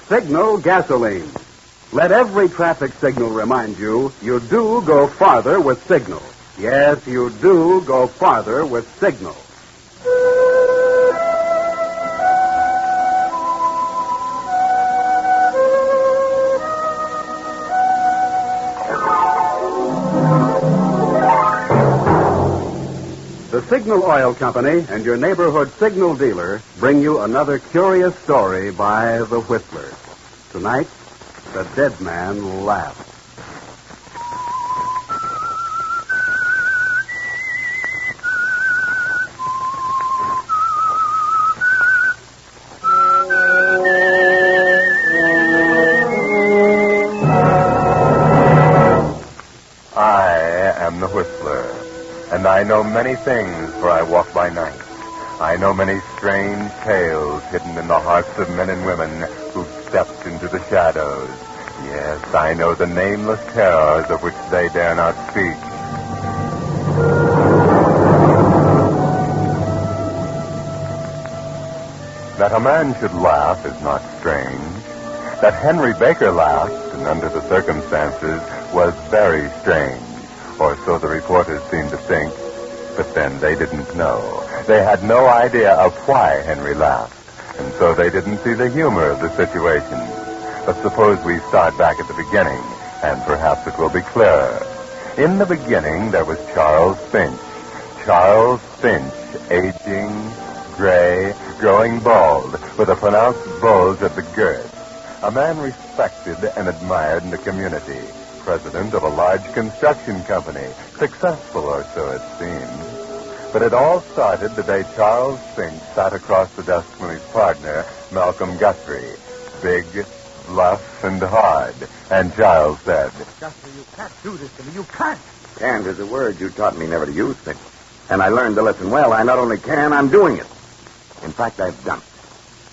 Signal gasoline. Let every traffic signal remind you do go farther with Signal. Yes, you do go farther with Signal. The Signal Oil Company and your neighborhood signal dealer bring you another curious story by the Whistlers. Tonight, the dead man laughs. I am the Whistler, and I know many things, for I walk by night. I know many strange tales hidden in the hearts of men and women who've stepped into the shadows. Yes, I know the nameless terrors of which they dare not speak. That a man should laugh is not strange. That Henry Baker laughed, and under the circumstances, was very strange. Or so the reporters seemed to think. But then they didn't know. They had no idea of why Henry laughed. And so they didn't see the humor of the situation. But suppose we start back at the beginning, and perhaps it will be clearer. In the beginning, there was Charles Finch. Charles Finch, aging, gray, growing bald, with a pronounced bulge at the girth. A man respected and admired in the community. President of a large construction company. Successful, or so it seemed. But it all started the day Charles Finch sat across the desk from his partner, Malcolm Guthrie. Big, bluff, and hard. And Charles said, Guthrie, you can't do this to me. You can't. Can't is a word you taught me never to use, Finch. And I learned the lesson well. I not only can, I'm doing it. In fact, I've done it.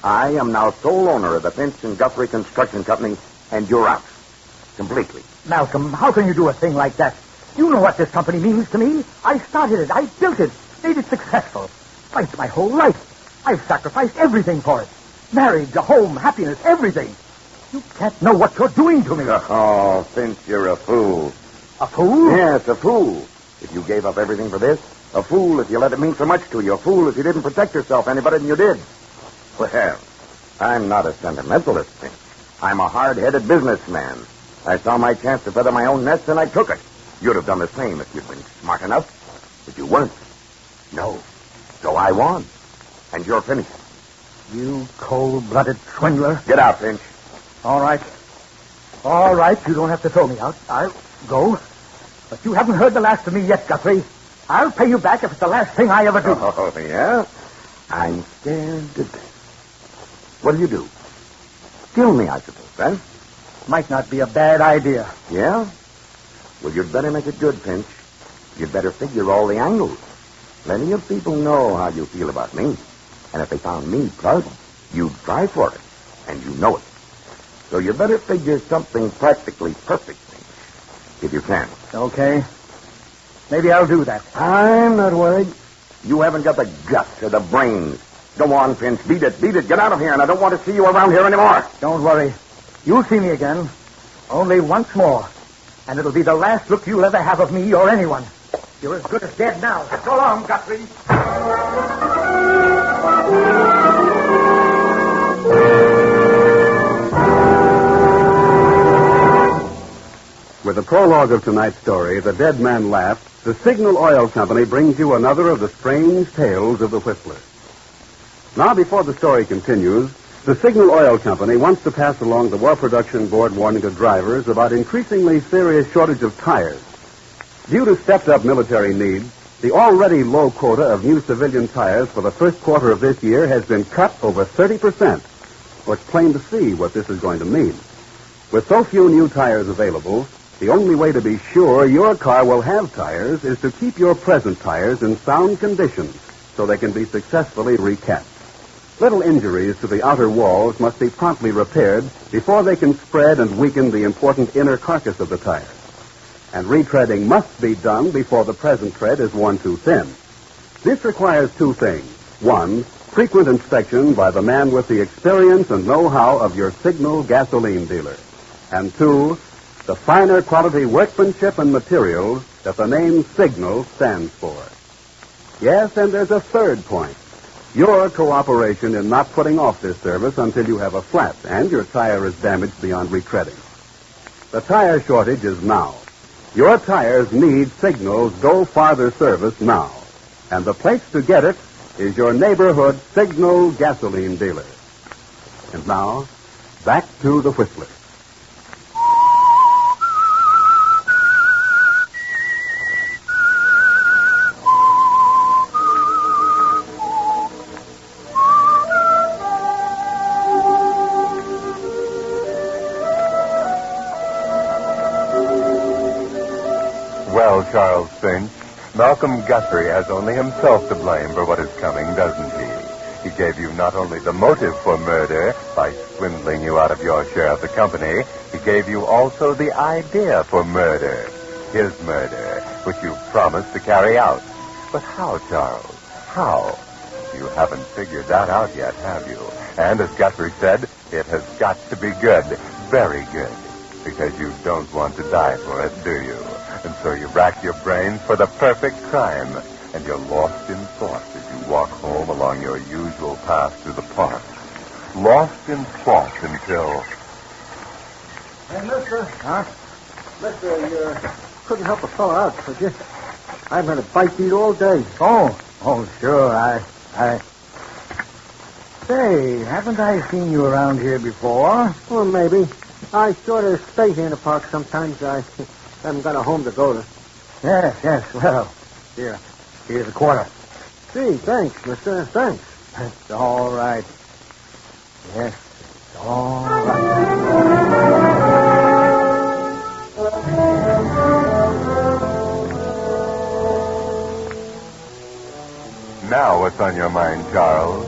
I am now sole owner of the Finch and Guthrie Construction Company, and you're out. Completely. Malcolm, how can you do a thing like that? You know what this company means to me. I started it. I built it. Made it successful. It's my whole life. I've sacrificed everything for it. Marriage, a home, happiness, everything. You can't know what you're doing to me. Oh, Finch, you're a fool. A fool? Yes, a fool. If you gave up everything for this, a fool if you let it mean so much to you, a fool if you didn't protect yourself any better than you did. Well, I'm not a sentimentalist, Finch. I'm a hard-headed businessman. I saw my chance to feather my own nest, and I took it. You'd have done the same if you'd been smart enough. But you weren't. No. So I won. And you're finished. You cold-blooded swindler. Get out, Finch. All right. All right, you don't have to throw me out. I'll go. But you haven't heard the last of me yet, Guthrie. I'll pay you back if it's the last thing I ever do. Oh, yeah? I'm scared to death. What'll you do? Kill me, I suppose, eh? Might not be a bad idea. Yeah? Well, you'd better make it good, Finch. You'd better figure all the angles. Plenty of people know how you feel about me. And if they found me pleasant, you'd try for it. And you know it. So you better figure something practically perfect, Finch. If you can. Okay. Maybe I'll do that. I'm not worried. You haven't got the guts or the brains. Go on, Finch. Beat it. Beat it. Get out of here, and I don't want to see you around here anymore. Don't worry. You'll see me again. Only once more. And it'll be the last look you'll ever have of me or anyone. You're as good as dead now. So long, Guthrie. With the prologue of tonight's story, The Dead Man Laughed, the Signal Oil Company brings you another of the strange tales of the Whistlers. Now, before the story continues, the Signal Oil Company wants to pass along the War Production Board warning to drivers about increasingly serious shortage of tires. Due to stepped-up military needs, the already low quota of new civilian tires for the first quarter of this year has been cut over 30%. Well, it's plain to see what this is going to mean. With so few new tires available, the only way to be sure your car will have tires is to keep your present tires in sound condition so they can be successfully recapped. Little injuries to the outer walls must be promptly repaired before they can spread and weaken the important inner carcass of the tires. And retreading must be done before the present tread is worn too thin. This requires two things. One, frequent inspection by the man with the experience and know-how of your Signal gasoline dealer. And 2, the finer quality workmanship and materials that the name Signal stands for. Yes, and there's a third point. Your cooperation in not putting off this service until you have a flat and your tire is damaged beyond retreading. The tire shortage is now. Your tires need Signal's Go Farther service now. And the place to get it is your neighborhood Signal gasoline dealer. And now, back to the Whistler. Well, Charles Finch, Malcolm Guthrie has only himself to blame for what is coming, doesn't he? He gave you not only the motive for murder by swindling you out of your share of the company, he gave you also the idea for murder, his murder, which you promised to carry out. But how, Charles? How? You haven't figured that out yet, have you? And as Guthrie said, it has got to be good, very good, because you don't want to die for it, do you? And so you rack your brains for the perfect crime, and you're lost in thought as you walk home along your usual path to the park. Lost in thought until... Hey, mister. Huh? Mister, you couldn't help a fellow out, could you? I've had a bite to eat all day. Oh, sure. I... Say, haven't I seen you around here before? Well, maybe. I sort of stay here in the park sometimes. I haven't got a home to go to. Yes. Well, here's a quarter. Gee, thanks, mister. Thanks. It's all right. Yes, it's all right. Now what's on your mind, Charles?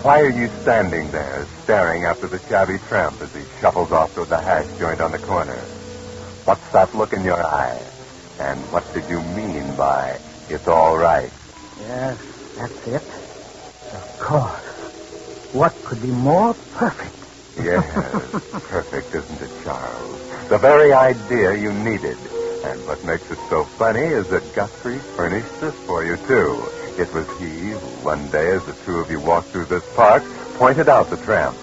Why are you standing there, staring after the shabby tramp as he shuffles off to the hash joint on the corner? What's that look in your eye? And what did you mean by, it's all right? Yes, that's it. Of course. What could be more perfect? Yes, perfect, isn't it, Charles? The very idea you needed. And what makes it so funny is that Guthrie furnished this for you, too. It was he who, one day, as the two of you walked through this park, pointed out the tramp.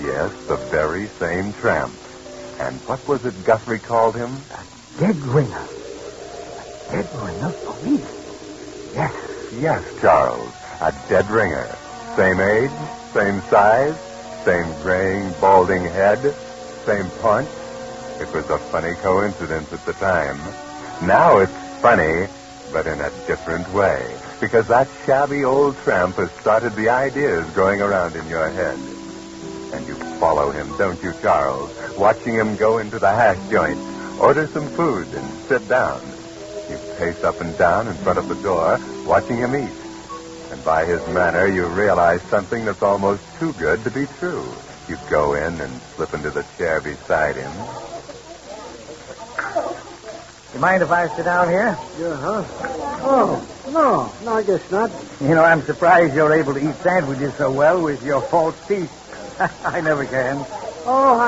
Yes, the very same tramp. And what was it Guthrie called him? A dead ringer. A dead ringer for me. Yes, Charles. A dead ringer. Same age, same size, same graying, balding head, same punch. It was a funny coincidence at the time. Now it's funny, but in a different way. Because that shabby old tramp has started the ideas going around in your head. And you follow him, don't you, Charles? Watching him go into the hash joint, order some food, and sit down. You pace up and down in front of the door, watching him eat. And by his manner, you realize something that's almost too good to be true. You go in and slip into the chair beside him. You mind if I sit down here? Yeah, huh? Oh, no, I guess not. You know, I'm surprised you're able to eat sandwiches so well with your false teeth. I never can. Oh,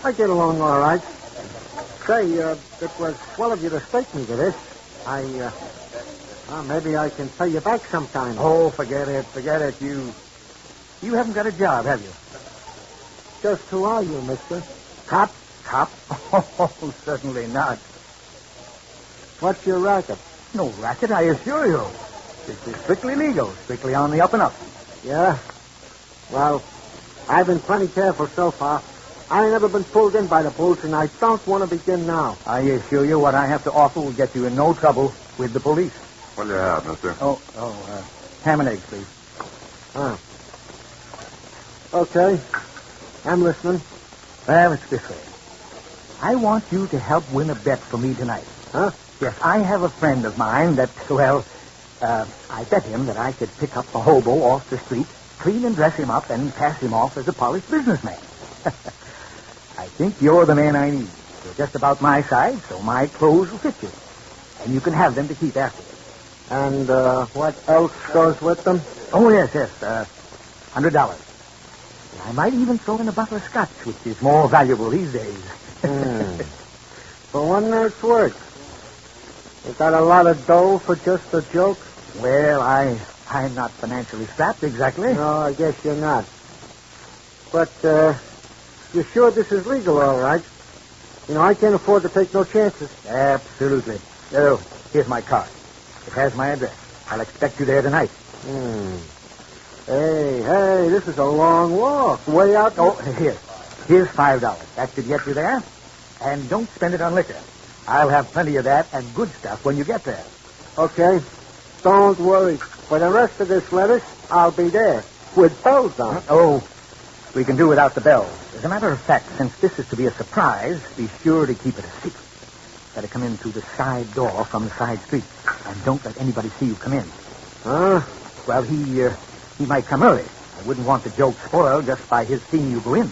I get along all right. Say, it was swell of you to stake me to this. Maybe I can pay you back sometime. Oh, forget it. You haven't got a job, have you? Just who are you, mister? Cop? Oh, certainly not. What's your racket? No racket, I assure you. This is strictly legal, strictly on the up and up. Yeah? Well, I've been plenty careful so far. I ain't never been pulled in by the police, and I don't want to begin now. I assure you what I have to offer will get you in no trouble with the police. What'll you have, mister? Ham and eggs, please. Huh. Okay. I'm listening. Well, it's this way. I want you to help win a bet for me tonight. Huh? Yes, I have a friend of mine that, I bet him that I could pick up a hobo off the street, clean and dress him up, and pass him off as a polished businessman. I think you're the man I need. You're just about my size, so my clothes will fit you. And you can have them to keep afterwards. And what else goes with them? Oh, yes. $100. I might even throw in a bottle of scotch, which is more valuable these days. For one night's work. You got a lot of dough for just a joke? Well, I'm not financially strapped exactly. No, I guess you're not. But, you're sure this is legal, all right? You know, I can't afford to take no chances. Absolutely. Oh, here's my card. It has my address. I'll expect you there tonight. Hey, this is a long walk. Way out. Oh, here's $5. That should get you there. And don't spend it on liquor. I'll have plenty of that and good stuff when you get there. Okay. Don't worry. For the rest of this lettuce, I'll be there. With bells on. Oh, we can do without the bells. As a matter of fact, since this is to be a surprise, be sure to keep it a secret. Better come in through the side door from the side street. And don't let anybody see you come in. Huh? Well, he might come early. I wouldn't want the joke spoiled just by his seeing you go in.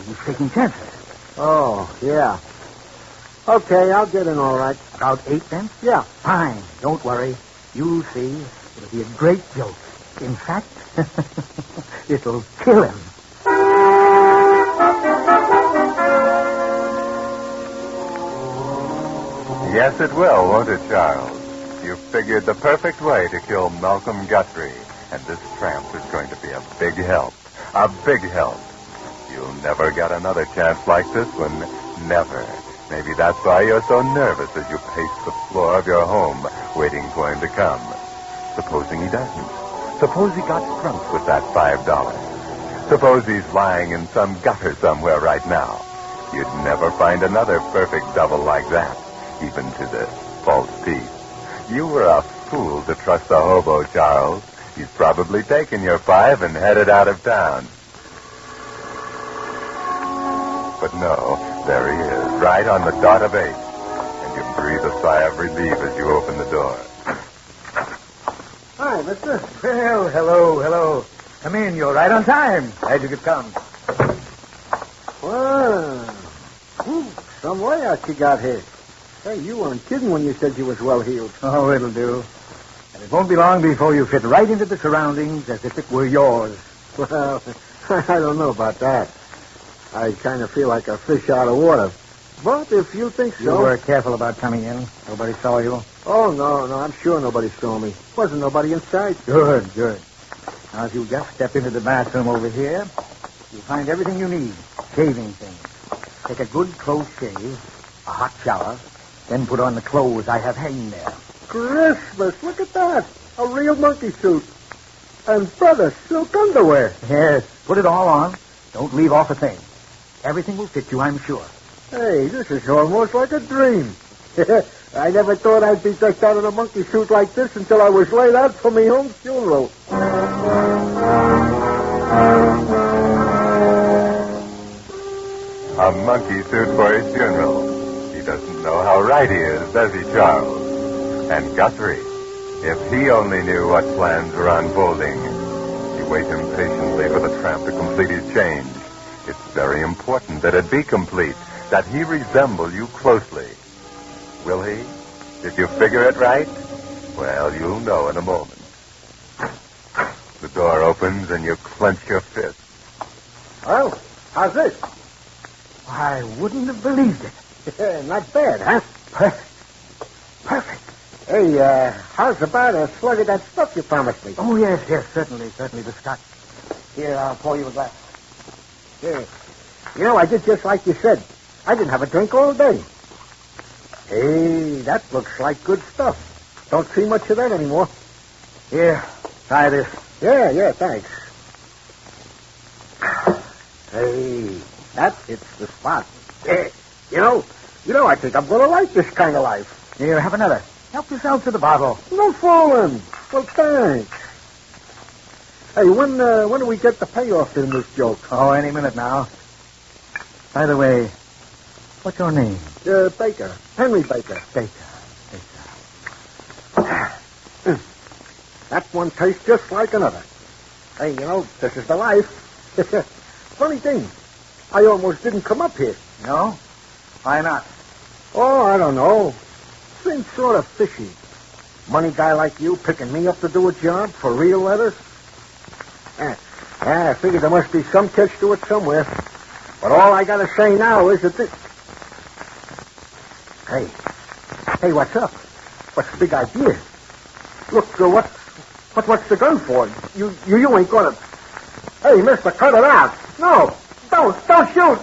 He's taking chances. Oh, yeah. Okay, I'll get in all right. About 8 then? Yeah. Fine. Don't worry. You'll see. It'll be a great joke. In fact, it'll kill him. Yes, it will, won't it, Charles? You figured the perfect way to kill Malcolm Guthrie, and this tramp is going to be a big help. A big help. You'll never get another chance like this one. Never. Maybe that's why you're so nervous as you pace the floor of your home, waiting for him to come. Supposing he doesn't. Suppose he got drunk with that $5. Suppose he's lying in some gutter somewhere right now. You'd never find another perfect double like that, even to the false teeth. You were a fool to trust the hobo, Charles. He's probably taken your $5 and headed out of town. But no, there he is, right on the dot of 8. And you breathe a sigh of relief as you open the door. Hi, mister. Well, hello. Come in. You're right on time. Glad you could come. Wow. Some way out you got here. Hey, you weren't kidding when you said you was well-heeled. Oh, it'll do. And it won't be long before you fit right into the surroundings as if it were yours. Well, I don't know about that. I kind of feel like a fish out of water. But if you think so... You were careful about coming in. Nobody saw you. Oh, no, I'm sure nobody saw me. Wasn't nobody inside. Good. Now, if you just step into the bathroom over here, you'll find everything you need. Shaving things. Take a good close shave, a hot shower, then put on the clothes I have hanging there. Christmas, look at that. A real monkey suit. And, brother, silk underwear. Yes, put it all on. Don't leave off a thing. Everything will fit you, I'm sure. Hey, this is almost like a dream. I never thought I'd be decked out in a monkey suit like this until I was laid out for my own funeral. A monkey suit for his funeral. He doesn't know how right he is, does he, Charles? And Guthrie, if he only knew what plans were unfolding. You wait impatiently for the tramp to complete his change. It's very important that it be complete, that he resemble you closely. Will he? Did you figure it right? Well, you'll know in a moment. The door opens and you clench your fist. Well, how's this? I wouldn't have believed it. Not bad, huh? Perfect. Hey, how's about a slug of that stuff you promised me? Oh, yes, certainly, the scotch. Here, I'll pour you a glass. Yeah. You know, I did just like you said. I didn't have a drink all day. Hey, that looks like good stuff. Don't see much of that anymore. Here, try this. Yeah, thanks. Hey, that hits the spot. You know, I think I'm going to like this kind of life. Here, have another. Help yourself to the bottle. No fooling. Well, thanks. Hey, when do we get the payoff in this joke? Oh, any minute now. By the way, what's your name? Baker. Henry Baker. Baker. That one tastes just like another. Hey, this is the life. Funny thing, I almost didn't come up here. No? Why not? Oh, I don't know. Seems sort of fishy. Money guy like you picking me up to do a job for real letters? Yeah, I figured there must be some catch to it somewhere. But all I gotta say now is that this... Hey. Hey, what's up? What's the big idea? Look, what's the gun for? You ain't gonna... Hey, mister, cut it out. No, don't shoot.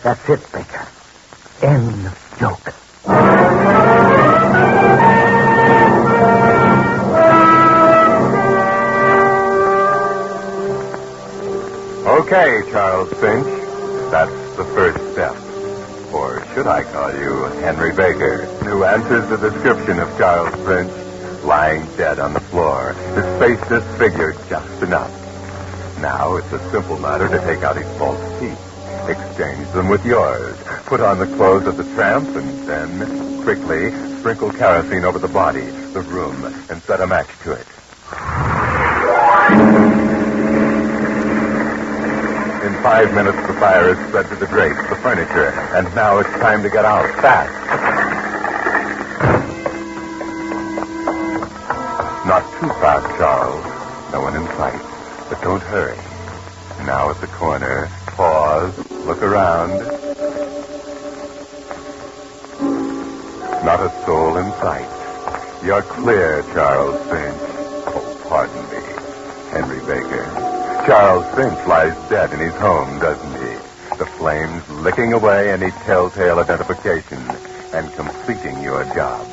That's it, Baker. End of joke. Okay, Charles Finch. That's the first step. Or should I call you Henry Baker, who answers the description of Charles Finch, lying dead on the floor, his face disfigured just enough. Now it's a simple matter to take out his false teeth, exchange them with yours, put on the clothes of the tramp, and then quickly sprinkle kerosene over the body, the room, and set a match to it. In 5 minutes, the fire is spread to the drapes, the furniture, and now it's time to get out fast. Not too fast, Charles. No one in sight. But don't hurry. Now at the corner, pause, look around. Not a soul in sight. You're clear, Charles Finch. Oh, pardon me, Henry Baker. Charles Finch lies dead in his home, doesn't he? The flames licking away any telltale identification and completing your job.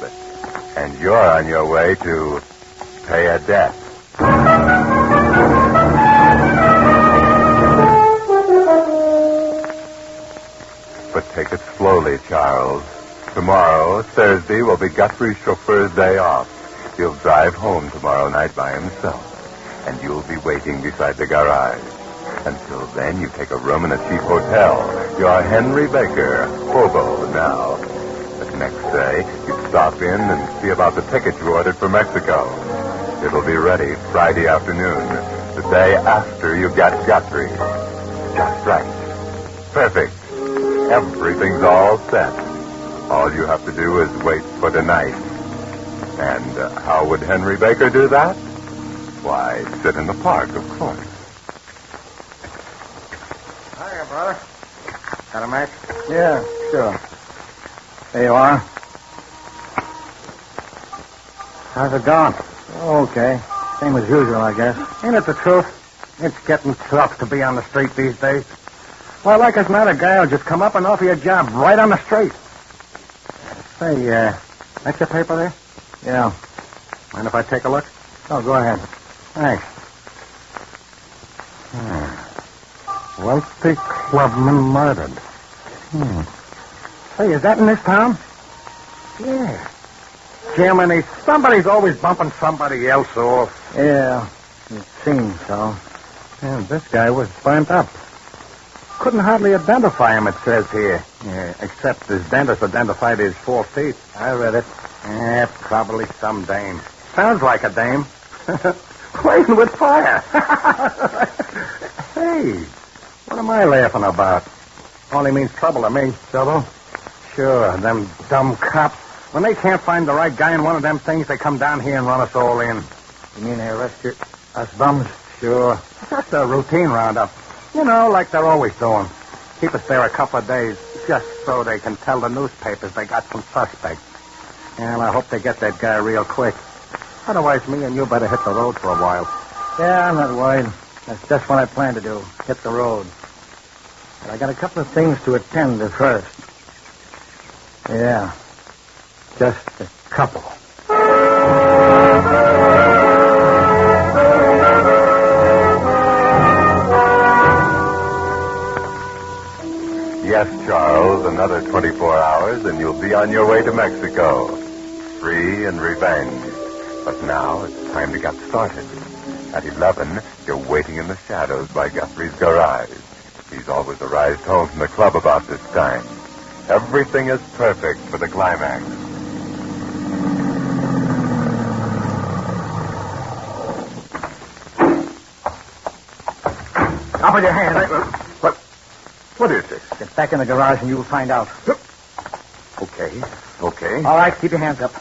And you're on your way to pay a debt. But take it slowly, Charles. Tomorrow, Thursday, will be Guthrie's chauffeur's day off. He'll drive home tomorrow night by himself. And you'll be waiting beside the garage. Until then, you take a room in a cheap hotel. You're Henry Baker, hobo now. But next day, you stop in and see about the ticket you ordered for Mexico. It'll be ready Friday afternoon, the day after you get Guthrie. Just right. Perfect. Everything's all set. All you have to do is wait for tonight. And how would Henry Baker do that? Why, sit in the park, of course. Hiya, brother. Got a match? Yeah, sure. There you are. How's it going? Okay. Same as usual, I guess. Ain't it the truth? It's getting tough to be on the street these days. Why, like as not, a guy will just come up and offer you a job right on the street. Say, that's your paper there? Yeah. Mind if I take a look? Oh, go ahead. Thanks. Wealthy clubman murdered. Say, is that in this town? Yeah. Jiminy, somebody's always bumping somebody else off. Yeah, it seems so. Yeah, this guy was burnt up. Couldn't hardly identify him, it says here. Yeah, except his dentist identified his 4 teeth. I read it. Yeah, probably some dame. Sounds like a dame. Playing with fire. Hey, what am I laughing about? Only means trouble to me. Trouble? Sure, them dumb cops. When they can't find the right guy in one of them things, they come down here and run us all in. You mean they arrest us bums? Sure. Just a routine roundup. You know, like they're always doing. Keep us there a couple of days, just so they can tell the newspapers they got some suspects. And I hope they get that guy real quick. Otherwise, me and you better hit the road for a while. Yeah, I'm not worried. That's just what I plan to do. Hit the road. But I got a couple of things to attend to first. Yeah. Just a couple. Yes, Charles, another 24 hours and you'll be on your way to Mexico. Free and revenge. But now it's time to get started. At 11, you're waiting in the shadows by Guthrie's garage. He's always arrived home from the club about this time. Everything is perfect for the climax. off with your hands. What is this? Get back in the garage and you'll find out. Okay. All right, keep your hands up.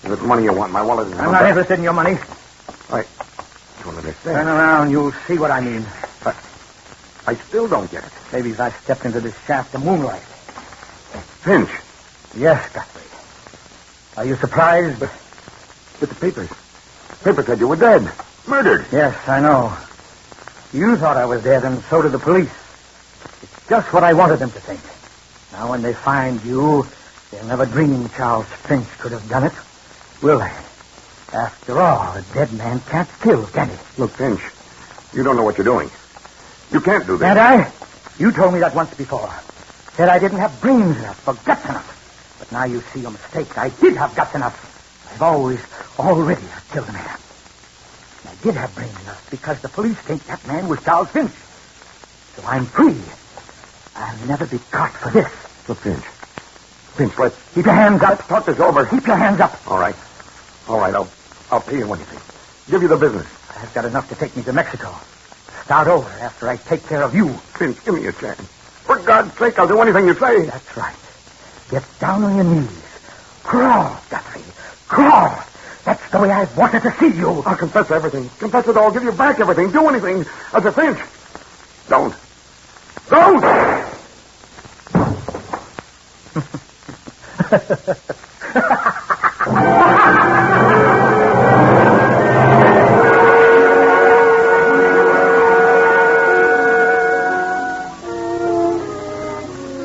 What money you want? My wallet is... I'm not interested in your money. I don't understand. Turn around, you'll see what I mean. I still don't get it. Maybe as I stepped into this shaft of moonlight. Finch. Yes, Guthrie. Are you surprised? With the papers. Paper said you were dead. Murdered. Yes, I know. You thought I was dead, and so did the police. It's just what I wanted them to think. Now, when they find you, they'll never dream Charles Finch could have done it, will they? After all, a dead man can't kill, can he? Look, Finch, you don't know what you're doing. You can't do this. Can't I? You told me that once before. Said I didn't have brains enough or guts enough. But now you see your mistake. I did have guts enough. I've already killed a man. And I did have brains enough because the police think that man was Charles Finch. So I'm free. I'll never be caught for this. Look, Finch, let's... Keep your hands up. Talk this over. Keep your hands up. All right, I'll pay you anything. Give you the business. I've got enough to take me to Mexico. Start over after I take care of you. Finch, give me a chance. For God's sake, I'll do anything you say. That's right. Get down on your knees. Crawl, Guthrie. Crawl. That's the way I've wanted to see you. I'll confess everything. Confess it all. Give you back everything. Do anything. As a Finch. Don't.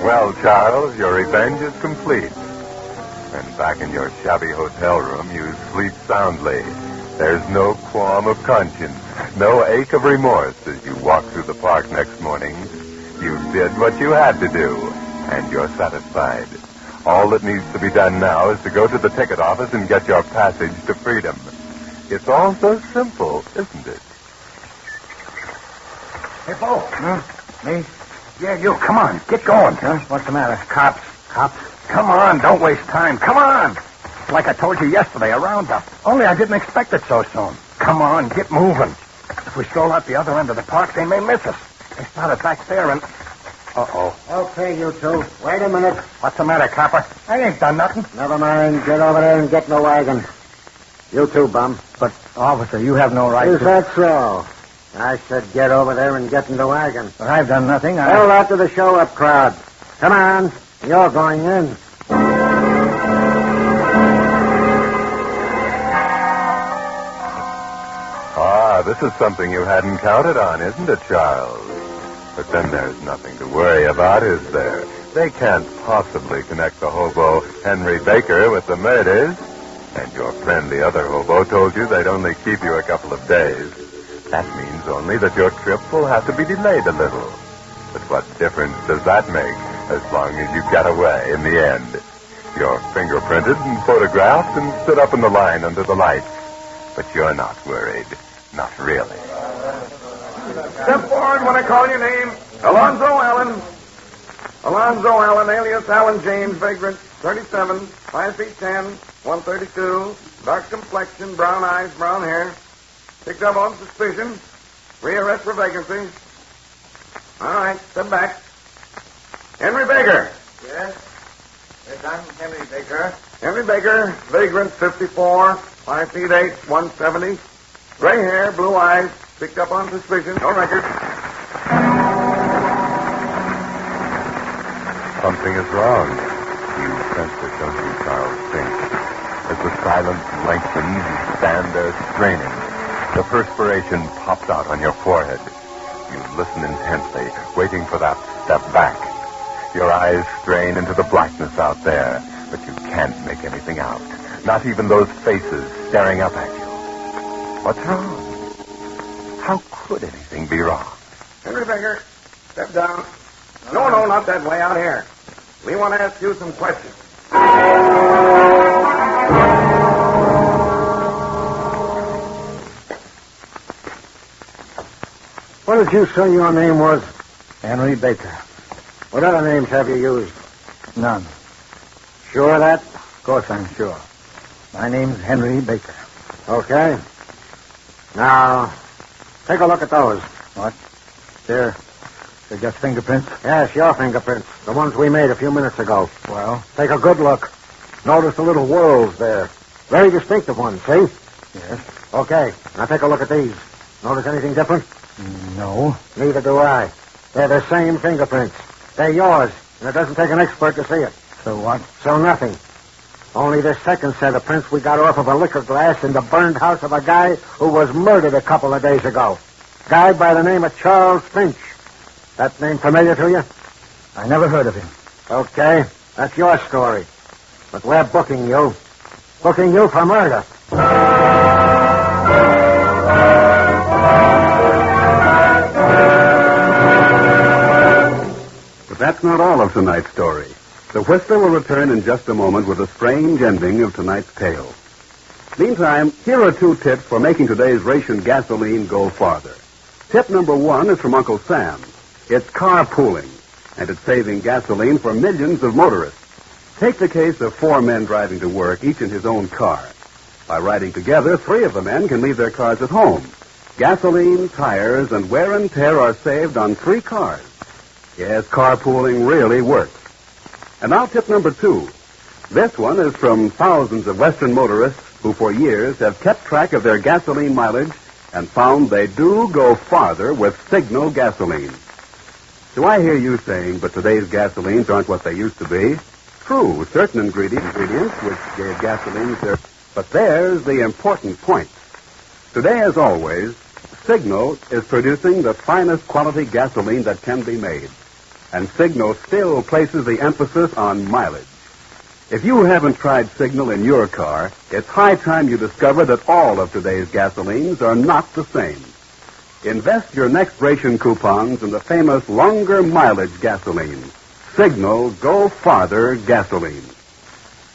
Well, Charles, your revenge is complete. And back in your shabby hotel room, you sleep soundly. There's no qualm of conscience, no ache of remorse as you walk through the park next morning. You did what you had to do, and you're satisfied. All that needs to be done now is to go to the ticket office and get your passage to freedom. It's all so simple, isn't it? Hey, Bo. Me? Yeah, you. Come on. Get going. Huh? What's the matter? Cops. Come on. Don't waste time. Come on. Like I told you yesterday, a roundup. Only I didn't expect it so soon. Come on. Get moving. If we stroll out the other end of the park, they may miss us. They started back there and... Uh-oh. Okay, you two. Wait a minute. What's the matter, copper? I ain't done nothing. Never mind. Get over there and get in the wagon. You too, bum. But, officer, you have no right Is to... that so? I said get over there and get in the wagon. But I've done nothing. Tell that to the show-up crowd. Come on. You're going in. This is something you hadn't counted on, isn't it, Charles? But then there's nothing to worry about, is there? They can't possibly connect the hobo Henry Baker with the murders. And your friend, the other hobo, told you they'd only keep you a couple of days. That means only that your trip will have to be delayed a little. But what difference does that make as long as you get away in the end? You're fingerprinted and photographed and stood up in the line under the lights. But you're not worried. Not really. Step forward when I call your name. Alonzo Allen. Alonzo Allen, alias Allen James, vagrant, 37, 5 feet 10, 132, dark complexion, brown eyes, brown hair. Picked up on suspicion. Rearrest for vagrancy. All right, step back. Henry Baker. Yes? Yes, I'm Henry Baker. Henry Baker, vagrant, 54, 5 feet 8, 170. Gray hair, blue eyes, picked up on suspicion. No record. Something is wrong. You sense it, don't you, Charles? Think. As the silence lengthens, you stand there straining. The perspiration pops out on your forehead. You listen intently, waiting for that step back. Your eyes strain into the blackness out there, but you can't make anything out. Not even those faces staring up at you. What's wrong? How could anything be wrong? Henry Baker, step down. No, not that way, out here. We want to ask you some questions. What did you say your name was? Henry Baker. What other names have you used? None. Sure of that? Of course I'm sure. My name's Henry Baker. Okay. Now, take a look at those. What? They're just fingerprints? Yes, your fingerprints. The ones we made a few minutes ago. Well? Take a good look. Notice the little whorls there. Very distinctive ones, see? Yes. Okay, now take a look at these. Notice anything different? No. Neither do I. They're the same fingerprints. They're yours, and it doesn't take an expert to see it. So what? So nothing. Only this second set of prints we got off of a liquor glass in the burned house of a guy who was murdered a couple of days ago. Guy by the name of Charles Finch. That name familiar to you? I never heard of him. Okay, that's your story. But we're booking you. Booking you for murder. But that's not all of tonight's story. The Whistler will return in just a moment with a strange ending of tonight's tale. Meantime, here are 2 tips for making today's ration gasoline go farther. Tip number 1 is from Uncle Sam. It's carpooling, and it's saving gasoline for millions of motorists. Take the case of 4 men driving to work, each in his own car. By riding together, 3 of the men can leave their cars at home. Gasoline, tires, and wear and tear are saved on 3 cars. Yes, carpooling really works. And now tip number 2. This one is from thousands of Western motorists who for years have kept track of their gasoline mileage and found they do go farther with Signal gasoline. Do I hear you saying, but today's gasolines aren't what they used to be? True, certain ingredients which gave gasolines their... But there's the important point. Today, as always, Signal is producing the finest quality gasoline that can be made. And Signal still places the emphasis on mileage. If you haven't tried Signal in your car, it's high time you discover that all of today's gasolines are not the same. Invest your next ration coupons in the famous longer mileage gasoline. Signal Go Farther gasoline.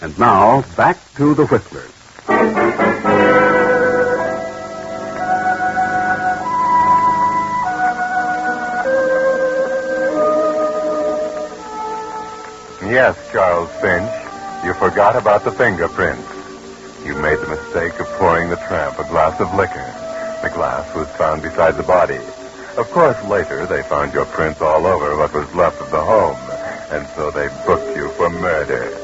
And now, back to the Whistlers. Yes, Charles Finch, you forgot about the fingerprints. You made the mistake of pouring the tramp a glass of liquor. The glass was found beside the body. Of course, later they found your prints all over what was left of the home, and so they booked you for murder.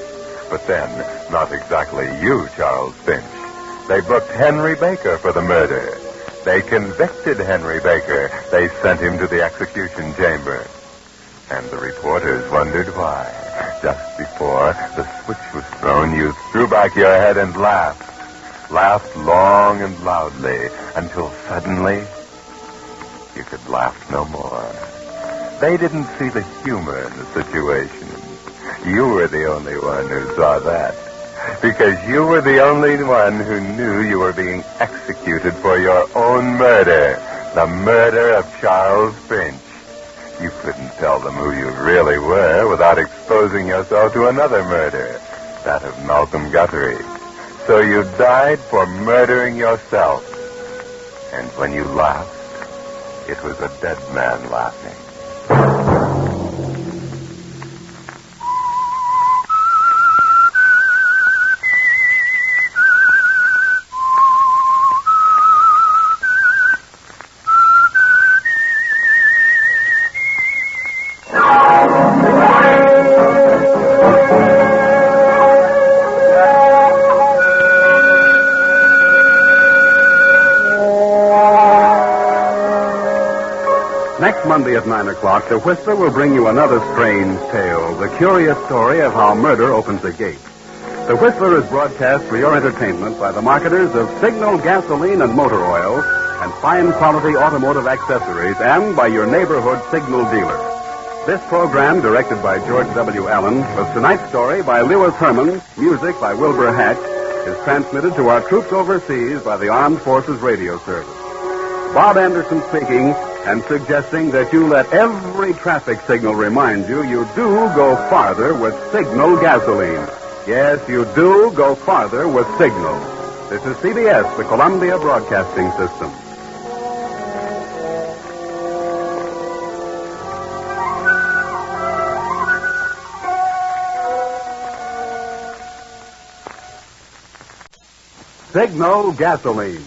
But then, not exactly you, Charles Finch. They booked Henry Baker for the murder. They convicted Henry Baker. They sent him to the execution chamber. And the reporters wondered why. Just before the switch was thrown, you threw back your head and laughed. Laughed long and loudly until suddenly you could laugh no more. They didn't see the humor in the situation. You were the only one who saw that. Because you were the only one who knew you were being executed for your own murder. The murder of Charles Finch. You couldn't tell them who you really were without exposing yourself to another murder, that of Malcolm Guthrie. So you died for murdering yourself. And when you laughed, it was a dead man laughing. Next Monday at 9 o'clock, the Whistler will bring you another strange tale, the curious story of how murder opens a gate. The Whistler is broadcast for your entertainment by the marketers of Signal gasoline and motor oil and fine quality automotive accessories, and by your neighborhood Signal dealer. This program, directed by George W. Allen, was tonight's story by Lewis Herman, music by Wilbur Hatch, is transmitted to our troops overseas by the Armed Forces Radio Service. Bob Anderson speaking, and suggesting that you let every traffic signal remind you do go farther with Signal gasoline. Yes, you do go farther with Signal. This is CBS, the Columbia Broadcasting System. Signal gasoline.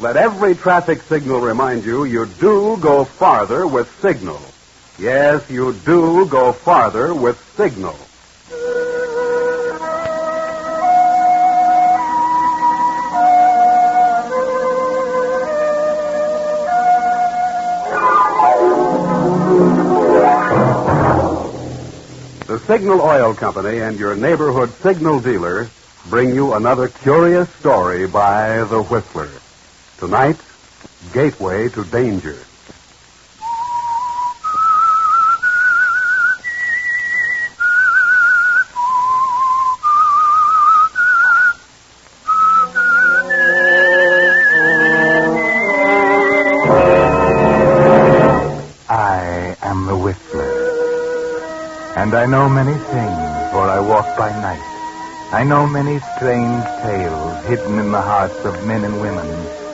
Let every traffic signal remind you do go farther with Signal. Yes, you do go farther with Signal. The Signal Oil Company and your neighborhood signal dealer bring you another curious story by The Whistler. Tonight, Gateway to Danger. I am the Whistler. And I know many things, for I walk by night. I know many strange tales hidden in the hearts of men and women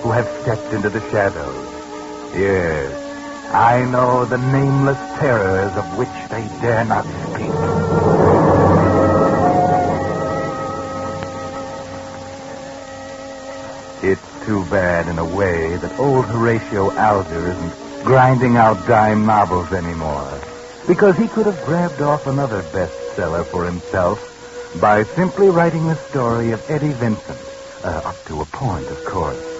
who have stepped into the shadows. Yes, I know the nameless terrors of which they dare not speak. It's too bad, in a way, that old Horatio Alger isn't grinding out dime novels anymore, because he could have grabbed off another bestseller for himself by simply writing the story of Eddie Vincent, up to a point, of course.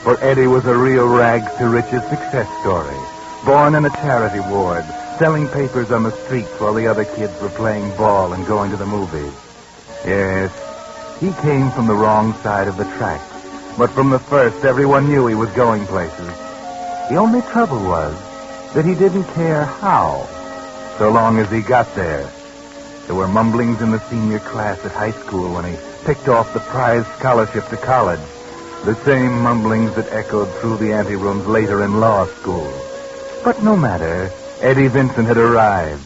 For Eddie was a real rags-to-riches success story, born in a charity ward, selling papers on the streets while the other kids were playing ball and going to the movies. Yes, he came from the wrong side of the tracks, but from the first, everyone knew he was going places. The only trouble was that he didn't care how, so long as he got there. There were mumblings in the senior class at high school when he picked off the prize scholarship to college. The same mumblings that echoed through the anterooms later in law school. But no matter, Eddie Vincent had arrived.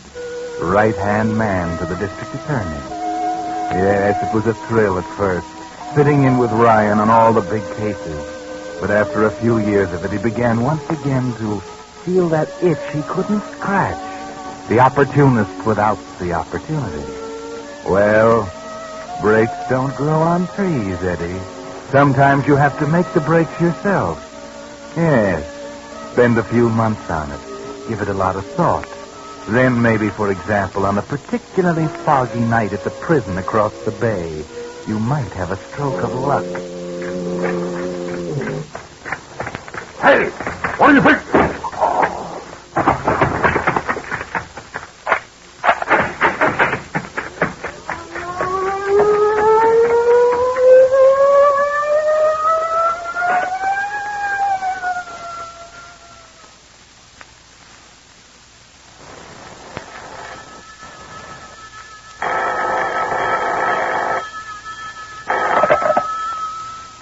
Right-hand man to the district attorney. Yes, it was a thrill at first, sitting in with Ryan on all the big cases. But after a few years of it, he began once again to feel that itch he couldn't scratch. The opportunist without the opportunity. Well, breaks don't grow on trees, Eddie. Sometimes you have to make the breaks yourself. Yes, spend a few months on it. Give it a lot of thought. Then maybe, for example, on a particularly foggy night at the prison across the bay, you might have a stroke of luck. Hey, what do you think?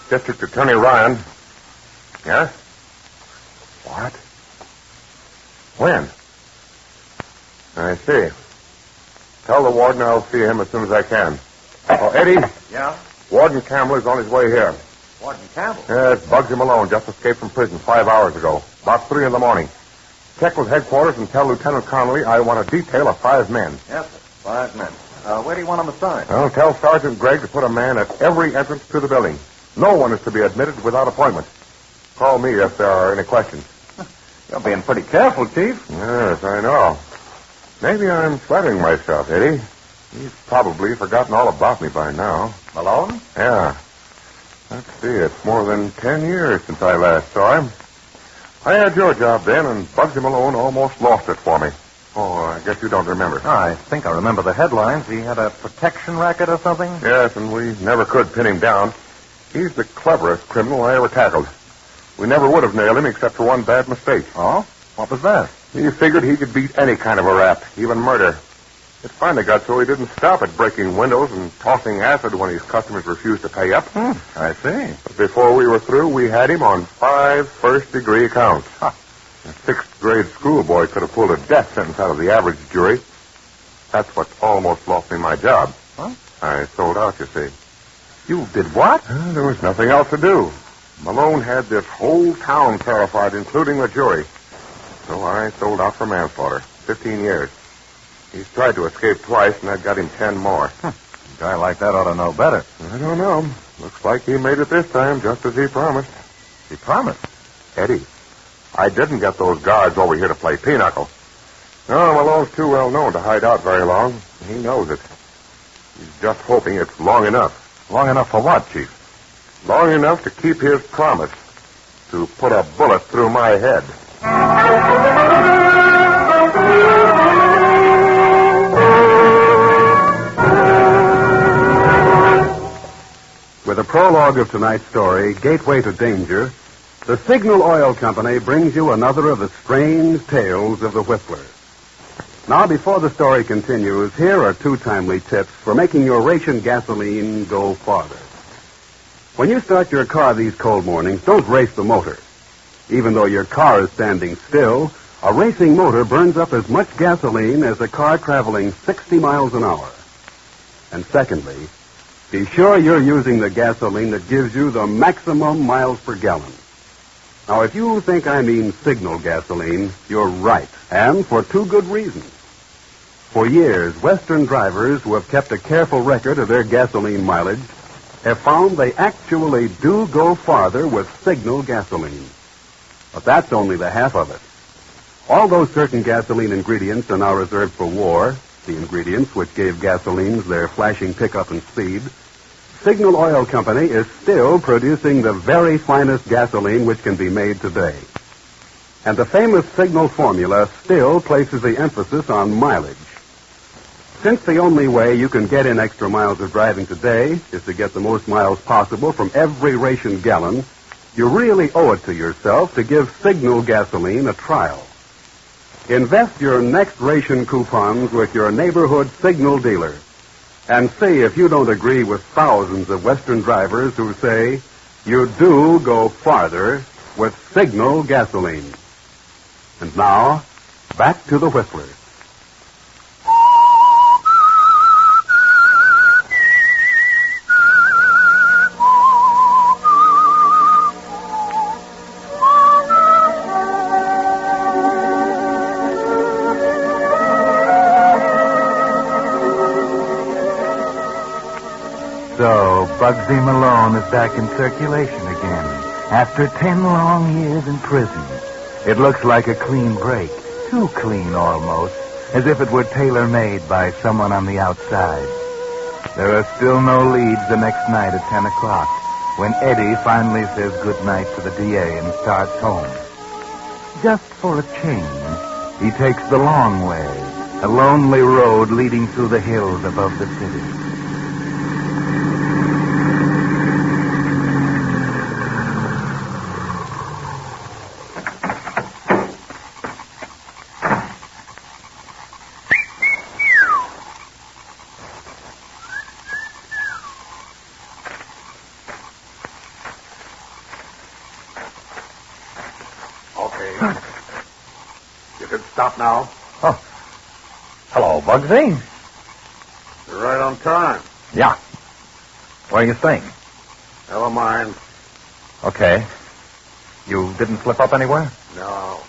District Attorney Ryan. Yeah? What? When? I see. Tell the warden I'll see him as soon as I can. Oh, Eddie? Yeah? Warden Campbell is on his way here. Warden Campbell? Yes, Bugsy Malone just escaped from prison 5 hours ago, about 3 a.m. Check with headquarters and tell Lieutenant Connolly I want a detail of 5 men. Yes, sir. 5 men. Where do you want them assigned? Well, tell Sergeant Gregg to put a man at every entrance to the building. No one is to be admitted without appointment. Call me if there are any questions. You're being pretty careful, Chief. Yes, I know. Maybe I'm flattering myself, Eddie. He's probably forgotten all about me by now. Malone? Yeah. Let's see, it's more than 10 years since I last saw him. I had your job then, and Bugsy Malone almost lost it for me. Oh, I guess you don't remember. I think I remember the headlines. He had a protection racket or something? Yes, and we never could pin him down. He's the cleverest criminal I ever tackled. We never would have nailed him except for one bad mistake. Oh? What was that? He figured he could beat any kind of a rap, even murder. It finally got so he didn't stop at breaking windows and tossing acid when his customers refused to pay up. I see. But before we were through, we had him on 5 first-degree counts. Huh. A 6th-grade schoolboy could have pulled a death sentence out of the average jury. That's what almost lost me my job. Huh? I sold out, you see. You did what? There was nothing else to do. Malone had this whole town terrified, including the jury. So I sold out for manslaughter. 15 years. He's tried to escape twice, and that got him 10 more. A guy like that ought to know better. I don't know. Looks like he made it this time, just as he promised. He promised. Eddie, I didn't get those guards over here to play pinochle. No, Malone's too well known to hide out very long. He knows it. He's just hoping it's long enough. Long enough for what, Chief? Long enough to keep his promise to put a bullet through my head. With the prologue of tonight's story, Gateway to Danger, the Signal Oil Company brings you another of the strange tales of the Whistler. Now, before the story continues, here are 2 timely tips for making your ration gasoline go farther. When you start your car these cold mornings, don't race the motor. Even though your car is standing still, a racing motor burns up as much gasoline as a car traveling 60 miles an hour. And secondly, be sure you're using the gasoline that gives you the maximum miles per gallon. Now, if you think I mean Signal gasoline, you're right, and for 2 good reasons. For years, Western drivers who have kept a careful record of their gasoline mileage have found they actually do go farther with Signal gasoline. But that's only the half of it. Although certain gasoline ingredients are now reserved for war, the ingredients which gave gasolines their flashing pickup and speed, Signal Oil Company is still producing the very finest gasoline which can be made today. And the famous Signal formula still places the emphasis on mileage. Since the only way you can get in extra miles of driving today is to get the most miles possible from every ration gallon, you really owe it to yourself to give Signal gasoline a trial. Invest your next ration coupons with your neighborhood Signal dealer and see if you don't agree with thousands of Western drivers who say you do go farther with Signal gasoline. And now, back to the Whistler. So, Bugsy Malone is back in circulation again, after 10 long years in prison. It looks like a clean break, too clean almost, as if it were tailor-made by someone on the outside. There are still no leads the next night at 10 o'clock, when Eddie finally says goodnight to the DA and starts home. Just for a change, he takes the long way, a lonely road leading through the hills above the city. You can stop now. Oh. Hello, Bugsy. You're right on time. Yeah. Where are you staying? Never mind. Okay. You didn't slip up anywhere? No.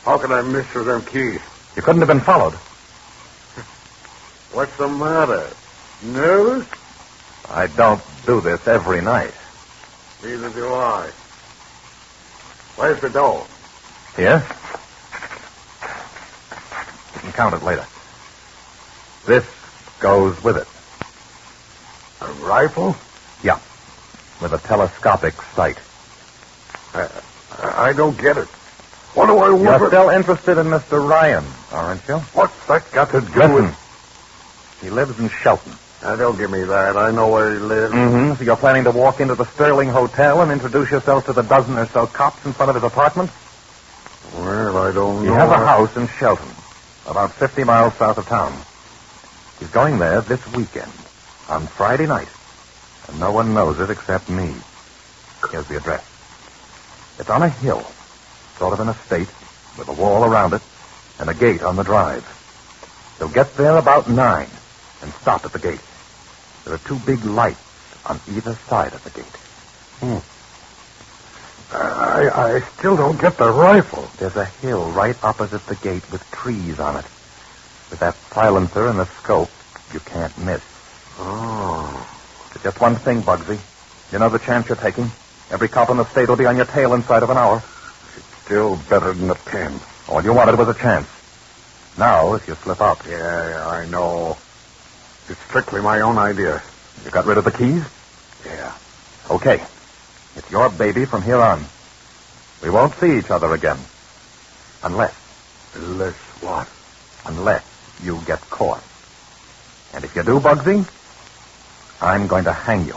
How could I miss you them keys? You couldn't have been followed. What's the matter? Nervous? I don't do this every night. Neither do I. Where's the dough? Here? You can count it later. This goes with it. A rifle? Yeah. With a telescopic sight. I don't get it. What do I want? You're still interested in Mr. Ryan, aren't you? What's that got to do Listen. with... He lives in Shelton. Now, don't give me that. I know where he lives. Mm-hmm. So you're planning to walk into the Sterling Hotel and introduce yourself to the dozen or so cops in front of his apartment? Well, I don't know. You have a house in Shelton, about 50 miles south of town. He's going there this weekend, on Friday night. And no one knows it except me. Here's the address. It's on a hill, sort of an estate, with a wall around it and a gate on the drive. He'll get there about 9 and stop at the gate. There are 2 big lights on either side of the gate. I still don't get the rifle. There's a hill right opposite the gate with trees on it. With that silencer and the scope, you can't miss. Oh. But just one thing, Bugsy. You know the chance you're taking? Every cop in the state will be on your tail inside of an hour. Still better than the 10. All you wanted was a chance. Now, if you slip up. Yeah, I know. It's strictly my own idea. You got rid of the keys? Yeah. Okay. It's your baby from here on. We won't see each other again. Unless what? Unless you get caught. And if you do, Bugsy, I'm going to hang you.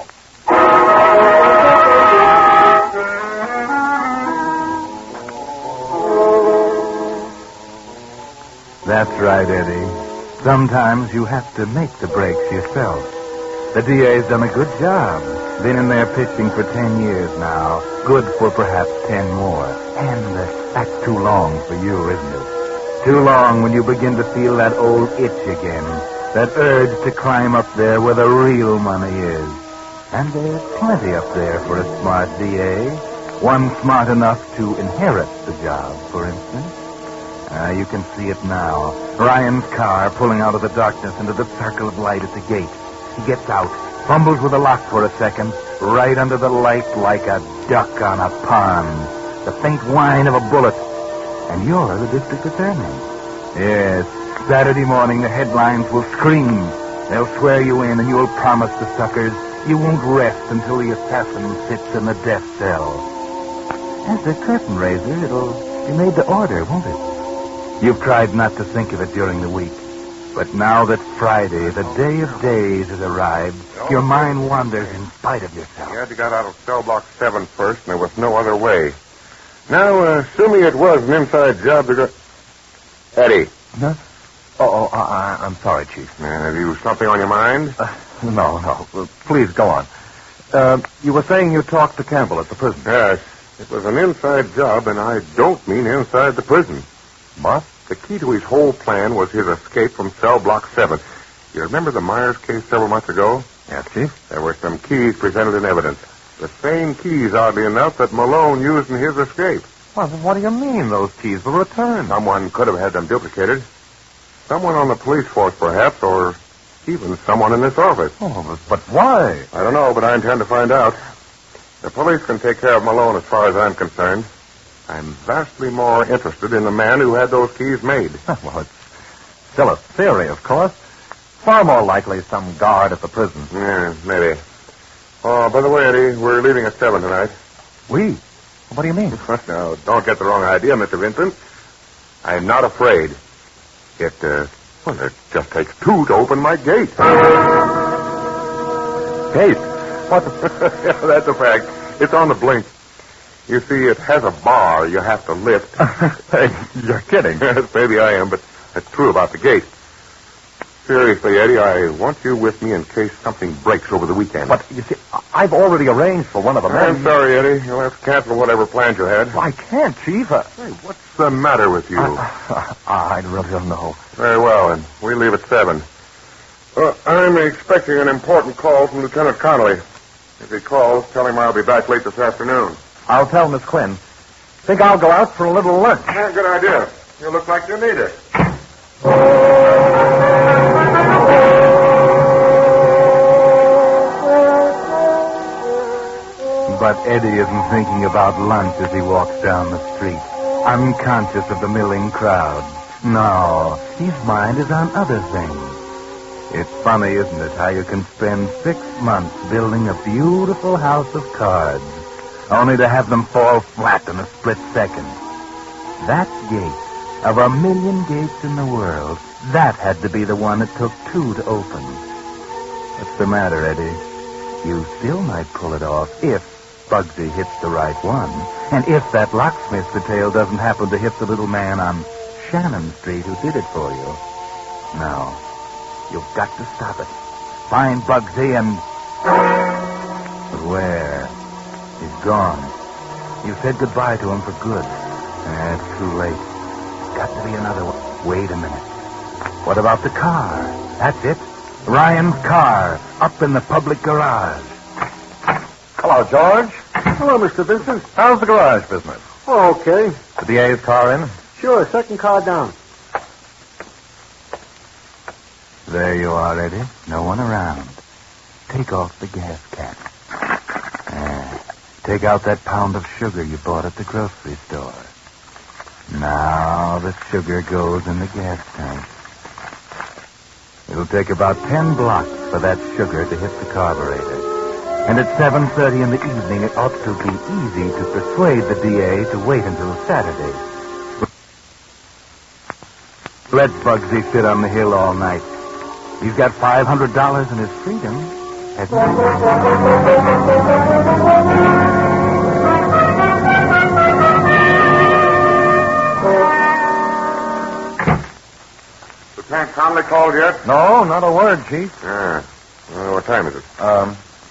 That's right, Eddie. Sometimes you have to make the breaks yourself. The DA's done a good job. Been in there pitching for 10 years now. Good for perhaps 10 more. And that's too long for you, isn't it? Too long when you begin to feel that old itch again. That urge to climb up there where the real money is. And there's plenty up there for a smart DA. One smart enough to inherit the job, for instance. You can see it now. Ryan's car pulling out of the darkness into the circle of light at the gate. He gets out, fumbles with the lock for a second, right under the light like a duck on a pond. The faint whine of a bullet. And you're the district attorney. Yes, Saturday morning the headlines will scream. They'll swear you in and you'll promise the suckers you won't rest until the assassin sits in the death cell. As a curtain raiser, it'll be made to order, won't it? You've tried not to think of it during the week. But now that Friday, the day of days, has arrived, your mind wanders in spite of yourself. You had to get out of cell block 7 first, and there was no other way. Now, assuming it was an inside job to go... Eddie. Huh? I'm sorry, Chief. Have you something on your mind? No. Please, go on. You were saying you talked to Campbell at the prison. Yes. It was an inside job, and I don't mean inside the prison. What? The key to his whole plan was his escape from cell block 7. You remember the Myers case several months ago? Yes, Chief. There were some keys presented in evidence. The same keys, oddly enough, that Malone used in his escape. Well, what do you mean those keys were returned? Someone could have had them duplicated. Someone on the police force, perhaps, or even someone in this office. Oh, but why? I don't know, but I intend to find out. The police can take care of Malone as far as I'm concerned. I'm vastly more interested in the man who had those keys made. Well, it's still a theory, of course. Far more likely some guard at the prison. Yeah, maybe. Oh, by the way, Eddie, we're leaving at 7 tonight. We? What do you mean? No, don't get the wrong idea, Mr. Vincent. I'm not afraid. It just takes 2 to open my gate. Gate? What? Yeah, that's a fact. It's on the blink. You see, it has a bar you have to lift. Hey, you're kidding. Yes, maybe I am, but that's true about the gate. Seriously, Eddie, I want you with me in case something breaks over the weekend. But, you see, I've already arranged for one of the men. I'm sorry, Eddie. You'll have to cancel whatever plans you had. Well, I can't, Chief. Hey, what's the matter with you? I really don't know. Very well, and we leave at 7. I'm expecting an important call from Lieutenant Connolly. If he calls, tell him I'll be back late this afternoon. I'll tell Miss Quinn. Think I'll go out for a little lunch. Yeah, good idea. You look like you need it. But Eddie isn't thinking about lunch as he walks down the street, unconscious of the milling crowd. No, his mind is on other things. It's funny, isn't it, how you can spend 6 months building a beautiful house of cards, only to have them fall flat in a split second. That gate, of 1,000,000 gates in the world, that had to be the one it took 2 to open. What's the matter, Eddie? You still might pull it off if Bugsy hits the right one, and if that locksmith detail doesn't happen to hit the little man on Shannon Street who did it for you. No, you've got to stop it. Find Bugsy and... But where? He's gone. You said goodbye to him for good. It's too late. Got to be another one. Wait a minute. What about the car? That's it. Ryan's car, up in the public garage. Hello, George. Hello, Mr. Vincent. How's the garage business? Oh, okay. The DA's car in? Sure, second car down. There you are, Eddie. No one around. Take off the gas cap. Take out that pound of sugar you bought at the grocery store. Now the sugar goes in the gas tank. It'll take about 10 blocks for that sugar to hit the carburetor. And at 7:30 in the evening, it ought to be easy to persuade the DA to wait until Saturday. Let Bugsy sit on the hill all night. He's got $500 in his freedom. Lieutenant Conley called yet? No, not a word, Chief. Yeah. Well, what time is it?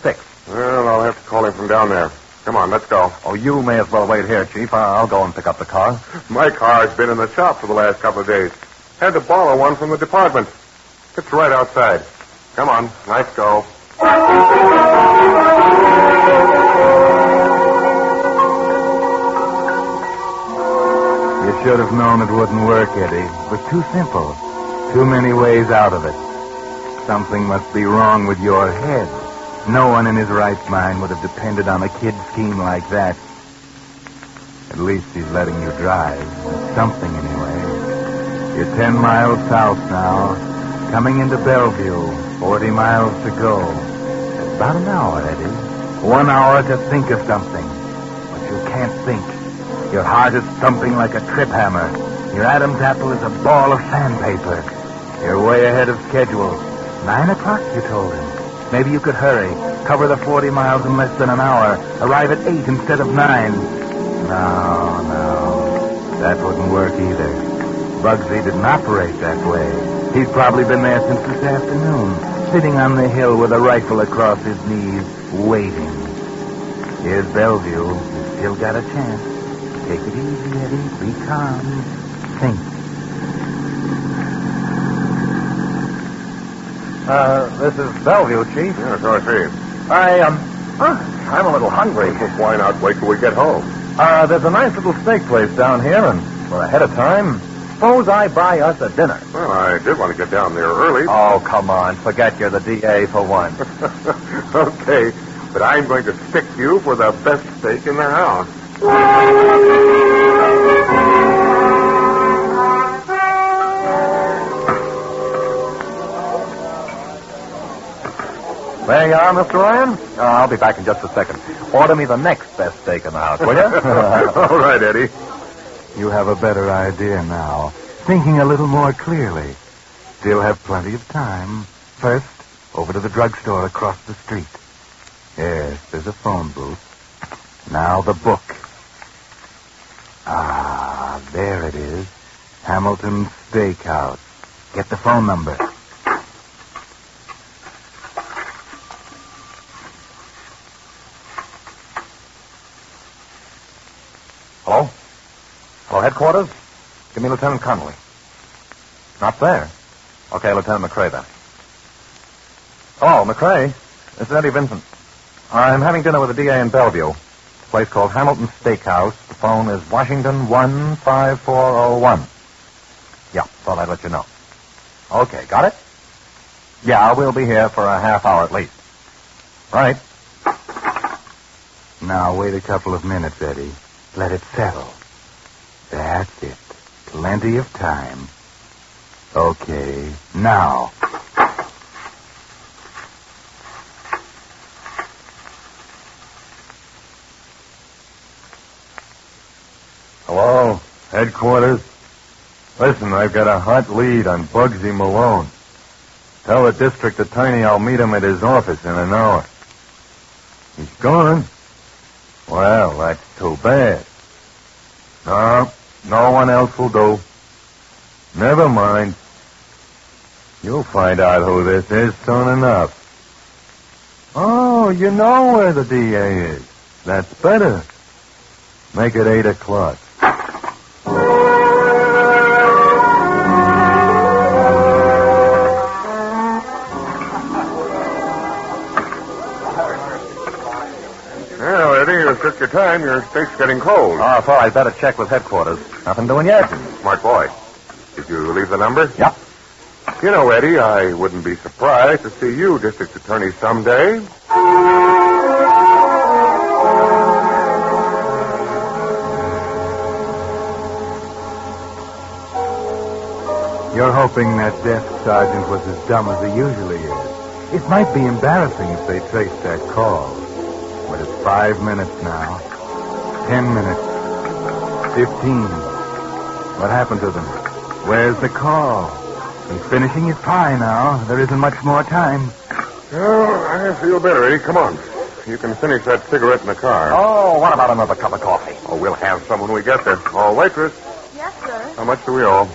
6. Well, I'll have to call him from down there. Come on, let's go. Oh, you may as well wait here, Chief. I'll go and pick up the car. My car's been in the shop for the last couple of days. Had to borrow one from the department. It's right outside. Come on, let's go. You should have known it wouldn't work, Eddie. It was too simple. Too many ways out of it. Something must be wrong with your head. No one in his right mind would have depended on a kid scheme like that. At least he's letting you drive. It's something, anyway. You're 10 miles south now. Coming into Bellevue. 40 miles to go. That's about an hour, Eddie. 1 hour to think of something. But you can't think. Your heart is thumping like a trip hammer. Your Adam's apple is a ball of sandpaper. You're way ahead of schedule. 9 o'clock, you told him. Maybe you could hurry. Cover the 40 miles in less than an hour. Arrive at 8 instead of 9. No. That wouldn't work either. Bugsy didn't operate that way. He's probably been there since this afternoon, sitting on the hill with a rifle across his knees, waiting. Here's Bellevue. You've still got a chance. Take it easy, Eddie. Be calm. Think. This is Bellevue, Chief. Yeah, so I see. I'm a little hungry. Why not wait till we get home? There's a nice little steak place down here, and we're ahead of time. Suppose I buy us a dinner. Well, I did want to get down there early. Oh, come on. Forget you're the DA for one. Okay, but I'm going to stick you for the best steak in the house. There you are, Mr. Ryan. I'll be back in just a second. Order me the next best steak in the house, will you? All right, Eddie. You have a better idea now. Thinking a little more clearly. Still have plenty of time. First, over to the drugstore across the street. Yes, there's a phone booth. Now the book. Ah, there it is. Hamilton's Steakhouse. Get the phone number. Hello? Hello, headquarters? Give me Lieutenant Conley. Not there. Okay, Lieutenant McCrae then. Hello, McCrae. This is Eddie Vincent. I'm having dinner with the DA in Bellevue. A place called Hamilton's Steakhouse. The phone is Washington 15401. Yeah, thought I'd let you know. Okay, got it? Yeah, we'll be here for a half hour at least. Right. Now, wait a couple of minutes, Eddie. Let it settle. That's it. Plenty of time. Okay, now. Hello, headquarters. Listen, I've got a hot lead on Bugsy Malone. Tell the district attorney I'll meet him at his office in an hour. He's gone? Well, that's too bad. No one else will do. Never mind. You'll find out who this is soon enough. Oh, you know where the DA is. That's better. Make it 8 o'clock. Well, Eddie, you took your time. Your steak's getting cold. Oh, so I'd better check with headquarters. Nothing doing yet. Smart boy. Did you leave the number? Yep. You know, Eddie, I wouldn't be surprised to see you district attorney someday. You're hoping that desk sergeant was as dumb as he usually is. It might be embarrassing if they traced that call. But it's 5 minutes now. 10 minutes. 15. What happened to them? Where's the call? He's finishing his pie now. There isn't much more time. Oh, I feel better, Eddie. Come on. You can finish that cigarette in the car. Oh, what about another cup of coffee? Oh, we'll have some when we get there. Oh, waitress, Yes, sir. how much do we owe?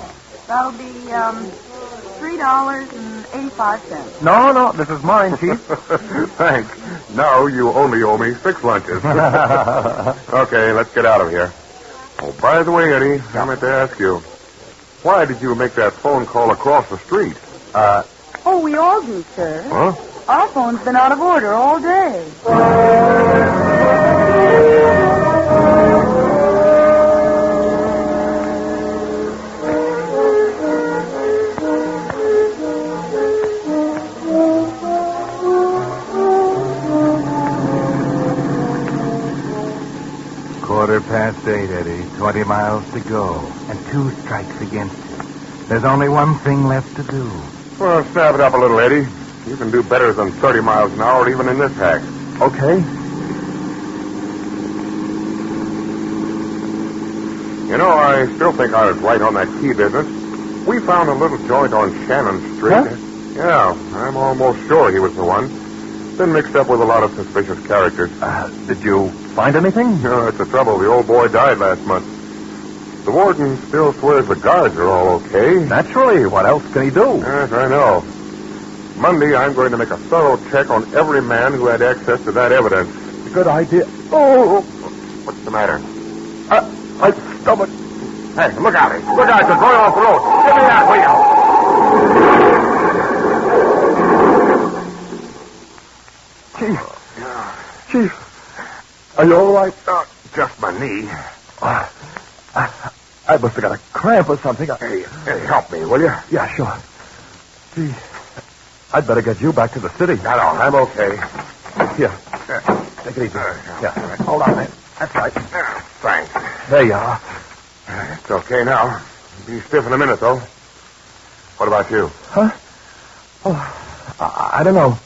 That'll be $3.85. No, this is mine, Chief. Thanks. Now you only owe me 6 lunches. Okay, let's get out of here. Oh, by the way, Eddie, I meant to ask you, why did you make that phone call across the street? Oh, we all do, sir. Huh? Our phone's been out of order all day. Quarter-past 8, Eddie. 20 miles to go. And 2 strikes against you. There's only one thing left to do. Well, snap it up a little, Eddie. You can do better than 30 miles an hour even in this hack. Okay. You know, I still think I was right on that key business. We found a little joint on Shannon Street. Huh? Yeah, I'm almost sure he was the one. Been mixed up with a lot of suspicious characters. Did you find anything? No, it's the trouble. The old boy died last month. The warden still swears the guards are all okay. Naturally. What else can he do? Yes, I know. Monday, I'm going to make a thorough check on every man who had access to that evidence. Good idea. Oh, What's the matter? my stomach. Hey, look out, Eddie. Look out, you're going off the road. Give me that wheel. Chief, are you all right? Just my knee. I must have got a cramp or something. Hey, help me, will you? Yeah, sure. Gee, I'd better get you back to the city. No, I'm okay. Here, take it easy. Yeah, hold on, man. That's right. Thanks. There you are. It's okay now. Be stiff in a minute, though. What about you? Huh? Oh, I don't know.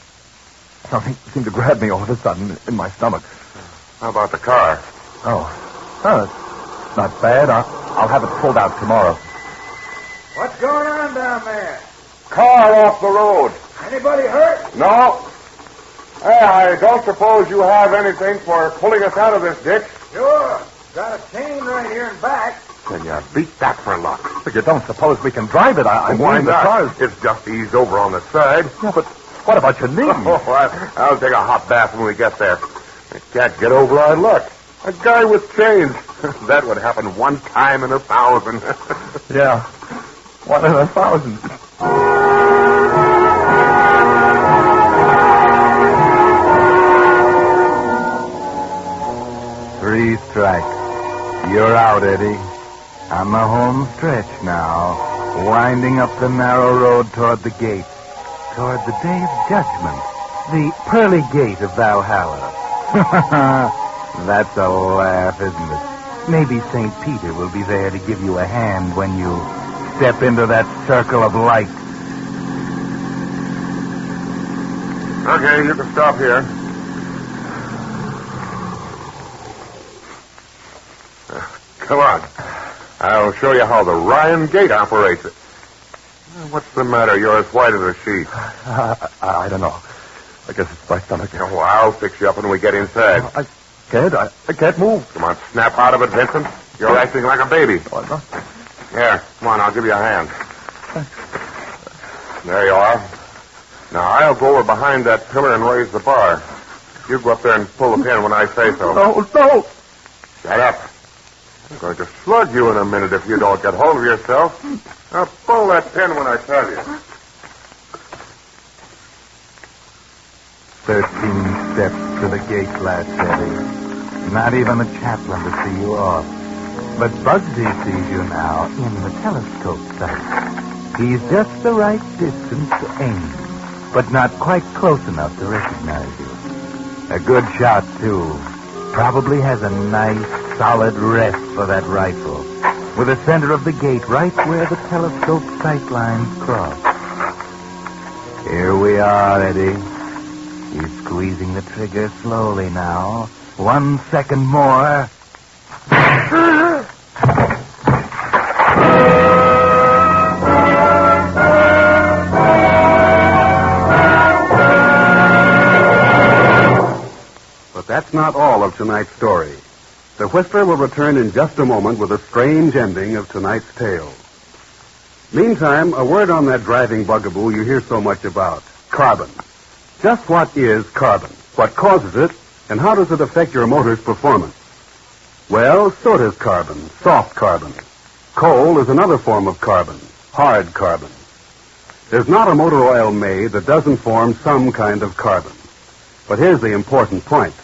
Something seemed to grab me all of a sudden in my stomach. How about the car? Oh, it's not bad. I'll have it pulled out tomorrow. What's going on down there? Car off the road. Anybody hurt? No. Hey, I don't suppose you have anything for pulling us out of this ditch? Sure. Got a chain right here in back. Then you beat that for luck. But you don't suppose we can drive it? I Why mean, the not? car's... It's just eased over on the side. Yeah, but what about your knee? I'll take a hot bath when we get there. I can't get over our luck. A guy with chains. That would happen one time in 1,000. Yeah, 1 in 1,000. Three strikes. You're out, Eddie. On the home stretch now, winding up the narrow road toward the gate, toward the day of judgment, the pearly gate of Valhalla. That's a laugh, isn't it? Maybe St. Peter will be there to give you a hand when you step into that circle of light. Okay, you can stop here. Come on. I'll show you how the Ryan Gate operates it. What's the matter? You're as white as a sheet. I don't know. I guess it's my stomach. Yeah, well, I'll fix you up when we get inside. I can't move. Come on, snap out of it, Vincent. You're acting like a baby. Oh, no. Here, come on, I'll give you a hand. There you are. Now, I'll go over behind that pillar and raise the bar. You go up there and pull the pin when I say so. No. Shut up. I'm going to slug you in a minute if you don't get hold of yourself. Now, pull that pin when I tell you. 13 steps to the gate latch, Eddie. Not even the chaplain to see you off. But Bugsy sees you now in the telescope sight. He's just the right distance to aim, but not quite close enough to recognize you. A good shot, too. Probably has a nice, solid rest for that rifle. with the center of the gate right where the telescope sight lines cross. Here we are, Eddie. He's squeezing the trigger slowly now. 1 second more. But that's not all of tonight's story. The Whistler will return in just a moment with a strange ending of tonight's tale. Meantime, a word on that driving bugaboo you hear so much about, carbon. Just what is carbon? What causes it? And how does it affect your motor's performance? Well, so does carbon, soft carbon. Coal is another form of carbon, hard carbon. There's not a motor oil made that doesn't form some kind of carbon. But here's the important point.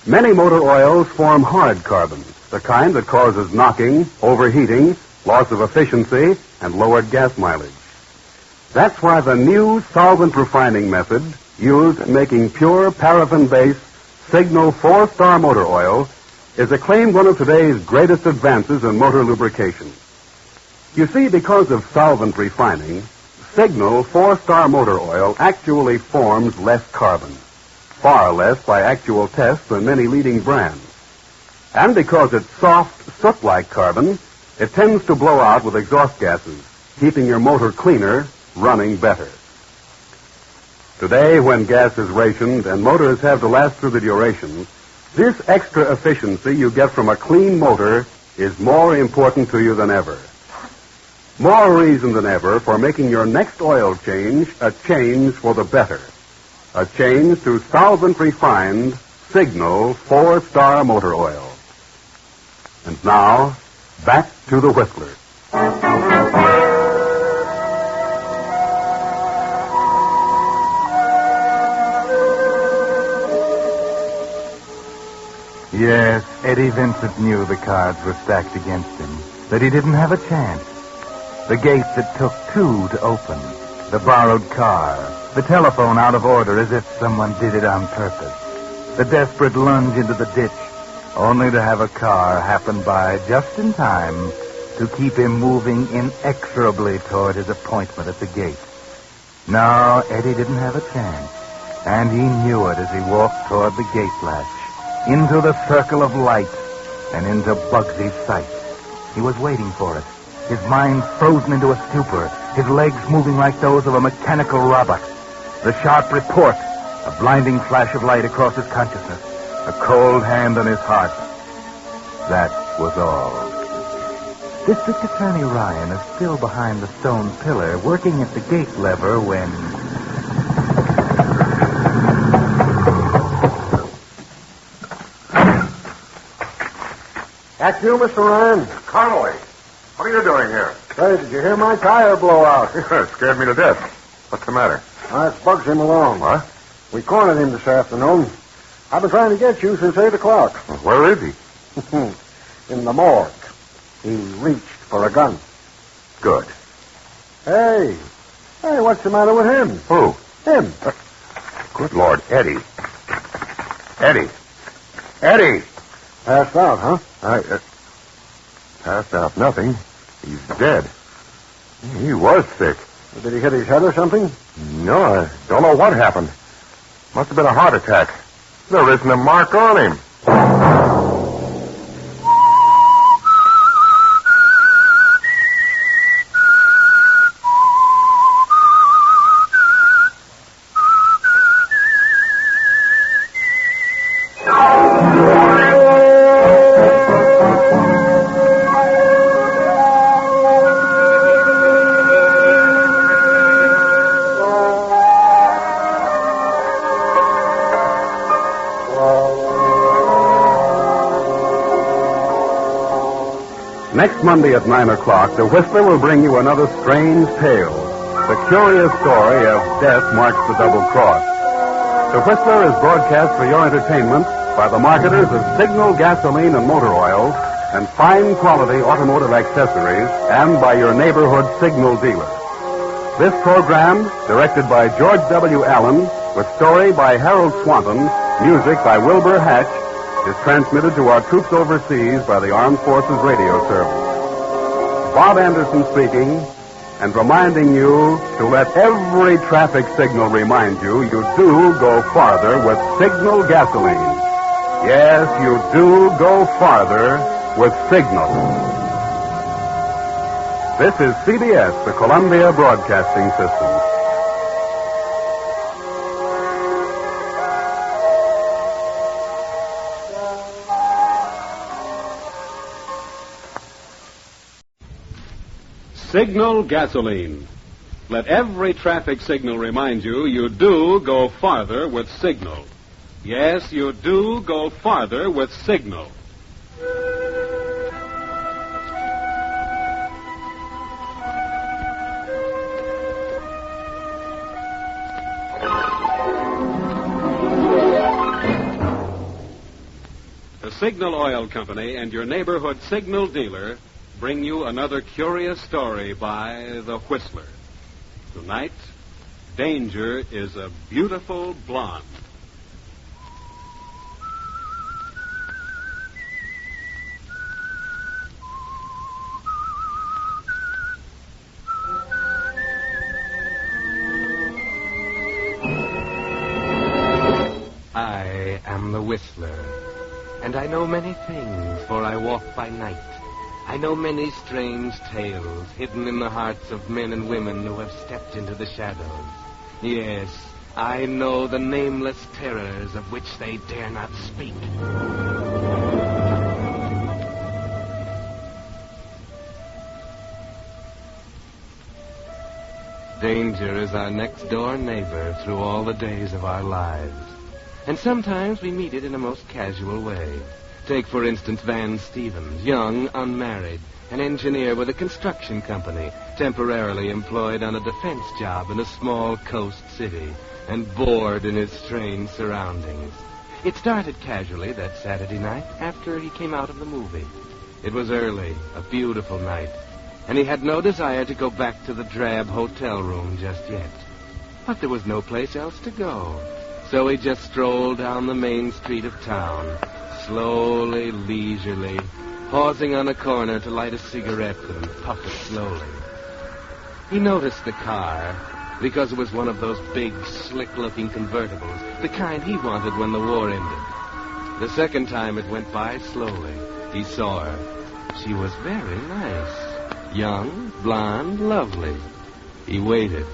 Many motor oils form hard carbon, the kind that causes knocking, overheating, loss of efficiency, and lowered gas mileage. That's why the new solvent refining method used in making pure paraffin-based Signal 4-Star motor oil is acclaimed one of today's greatest advances in motor lubrication. You see, because of solvent refining, Signal 4-Star motor oil actually forms less carbon. Far less by actual tests than many leading brands. And because it's soft, soot-like carbon, it tends to blow out with exhaust gases, keeping your motor cleaner, running better. Today, when gas is rationed and motors have to last through the duration, this extra efficiency you get from a clean motor is more important to you than ever. More reason than ever for making your next oil change a change for the better. A change to solvent-refined Signal 4-Star motor oil. And now, back to the Whistler. Yes, Eddie Vincent knew the cards were stacked against him, that he didn't have a chance. The gate that took 2 to open, the borrowed car, the telephone out of order as if someone did it on purpose. The desperate lunge into the ditch, only to have a car happen by just in time to keep him moving inexorably toward his appointment at the gate. No, Eddie didn't have a chance, and he knew it as he walked toward the gate latch, into the circle of light, and into Bugsy's sight. He was waiting for it, his mind frozen into a stupor, his legs moving like those of a mechanical robot. The sharp report, a blinding flash of light across his consciousness, a cold hand on his heart. That was all. District Attorney Ryan is still behind the stone pillar, working at the gate lever when... That's you, Mr. Ryan? Connolly, what are you doing here? Say, did you hear my tire blow out? It scared me to death. What's the matter? That's Bugsy Malone. What? We cornered him this afternoon. I've been trying to get you since 8 o'clock. Where is he? In the morgue. He reached for a gun. Good. Hey, what's the matter with him? Who? Him. Good Lord, Eddie. Eddie! Passed out, huh? Passed out nothing. He's dead. He was sick. Did he hit his head or something? No, I don't know what happened. Must have been a heart attack. There isn't a mark on him. Next Monday at 9 o'clock, the Whistler will bring you another strange tale. The curious story of Death Marks the Double Cross. The Whistler is broadcast for your entertainment by the marketers of Signal gasoline and motor oils and fine quality automotive accessories, and by your neighborhood Signal dealer. This program, directed by George W. Allen, with story by Harold Swanton, music by Wilbur Hatch, is transmitted to our troops overseas by the Armed Forces Radio Service. Bob Anderson speaking, and reminding you to let every traffic signal remind you do go farther with Signal gasoline. Yes, you do go farther with Signal. This is CBS, the Columbia Broadcasting System. Signal gasoline. Let every traffic signal remind you do go farther with Signal. Yes, you do go farther with Signal. The Signal Oil Company and your neighborhood Signal dealer bring you another curious story by The Whistler. Tonight, Danger is a beautiful blonde. I am the Whistler, and I know many things, for I walk by night. I know many strange tales hidden in the hearts of men and women who have stepped into the shadows. Yes, I know the nameless terrors of which they dare not speak. Danger is our next-door neighbor through all the days of our lives. And sometimes we meet it in a most casual way. Take, for instance, Van Stevens, young, unmarried, an engineer with a construction company, temporarily employed on a defense job in a small coast city, and bored in his strange surroundings. It started casually that Saturday night after he came out of the movie. It was early, a beautiful night, and he had no desire to go back to the drab hotel room just yet. But there was no place else to go, so he just strolled down the main street of town, slowly, leisurely, pausing on a corner to light a cigarette and puff it slowly. He noticed the car because it was one of those big, slick-looking convertibles, the kind he wanted when the war ended. The second time it went by slowly, he saw her. She was very nice. Young, blonde, lovely. He waited.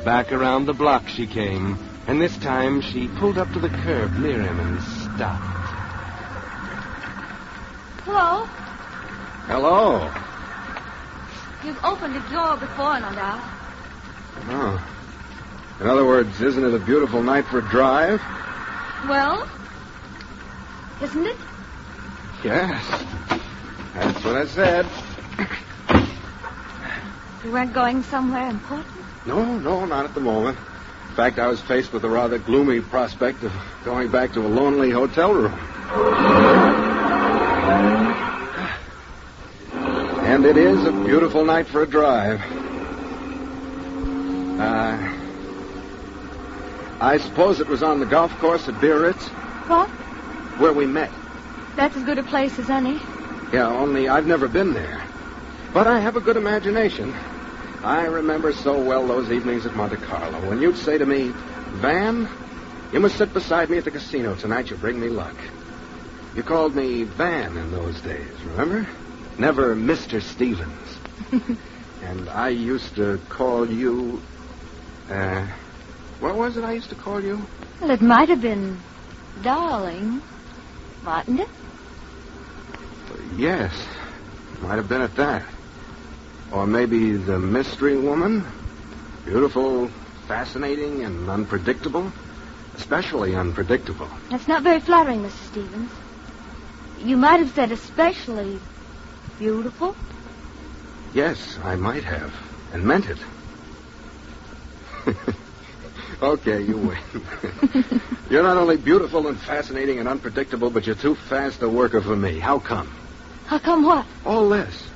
Back around the block she came, and this time she pulled up to the curb near him and stopped. Hello? Hello. You've opened the door before, no doubt. Oh. In other words, isn't it a beautiful night for a drive? Well, isn't it? Yes. That's what I said. You weren't going somewhere important? No, not at the moment. In fact, I was faced with a rather gloomy prospect of going back to a lonely hotel room. And it is a beautiful night for a drive. I suppose it was on the golf course at Biarritz? What? Where we met. That's as good a place as any. Yeah, only I've never been there. But I have a good imagination. I remember so well those evenings at Monte Carlo when you'd say to me, Van, you must sit beside me at the casino tonight. You'll bring me luck. You called me Van in those days, remember? Never Mr. Stevens. And I used to call you... what was it I used to call you? Well, it might have been darling, mightn't it? Yes, might have been at that. Or maybe the mystery woman. Beautiful, fascinating, and unpredictable. Especially unpredictable. That's not very flattering, Mr. Stevens. You might have said especially beautiful. Yes, I might have. And meant it. Okay, you win. You're not only beautiful and fascinating and unpredictable, but you're too fast a worker for me. How come? How come what? All this.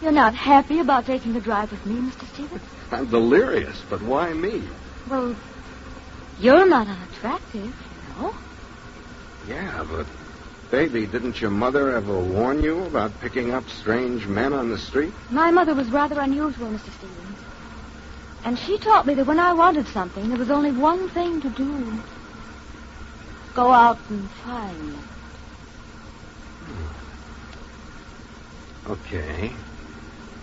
You're not happy about taking the drive with me, Mr. Stevens? I'm delirious, but why me? Well, you're not unattractive, you know. Yeah, but Baby, didn't your mother ever warn you about picking up strange men on the street? My mother was rather unusual, Mr. Stevens. And she taught me that when I wanted something, there was only one thing to do. Go out and find it. Okay.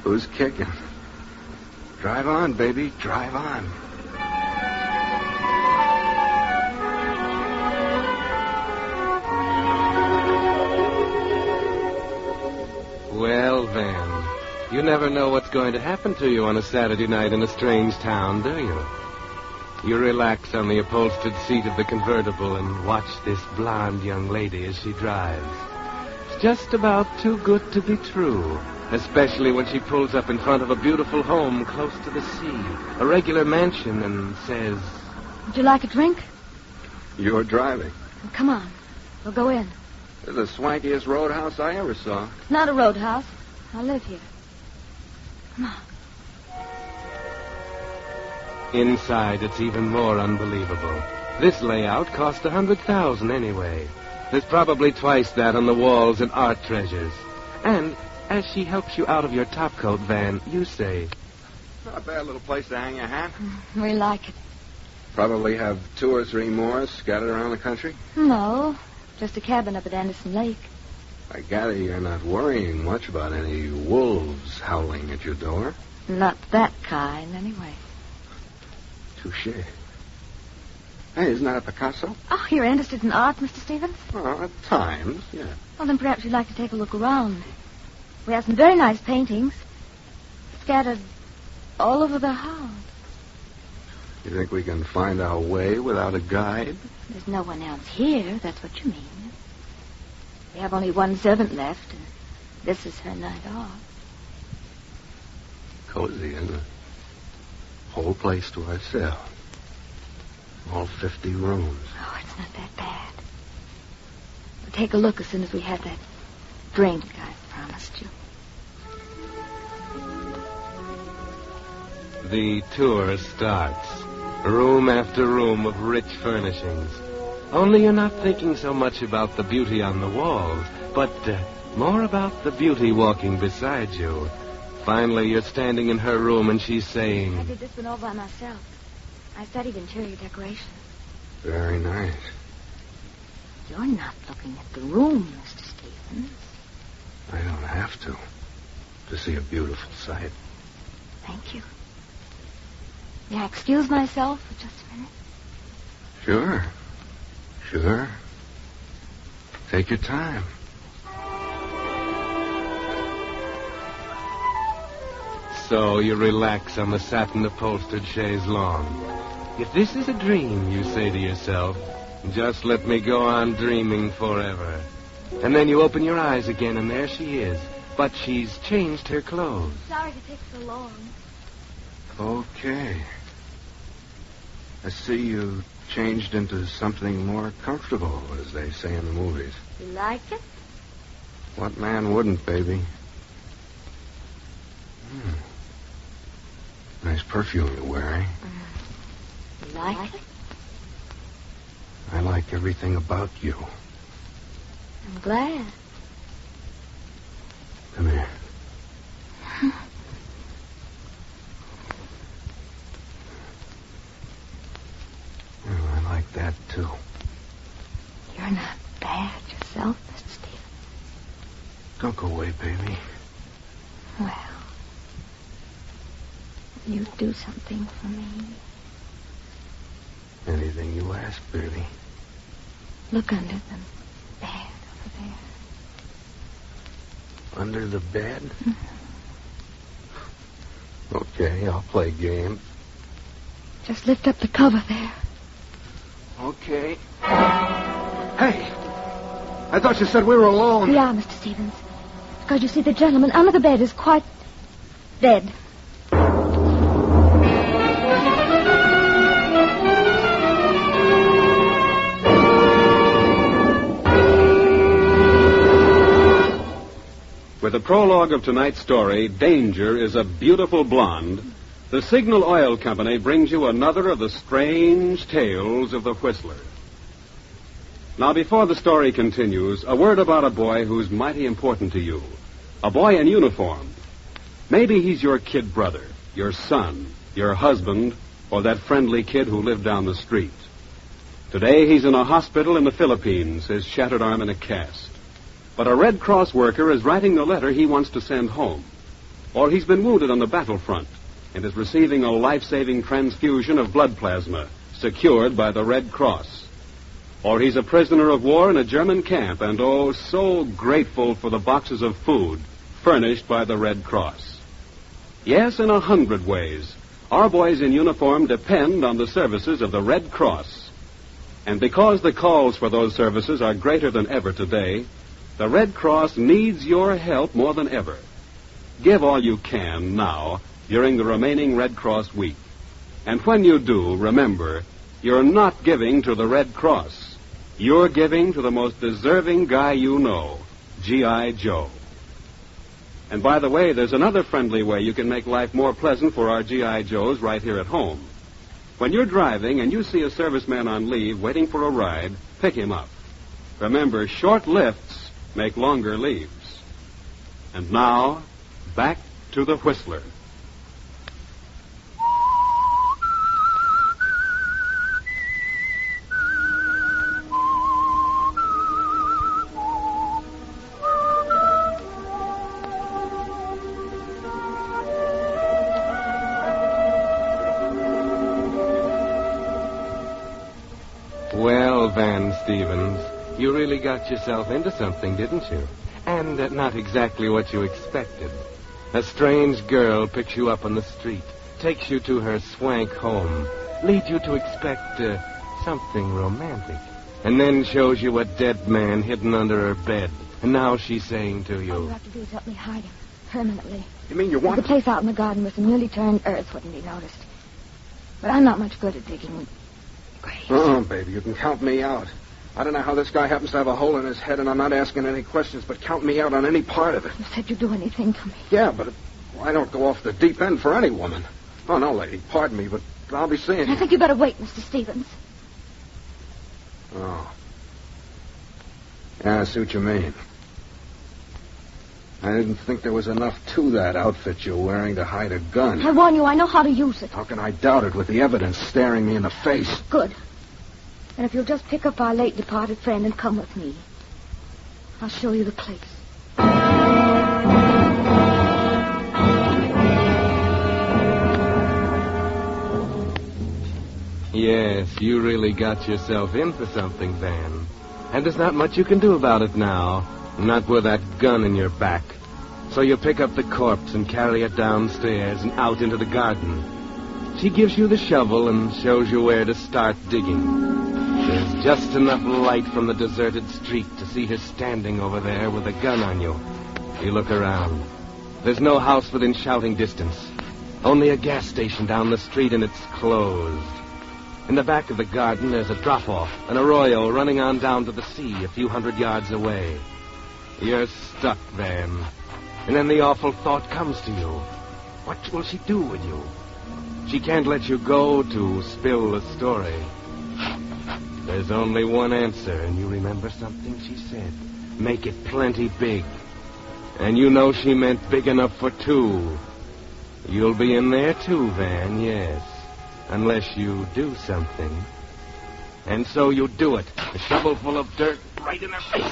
Who's kicking? Drive on, baby. Drive on. Well, Van, you never know what's going to happen to you on a Saturday night in a strange town, do you? You relax on the upholstered seat of the convertible and watch this blonde young lady as she drives. It's just about too good to be true, especially when she pulls up in front of a beautiful home close to the sea, a regular mansion, and says, Would you like a drink? You're driving. Come on. We'll go in. It's the swankiest roadhouse I ever saw. It's not a roadhouse. I live here. Come on. Inside, it's even more unbelievable. This layout cost $100,000 anyway. There's probably twice that on the walls and art treasures. And as she helps you out of your topcoat, Van, you say, not a bad little place to hang your hat. We like it. Probably have 2 or 3 more scattered around the country? No, just a cabin up at Anderson Lake. I gather you're not worrying much about any wolves howling at your door. Not that kind, anyway. Touché. Hey, isn't that a Picasso? Oh, you're interested in art, Mr. Stevens? Oh, at times, yeah. Well, then perhaps you'd like to take a look around. We have some very nice paintings scattered all over the house. You think we can find our way without a guide? There's no one else here, that's what you mean. We have only one servant left, and this is her night off. Cozy, isn't it? Whole place to ourselves. All 50 rooms. Oh, it's not that bad. We'll take a look as soon as we have that drink I promised you. The tour starts. Room after room of rich furnishings. Only you're not thinking so much about the beauty on the walls, but more about the beauty walking beside you. Finally, you're standing in her room and she's saying, I did this one all by myself. I studied interior decoration. Very nice. You're not looking at the room, Mr. Stevens. I don't have to see a beautiful sight. Thank you. May I excuse myself for just a minute? Sure. Take your time. So you relax on the satin-upholstered chaise longue. If this is a dream, you say to yourself, just let me go on dreaming forever. And then you open your eyes again, and there she is. But she's changed her clothes. Sorry to take so long. Okay. I see you changed into something more comfortable, as they say in the movies. You like it? What man wouldn't, baby? Nice perfume you're wearing. You like it? I like everything about you. I'm glad. Come here. Oh, I like that, too. You're not bad yourself, Mr. Stevens. Don't go away, baby. Well, you do something for me. Anything you ask, baby. Look under the bed over there. Under the bed? Okay, I'll play games. Just lift up the cover there. Okay. Hey! I thought you said we were alone. We are, Mr. Stevens. Because you see, the gentleman under the bed is quite dead. With the prologue of tonight's story, Danger is a Beautiful Blonde, the Signal Oil Company brings you another of the strange tales of the Whistler. Now, before the story continues, a word about a boy who's mighty important to you. A boy in uniform. Maybe he's your kid brother, your son, your husband, or that friendly kid who lived down the street. Today, he's in a hospital in the Philippines, his shattered arm in a cast. But a Red Cross worker is writing the letter he wants to send home. Or he's been wounded on the battlefront and is receiving a life-saving transfusion of blood plasma secured by the Red Cross. Or he's a prisoner of war in a German camp and, oh, so grateful for the boxes of food furnished by the Red Cross. Yes, in 100 ways, our boys in uniform depend on the services of the Red Cross. And because the calls for those services are greater than ever today, the Red Cross needs your help more than ever. Give all you can now during the remaining Red Cross week. And when you do, remember, you're not giving to the Red Cross. You're giving to the most deserving guy you know, G.I. Joe. And by the way, there's another friendly way you can make life more pleasant for our G.I. Joes right here at home. When you're driving and you see a serviceman on leave waiting for a ride, pick him up. Remember, short lifts make longer leaves. And now, back to the Whistler. Well, Van Stevens, you really got yourself into something, didn't you? And not exactly what you expected. A strange girl picks you up on the street, takes you to her swank home, leads you to expect something romantic, and then shows you a dead man hidden under her bed. And now she's saying to you... All you have to do is help me hide him, permanently. You mean you want... The place out in the garden with some newly turned earth wouldn't be noticed. But I'm not much good at digging graves. Oh, baby, you can count me out. I don't know how this guy happens to have a hole in his head, and I'm not asking any questions, but count me out on any part of it. You said you'd do anything to me. Yeah, but I don't go off the deep end for any woman. Oh, no, lady, pardon me, but I'll be seeing you. I think you better wait, Mr. Stevens. Oh. Yeah, I see what you mean. I didn't think there was enough to that outfit you're wearing to hide a gun. I warn you, I know how to use it. How can I doubt it with the evidence staring me in the face? Good. And if you'll just pick up our late departed friend and come with me, I'll show you the place. Yes, you really got yourself into something, Van. And there's not much you can do about it now. Not with that gun in your back. So you pick up the corpse and carry it downstairs and out into the garden. She gives you the shovel and shows you where to start digging. There's just enough light from the deserted street to see her standing over there with a gun on you. You look around. There's no house within shouting distance. Only a gas station down the street, and it's closed. In the back of the garden, there's a drop-off, an arroyo running on down to the sea a few 100 yards away. You're stuck, Van. And then the awful thought comes to you. What will she do with you? She can't let you go to spill the story. There's only one answer, and you remember something she said. Make it plenty big. And you know she meant big enough for two. You'll be in there too, Van, yes. Unless you do something. And so you do it. A shovel full of dirt right in her face.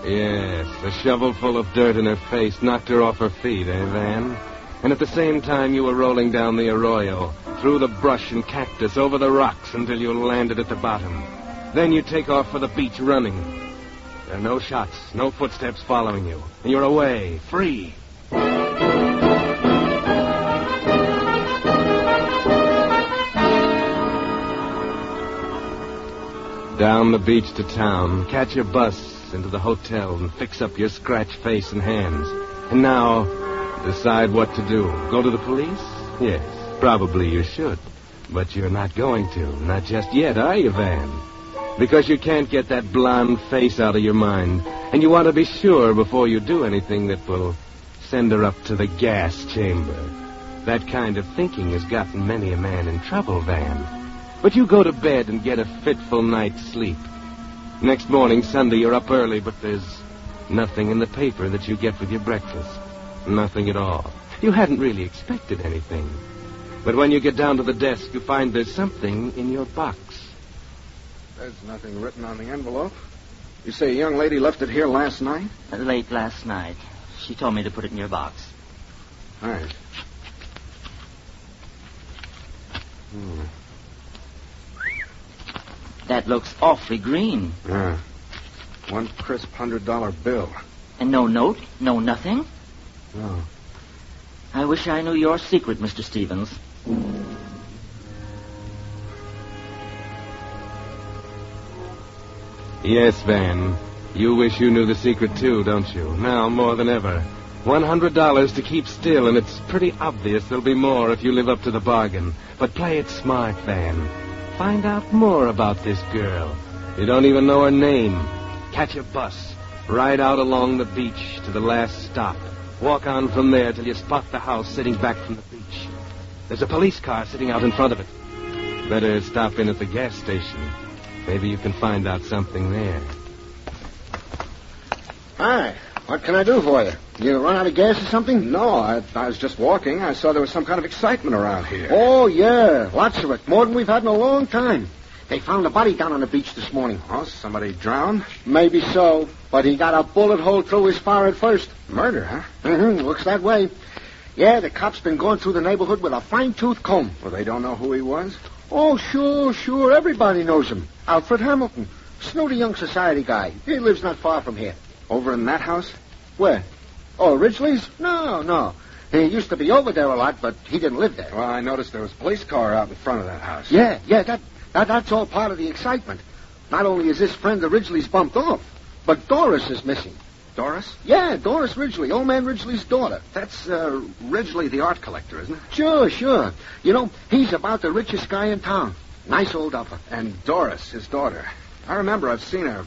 Yes, a shovel full of dirt in her face knocked her off her feet, eh, Van? And at the same time you were rolling down the arroyo, through the brush and cactus, over the rocks until you landed at the bottom. Then you take off for the beach running. There are no shots, no footsteps following you. And you're away, free. Down the beach to town, catch your bus into the hotel and fix up your scratched face and hands. And now, decide what to do. Go to the police? Yes, probably you should. But you're not going to. Not just yet, are you, Van? Because you can't get that blonde face out of your mind. And you want to be sure before you do anything that will Send her up to the gas chamber. That kind of thinking has gotten many a man in trouble, Van. But you go to bed and get a fitful night's sleep. Next morning, Sunday, you're up early, but there's nothing in the paper that you get with your breakfast. Nothing at all. You hadn't really expected anything. But when you get down to the desk, you find there's something in your box. There's nothing written on the envelope. You say a young lady left it here last night? Late last night. She told me to put it in your box. All right. That looks awfully green. Yeah. One crisp $100 bill. And no note? No nothing? No. I wish I knew your secret, Mr. Stevens. Yes, Van. You wish you knew the secret, too, don't you? Now, more than ever. $100 to keep still, and it's pretty obvious there'll be more if you live up to the bargain. But play it smart, Van. Find out more about this girl. You don't even know her name. Catch a bus. Ride out along the beach to the last stop. Walk on from there till you spot the house sitting back from the beach. There's a police car sitting out in front of it. Better stop in at the gas station. Maybe you can find out something there. Hi. What can I do for you? You run out of gas or something? No, I was just walking. I saw there was some kind of excitement around here. Oh, yeah. Lots of it. More than we've had in a long time. They found a body down on the beach this morning. Oh, somebody drowned? Maybe so. But he got a bullet hole through his forehead first. Murder, huh? Mm-hmm. Looks that way. Yeah, the cops been going through the neighborhood with a fine-tooth comb. Well, they don't know who he was? Oh, sure. Everybody knows him. Alfred Hamilton. Snooty young society guy. He lives not far from here. Over in that house? Where? Oh, Ridgely's? No. He used to be over there a lot, but he didn't live there. Well, I noticed there was a police car out in front of that house. Yeah, that's all part of the excitement. Not only is this friend of Ridgely's bumped off, but Doris is missing. Doris? Yeah, Doris Ridgely, old man Ridgely's daughter. That's Ridgely, the art collector, isn't it? Sure. You know, he's about the richest guy in town. Nice old upper. And Doris, his daughter. I remember I've seen her.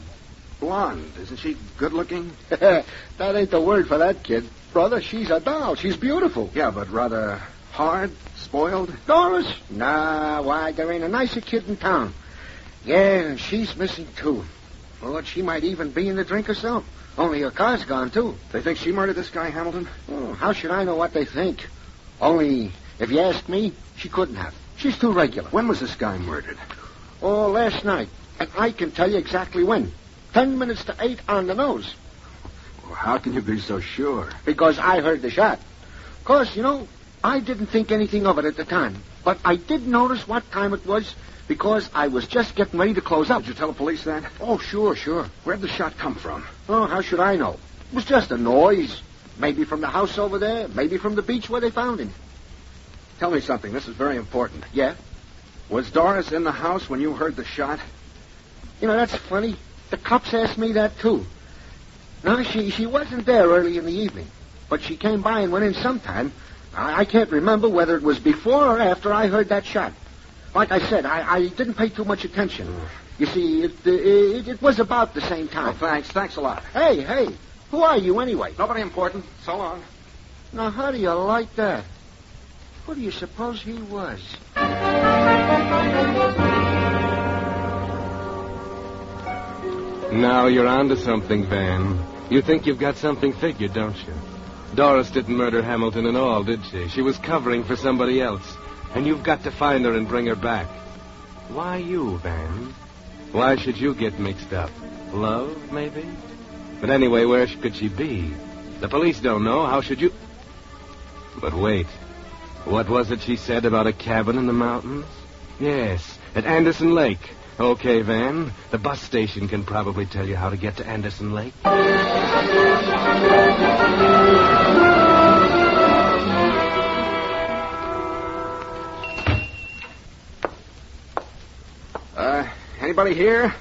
Blonde. Isn't she good-looking? That ain't the word for that, kid. Brother, she's a doll. She's beautiful. Yeah, but rather hard, spoiled. Doris? Nah, why, there ain't a nicer kid in town. Yeah, and she's missing, too. Lord, she might even be in the drink herself. Only her car's gone, too. They think she murdered this guy, Hamilton? Oh, how should I know what they think? Only, if you ask me, she couldn't have. She's too regular. When was this guy murdered? Oh, last night. And I can tell you exactly when. 10 minutes to 8 on the nose. Well, how can you be so sure? Because I heard the shot. Of course, you know, I didn't think anything of it at the time. But I did notice what time it was because I was just getting ready to close up. Did you tell the police that? Oh, sure. Where'd the shot come from? Oh, how should I know? It was just a noise. Maybe from the house over there. Maybe from the beach where they found him. Tell me something. This is very important. Yeah? Was Doris in the house when you heard the shot? You know, that's funny. The cops asked me that, too. No, she wasn't there early in the evening. But she came by and went in sometime. I can't remember whether it was before or after I heard that shot. Like I said, I didn't pay too much attention. You see, it was about the same time. Oh, thanks. Thanks a lot. Hey, who are you anyway? Nobody important. So long. Now, how do you like that? Who do you suppose he was? Now you're onto something, Van. You think you've got something figured, don't you? Doris didn't murder Hamilton at all, did she? She was covering for somebody else. And you've got to find her and bring her back. Why you, Van? Why should you get mixed up? Love, maybe? But anyway, where could she be? The police don't know. How should you... But wait. What was it she said about a cabin in the mountains? Yes, at Anderson Lake. Okay, Van. The bus station can probably tell you how to get to Anderson Lake. Anybody here?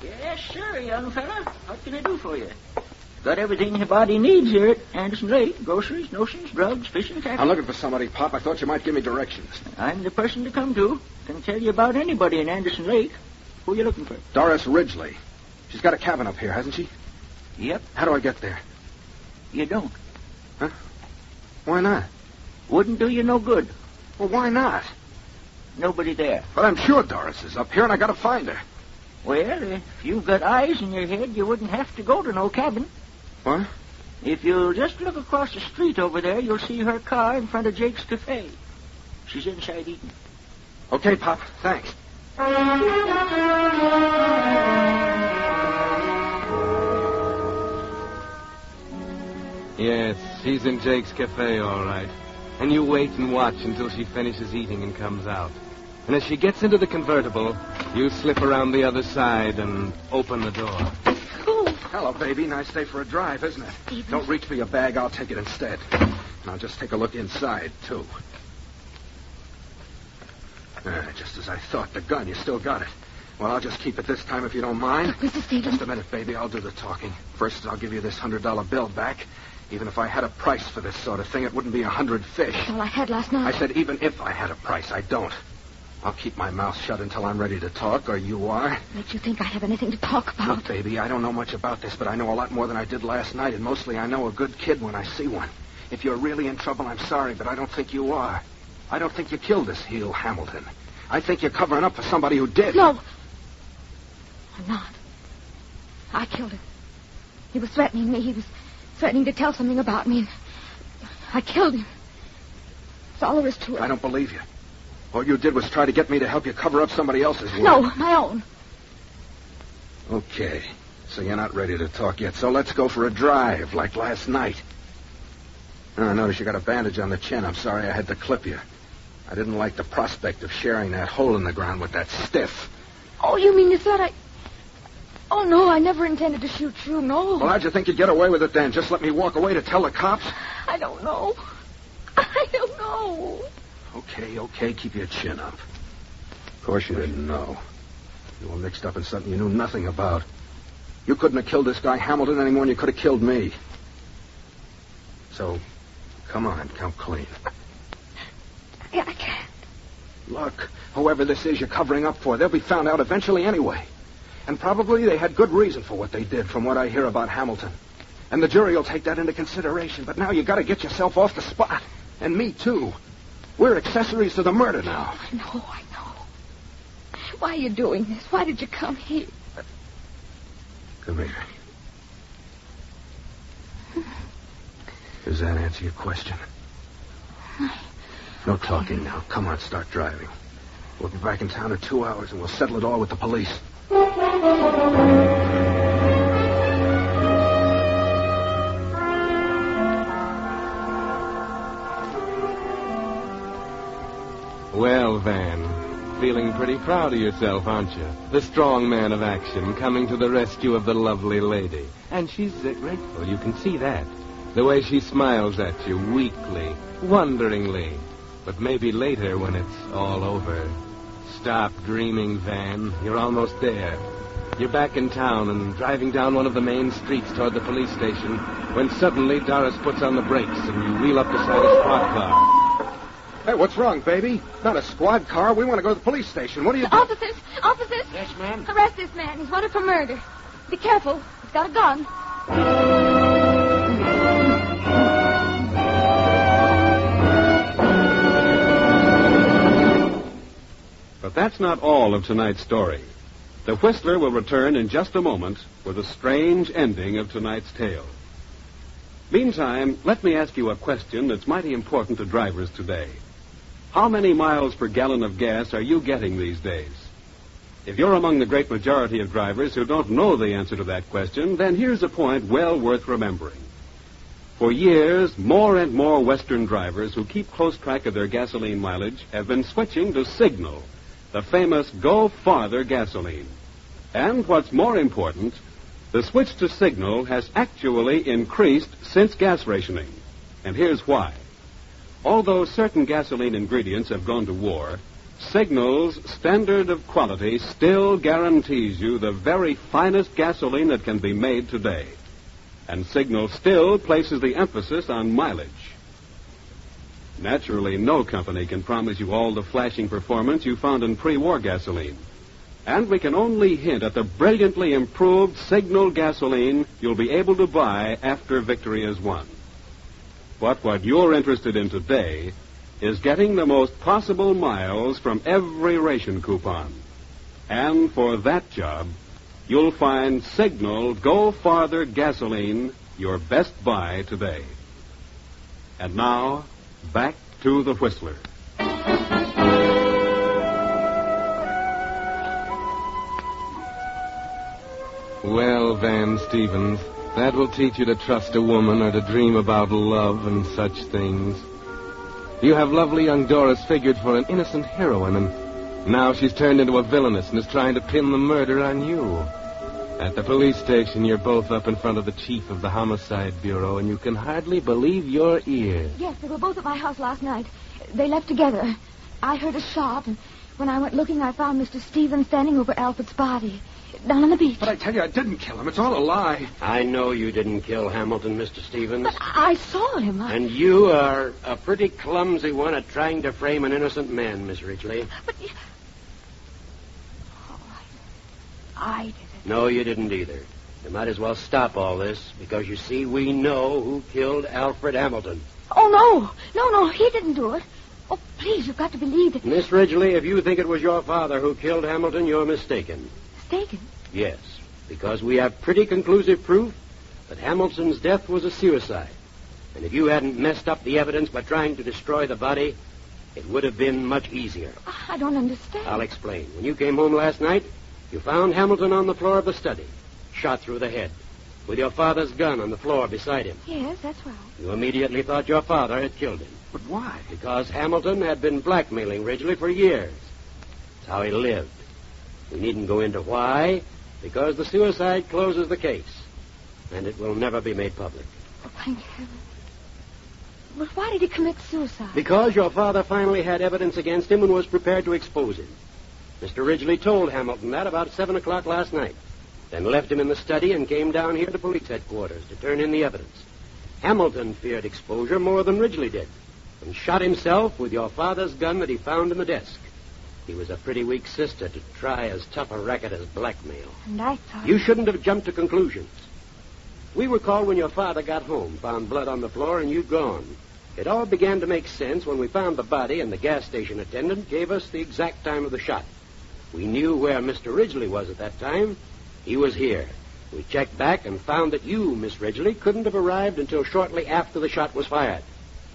Yes, sir, young fella. What can I do for you? Got everything your body needs here at Anderson Lake. Groceries, notions, drugs, fishing, tackle. I'm looking for somebody, Pop. I thought you might give me directions. I'm the person to come to. Can tell you about anybody in Anderson Lake. Who are you looking for? Doris Ridgely. She's got a cabin up here, hasn't she? Yep. How do I get there? You don't. Huh? Why not? Wouldn't do you no good. Well, why not? Nobody there. But I'm sure Doris is up here, and I gotta find her. Well, if you've got eyes in your head, you wouldn't have to go to no cabin. What? If you'll just look across the street over there, you'll see her car in front of Jake's Cafe. She's inside eating. Okay, Pop. Thanks. Yes, she's in Jake's Cafe, all right. And you wait and watch until she finishes eating and comes out. And as she gets into the convertible, you slip around the other side and open the door. Hello, baby. Nice day for a drive, isn't it? Stevens. Don't reach for your bag. I'll take it instead. And I'll just take a look inside, too. Just as I thought. The gun, you still got it. Well, I'll just keep it this time if you don't mind. Look, Mr. Stevens. Just a minute, baby. I'll do the talking. First, I'll give you this $100 bill back. Even if I had a price for this sort of thing, it wouldn't be 100 fish. That's all I had last night. I said even if I had a price. I don't. I'll keep my mouth shut until I'm ready to talk, or you are. Makes you think I have anything to talk about. Look, baby, I don't know much about this, but I know a lot more than I did last night, and mostly I know a good kid when I see one. If you're really in trouble, I'm sorry, but I don't think you are. I don't think you killed this heel Hamilton. I think you're covering up for somebody who did. No. I'm not. I killed him. He was threatening me. He was threatening to tell something about me. I killed him. That's all there is to it. I don't believe you. All you did was try to get me to help you cover up somebody else's work. No, my own. Okay. So you're not ready to talk yet. So let's go for a drive, like last night. Oh, I notice you got a bandage on the chin. I'm sorry I had to clip you. I didn't like the prospect of sharing that hole in the ground with that stiff. Oh, you mean you thought I... Oh, no, I never intended to shoot you, no. Well, how'd you think you'd get away with it then? Just let me walk away to tell the cops? I don't know. I don't know. Okay, keep your chin up. Of course you didn't know. You were mixed up in something you knew nothing about. You couldn't have killed this guy Hamilton any more than you could have killed me. So, come on, come clean. I can't. Look, whoever this is you're covering up for, they'll be found out eventually anyway. And probably they had good reason for what they did, from what I hear about Hamilton. And the jury will take that into consideration. But now you got to get yourself off the spot. And me, too. We're accessories to the murder now. I know. Why are you doing this? Why did you come here? Come here. Does that answer your question? No talking now. Come on, start driving. We'll be back in town in 2 hours, and we'll settle it all with the police. Well, Van, feeling pretty proud of yourself, aren't you? The strong man of action coming to the rescue of the lovely lady. And she's grateful, you can see that. The way she smiles at you, weakly, wonderingly. But maybe later when it's all over. Stop dreaming, Van. You're almost there. You're back in town and driving down one of the main streets toward the police station when suddenly Doris puts on the brakes and you wheel up beside a squad car. Hey, what's wrong, baby? Not a squad car. We want to go to the police station. What are you doing? Officers! Yes, ma'am? Arrest this man. He's wanted for murder. Be careful. He's got a gun. But that's not all of tonight's story. The Whistler will return in just a moment with a strange ending of tonight's tale. Meantime, let me ask you a question that's mighty important to drivers today. How many miles per gallon of gas are you getting these days? If you're among the great majority of drivers who don't know the answer to that question, then here's a point well worth remembering. For years, more and more Western drivers who keep close track of their gasoline mileage have been switching to Signal, the famous Go Farther gasoline. And what's more important, the switch to Signal has actually increased since gas rationing. And here's why. Although certain gasoline ingredients have gone to war, Signal's standard of quality still guarantees you the very finest gasoline that can be made today. And Signal still places the emphasis on mileage. Naturally, no company can promise you all the flashing performance you found in pre-war gasoline. And we can only hint at the brilliantly improved Signal gasoline you'll be able to buy after victory is won. But what you're interested in today is getting the most possible miles from every ration coupon. And for that job, you'll find Signal Go Farther Gasoline your best buy today. And now, back to the Whistler. Well, Van Stevens, that will teach you to trust a woman or to dream about love and such things. You have lovely young Doris figured for an innocent heroine, and now she's turned into a villainess and is trying to pin the murder on you. At the police station, you're both up in front of the chief of the Homicide Bureau, and you can hardly believe your ears. Yes, they were both at my house last night. They left together. I heard a shot, and when I went looking, I found Mr. Stevens standing over Alfred's body, down on the beach. But I tell you, I didn't kill him. It's all a lie. I know you didn't kill Hamilton, Mr. Stevens. But I saw him. And you are a pretty clumsy one at trying to frame an innocent man, Miss Ridgely. But... Oh, I did it. No, you didn't either. You might as well stop all this, because you see, we know who killed Alfred Hamilton. Oh, no, he didn't do it. Oh, please, you've got to believe it. Miss Ridgely, if you think it was your father who killed Hamilton, you're mistaken. Mistaken? Yes, because we have pretty conclusive proof that Hamilton's death was a suicide. And if you hadn't messed up the evidence by trying to destroy the body, it would have been much easier. I don't understand. I'll explain. When you came home last night, you found Hamilton on the floor of the study, shot through the head, with your father's gun on the floor beside him. Yes, that's right. You immediately thought your father had killed him. But why? Because Hamilton had been blackmailing Ridgely for years. That's how he lived. We needn't go into why, because the suicide closes the case, and it will never be made public. Oh, thank heaven. But why did he commit suicide? Because your father finally had evidence against him and was prepared to expose him. Mr. Ridgely told Hamilton that about 7 o'clock last night, then left him in the study and came down here to police headquarters to turn in the evidence. Hamilton feared exposure more than Ridgely did, and shot himself with your father's gun that he found in the desk. He was a pretty weak sister to try as tough a racket as blackmail. And I thought... You shouldn't have jumped to conclusions. We were called when your father got home, found blood on the floor, and you gone. It all began to make sense when we found the body and the gas station attendant gave us the exact time of the shot. We knew where Mr. Ridgely was at that time. He was here. We checked back and found that you, Miss Ridgely, couldn't have arrived until shortly after the shot was fired.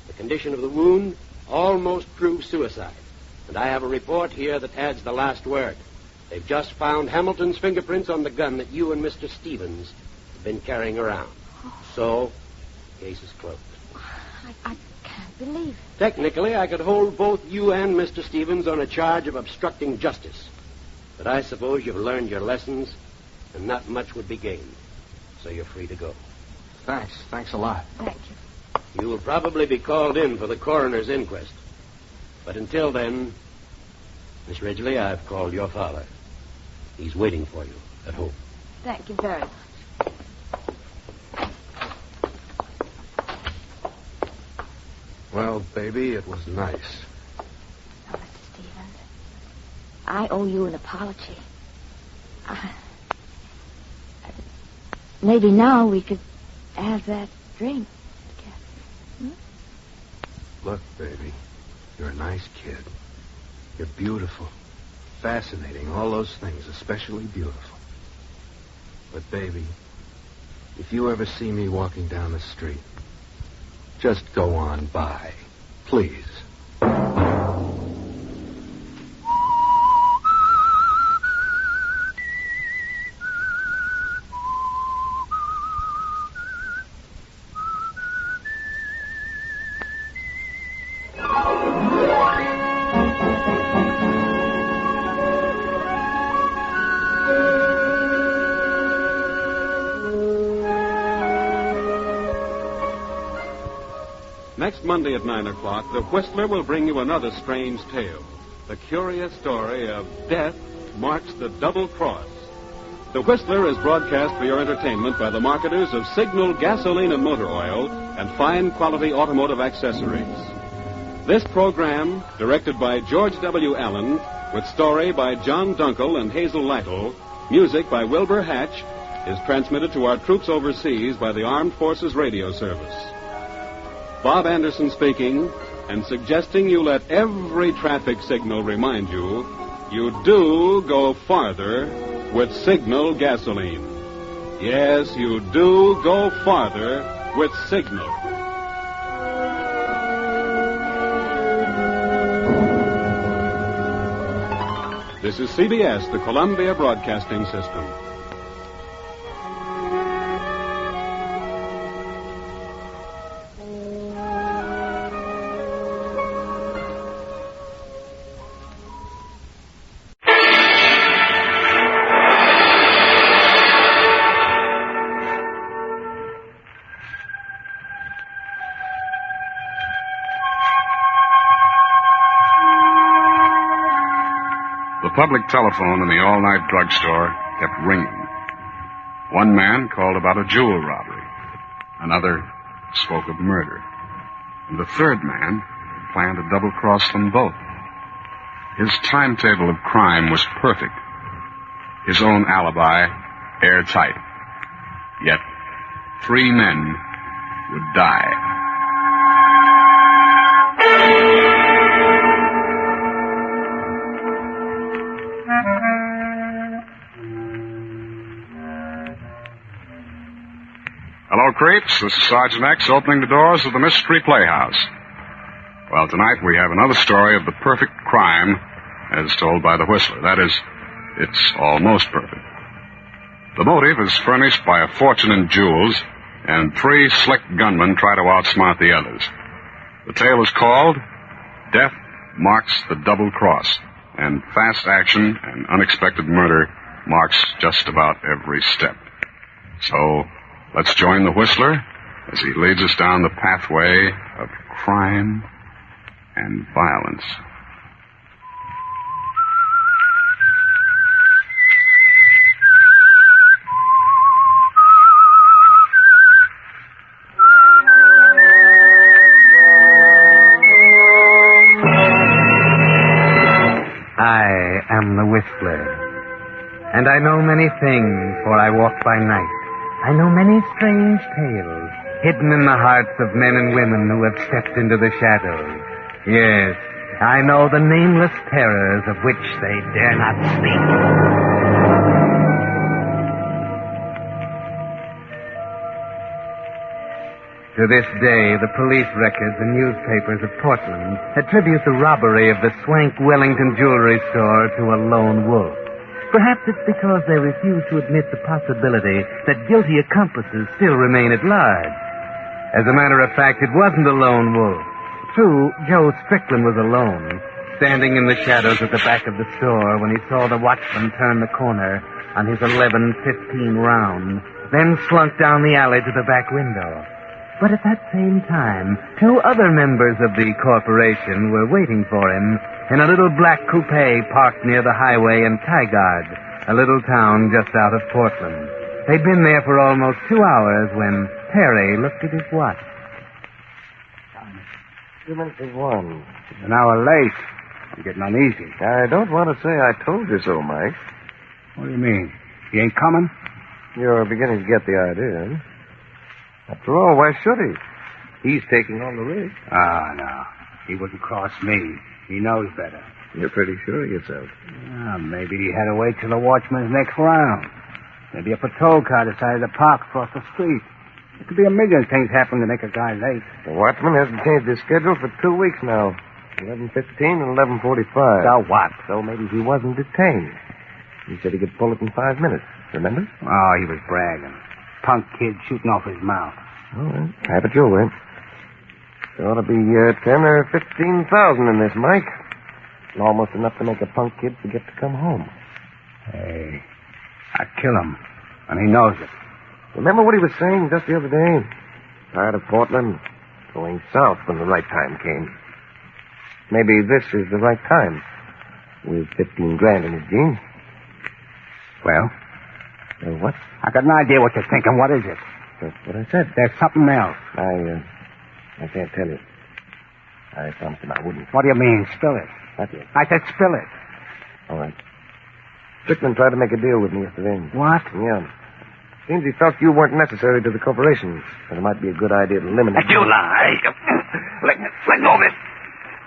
The condition of the wound almost proved suicide. And I have a report here that adds the last word. They've just found Hamilton's fingerprints on the gun that you and Mr. Stevens have been carrying around. So, case is closed. I can't believe it. Technically, I could hold both you and Mr. Stevens on a charge of obstructing justice. But I suppose you've learned your lessons, and not much would be gained. So you're free to go. Thanks a lot. Thank you. You will probably be called in for the coroner's inquest. But until then, Miss Ridgely, I've called your father. He's waiting for you at home. Thank you very much. Well, baby, it was nice. Oh, Mr. Stevens, I owe you an apology. Maybe now we could have that drink together. Look, baby, you're a nice kid. You're beautiful, fascinating, all those things, especially beautiful. But, baby, if you ever see me walking down the street, just go on by, please. Next Monday at 9 o'clock, the Whistler will bring you another strange tale. The curious story of Death Marks the Double Cross. The Whistler is broadcast for your entertainment by the marketers of Signal gasoline and motor oil and fine quality automotive accessories. This program, directed by George W. Allen, with story by John Dunkel and Hazel Lytle, music by Wilbur Hatch, is transmitted to our troops overseas by the Armed Forces Radio Service. Bob Anderson speaking, and suggesting you let every traffic signal remind you, you do go farther with Signal gasoline. Yes, you do go farther with Signal. This is CBS, the Columbia Broadcasting System. The public telephone in the all-night drugstore kept ringing. One man called about a jewel robbery. Another spoke of murder. And the third man planned to double-cross them both. His timetable of crime was perfect. His own alibi airtight. Yet 3 men would die. Hello, creeps. This is Sergeant X opening the doors of the Mystery Playhouse. Well, tonight we have another story of the perfect crime as told by the Whistler. That is, it's almost perfect. The motive is furnished by a fortune in jewels, and 3 slick gunmen try to outsmart the others. The tale is called Death Marks the Double Cross, and fast action and unexpected murder marks just about every step. So, let's join the Whistler as he leads us down the pathway of crime and violence. I am the Whistler, and I know many things, for I walk by night. I know many strange tales hidden in the hearts of men and women who have stepped into the shadows. Yes, I know the nameless terrors of which they dare not speak. To this day, the police records and newspapers of Portland attribute the robbery of the swank Wellington jewelry store to a lone wolf. Perhaps it's because they refuse to admit the possibility that guilty accomplices still remain at large. As a matter of fact, it wasn't a lone wolf. True, Joe Strickland was alone, standing in the shadows at the back of the store when he saw the watchman turn the corner on his 11:15 round, then slunk down the alley to the back window. But at that same time, 2 other members of the corporation were waiting for him in a little black coupe parked near the highway in Tigard, a little town just out of Portland. They'd been there for almost 2 hours when Terry looked at his watch. 2 minutes to 1. An hour late. I'm getting uneasy. I don't want to say I told you so, Mike. What do you mean? He ain't coming? You're beginning to get the idea. After all, why should he? He's taking on the risk. Ah, no. He wouldn't cross me. He knows better. You're pretty sure of yourself. Maybe he had to wait till the watchman's next round. Maybe a patrol car decided to park across the street. There could be a million things happen to make a guy late. The watchman hasn't changed his schedule for 2 weeks now. 11:15 and 11:45. So what? So maybe he wasn't detained. He said he could pull it in 5 minutes. Remember? Oh, he was bragging. Punk kid shooting off his mouth. All right. Have it your way. There ought to be 10 or 15,000 in this, Mike. Almost enough to make a punk kid forget to come home. Hey, I'd kill him, and he knows it. Remember what he was saying just the other day? Tired of Portland, going south when the right time came. Maybe this is the right time, with 15 grand in his jeans. Well? What? I got an idea what you're thinking. What is it? That's what I said. There's something else. I can't tell you. I promised him I wouldn't. What do you mean, spill it? That's it. I said spill it. All right. Strickland tried to make a deal with me yesterday. What? Yeah. Seems he felt you weren't necessary to the corporation, and it might be a good idea to eliminate You lie. Let go of it.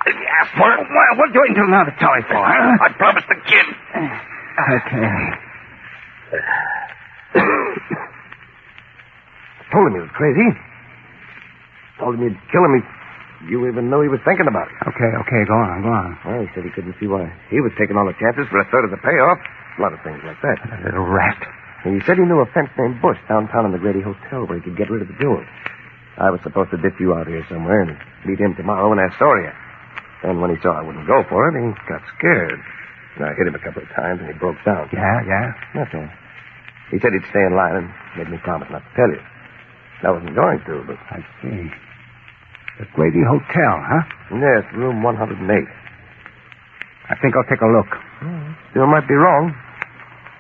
You asked for it. What are you waiting till now to tell me for, huh? I promised the kid. Okay. Told him he was crazy. Told him you'd kill him. You even knew he was thinking about it. Okay, go on. Well, he said he couldn't see why. He was taking all the chances for a third of the payoff. A lot of things like that. That little rat. And he said he knew a fence named Bush downtown in the Grady Hotel where he could get rid of the jewels. I was supposed to ditch you out here somewhere and meet him tomorrow in Astoria. Then when he saw I wouldn't go for it, he got scared. And I hit him a couple of times and he broke down. Yeah? That's all. He said he'd stay in line and made me promise not to tell you. I wasn't going to, but... I see. The Grady Hotel, huh? Yes, room 108. I think I'll take a look. Still might be wrong.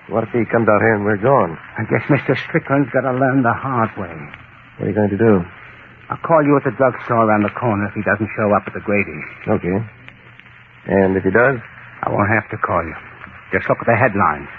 What if he comes out here and we're gone? I guess Mr. Strickland's got to learn the hard way. What are you going to do? I'll call you at the drugstore around the corner if he doesn't show up at the Grady. Okay. And if he does? I won't have to call you. Just look at the headlines.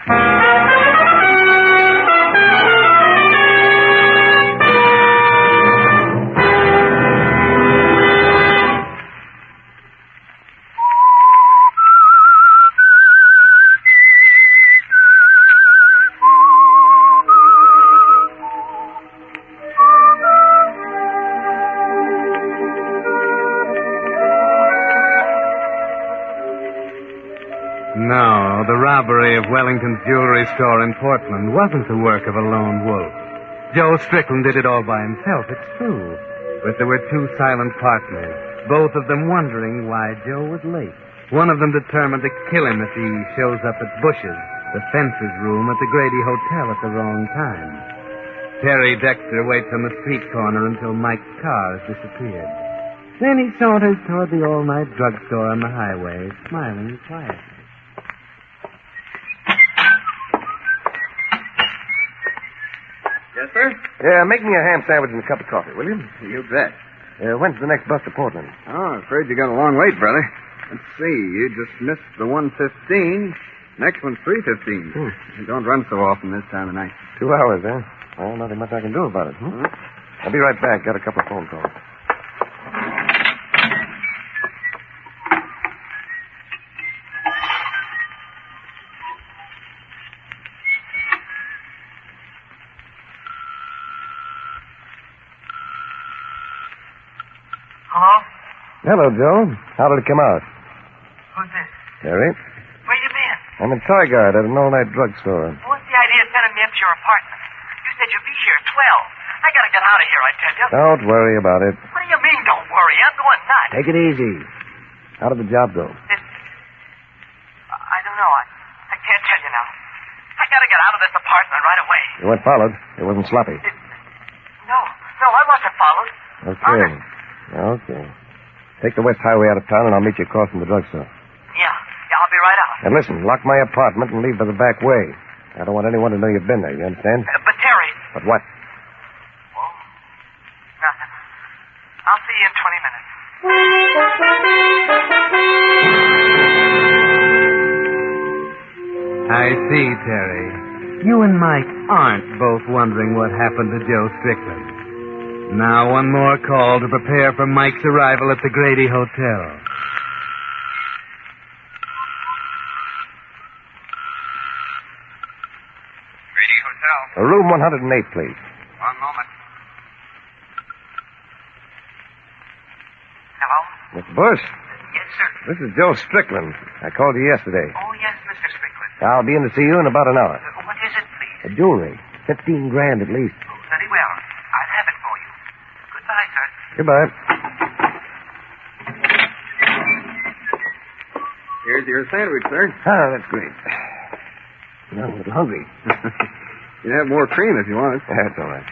No, the robbery of Wellington's jewelry store in Portland wasn't the work of a lone wolf. Joe Strickland did it all by himself, it's true. But there were two silent partners, both of them wondering why Joe was late. One of them determined to kill him if he shows up at Bush's, the fencer's room at the Grady Hotel at the wrong time. Terry Dexter waits on the street corner until Mike's car has disappeared. Then he saunters toward the all-night drugstore on the highway, smiling quietly. Yes, sir? Yeah, make me a ham sandwich and a cup of coffee, will you? You bet. When's the next bus to Portland? Oh, afraid you got a long wait, brother. Let's see. You just missed the 1:15. Next one's 3:15. It don't run so often this time of night. 2 hours, huh? Well, nothing much I can do about it. I'll be right back. Got a couple of phone calls. Hello, Joe. How did it come out? Who's this? Terry. Where you been? I'm in Toy Guard at an all-night drugstore. What's the idea of sending me up to your apartment? You said you'd be here at 12. I gotta get out of here, I tell you. Don't worry about it. What do you mean, don't worry? I'm going nuts. Take it easy. How did the job go? I don't know. I can't tell you now. I gotta get out of this apartment right away. You weren't followed. It wasn't sloppy. No, I wasn't followed. Okay. Take the West Highway out of town, and I'll meet you across from the drugstore. Yeah, I'll be right out. And listen, lock my apartment and leave by the back way. I don't want anyone to know you've been there, you understand? But Terry... But what? Oh, nothing. I'll see you in 20 minutes. I see, Terry. You and Mike aren't both wondering what happened to Joe Strickland. Now one more call to prepare for Mike's arrival at the Grady Hotel. Grady Hotel. Room 108, please. One moment. Hello? Miss Bush? Yes, sir. This is Joe Strickland. I called you yesterday. Oh, yes, Mr. Strickland. I'll be in to see you in about an hour. What is it, please? The jewelry. $15,000 at least. Oh, very well. I'll have it for you. Goodbye, sir. Goodbye. Here's your sandwich, sir. Ah, that's great. I'm a little hungry. You have more cream if you want it. That's all right.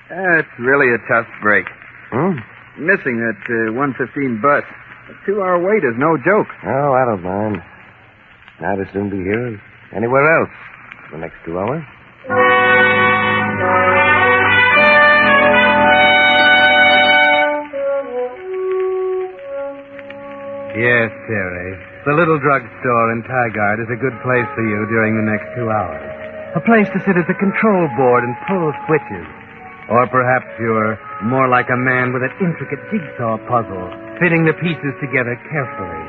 That's really a tough break. Hmm? Missing that 1:15 bus. A 2-hour wait is no joke. Oh, I don't mind. I'd as soon be here as anywhere else for the next 2 hours. Yes, Terry. The little drugstore in Tigard is a good place for you during the next 2 hours. A place to sit at the control board and pull switches. Or perhaps you're more like a man with an intricate jigsaw puzzle, fitting the pieces together carefully,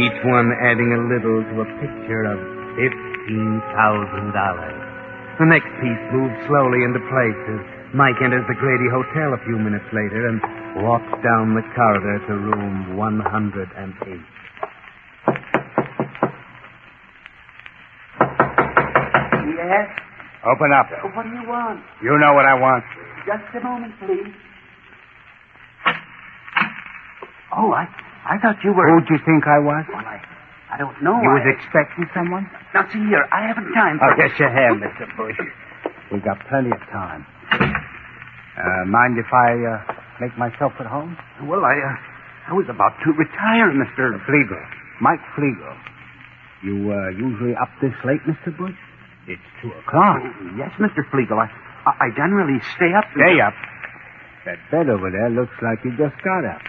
each one adding a little to a picture of $15,000. The next piece moves slowly into place as Mike enters the Grady Hotel a few minutes later and walks down the corridor to room 108. Yes? Open up. What do you want? You know what I want. Just a moment, please. Oh, I thought you were... Who'd you think I was? Well, I don't know. You was expecting someone? Now, see here, I haven't time for... Oh, yes, you have, Mr. Bush. We got plenty of time. Mind if I make myself at home? Well, I was about to retire, Mr. Flegel. Mike Flegel. You usually up this late, Mr. Bush? It's 2 o'clock. Oh, yes, Mr. Flegel. I generally stay up. Stay up? That bed over there looks like you just got up.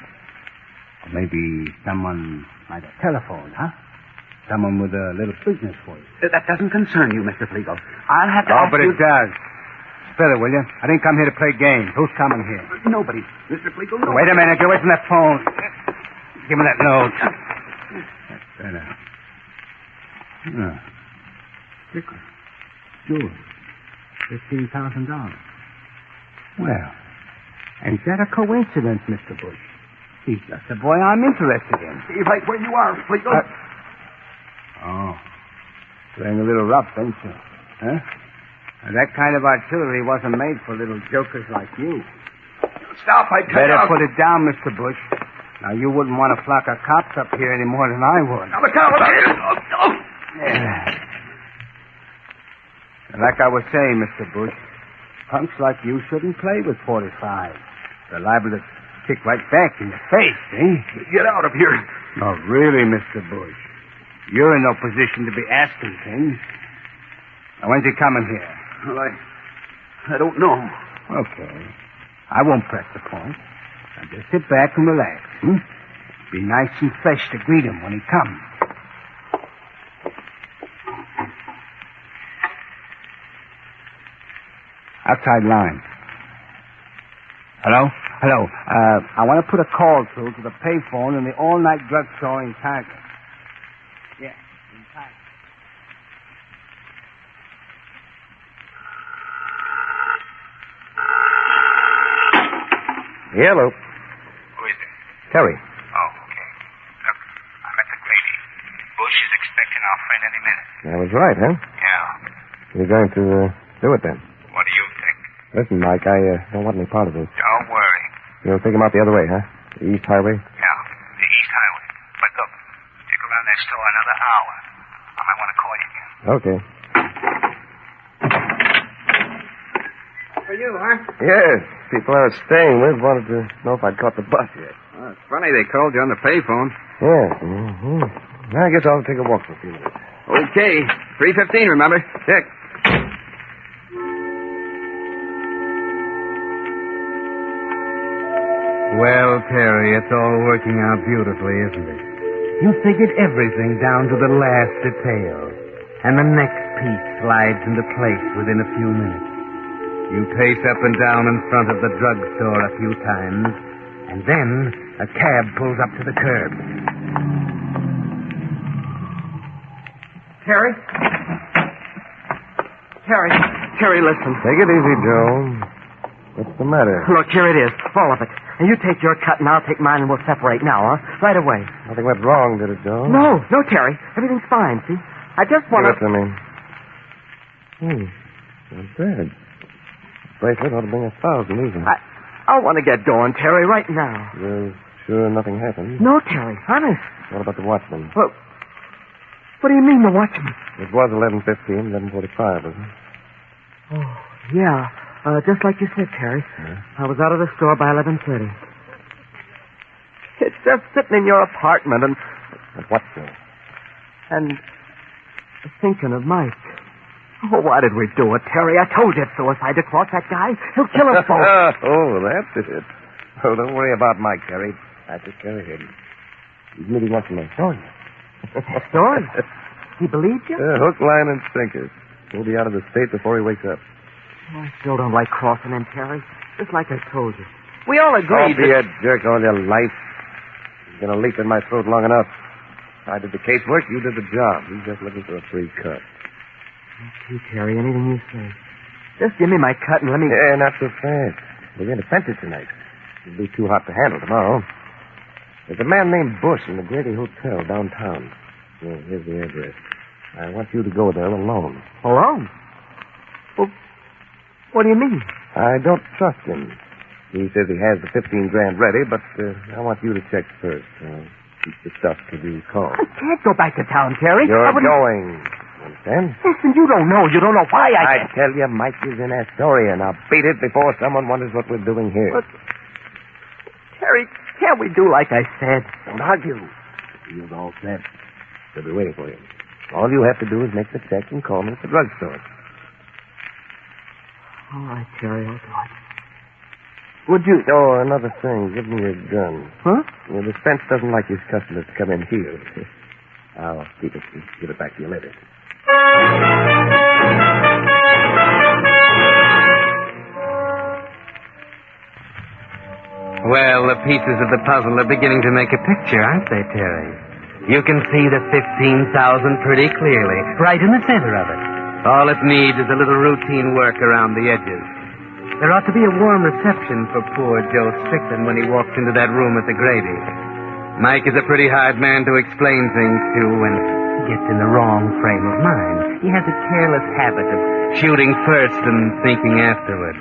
Or maybe someone might have telephoned, huh? Someone with a little business for you. That doesn't concern you, Mr. Flegel. I'll have to Oh, ask but you... it does. Spill it, will you? I didn't come here to play games. Who's coming here? Nobody. Mr. Flegel, nobody. Wait a minute. Get away from that phone. Give me that note. That's better. Sticker. Sure. $15,000. Well, ain't that a coincidence, Mr. Bush? He's just the boy I'm interested in. Stay right where you are, Flegel. Oh. Playing a little rough, ain't you? Huh? Now, that kind of artillery wasn't made for little jokers like you. Stop, I tell you. Better put it down, Mr. Bush. Now, you wouldn't want a flock of cops up here any more than I would. Now, look out. Yeah. Like I was saying, Mr. Bush, punks like you shouldn't play with 45. They're liable to kick right back in the face, eh? Get out of here. No, really, Mr. Bush. You're in no position to be asking things. Now, when's he coming here? Well, I don't know. Okay. I won't press the point. Now, just sit back and relax, hmm? Be nice and fresh to greet him when he comes. Outside line. Hello? Hello. I want to put a call through to the payphone in the all-night drugstore in Tiger. Yeah, in Tiger. Hello. Who is it? Terry. Oh, okay. Look, I'm at the Grady. Bush is expecting our friend any minute. I was right, huh? Yeah. You're going to do it then? What do you think? Listen, Mike, I don't want any part of this. Don't worry. You'll take him out the other way, huh? The East Highway? Yeah, the East Highway. But look, stick around next door another hour. I might want to call you again. Okay. For you, huh? Yes. People I was staying with wanted to know if I'd caught the bus yet. Well, it's funny they called you on the payphone. Yeah. Mm-hmm. I guess I'll take a walk for a few minutes. Okay. 3:15, remember? Check. Well, Terry, it's all working out beautifully, isn't it? You figured everything down to the last detail. And the next piece slides into place within a few minutes. You pace up and down in front of the drugstore a few times, and then a cab pulls up to the curb. Terry? Terry, listen. Take it easy, Joe. What's the matter? Look, here it is, all of it. And you take your cut and I'll take mine and we'll separate now, huh? Right away. Nothing went wrong, did it, Joe? No, Terry. Everything's fine, see? I just want Give it to me. Not bad. Bracelet ought to bring 1,000 even. I want to get going, Terry, right now. You're sure nothing happened? No, Terry, honest. What about the watchman? Well, what do you mean, the watchman? It was 11:15, 11:45, wasn't it? Oh, yeah. Just like you said, Terry. Yeah. I was out of the store by 11:30. It's just sitting in your apartment and... But what, Joe? And thinking of Mike. Oh, why did we do it, Terry? I told you it's suicide to cross that guy. He'll kill us both. Oh, that's it. Oh, don't worry about Mike, Terry. I took care of him. He's meeting once in my story. Story? He believed you? Hook, line, and sinker. We'll be out of the state before he wakes up. I still don't like crossing him, Terry. Just like I told you. We all agreed Don't be a jerk all your life. You're going to leap in my throat long enough. I did the casework, you did the job. He's just looking for a free cut. Okay, Terry, anything you say. Just give me my cut and let me... Yeah, not so fast. We're going to fence it tonight. It'll be too hot to handle tomorrow. There's a man named Bush in the Grady Hotel downtown. Yeah, here's the address. I want you to go there alone. Alone? Well, what do you mean? I don't trust him. He says he has the 15 grand ready, but I want you to check first. Keep the stuff to be called. I can't go back to town, Terry. You're going. Understand? Listen, you don't know. You don't know why I tell you, Mike is in Astoria, and I'll beat it before someone wonders what we're doing here. But, Terry, can't we do like I said? Don't argue. You're all set. They'll be waiting for you. All you have to do is make the check and call me at the drugstore. All right, Terry, I'll do it. Would you... Oh, another thing. Give me your gun. Huh? Well, this fence doesn't like his customers to come in here. I'll keep it and give it back to you later. Well, the pieces of the puzzle are beginning to make a picture, aren't they, Terry? You can see the 15,000 pretty clearly, right in the center of it. All it needs is a little routine work around the edges. There ought to be a warm reception for poor Joe Strickland when he walks into that room at the Grady. Mike is a pretty hard man to explain things to when he gets in the wrong frame of mind. He has a careless habit of shooting first and thinking afterward.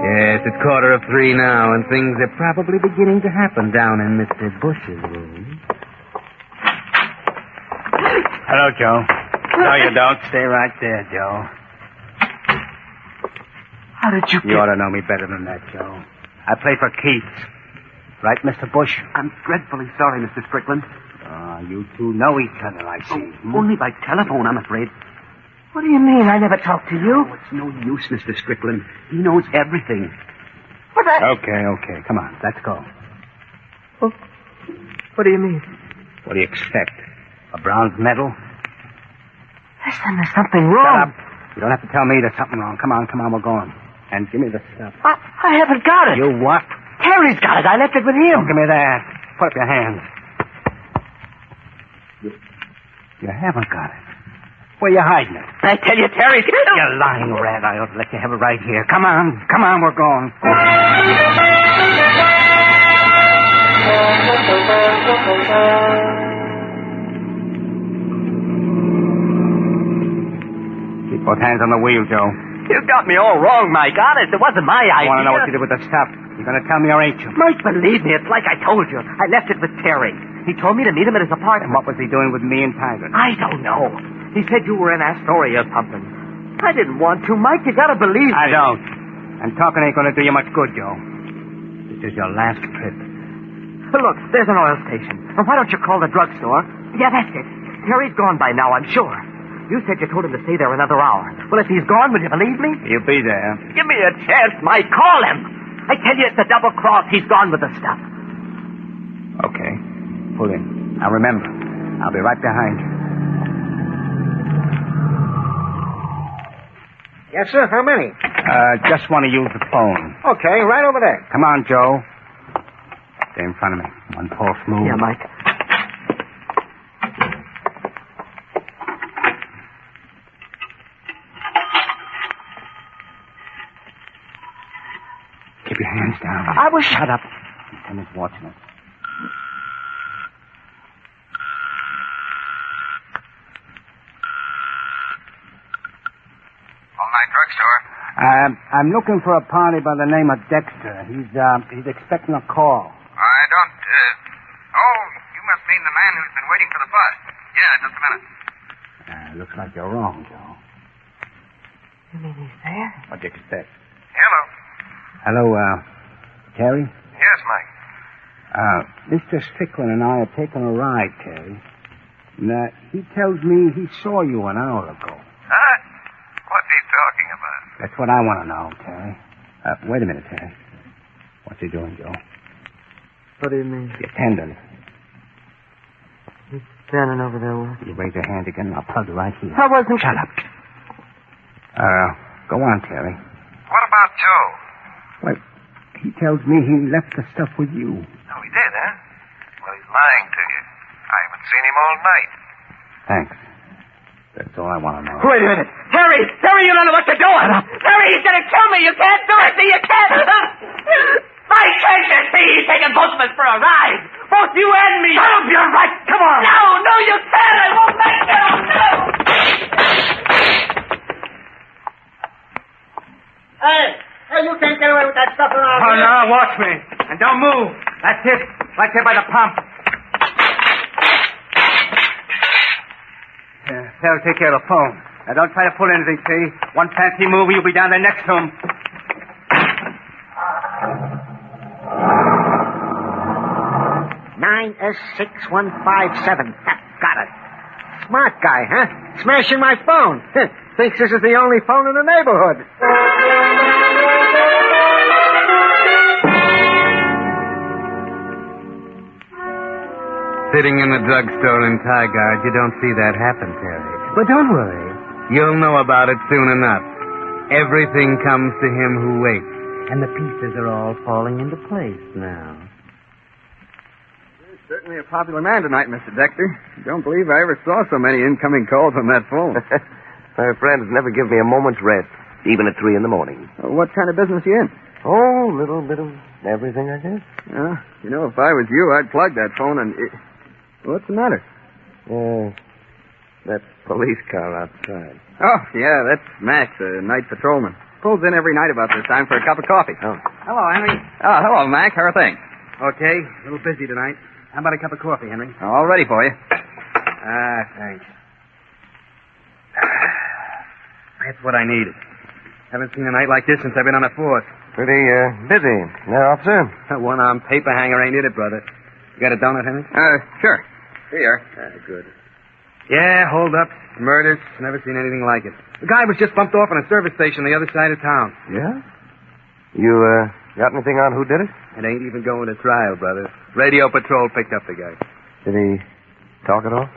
Yes, it's 2:45 now, and things are probably beginning to happen down in Mr. Bush's room. Hello, Joe. No, you don't. Stay right there, Joe. How did you You ought to know me better than that, Joe. I play for Keats. Right, Mr. Bush? I'm dreadfully sorry, Mr. Strickland. You two know each other, I see. Only by telephone, I'm afraid. What do you mean? I never talked to you. Oh, it's no use, Mr. Strickland. He knows everything. But Okay. Come on, let's go. Well, what do you mean? What do you expect? A bronze medal? Listen, there's something wrong. Shut up. You don't have to tell me there's something wrong. Come on, we're going. And give me the stuff. I haven't got it. You what? Terry's got it. I left it with him. Don't give me that. Put up your hands. You haven't got it. Where you hiding it? I tell you, Terry's... You lying rat. I ought to let you have it right here. Come on, we're going. Keep both hands on the wheel, Joe. You got me all wrong, Mike. Honest, it wasn't my idea. I want to know what you did with the stuff. You're going to tell me or ain't you? Mike, believe me, it's like I told you. I left it with Terry. He told me to meet him at his apartment. And what was he doing with me and Tiger? I don't know. He said you were in Astoria or something. I didn't want to, Mike. You got to believe me. I don't. And talking ain't going to do you much good, Joe. This is your last trip. Look, there's an oil station. Why don't you call the drugstore? Yeah, that's it. Terry's gone by now, I'm sure. You said you told him to stay there another hour. Well, if he's gone, will you believe me? He'll be there. Give me a chance, Mike. Call him. I tell you, it's a double cross. He's gone with the stuff. Okay. Pull in. Now, remember, I'll be right behind you. Yes, sir. How many? Just want to use the phone. Okay, right over there. Come on, Joe. Stay in front of me. One false move. Yeah, Mike. Keep your hands down. I was... Shut up. Someone's watching us. All-night drugstore. I'm looking for a party by the name of Dexter. He's expecting a call. I don't, you must mean the man who's been waiting for the bus. Yeah, just a minute. Looks like you're wrong, Joe. You mean he's there? What'd you expect? Hello. Hello, Terry? Yes, Mike. Mr. Strickland and I are taking a ride, Terry. And, he tells me he saw you an hour ago. Huh? What's he talking about? That's what I want to know, Terry. Wait a minute, Terry. What's he doing, Joe? What do you mean? The attendant. He's standing over there working. You raise your hand again and I'll plug you right here. I wasn't... Shut up. Go on, Terry. What about Joe? Well, he tells me he left the stuff with you. Oh, he did, huh? Well, he's lying to you. I haven't seen him all night. Thanks. That's all I want to know. Wait a minute. Terry, you don't know what you're doing. Terry, he's going to kill me. You can't do it. See, you can't. Why can't you see? He's taking both of us for a ride. Both you and me. Shut up, you're right. Come on. No, you can't. I won't let you. No. Hey, you can't get away with that stuff around Oh, here. no, watch me. And don't move. That's it. Right there by the pump. Terry, take care of the phone. Now, don't try to pull anything, see? One fancy move and you'll be down there next to him. 9S6157. Got it. Smart guy, huh? Smashing my phone. Thinks this is the only phone in the neighborhood. Sitting in the drugstore in Tigard, you don't see that happen, Terry. But don't worry. You'll know about it soon enough. Everything comes to him who waits. And the pieces are all falling into place now. You're certainly a popular man tonight, Mr. Dexter. Don't believe I ever saw so many incoming calls on that phone. My friends never give me a moment's rest, even at 3 in the morning. What kind of business you in? Oh, a little bit of everything, I guess. You know, if I was you, I'd plug that phone and... What's the matter? That police car outside. Oh, yeah, that's Max, a night patrolman. Pulls in every night about this time for a cup of coffee. Oh. Hello, Henry. Oh, hello, Mac. How are things? Okay, a little busy tonight. How about a cup of coffee, Henry? All ready for you. Thanks. That's what I needed. Haven't seen a night like this since I've been on the force. Pretty, busy. Now, officer? That one-armed paper hanger ain't it, brother. You got a donut, Henry? Sure. Here. Good. Yeah, hold-ups, murders. Never seen anything like it. The guy was just bumped off on a service station on the other side of town. Yeah? You, got anything on who did it? It ain't even going to trial, brother. Radio patrol picked up the guy. Did he talk at all?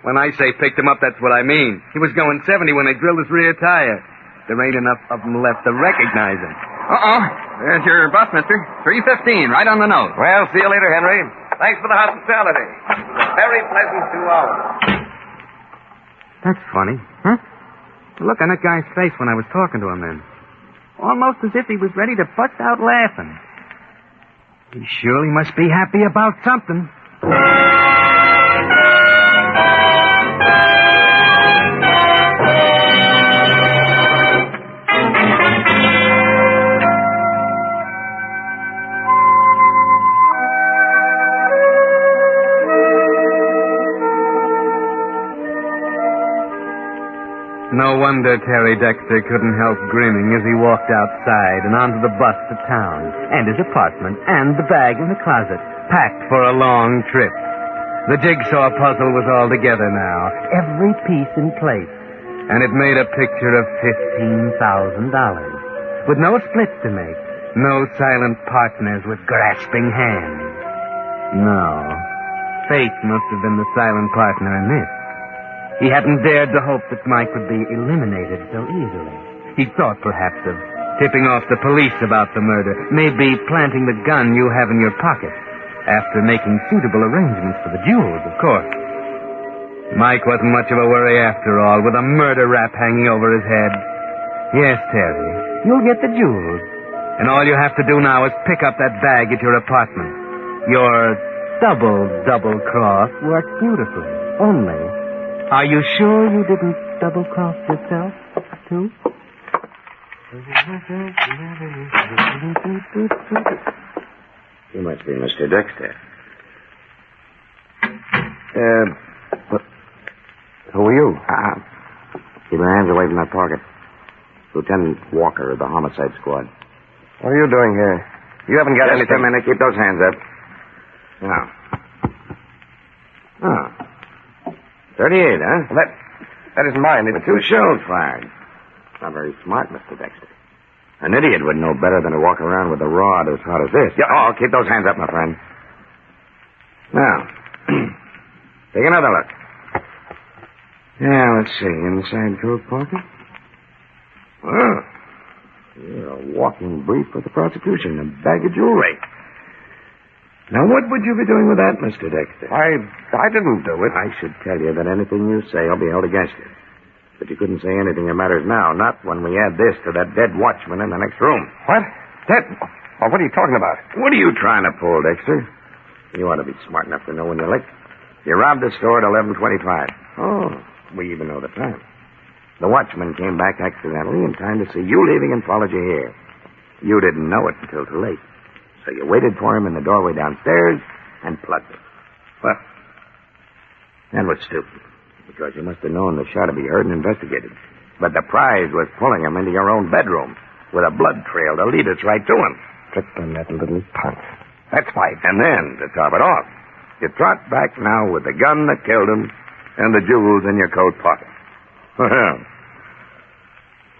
When I say picked him up, that's what I mean. He was going 70 when they drilled his rear tire. There ain't enough of them left to recognize him. There's your bus, mister. 3:15, right on the nose. Well, see you later, Henry. Thanks for the hospitality. Very pleasant 2 hours. That's funny. Huh? Look on that guy's face when I was talking to him then. Almost as if he was ready to bust out laughing. He surely must be happy about something. No wonder Terry Dexter couldn't help grinning as he walked outside and onto the bus to town, and his apartment, and the bag in the closet, packed for a long trip. The jigsaw puzzle was all together now, every piece in place, and it made a picture of $15,000, with no splits to make, no silent partners with grasping hands. No, fate must have been the silent partner in this. He hadn't dared to hope that Mike would be eliminated so easily. He thought perhaps of tipping off the police about the murder, maybe planting the gun you have in your pocket, after making suitable arrangements for the jewels, of course. Mike wasn't much of a worry after all, with a murder rap hanging over his head. Yes, Terry, you'll get the jewels. And all you have to do now is pick up that bag at your apartment. Your double cross worked beautifully. Only... are you sure you didn't double-cross yourself, too? You must be Mr. Dexter. Who are you? Keep your hands away from that pocket. Lieutenant Walker of the Homicide Squad. What are you doing here? You haven't got anything. Just a minute. Keep those hands up. Now. 38, huh? Well, that isn't mine. It's 2 shells fired. Not very smart, Mr. Dexter. An idiot would know better than to walk around with a rod as hot as this. Keep those hands up, my friend. Now, take another look. Yeah, let's see. Inside coat pocket. Well, you're a walking brief for the prosecution, a bag of jewelry. Now, what would you be doing with that, Mr. Dexter? I didn't do it. I should tell you that anything you say will be held against you. But you couldn't say anything that matters now, not when we add this to that dead watchman in the next room. What? Dead? Well, what are you talking about? What are you trying to pull, Dexter? You ought to be smart enough to know when you're licked. You robbed the store at 11:25. Oh, we even know the time. The watchman came back accidentally in time to see you leaving and followed you here. You didn't know it until too late. So you waited for him in the doorway downstairs and plugged him. Well, that was stupid, because you must have known the shot would be heard and investigated. But the prize was pulling him into your own bedroom with a blood trail to lead us right to him. Tripped on that little punk. That's right. And then, to top it off, you trot back now with the gun that killed him and the jewels in your coat pocket. Well,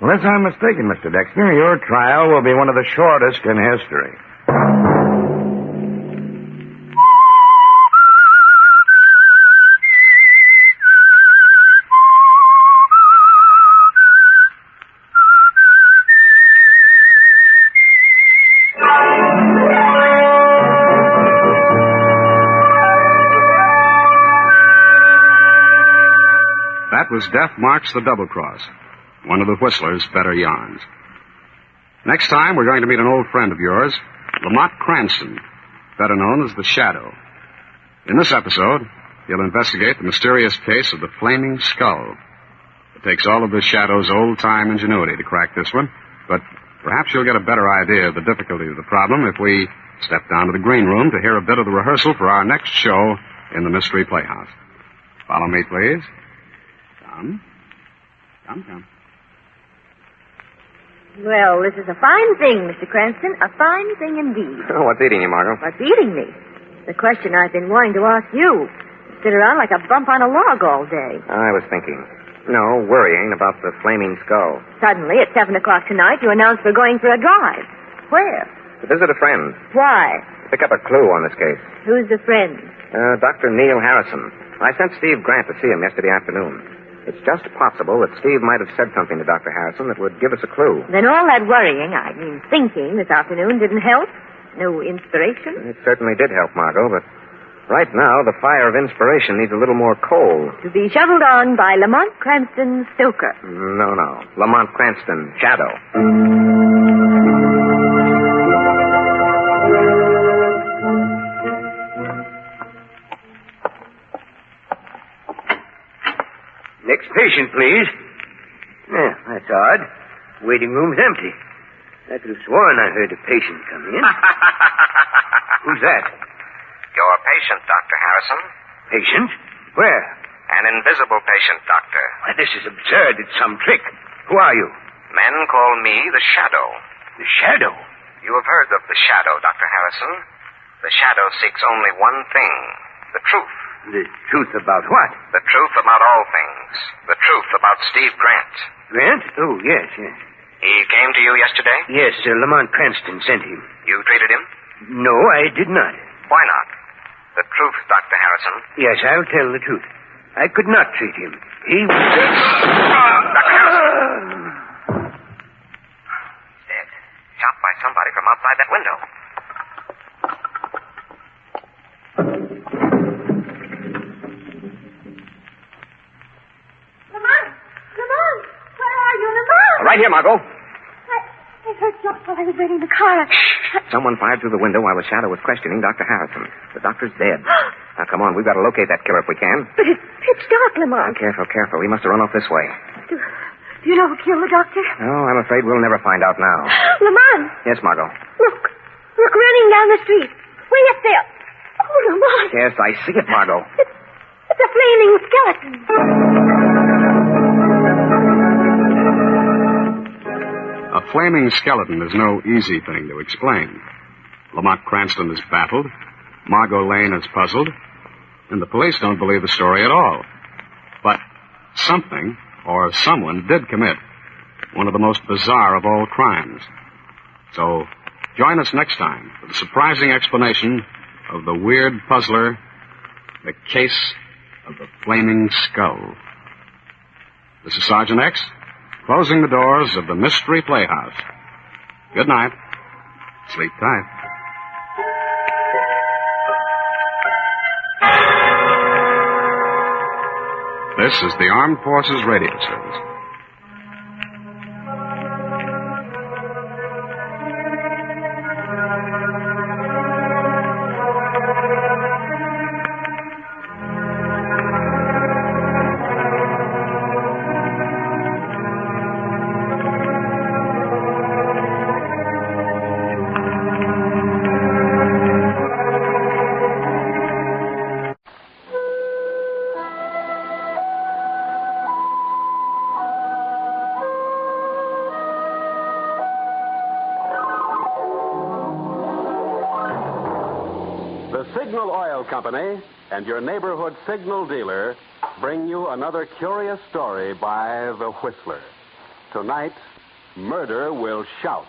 unless I'm mistaken, Mr. Dexter, your trial will be one of the shortest in history. That was Death Marks the Double Cross, one of the Whistler's better yarns. Next time, we're going to meet an old friend of yours, Lamont Cranston, better known as the Shadow. In this episode, he'll investigate the mysterious case of the Flaming Skull. It takes all of the Shadow's old-time ingenuity to crack this one, but perhaps you'll get a better idea of the difficulty of the problem if we step down to the green room to hear a bit of the rehearsal for our next show in the Mystery Playhouse. Follow me, please. Come. Well, this is a fine thing, Mr. Cranston. A fine thing indeed. Oh, what's eating you, Margot? What's eating me? The question I've been wanting to ask you. Sit around like a bump on a log all day. I was thinking. No, worrying about the Flaming Skull. Suddenly, at 7 o'clock tonight, you announce we're going for a drive. Where? To visit a friend. Why? Pick up a clue on this case. Who's the friend? Dr. Neil Harrison. I sent Steve Grant to see him yesterday afternoon. It's just possible that Steve might have said something to Dr. Harrison that would give us a clue. Then all that worrying, thinking this afternoon didn't help? No inspiration? It certainly did help, Margot, but right now the fire of inspiration needs a little more coal. To be shoveled on by Lamont Cranston, stoker. No. Lamont Cranston, shadow. Next patient, please. Yeah, that's odd. Waiting room's empty. I could have sworn I heard a patient come in. Who's that? Your patient, Dr. Harrison. Patient? Where? An invisible patient, Doctor. Why, this is absurd. It's some trick. Who are you? Men call me the Shadow. The Shadow? You have heard of the Shadow, Dr. Harrison. The Shadow seeks only one thing, the truth. The truth about what? The truth about all things. The truth about Steve Grant. Grant? Oh, yes. He came to you yesterday? Yes, Lamont Cranston sent him. You treated him? No, I did not. Why not? The truth, Dr. Harrison. Yes, I'll tell the truth. I could not treat him. He was... Dr. Harrison! He's dead. Shot by somebody from outside that window. Lamont! Where are you, Lamont? Right here, Margot. I heard shots while I was waiting in the car. Someone fired through the window while the Shadow was questioning Dr. Harrison. The doctor's dead. Now, come on. We've got to locate that killer if we can. But it's pitch dark, Lamont. Careful. He must have run off this way. Do you know who killed the doctor? Oh, I'm afraid we'll never find out now. Lamont! Yes, Margot. Look, running down the street. Way up there. Oh, Lamont. Yes, I see it, Margot. It's a flaming skeleton. A flaming skeleton is no easy thing to explain. Lamont Cranston is baffled, Margot Lane is puzzled, and the police don't believe the story at all. But something or someone did commit one of the most bizarre of all crimes. So join us next time for the surprising explanation of the weird puzzler, the case of the Flaming Skull. This is Sergeant X, closing the doors of the Mystery Playhouse. Good night. Sleep tight. This is the Armed Forces Radio Service. Signal Oil Company and your neighborhood signal dealer bring you another curious story by The Whistler. Tonight, murder will shout.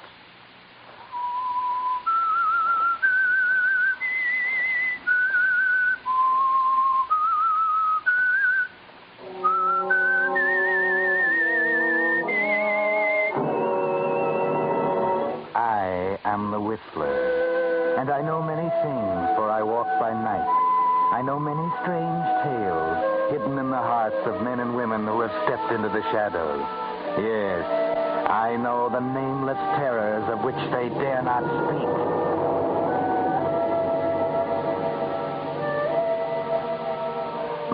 I am the Whistler, and I know many things, for I walk by night. I know many strange tales hidden in the hearts of men and women who have stepped into the shadows. Yes, I know the nameless terrors of which they dare not speak.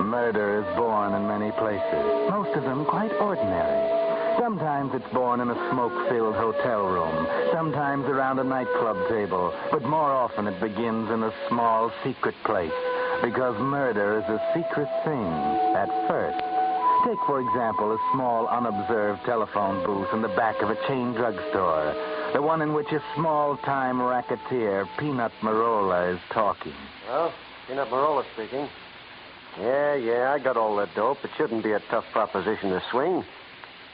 Murder is born in many places, most of them quite ordinary. Sometimes it's born in a smoke-filled hotel room, sometimes around a nightclub table, but more often it begins in a small, secret place, because murder is a secret thing at first. Take, for example, a small, unobserved telephone booth in the back of a chain drugstore, the one in which a small-time racketeer, Peanut Marola, is talking. Well, Peanut Marola speaking. Yeah, I got all that dope. It shouldn't be a tough proposition to swing.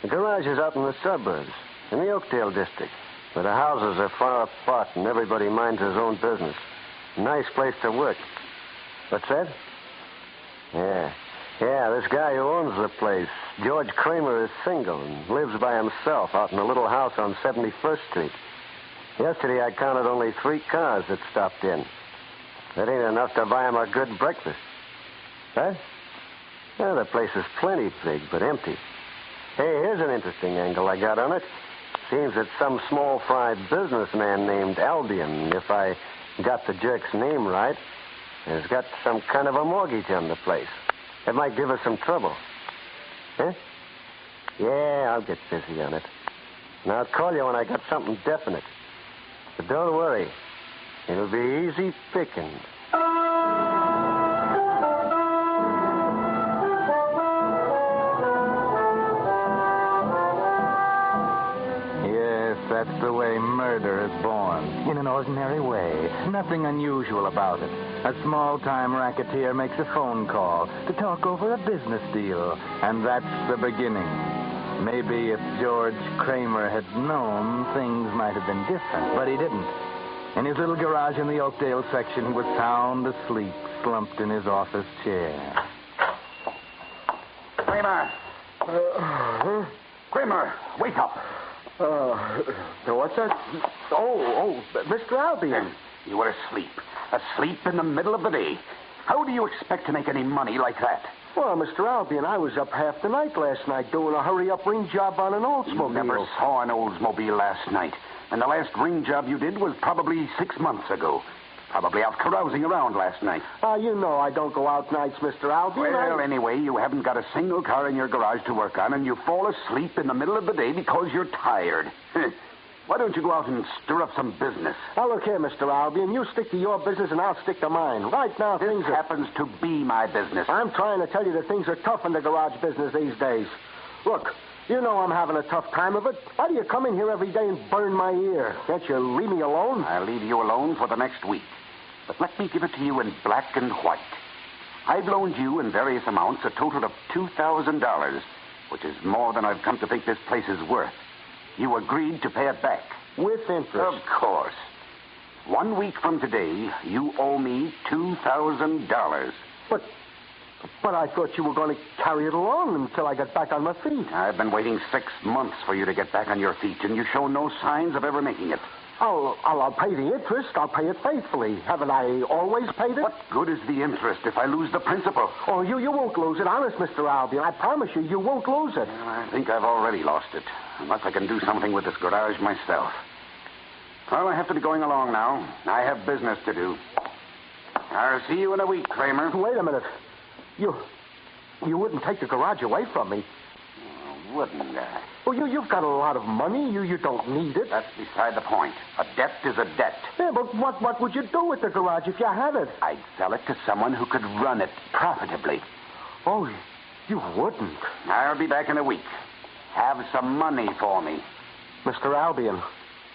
The garage is out in the suburbs, in the Oakdale district, where the houses are far apart and everybody minds his own business. Nice place to work. What's that? Yeah, this guy who owns the place, George Kramer, is single and lives by himself out in a little house on 71st Street. Yesterday I counted only 3 cars that stopped in. That ain't enough to buy him a good breakfast. Huh? Well, the place is plenty big, but empty. Hey, here's an interesting angle I got on it. Seems that some small-fry businessman named Albion, if I got the jerk's name right, has got some kind of a mortgage on the place. It might give us some trouble. Huh? Yeah, I'll get busy on it. And I'll call you when I got something definite. But don't worry. It'll be easy picking. That's the way murder is born. In an ordinary way. Nothing unusual about it. A small-time racketeer makes a phone call to talk over a business deal. And that's the beginning. Maybe if George Kramer had known, things might have been different. But he didn't. In his little garage in the Oakdale section, he was sound asleep, slumped in his office chair. Kramer! Kramer, wake up! What's that? Oh, Mr. Albion. You were asleep. Asleep in the middle of the day. How do you expect to make any money like that? Well, Mr. Albion, I was up half the night last night doing a hurry-up ring job on an Oldsmobile. You never saw an Oldsmobile last night. And the last ring job you did was probably 6 months ago. Probably out carousing around last night. You know I don't go out nights, Mr. Albion. Well, anyway, you haven't got a single car in your garage to work on, and you fall asleep in the middle of the day because you're tired. Why don't you go out and stir up some business? Now, look here, Mr. Albion. You stick to your business, and I'll stick to mine. Right now, this happens to be my business. I'm trying to tell you that things are tough in the garage business these days. Look, you know I'm having a tough time of it. Why do you come in here every day and burn my ear? Can't you leave me alone? I'll leave you alone for the next week. But let me give it to you in black and white. I've loaned you in various amounts a total of $2,000, which is more than I've come to think this place is worth. You agreed to pay it back. With interest. Of course. 1 week from today, you owe me $2,000. But But I thought you were going to carry it along until I got back on my feet. I've been waiting 6 months for you to get back on your feet, and you show no signs of ever making it. I'll pay the interest. I'll pay it faithfully. Haven't I always paid it? What good is the interest if I lose the principal? Oh, you won't lose it. Honest, Mr. Albion. I promise you, you won't lose it. Well, I think I've already lost it, unless I can do something with this garage myself. Well, I have to be going along now. I have business to do. I'll see you in a week, Kramer. Wait a minute. You wouldn't take the garage away from me. Wouldn't I? Well, you've got a lot of money. You don't need it. That's beside the point. A debt is a debt. Yeah, but what would you do with the garage if you had it? I'd sell it to someone who could run it profitably. Oh, you wouldn't. I'll be back in a week. Have some money for me. Mr. Albion.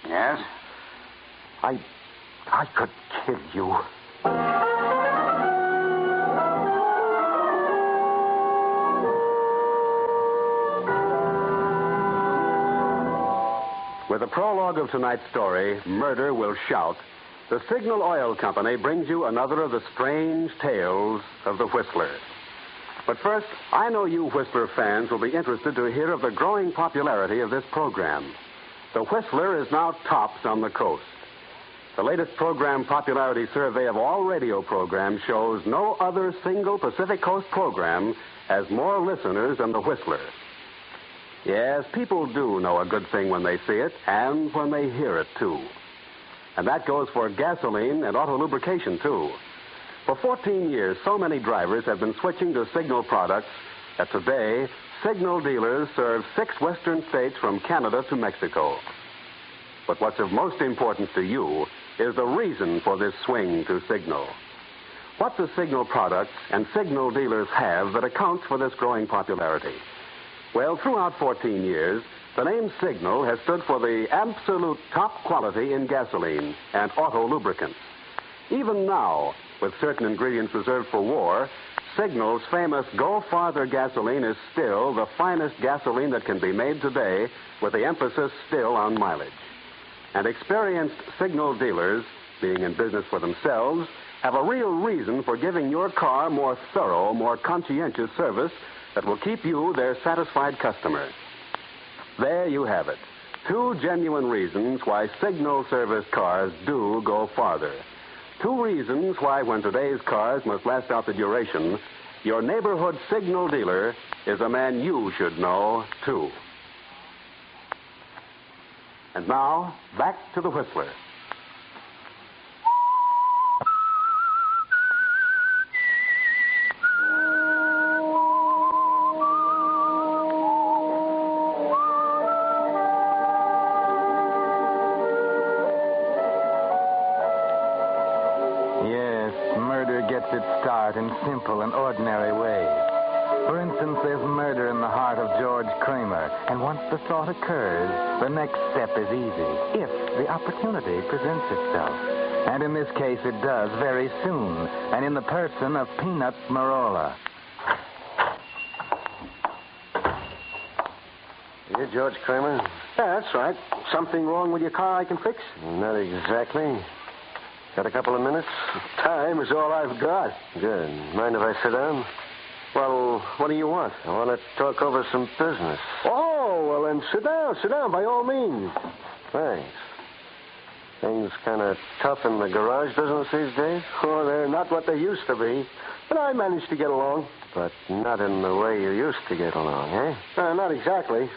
Yes? I could kill you. With the prologue of tonight's story, Murder Will Shout, the Signal Oil Company brings you another of the strange tales of the Whistler. But first, I know you Whistler fans will be interested to hear of the growing popularity of this program. The Whistler is now tops on the coast. The latest program popularity survey of all radio programs shows no other single Pacific Coast program has more listeners than the Whistler. Yes, people do know a good thing when they see it, and when they hear it, too. And that goes for gasoline and auto lubrication, too. For 14 years, so many drivers have been switching to Signal products that today, Signal dealers serve 6 western states from Canada to Mexico. But what's of most importance to you is the reason for this swing to Signal. What do Signal products and Signal dealers have that accounts for this growing popularity? Well, throughout 14 years, the name Signal has stood for the absolute top quality in gasoline and auto lubricants. Even now, with certain ingredients reserved for war, Signal's famous Go Farther gasoline is still the finest gasoline that can be made today, with the emphasis still on mileage. And experienced Signal dealers, being in business for themselves, have a real reason for giving your car more thorough, more conscientious service that will keep you their satisfied customer. There you have it. 2 genuine reasons why Signal service cars do go farther. 2 reasons why, when today's cars must last out the duration, your neighborhood Signal dealer is a man you should know, too. And now, back to the Whistler. In simple and ordinary ways. For instance, there's murder in the heart of George Kramer, and once the thought occurs, the next step is easy, if the opportunity presents itself. And in this case, it does very soon, and in the person of Peanut Marola. You George Kramer? Yeah, that's right. Something wrong with your car I can fix? Not exactly. Got a couple of minutes? Time is all I've got. Good. Mind if I sit down? Well, what do you want? I want to talk over some business. Oh, well, then sit down, by all means. Thanks. Things kind of tough in the garage business these days? Oh, they're not what they used to be. But I managed to get along. But not in the way you used to get along, eh? Not exactly.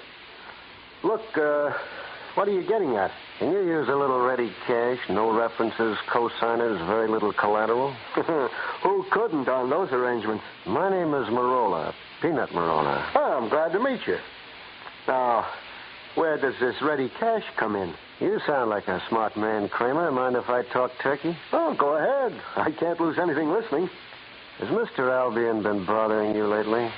Look, what are you getting at? Can you use a little ready cash, no references, co-signers, very little collateral? Who couldn't on those arrangements? My name is Marola, Peanut Marola. Oh, I'm glad to meet you. Now, where does this ready cash come in? You sound like a smart man, Kramer. Mind if I talk turkey? Oh, go ahead. I can't lose anything listening. Has Mr. Albion been bothering you lately?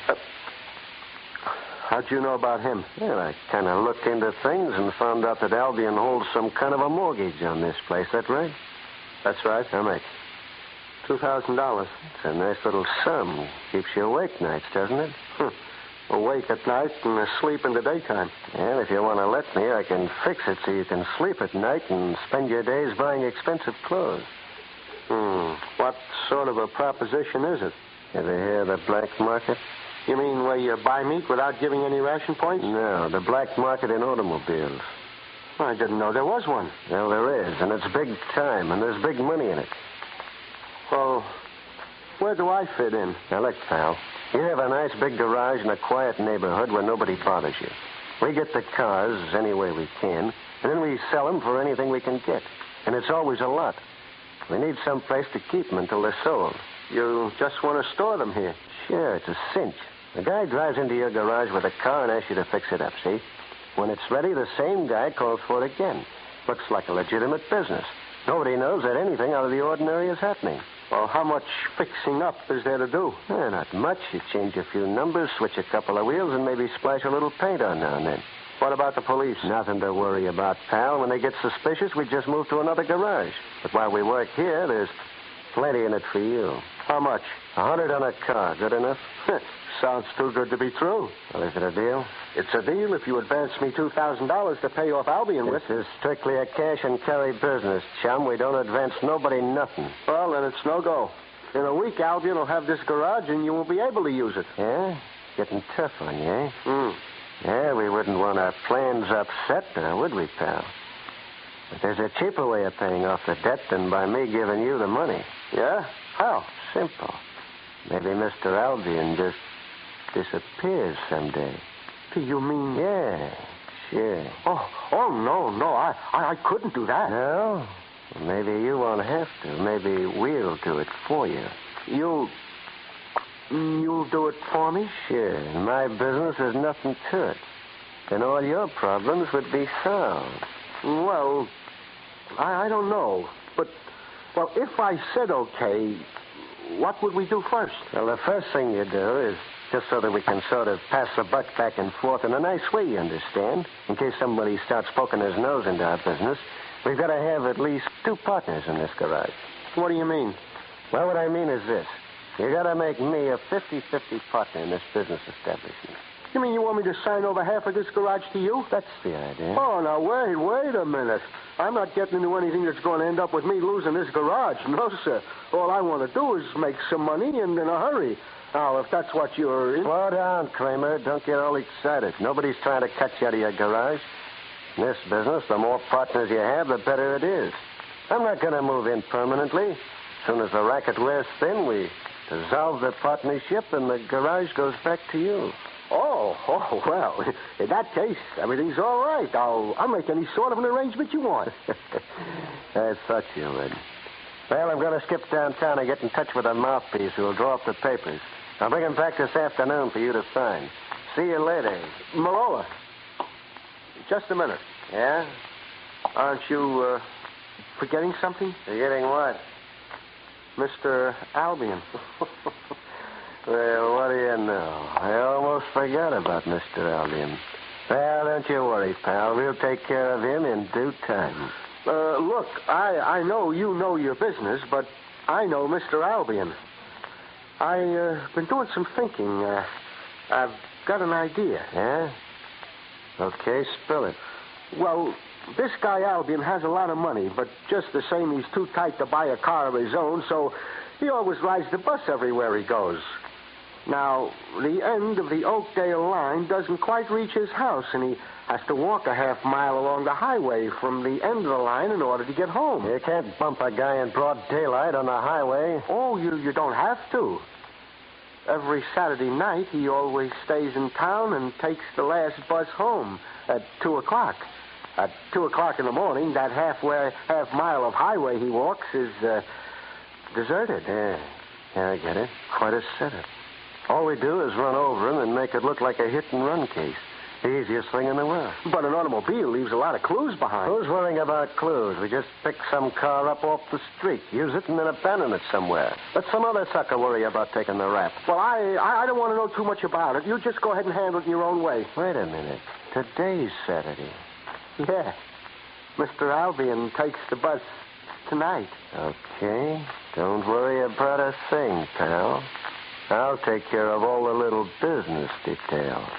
How'd you know about him? Well, I kind of looked into things and found out that Albion holds some kind of a mortgage on this place. That right? That's right. How much? $2,000. It's a nice little sum. Keeps you awake nights, doesn't it? Awake at night and asleep in the daytime. And if you want to let me, I can fix it so you can sleep at night and spend your days buying expensive clothes. What sort of a proposition is it? Ever hear of the black market? You mean where you buy meat without giving any ration points? No, the black market in automobiles. I didn't know there was one. Well, there is, and it's big time, and there's big money in it. Well, where do I fit in? Now, look, pal. You have a nice big garage in a quiet neighborhood where nobody bothers you. We get the cars any way we can, and then we sell them for anything we can get. And it's always a lot. We need some place to keep them until they're sold. You just want to store them here? Sure, it's a cinch. The guy drives into your garage with a car and asks you to fix it up, see? When it's ready, the same guy calls for it again. Looks like a legitimate business. Nobody knows that anything out of the ordinary is happening. Well, how much fixing up is there to do? Not much. You change a few numbers, switch a couple of wheels, and maybe splash a little paint on now and then. What about the police? Nothing to worry about, pal. When they get suspicious, we just move to another garage. But while we work here, there's plenty in it for you. How much? $100 on a car. Good enough? Sounds too good to be true. Well, is it a deal? It's a deal if you advance me $2,000 to pay off Albion with. This is strictly a cash and carry business, chum. We don't advance nobody nothing. Well, then it's no go. In a week, Albion will have this garage, and you won't be able to use it. Yeah? Getting tough on you, eh? Yeah, we wouldn't want our plans upset, would we, pal? But there's a cheaper way of paying off the debt than by me giving you the money. Yeah? How? Simple. Maybe Mr. Albion just disappears someday. Do you mean? Yeah, sure. Oh, no. I couldn't do that. No? Well, maybe you won't have to. Maybe we'll do it for you. You'll do it for me? Sure. In my business, there's nothing to it. Then all your problems would be solved. Well, I don't know. But, well, if I said okay, what would we do first? Well, the first thing you do is just so that we can sort of pass the buck back and forth in a nice way, you understand? In case somebody starts poking his nose into our business, we've got to have at least 2 partners in this garage. What do you mean? Well, what I mean is this. You got to make me a 50-50 partner in this business establishment. You mean you want me to sign over half of this garage to you? That's the idea. Oh, now, wait a minute. I'm not getting into anything that's going to end up with me losing this garage. No, sir. All I want to do is make some money and in a hurry. Now, if that's what you're... Slow down, Kramer. Don't get all excited. Nobody's trying to cut you out of your garage. In this business, the more partners you have, the better it is. I'm not going to move in permanently. As soon as the racket wears thin, we dissolve the partnership and the garage goes back to you. Oh, well, in that case, everything's all right. I'll make any sort of an arrangement you want. I thought you would. Well, I'm going to skip downtown and get in touch with a mouthpiece who will draw up the papers. I'll bring him back this afternoon for you to sign. See you later. Marola, just a minute. Yeah? Aren't you, forgetting something? Forgetting what? Mr. Albion. Well, what do you know? I almost forgot about Mr. Albion. Well, don't you worry, pal. We'll take care of him in due time. Look, I know you know your business, but I know Mr. Albion. I've been doing some thinking. I've got an idea. Yeah? Okay, spill it. Well, this guy Albion has a lot of money, but just the same, he's too tight to buy a car of his own, so he always rides the bus everywhere he goes. Now, the end of the Oakdale line doesn't quite reach his house, and he has to walk a half mile along the highway from the end of the line in order to get home. You can't bump a guy in broad daylight on the highway. Oh, you don't have to. Every Saturday night, he always stays in town and takes the last bus home at 2 o'clock. At 2 o'clock in the morning, that half mile of highway he walks is deserted. Yeah, I get it. Quite a setup. All we do is run over him and make it look like a hit-and-run case. The easiest thing in the world. But an automobile leaves a lot of clues behind. Who's worrying about clues? We just pick some car up off the street, use it, and then abandon it somewhere. Let some other sucker worry about taking the rap. Well, I don't want to know too much about it. You just go ahead and handle it in your own way. Wait a minute. Today's Saturday. Yeah. Mr. Albion takes the bus tonight. Okay. Don't worry about a thing, pal. I'll take care of all the little business details.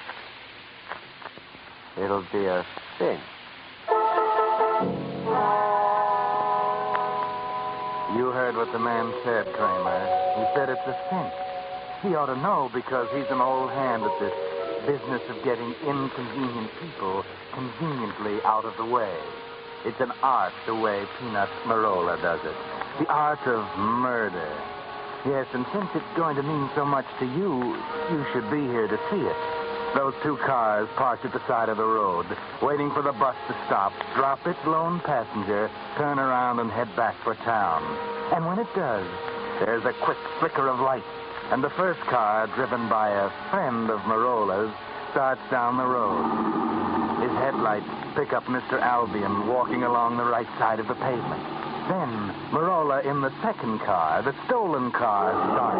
It'll be a thing. You heard what the man said, Kramer. He said it's a cinch. He ought to know because he's an old hand at this business of getting inconvenient people conveniently out of the way. It's an art the way Peanut Marola does it. The art of murder. Yes, and since it's going to mean so much to you, you should be here to see it. Those two cars parked at the side of the road, waiting for the bus to stop, drop its lone passenger, turn around and head back for town. And when it does, there's a quick flicker of light, and the first car, driven by a friend of Marola's, starts down the road. His headlights pick up Mr. Albion walking along the right side of the pavement. Then, Marola in the second car, the stolen car, starts.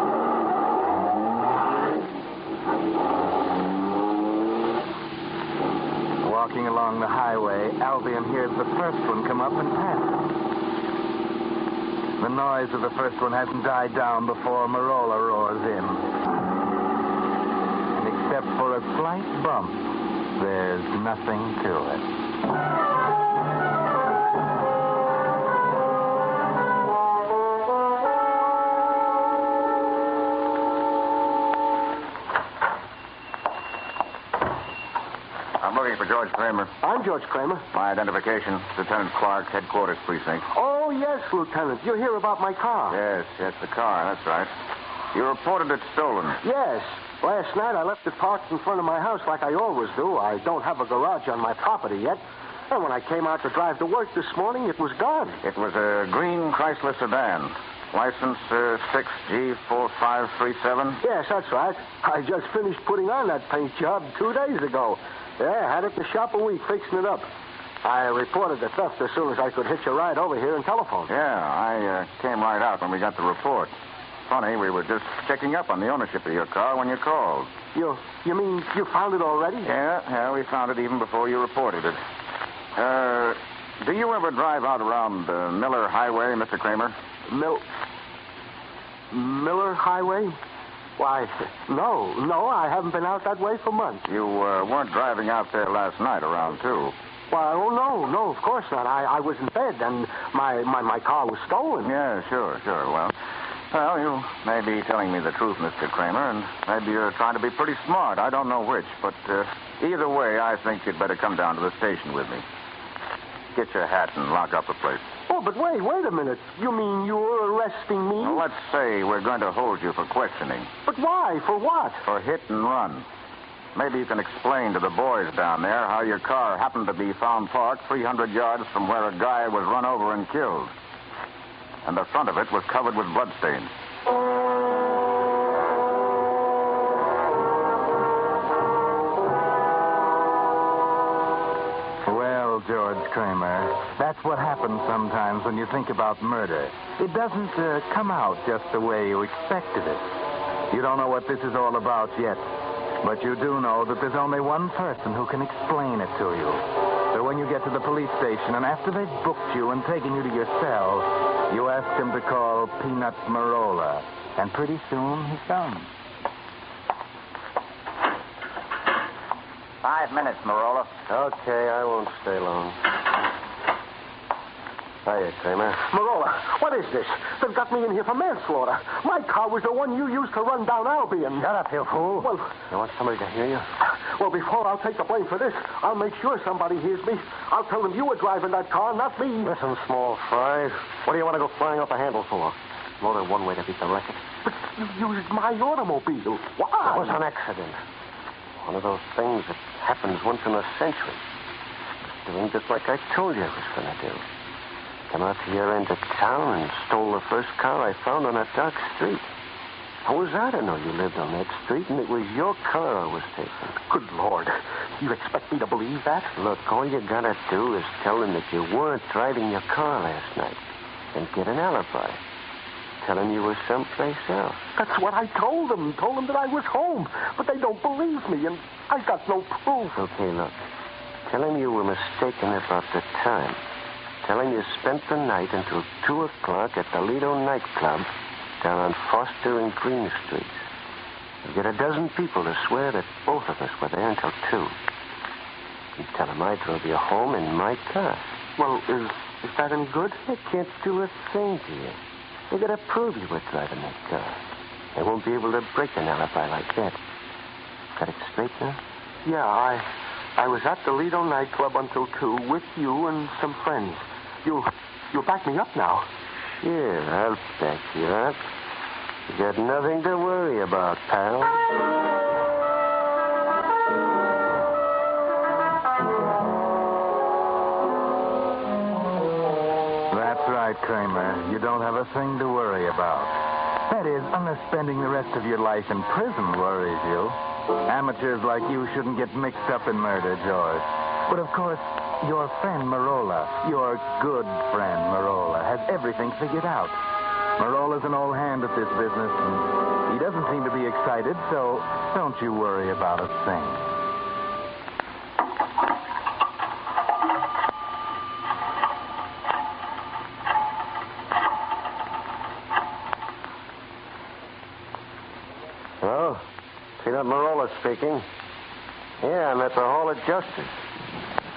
Walking along the highway, Albion hears the first one come up and pass him. The noise of the first one hasn't died down before Marola roars in. And except for a slight bump, there's nothing to it. I'm looking for George Kramer. I'm George Kramer. My identification, Lieutenant Clark, Headquarters Precinct. Oh, yes, Lieutenant. You hear about my car? Yes, the car, that's right. You reported it stolen. Yes. Last night I left it parked in front of my house like I always do. I don't have a garage on my property yet. And when I came out to drive to work this morning, it was gone. It was a green Chrysler sedan. License 6G4537? Yes, that's right. I just finished putting on that paint job 2 days ago. Yeah, had it in the shop a week fixing it up. I reported the theft as soon as I could hitch a ride over here and telephone. Yeah, I came right out when we got the report. Funny, we were just checking up on the ownership of your car when you called. You mean you found it already? Yeah, we found it even before you reported it. Do you ever drive out around Miller Highway, Mr. Kramer? Miller Highway? Why, no, I haven't been out that way for months. You weren't driving out there last night around 2. Why, no, of course not. I was in bed, and my car was stolen. Yeah, sure. Well, you may be telling me the truth, Mr. Kramer, and maybe you're trying to be pretty smart. I don't know which, but either way, I think you'd better come down to the station with me. Get your hat and lock up the place. Oh, but wait a minute. You mean you're arresting me? Well, let's say we're going to hold you for questioning. But why? For what? For hit and run. Maybe you can explain to the boys down there how your car happened to be found parked 300 yards from where a guy was run over and killed. And the front of it was covered with bloodstains. Well, George Kramer, that's what happens sometimes when you think about murder. It doesn't come out just the way you expected it. You don't know what this is all about yet, but you do know that there's only one person who can explain it to you. So when you get to the police station and after they've booked you and taken you to your cell, you ask them to call Peanut Marola, and pretty soon he comes. 5 minutes, Marola. Okay, I won't stay long. Hiya, Kramer. Marola, what is this? They've got me in here for manslaughter. My car was the one you used to run down Albion. Shut up, you fool. Well, you want somebody to hear you? Well, before I'll take the blame for this, I'll make sure somebody hears me. I'll tell them you were driving that car, not me. Listen, small fry. What do you want to go flying off the handle for? More than one way to beat the record. But you used my automobile. Why? It was an accident. One of those things that happens once in a century. Doing just like I told you I was going to do. Come out to your end of town and stole the first car I found on that dark street. How was I to know you lived on that street and it was your car I was taking? Good Lord. You expect me to believe that? Look, all you gotta do is tell them that you weren't driving your car last night and get an alibi. Tell them you were someplace else. That's what I told them. Told them that I was home. But they don't believe me, and I got no proof. Okay, look. Tell them you were mistaken about the time. Tell them you spent the night until 2 o'clock at the Lido nightclub down on Foster and Green Streets. You get a dozen people to swear that both of us were there until 2. You tell them I drove you home in my car. Well, is that any good? They can't do a thing to you. You gotta prove you were driving that car. They won't be able to break an alibi like that. Got it straight now? Yeah, I was at the Lido nightclub until 2 with you and some friends. You'll back me up now. Sure, I'll back you up. You got nothing to worry about, pal. That's right, Kramer. You don't have a thing to worry about. That is, unless spending the rest of your life in prison worries you. Amateurs like you shouldn't get mixed up in murder, George. But of course, your friend Marola, your good friend Marola, has everything figured out. Marola's an old hand at this business, and he doesn't seem to be excited, so don't you worry about a thing. Hello? Peanut Marola speaking. Yeah, I'm at the Hall of Justice.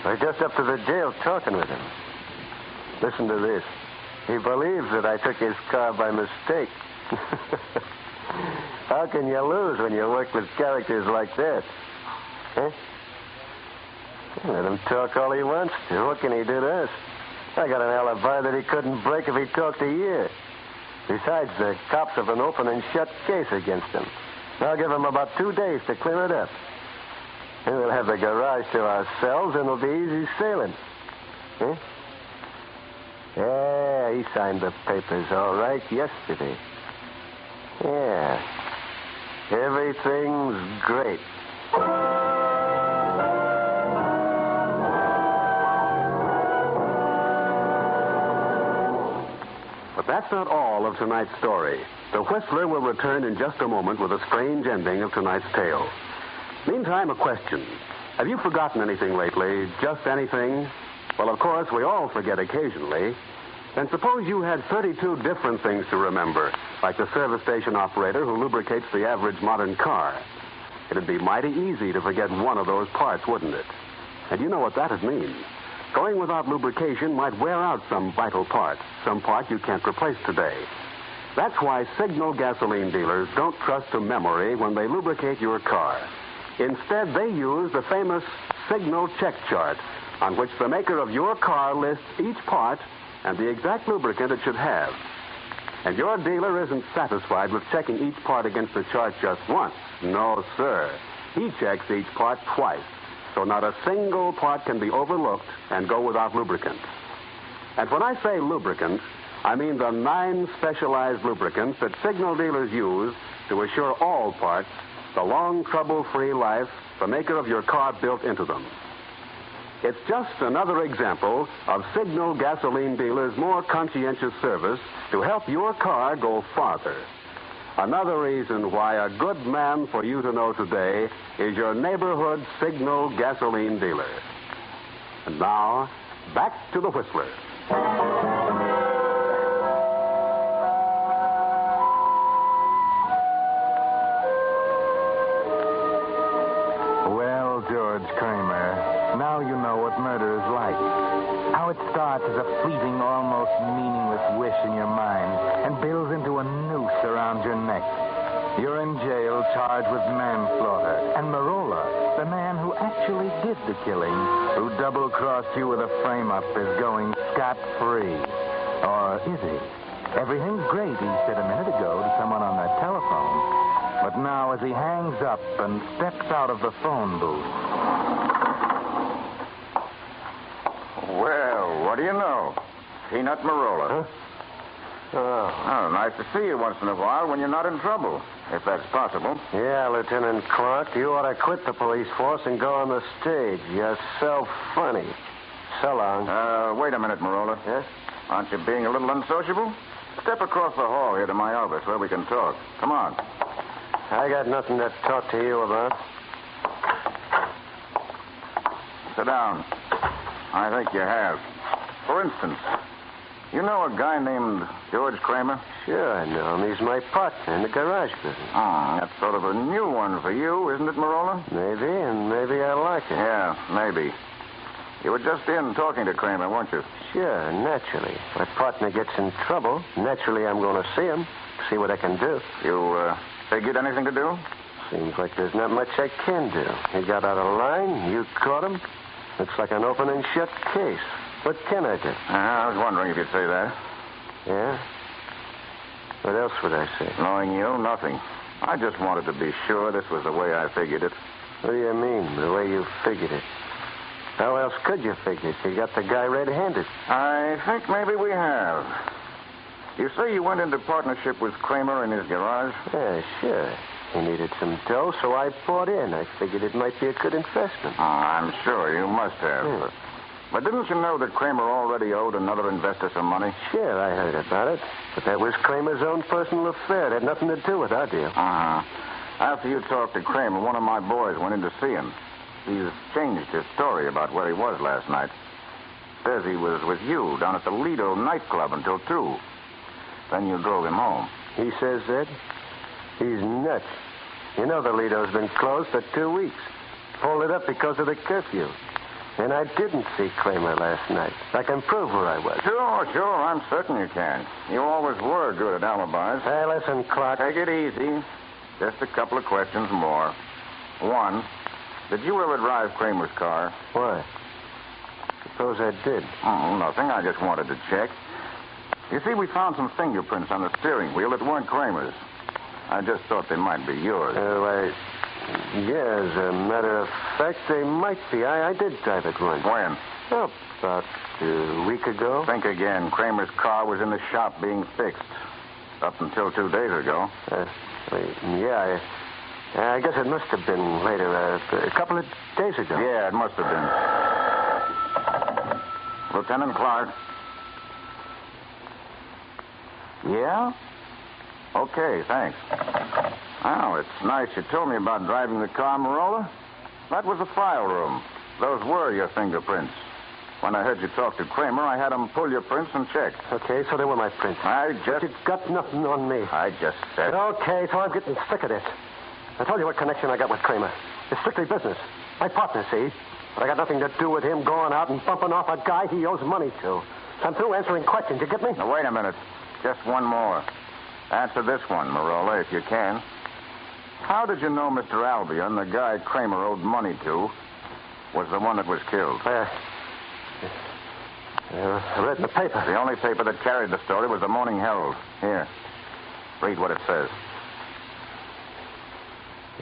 We're just up to the jail talking with him. Listen to this. He believes that I took his car by mistake. How can you lose when you work with characters like that? Huh? Let him talk all he wants to. What can he do to us? I got an alibi that he couldn't break if he talked a year. Besides, the cops have an open and shut case against him. I'll give him about 2 days to clear it up. And we'll have the garage to ourselves, and it'll be easy sailing. Huh? Yeah, he signed the papers all right yesterday. Yeah. Everything's great. But that's not all of tonight's story. The Whistler will return in just a moment with a strange ending of tonight's tale. Meantime, a question. Have you forgotten anything lately? Just anything? Well, of course, we all forget occasionally. Then suppose you had 32 different things to remember, like the service station operator who lubricates the average modern car. It'd be mighty easy to forget one of those parts, wouldn't it? And you know what that'd mean. Going without lubrication might wear out some vital part, some part you can't replace today. That's why Signal gasoline dealers don't trust to memory when they lubricate your car. Instead, they use the famous Signal check chart, on which the maker of your car lists each part and the exact lubricant it should have. And your dealer isn't satisfied with checking each part against the chart just once. No, sir. He checks each part twice, so not a single part can be overlooked and go without lubricant. And when I say lubricant, I mean the 9 specialized lubricants that Signal dealers use to assure all parts the long, trouble-free life the maker of your car built into them. It's just another example of Signal gasoline dealers' more conscientious service to help your car go farther. Another reason why a good man for you to know today is your neighborhood Signal gasoline dealer. And now, back to the Whistler. George Kramer, now you know what murder is like. How it starts as a fleeting, almost meaningless wish in your mind and builds into a noose around your neck. You're in jail charged with manslaughter. And Marola, the man who actually did the killing, who double-crossed you with a frame-up, is going scot-free. Or is he? Everything's great, he said a minute ago to someone on the telephone. But now, as he hangs up and steps out of the phone booth. Well, what do you know? Peanut Marola. Huh? Oh, nice to see you once in a while when you're not in trouble, if that's possible. Yeah, Lieutenant Clark, you ought to quit the police force and go on the stage. You're so funny. So long. Wait a minute, Marola. Yes? Aren't you being a little unsociable? Step across the hall here to my office where we can talk. Come on. I got nothing to talk to you about. Sit down. I think you have. For instance, you know a guy named George Kramer? Sure, I know him. He's my partner in the garage business. That's sort of a new one for you, isn't it, Marola? Maybe, and maybe I like it. Yeah, maybe. You were just in talking to Kramer, weren't you? Sure, naturally. If my partner gets in trouble, naturally I'm going to see him, see what I can do. You, figured anything to do? Seems like there's not much I can do. He got out of line, you caught him. Looks like an open and shut case. What can I do? I was wondering if you'd say that. Yeah? What else would I say? Knowing you, nothing. I just wanted to be sure this was the way I figured it. What do you mean, the way you figured it? How else could you figure it? You got the guy red-handed. I think maybe we have. You say you went into partnership with Kramer in his garage? Yeah, sure. He needed some dough, so I bought in. I figured it might be a good investment. Oh, I'm sure you must have. But didn't you know that Kramer already owed another investor some money? Sure, I heard about it. But that was Kramer's own personal affair. It had nothing to do with our deal. Uh-huh. After you talked to Kramer, one of my boys went in to see him. He's changed his story about where he was last night. Says he was with you down at the Lido nightclub until 2. Then you drove him home. He says that? He's nuts. You know the Lido's been closed for 2 weeks. Pulled it up because of the curfew. And I didn't see Kramer last night. I can prove where I was. Sure. I'm certain you can. You always were good at alibis. Hey, listen, Clark. Take it easy. Just a couple of questions more. 1, did you ever drive Kramer's car? Why? Suppose I did. Oh, nothing. I just wanted to check. You see, we found some fingerprints on the steering wheel that weren't Kramer's. I just thought they might be yours. Yeah, as a matter of fact, they might be. I did drive it once. When? Oh, about a week ago. Think again. Kramer's car was in the shop being fixed. Up until 2 days ago. Yeah, I guess it must have been later, a couple of days ago. Yeah, it must have been. Lieutenant Clark. Yeah? Okay, thanks. Oh, it's nice you told me about driving the car, Marola. That was the file room. Those were your fingerprints. When I heard you talk to Kramer, I had him pull your prints and check. Okay, so they were my prints. But you've got nothing on me. I just said... Okay, so I'm getting sick of this. I told you what connection I got with Kramer. It's strictly business. My partner, see? But I got nothing to do with him going out and bumping off a guy he owes money to. I'm through answering questions. You get me? Now, wait a minute. Just one more. Answer this one, Marola, if you can. How did you know Mr. Albion, the guy Kramer owed money to, was the one that was killed? I read in the paper. The only paper that carried the story was the Morning Herald. Here. Read what it says.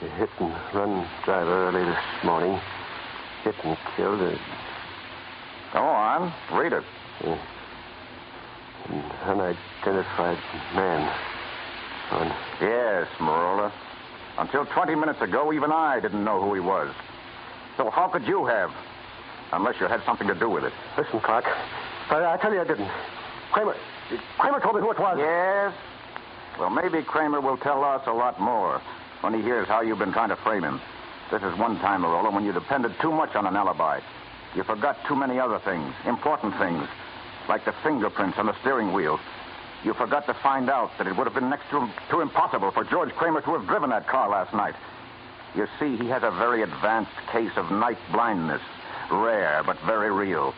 A hit-and-run driver early this morning. Hit and killed a... Go on. Read it. An unidentified man. Yes, Marola. Until 20 minutes ago, even I didn't know who he was. So how could you have? Unless you had something to do with it. Listen, Clark. I tell you I didn't. Kramer told me who it was. Yes? Well, maybe Kramer will tell us a lot more when he hears how you've been trying to frame him. This is one time, Marola, when you depended too much on an alibi. You forgot too many other things, important things, like the fingerprints on the steering wheel. You forgot to find out that it would have been next to impossible for George Kramer to have driven that car last night. You see, he has a very advanced case of night blindness. Rare, but very real.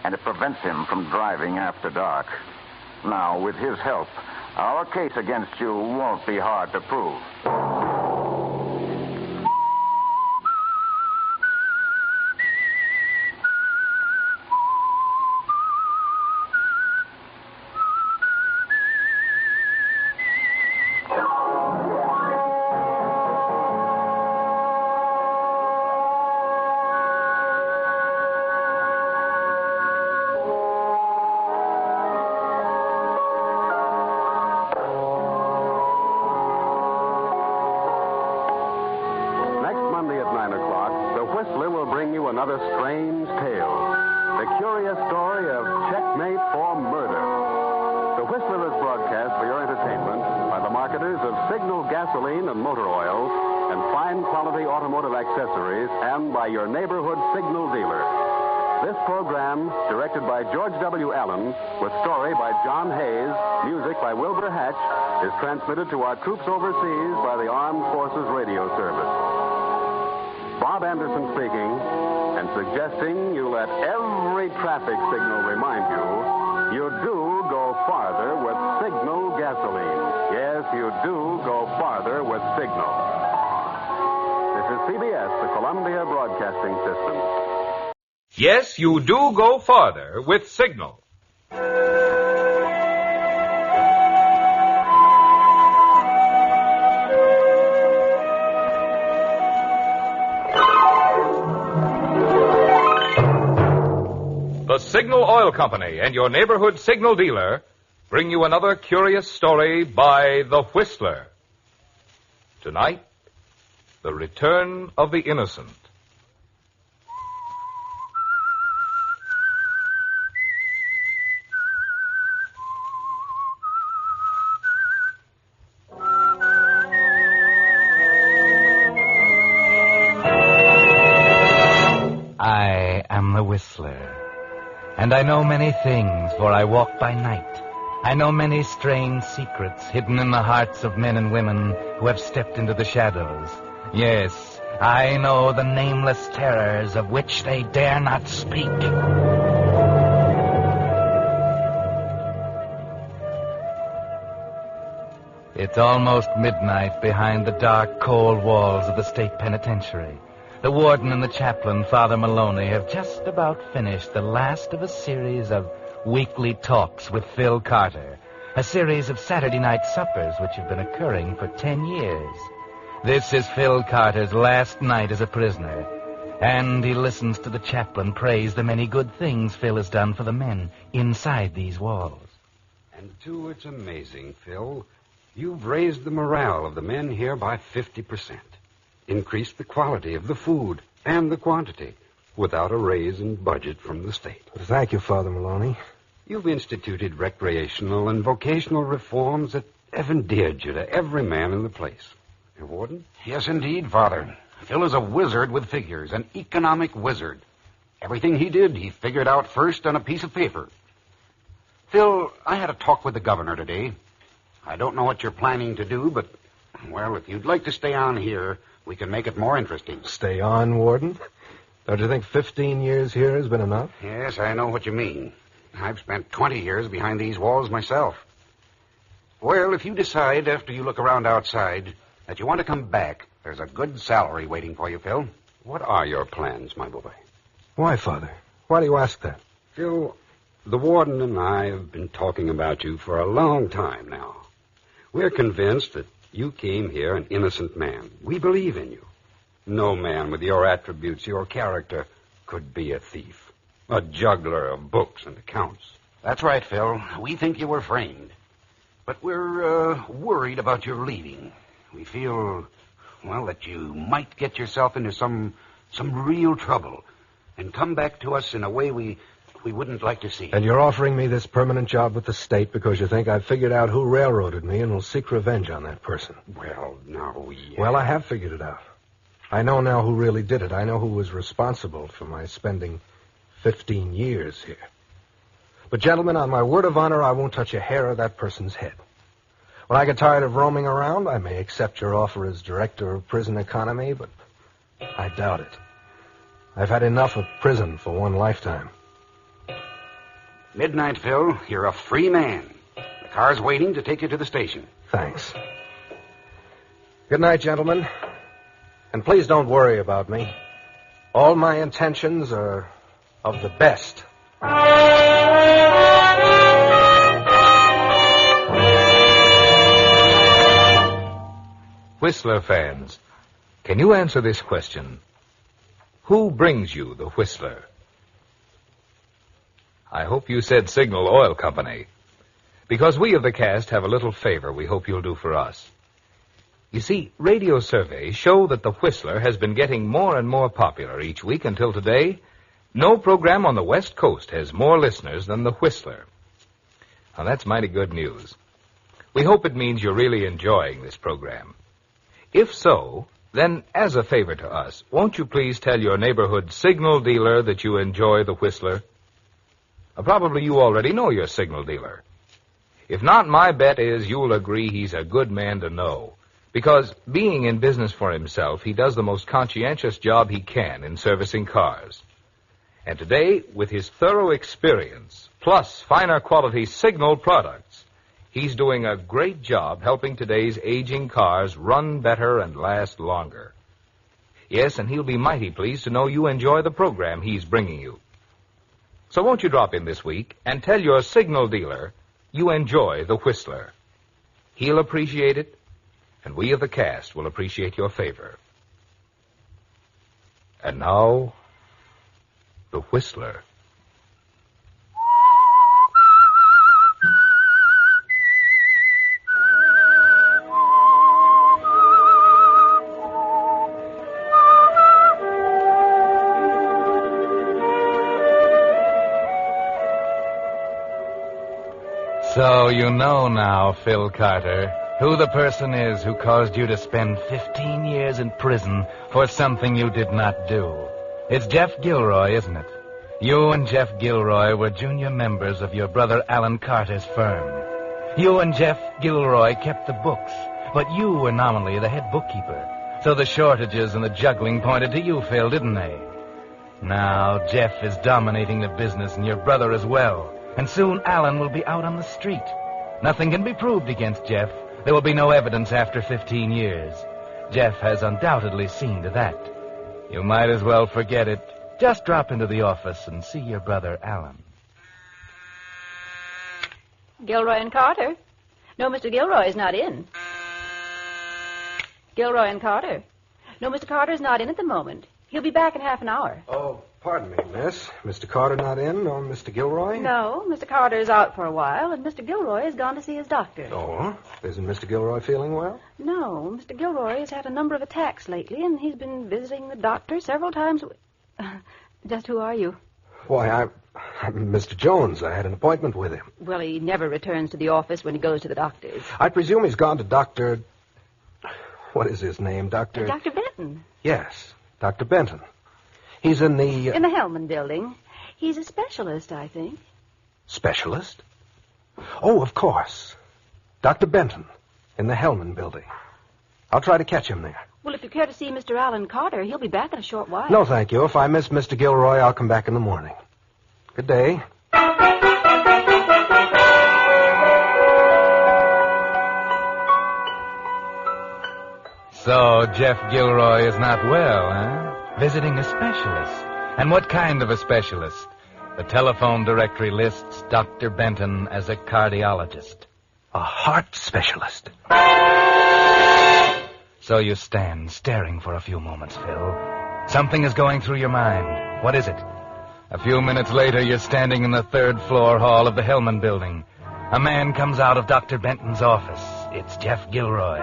And it prevents him from driving after dark. Now, with his help, our case against you won't be hard to prove. Another strange tale. The curious story of checkmate for murder. The Whistler is broadcast for your entertainment by the marketers of Signal gasoline and motor oil and fine quality automotive accessories and by your neighborhood Signal dealer. This program, directed by George W. Allen, with story by John Hayes, music by Wilbur Hatch, is transmitted to our troops overseas by the Armed Forces Radio Service. Bob Anderson speaking. and suggesting you let every traffic signal remind you do go farther with Signal gasoline. Yes, you do go farther with Signal. This is CBS, the Columbia Broadcasting System. Yes, you do go farther with Signal. The Signal Oil Company and your neighborhood Signal dealer bring you another curious story by The Whistler. Tonight, The Return of the Innocent. I am the Whistler. And I know many things, for I walk by night. I know many strange secrets hidden in the hearts of men and women who have stepped into the shadows. Yes, I know the nameless terrors of which they dare not speak. It's almost midnight behind the dark, cold walls of the state penitentiary. The warden and the chaplain, Father Maloney, have just about finished the last of a series of weekly talks with Phil Carter, a series of Saturday night suppers which have been occurring for 10 years. This is Phil Carter's last night as a prisoner, and he listens to the chaplain praise the many good things Phil has done for the men inside these walls. And, too, it's amazing, Phil. You've raised the morale of the men here by 50%. Increased the quality of the food and the quantity without a raise in budget from the state. Thank you, Father Maloney. You've instituted recreational and vocational reforms that have endeared you to every man in the place. Your warden? Yes, indeed, Father. Phil is a wizard with figures, an economic wizard. Everything he did, he figured out first on a piece of paper. Phil, I had a talk with the governor today. I don't know what you're planning to do, but, well, if you'd like to stay on here, we can make it more interesting. Stay on, Warden? Don't you think 15 years here has been enough? Yes, I know what you mean. I've spent 20 years behind these walls myself. Well, if you decide after you look around outside that you want to come back, there's a good salary waiting for you, Phil. What are your plans, my boy? Why, Father? Why do you ask that? Phil, the warden and I have been talking about you for a long time now. We're convinced that you came here an innocent man. We believe in you. No man with your attributes, your character, could be a thief, a juggler of books and accounts. That's right, Phil. We think you were framed. But we're worried about your leaving. We feel, well, that you might get yourself into some real trouble and come back to us in a way we wouldn't like to see. And you're offering me this permanent job with the state because you think I've figured out who railroaded me and will seek revenge on that person. Well, now Well, I have figured it out. I know now who really did it. I know who was responsible for my spending 15 years here. But, gentlemen, on my word of honor, I won't touch a hair of that person's head. When I get tired of roaming around, I may accept your offer as director of prison economy, but I doubt it. I've had enough of prison for one lifetime. Midnight, Phil. You're a free man. The car's waiting to take you to the station. Thanks. Good night, gentlemen. And please don't worry about me. All my intentions are of the best. Whistler fans, can you answer this question? Who brings you the Whistler? I hope you said Signal Oil Company, because we of the cast have a little favor we hope you'll do for us. You see, radio surveys show that the Whistler has been getting more and more popular each week until today. No program on the West Coast has more listeners than the Whistler. Now, that's mighty good news. We hope it means you're really enjoying this program. If so, then as a favor to us, won't you please tell your neighborhood signal dealer that you enjoy the Whistler? Probably you already know your signal dealer. If not, my bet is you'll agree he's a good man to know. Because being in business for himself, he does the most conscientious job he can in servicing cars. And today, with his thorough experience, plus finer quality Signal products, he's doing a great job helping today's aging cars run better and last longer. Yes, and he'll be mighty pleased to know you enjoy the program he's bringing you. So won't you drop in this week and tell your Signal dealer you enjoy the Whistler. He'll appreciate it, and we of the cast will appreciate your favor. And now, the Whistler. So you know now, Phil Carter, who the person is who caused you to spend 15 years in prison for something you did not do. It's Jeff Gilroy, isn't it? You and Jeff Gilroy were junior members of your brother Alan Carter's firm. You and Jeff Gilroy kept the books, but you were nominally the head bookkeeper. So the shortages and the juggling pointed to you, Phil, didn't they? Now Jeff is dominating the business and your brother as well. And soon Alan will be out on the street. Nothing can be proved against Jeff. There will be no evidence after 15 years. Jeff has undoubtedly seen to that. You might as well forget it. Just drop into the office and see your brother Alan. Gilroy and Carter? No, Mr. Gilroy is not in. Gilroy and Carter? No, Mr. Carter's not in at the moment. He'll be back in half an hour. Oh, pardon me, miss. Mr. Carter not in, or Mr. Gilroy? No, Mr. Carter's out for a while, and Mr. Gilroy has gone to see his doctor. Oh, isn't Mr. Gilroy feeling well? No, Mr. Gilroy has had a number of attacks lately, and he's been visiting the doctor several times. Just who are you? Why, I'm Mr. Jones. I had an appointment with him. Well, he never returns to the office when he goes to the doctor's. I presume he's gone to Dr. What is his name, Dr. Dr. Benton. Yes, Dr. Benton. He's in the... In the Hellman building. He's a specialist, I think. Specialist? Oh, of course. Dr. Benton, in the Hellman building. I'll try to catch him there. Well, if you care to see Mr. Alan Carter, he'll be back in a short while. No, thank you. If I miss Mr. Gilroy, I'll come back in the morning. Good day. So Jeff Gilroy is not well, huh? Visiting a specialist. And what kind of a specialist? The telephone directory lists Dr. Benton as a cardiologist. A heart specialist. So you stand staring for a few moments, Phil. Something is going through your mind. What is it? A few minutes later, you're standing in the third-floor hall of the Hellman building. A man comes out of Dr. Benton's office. It's Jeff Gilroy.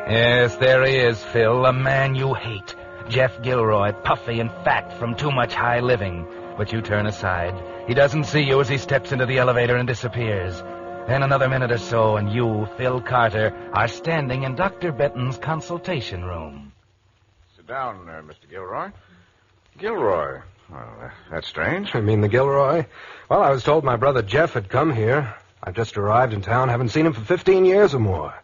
Yes, there he is, Phil, a man you hate. Jeff Gilroy, puffy and fat from too much high living. But you turn aside. He doesn't see you as he steps into the elevator and disappears. Then another minute or so, and you, Phil Carter, are standing in Dr. Benton's consultation room. Sit down, Mr. Gilroy. Gilroy? Well, that's strange. I mean the Gilroy? Well, I was told my brother Jeff had come here. I've just arrived in town, haven't seen him for 15 years or more.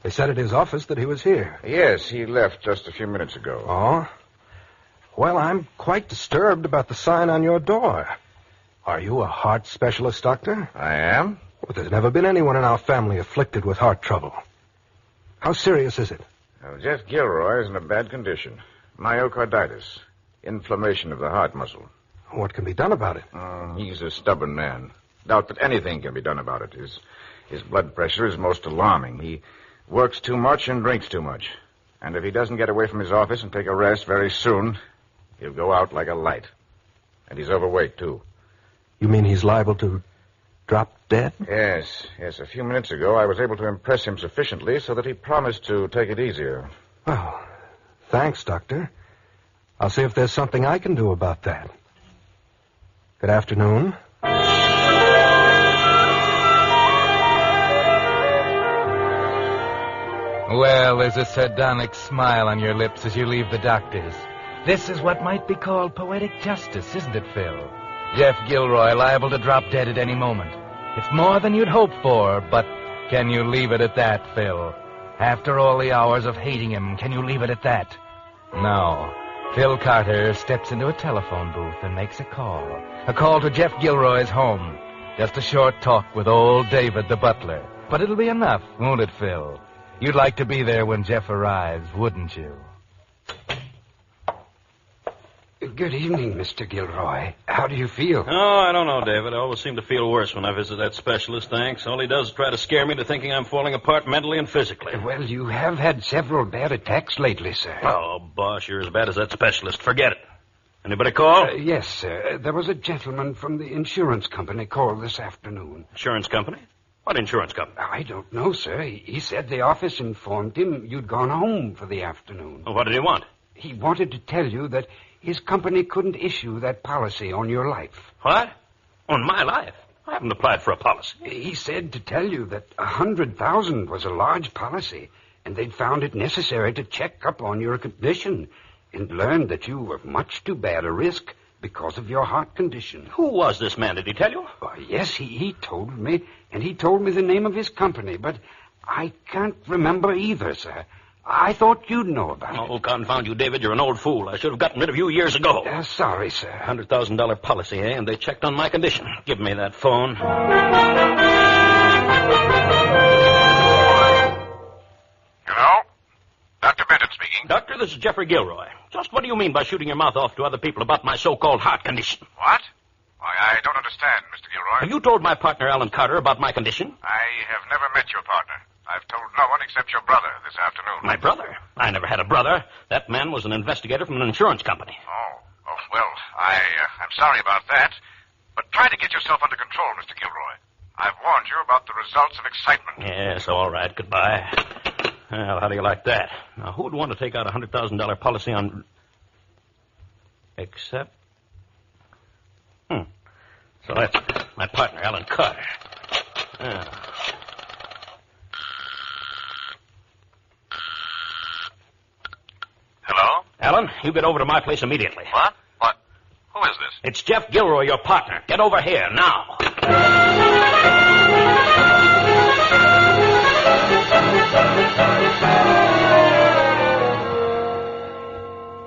They said at his office that he was here. Yes, he left just a few minutes ago. Oh? Well, I'm quite disturbed about the sign on your door. Are you a heart specialist, Doctor? I am. Well, there's never been anyone in our family afflicted with heart trouble. How serious is it? Well, Jeff Gilroy is in a bad condition. Myocarditis. Inflammation of the heart muscle. What can be done about it? He's a stubborn man. Doubt that anything can be done about it. His blood pressure is most alarming. He works too much and drinks too much. And if he doesn't get away from his office and take a rest very soon, he'll go out like a light. And he's overweight, too. You mean he's liable to drop dead? Yes. A few minutes ago, I was able to impress him sufficiently so that he promised to take it easier. Well, thanks, Doctor. I'll see if there's something I can do about that. Good afternoon. Well, there's a sardonic smile on your lips as you leave the doctor's. This is what might be called poetic justice, isn't it, Phil? Jeff Gilroy liable to drop dead at any moment. It's more than you'd hoped for, but can you leave it at that, Phil? After all the hours of hating him, can you leave it at that? No. Phil Carter steps into a telephone booth and makes a call. A call to Jeff Gilroy's home. Just a short talk with old David the butler. But it'll be enough, won't it, Phil? You'd like to be there when Jeff arrives, wouldn't you? Good evening, Mr. Gilroy. How do you feel? Oh, I don't know, David. I always seem to feel worse when I visit that specialist, thanks. All he does is try to scare me into thinking I'm falling apart mentally and physically. Well, you have had several bad attacks lately, sir. Oh, boss, you're as bad as that specialist. Forget it. Anybody call? Yes, sir. There was a gentleman from the insurance company called this afternoon. Insurance company? What insurance company? I don't know, sir. He said the office informed him you'd gone home for the afternoon. Well, what did he want? He wanted to tell you that his company couldn't issue that policy on your life. What? On my life? I haven't applied for a policy. He said to tell you that $100,000 was a large policy, and they'd found it necessary to check up on your condition and learned that you were much too bad a risk because of your heart condition. Who was this man? Did he tell you? Yes, he told me, and he told me the name of his company, but I can't remember either, sir. I thought you'd know about it. Oh, confound you, David. You're an old fool. I should have gotten rid of you years ago. Sorry, sir. $100,000 policy, eh? And they checked on my condition. Give me that phone. Hello? Dr. Benton speaking. Doctor, this is Jeffrey Gilroy. Just what do you mean by shooting your mouth off to other people about my so-called heart condition? What? Why, I don't understand, Mr. Gilroy. Have you told my partner, Alan Carter, about my condition? I have never met your partner. I've told no one except your brother this afternoon. My brother? I never had a brother. That man was an investigator from an insurance company. Oh, well, I'm sorry about that. But try to get yourself under control, Mr. Gilroy. I've warned you about the results of excitement. Yes, all right. Goodbye. Well, how do you like that? Now, who would want to take out a $100,000 policy on... Except... So that's my partner, Alan Carter. Hello? Alan, you get over to my place immediately. What? What? Who is this? It's Jeff Gilroy, your partner. Get over here, now.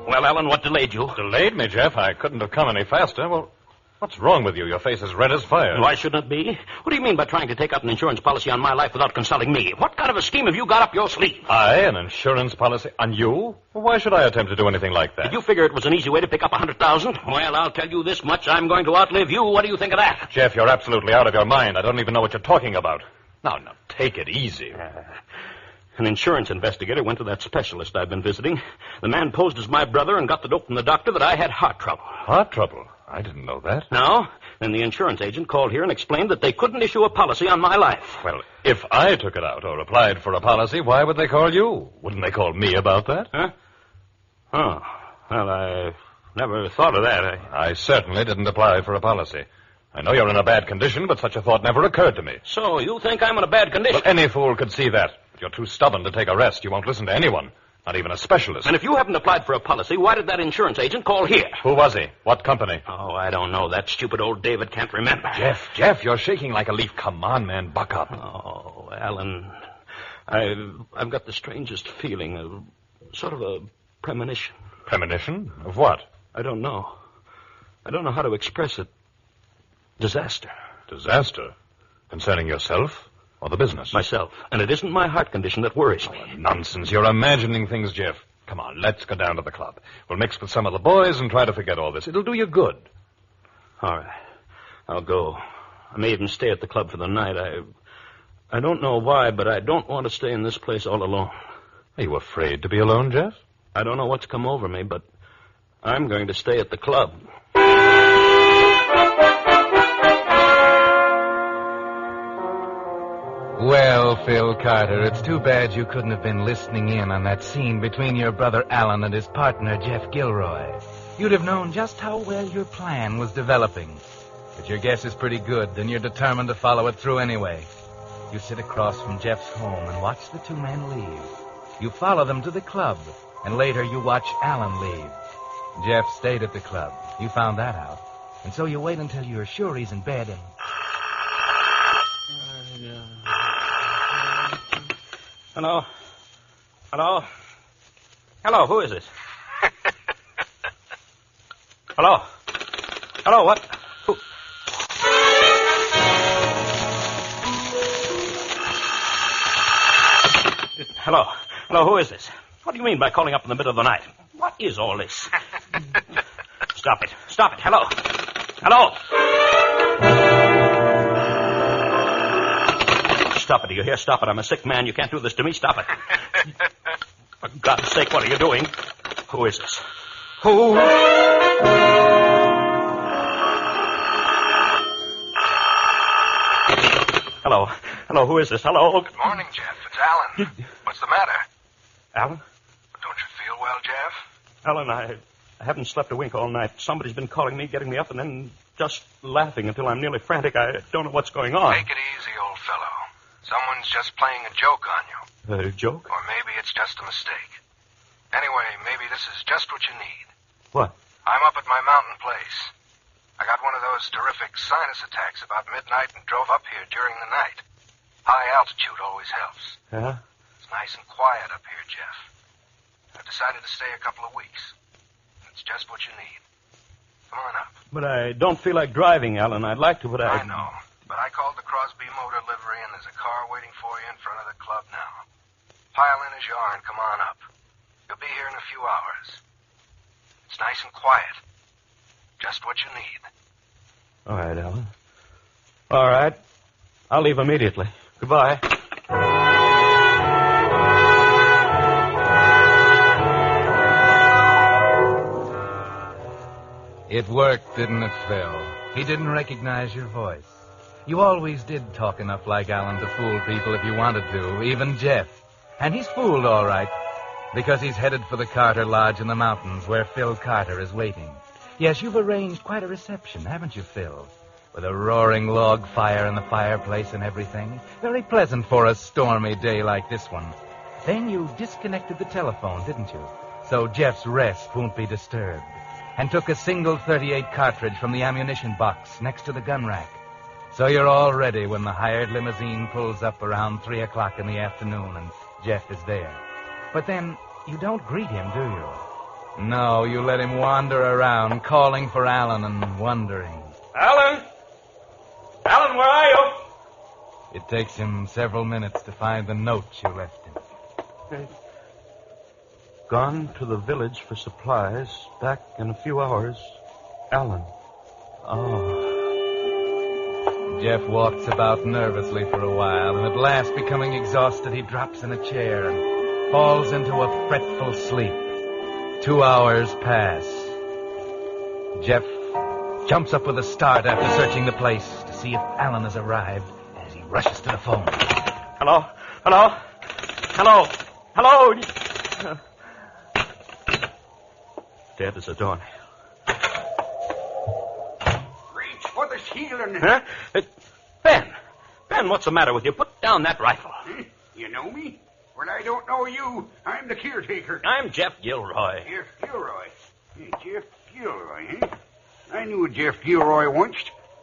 Well, Alan, what delayed you? Delayed me, Jeff? I couldn't have come any faster. Well, what's wrong with you? Your face is red as fire. Why shouldn't it be? What do you mean by trying to take out an insurance policy on my life without consulting me? What kind of a scheme have you got up your sleeve? An insurance policy on you? Well, why should I attempt to do anything like that? Did you figure it was an easy way to pick up $100,000? Well, I'll tell you this much. I'm going to outlive you. What do you think of that? Jeff, you're absolutely out of your mind. I don't even know what you're talking about. Now, take it easy. An insurance investigator went to that specialist I've been visiting. The man posed as my brother and got the dope from the doctor that I had heart trouble. Heart trouble? I didn't know that. No? Then the insurance agent called here and explained that they couldn't issue a policy on my life. Well, if I took it out or applied for a policy, why would they call you? Wouldn't they call me about that? Huh? Oh. Well, I never thought of that. I certainly didn't apply for a policy. I know you're in a bad condition, but such a thought never occurred to me. So you think I'm in a bad condition? Well, any fool could see that. But you're too stubborn to take a rest. You won't listen to anyone. Not even a specialist. And if you haven't applied for a policy, why did that insurance agent call here? Who was he? What company? Oh, I don't know. That stupid old David can't remember. Jeff, you're shaking like a leaf. Come on, man, buck up. Oh, Alan, I've got the strangest feeling, sort of a premonition. Premonition? Of what? I don't know. I don't know how to express it. Disaster. Disaster? Concerning yourself? Or the business? Myself. And it isn't my heart condition that worries me. Nonsense. You're imagining things, Jeff. Come on, let's go down to the club. We'll mix with some of the boys and try to forget all this. It'll do you good. All right. I'll go. I may even stay at the club for the night. I don't know why, but I don't want to stay in this place all alone. Are you afraid to be alone, Jeff? I don't know what's come over me, but I'm going to stay at the club. Well, Phil Carter, it's too bad you couldn't have been listening in on that scene between your brother Alan and his partner, Jeff Gilroy. You'd have known just how well your plan was developing. But your guess is pretty good, and you're determined to follow it through anyway. You sit across from Jeff's home and watch the two men leave. You follow them to the club, and later you watch Alan leave. Jeff stayed at the club. You found that out. And so you wait until you're sure he's in bed and... Hello? Hello? Hello, who is this? Hello? Hello, what? Who? Hello? Hello, who is this? What do you mean by calling up in the middle of the night? What is all this? Stop it. Stop it. Hello? Hello? Stop it. Do you hear? Stop it. I'm a sick man. You can't do this to me. Stop it. For God's sake, what are you doing? Who is this? Who? Hello. Hello, who is this? Hello? Good morning, Jeff. It's Alan. What's the matter? Alan? Don't you feel well, Jeff? Alan, I haven't slept a wink all night. Somebody's been calling me, getting me up, and then just laughing until I'm nearly frantic. I don't know what's going on. Take it easy, old fellow. Someone's just playing a joke on you. A joke? Or maybe it's just a mistake. Anyway, maybe this is just what you need. What? I'm up at my mountain place. I got one of those terrific sinus attacks about midnight and drove up here during the night. High altitude always helps. Yeah? It's nice and quiet up here, Jeff. I've decided to stay a couple of weeks. It's just what you need. Come on up. But I don't feel like driving, Alan. I'd like to, but I know. But I called the Crosby Motor Livery, and there's a car waiting for you in front of the club now. Pile in as you are and come on up. You'll be here in a few hours. It's nice and quiet. Just what you need. All right, Alan. All right. I'll leave immediately. Goodbye. It worked, didn't it, Phil? He didn't recognize your voice. You always did talk enough like Alan to fool people if you wanted to, even Jeff. And he's fooled, all right, because he's headed for the Carter Lodge in the mountains where Phil Carter is waiting. Yes, you've arranged quite a reception, haven't you, Phil? With a roaring log fire in the fireplace and everything. Very pleasant for a stormy day like this one. Then you disconnected the telephone, didn't you? So Jeff's rest won't be disturbed. And took a single .38 cartridge from the ammunition box next to the gun rack. So you're all ready when the hired limousine pulls up around 3 o'clock in the afternoon and Jeff is there. But then you don't greet him, do you? No, you let him wander around, calling for Alan and wondering. Alan? Alan, where are you? It takes him several minutes to find the note you left him. Hey. Gone to the village for supplies. Back in a few hours. Alan. Oh. Jeff walks about nervously for a while, and at last, becoming exhausted, he drops in a chair and falls into a fretful sleep. 2 hours pass. Jeff jumps up with a start after searching the place to see if Alan has arrived as he rushes to the phone. Hello? Hello? Hello? Hello? Dead as a doornail. Reach for the ceiling. Huh? Ben, what's the matter with you? Put down that rifle. You know me? Well, I don't know you. I'm the caretaker. I'm Jeff Gilroy. Jeff Gilroy. Jeff Gilroy, eh? I knew a Jeff Gilroy once.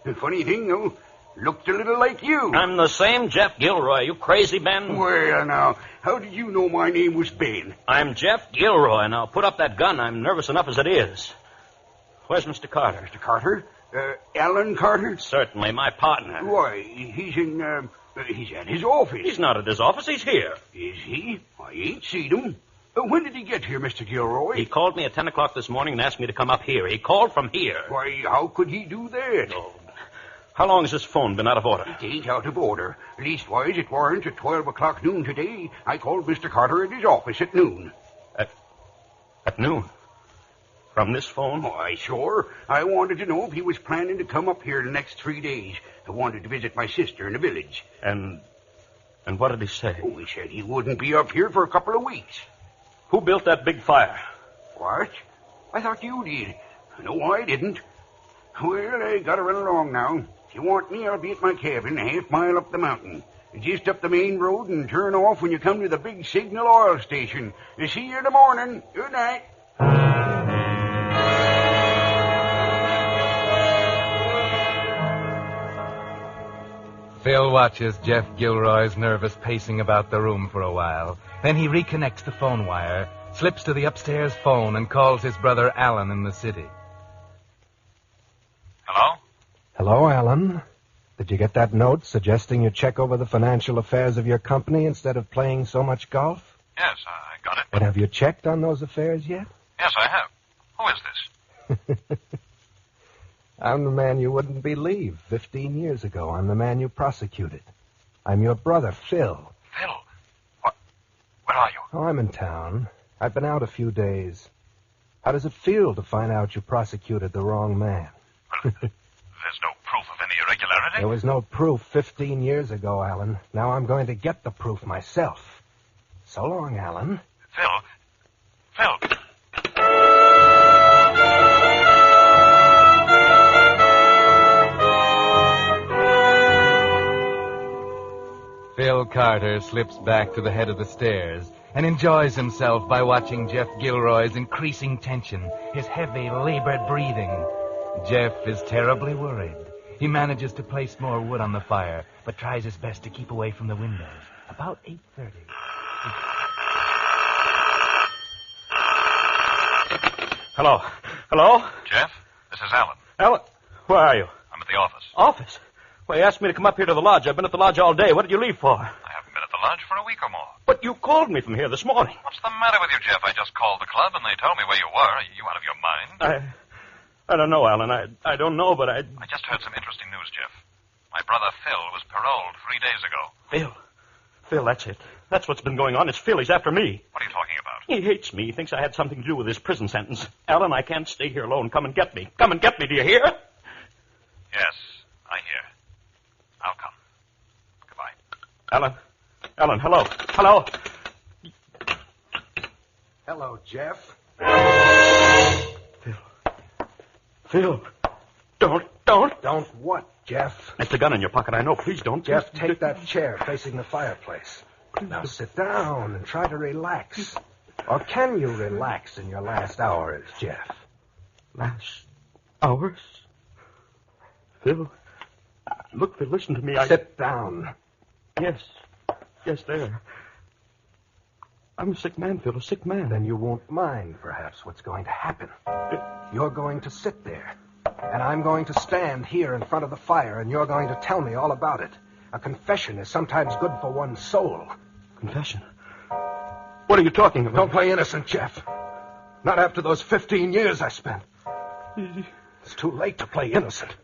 The funny thing, though, looked a little like you. I'm the same Jeff Gilroy. You crazy, Ben? Well, now, how did you know my name was Ben? I'm Jeff Gilroy. Now, put up that gun. I'm nervous enough as it is. Where's Mr. Carter? Mr. Carter? Alan Carter? Certainly, my partner. Why, he's at his office. He's not at his office. He's here. Is he? I ain't seen him. When did he get here, Mr. Gilroy? He called me at 10 o'clock this morning and asked me to come up here. He called from here. Why, how could he do that? Oh. How long has this phone been out of order? It ain't out of order. Leastwise, it weren't at 12 o'clock noon today. I called Mr. Carter at his office at noon. At noon? From this phone? Why, sure. I wanted to know if he was planning to come up here the next 3 days. I wanted to visit my sister in the village. And what did he say? Oh, he said he wouldn't be up here for a couple of weeks. Who built that big fire? What? I thought you did. No, I didn't. Well, I gotta run along now. If you want me, I'll be at my cabin a half mile up the mountain. Just up the main road and turn off when you come to the big Signal oil station. See you in the morning. Good night. Phil watches Jeff Gilroy's nervous pacing about the room for a while. Then he reconnects the phone wire, slips to the upstairs phone, and calls his brother Alan in the city. Hello, Alan. Did you get that note suggesting you check over the financial affairs of your company instead of playing so much golf? Yes, I got it. And have you checked on those affairs yet? Yes, I have. Who is this? I'm the man you wouldn't believe. 15 years ago, I'm the man you prosecuted. I'm your brother, Phil. Phil? Where are you? Oh, I'm in town. I've been out a few days. How does it feel to find out you prosecuted the wrong man? There's no proof of any irregularity. There was no proof 15 years ago, Alan. Now I'm going to get the proof myself. So long, Alan. Phil. Phil Carter slips back to the head of the stairs and enjoys himself by watching Jeff Gilroy's increasing tension, his heavy, labored breathing. Jeff is terribly worried. He manages to place more wood on the fire, but tries his best to keep away from the windows. About 8:30. Hello? Jeff, this is Alan. Alan, where are you? I'm at the office. Office? Well, you asked me to come up here to the lodge. I've been at the lodge all day. What did you leave for? I haven't been at the lodge for a week or more. But you called me from here this morning. What's the matter with you, Jeff? I just called the club and they told me where you were. Are you out of your mind? I don't know, Alan. I don't know, but I just heard some interesting news, Jeff. My brother Phil was paroled 3 days ago. Phil, that's it. That's what's been going on. It's Phil. He's after me. What are you talking about? He hates me. He thinks I had something to do with his prison sentence. Alan, I can't stay here alone. Come and get me. Come and get me. Do you hear? Yes, I hear. I'll come. Goodbye. Alan, hello. Hello, Jeff. Phil, don't. Don't what, Jeff? That's the gun in your pocket. I know. Please don't. Jeff, take that chair facing the fireplace. Now sit down and try to relax. Or can you relax in your last hours, Jeff? Last hours? Phil, look, Phil, listen to me. Sit down. Yes, there. I'm a sick man, Phil, a sick man. Then you won't mind, perhaps, what's going to happen. You're going to sit there, and I'm going to stand here in front of the fire, and you're going to tell me all about it. A confession is sometimes good for one's soul. Confession? What are you talking about? Don't play innocent, Jeff. Not after those 15 years I spent. It's too late to play innocent.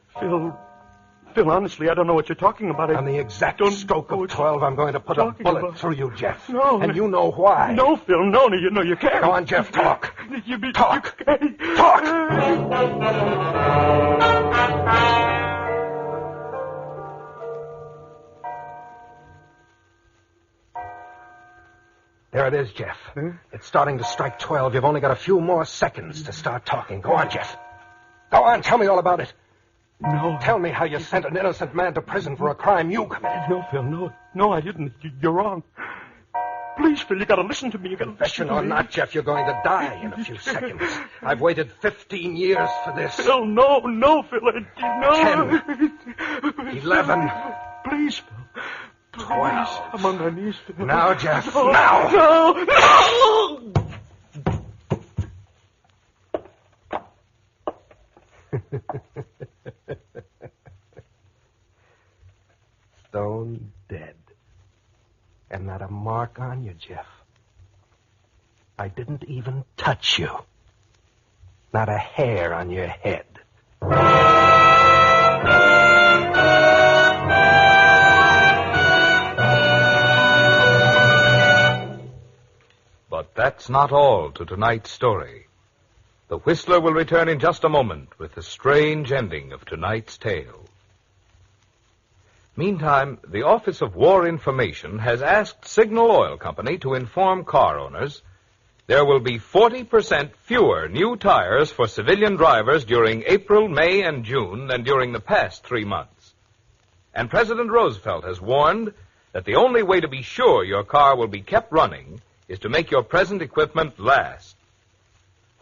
Phil, honestly, I don't know what you're talking about. On the exact stroke of 12, I'm going to put a bullet through you, Jeff. No. And you know why. No, Phil, no, you can't. Go on, Jeff, talk. Talk. There it is, Jeff. It's starting to strike 12. You've only got a few more seconds to start talking. Go on, Jeff. Go on, tell me all about it. No. Tell me how you sent an innocent man to prison for a crime you committed. No, Phil, no, I didn't. You're wrong. Please, Phil, you gotta listen to me. Confession or not, Jeff, you're going to die in a few seconds. I've waited 15 years for this. Phil, no, Phil, no. 10. 11. Please, Phil. 12. I'm on my knees, Phil. Now, Jeff, no, now. No. Stone dead. And not a mark on you, Jeff. I didn't even touch you. Not a hair on your head. But that's not all to tonight's story. The Whistler will return in just a moment with the strange ending of tonight's tale. Meantime, the Office of War Information has asked Signal Oil Company to inform car owners there will be 40% fewer new tires for civilian drivers during April, May, and June than during the past 3 months. And President Roosevelt has warned that the only way to be sure your car will be kept running is to make your present equipment last.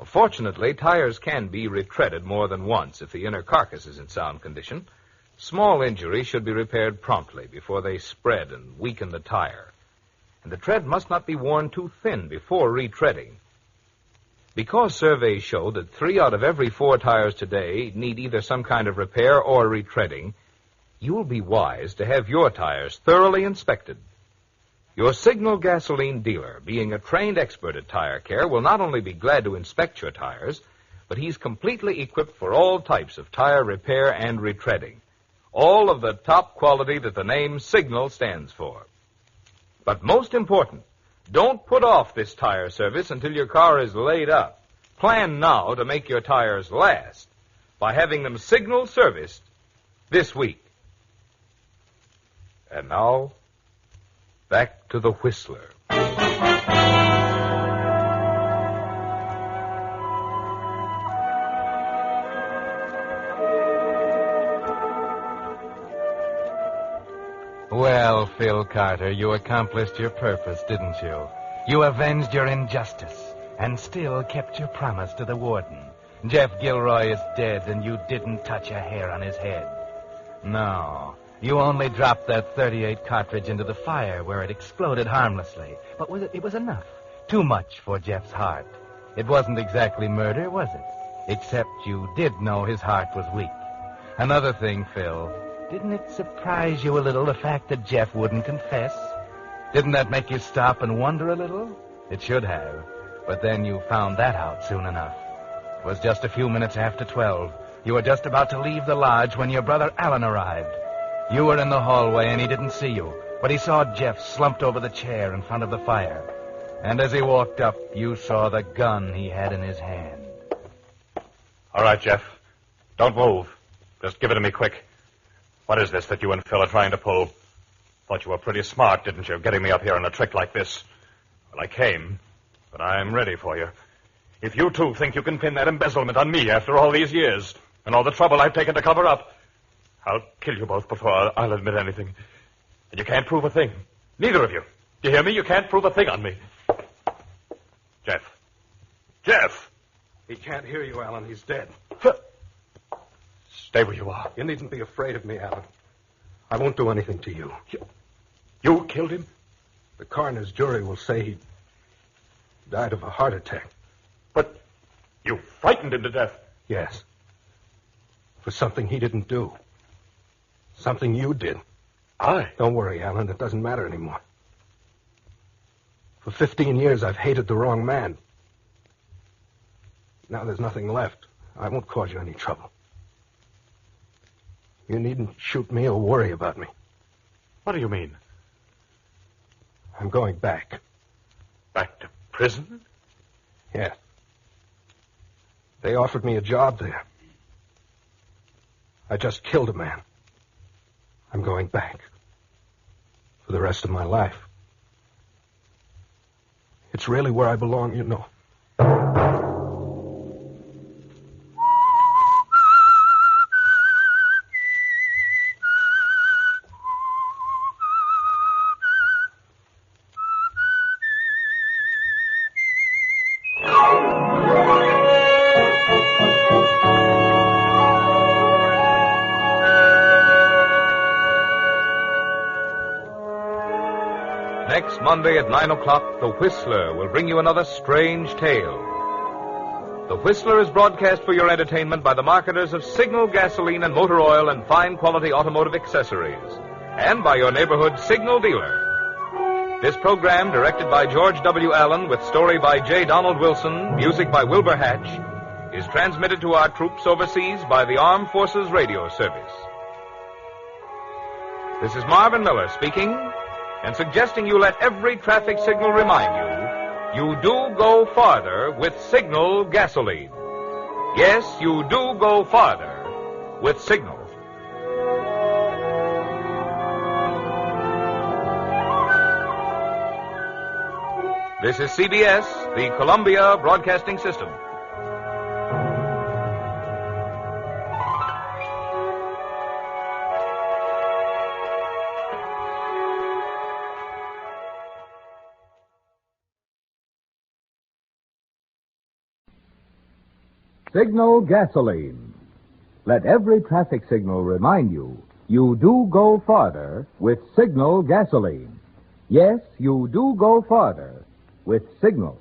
Fortunately, tires can be retreaded more than once if the inner carcass is in sound condition. Small injuries should be repaired promptly before they spread and weaken the tire. And the tread must not be worn too thin before retreading. Because surveys show that 3 out of every 4 tires today need either some kind of repair or retreading, you'll be wise to have your tires thoroughly inspected. Your Signal gasoline dealer, being a trained expert at tire care, will not only be glad to inspect your tires, but he's completely equipped for all types of tire repair and retreading. All of the top quality that the name Signal stands for. But most important, don't put off this tire service until your car is laid up. Plan now to make your tires last by having them Signal serviced this week. And now, back to the Whistler. Well, Phil Carter, you accomplished your purpose, didn't you? You avenged your injustice and still kept your promise to the warden. Jeff Gilroy is dead, and you didn't touch a hair on his head. No, you only dropped that .38 cartridge into the fire where it exploded harmlessly. But it was enough. Too much for Jeff's heart. It wasn't exactly murder, was it? Except you did know his heart was weak. Another thing, Phil. Didn't it surprise you a little, the fact that Jeff wouldn't confess? Didn't that make you stop and wonder a little? It should have. But then you found that out soon enough. It was just a few minutes after 12. You were just about to leave the lodge when your brother Alan arrived. You were in the hallway and he didn't see you, but he saw Jeff slumped over the chair in front of the fire. And as he walked up, you saw the gun he had in his hand. All right, Jeff. Don't move. Just give it to me quick. What is this that you and Phil are trying to pull? Thought you were pretty smart, didn't you, getting me up here on a trick like this? Well, I came, but I'm ready for you. If you two think you can pin that embezzlement on me after all these years and all the trouble I've taken to cover up, I'll kill you both before I'll admit anything. And you can't prove a thing. Neither of you. Do you hear me? You can't prove a thing on me. Jeff. Jeff! He can't hear you, Alan. He's dead. Stay where you are. You needn't be afraid of me, Alan. I won't do anything to you. You killed him? The coroner's jury will say he died of a heart attack. But you frightened him to death. Yes. For something he didn't do. Something you did. I? Don't worry, Alan. It doesn't matter anymore. For 15 years, I've hated the wrong man. Now there's nothing left. I won't cause you any trouble. You needn't shoot me or worry about me. What do you mean? I'm going back. Back to prison? Yes. They offered me a job there. I just killed a man. I'm going back. For the rest of my life. It's really where I belong, you know. Next Monday at 9 o'clock, The Whistler will bring you another strange tale. The Whistler is broadcast for your entertainment by the marketers of Signal gasoline and motor oil and fine quality automotive accessories, and by your neighborhood Signal dealer. This program, directed by George W. Allen with story by J. Donald Wilson, music by Wilbur Hatch, is transmitted to our troops overseas by the Armed Forces Radio Service. This is Marvin Miller speaking, and suggesting you let every traffic signal remind you do go farther with Signal gasoline. Yes, you do go farther with Signal. This is CBS, the Columbia Broadcasting System. Signal gasoline. Let every traffic signal remind you do go farther with Signal gasoline. Yes, you do go farther with Signal.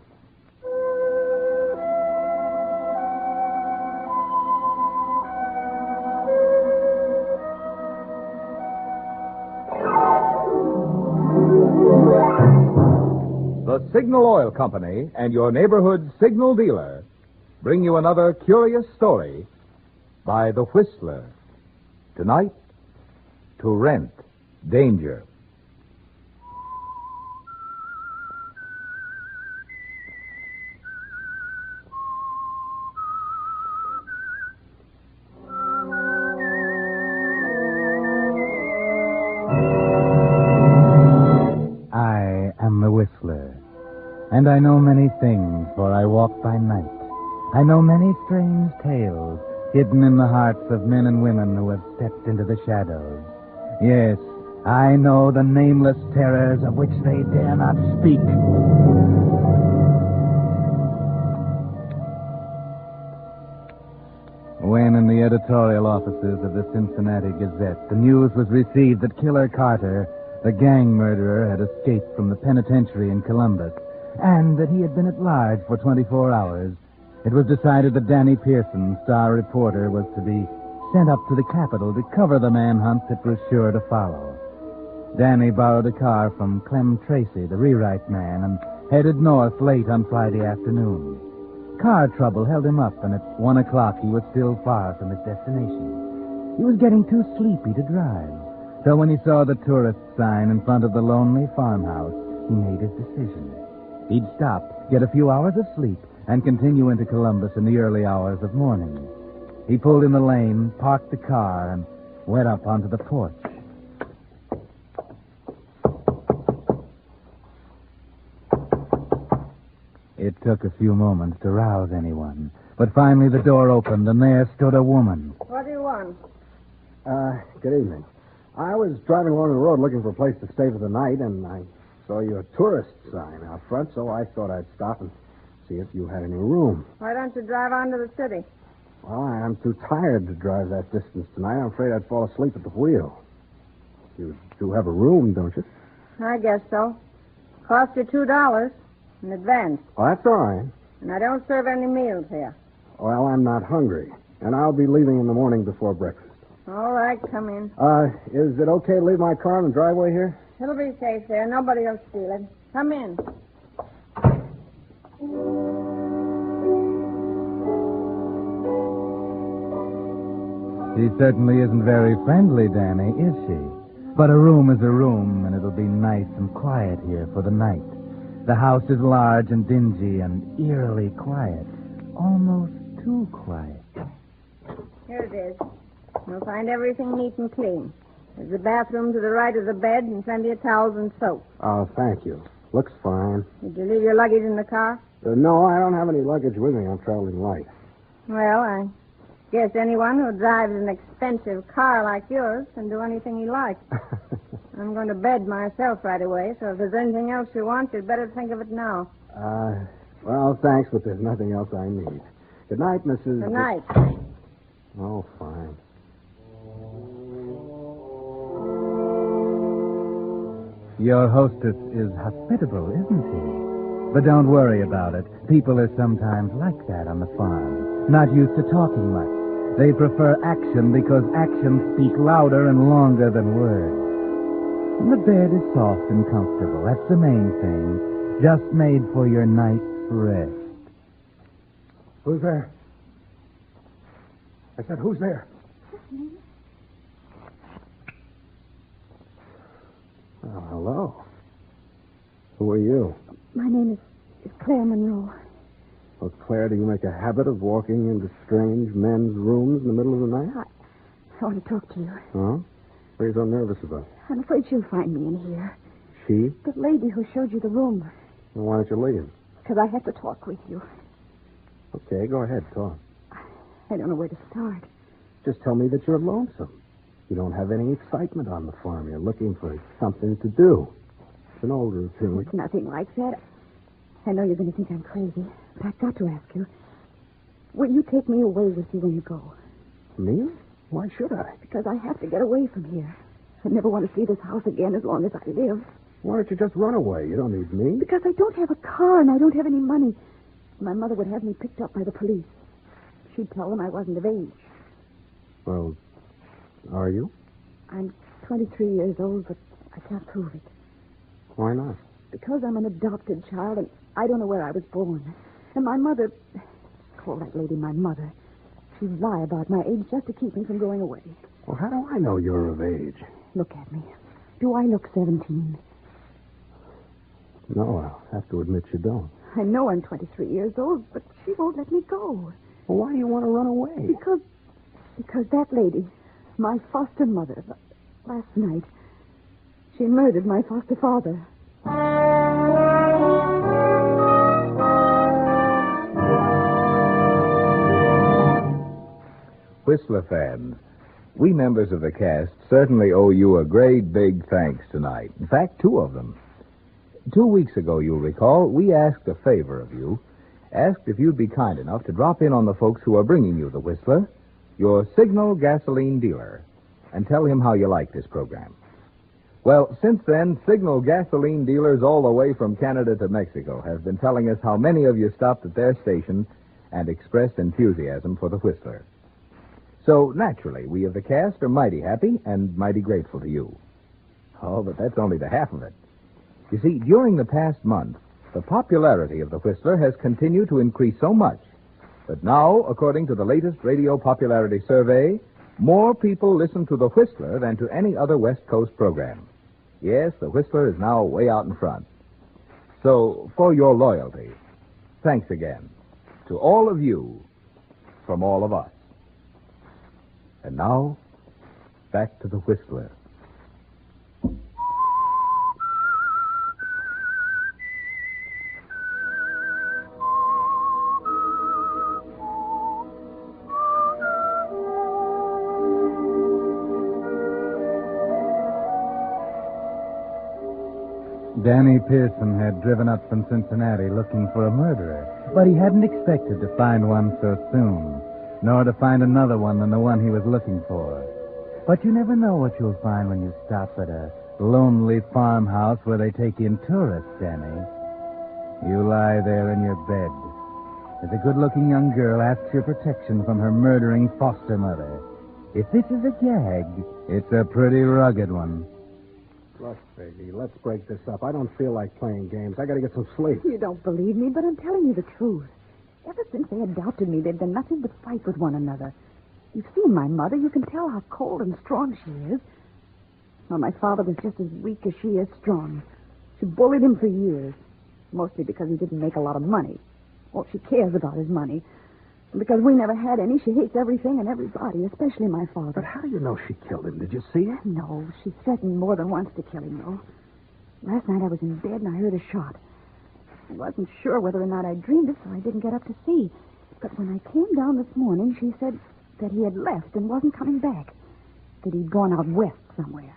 the Signal Oil Company and your neighborhood signal dealer bring you another curious story by The Whistler. Tonight, To Rent Danger. I am the Whistler, and I know many things, for I walk by night. I know many strange tales hidden in the hearts of men and women who have stepped into the shadows. Yes, I know the nameless terrors of which they dare not speak. When in the editorial offices of the Cincinnati Gazette, the news was received that Killer Carter, the gang murderer, had escaped from the penitentiary in Columbus, and that he had been at large for 24 hours, it was decided that Danny Pearson, star reporter, was to be sent up to the Capitol to cover the manhunt that was sure to follow. Danny borrowed a car from Clem Tracy, the rewrite man, and headed north late on Friday afternoon. Car trouble held him up, and at 1 o'clock he was still far from his destination. He was getting too sleepy to drive, so when he saw the tourist sign in front of the lonely farmhouse, he made his decision. He'd stop, get a few hours of sleep, and continue into Columbus in the early hours of morning. He pulled in the lane, parked the car, and went up onto the porch. It took a few moments to rouse anyone, but finally the door opened, and there stood a woman. What do you want? Good evening. I was driving along the road looking for a place to stay for the night, and I saw your tourist sign out front, so I thought I'd stop and see if you had any room. Why don't you drive on to the city? Well, I'm too tired to drive that distance tonight. I'm afraid I'd fall asleep at the wheel. You do have a room, don't you? I guess so. Cost you $2 in advance. Well, that's all right. And I don't serve any meals here. Well, I'm not hungry, and I'll be leaving in the morning before breakfast. All right, come in. Is it okay to leave my car in the driveway here? It'll be safe there. Nobody will steal it. Come in. She certainly isn't very friendly, Danny, is she? But a room is a room, and it'll be nice and quiet here for the night. The house is large and dingy and eerily quiet. Almost too quiet. Here it is. You'll find everything neat and clean. There's a bathroom to the right of the bed and plenty of towels and soap. Oh, thank you. Looks fine. Did you leave your luggage in the car? No, I don't have any luggage with me. I'm traveling light. Well, I guess anyone who drives an expensive car like yours can do anything he likes. I'm going to bed myself right away, so if there's anything else you want, you'd better think of it now. Well, thanks, but there's nothing else I need. Good night, Mrs. Good night. Oh, fine. Your hostess is hospitable, isn't she? But don't worry about it. People are sometimes like that on the farm. Not used to talking much. They prefer action because actions speak louder and longer than words. And the bed is soft and comfortable. That's the main thing. Just made for your night's rest. Who's there? I said, who's there? Oh, hello. Who are you? My name is Claire Monroe. Well, Claire, do you make a habit of walking into strange men's rooms in the middle of the night? I want to talk to you. Huh? What are you so nervous about? I'm afraid she'll find me in here. She? The lady who showed you the room. Well, why don't you leave? Because I have to talk with you. Okay, go ahead, talk. I don't know where to start. Just tell me that you're lonesome. You don't have any excitement on the farm. You're looking for something to do. It's an old routine. It's nothing like that. I know you're going to think I'm crazy, but I've got to ask you. Will you take me away with you when you go? Me? Why should I? Because I have to get away from here. I never want to see this house again as long as I live. Why don't you just run away? You don't need me. Because I don't have a car and I don't have any money. My mother would have me picked up by the police. She'd tell them I wasn't of age. Well, are you? I'm 23 years old, but I can't prove it. Why not? because I'm an adopted child, and I don't know where I was born. And my mother... Call that lady my mother. She'd lie about my age just to keep me from going away. Well, how do I know you're of age? Look at me. Do I look 17? No, I'll have to admit you don't. I know I'm 23 years old, but she won't let me go. Well, why do you want to run away? Because that lady, my foster mother, last night, she murdered my foster father. Whistler fans, we members of the cast certainly owe you a great big thanks tonight. In fact, 2 of them. 2 weeks ago, you'll recall, we asked a favor of you, asked if you'd be kind enough to drop in on the folks who are bringing you the Whistler, your Signal gasoline dealer, and tell him how you like this program. Well, since then, Signal gasoline dealers all the way from Canada to Mexico have been telling us how many of you stopped at their station and expressed enthusiasm for the Whistler. So, naturally, we of the cast are mighty happy and mighty grateful to you. Oh, but that's only the half of it. You see, during the past month, the popularity of the Whistler has continued to increase so much that now, according to the latest radio popularity survey, more people listen to the Whistler than to any other West Coast program. Yes, the Whistler is now way out in front. So, for your loyalty, thanks again to all of you from all of us. And now, back to the Whistler. Danny Pearson had driven up from Cincinnati looking for a murderer, but he hadn't expected to find one so soon, nor to find another one than the one he was looking for. But you never know what you'll find when you stop at a lonely farmhouse where they take in tourists, Danny. You lie there in your bed as a good-looking young girl asks your protection from her murdering foster mother. If this is a gag, it's a pretty rugged one. Look, baby, let's break this up. I don't feel like playing games. I gotta get some sleep. You don't believe me, but I'm telling you the truth. Ever since they adopted me, they've done nothing but fight with one another. You've seen my mother. You can tell how cold and strong she is. Well, my father was just as weak as she is strong. She bullied him for years, mostly because he didn't make a lot of money. Well, she cares about his money. And because we never had any, she hates everything and everybody, especially my father. But how do you know she killed him? Did you see her? No, she threatened more than once to kill him, though. Last night I was in bed and I heard a shot. I wasn't sure whether or not I dreamed it, so I didn't get up to see. But when I came down this morning, she said that he had left and wasn't coming back. That he'd gone out west somewhere.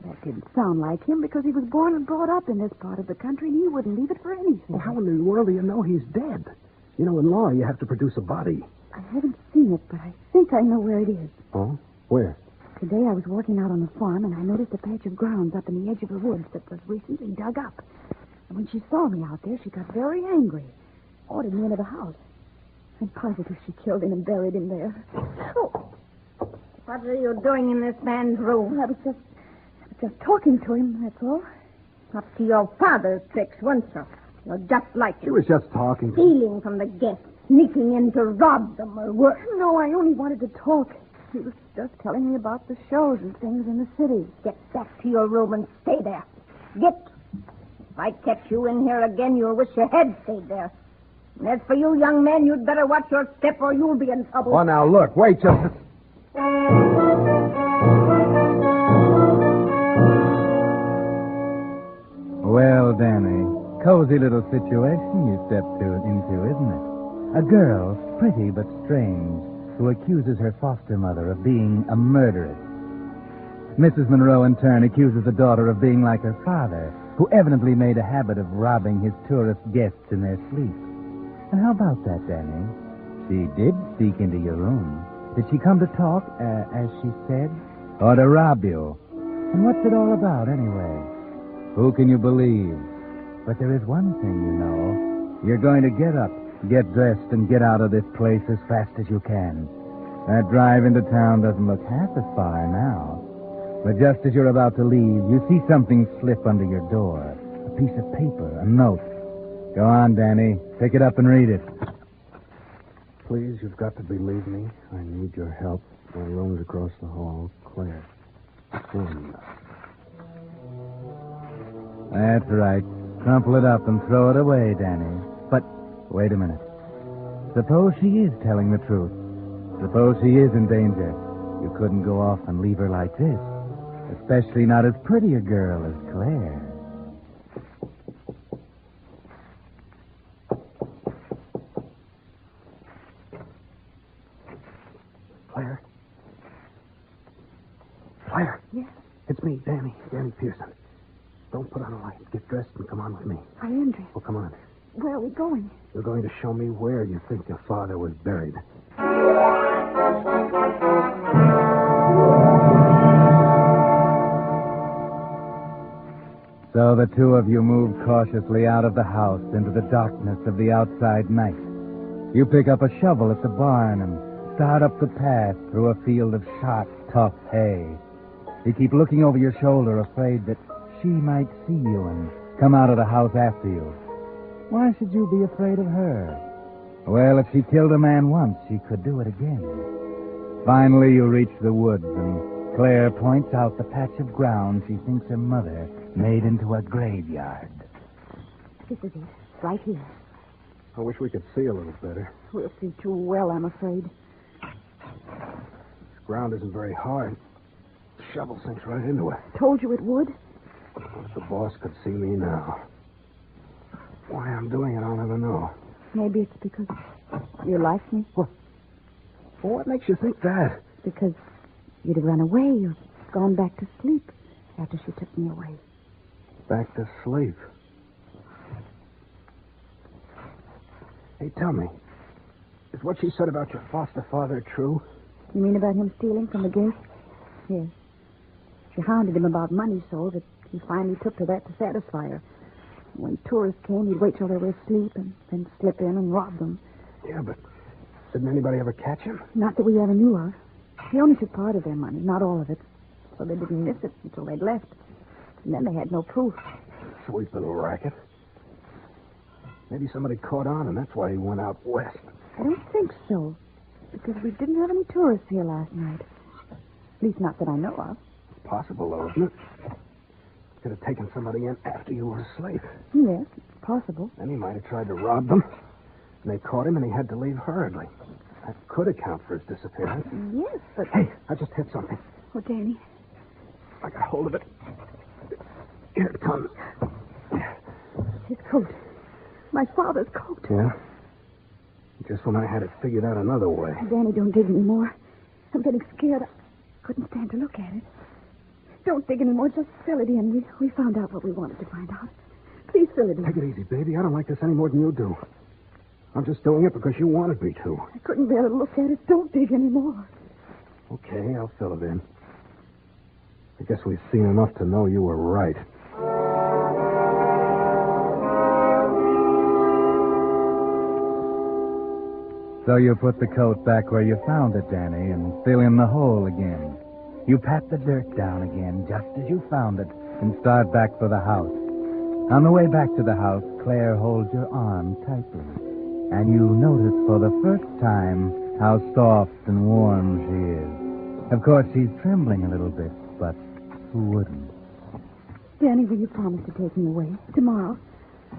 That didn't sound like him because he was born and brought up in this part of the country and he wouldn't leave it for anything. Well, how in the world do you know he's dead? You know, in law, you have to produce a body. I haven't seen it, but I think I know where it is. Oh? Where? Today I was working out on the farm and I noticed a patch of grounds up in the edge of the woods that was recently dug up. And when she saw me out there, she got very angry. Ordered me into the house. I'm positive she killed him and buried him there. Oh. What are you doing in this man's room? I was just talking to him, that's all. Up to your father's tricks, weren't you? You're just like him. She was just talking to Stealing from the guests, sneaking in to rob them or worse. No, I only wanted to talk. He was just telling me about the shows and things in the city. Get back to your room and stay there. Get. If I catch you in here again, you'll wish your head stayed there. And as for you, young man, you'd better watch your step or you'll be in trouble. Oh, now, look. Wait just a... Well, Danny, cozy little situation you stepped into, isn't it? A girl, pretty but strange, who accuses her foster mother of being a murderess. Mrs. Monroe, in turn, accuses the daughter of being like her father, who evidently made a habit of robbing his tourist guests in their sleep. And how about that, Danny? She did sneak into your room. Did she come to talk, as she said? Or to rob you? And what's it all about, anyway? Who can you believe? But there is one thing you know. You're going to get up, get dressed, and get out of this place as fast as you can. That drive into town doesn't look half as far now. But just as you're about to leave, you see something slip under your door. A piece of paper, a note. Go on, Danny. Pick it up and read it. Please, you've got to believe me. I need your help. My room's across the hall. Claire. That's right. Crumple it up and throw it away, Danny. But, wait a minute. Suppose she is telling the truth. Suppose she is in danger. You couldn't go off and leave her like this. Especially not as pretty a girl as Claire. Claire? Claire? Yes? It's me, Danny Pearson. Don't put on a light. Get dressed and come on with me. Hi, Andrew. Oh, come on. Where are we going? You're going to show me where you think your father was buried. So the two of you move cautiously out of the house into the darkness of the outside night. You pick up a shovel at the barn and start up the path through a field of sharp, tough hay. You keep looking over your shoulder, afraid that she might see you and come out of the house after you. Why should you be afraid of her? Well, if she killed a man once, she could do it again. Finally, you reach the woods, and Claire points out the patch of ground she thinks her mother made into a graveyard. This is it. Right here. I wish we could see a little better. We'll see too well, I'm afraid. This ground isn't very hard. The shovel sinks right into it. Told you it would. If the boss could see me now. Why I'm doing it, I'll never know. Maybe it's because you like me. What? Well, what makes you think that? Because you'd have run away or gone back to sleep after she took me away. Back to sleep? Hey, tell me. Is what she said about your foster father true? You mean about him stealing from the gate? Yes. She hounded him about money so that he finally took to that to satisfy her. When tourists came, he'd wait till they were asleep and then slip in and rob them. Yeah, but didn't anybody ever catch him? Not that we ever knew of. He only took part of their money, not all of it. So they didn't miss it until they'd left. And then they had no proof. Sweet little racket. Maybe somebody caught on, and that's why he went out west. I don't think so. Because we didn't have any tourists here last night. At least not that I know of. It's possible, though, isn't it? Could have taken somebody in after you were asleep. Yes, it's possible. Then he might have tried to rob them. And they caught him, and he had to leave hurriedly. That could account for his disappearance. Yes, but... Hey, I just hit something. Oh, Danny. I got hold of it. Here it comes. His coat. My father's coat. Yeah? Just when I had it figured out another way. Danny, don't dig anymore. I'm getting scared. I couldn't stand to look at it. Don't dig anymore. Just fill it in. We found out what we wanted to find out. Please fill it in. Take it easy, baby. I don't like this any more than you do. I'm just doing it because you wanted me to. I couldn't bear to look at it. Don't dig anymore. Okay, I'll fill it in. I guess we've seen enough to know you were right. So you put the coat back where you found it, Danny, and fill in the hole again. You pat the dirt down again, just as you found it, and start back for the house. On the way back to the house, Claire holds your arm tightly, and you notice for the first time how soft and warm she is. Of course, she's trembling a little bit, but who wouldn't? Danny, will you promise to take me away tomorrow?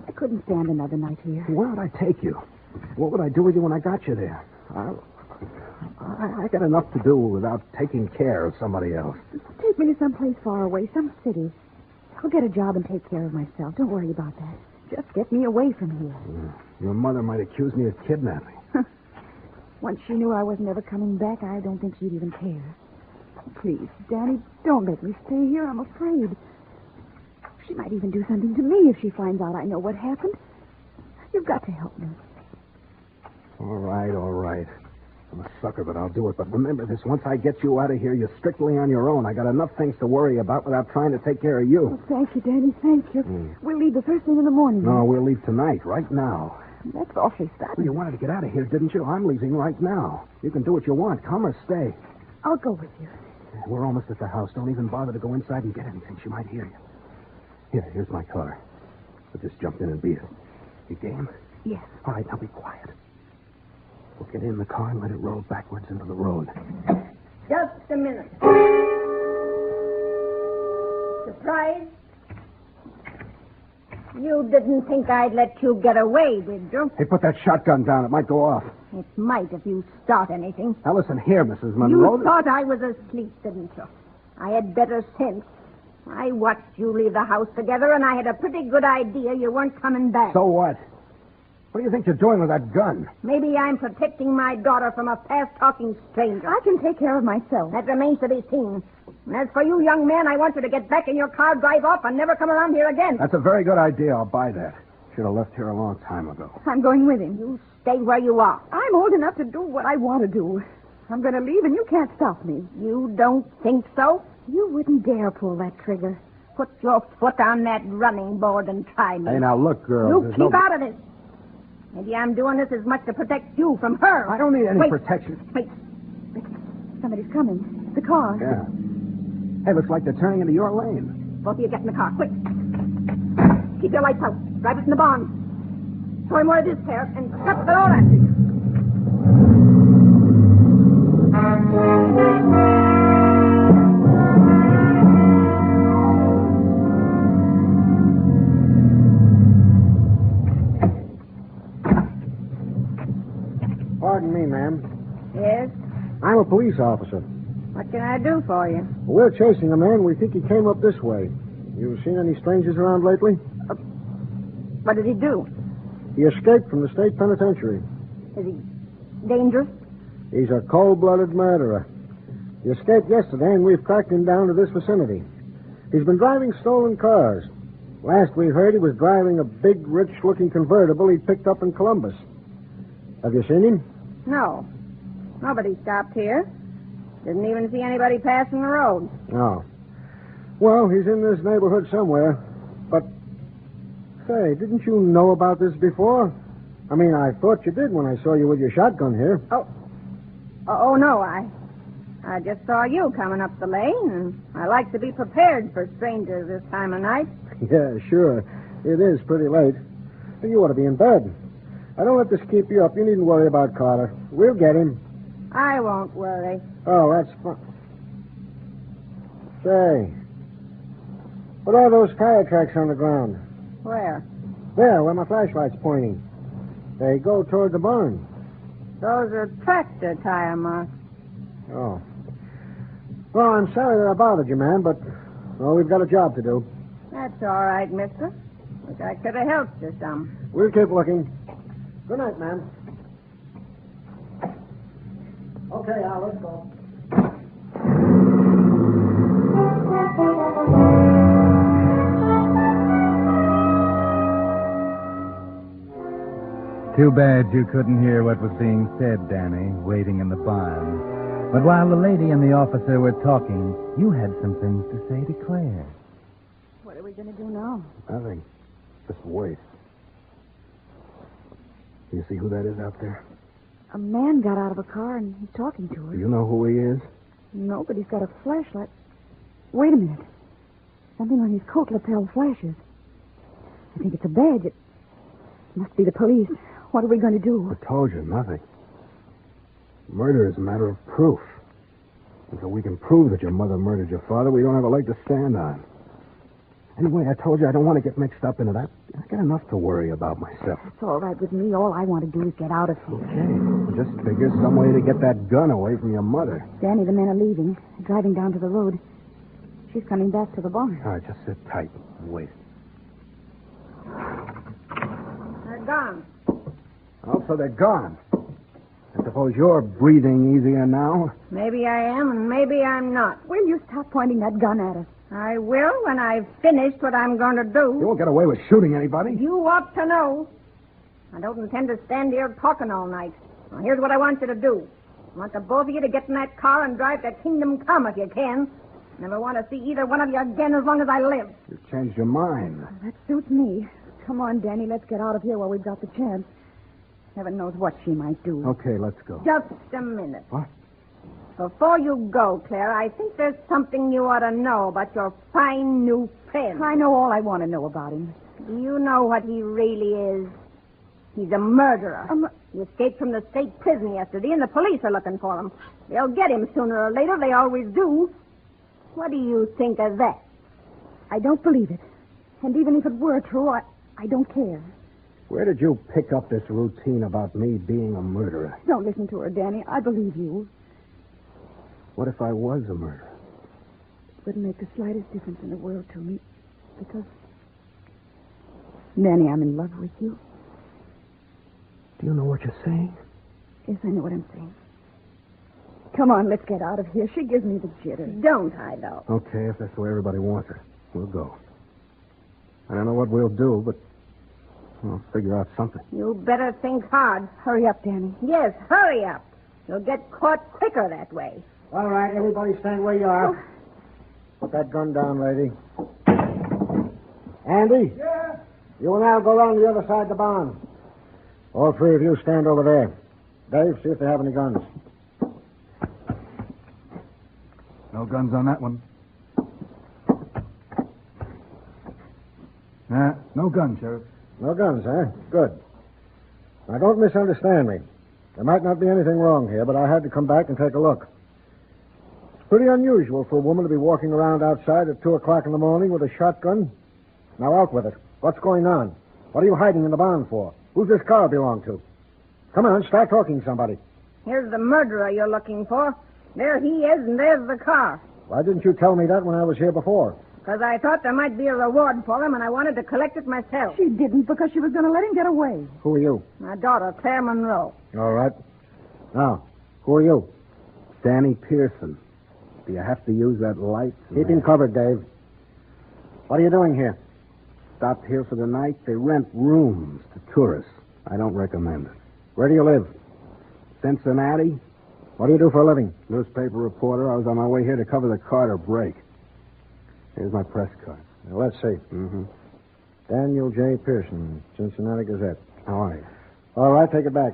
I couldn't stand another night here. Where would I take you? What would I do with you when I got you there? I got enough to do without taking care of somebody else. Take me to some place far away, some city. I'll get a job and take care of myself. Don't worry about that. Just get me away from here. Your mother might accuse me of kidnapping. Once she knew I wasn't ever coming back, I don't think she'd even care. Please, Danny, don't let me stay here. I'm afraid. She might even do something to me if she finds out I know what happened. You've got to help me. All right. I'm a sucker, but I'll do it. But remember this, once I get you out of here, you're strictly on your own. I got enough things to worry about without trying to take care of you. Oh, thank you, Danny, thank you. We'll leave the first thing in the morning. No, we'll leave tonight, right now. That's awfully sudden. Well, you wanted to get out of here, didn't you? I'm leaving right now. You can do what you want. Come or stay. I'll go with you. We're almost at the house. Don't even bother to go inside and get anything. She might hear you. Here's my car. We'll just jump in and beat it. You game? Yes. All right, now be quiet. We'll get in the car and let it roll backwards into the road. Just a minute. Surprise? You didn't think I'd let you get away, did you? Hey, put that shotgun down. It might go off. It might if you start anything. Now listen here, Mrs. Monroe. You thought I was asleep, didn't you? I had better sense. I watched you leave the house together, and I had a pretty good idea you weren't coming back. So what? What do you think you're doing with that gun? Maybe I'm protecting my daughter from a fast-talking stranger. I can take care of myself. That remains to be seen. And as for you, young man, I want you to get back in your car, drive off, and never come around here again. That's a very good idea. I'll buy that. Should have left here a long time ago. I'm going with him. You stay where you are. I'm old enough to do what I want to do. I'm going to leave, and you can't stop me. You don't think so? You wouldn't dare pull that trigger. Put your foot on that running board and try me. Hey, now look, girl. You keep out of this. Maybe I'm doing this as much to protect you from her. I don't need any protection. Wait. Somebody's coming. It's the car. Yeah. Hey, looks like they're turning into your lane. Both of you get in the car, quick. Keep your lights out. Drive us in the barn. Show him where it is, Claire, and shut the door after you. Pardon me, ma'am. Yes? I'm a police officer. What can I do for you? We're chasing a man. We think he came up this way. You seen any strangers around lately? What did he do? He escaped from the state penitentiary. Is he dangerous? He's a cold-blooded murderer. He escaped yesterday, and we've tracked him down to this vicinity. He's been driving stolen cars. Last we heard, he was driving a big, rich-looking convertible he picked up in Columbus. Have you seen him? No. Nobody stopped here. Didn't even see anybody passing the road. No. Well, he's in this neighborhood somewhere. But, say, didn't you know about this before? I mean, I thought you did when I saw you with your shotgun here. Oh, no, I just saw you coming up the lane, and I like to be prepared for strangers this time of night. Yeah, sure. It is pretty late. You ought to be in bed. I don't let this keep you up. You needn't worry about Carter. We'll get him. I won't worry. Oh, that's fun. Say, what are those tire tracks on the ground? Where? There, where my flashlight's pointing. They go toward the barn. Those are tractor tire marks. Oh. Well, I'm sorry that I bothered you, ma'am, but, well, we've got a job to do. That's all right, mister. Wish I could have helped you some. We'll keep looking. Good night, ma'am. Okay, Al, let's go. Too bad you couldn't hear what was being said, Danny, waiting in the barn. But while the lady and the officer were talking, you had some things to say to Claire. What are we going to do now? Nothing. Just wait. You see who that is out there? A man got out of a car and he's talking to her. Do you know who he is? No, but he's got a flashlight. Wait a minute. Something on his coat lapel flashes. I think it's a badge. It must be the police. What are we going to do? I told you, nothing. Murder is a matter of proof. Until we can prove that your mother murdered your father, we don't have a leg to stand on. Anyway, I told you I don't want to get mixed up into that. I got enough to worry about myself. It's all right with me. All I want to do is get out of here. Okay. Just figure some way to get that gun away from your mother. Danny, the men are leaving. Driving down to the road. She's coming back to the barn. All right, just sit tight and wait. They're gone. Oh, so they're gone. I suppose you're breathing easier now. Maybe I am, and maybe I'm not. Will you stop pointing that gun at us? I will when I've finished what I'm going to do. You won't get away with shooting anybody. You ought to know. I don't intend to stand here talking all night. Now, here's what I want you to do. I want the both of you to get in that car and drive to Kingdom Come if you can. Never want to see either one of you again as long as I live. You've changed your mind. That suits me. Come on, Danny, let's get out of here while we've got the chance. Heaven knows what she might do. Okay, let's go. Just a minute. What? Before you go, Claire, I think there's something you ought to know about your fine new friend. I know all I want to know about him. Do you know what he really is? He's a murderer. He escaped from the state prison yesterday, and the police are looking for him. They'll get him sooner or later. They always do. What do you think of that? I don't believe it. And even if it were true, I don't care. Where did you pick up this routine about me being a murderer? Don't listen to her, Danny. I believe you. What if I was a murderer? It wouldn't make the slightest difference in the world to me. Because, Danny, I'm in love with you. Do you know what you're saying? Yes, I know what I'm saying. Come on, let's get out of here. She gives me the jitters. Don't I, though? Okay, if that's the way everybody wants it, we'll go. I don't know what we'll do, but we'll figure out something. You better think hard. Hurry up, Danny. Yes, hurry up. You'll get caught quicker that way. All right, everybody stand where you are. Put that gun down, lady. Andy? Yeah? You and Al go around the other side of the barn. All three of you stand over there. Dave, see if they have any guns. No guns on that one. No guns, Sheriff. No guns, huh? Good. Now, don't misunderstand me. There might not be anything wrong here, but I had to come back and take a look. It's pretty unusual for a woman to be walking around outside at 2 o'clock in the morning with a shotgun. Now, out with it. What's going on? What are you hiding in the barn for? Who's this car belong to? Come on, start talking to somebody. Here's the murderer you're looking for. There he is, and there's the car. Why didn't you tell me that when I was here before? Because I thought there might be a reward for him, and I wanted to collect it myself. She didn't because she was going to let him get away. Who are you? My daughter, Claire Monroe. All right. Now, who are you? Danny Pearson. Do you have to use that light? Keep him covered, Dave. What are you doing here? Stopped here for the night. They rent rooms to tourists. I don't recommend it. Where do you live? Cincinnati? What do you do for a living? Newspaper reporter. I was on my way here to cover the Carter break. Here's my press card. Now, let's see. Daniel J. Pearson, Cincinnati Gazette. How are you? All right, take it back.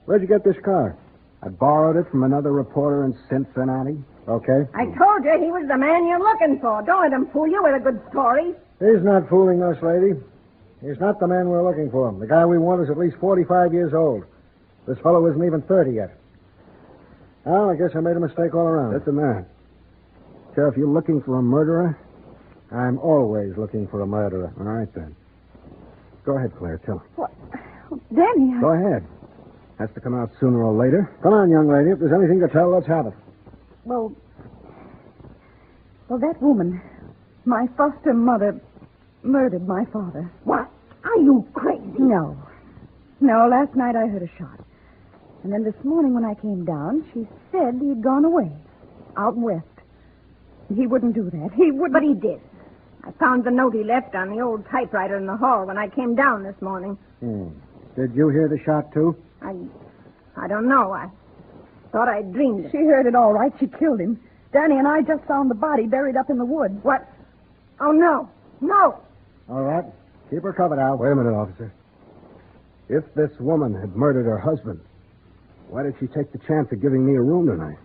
Where'd you get this car? I borrowed it from another reporter in Cincinnati. Okay. I told you he was the man you're looking for. Don't let him fool you with a good story. He's not fooling us, lady. He's not the man we're looking for. The guy we want is at least 45 years old. This fellow isn't even 30 yet. Well, I guess I made a mistake all around. That's a man. Sheriff, you're looking for a murderer? I'm always looking for a murderer. All right, then. Go ahead, Claire. Tell me. What? Danny, Go ahead. Has to come out sooner or later. Come on, young lady. If there's anything to tell, let's have it. Well, that woman, my foster mother, murdered my father. What? Are you crazy? No. No, last night I heard a shot. And then this morning when I came down, she said he'd gone away, out west. He wouldn't do that. He wouldn't. But he did. I found the note he left on the old typewriter in the hall when I came down this morning. Did you hear the shot, too? I don't know. I thought I dreamed it. She heard it all right. She killed him. Danny and I just found the body buried up in the woods. What? Oh, no. No. All right. Keep her covered, Al. Wait a minute, officer. If this woman had murdered her husband, why did she take the chance of giving me a room tonight,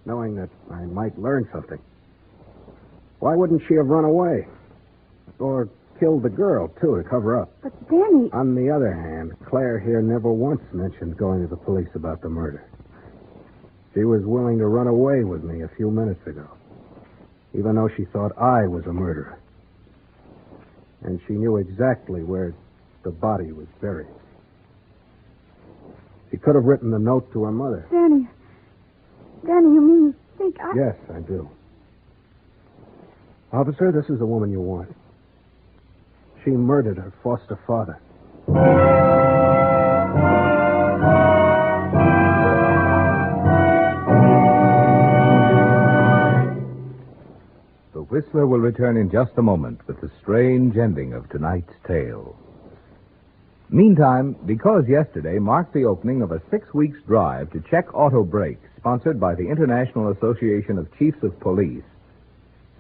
knowing that I might learn something? Why wouldn't she have run away? Or killed the girl, too, to cover up? But, Danny... On the other hand, Claire here never once mentioned going to the police about the murder. She was willing to run away with me a few minutes ago, even though she thought I was a murderer. And she knew exactly where the body was buried. She could have written the note to her mother. Danny, you mean you think I... Yes, I do. Officer, this is the woman you want. She murdered her foster father. The Whistler will return in just a moment with the strange ending of tonight's tale. Meantime, because yesterday marked the opening of a 6-week drive to check auto brakes, sponsored by the International Association of Chiefs of Police,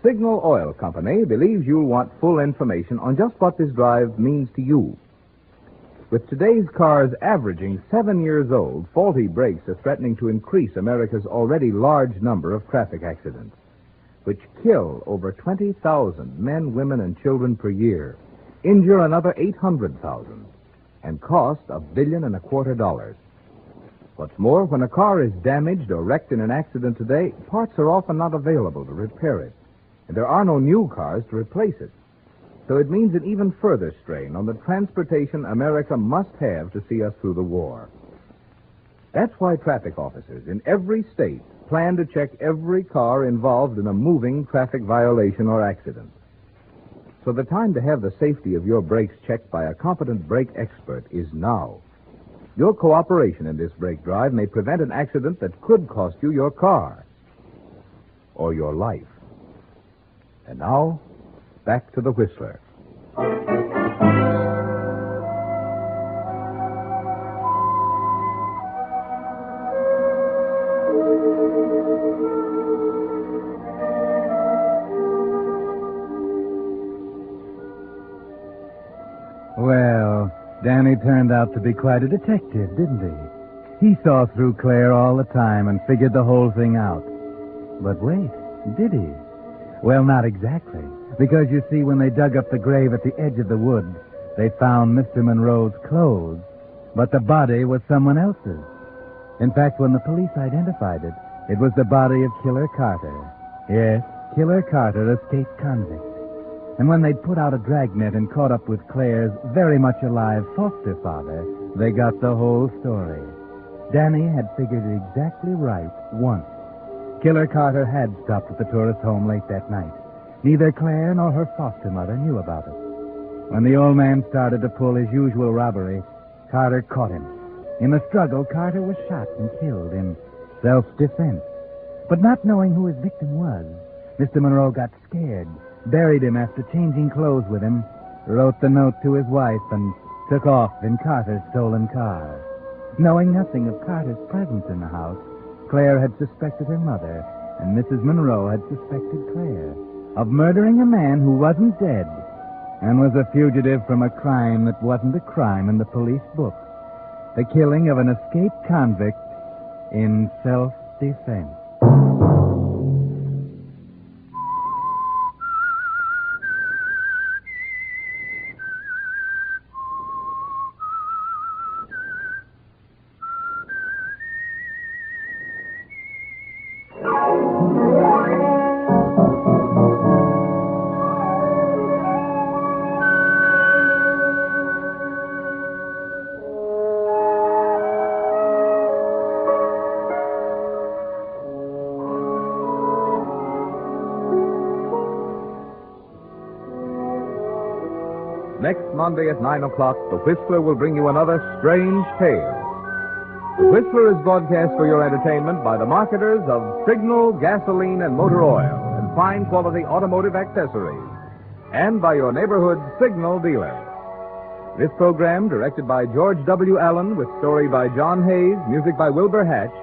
Signal Oil Company believes you'll want full information on just what this drive means to you. With today's cars averaging 7 years old, faulty brakes are threatening to increase America's already large number of traffic accidents, which kill over 20,000 men, women, and children per year, injure another 800,000, and cost $1.25 billion. What's more, when a car is damaged or wrecked in an accident today, parts are often not available to repair it, and there are no new cars to replace it. So it means an even further strain on the transportation America must have to see us through the war. That's why traffic officers in every state plan to check every car involved in a moving traffic violation or accident. So the time to have the safety of your brakes checked by a competent brake expert is now. Your cooperation in this brake drive may prevent an accident that could cost you your car or your life. And now, back to the Whistler. Well, Danny turned out to be quite a detective, didn't he? He saw through Claire all the time and figured the whole thing out. But wait, did he? Well, not exactly. Because, you see, when they dug up the grave at the edge of the woods, they found Mr. Monroe's clothes, but the body was someone else's. In fact, when the police identified it, it was the body of Killer Carter. Yes, Killer Carter, escaped convict. And when they'd put out a dragnet and caught up with Claire's very much alive foster father, they got the whole story. Danny had figured it exactly right once. Killer Carter had stopped at the tourist home late that night. Neither Claire nor her foster mother knew about it. When the old man started to pull his usual robbery, Carter caught him. In the struggle, Carter was shot and killed in self-defense. But not knowing who his victim was, Mr. Monroe got scared, buried him after changing clothes with him, wrote the note to his wife, and took off in Carter's stolen car. Knowing nothing of Carter's presence in the house, Claire had suspected her mother, and Mrs. Monroe had suspected Claire of murdering a man who wasn't dead and was a fugitive from a crime that wasn't a crime in the police book. The killing of an escaped convict in self-defense. Next Monday at 9 o'clock, The Whistler will bring you another strange tale. The Whistler is broadcast for your entertainment by the marketers of Signal, gasoline, and motor oil, and fine quality automotive accessories, and by your neighborhood Signal dealer. This program, directed by George W. Allen, with story by John Hayes, music by Wilbur Hatch,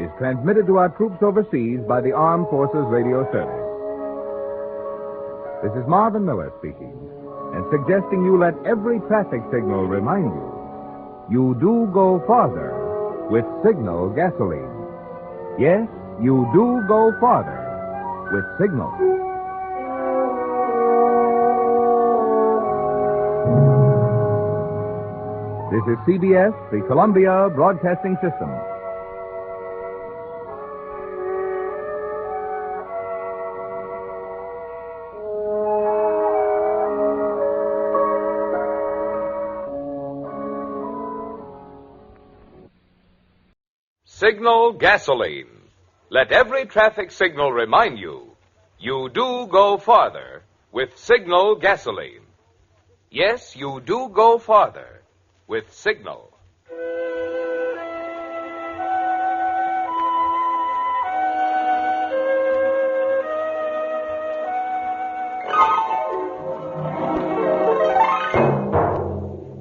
is transmitted to our troops overseas by the Armed Forces Radio Service. This is Marvin Miller speaking, and suggesting you let every traffic signal remind you do go farther with Signal gasoline. Yes, you do go farther with Signal. This is CBS, the Columbia Broadcasting System. Signal gasoline. Let every traffic signal remind you do go farther with Signal gasoline. Yes, you do go farther with Signal.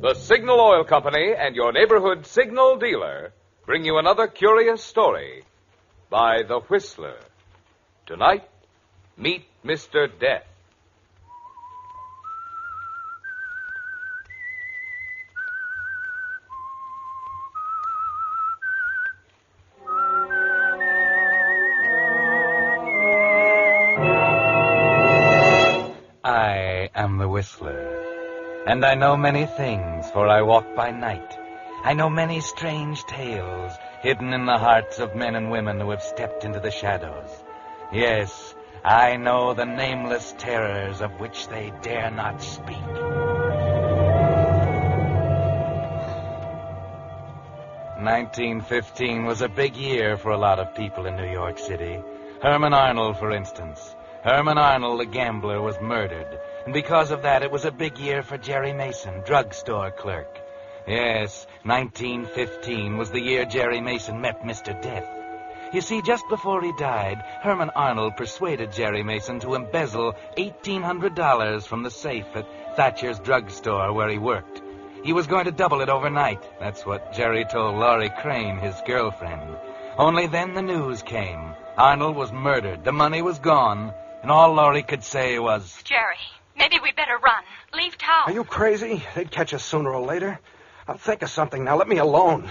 The Signal Oil Company and your neighborhood Signal dealer bring you another curious story by The Whistler. Tonight, meet Mr. Death. I am the Whistler. And I know many things, for I walk by night. I know many strange tales hidden in the hearts of men and women who have stepped into the shadows. Yes, I know the nameless terrors of which they dare not speak. "1915 was a big year for a lot of people in New York City. Herman Arnold, for instance. Herman Arnold, the gambler, was murdered. And because of that, it was a big year for Jerry Mason, drugstore clerk. Yes, 1915 was the year Jerry Mason met Mr. Death. You see, just before he died, Herman Arnold persuaded Jerry Mason to embezzle $1,800 from the safe at Thatcher's drugstore where he worked. He was going to double it overnight. That's what Jerry told Laurie Crane, his girlfriend. Only then the news came. Arnold was murdered. The money was gone. And all Laurie could say was, "Jerry, maybe we better run. Leave town." Are you crazy? They'd catch us sooner or later. I'll think of something now. Let me alone.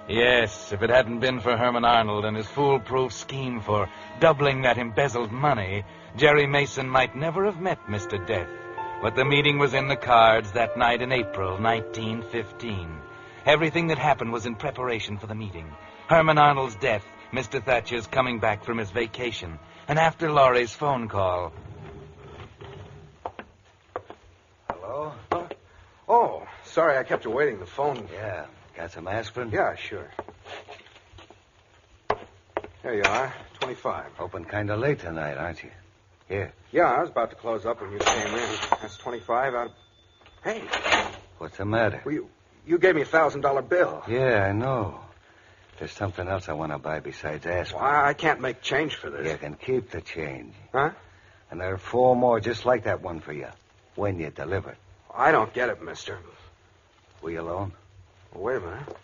yes, if it hadn't been for Herman Arnold and his foolproof scheme for doubling that embezzled money, Jerry Mason might never have met Mr. Death. But the meeting was in the cards that night in April 1915. Everything that happened was in preparation for the meeting. Herman Arnold's death, Mr. Thatcher's coming back from his vacation, and after Laurie's phone call. Hello? Oh, sorry I kept you waiting. The phone... Yeah. Got some aspirin? Yeah, sure. Here you are, 25. Open kind of late tonight, aren't you? Here. Yeah, I was about to close up when you came in. That's 25 out of... Hey. What's the matter? Well, you gave me a $1,000 bill. Yeah, I know. There's something else I want to buy besides aspirin. Well, I can't make change for this. You can keep the change. Huh? And there are 4 more just like that one for you, when you deliver it. I don't get it, mister. We alone? Well, wait a minute.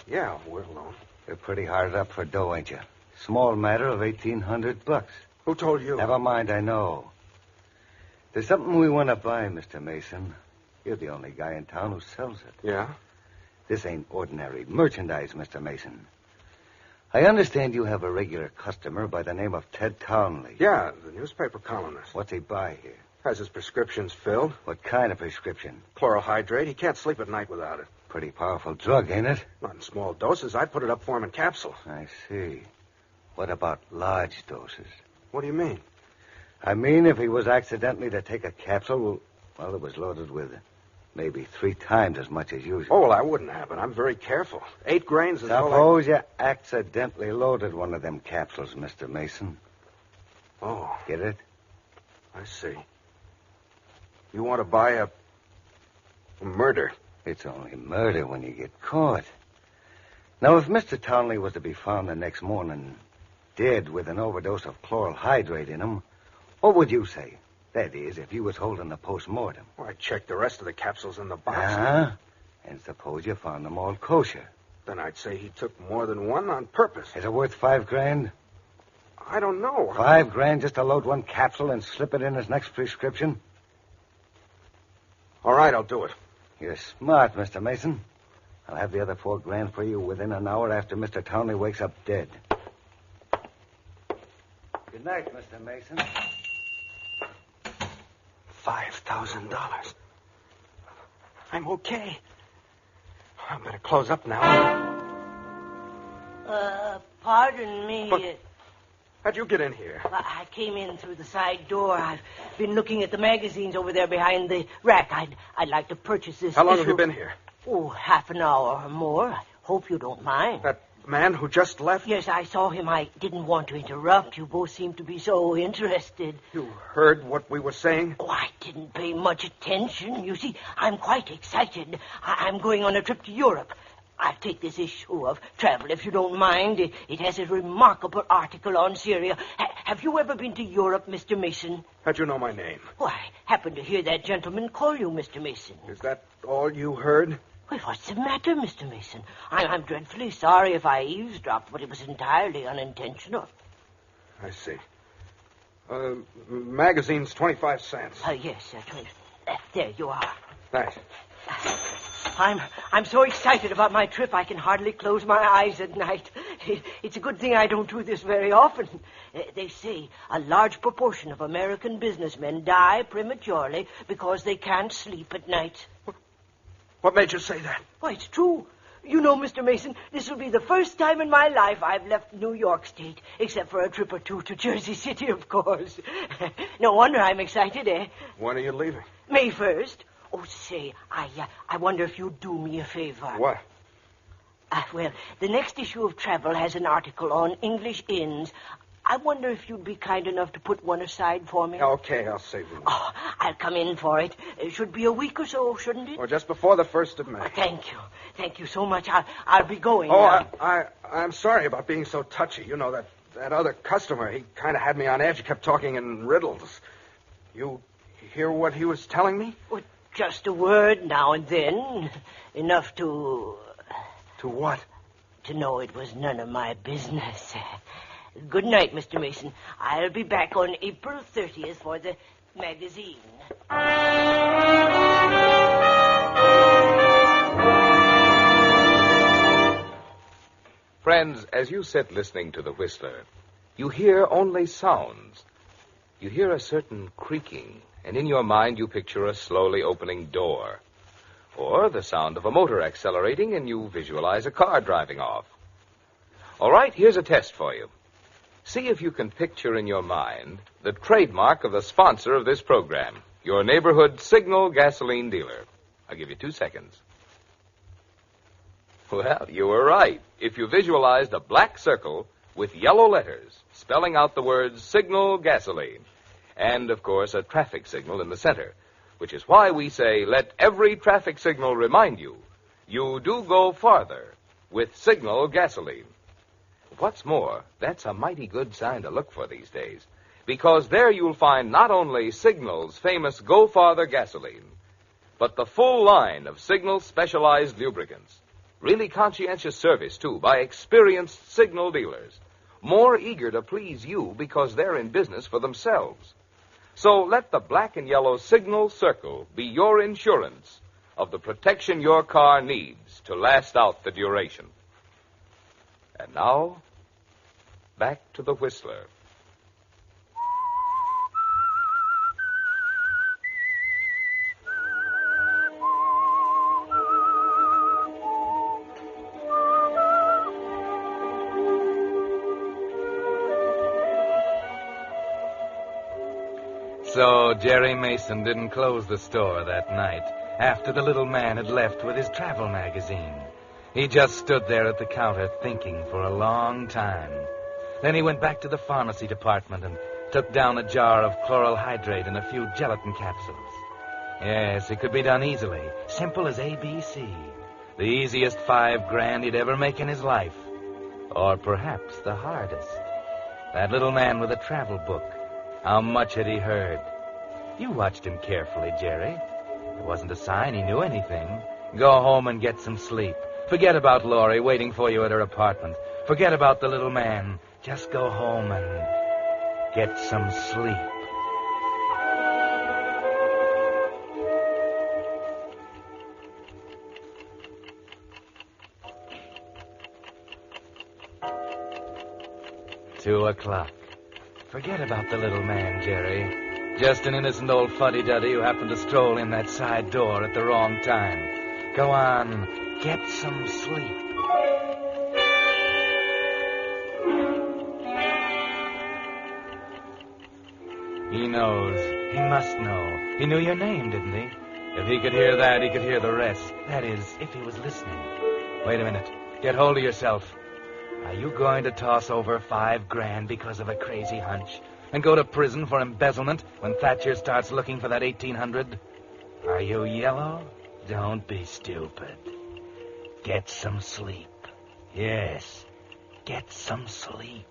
Yeah, we're alone. You're pretty hard up for dough, ain't you? Small matter of $1,800. Who told you? Never mind, I know. There's something we want to buy, Mr. Mason. You're the only guy in town who sells it. Yeah? This ain't ordinary merchandise, Mr. Mason. I understand you have a regular customer by the name of Ted Townley. Yeah, the newspaper columnist. What's he buy here? Has his prescriptions filled. What kind of prescription? Chloral hydrate. He can't sleep at night without it. Pretty powerful drug, ain't it? Not in small doses. I'd put it up for him in capsules. I see. What about large doses? What do you mean? I mean, if he was accidentally to take a capsule, well, it was loaded with maybe 3 times as much as usual. Oh, well, that wouldn't happen. I'm very careful. 8 grains is all Suppose you accidentally loaded one of them capsules, Mr. Mason. Oh. Get it? I see. You want to buy a murder? It's only murder when you get caught. Now, if Mr. Townley was to be found the next morning dead with an overdose of chloral hydrate in him, what would you say? That is, if you was holding the post-mortem. Well, I'd check the rest of the capsules in the box. Uh-huh. And suppose you found them all kosher. Then I'd say he took more than one on purpose. Is it worth $5,000? I don't know. $5,000 just to load one capsule and slip it in his next prescription? All right, I'll do it. You're smart, Mr. Mason. I'll have the other $4,000 for you within an hour after Mr. Townley wakes up dead. Good night, Mr. Mason. $5,000. I'm okay. I better close up now. Pardon me. But how'd you get in here? I came in through the side door. I've been looking at the magazines over there behind the rack. I'd like to purchase this. How long issue. have you been here? Oh, half an hour or more. I hope you don't mind. That man who just left? Yes, I saw him. I didn't want to interrupt. You both seem to be so interested. You heard what we were saying? Oh, I didn't pay much attention. You see, I'm quite excited. I'm going on a trip to Europe. I'll take this issue of travel, if you don't mind. It has a remarkable article on Syria. Have you ever been to Europe, Mr. Mason? How'd you know my name? Well, I happened to hear that gentleman call you Mr. Mason. Is that all you heard? Well, what's the matter, Mr. Mason? I'm dreadfully sorry if I eavesdropped, but it was entirely unintentional. I see. Magazine's 25 cents. Yes, 20. There you are. Thanks. I'm so excited about my trip I can hardly close my eyes at night. It's a good thing I don't do this very often. They say a large proportion of American businessmen die prematurely because they can't sleep at night. What made you say that? Why, it's true. You know, Mr. Mason, this will be the first time in my life I've left New York State, except for a trip or two to Jersey City, of course. No wonder I'm excited, eh? When are you leaving? May 1st. Oh, say, I wonder if you'd do me a favor. What? Well, the next issue of Travel has an article on English inns. I wonder if you'd be kind enough to put one aside for me. Okay, I'll save you. Oh, I'll come in for it. It should be a week or so, shouldn't it? Or just before the 1st of May. Oh, thank you. Thank you so much. I'll be going. Oh, I'm sorry about being so touchy. You know, that other customer, he kind of had me on edge. He kept talking in riddles. You hear what he was telling me? Well, just a word now and then. Enough to... To what? To know it was none of my business. Good night, Mr. Mason. I'll be back on April 30th for the magazine. Friends, as you sit listening to The Whistler, you hear only sounds. You hear a certain creaking, and in your mind you picture a slowly opening door. Or the sound of a motor accelerating, and you visualize a car driving off. All right, here's a test for you. See if you can picture in your mind the trademark of the sponsor of this program, your neighborhood Signal gasoline dealer. I'll give you 2 seconds. Well, you were right. If you visualized a black circle with yellow letters spelling out the words Signal gasoline, and, of course, a traffic signal in the center, which is why we say, let every traffic signal remind you, you do go farther with Signal gasoline. What's more, that's a mighty good sign to look for these days, because there you'll find not only Signal's famous Go Farther gasoline, but the full line of Signal's specialized lubricants. Really conscientious service, too, by experienced Signal dealers, more eager to please you because they're in business for themselves. So let the black and yellow Signal circle be your insurance of the protection your car needs to last out the duration. And now, back to the Whistler. So Jerry Mason didn't close the store that night after the little man had left with his travel magazine. He just stood there at the counter thinking for a long time. Then he went back to the pharmacy department and took down a jar of chloral hydrate and a few gelatin capsules. Yes, it could be done easily. Simple as ABC. The easiest $5,000 he'd ever make in his life. Or perhaps the hardest. That little man with a travel book. How much had he heard? You watched him carefully, Jerry. There wasn't a sign he knew anything. Go home and get some sleep. Forget about Laurie waiting for you at her apartment. Forget about the little man. Just go home and get some sleep. $2:00. Forget about the little man, Jerry. Just an innocent old fuddy-duddy who happened to stroll in that side door at the wrong time. Go on, get some sleep. He knows. He must know. He knew your name, didn't he? If he could hear that, he could hear the rest. That is, if he was listening. Wait a minute. Get hold of yourself. Are you going to toss over $5,000 because of a crazy hunch and go to prison for embezzlement when Thatcher starts looking for that 1800? Are you yellow? Don't be stupid. Get some sleep. Yes, get some sleep.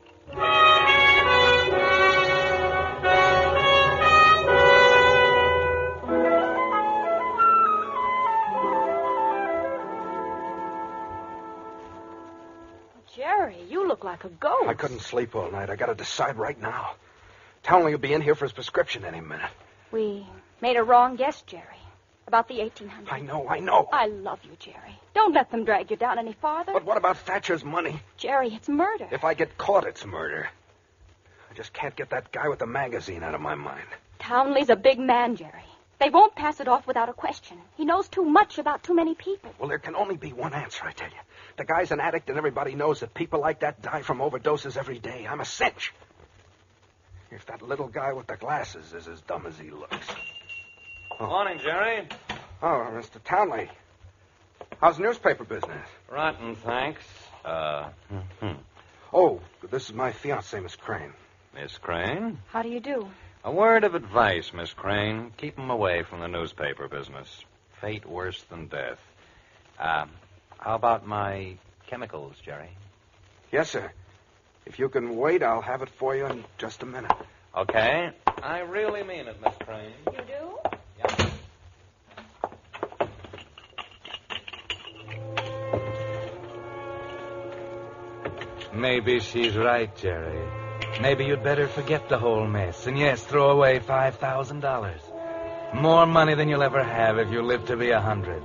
Jerry, you look like a ghost. I couldn't sleep all night. I got to decide right now. Townley will be in here for his prescription any minute. We made a wrong guess, Jerry, about the 1800. I know. I love you, Jerry. Don't let them drag you down any farther. But what about Thatcher's money? Jerry, it's murder. If I get caught, it's murder. just can't get that guy with the magazine out of my mind. Townley's a big man, Jerry. They won't pass it off without a question. He knows too much about too many people. Well, there can only be one answer, I tell you. The guy's an addict, and everybody knows that people like that die from overdoses every day. I'm a cinch. If that little guy with the glasses is as dumb as he looks. Oh. Morning, Jerry. Oh, Mr. Townley. How's the newspaper business? Rotten, thanks. Oh, this is my fiancée, Miss Crane. Miss Crane? How do you do? A word of advice, Miss Crane. Keep him away from the newspaper business. Fate worse than death. How about my chemicals, Jerry? Yes, sir. If you can wait, I'll have it for you in just a minute. Okay. I really mean it, Miss Crane. You do? Yep. Maybe she's right, Jerry. Maybe you'd better forget the whole mess. And yes, throw away $5,000. More money than you'll ever have if you live to be 100.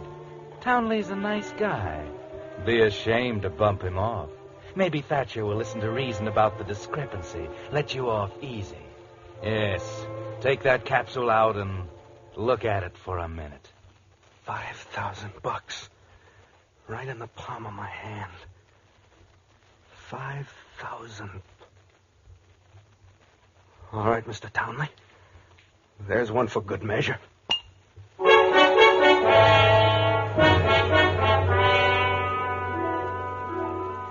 Townley's a nice guy. Be ashamed to bump him off. Maybe Thatcher will listen to reason about the discrepancy. Let you off easy. Yes, take that capsule out and look at it for a minute. $5,000. Right in the palm of my hand. 5,000. All right, Mr. Townley. There's one for good measure.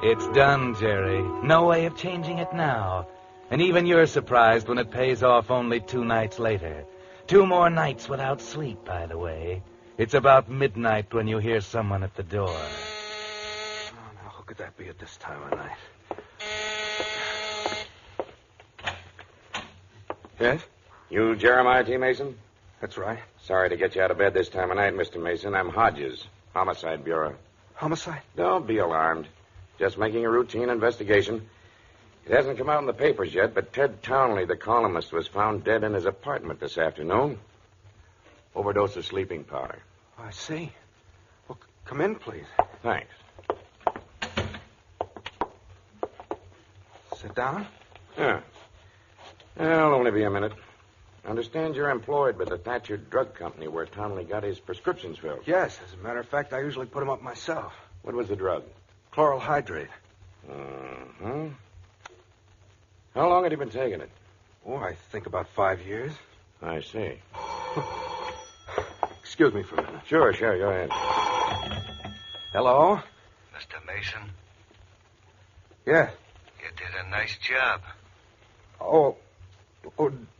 It's done, Jerry. No way of changing it now. And even you're surprised when it pays off only 2 nights later. 2 more nights without sleep, by the way. It's about midnight when you hear someone at the door. Oh, now, who could that be at this time of night? Yes? You Jeremiah T. Mason? That's right. Sorry to get you out of bed this time of night, Mr. Mason. I'm Hodges, Homicide Bureau. Homicide? Don't be alarmed. Just making a routine investigation. It hasn't come out in the papers yet, but Ted Townley, the columnist, was found dead in his apartment this afternoon. Overdose of sleeping powder. Oh, I see. Well, come in, please. Thanks. Sit down. Yeah. It'll only be a minute. Understand you're employed by the Thatcher Drug Company where Townley got his prescriptions filled. Yes, as a matter of fact, I usually put them up myself. What was the drug? Chloral hydrate. Mm-hmm. How long had he been taking it? Oh, I think about 5 years. I see. Excuse me for a minute. Sure, go ahead. Hello? Mr. Mason? Yes. You did a nice job. Oh,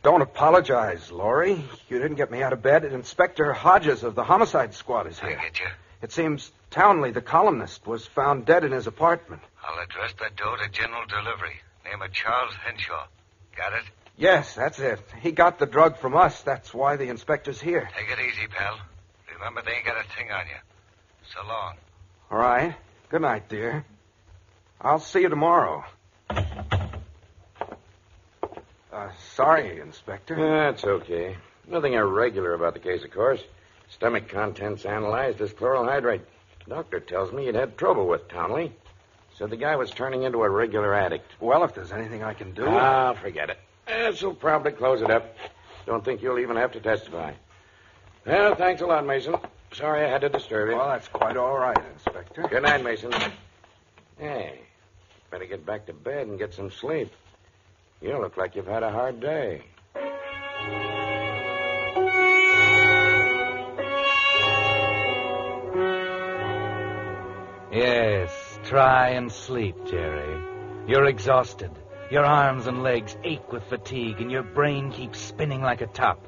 don't apologize, Laurie. You didn't get me out of bed. Inspector Hodges of the Homicide Squad is here. I get you. It seems Townley, the columnist, was found dead in his apartment. I'll address that door to general delivery. Name of Charles Henshaw. Got it? Yes, that's it. He got the drug from us. That's why the inspector's here. Take it easy, pal. Remember, they ain't got a thing on you. So long. All right. Good night, dear. I'll see you tomorrow. Sorry, Inspector. That's okay. Nothing irregular about the case, of course. Stomach contents analyzed as chloral hydrate. Doctor tells me you'd had trouble with Townley. Said the guy was turning into a regular addict. Well, if there's anything I can do... Forget it. This'll probably close it up. Don't think you'll even have to testify. Well, thanks a lot, Mason. Sorry I had to disturb you. Well, that's quite all right, Inspector. Good night, Mason. Hey, better get back to bed and get some sleep. You look like you've had a hard day. Yes, try and sleep, Jerry. You're exhausted. Your arms and legs ache with fatigue, and your brain keeps spinning like a top.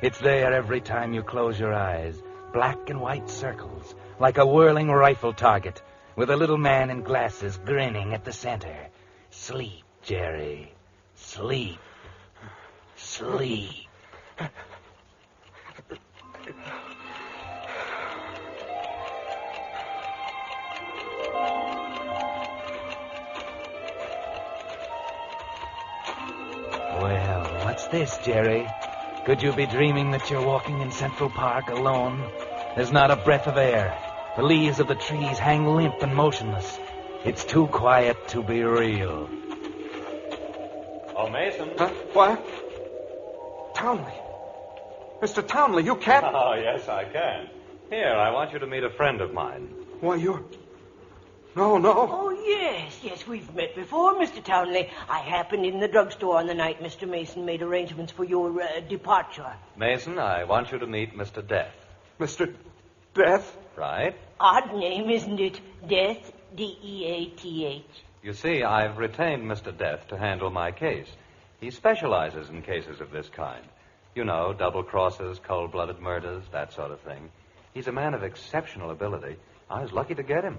It's there every time you close your eyes. Black and white circles, like a whirling rifle target, with a little man in glasses grinning at the center. Sleep, Jerry. Sleep. Sleep. Well, what's this, Jerry? Could you be dreaming that you're walking in Central Park alone? There's not a breath of air. The leaves of the trees hang limp and motionless. It's too quiet to be real. Oh, Mason. Huh? What? Townley. Mr. Townley, you can't... Oh, yes, I can. Here, I want you to meet a friend of mine. Why, you're... No. Oh, yes, we've met before, Mr. Townley. I happened in the drugstore on the night Mr. Mason made arrangements for your departure. Mason, I want you to meet Mr. Death. Mr. Death? Right. Odd name, isn't it? Death, D-E-A-T-H. You see, I've retained Mr. Death to handle my case. He specializes in cases of this kind. You know, double crosses, cold-blooded murders, that sort of thing. He's a man of exceptional ability. I was lucky to get him.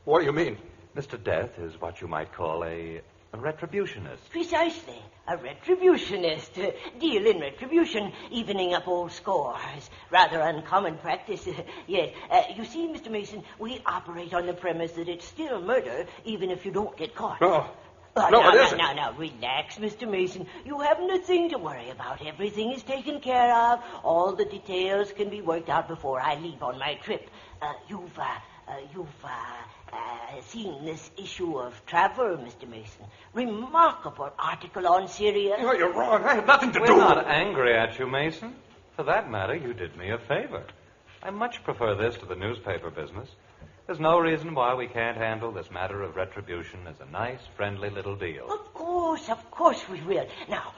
What do you mean? Mr. Death is what you might call a retributionist. Precisely. A retributionist. Deal in retribution, evening up old scores. Rather uncommon practice. Yes. You see, Mr. Mason, we operate on the premise that it's still murder, even if you don't get caught. No. It isn't. Now, relax, Mr. Mason. You haven't a thing to worry about. Everything is taken care of. All the details can be worked out before I leave on my trip. You've seen this issue of Traveler, Mr. Mason. Remarkable article on Syria. No, you're wrong. I have nothing to do We're with not angry at you, Mason. For that matter, you did me a favor. I much prefer this to the newspaper business. There's no reason why we can't handle this matter of retribution as a nice, friendly little deal. Of course we will. Now,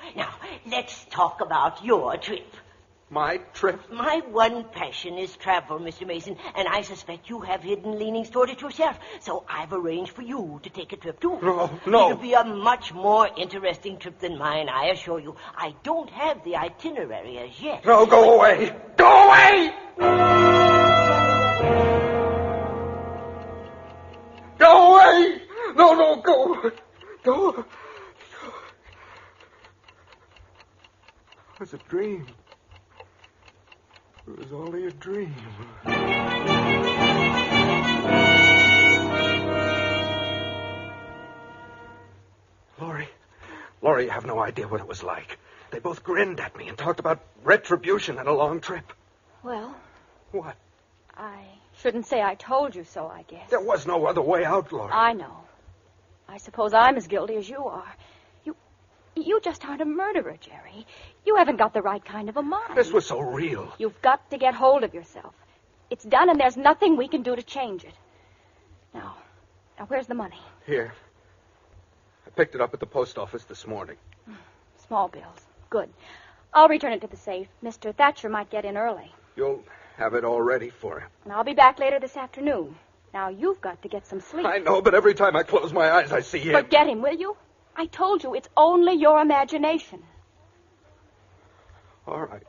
let's talk about your trip. My trip? My one passion is travel, Mr. Mason, and I suspect you have hidden leanings toward it yourself. So I've arranged for you to take a trip, too. No. It'll be a much more interesting trip than mine, I assure you. I don't have the itinerary as yet. No, go away. Go away! Go away! No, go. Go. It was a dream. It was only a dream. Laurie, you have no idea what it was like. They both grinned at me and talked about retribution and a long trip. Well... What? I shouldn't say I told you so, I guess. There was no other way out, Laurie. I know. I suppose I'm as guilty as you are. You just aren't a murderer, Jerry. You haven't got the right kind of a mind. This was so real. You've got to get hold of yourself. It's done, and there's nothing we can do to change it. Now, where's the money? Here. I picked it up at the post office this morning. Small bills. Good. I'll return it to the safe. Mr. Thatcher might get in early. You'll have it all ready for him. And I'll be back later this afternoon. Now, you've got to get some sleep. I know, but every time I close my eyes, I see him. Forget him, will you? I told you, it's only your imagination. All right.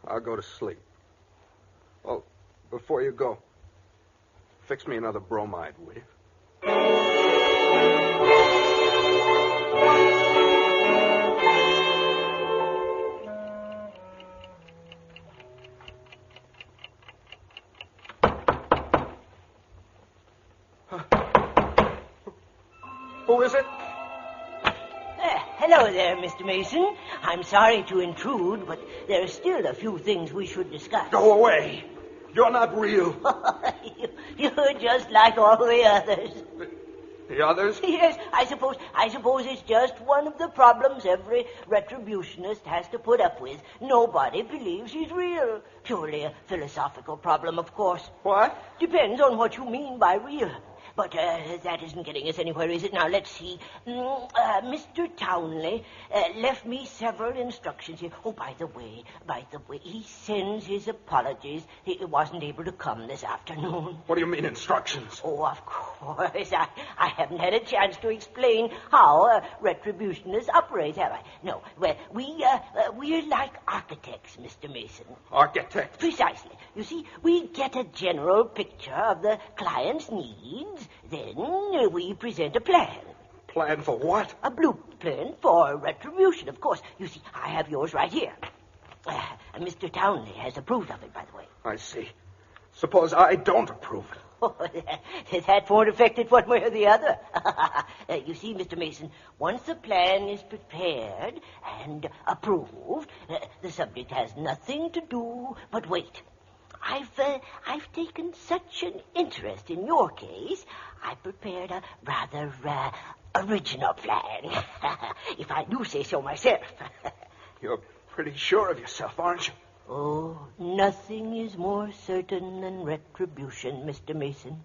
I'll go to sleep. Oh, before you go, fix me another bromide, will you? Who is it? Hello there, Mr. Mason. I'm sorry to intrude, but there are still a few things we should discuss. Go away. You're not real. You're just like all the others. The others? Yes, I suppose it's just one of the problems every retributionist has to put up with. Nobody believes he's real. Purely a philosophical problem, of course. What? Depends on what you mean by real. But that isn't getting us anywhere, is it? Now, let's see. Mr. Townley left me several instructions here. Oh, by the way, he sends his apologies. He wasn't able to come this afternoon. What do you mean, instructions? Oh, of course. I haven't had a chance to explain how retributionists operate, have I? No. Well, we're like architects, Mr. Mason. Architects? Precisely. You see, we get a general picture of the client's needs. Then we present a plan. Plan for what? A blueprint for retribution, of course. You see, I have yours right here. Mr. Townley has approved of it, by the way. I see. Suppose I don't approve it. Oh, that won't affect it one way or the other. You see, Mr. Mason, once the plan is prepared and approved, the subject has nothing to do but wait. I've taken such an interest in your case, I prepared a rather original plan. If I do say so myself. You're pretty sure of yourself, aren't you? Oh, nothing is more certain than retribution, Mr. Mason.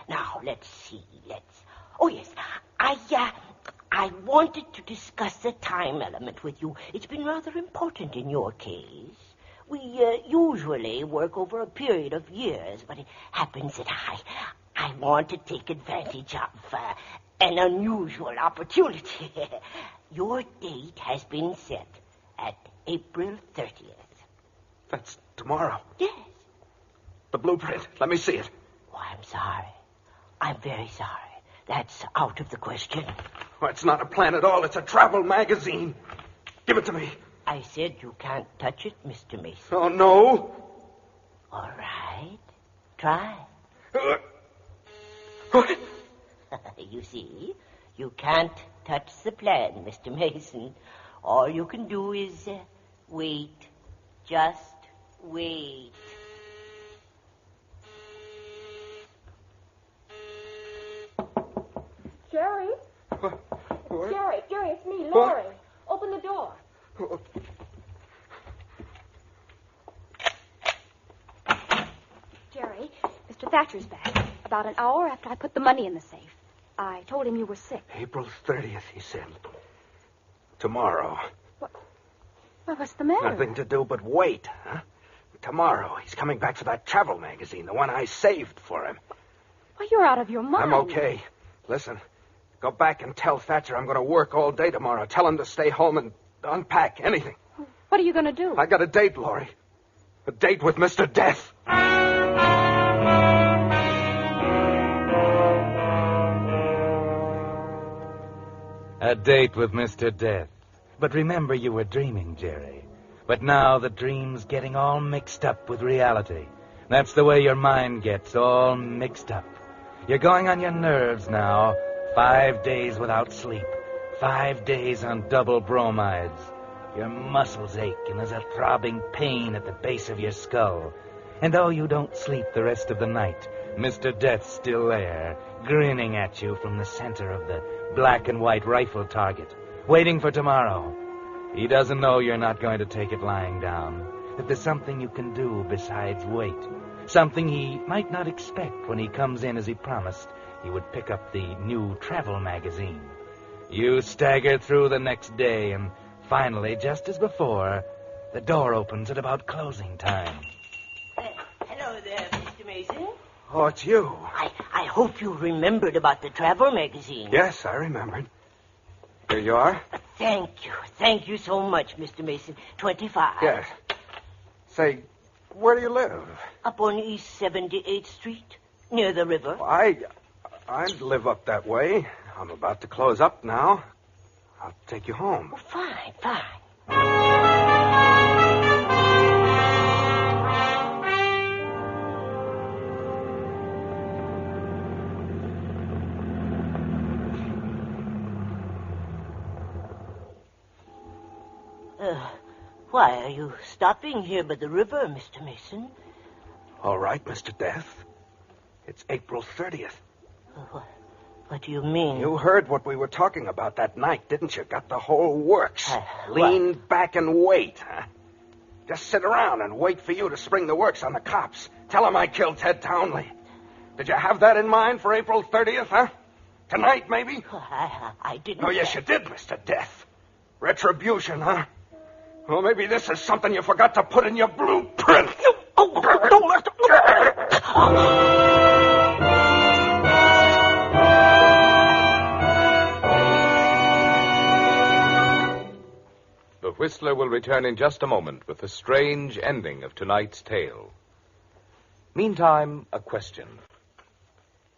Now, let's see. Oh, yes. I wanted to discuss the time element with you. It's been rather important in your case. We usually work over a period of years, but it happens that I want to take advantage of an unusual opportunity. Your date has been set at April 30th. That's tomorrow. Yes. The blueprint. Let me see it. Oh, I'm sorry. I'm very sorry. That's out of the question. Oh, it's not a plan at all. It's a travel magazine. Give it to me. I said you can't touch it, Mr. Mason. Oh, no. All right. Try. You see, you can't touch the plan, Mr. Mason. All you can do is wait. Just wait. Jerry? What? Jerry, it's me, Laurie. Open the door. Jerry, Mr. Thatcher's back. About an hour after I put the money in the safe. I told him you were sick. April 30th, he said. Tomorrow. Well, what's the matter? Nothing to do but wait, huh? Tomorrow, he's coming back for that travel magazine, the one I saved for him. Well, you're out of your mind. I'm okay. Listen, go back and tell Thatcher I'm going to work all day tomorrow. Tell him to stay home and unpack anything. What are you going to do? I got a date, Laurie. A date with Mr. Death. A date with Mr. Death. But remember, you were dreaming, Jerry. But now the dream's getting all mixed up with reality. That's the way your mind gets, all mixed up. You're going on your nerves now. 5 days without sleep. 5 days on double bromides. Your muscles ache, and there's a throbbing pain at the base of your skull. And though you don't sleep the rest of the night, Mr. Death's still there, grinning at you from the center of the black and white rifle target, waiting for tomorrow. He doesn't know you're not going to take it lying down, that there's something you can do besides wait, something he might not expect when he comes in as he promised he would pick up the new travel magazine. You stagger through the next day, and finally, just as before, the door opens at about closing time. Hello there, Mr. Mason. Oh, it's you. I hope you remembered about the travel magazine. Yes, I remembered. Here you are. Thank you. Thank you so much, Mr. Mason. 25. Yes. Say, where do you live? Up on East 78th Street, near the river. I live up that way. I'm about to close up now. I'll take you home. Oh, fine. Why are you stopping here by the river, Mr. Mason? All right, Mr. Death. It's April 30th. What do you mean? You heard what we were talking about that night, didn't you? Got the whole works. Lean back and wait, huh? Just sit around and wait for you to spring the works on the cops. Tell them I killed Ted Townley. Did you have that in mind for April 30th, huh? Tonight, maybe? I didn't. Oh, yes, you did, Mr. Death. Retribution, huh? Well, maybe this is something you forgot to put in your blueprint. Don't let The Whistler will return in just a moment with the strange ending of tonight's tale. Meantime, a question.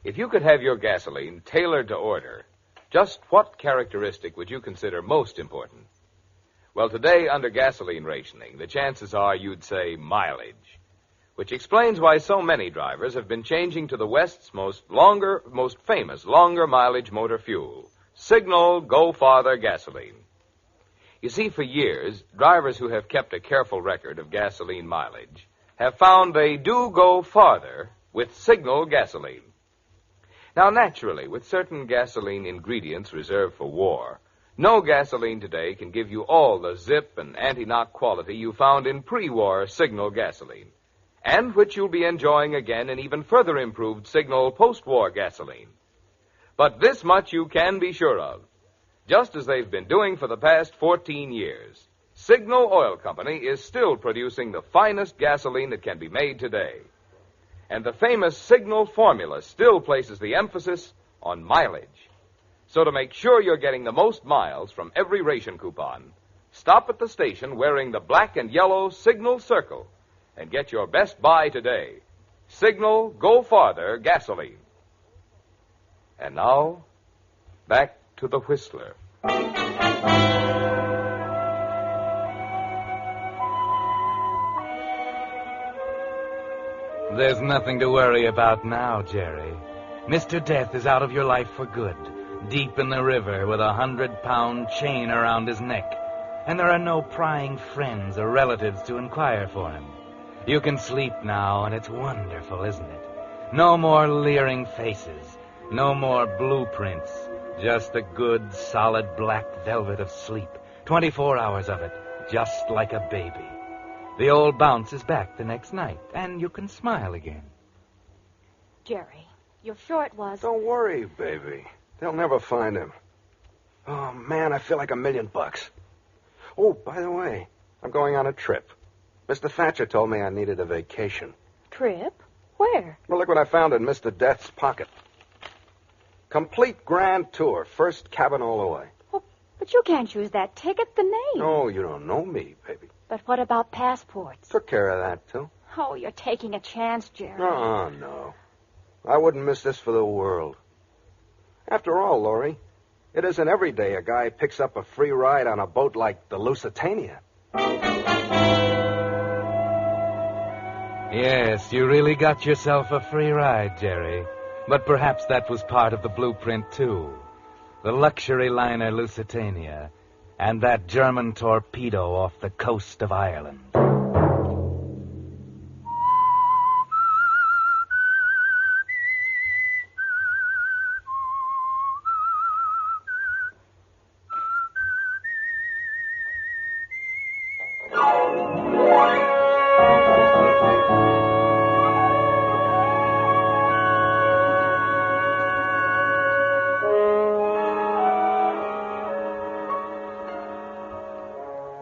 If you could have your gasoline tailored to order, just what characteristic would you consider most important? Well, today, under gasoline rationing, the chances are you'd say mileage, which explains why so many drivers have been changing to the West's most famous longer mileage motor fuel, Signal Go Farther gasoline. You see, for years, drivers who have kept a careful record of gasoline mileage have found they do go farther with Signal gasoline. Now, naturally, with certain gasoline ingredients reserved for war, no gasoline today can give you all the zip and anti-knock quality you found in pre-war Signal gasoline, and which you'll be enjoying again in even further improved Signal post-war gasoline. But this much you can be sure of. Just as they've been doing for the past 14 years, Signal Oil Company is still producing the finest gasoline that can be made today. And the famous Signal formula still places the emphasis on mileage. So to make sure you're getting the most miles from every ration coupon, stop at the station wearing the black and yellow Signal circle and get your best buy today. Signal Go Farther gasoline. And now, back to the Whistler. There's nothing to worry about now, Jerry. Mr. Death is out of your life for good, deep in the river with a 100-pound chain around his neck, and there are no prying friends or relatives to inquire for him. You can sleep now, and it's wonderful, isn't it? No more leering faces, no more blueprints, just a good, solid black velvet of sleep, 24 hours of it, just like a baby. The old bounce is back the next night, and you can smile again. Jerry, you're sure it was? Don't worry, baby. They'll never find him. Oh, man, I feel like $1 million. Oh, by the way, I'm going on a trip. Mr. Thatcher told me I needed a vacation. Trip? Where? Well, look what I found in Mr. Death's pocket. Complete grand tour, first cabin all the way. Oh, but you can't use that ticket, the name. Oh, you don't know me, baby. But what about passports? Took care of that, too. Oh, you're taking a chance, Jerry. Oh, no. I wouldn't miss this for the world. After all, Laurie, it isn't every day a guy picks up a free ride on a boat like the Lusitania. Yes, you really got yourself a free ride, Jerry. But perhaps that was part of the blueprint, too. The luxury liner Lusitania and that German torpedo off the coast of Ireland.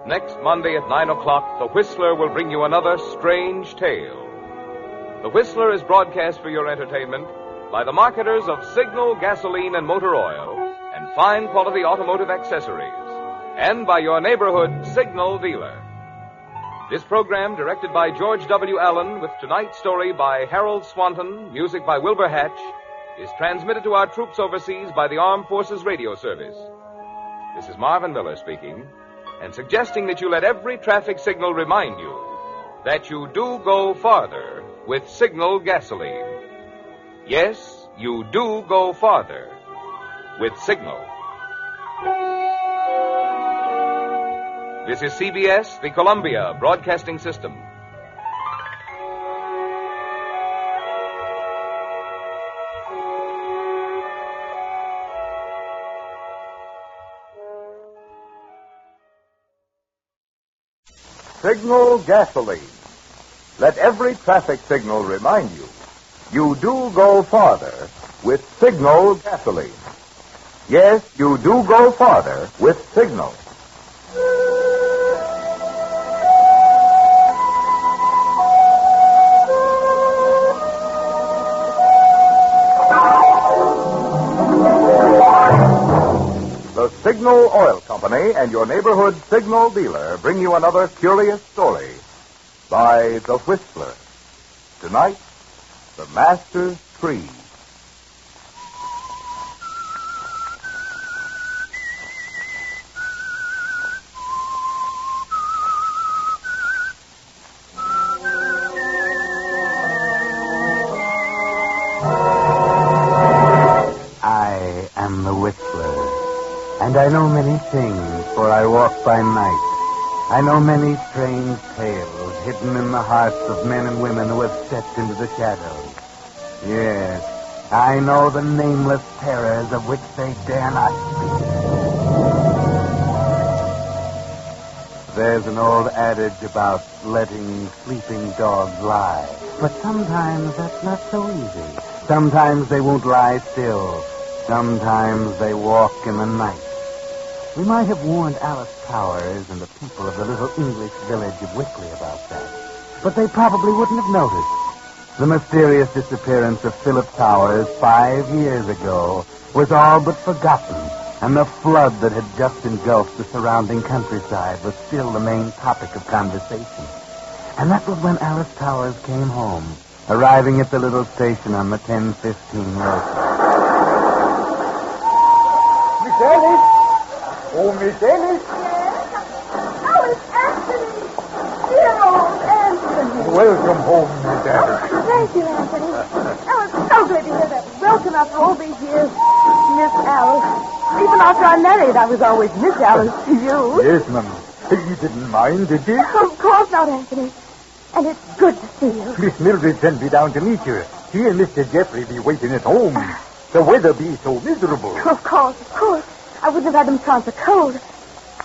Next Monday at 9 o'clock, The Whistler will bring you another strange tale. The Whistler is broadcast for your entertainment by the marketers of Signal gasoline and motor oil and fine quality automotive accessories, and by your neighborhood Signal dealer. This program, directed by George W. Allen, with tonight's story by Harold Swanton, music by Wilbur Hatch, is transmitted to our troops overseas by the Armed Forces Radio Service. This is Marvin Miller speaking, and suggesting that you let every traffic signal remind you that you do go farther with Signal gasoline. Yes, you do go farther with Signal. This is CBS, the Columbia Broadcasting System. Signal gasoline. Let every traffic signal remind you, you do go farther with Signal gasoline. Yes, you do go farther with Signal. The Signal Oil Company and your neighborhood Signal dealer bring you another curious story by The Whistler. Tonight, The Master's Tree. I am the Whistler, and I know many things, for I walk by night. I know many strange tales hidden in the hearts of men and women who have stepped into the shadows. Yes, I know the nameless terrors of which they dare not speak. There's an old adage about letting sleeping dogs lie. But sometimes that's not so easy. Sometimes they won't lie still. Sometimes they walk in the night. We might have warned Alice Towers and the people of the little English village of Wickley about that. But they probably wouldn't have noticed. The mysterious disappearance of Philip Towers 5 years ago was all but forgotten, and the flood that had just engulfed the surrounding countryside was still the main topic of conversation. And that was when Alice Towers came home, arriving at the little station on the 10:15 road. Miss Alice! Oh, Miss Alice! Oh, it's Anthony! Dear old Anthony! Welcome home, Miss Alice. Thank you, Anthony. Oh, it's so good to hear that. Welcome after all these years, Miss Alice. Even after I married, I was always Miss Alice to you. Yes, Mum. You didn't mind, did you? Of course not, Anthony. And it's good to see you. Miss Mildred sent me down to meet you. She and Mr. Jeffrey be waiting at home. The weather be so miserable. Of course. I wouldn't have had them chance a cold.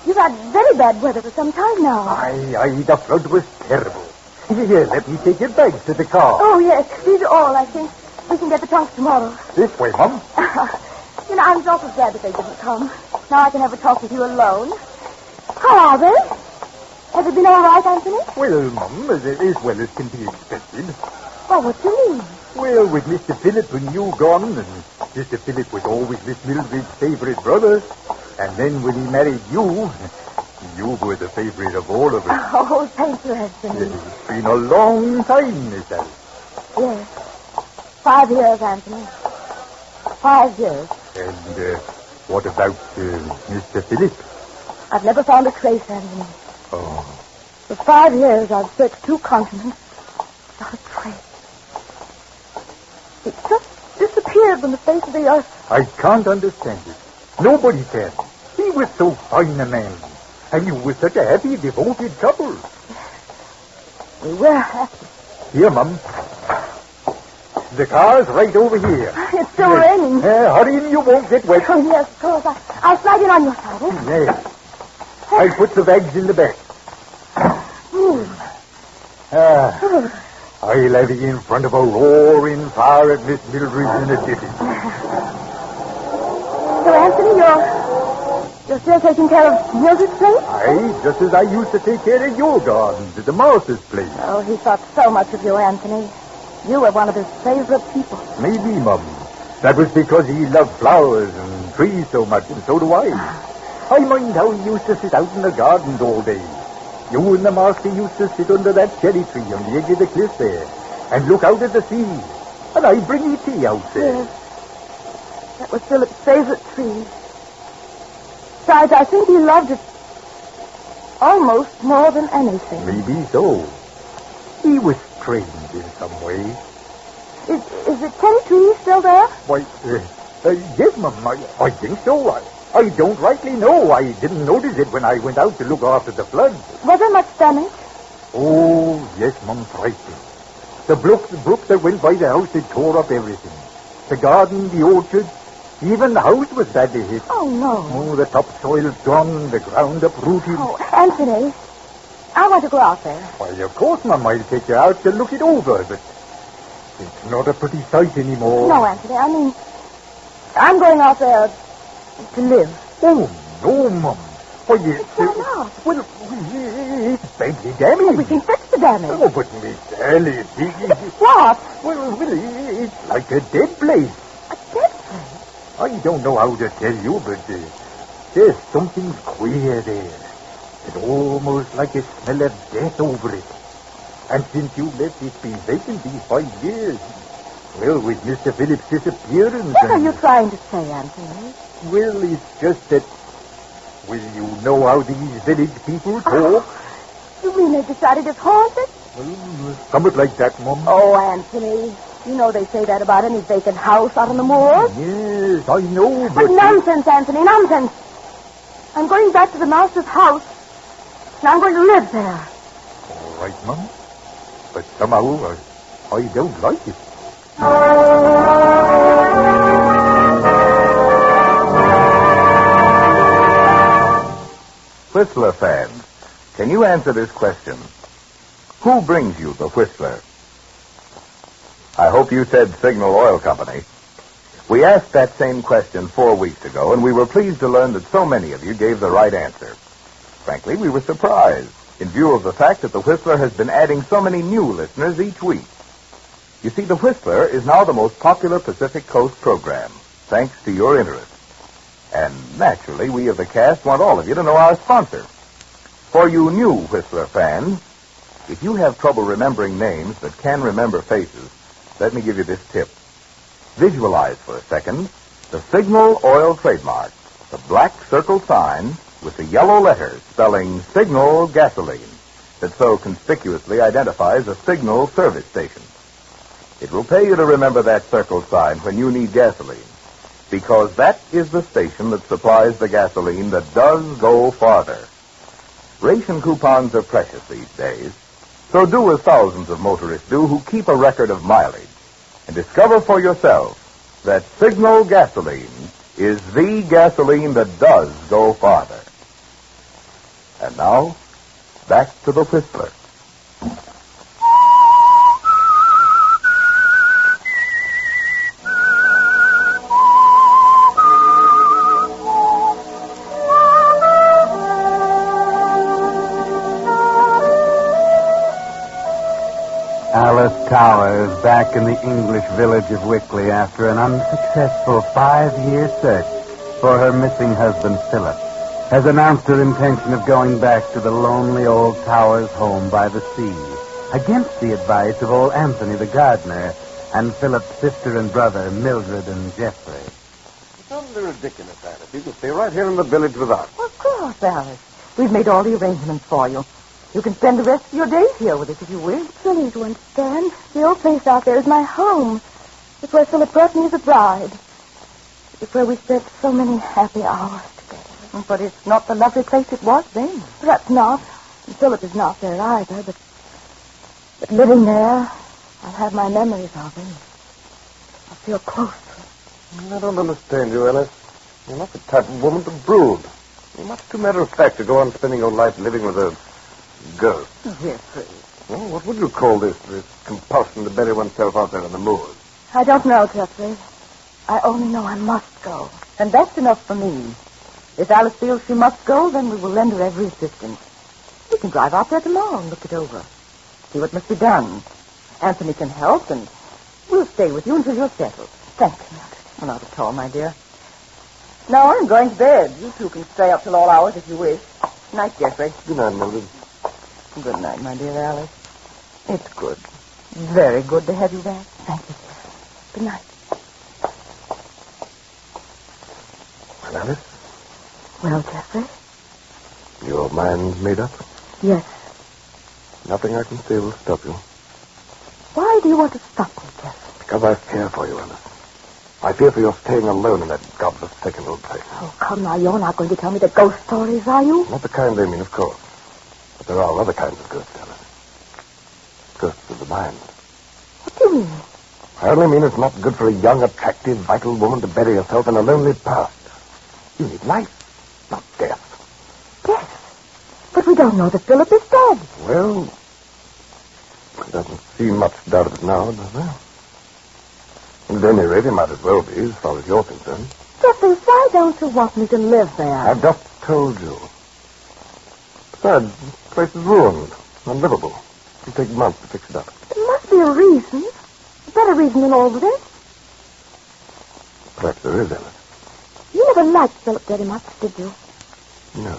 You've had very bad weather for some time now. Aye, the flood was terrible. Here, let me take your bags to the car. Oh, yes. These are all, I think. We can get the trunks tomorrow. This way, Mum. I'm awful glad that they didn't come. Now I can have a talk with you alone. How are they? Have they been all right, Anthony? Well, Mum, as well as can be expected. Oh, what do you mean? Well, with Mr. Philip and you gone, and Mr. Philip was always Miss Mildred's favorite brother, and then when he married you, you were the favorite of all of us. Oh, thank you, Anthony. It's been a long time, Miss Alice. Yes. 5 years, Anthony. 5 years. And what about Mr. Philip? I've never found a trace, Anthony. Oh. For 5 years, I've searched 2 continents. Not a trace. It just disappeared from the face of the earth. I can't understand it. Nobody can. He was so fine a man. And you were such a happy, devoted couple. We were happy. Here, Mum. The car's right over here. It's still raining. Hurry in, you won't get wet. Oh, yes, of course. I'll slide in on your side, eh? Yes. I'll put the bags in the back. I'll have you in front of a roaring fire at Miss Mildred's in a jiffy. So, Anthony, you're still taking care of Mildred's place? Aye, just as I used to take care of your gardens at the master's place. Oh, he thought so much of you, Anthony. You were one of his favorite people. Maybe, Mum. That was because he loved flowers and trees so much, and so do I. I mind how he used to sit out in the gardens all day. You and the master used to sit under that cherry tree on the edge of the cliff there and look out at the sea. And I'd bring you tea out there. Yes. That was Philip's favorite tree. Besides, I think he loved it almost more than anything. Maybe so. He was strange in some way. Is the cherry tree still there? Why, yes, Mum, I think so. I don't rightly know. I didn't notice it when I went out to look after the flood. Was there much damage? Oh, yes, Mum, frightful. The brook that went by the house, it tore up everything. The garden, the orchard, even the house was badly hit. Oh, no. Oh, the topsoil's gone, the ground uprooted. Oh, Anthony, I want to go out there. Why, of course, Mum, I'll take you out to look it over, but it's not a pretty sight anymore. No, Anthony, I mean, I'm going out there to live. Oh, no, Mum. Why, Why not? Well, it's badly damaged. Oh, we can fix the damage. Oh, but Miss Alice... What? Well, it's like a dead place. A dead place? I don't know how to tell you, but there's something queer there. It's almost like a smell of death over it. And since you left, it's been vacant these 5 years. Well, with Mr. Phillips' disappearance... What are you trying to say, Anthony? Well, it's just that... Well, you know how these village people talk? You mean they decided it's haunted? Well, something like that, Mum. Oh, Anthony, you know they say that about any vacant house out on the moors. Yes, I know, But nonsense, Anthony, nonsense. I'm going back to the master's house, and I'm going to live there. All right, Mum. But somehow I don't like it. Whistler fans, can you answer this question? Who brings you the Whistler? I hope you said Signal Oil Company. We asked that same question 4 weeks ago, and we were pleased to learn that so many of you gave the right answer. Frankly, we were surprised in view of the fact that the Whistler has been adding so many new listeners each week. You see, the Whistler is now the most popular Pacific Coast program, thanks to your interest. And naturally, we of the cast want all of you to know our sponsor. For you new Whistler fans, if you have trouble remembering names but can remember faces, let me give you this tip. Visualize for a second the Signal Oil trademark, the black circle sign with the yellow letters spelling Signal Gasoline that so conspicuously identifies a Signal service station. It will pay you to remember that circle sign when you need gasoline, because that is the station that supplies the gasoline that does go farther. Ration coupons are precious these days, so do as thousands of motorists do who keep a record of mileage, and discover for yourself that Signal gasoline is the gasoline that does go farther. And now, back to the Whistler. Alice Towers back in the English village of Wickley after an unsuccessful 5-year search for her missing husband, Philip, has announced her intention of going back to the lonely old Towers home by the sea, against the advice of old Anthony the gardener and Philip's sister and brother, Mildred and Geoffrey. It's totally ridiculous, Alice. You can stay right here in the village with us. Of course, Alice. We've made all the arrangements for you. You can spend the rest of your days here with us if you wish. Please to understand. The old place out there is my home. It's where Philip brought me as a bride. It's where we spent so many happy hours together. But it's not the lovely place it was then. Perhaps not. And Philip is not there either, but living there, I have my memories of him. I feel close to him. I don't understand you, Alice. You're not the type of woman to brood. You're much too matter-of-fact to go on spending your life living with a ghost. Geoffrey. Well, what would you call this compulsion to bury oneself out there in the moors? I don't know, Geoffrey. I only know I must go. And that's enough for me. If Alice feels she must go, then we will lend her every assistance. We can drive out there tomorrow and look it over. See what must be done. Anthony can help, and we'll stay with you until you're settled. Thank you, Mildred. Well, not at all, my dear. Now, I'm going to bed. You two can stay up till all hours if you wish. Night, Geoffrey. Good night, Mildred. Good night, my dear Alice. It's good. Very good to have you back. Thank you, Geoffrey. Good night. Well, Alice? Well, Geoffrey? Your mind's made up? Yes. Nothing I can say will stop you. Why do you want to stop me, Geoffrey? Because I care for you, Alice. I fear for your staying alone in that godforsaken old place. Oh, come now. You're not going to tell me the ghost stories, are you? Not the kind they mean, of course. But there are other kinds of ghosts, Alice. Ghosts of the mind. What do you mean? I only mean it's not good for a young, attractive, vital woman to bury herself in a lonely past. You need life, not death. Death? But we don't know that Philip is dead. Well, it doesn't seem much doubt of it now, does there? At any rate, he might as well be, as far as you're concerned. Geoffrey, why don't you want me to live there? I've just told you. Besides, the place is ruined, unlivable. It'll take months to fix it up. There must be a reason. A better reason than all of this. Perhaps there is, Alice. You never liked Philip very much, did you? No.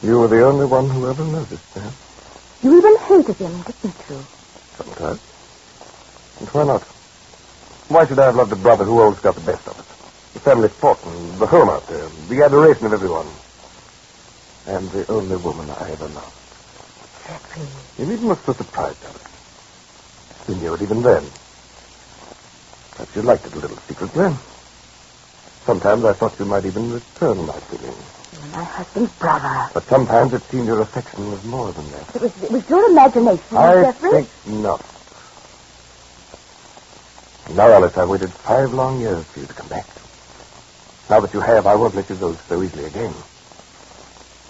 You were the only one who ever noticed that. You even hated him, didn't you? Sometimes. And why not? Why should I have loved a brother who always got the best of it? The family fortune, the home out there, the adoration of everyone. And the only woman I ever loved. Geoffrey. You needn't look so surprised, Alice. You knew it even then. Perhaps you liked it a little secretly. Sometimes I thought you might even return my feeling. my husband's brother. But sometimes it seemed your affection was more than that. It was your imagination, I Jeffrey. think not. Now, Alice, I waited 5 long years for you to come back. Now that you have, I won't let you go so easily again.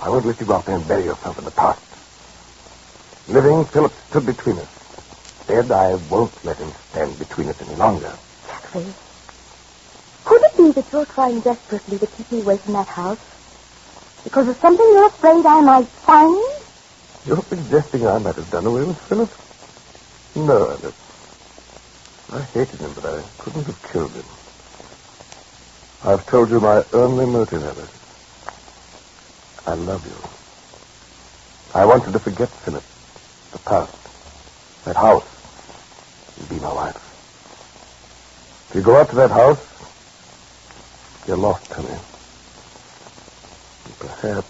I won't let you go out there and bury yourself in the past. Living, Philip stood between us. Dead, I won't let him stand between us any longer. Jeffrey, could it be that you're trying desperately to keep me away from that house? Because of something you're afraid I might find? You're suggesting I might have done away with Philip? No, Alice. I hated him, but I couldn't have killed him. I've told you my only motive, Alice. I love you. I want you to forget Philip, the past, that house, and be my wife. If you go out to that house, you're lost to me. And perhaps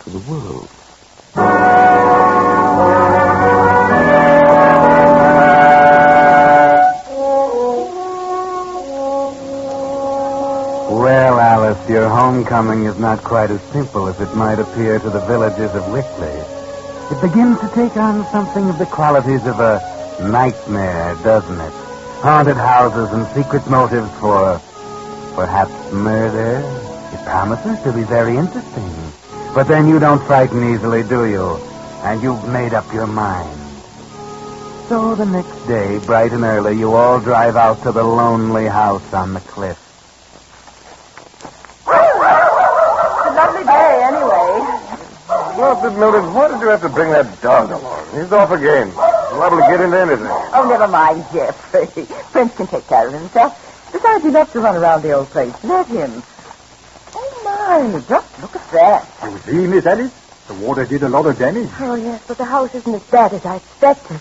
to the world. Well, Alice, your homecoming is not quite as simple as it might appear to the villagers of Wickley. It begins to take on something of the qualities of a nightmare, doesn't it? Haunted houses and secret motives for, perhaps, murder. It promises to be very interesting. But then you don't frighten easily, do you? And you've made up your mind. So the next day, bright and early, you all drive out to the lonely house on the cliff. It's a lovely day, anyway. Well, Mildred, why did you have to bring that dog along? He's off again. He's liable to get into anything. Oh, never mind, Jeffrey. Prince can take care of himself. Besides, he loves to run around the old place. Let him. Oh, my. Just look at that. You see, Miss Alice? The water did a lot of damage. Oh, yes, but the house isn't as bad as I expected.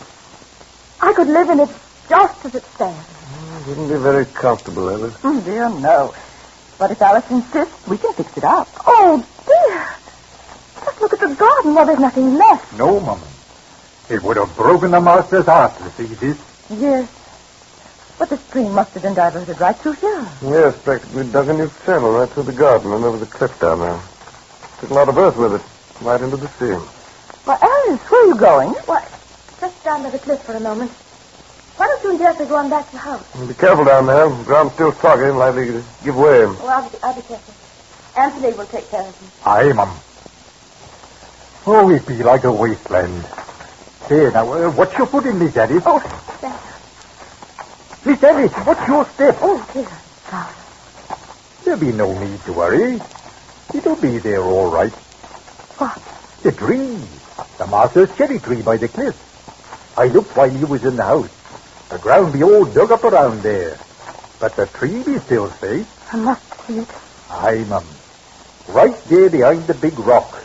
I could live in it just as it stands. It wouldn't be very comfortable, Alice. Oh, dear, no. But if Alice insists, we can fix it up. Oh, dear. Just look at the garden. Well, there's nothing left. No, Mama. It would have broken the master's heart to see this. Yes. But the stream must have been diverted right through here. Yes, practically dug a new channel right through the garden and over the cliff down there. Took a lot of earth with it, right into the sea. Well, Alice, where are you going? Why, just down by the cliff for a moment. Why don't you and Jeffrey go on back to the house? Be careful down there. The ground's still soggy and likely to give way. Oh, I'll be careful. Anthony will take care of him. Aye, Mum. Oh, it be like a wasteland. Say, now, what's your foot in, Miss Alice? Oh, there. Miss Alice, what's your step? Oh, dear. There'll be no need to worry. It'll be there all right. What? The tree. The master's cherry tree by the cliff. I looked while you was in the house. The ground be all dug up around there. But the tree be still safe. I must see it. Aye, Mum. Right there behind the big rock.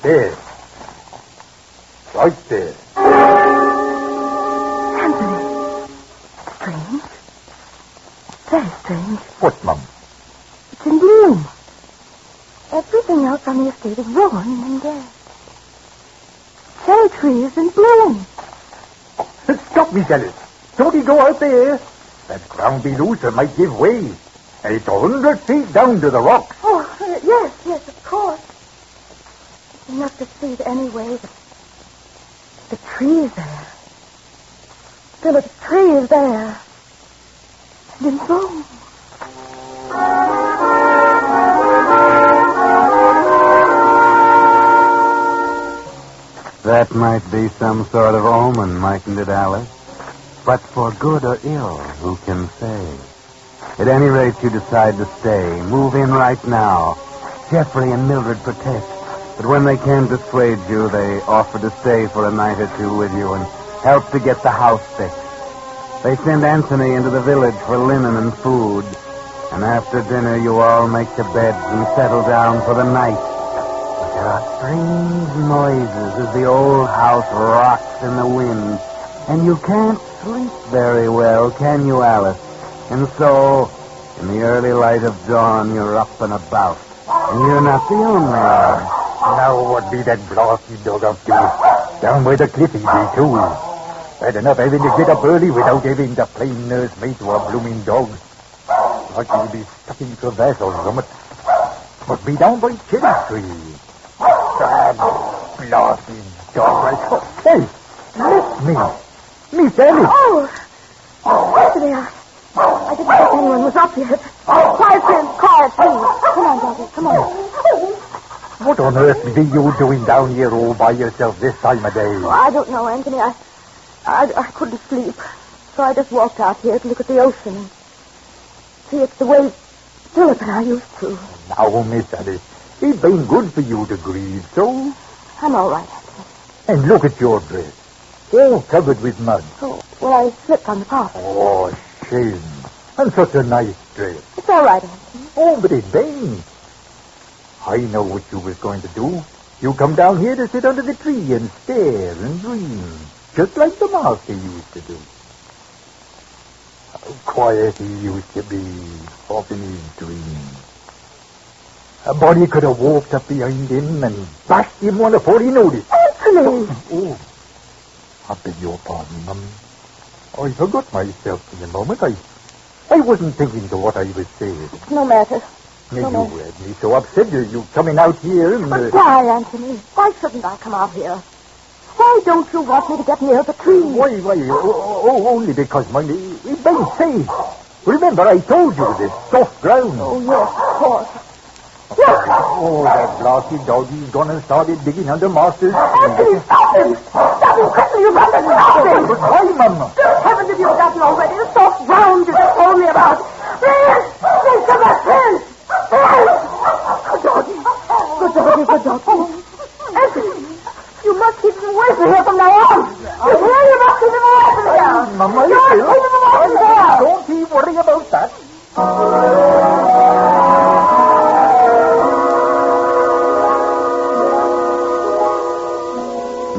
There. Right there. Anthony. Strange. Very strange. What, Mum? It's in bloom. Everything else on the estate is ruined and dead. Cherry tree is in bloom. Stop, Miss Alice. Don't you go out there. That ground be loose and might give way. And it's 100 feet down to the rock. Oh, yes, of course. It's enough to see it anyway. The tree is there. Philip's tree is there. And in bloom. That might be some sort of omen, mightn't it, Alice? But for good or ill, who can say? At any rate, you decide to stay. Move in right now. Jeffrey and Mildred protest. But when they can dissuade you, they offer to stay for a night or two with you and help to get the house fixed. They send Anthony into the village for linen and food. And after dinner, you all make the beds and settle down for the night. But there are strange noises as the old house rocks in the wind. And you can't sleep very well, can you, Alice? And so, in the early light of dawn, you're up and about. And you're not the only one. Now what be that blasted dog up to? Down by the cliff he be, too. Bad enough having to get up early without having the plain nursemaid to a blooming dog. Like he'll be stuck in crevasse or something. Must be down by cherry tree. Blasted dog. Hey, lift me. Miss Ellie. Oh, Anthony, I didn't think anyone was up yet. Quiet, Prince, quiet, please. Come on, Daddy, come on. What on earth be you doing down here all by yourself this time of day? Oh, I don't know, Anthony. I couldn't sleep. So I just walked out here to look at the ocean and see it's the way Philip and I used to. Now, Miss Alice, it's been good for you to grieve, so... I'm all right, Anthony. And look at your dress. All covered with mud. Oh, well, I slipped on the path. Oh, shame. And such a nice dress. It's all right, Anthony. Oh, but it banged. I know what you was going to do. You come down here to sit under the tree and stare and dream, just like the master used to do. How quiet he used to be, off in his dreams. A body could have walked up behind him and bashed him one before he noticed. Anthony! Oh, I beg your pardon, Mum. I forgot myself in a moment. I wasn't thinking to what I was saying. No matter. You had me so upset. You coming out here and... But why, Anthony? Why shouldn't I come out here? Why don't you want me to get near the tree? Why? Only because, Mum, it been safe. Remember, I told you this soft ground. Oh, yes, of course. Oh, that blasted dog, he's gone and started digging under Master's... Anthony, stop him! Stop him quickly! You've got to stop him! But why, Mum? Good heavens, if you've forgotten already, the soft ground you just told me about. Please, come back, Prince! Good doggy. Anthony, you must keep him away from here from now on. You hear? You must keep him away from here. Mama, keep him away from here. Don't you worry about that.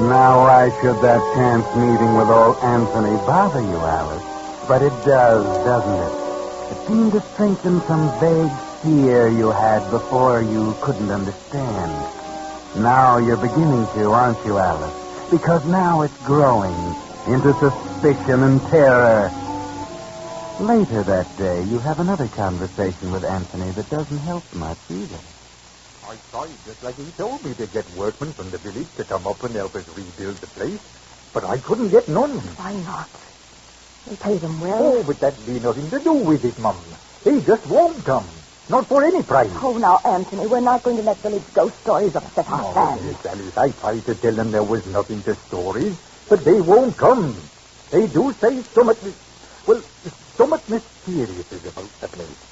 Now, why should that chance meeting with old Anthony bother you, Alice? But it does, doesn't it? It seemed to strengthen some vague fear you had before you couldn't understand. Now you're beginning to, aren't you, Alice? Because now it's growing into suspicion and terror. Later that day, you have another conversation with Anthony that doesn't help much either. I tried, just like he told me, to get workmen from the village to come up and help us rebuild the place. But I couldn't get none. Why not? We pay them well. Oh, but that'd be nothing to do with it, Mum. They just won't come. Not for any price. Oh, now, Anthony, we're not going to let village ghost stories upset our plans. Miss Alice, I tried to tell them there was nothing to stories, but they won't come. They do say so much mysterious is about the place.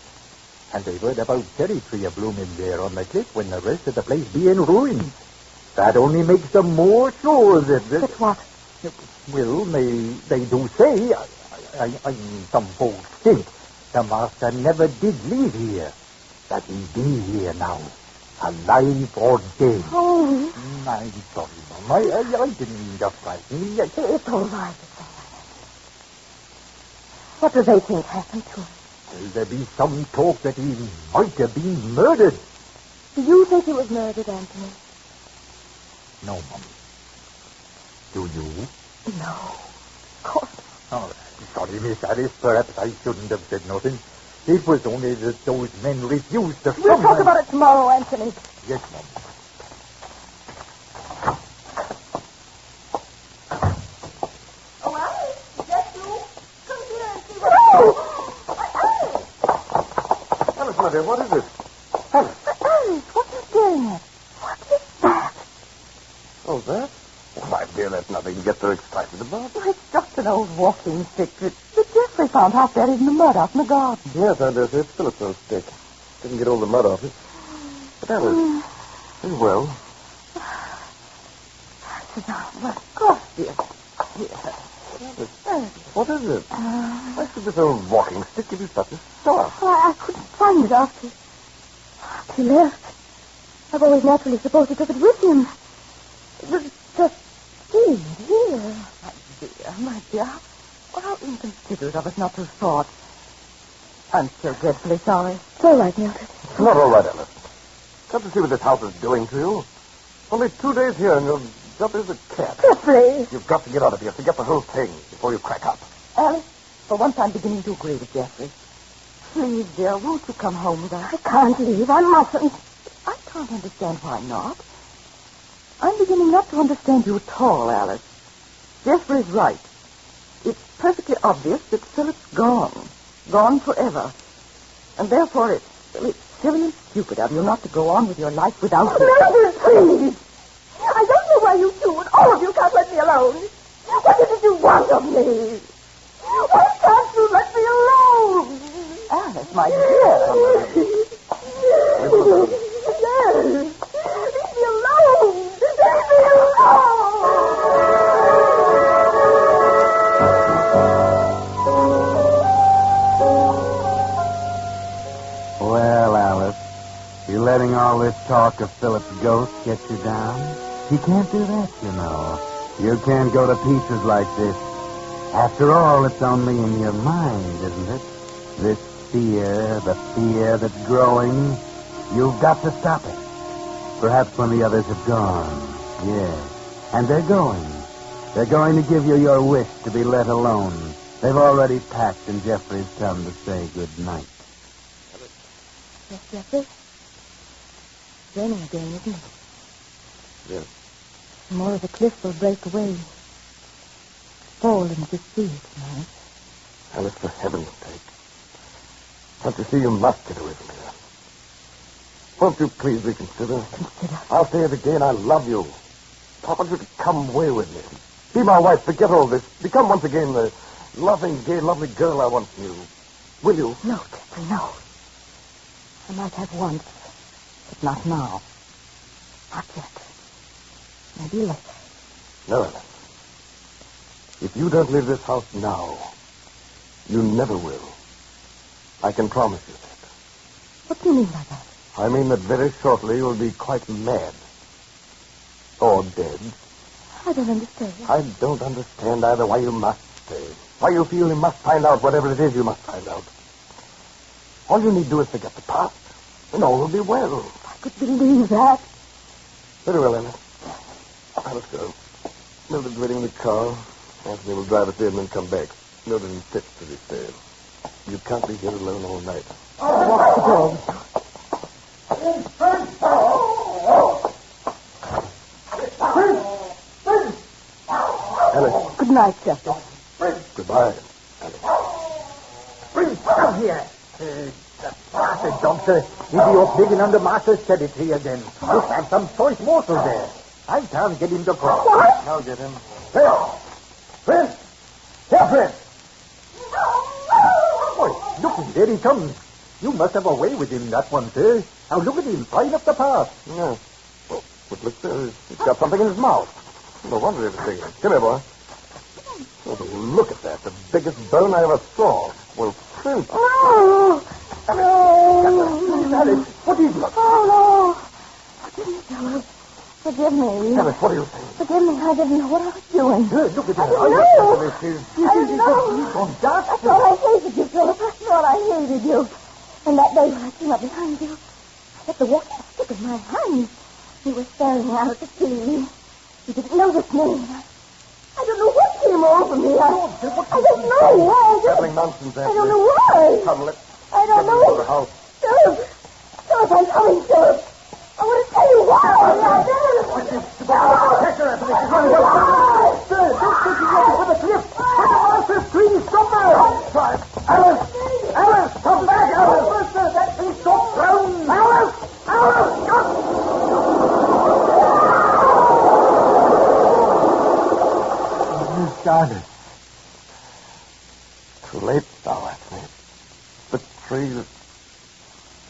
And they've heard about cherry tree a-blooming there on the cliff when the rest of the place be in ruins. That only makes them more sure that... But what? Well, they do say, some folks think, the master never did leave here. That he be here now, alive or dead. Oh. I'm sorry, Mum. I didn't mean to frighten you. It's all right. What do they think happened to him? Will there be some talk that he might have been murdered? Do you think he was murdered, Anthony? No, Mum. Do you? No. Of course. All right. Sorry, Miss Alice. Perhaps I shouldn't have said nothing. It was only that those men refused to... We'll talk about it tomorrow, Anthony. Yes, Mum. Oh, Alice, is that you? Come here and see what... Alice, my dear, what is it? Alice. Alice, what are you staring at? What is that? Oh, that? Oh, my dear, that's nothing to get so excited about. Well, it's just an old walking stick that Jeffrey found half buried in the mud out in the garden. Yes, I dare say it's Philip's old stick. Didn't get all the mud off it. But Alice, well. Sit down. Well, of course, dear. What is it? Why should this old walking stick give you such a start? Well, I couldn't find it after he left. I've always naturally supposed he took it with him. It was just here. My dear. How inconsiderate of us not to have thought. I'm so dreadfully sorry. It's all right, Mildred. It's not all right, Alice. Come to see what this house is doing to you. Only 2 days here and you're up as a cat. Jeffrey! You've got to get out of here. Forget the whole thing before you crack up. Alice, for once I'm beginning to agree with Jeffrey. Please, dear, won't you come home with us? I can't leave. I mustn't. can't understand why not. I'm beginning not to understand you at all, Alice. Jeffrey's right. It's perfectly obvious that Philip's gone. Gone forever. And therefore it's silly and stupid of you not to go on with your life without him. Mildred, please! I don't know why you two and all of you can't let me alone. What is it you want of me? Why can't you let me alone? Alice, my dear. Yes. Leave me alone. Leave me alone. Well, Alice, you letting all this talk of Philip's ghost get you down? You can't do that, you know. You can't go to pieces like this. After all, it's only in your mind, isn't it? This fear, the fear that's growing. You've got to stop it. Perhaps when the others have gone. Yes. And they're going. They're going to give you your wish to be let alone. They've already packed and Jeffrey's come to say good night. Yes, Jeffrey? Raining again, isn't it? Yes. More of the cliff will break away. Fall into the sea tonight. Alice, for heaven's sake. Can't you see you must get away from here? Won't you please reconsider? Consider? I'll say it again. I love you. I want you to come away with me. Be my wife. Forget all this. Become once again the loving, gay, lovely girl I once knew. Will you? No, Jeffrey, no. I might have once, but not now. Not yet. Maybe later. No, Alice. If you don't leave this house now, you never will. I can promise you that. What do you mean by that? I mean that very shortly you'll be quite mad. Or dead. I don't understand. I don't understand either why you must stay. Why you feel you must find out whatever it is you must find out. All you need to do is forget the past, and all will be well. I could believe that. Very well, Alice. Now, let's go. Mildred's waiting in the car. Anthony will drive us in and then come back. Mildred insists that he stays. You can't be here alone all night. Walk the dog. Alice. Good night, Chester. Goodbye, Alice. Come here. The bastard doctor. He'll be off digging under Master's cherry tree again. Must have some choice morsel there. I can't get him to cross. What? I'll get him. Friend! Here, friend! Oh, look, there he comes. You must have a way with him, that one, sir. Now look at him, flying up the path. Yeah. Well, but look there. He's got something in his mouth. No wonder he's digging. Come here, boy. Oh, look at that. The biggest bone I ever saw. Well, Prince. No! No! Alice, what is it? Oh, no. Forgive me, fellows. Forgive me. Alice, what are you saying? Forgive me. I didn't know what I was doing. Look at that. I know. This is I thought I hated you, Philip. I thought I hated you. And that day when I came up behind you, I had the walking stick in my hand. You were staring out at the sea. You didn't notice me. I don't know what came over me. I don't know why. Babbling nonsense, I don't know why. Come, let's I don't get into the know. house. Philip, Philip, I'm coming, Philip. I want to tell you why. Sir, don't take him over the cliff. Put him off this tree somewhere. Alice! Alice, come back, Alice! That thing's so brown. Alice! Alice! Started. Too late now, Anthony. The tree,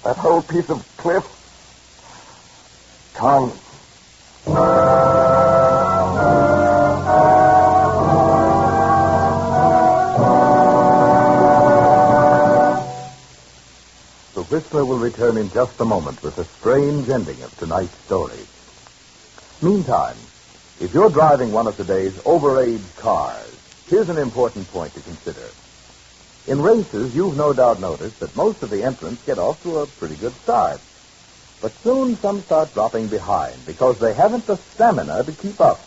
that whole piece of cliff, gone. The Whistler will return in just a moment with the strange ending of tonight's story. Meantime, if you're driving one of today's overaged cars, here's an important point to consider. In races, you've no doubt noticed that most of the entrants get off to a pretty good start. But soon some start dropping behind because they haven't the stamina to keep up.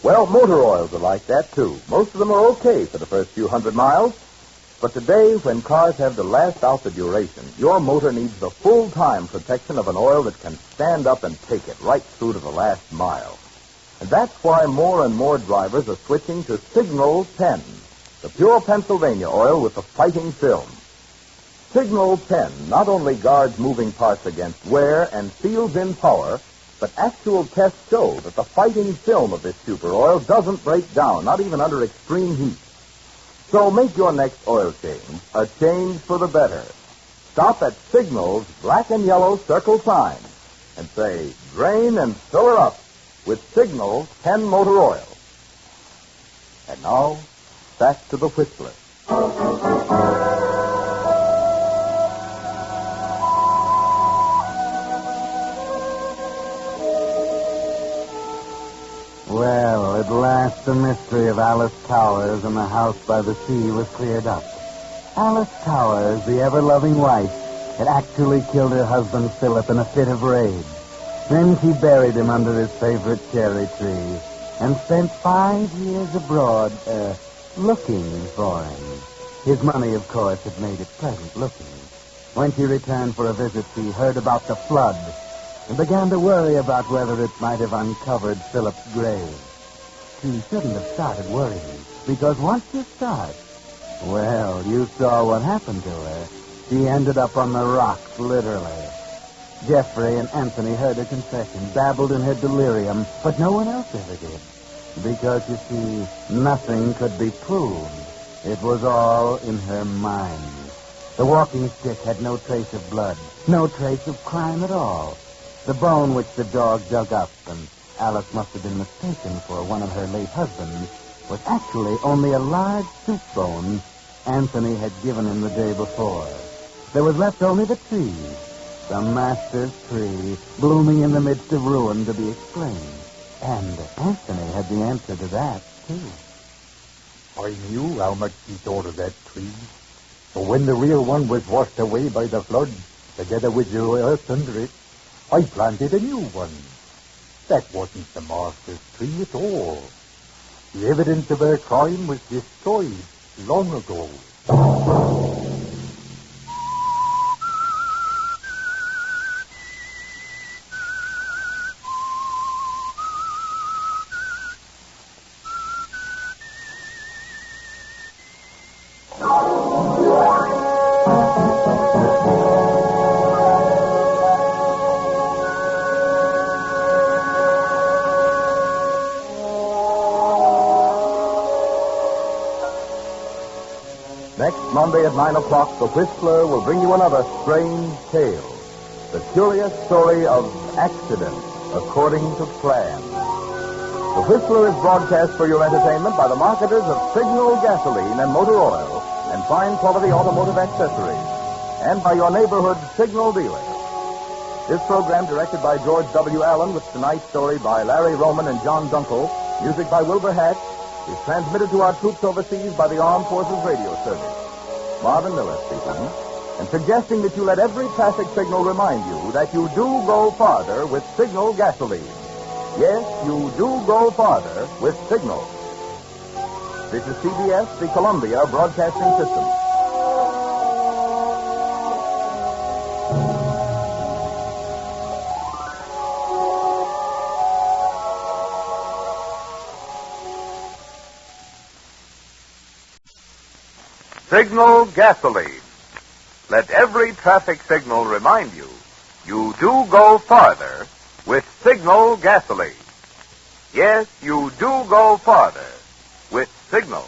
Well, motor oils are like that, too. Most of them are okay for the first few hundred miles. But today, when cars have to last out the duration, your motor needs the full-time protection of an oil that can stand up and take it right through to the last mile. And that's why more and more drivers are switching to Signal 10, the pure Pennsylvania oil with the fighting film. Signal 10 not only guards moving parts against wear and seals in power, but actual tests show that the fighting film of this super oil doesn't break down, not even under extreme heat. So make your next oil change a change for the better. Stop at Signal's black and yellow circle sign and say, drain and fill her up with Signal 10 motor oil. And now, back to the Whistler. Well, at last the mystery of Alice Towers and the house by the sea was cleared up. Alice Towers, the ever-loving wife, had actually killed her husband Philip in a fit of rage. Then she buried him under his favorite cherry tree and spent 5 years abroad, looking for him. His money, of course, had made it pleasant looking. When she returned for a visit, she heard about the flood and began to worry about whether it might have uncovered Philip's grave. She shouldn't have started worrying, because once you start, well, you saw what happened to her. She ended up on the rocks, literally. Jeffrey and Anthony heard her confession, babbled in her delirium, but no one else ever did. Because, you see, nothing could be proved. It was all in her mind. The walking stick had no trace of blood, no trace of crime at all. The bone which the dog dug up, and Alice must have been mistaken for one of her late husband's, was actually only a large soup bone Anthony had given him the day before. There was left only the tree, the master's tree, blooming in the midst of ruin, to be explained. And Anthony had the answer to that, too. I knew how much he thought of that tree. But when the real one was washed away by the flood, together with the earth under it, I planted a new one. That wasn't the master's tree at all. The evidence of her crime was destroyed long ago. Next Monday at 9 o'clock, the Whistler will bring you another strange tale. The curious story of accident according to plan. The Whistler is broadcast for your entertainment by the marketers of Signal gasoline and motor oil and fine quality automotive accessories, and by your neighborhood Signal dealer. This program, directed by George W. Allen, with tonight's story by Larry Roman and John Dunkel, music by Wilbur Hatch, is transmitted to our troops overseas by the Armed Forces Radio Service. Marvin Miller speaking, and suggesting that you let every traffic signal remind you that you do go farther with Signal gasoline. Yes, you do go farther with Signal. This is CBS, the Columbia Broadcasting System. Signal gasoline. Let every traffic signal remind you, you do go farther with Signal gasoline. Yes, you do go farther with Signal.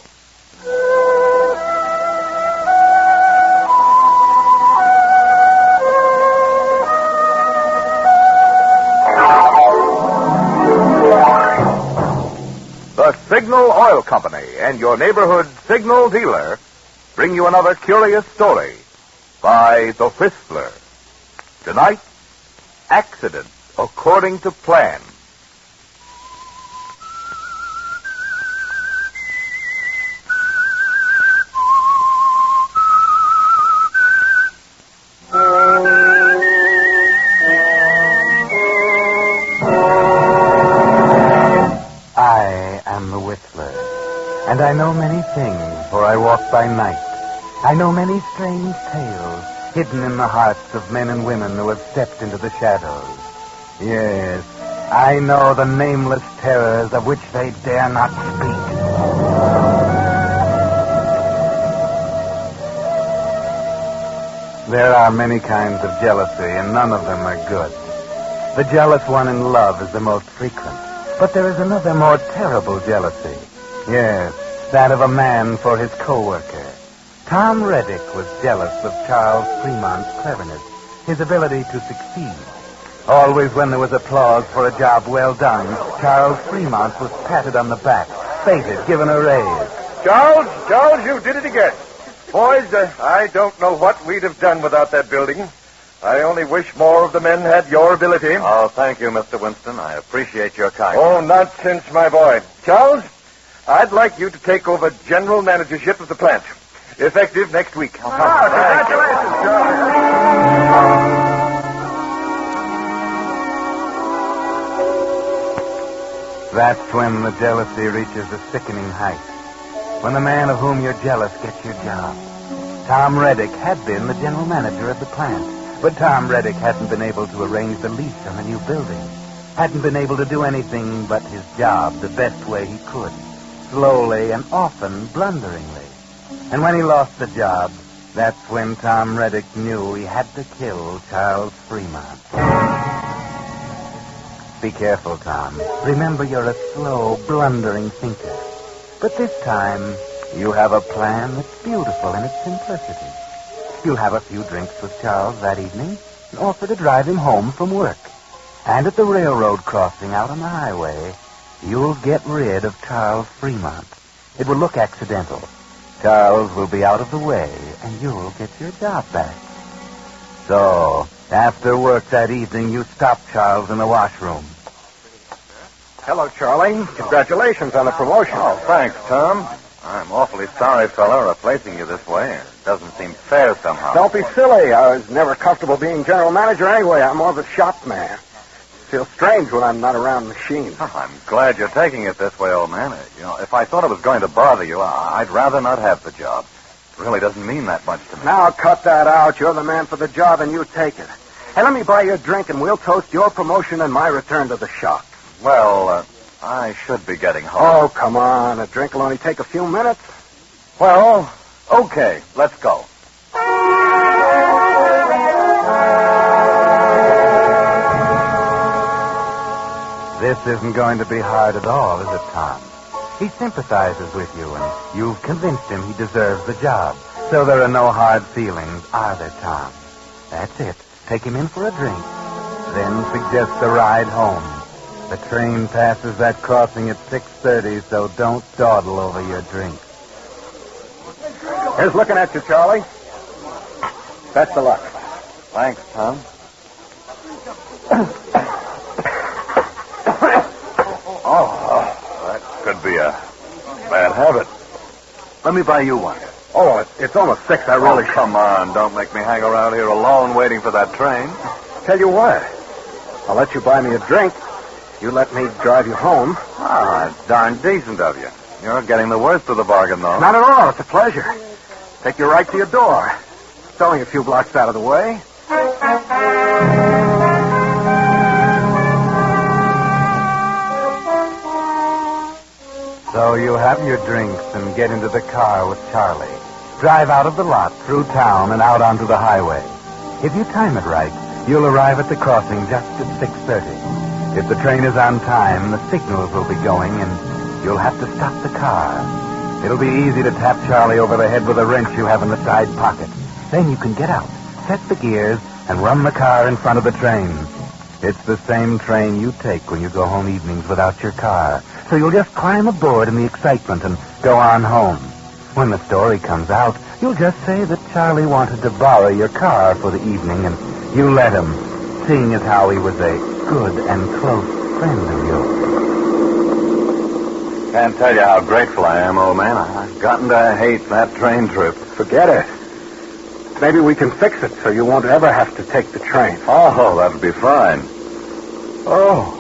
The Signal Oil Company and your neighborhood Signal dealer bring you another curious story by The Whistler. Tonight, accident according to plan. I am the Whistler, and I know many things, for I walk by night. I know many strange tales hidden in the hearts of men and women who have stepped into the shadows. Yes, I know the nameless terrors of which they dare not speak. There are many kinds of jealousy, and none of them are good. The jealous one in love is the most frequent. But there is another more terrible jealousy. Yes, that of a man for his co-worker. Tom Reddick was jealous of Charles Fremont's cleverness, his ability to succeed. Always when there was applause for a job well done, Charles Fremont was patted on the back, feted, given a raise. Charles, you did it again. Boys, I don't know what we'd have done without that building. I only wish more of the men had your ability. Oh, thank you, Mr. Winston. I appreciate your kindness. Oh, nonsense, my boy. Charles, I'd like you to take over general managership of the plant. Effective next week. Congratulations, Charles. That's when the jealousy reaches a sickening height. When the man of whom you're jealous gets your job. Tom Reddick had been the general manager of the plant, but Tom Reddick hadn't been able to arrange the lease on the new building. Hadn't been able to do anything but his job the best way he could, slowly and often blunderingly. And when he lost the job, that's when Tom Reddick knew he had to kill Charles Fremont. Be careful, Tom. Remember, you're a slow, blundering thinker. But this time, you have a plan that's beautiful in its simplicity. You'll have a few drinks with Charles that evening and offer to drive him home from work. And at the railroad crossing out on the highway, you'll get rid of Charles Fremont. It will look accidental. Charles will be out of the way, and you'll get your job back. So, after work that evening, you stop Charles in the washroom. Hello, Charlie. Congratulations on the promotion. Oh, thanks, Tom. I'm awfully sorry, fella, replacing you this way. It doesn't seem fair somehow. Don't be silly. I was never comfortable being general manager anyway. I'm more of a shop man. Feels strange when I'm not around machines. Oh, I'm glad you're taking it this way, old man. You know, if I thought it was going to bother you, I'd rather not have the job. It really doesn't mean that much to me. Now cut that out. You're the man for the job, and you take it. Hey, let me buy you a drink, and we'll toast your promotion and my return to the shop. Well, I should be getting home. Oh, come on. A drink will only take a few minutes. Well, okay. Let's go. This isn't going to be hard at all, is it, Tom? He sympathizes with you, and you've convinced him he deserves the job. So there are no hard feelings, are there, Tom? That's it. Take him in for a drink. Then suggest a ride home. The train passes that crossing at 6:30, so don't dawdle over your drink. Here's looking at you, Charlie. Best of luck. Thanks, Tom. That could be a bad habit. Let me buy you one. Oh, it's almost 6. I really... Oh, come on. Don't make me hang around here alone waiting for that train. Tell you what. I'll let you buy me a drink. You let me drive you home. That's darn decent of you. You're getting the worst of the bargain, though. Not at all. It's a pleasure. Take you right to your door. It's only a few blocks out of the way. So you have your drinks and get into the car with Charlie. Drive out of the lot, through town, and out onto the highway. If you time it right, you'll arrive at the crossing just at 6:30. If the train is on time, the signals will be going, and you'll have to stop the car. It'll be easy to tap Charlie over the head with a wrench you have in the side pocket. Then you can get out, set the gears, and run the car in front of the train. It's the same train you take when you go home evenings without your car. So you'll just climb aboard in the excitement and go on home. When the story comes out, you'll just say that Charlie wanted to borrow your car for the evening, and you let him, seeing as how he was a good and close friend of yours. Can't tell you how grateful I am, old man. I've gotten to hate that train trip. Forget it. Maybe we can fix it so you won't ever have to take the train. Oh, that'd be fine. Oh,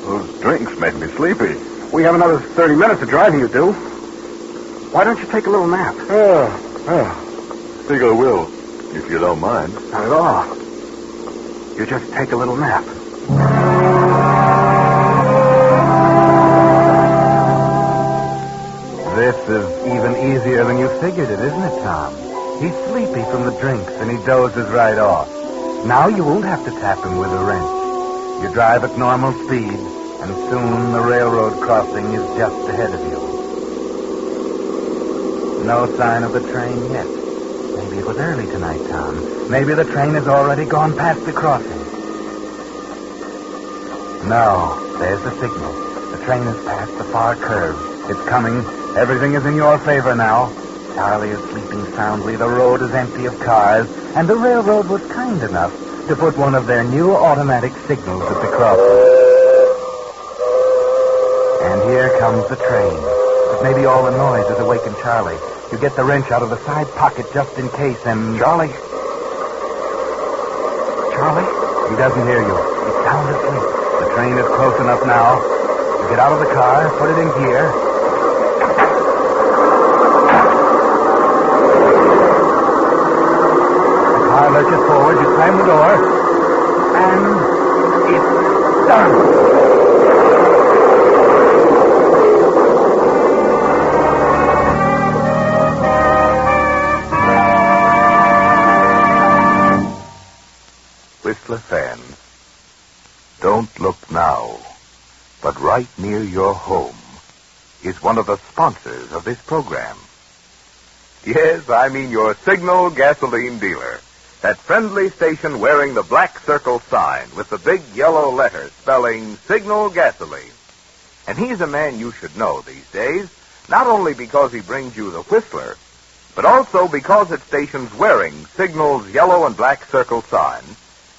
those drinks made me sleepy. We have another 30 minutes of driving, you do. Why don't you take a little nap? Well, think I will, if you don't mind. Not at all. You just take a little nap. This is even easier than you figured it, isn't it, Tom? He's sleepy from the drinks, and he dozes right off. Now you won't have to tap him with a wrench. You drive at normal speed, and soon the railroad crossing is just ahead of you. No sign of the train yet. Maybe it was early tonight, Tom. Maybe the train has already gone past the crossing. No, there's the signal. The train has passed the far curve. It's coming. Everything is in your favor now. Charlie is sleeping soundly. The road is empty of cars. And the railroad was kind enough to put one of their new automatic signals at the crossing. And here comes the train. But maybe all the noise has awakened Charlie. You get the wrench out of the side pocket just in case, and... Charlie? He doesn't hear you. He's sound asleep. The train is close enough now. You get out of the car, put it in gear. The car lurches forward, you slam the door, and it's done. Whistler fans, don't look now, but right near your home is one of the sponsors of this program. Yes, I mean your Signal gasoline dealer. That friendly station wearing the black circle sign with the big yellow letters spelling Signal gasoline. And he's a man you should know these days, not only because he brings you the Whistler, but also because at stations wearing Signal's yellow and black circle sign,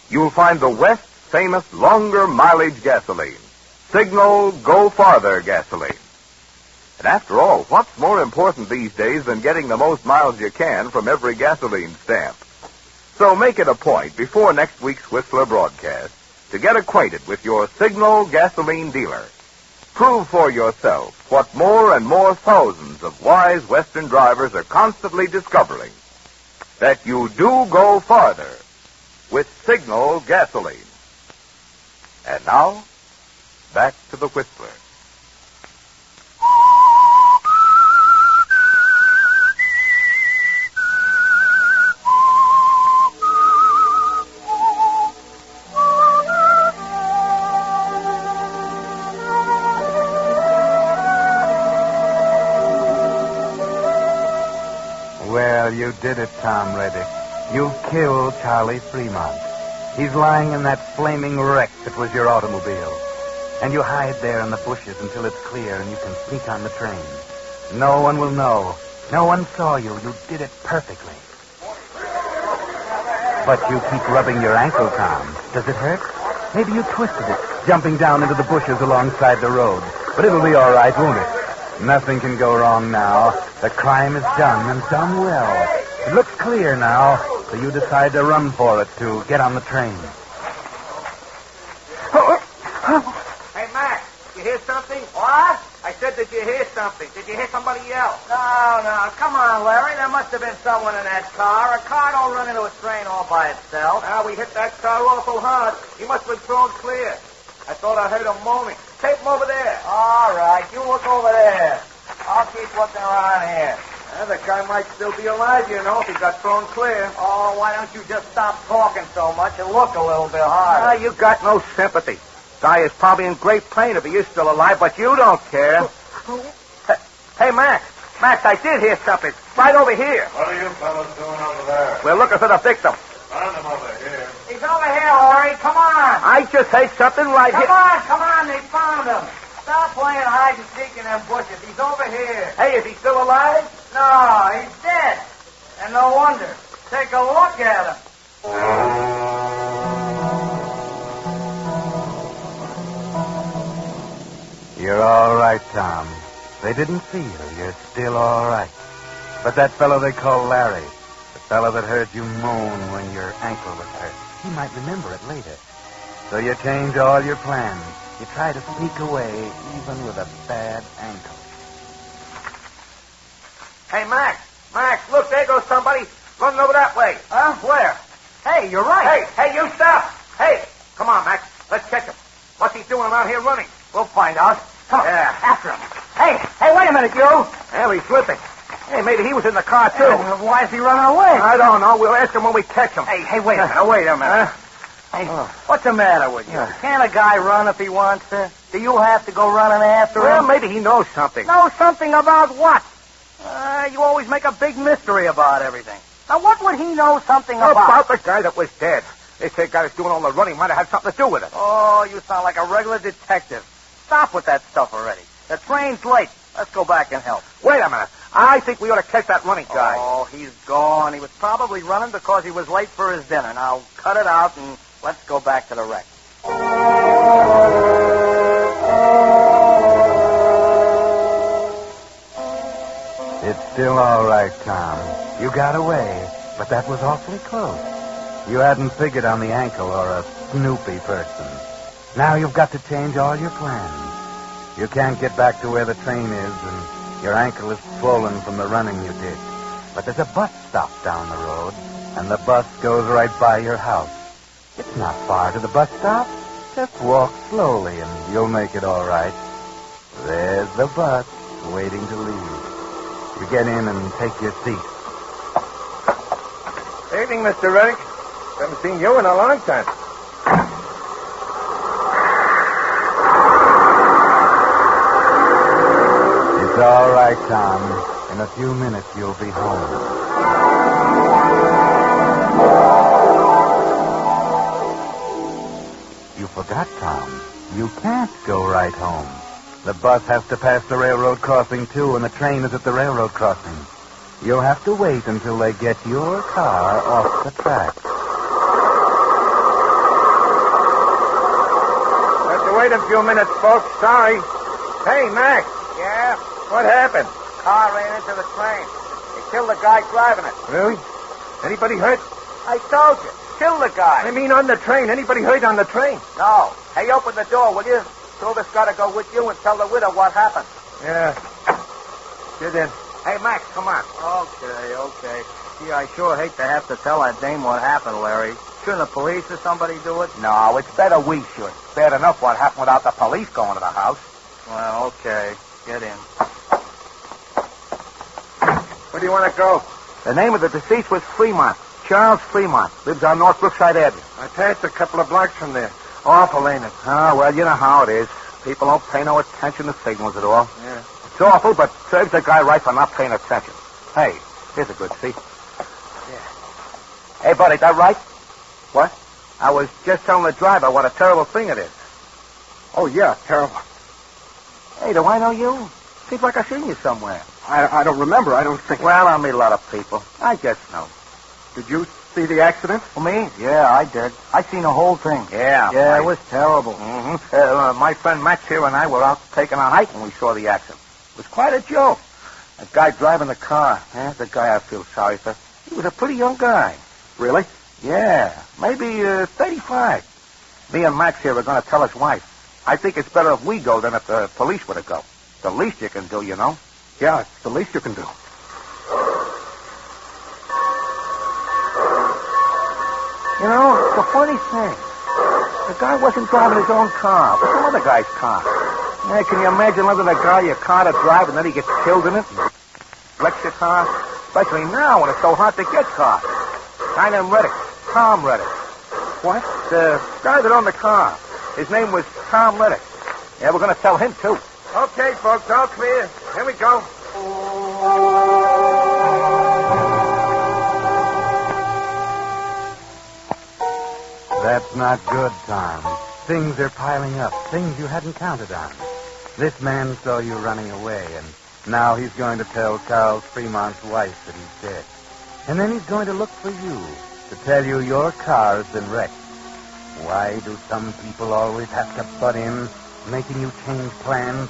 you'll find the West's famous longer mileage gasoline, Signal Go Farther gasoline. And after all, what's more important these days than getting the most miles you can from every gasoline stamp? So make it a point before next week's Whistler broadcast to get acquainted with your Signal gasoline dealer. Prove for yourself what more and more thousands of wise Western drivers are constantly discovering, that you do go farther with Signal gasoline. And now, back to the Whistler. Well, you did it, Tom Reddick. You killed Charlie Fremont. He's lying in that flaming wreck that was your automobile. And you hide there in the bushes until it's clear and you can sneak on the train. No one will know. No one saw you. You did it perfectly. But you keep rubbing your ankle, Tom. Does it hurt? Maybe you twisted it, jumping down into the bushes alongside the road. But it'll be all right, won't it? Nothing can go wrong now. The crime is done, and done well. It looks clear now, so you decide to run for it to get on the train. Hey, Max, you hear something? What? I said, did you hear something? Did you hear somebody yell? No. Come on, Larry. There must have been someone in that car. A car don't run into a train all by itself. Now, we hit that car awful hard. He must have been thrown clear. I thought I heard him moaning. Tape him over there. All right. You look over there. I'll keep looking around here. The guy might still be alive, you know, if he got thrown clear. Oh, why don't you just stop talking so much and look a little bit harder? You got no sympathy. Guy is probably in great pain if he is still alive, but you don't care. Hey, Max. Max, I did hear something. Right over here. What are you fellas doing over there? We're looking for the victim. Find him over here. He's over here, Laurie. Come on. I just heard something right here. Come on. They found him. Stop playing hide and seek in them bushes. He's over here. Hey, is he still alive? No, he's dead. And no wonder. Take a look at him. You're all right, Tom. They didn't see you. You're still all right. But that fellow they call Larry, the fellow that heard you moan when your ankle was hurt, he might remember it later. So you change all your plans. You try to sneak away even with a bad ankle. Hey, Max. Max, look, there goes somebody running over that way. Huh? Where? Hey, you're right. Hey, you stop. Hey, come on, Max. Let's catch him. What's he doing around here running? We'll find out. Come on. Yeah. After him. Hey, wait a minute, you. Well, he's slipping. Hey, maybe he was in the car, too. Why is he running away? I don't know. We'll ask him when we catch him. Hey, wait a minute. Hey, what's the matter with you? Can't a guy run if he wants to? Do you have to go running after him? Well, maybe he knows something. Know something about what? You always make a big mystery about everything. Now, what would he know something about? About the guy that was dead. They say the guy that's doing all the running might have had something to do with it. Oh, you sound like a regular detective. Stop with that stuff already. The train's late. Let's go back and help. Wait a minute. I think we ought to catch that running guy. Oh, he's gone. He was probably running because he was late for his dinner. Now, cut it out and let's go back to the wreck. It's still all right, Tom. You got away, but that was awfully close. You hadn't figured on the ankle or a snoopy person. Now you've got to change all your plans. You can't get back to where the train is, and your ankle is swollen from the running you did. But there's a bus stop down the road, and the bus goes right by your house. It's not far to the bus stop. Just walk slowly, and you'll make it all right. There's the bus waiting to leave. You get in and take your seat. Evening, Mr. Reddick. Haven't seen you in a long time. It's all right, Tom. In a few minutes, you'll be home. You forgot, Tom. You can't go right home. The bus has to pass the railroad crossing, too, and the train is at the railroad crossing. You'll have to wait until they get your car off the track. Have to wait a few minutes, folks. Sorry. Hey, Max. Yeah? What happened? Car ran into the train. They killed the guy driving it. Really? Anybody hurt? I told you. Killed the guy. I mean on the train. Anybody hurt on the train? No. Hey, open the door, will you? Silver's got to go with you and tell the widow what happened. Yeah. Get in. Hey, Max, come on. Okay. Gee, I sure hate to have to tell that dame what happened, Larry. Shouldn't the police or somebody do it? No, it's better we should. Bad enough what happened without the police going to the house. Well, okay. Get in. Where do you want to go? The name of the deceased was Fremont. Charles Fremont. Lives on North Brookside Avenue. I passed a couple of blocks from there. Awful, ain't it? Oh, well, you know how it is. People don't pay no attention to signals at all. Yeah. It's awful, but serves the guy right for not paying attention. Hey, here's a good seat. Yeah. Hey, buddy, that right? What? I was just telling the driver what a terrible thing it is. Oh, yeah, terrible. Hey, do I know you? Seems like I've seen you somewhere. I don't remember. I don't think... Well, I meet a lot of people. I just know. Did you see the accident? Well, me? Yeah, I did. I seen the whole thing. Yeah, it was terrible. Mm-hmm. My friend Max here and I were out taking a hike when we saw the accident. It was quite a joke. That guy driving the car, the guy I feel sorry for. He was a pretty young guy. Really? Yeah, maybe 35. Me and Max here are going to tell his wife. I think it's better if we go than if the police were to go. The least you can do, you know. Yeah, it's the least you can do. You know, it's a funny thing. The guy wasn't driving his own car, but some other guy's car. Yeah, can you imagine letting a guy your car to drive and then he gets killed in it? Wrecks your car? Especially now when it's so hard to get cars. Guy named Reddick. Tom Reddick. What? The guy that owned the car. His name was Tom Reddick. Yeah, we're going to tell him, too. Okay, folks, all clear. Here we go. That's not good, Tom. Things are piling up. Things you hadn't counted on. This man saw you running away, and now he's going to tell Charles Fremont's wife that he's dead. And then he's going to look for you to tell you your car's been wrecked. Why do some people always have to butt in, making you change plans?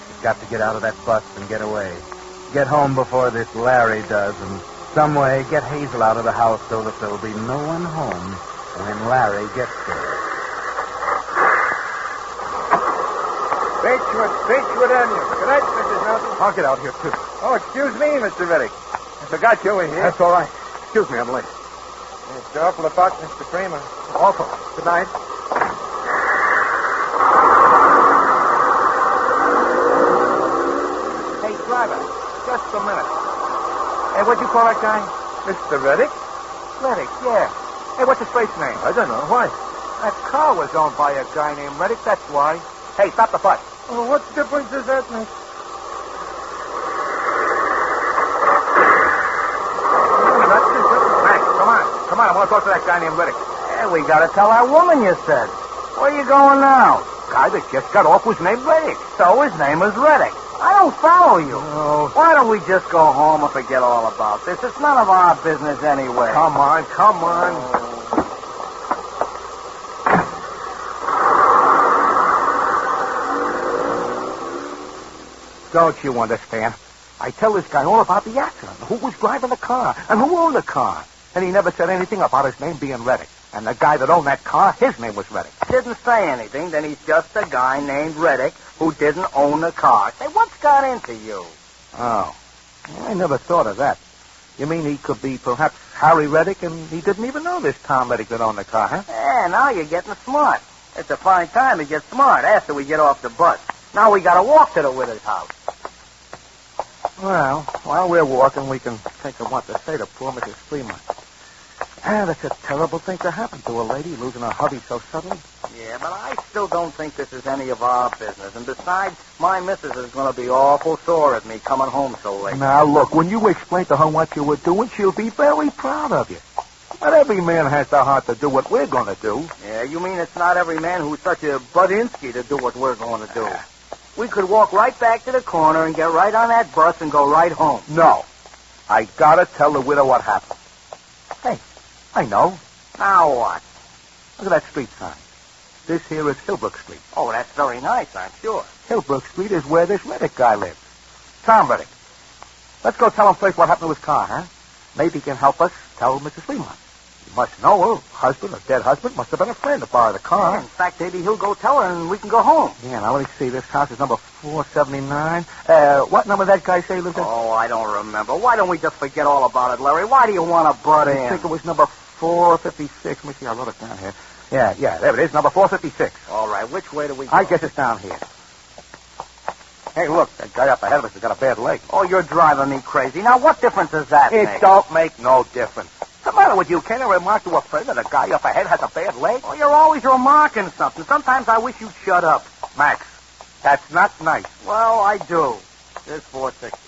You've got to get out of that bus and get away. Get home before this Larry does, and some way get Hazel out of the house so that there'll be no one home when Larry gets there. Beechwood Avenue. Good night, Mrs. Nelson. I'll get out here, too. Oh, excuse me, Mr. Reddick. I forgot you were here. That's all right. Excuse me, I'm late. It's awful about Mr. Kramer. Awful. Good night. Hey, driver, just a minute. Hey, what'd you call that guy? Mr. Reddick? Reddick, yeah. Hey, what's his face name? I don't know. Why? That car was owned by a guy named Reddick, that's why. Hey, stop the bus. Oh, what difference does that make? Max, come on. Come on, I want to talk to that guy named Reddick. Hey, we got to tell that woman you said. Where are you going now? Guy that just got off was named Reddick. So his name is Reddick. I don't follow you. Oh. Why don't we just go home and forget all about this? It's none of our business anyway. Come on, come on. Don't you understand? I tell this guy all about the accident, who was driving the car, and who owned the car. And he never said anything about his name being Reddick. And the guy that owned that car, his name was Reddick. Didn't say anything, then he's just a guy named Reddick who didn't own the car. Say, what's got into you? Oh, I never thought of that. You mean he could be perhaps Harry Reddick, and he didn't even know this Tom Reddick that owned the car, huh? Yeah, now you're getting smart. It's a fine time to get smart after we get off the bus. Now we got to walk to the widow's house. Well, while we're walking, we can think of what to say to poor Mrs. Fremont. That's a terrible thing to happen to a lady, losing her hubby so suddenly. Yeah, but I still don't think this is any of our business. And besides, my missus is going to be awful sore at me coming home so late. Now, look, when you explain to her what you were doing, she'll be very proud of you. Not every man has the heart to do what we're going to do. Yeah, you mean it's not every man who's such a Budinsky to do what we're going to do. We could walk right back to the corner and get right on that bus and go right home. No. I got to tell the widow what happened. Hey, I know. Now what? Look at that street sign. This here is Hillbrook Street. Oh, that's very nice, I'm sure. Hillbrook Street is where this Reddick guy lives. Tom Reddick. Let's go tell him first what happened to his car, huh? Maybe he can help us tell Mrs. Fremont. You must know her husband, or dead husband, must have been a friend to borrow the car. Yeah, in fact, maybe he'll go tell her and we can go home. Yeah, now let me see. This house is number 479. What number that guy say lives in? Oh, I don't remember. Why don't we just forget all about it, Larry? Why do you want to butt in? I think it was number 456. Let me see, I wrote it down here. Yeah, there it is, number 456. All right, which way do we go? I guess it's down here. Hey, look, that guy up ahead of us has got a bad leg. Oh, you're driving me crazy. Now, what difference does that make? It don't make no difference. What's the matter with you? Can't I remark to a friend that a guy up ahead has a bad leg? Oh, you're always remarking something. Sometimes I wish you'd shut up. Max, that's not nice. Well, I do. There's 460.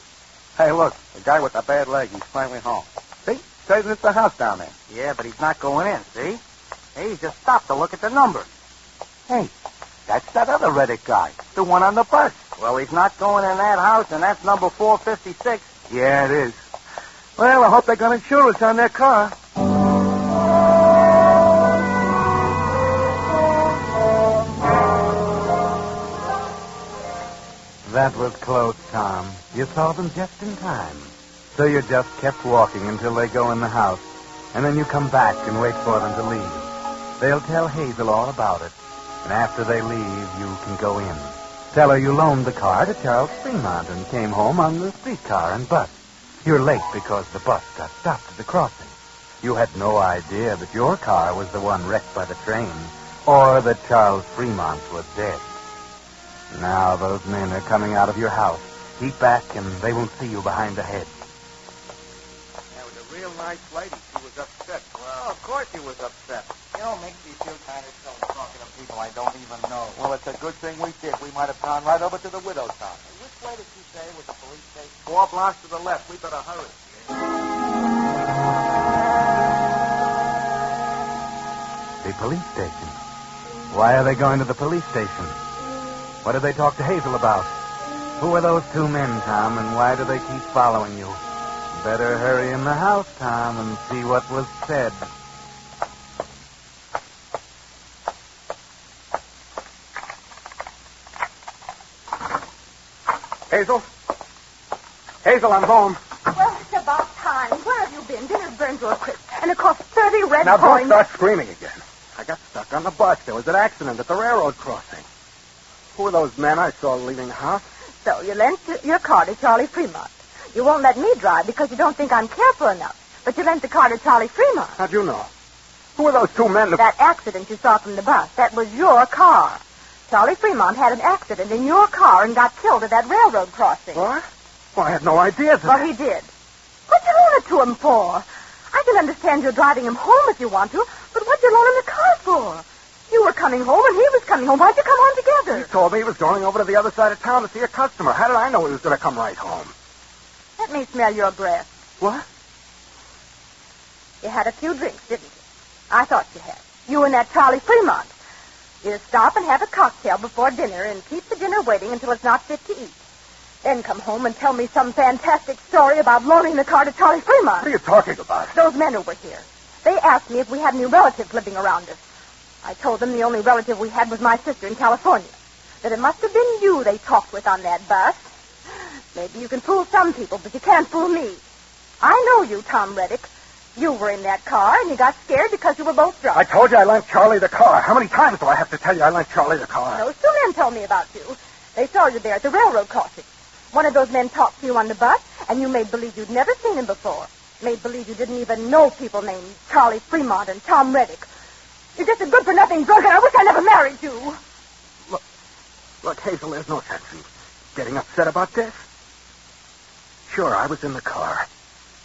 Hey, look, the guy with the bad leg, he's finally home. See? Says it's the house down there. Yeah, but he's not going in, see? Hey, he just stopped to look at the number. Hey, that's that other Reddick guy, the one on the bus. Well, he's not going in that house, and that's number 456. Yeah, it is. Well, I hope they got insurance on their car. That was close, Tom. You saw them just in time. So you just kept walking until they go in the house, and then you come back and wait for them to leave. They'll tell Hazel all about it, and after they leave, you can go in. Tell her you loaned the car to Charles Fremont and came home on the streetcar and bus. You're late because the bus got stopped at the crossing. You had no idea that your car was the one wrecked by the train, or that Charles Fremont was dead. Now those men are coming out of your house. Keep back, and they won't see you behind the hedge. That was a real nice lady. She was upset. Well, of course she was upset. You know, it makes me feel kind of silly talking to people I don't even know. Well, it's a good thing we did. We might have gone right over to the widow's house. Which way did she say was the police station? 4 blocks to the left. We better hurry. The police station. Why are they going to the police station? What did they talk to Hazel about? Who are those 2 men, Tom, and why do they keep following you? Better hurry in the house, Tom, and see what was said. Hazel? Hazel, I'm home. Well, it's about time. Where have you been? Dinner burned to a crisp, and it cost 30 red Now, coins. don't start screaming again. I got stuck on the bus. There was an accident at the railroad crossing. Who are those men I saw leaving the house? So you lent your car to Charlie Fremont. You won't let me drive because you don't think I'm careful enough. But you lent the car to Charlie Fremont. How'd you know? Who are those two men? That accident you saw from the bus, that was your car. Charlie Fremont had an accident in your car and got killed at that railroad crossing. What? Well, I had no idea that... Well, he did. What'd you loan it to him for? I can understand you're driving him home if you want to, but what'd you loan him the car for? You were coming home and he was coming home. Why'd you come home together? He told me he was going over to the other side of town to see a customer. How did I know he was going to come right home? Let me smell your breath. What? You had a few drinks, didn't you? I thought you had. You and that Charlie Fremont. You stop and have a cocktail before dinner and keep the dinner waiting until it's not fit to eat. Then come home and tell me some fantastic story about loaning the car to Charlie Fremont. What are you talking about? Those men who were here. They asked me if we had any relatives living around us. I told them the only relative we had was my sister in California. That it must have been you they talked with on that bus. Maybe you can fool some people, but you can't fool me. I know you, Tom Reddick. You were in that car, and you got scared because you were both drunk. I told you I lent Charlie the car. How many times do I have to tell you I lent Charlie the car? Those two men told me about you. They saw you there at the railroad crossing. One of those men talked to you on the bus, and you made believe you'd never seen him before. Made believe you didn't even know people named Charlie Fremont and Tom Reddick. You're just a good-for-nothing drunk, and I wish I never married you. Look, Hazel, there's no sense in getting upset about this. Sure, I was in the car.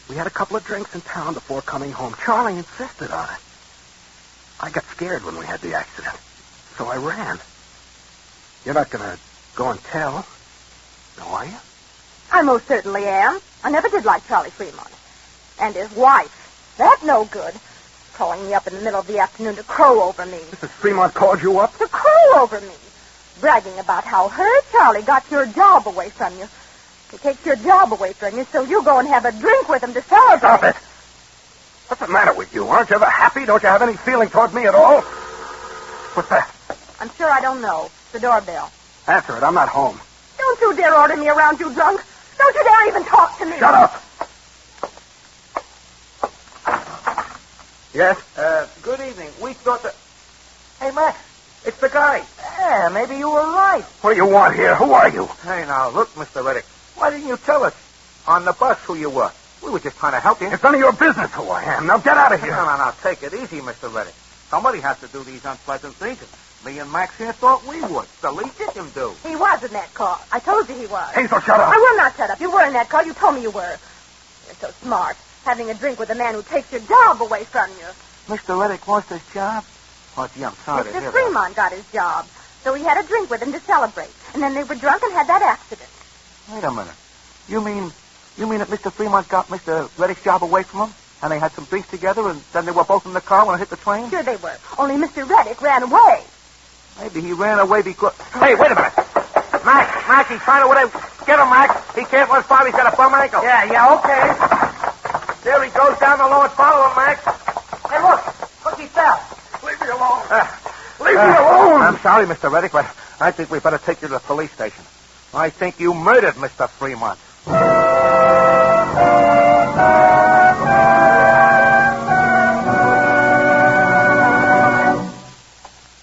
We had a couple of drinks in town before coming home. Charlie insisted on it. I got scared when we had the accident, so I ran. You're not going to go and tell, no, are you? I most certainly am. I never did like Charlie Fremont. And his wife. That's no good. Calling me up in the middle of the afternoon to crow over me. Mrs. Fremont called you up? To crow over me. Bragging about how her Charlie got your job away from you. He takes your job away from you, so you go and have a drink with him to celebrate. Stop it. What's the matter with you? Aren't you ever happy? Don't you have any feeling toward me at all? What's that? I'm sure I don't know. The doorbell. Answer it. I'm not home. Don't you dare order me around, you drunk. Don't you dare even talk to me. Shut up. Yes? Good evening. We thought that... Hey, Max, it's the guy. Yeah, maybe you were right. What do you want here? Who are you? Hey, now, look, Mr. Reddick. Why didn't you tell us on the bus who you were? We were just trying to help you. It's none of your business who I am. Now get out of here. No. Take it easy, Mr. Reddick. Somebody has to do these unpleasant things. Me and Max here thought we would. The least you can do. He was in that car. I told you he was. Hazel, shut up. I will not shut up. You were in that car. You told me you were. You're so smart. Having a drink with a man who takes your job away from you. Mr. Reddick wants his job? Oh, gee, I'm sorry to hear Mr. Fremont got his job. So he had a drink with him to celebrate. And then they were drunk and had that accident. Wait a minute. You mean that Mr. Fremont got Mr. Reddick's job away from him? And they had some drinks together, and then they were both in the car when it hit the train? Sure they were. Only Mr. Reddick ran away. Maybe he ran away because... Hey, wait a minute. Max, he's trying to... Get him, Max. He can't run far. He's got a bum ankle. Yeah, okay. There he goes down the lawn. Follow him, Max. Hey, look, he fell. Leave me alone. Leave me alone. I'm sorry, Mr. Reddick, but I think we better take you to the police station. I think you murdered Mr. Fremont.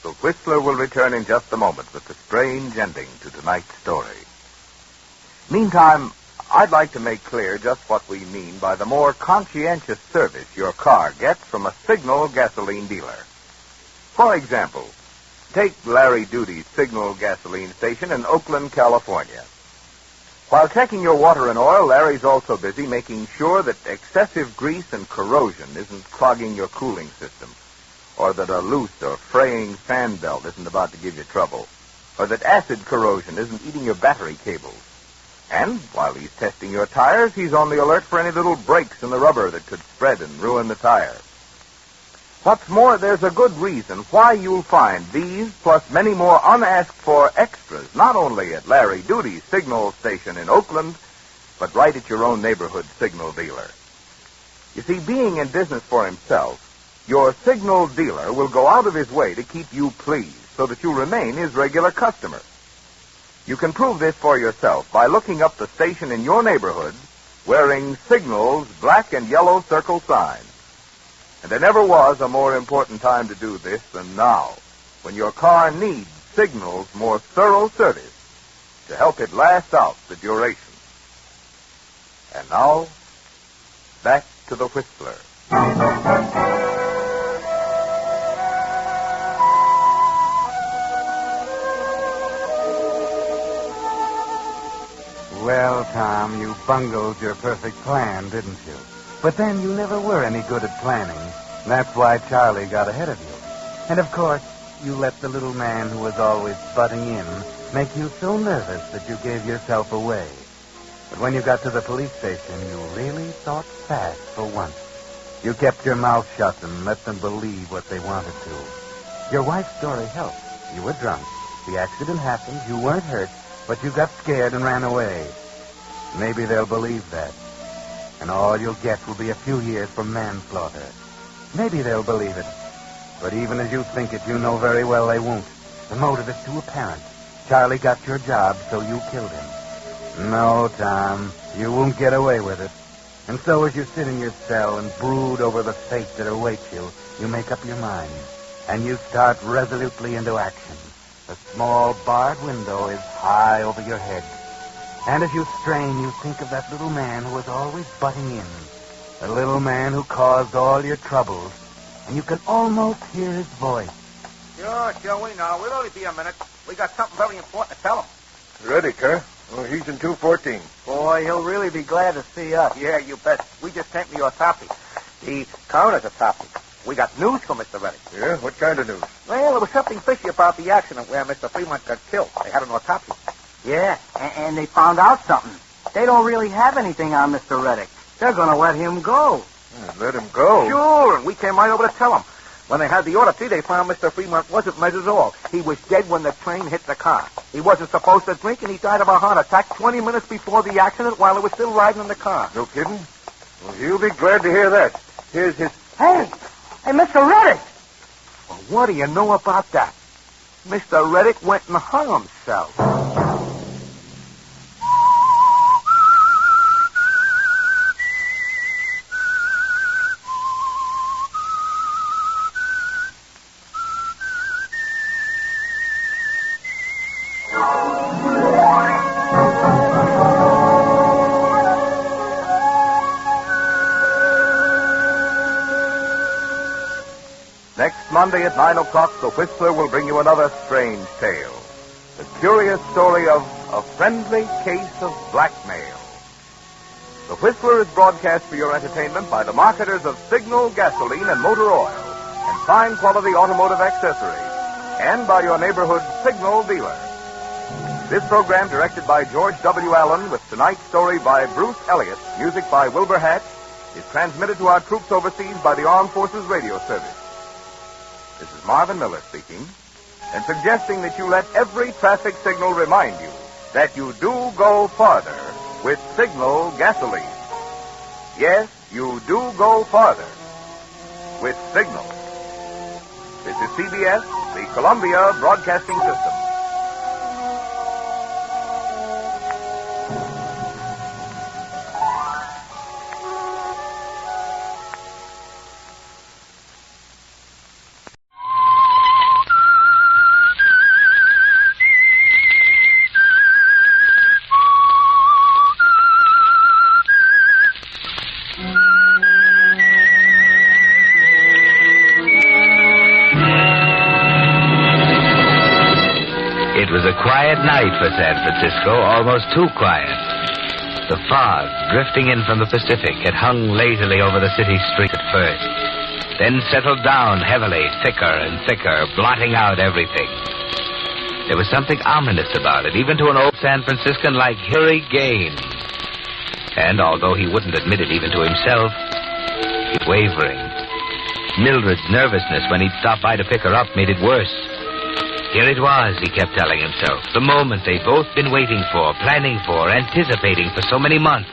The Whistler will return in just a moment with the strange ending to tonight's story. Meantime, I'd like to make clear just what we mean by the more conscientious service your car gets from a Signal gasoline dealer. For example, take Larry Duty's Signal gasoline station in Oakland, California. While checking your water and oil, Larry's also busy making sure that excessive grease and corrosion isn't clogging your cooling system, or that a loose or fraying fan belt isn't about to give you trouble, or that acid corrosion isn't eating your battery cables. And while he's testing your tires, he's on the alert for any little breaks in the rubber that could spread and ruin the tire. What's more, there's a good reason why you'll find these, plus many more unasked-for extras, not only at Larry Duty's Signal station in Oakland, but right at your own neighborhood Signal dealer. You see, being in business for himself, your Signal dealer will go out of his way to keep you pleased so that you remain his regular customer. You can prove this for yourself by looking up the station in your neighborhood wearing Signal's black and yellow circle sign. And there never was a more important time to do this than now, when your car needs Signal's more thorough service to help it last out the duration. And now, back to the Whistler. Well, Tom, you bungled your perfect plan, didn't you? But then you never were any good at planning. That's why Charlie got ahead of you. And, of course, you let the little man who was always butting in make you so nervous that you gave yourself away. But when you got to the police station, you really thought fast for once. You kept your mouth shut and let them believe what they wanted to. Your wife's story helped. You were drunk. The accident happened. You weren't hurt, but you got scared and ran away. Maybe they'll believe that. And all you'll get will be a few years for manslaughter. Maybe they'll believe it. But even as you think it, you know very well they won't. The motive is too apparent. Charlie got your job, so you killed him. No, Tom, you won't get away with it. And so as you sit in your cell and brood over the fate that awaits you, you make up your mind. And you start resolutely into action. The small barred window is high over your head. And as you strain, you think of that little man who was always butting in. The little man who caused all your troubles. And you can almost hear his voice. Sure, we know. We'll only be a minute. We got something very important to tell him. Ready, huh? Oh, he's in 214. Boy, he'll really be glad to see us. Yeah, you bet. We just sent me your copy. The coroner's a copy. We got news for Mr. Reddick. Yeah? What kind of news? Well, there was something fishy about the accident where Mr. Fremont got killed. They had an autopsy. Yeah, and they found out something. They don't really have anything on Mr. Reddick. They're going to let him go. Let him go? Sure, and we came right over to tell him. When they had the autopsy, they found Mr. Fremont wasn't measured at all. He was dead when the train hit the car. He wasn't supposed to drink, and he died of a heart attack 20 minutes before the accident while he was still riding in the car. No kidding? Well, he'll be glad to hear that. Here's his... Hey, Mr. Reddick! Well, what do you know about that? Mr. Reddick went and hung himself. Monday at 9 o'clock, the Whistler will bring you another strange tale. The curious story of a friendly case of blackmail. The Whistler is broadcast for your entertainment by the marketers of Signal gasoline and motor oil and fine quality automotive accessories, and by your neighborhood Signal dealer. This program, directed by George W. Allen, with tonight's story by Bruce Elliott, music by Wilbur Hatch, is transmitted to our troops overseas by the Armed Forces Radio Service. This is Marvin Miller speaking, and suggesting that you let every traffic signal remind you that you do go farther with Signal gasoline. Yes, you do go farther with Signal. This is CBS, the Columbia Broadcasting System. Quiet night for San Francisco, almost too quiet. The fog, drifting in from the Pacific, had hung lazily over the city streets at first, then settled down heavily, thicker and thicker, blotting out everything. There was something ominous about it, even to an old San Franciscan like Harry Gaines. And although he wouldn't admit it even to himself, he was wavering. Mildred's nervousness when he'd stop by to pick her up made it worse. Here it was, he kept telling himself, the moment they'd both been waiting for, planning for, anticipating for so many months.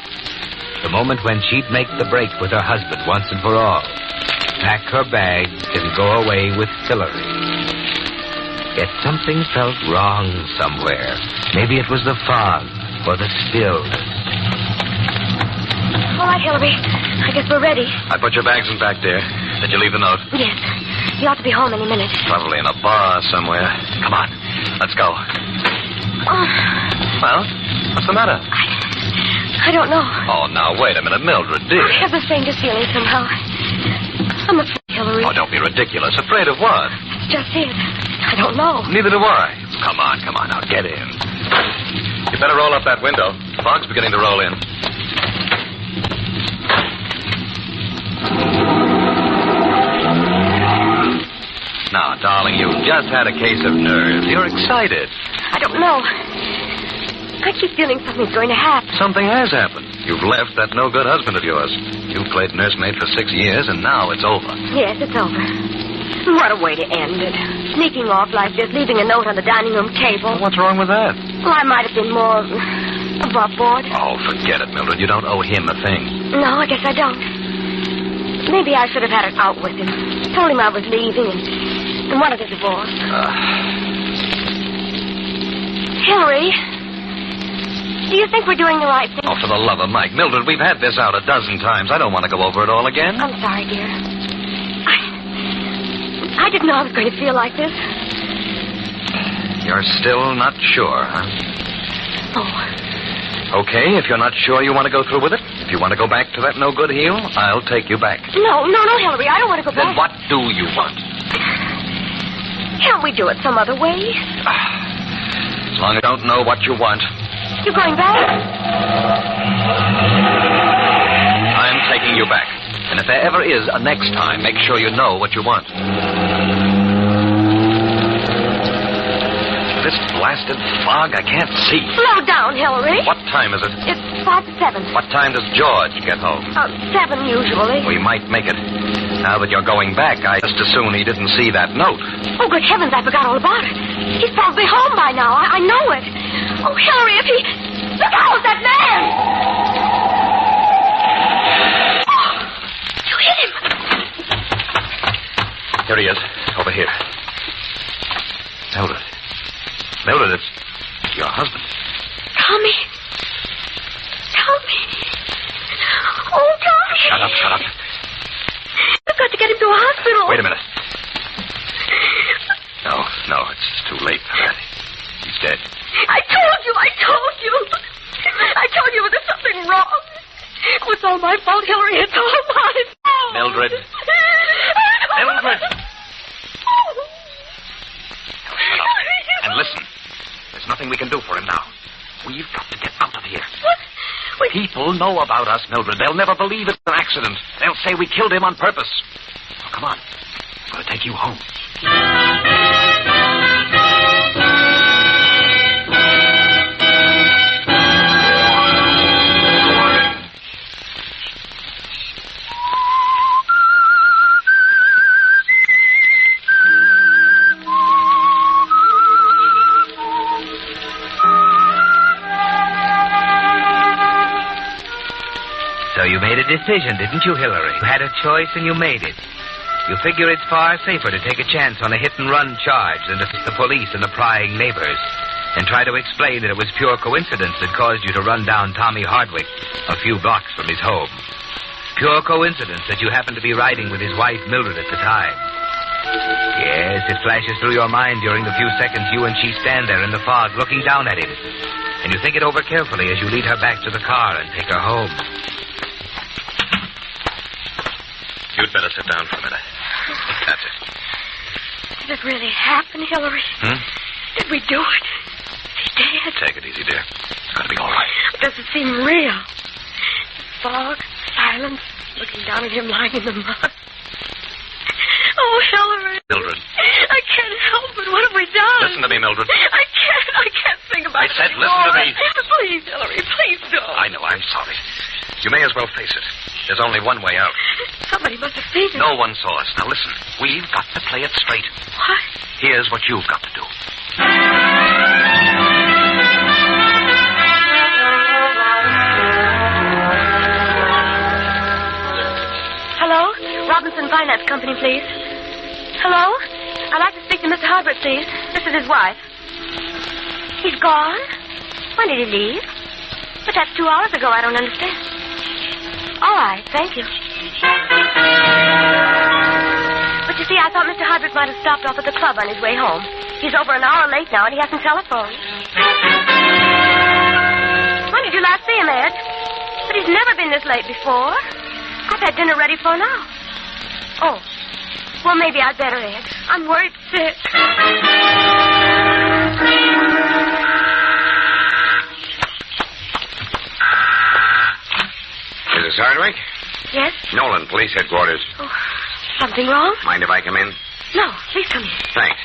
The moment when she'd make the break with her husband once and for all. Pack her bags and go away with Hillary. Yet something felt wrong somewhere. Maybe it was the fog or the stillness. All right, Hillary. I guess we're ready. I put your bags in back there. Did you leave the note? Yes. He ought to be home any minute. Probably in a bar somewhere. Come on. Let's go. Oh. Well, what's the matter? I don't know. Oh, now, wait a minute, Mildred, dear. I have the faintest feeling somehow. I'm afraid, Hillary. Oh, don't be ridiculous. Afraid of what? That's just it. I don't know. Neither do I. Come on, now, get in. You better roll up that window. Fog's beginning to roll in. Now, darling, you just had a case of nerves. You're excited. I don't know. I keep feeling something's going to happen. Something has happened. You've left that no-good husband of yours. You played nursemaid for 6 years, and now it's over. Yes, it's over. What a way to end it. Sneaking off like this, leaving a note on the dining room table. What's wrong with that? Well, I might have been more above board. Oh, forget it, Mildred. You don't owe him a thing. No, I guess I don't. Maybe I should have had it out with him. Told him I was leaving and wanted a divorce. Hillary, do you think we're doing the right thing? Oh, for the love of Mike. Mildred, we've had this out a dozen times. I don't want to go over it all again. I'm sorry, dear. I didn't know I was going to feel like this. You're still not sure, huh? Oh. Okay, if you're not sure you want to go through with it, if you want to go back to that no-good heel, I'll take you back. No, Hillary, I don't want to go back. Then what do you want? Can't we do it some other way? As long as you don't know what you want. You're going back? I'm taking you back. And if there ever is a next time, make sure you know what you want. This blasted fog, I can't see. Slow down, Hillary. What time is it? It's 5-7. What time does George get home? 7 usually. We might make it. Now that you're going back, I just as soon he didn't see that note. Oh, good heavens, I forgot all about it. He's probably home by now. I know it. Oh, Hillary, if he... Look out, that man! Oh, you hit him. Here he is, over here. Mildred, it's your husband. Tommy. Oh, Tommy. Shut up. I've got to get him to a hospital. Wait a minute. No, it's too late for that. He's dead. I told you. I told you there's something wrong. Oh, it's all my fault, Hillary. It's all my fault. Mildred. Now, shut up. And listen. There's nothing we can do for him now. We've got to get out of here. What? People know about us, Mildred. They'll never believe it's an accident. They'll say we killed him on purpose. Oh, come on. I'm going to take you home. So you made a decision, didn't you, Hillary? You had a choice and you made it. You figure it's far safer to take a chance on a hit-and-run charge than to face the police and the prying neighbors and try to explain that it was pure coincidence that caused you to run down Tommy Hardwick a few blocks from his home. Pure coincidence that you happened to be riding with his wife, Mildred, at the time. Yes, it flashes through your mind during the few seconds you and she stand there in the fog looking down at him. And you think it over carefully as you lead her back to the car and take her home. You'd better sit down for a minute. That's it. Did it really happen, Hillary? Did we do it? Is he dead? Take it easy, dear. It's going to be all right. It doesn't seem real. Fog, silence, looking down at him lying in the mud. Oh, Hillary. Mildred. I can't help it. What have we done? Listen to me, Mildred. I can't think about it I said anymore. listen to me. Please, Hillary, please don't. I know, I'm sorry. You may as well face it. There's only one way out. Somebody must have seen it. No one saw us. Now listen, we've got to play it straight. What? Here's what you've got to do. Hello? Robinson Finance Company, please. Hello? I'd like to speak to Mr. Hardwick, please. This is his wife. He's gone? When did he leave? But that's 2 hours ago. I don't understand. All right, thank you. But you see, I thought Mr. Hardwick might have stopped off at the club on his way home. He's over an hour late now, and he hasn't telephoned. When did you last see him, Ed? But he's never been this late before. I've had dinner ready for now. Oh. Well, maybe I'd better, Ed. I'm worried sick. Mrs. Hardwick? Yes? Nolan, police headquarters. Oh, something wrong? Mind if I come in? No, please come in. Thanks.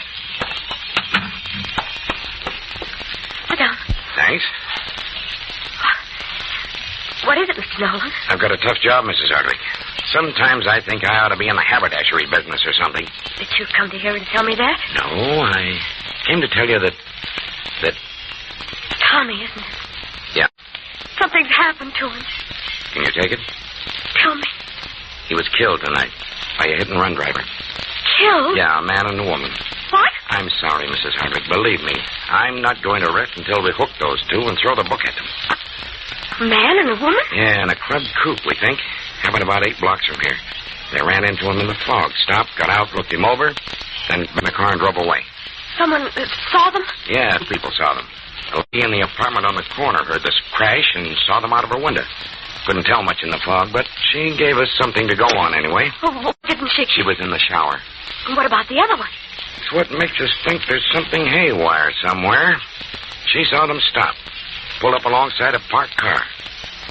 Sit down. Thanks. What is it, Mr. Nolan? I've got a tough job, Mrs. Hardwick. Sometimes I think I ought to be in the haberdashery business or something. Did you come to here and tell me that? No, I came to tell you that... Tommy, isn't it? Yeah. Something's happened to him. Can you take it? Tell me. He was killed tonight by a hit-and-run driver. Killed? Yeah, a man and a woman. What? I'm sorry, Mrs. Hardwick. Believe me, I'm not going to rest until we hook those two and throw the book at them. A man and a woman? Yeah, in a club coupe, we think. Happened about 8 blocks from here. They ran into him in the fog, stopped, got out, looked him over, then got in the car and drove away. Someone saw them? Yeah, 2 people saw them. A lady in the apartment on the corner heard this crash and saw them out of her window. Couldn't tell much in the fog, but she gave us something to go on anyway. Oh, didn't she? She was in the shower. And what about the other one? It's what makes us think there's something haywire somewhere. She saw them stop, pulled up alongside a parked car.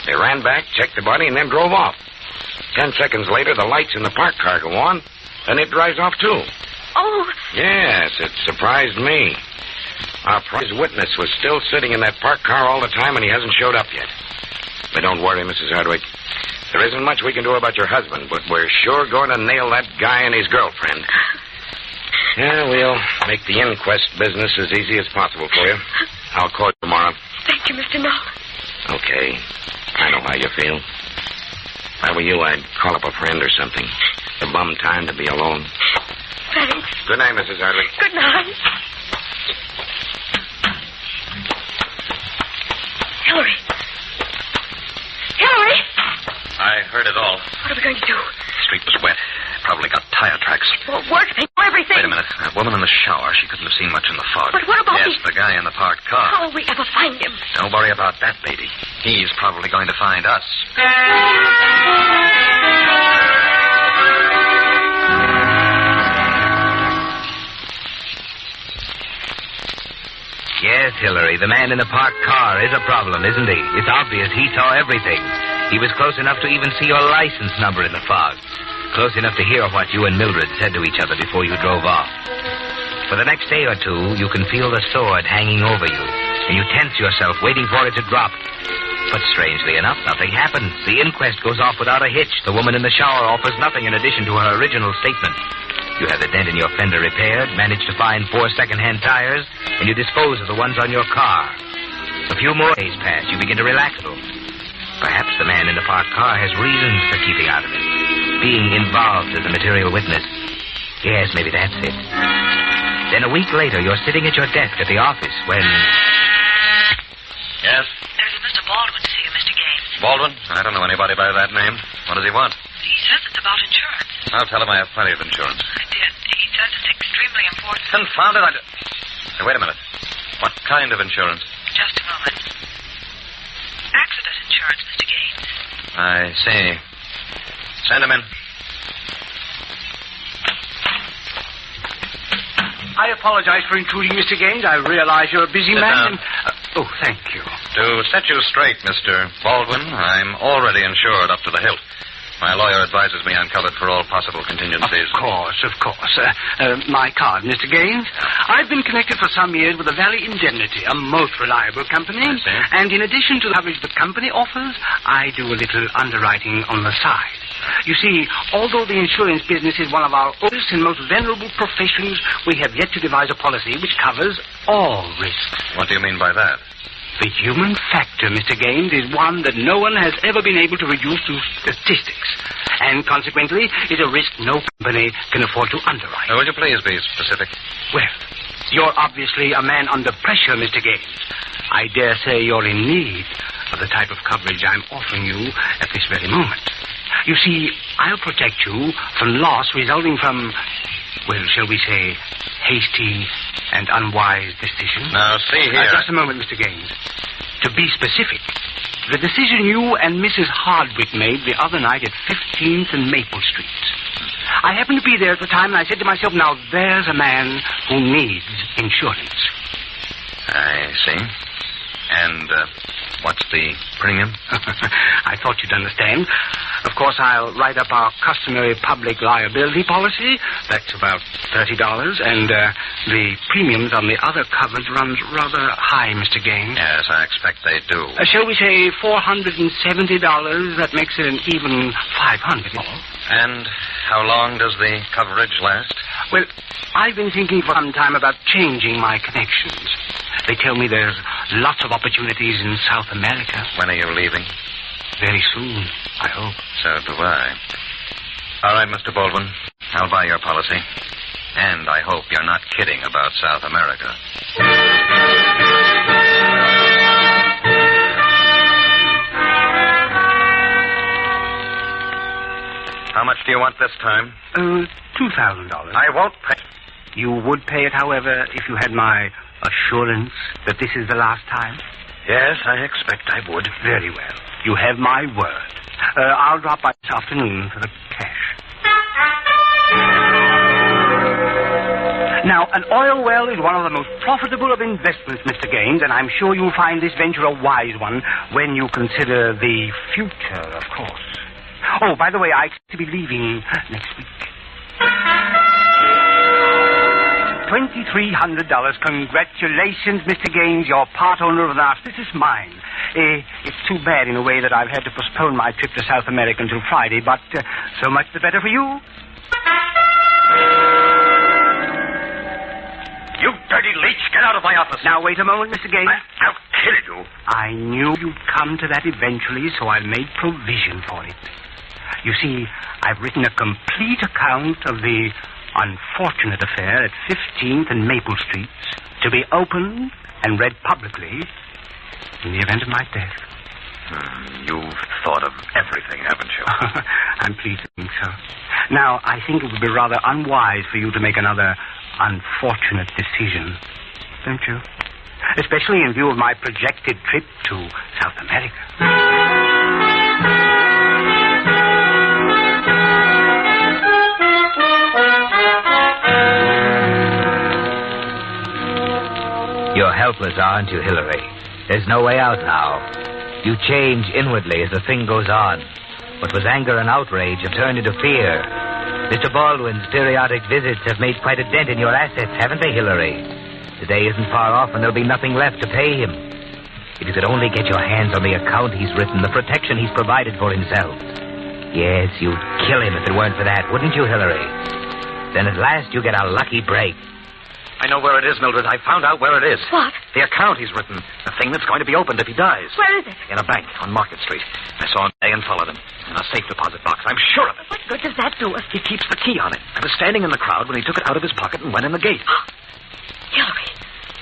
They ran back, checked the body, and then drove off. 10 seconds later, the lights in the parked car go on, and it drives off, too. Oh. Yes, it surprised me. Our prize witness was still sitting in that parked car all the time, and he hasn't showed up yet. But don't worry, Mrs. Hardwick. There isn't much we can do about your husband, but we're sure going to nail that guy and his girlfriend. Yeah, we'll make the inquest business as easy as possible for you. I'll call you tomorrow. Thank you, Mr. Nolan. Okay. I know how you feel. If I were you, I'd call up a friend or something. It's a bum time to be alone. Thanks. Good night, Mrs. Hardwick. Good night. Hillary. Hillary! I heard it all. What are we going to do? The street was wet. Probably got tire tracks. Well, work, they know everything. Wait a minute. That woman in the shower, she couldn't have seen much in the fog. But what about Yes, the guy in the parked car. How will we ever find him? Don't worry about that, baby. He's probably going to find us. Yes, Hillary, the man in the parked car is a problem, isn't he? It's obvious he saw everything. He was close enough to even see your license number in the fog. Close enough to hear what you and Mildred said to each other before you drove off. For the next day or two, you can feel the sword hanging over you, and you tense yourself, waiting for it to drop. But strangely enough, nothing happens. The inquest goes off without a hitch. The woman in the shower offers nothing in addition to her original statement. You have the dent in your fender repaired, manage to find 4 second-hand tires, and you dispose of the ones on your car. A few more days pass. You begin to relax a little. Perhaps the man in the parked car has reasons for keeping out of it. Being involved as a material witness. Yes, maybe that's it. Then a week later, you're sitting at your desk at the office when... Yes? There's a Mr. Baldwin to see you, Mr. Gaines. Baldwin? I don't know anybody by that name. What does he want? He says it's about insurance. I'll tell him I have plenty of insurance. I did. He says it's extremely important. Confound it, Hey, wait a minute. What kind of insurance? Just a moment. Accident insurance, Mr. Gaines. I see. Send him in. I apologize for intruding, Mr. Gaines. I realize you're a busy Sit man. down. Thank you. To set you straight, Mr. Baldwin, I'm already insured up to the hilt. My lawyer advises me I'm covered for all possible contingencies. Of course. My card, Mr. Gaines. I've been connected for some years with the Valley Indemnity, a most reliable company. I see. And in addition to the coverage the company offers, I do a little underwriting on the side. You see, although the insurance business is one of our oldest and most venerable professions, we have yet to devise a policy which covers all risks. What do you mean by that? The human factor, Mr. Gaines, is one that no one has ever been able to reduce to statistics. And consequently, is a risk no company can afford to underwrite. Would you please be specific? Well, you're obviously a man under pressure, Mr. Gaines. I dare say you're in need of the type of coverage I'm offering you at this very moment. You see, I'll protect you from loss resulting from, well, shall we say, hasty and unwise decisions. Now, see here. Just a moment, Mr. Gaines. To be specific, the decision you and Mrs. Hardwick made the other night at 15th and Maple Street. I happened to be there at the time, and I said to myself, now there's a man who needs insurance. I see. And what's the premium? I thought you'd understand. Of course, I'll write up our customary public liability policy. That's about $30. And the premiums on the other covers runs rather high, Mr. Gaines. Yes, I expect they do. Shall we say $470? That makes it an even $500. And how long does the coverage last? Well, I've been thinking for some time about changing my connections. They tell me there's lots of opportunities in South America. When are you leaving? Very soon, I hope. So do I. All right, Mr. Baldwin. I'll buy your policy. And I hope you're not kidding about South America. How much do you want this time? $2,000. I won't pay. You would pay it, however, if you had my assurance that this is the last time? Yes, I expect I would. Very well. You have my word. I'll drop by this afternoon for the cash. Now, an oil well is one of the most profitable of investments, Mr. Gaines, and I'm sure you'll find this venture a wise one when you consider the future, of course. Oh, by the way, I expect to be leaving next week. $2,300. Congratulations, Mr. Gaines. You're part owner of the Narcissus mine. It's too bad in a way that I've had to postpone my trip to South America until Friday, but so much the better for you. You dirty leech, get out of my office. Now, wait a moment, Mr. Gaines. I'll kill you. I knew you'd come to that eventually, so I made provision for it. You see, I've written a complete account of the unfortunate affair at 15th and Maple Streets to be opened and read publicly in the event of my death. You've thought of everything, haven't you? I'm pleased to think so. Now, I think it would be rather unwise for you to make another unfortunate decision, don't you? Especially in view of my projected trip to South America. You're helpless, aren't you, Hillary? There's no way out now. You change inwardly as the thing goes on. What was anger and outrage have turned into fear. Mr. Baldwin's periodic visits have made quite a dent in your assets, haven't they, Hillary? The day isn't far off and there'll be nothing left to pay him. If you could only get your hands on the account he's written, the protection he's provided for himself. Yes, you'd kill him if it weren't for that, wouldn't you, Hillary? Then at last you get a lucky break. I know where it is, Mildred. I found out where it is. What? The account he's written. The thing that's going to be opened if he dies. Where is it? In a bank on Market Street. I saw him today and followed him. In a safe deposit box. I'm sure of it. What good does that do us? He keeps the key on it. I was standing in the crowd when he took it out of his pocket and went in the gate. Hillary,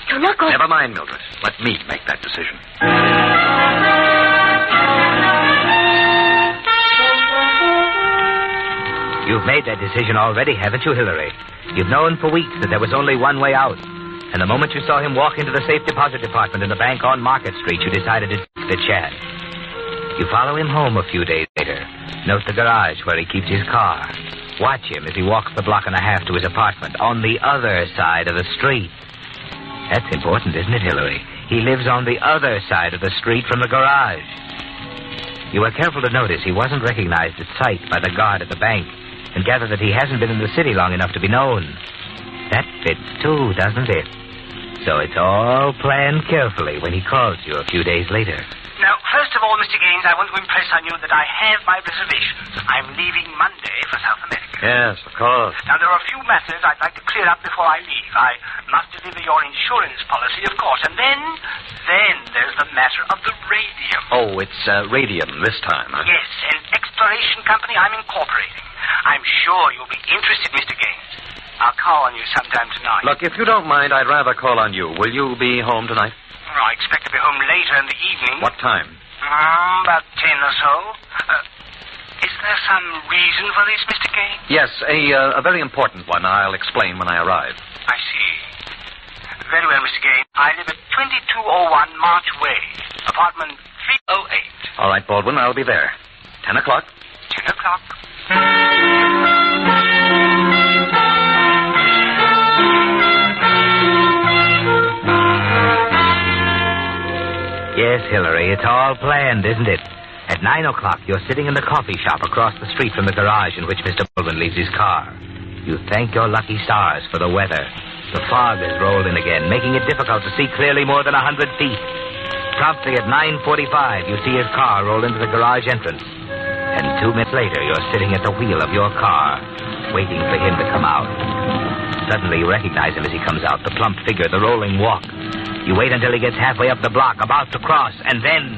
you're not going... Never mind, Mildred. Let me make that decision. You've made that decision already, haven't you, Hillary? You've known for weeks that there was only one way out. And the moment you saw him walk into the safe deposit department in the bank on Market Street, you decided to take the chance. You follow him home a few days later. Note the garage where he keeps his car. Watch him as he walks the block and a half to his apartment on the other side of the street. That's important, isn't it, Hillary? He lives on the other side of the street from the garage. You were careful to notice he wasn't recognized at sight by the guard at the bank, and gather that he hasn't been in the city long enough to be known. That fits, too, doesn't it? So it's all planned carefully when he calls you a few days later. Now, first of all, Mr. Gaines, I want to impress on you that I have my reservations. I'm leaving Monday for South America. Yes, of course. Now, there are a few matters I'd like to clear up before I leave. I must deliver your insurance policy, of course. And then there's the matter of the radium. Oh, it's radium this time, huh? Yes, an exploration company I'm incorporating. I'm sure you'll be interested, Mr. Gaines. I'll call on you sometime tonight. Look, if you don't mind, I'd rather call on you. Will you be home tonight? I expect to be home later in the evening. What time? About 10 or so. Is there some reason for this, Mr. Gaines? Yes, a very important one. I'll explain when I arrive. I see. Very well, Mr. Gaines. I live at 2201 March Way, apartment 308. All right, Baldwin, I'll be there. 10 o'clock. 10 o'clock. Yes, Hillary, it's all planned, isn't it? At 9 o'clock, you're sitting in the coffee shop across the street from the garage in which Mr. Baldwin leaves his car. You thank your lucky stars for the weather. The fog has rolled in again, making it difficult to see clearly more than 100 feet. Promptly at 9:45, you see his car roll into the garage entrance. And 2 minutes later, you're sitting at the wheel of your car, waiting for him to come out. Suddenly, you recognize him as he comes out, the plump figure, the rolling walk. You wait until he gets halfway up the block, about to cross, and then...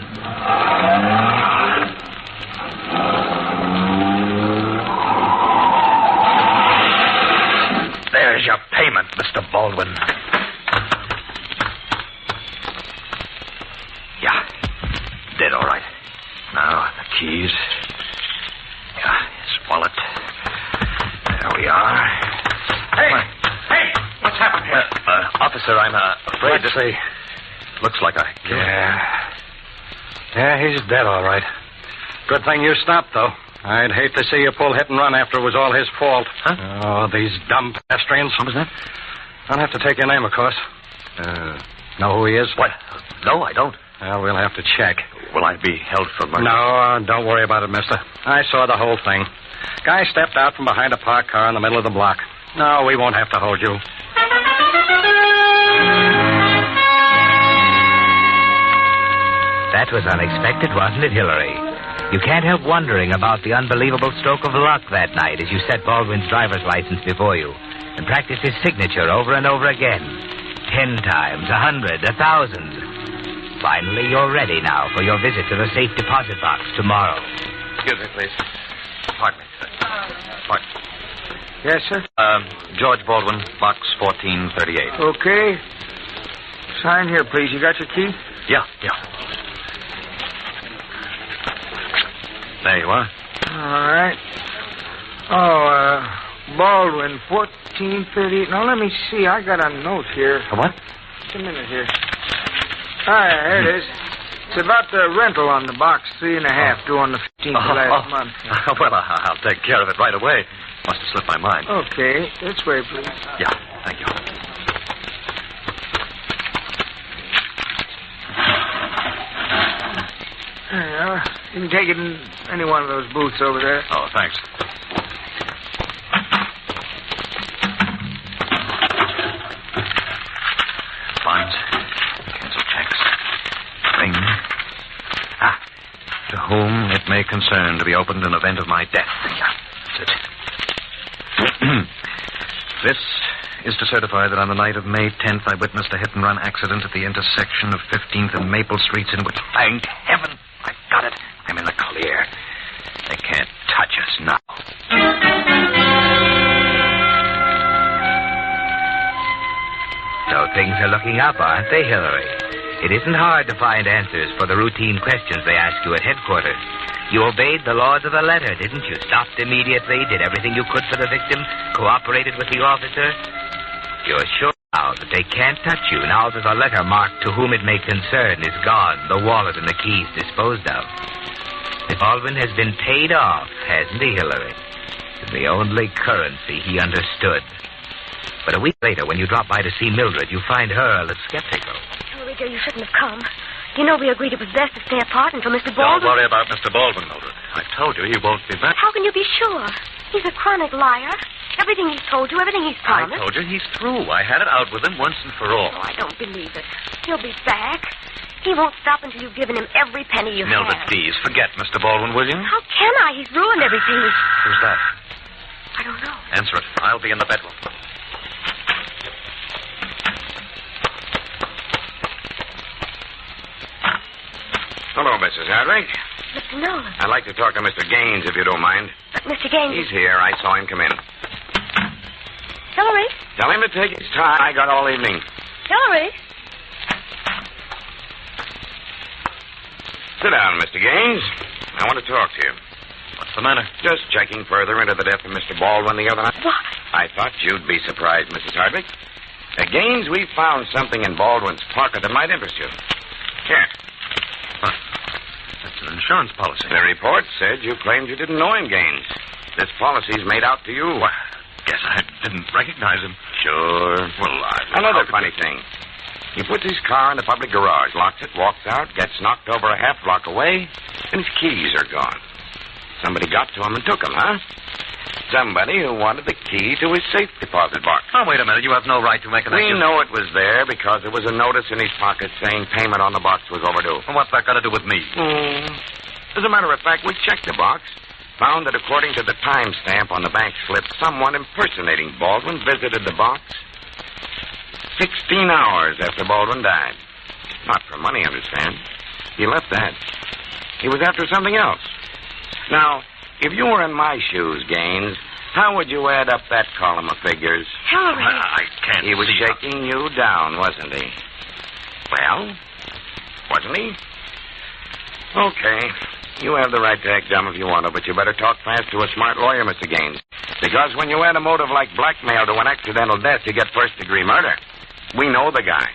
There's your payment, Mr. Baldwin. Yeah. Dead, all right. Now, the keys. Yeah, his wallet. There we are. Hey! What's happened here? Officer, I'm afraid Let's see. Looks like I killed him. Yeah, he's dead, all right. Good thing you stopped, though. I'd hate to see you pull hit and run after it was all his fault. Huh? Oh, these dumb pedestrians. What was that? I'll have to take your name, of course. Know who he is? What? No, I don't. Well, we'll have to check. Will I be held for murder? No, don't worry about it, mister. I saw the whole thing. Guy stepped out from behind a parked car in the middle of the block. No, we won't have to hold you. That was unexpected, wasn't it, Hillary? You can't help wondering about the unbelievable stroke of luck that night as you set Baldwin's driver's license before you and practiced his signature over and over again. 10 times, 100, 1,000. Finally, you're ready now for your visit to the safe deposit box tomorrow. Excuse me, please. Pardon me, sir. Pardon. Yes, sir? George Baldwin, box 1438. Okay. Sign here, please. You got your key? Yeah. There you are. All right. Baldwin, 1438. Now, let me see. I got a note here. A what? Just a minute here. Here it is. It's about the rental on the box, 3.5, due on the 15th of last month. Well, I'll take care of it right away. Must have slipped my mind. Okay. This way, please. Yeah, thank you. There you are. You can take it in any one of those booths over there. Oh, thanks. Fines. Cancel checks. Ring. To whom it may concern to be opened in event of my death. Yeah, that's it. This is to certify that on the night of May 10th, I witnessed a hit-and-run accident at the intersection of 15th and Maple Streets in which, thank heaven, I got it. I'm in the clear. They can't touch us now. So things are looking up, aren't they, Hillary? It isn't hard to find answers for the routine questions they ask you at headquarters. You obeyed the laws of the letter, didn't you? Stopped immediately, did everything you could for the victim, cooperated with the officer. You're sure now that they can't touch you now that the letter marked to whom it may concern is gone, the wallet and the keys disposed of. Baldwin has been paid off, hasn't he, Hillary? In the only currency he understood. But a week later, when you drop by to see Mildred, you find her a little skeptical. Hillary, dear, you shouldn't have come. You know we agreed it was best to stay apart until Mr. Baldwin... Don't worry about Mr. Baldwin, Mildred. I've told you he won't be back. How can you be sure? He's a chronic liar. Everything he's told you, everything he's promised. I told you he's through. I had it out with him once and for all. Oh, I don't believe it. He'll be back. He won't stop until you've given him every penny you Mildred, have. please, forget Mr. Baldwin, will you? How can I? He's ruined everything. Who's that? I don't know. Answer it. I'll be in the bedroom. Hello, Mrs. Hardwick. Mr. Nolan. I'd like to talk to Mr. Gaines, if you don't mind. But Mr. Gaines... He's here. I saw him come in. Hillary? Tell him to take his time. I got all evening. Hillary? Sit down, Mr. Gaines. I want to talk to you. What's the matter? Just checking further into the death of Mr. Baldwin the other night. What? I thought you'd be surprised, Mrs. Hardwick. Gaines, we found something in Baldwin's pocket that might interest you. Here. Huh. That's an insurance policy. The report said you claimed you didn't know him, Gaines. This policy's made out to you. Well, guess I didn't recognize him. Sure. Well, Another funny thing. He puts his car in the public garage, locks it, walks out, gets knocked over a half block away, and his keys are gone. Somebody got to him and took them, huh? Somebody who wanted the key to his safe deposit box. Oh, wait a minute. You have no right to make an We know it was there because there was a notice in his pocket saying payment on the box was overdue. Well, what's that got to do with me? As a matter of fact, we checked the box, found that according to the timestamp on the bank slip, someone impersonating Baldwin visited the box 16 hours after Baldwin died. Not for money, understand. He left that. He was after something else. Now, if you were in my shoes, Gaines, how would you add up that column of figures? Hillary. I can't He was see shaking you down, wasn't he? Well, wasn't he? Okay. You have the right to act dumb if you want to, but you better talk fast to a smart lawyer, Mr. Gaines. Because when you add a motive like blackmail to an accidental death, you get first-degree murder. We know the guy.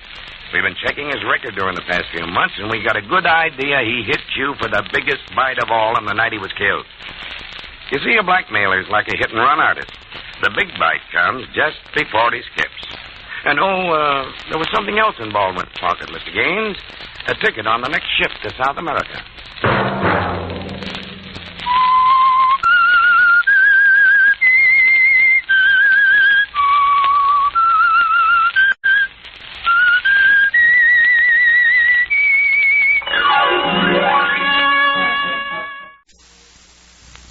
We've been checking his record during the past few months, and we got a good idea he hit you for the biggest bite of all on the night he was killed. You see, a blackmailer's like a hit-and-run artist. The big bite comes just before he skips. And, there was something else in Baldwin's pocket, Mr. Gaines. A ticket on the next ship to South America.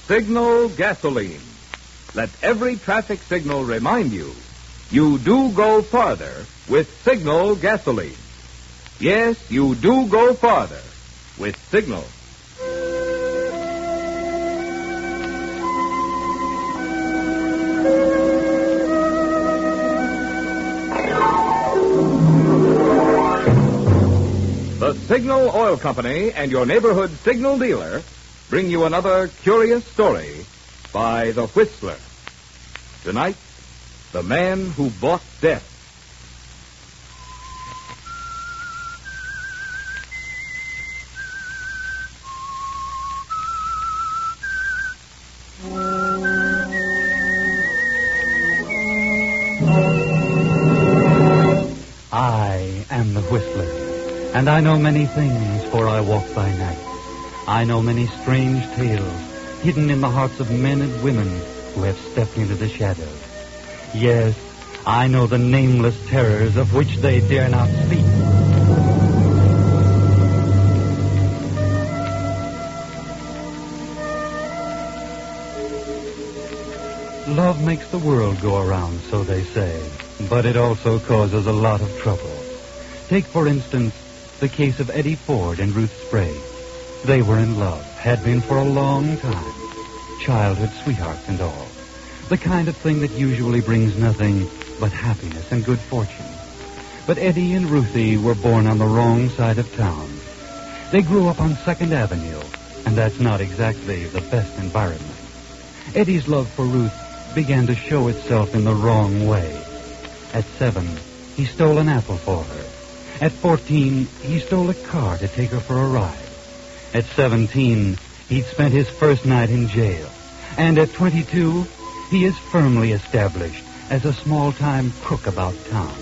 Signal gasoline. Let every traffic signal remind you, you do go farther with Signal gasoline. Yes, you do go farther with Signal. The Signal Oil Company and your neighborhood Signal dealer bring you another curious story by The Whistler. Tonight, The Man Who Bought Death. I am the Whistler, and I know many things, for I walk by night. I know many strange tales hidden in the hearts of men and women who have stepped into the shadows. Yes, I know the nameless terrors of which they dare not speak. Love makes the world go around, so they say, but it also causes a lot of trouble. Take, for instance, the case of Eddie Ford and Ruth Sprague. They were in love, had been for a long time. Childhood sweethearts and all. The kind of thing that usually brings nothing but happiness and good fortune. But Eddie and Ruthie were born on the wrong side of town. They grew up on 2nd Avenue, and that's not exactly the best environment. Eddie's love for Ruth began to show itself in the wrong way. At 7, he stole an apple for her. At 14, he stole a car to take her for a ride. At 17, he'd spent his first night in jail. And at 22, he is firmly established as a small-time crook about town.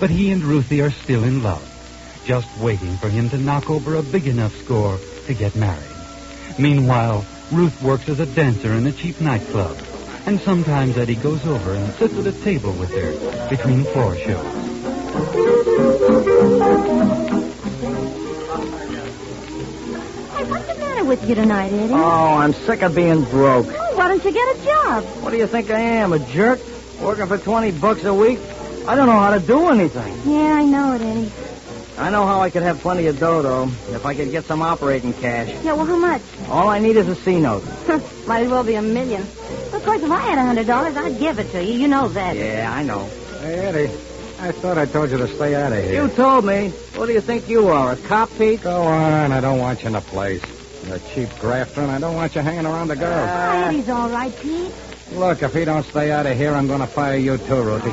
But he and Ruthie are still in love, just waiting for him to knock over a big enough score to get married. Meanwhile, Ruth works as a dancer in a cheap nightclub, and sometimes Eddie goes over and sits at a table with her between floor shows. What's the matter with you tonight, Eddie? Oh, I'm sick of being broke. Oh, why don't you get a job? What do you think I am, a jerk? Working for $20 a week? I don't know how to do anything. Yeah, I know it, Eddie. I know how I could have plenty of dough, though, if I could get some operating cash. Yeah, well, how much? All I need is a C note. Might as well be $1 million. Of course, if I had $100, I'd give it to you. You know that. Yeah, I know. Hey, Eddie, I thought I told you to stay out of here. You told me. What do you think you are, a cop, Pete? Go on. I don't want you in the place. You're a cheap grafter, and I don't want you hanging around the girls. Eddie's all right, Pete. Look, if he don't stay out of here, I'm going to fire you too, Ruthie.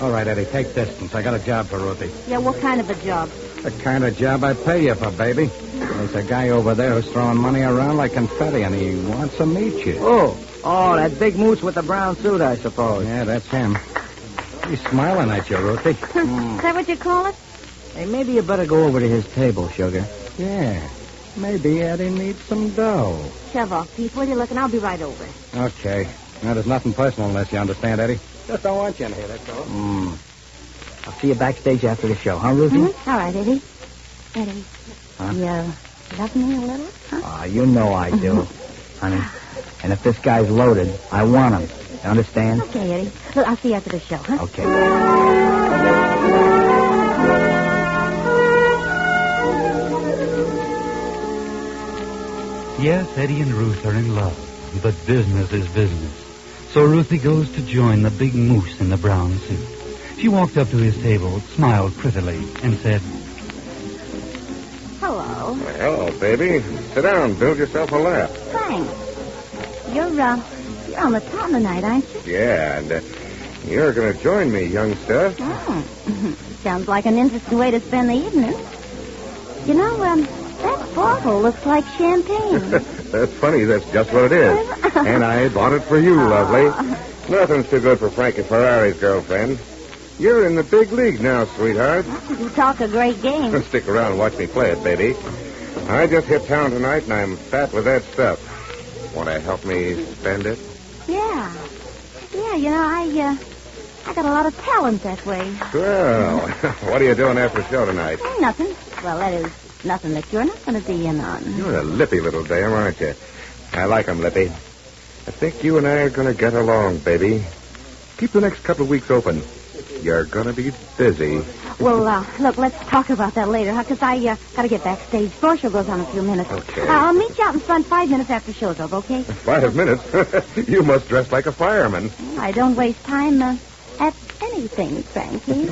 All right, Eddie, take distance. I got a job for Ruthie. Yeah, what kind of a job? The kind of job I pay you for, baby. There's a guy over there who's throwing money around like confetti, and he wants to meet you. Oh, that big moose with the brown suit, I suppose. Yeah, that's him. He's smiling at you, Ruthie. Is that what you call it? Hey, maybe you better go over to his table, Sugar. Yeah, maybe Eddie needs some dough. Shove off, Pete. Where are you looking? I'll be right over. Okay. Now, there's nothing personal unless you understand, Eddie. Just don't want you in here, that's all. I'll see you backstage after the show, huh, Ruthie? Mm-hmm. All right, Eddie. Eddie. Huh? You love me a little? Huh? You know I do, honey. And if this guy's loaded, I want him. You understand? Okay, Eddie. Look, I'll see you after the show, huh? Okay. Yes, Eddie and Ruth are in love, but business is business. So Ruthie goes to join the big moose in the brown suit. She walked up to his table, smiled prettily, and said, Hello. Well, hello, baby. Sit down. Build yourself a laugh. Thanks. You're on the town tonight, aren't you? Yeah, and you're going to join me, youngster. Oh. Sounds like an interesting way to spend the evening. You know, that bottle looks like champagne. That's funny. That's just what it is. And I bought it for you, lovely. Nothing's too good for Frankie Ferrari's girlfriend. You're in the big league now, sweetheart. You talk a great game. Stick around and watch me play it, baby. I just hit town tonight, and I'm fat with that stuff. Want to help me spend it? Yeah. Yeah, you know, I got a lot of talent that way. Well, what are you doing after the show tonight? Oh, nothing. Well, that is nothing that you're not going to be in on. You're a lippy little dame, aren't you? I like 'em, Lippy. I think you and I are going to get along, baby. Keep the next couple of weeks open. You're going to be busy. Well, look, let's talk about that later, huh? Because I got to get backstage. Floor show goes on in a few minutes. Okay. I'll meet you out in front 5 minutes after show's over, okay? 5 minutes? You must dress like a fireman. I don't waste time at anything, Frankie.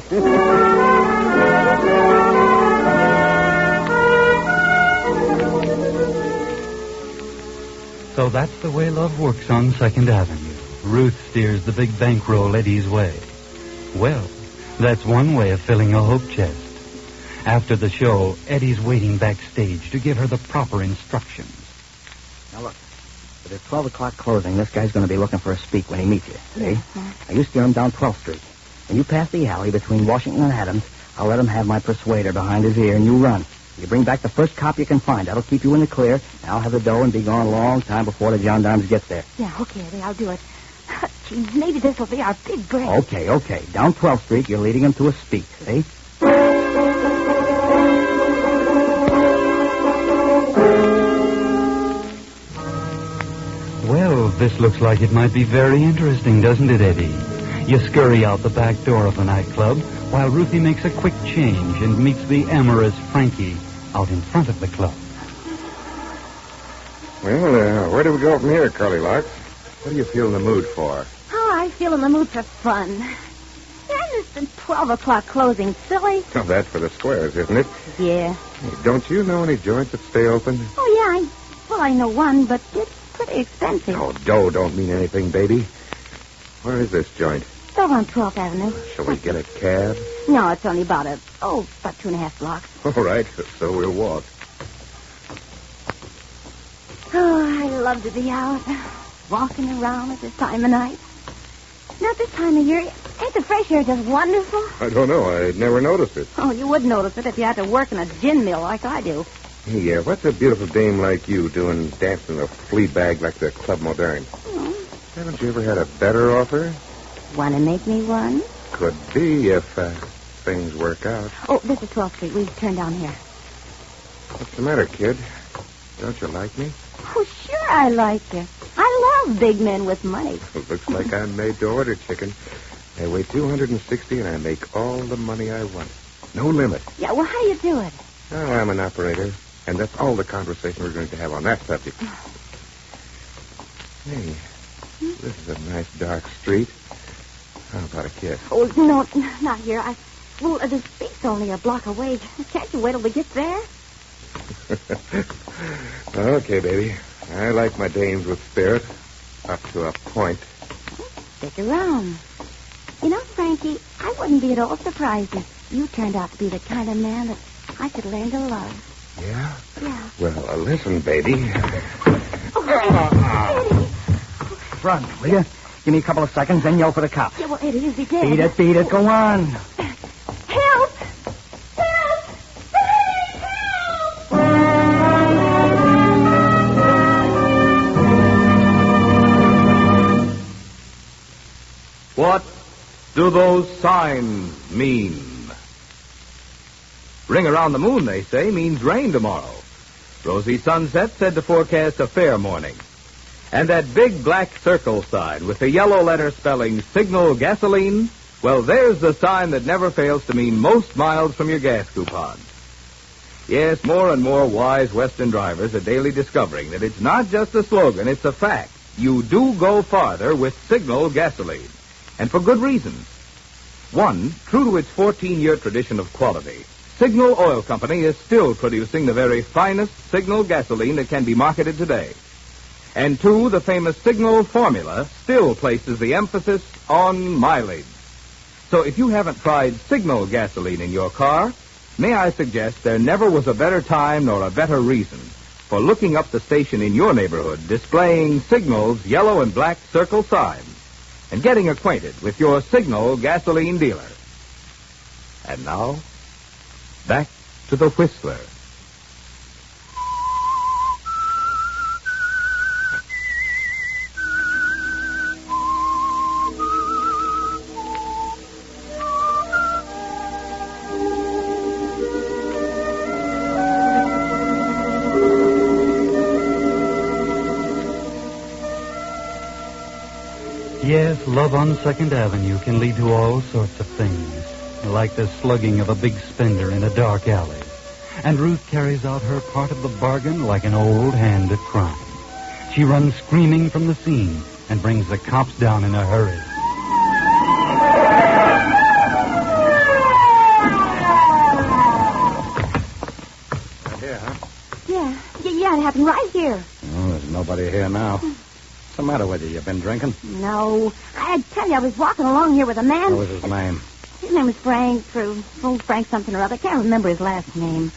So that's the way love works on 2nd Avenue. Ruth steers the big bankroll Eddie's way. Well, that's one way of filling a hope chest. After the show, Eddie's waiting backstage to give her the proper instructions. Now, look. At the 12 o'clock closing, this guy's going to be looking for a speak when he meets you. See? Now, you steer him down 12th Street. When you pass the alley between Washington and Adams, I'll let him have my persuader behind his ear, and you run. You bring back the first cop you can find. That'll keep you in the clear, and I'll have the dough and be gone a long time before the gendarmes get there. Yeah, okay, Eddie, I'll do it. Gee, maybe this will be our big break. Okay. Down 12th Street, you're leading him to a speak, see? Well, this looks like it might be very interesting, doesn't it, Eddie? You scurry out the back door of the nightclub while Ruthie makes a quick change and meets the amorous Frankie out in front of the club. Well, where do we go from here, Curly Locks? What do you feel in the mood for? Oh, I feel in the mood for fun. Isn't the 12 o'clock closing silly? Oh, that's for the squares, isn't it? Yeah. Hey, don't you know any joints that stay open? Oh, yeah, I know one, but it's pretty expensive. Oh, dough don't mean anything, baby. Where is this joint? It's over on 12th Avenue. Shall we get a cab? No, it's only about 2.5 blocks. All right, so we'll walk. Oh, I love to be out, walking around at this time of night. Not this time of year. Ain't the fresh air just wonderful? I don't know. I'd never noticed it. Oh, you would notice it if you had to work in a gin mill like I do. Hey, what's a beautiful dame like you doing dancing in a flea bag like the Club Moderne? Haven't you ever had a better offer? Want to make me one? Could be if things work out. Oh, this is 12th Street. We turn down here. What's the matter, kid? Don't you like me? Oh, sure I like you. I love big men with money. Looks like I'm made to order, chicken. I weigh 260 and I make all the money I want. No limit. Yeah, well, how you do it? Oh, I'm an operator. And that's all the conversation we're going to have on that subject. Hey, this is a nice dark street. How about a kiss? Oh, no, not here. Well, the speak's only a block away. Can't you wait till we get there? Okay, baby. I like my dames with spirit. Up to a point. Stick around. You know, Frankie, I wouldn't be at all surprised if you turned out to be the kind of man that I could learn to love. Yeah? Yeah. Well, listen, baby. Run, will you? Give me a couple of seconds, then yell for the cops. Yeah, well, Eddie, is he dead? Beat it, go on. Help! What do those signs mean? Ring around the moon, they say, means rain tomorrow. Rosy Sunset said to forecast a fair morning. And that big black circle sign with the yellow letter spelling Signal Gasoline, well, there's the sign that never fails to mean most miles from your gas coupon. Yes, more and more wise Western drivers are daily discovering that it's not just a slogan, it's a fact. You do go farther with Signal Gasoline. And for good reasons. One, true to its 14-year tradition of quality, Signal Oil Company is still producing the very finest Signal gasoline that can be marketed today. And two, the famous Signal formula still places the emphasis on mileage. So if you haven't tried Signal gasoline in your car, may I suggest there never was a better time nor a better reason for looking up the station in your neighborhood displaying Signal's yellow and black circle sign and getting acquainted with your Signal gasoline dealer. And now, back to the Whistler. Yes, love on 2nd Avenue can lead to all sorts of things, like the slugging of a big spender in a dark alley. And Ruth carries out her part of the bargain like an old hand at crime. She runs screaming from the scene and brings the cops down in a hurry. Right here, huh? Yeah, it happened right here. Oh, there's nobody here now. What's the matter with you? You been drinking? No. I tell you, I was walking along here with a man. What was his name? His name was Frank, Frank something or other. I can't remember his last name.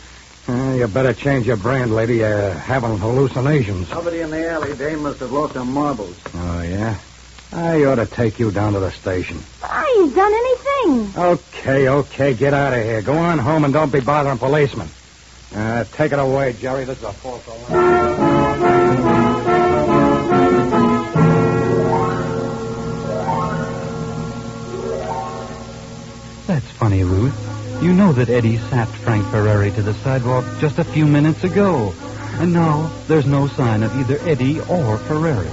You better change your brand, lady. You're having hallucinations. Somebody in the alley, Dave must have lost her marbles. Oh, yeah? I ought to take you down to the station. I ain't done anything. Okay. Get out of here. Go on home and don't be bothering policemen. Take it away, Jerry. This is a false alarm. That's funny, Ruth. You know that Eddie sapped Frank Ferrari to the sidewalk just a few minutes ago. And now there's no sign of either Eddie or Ferrari.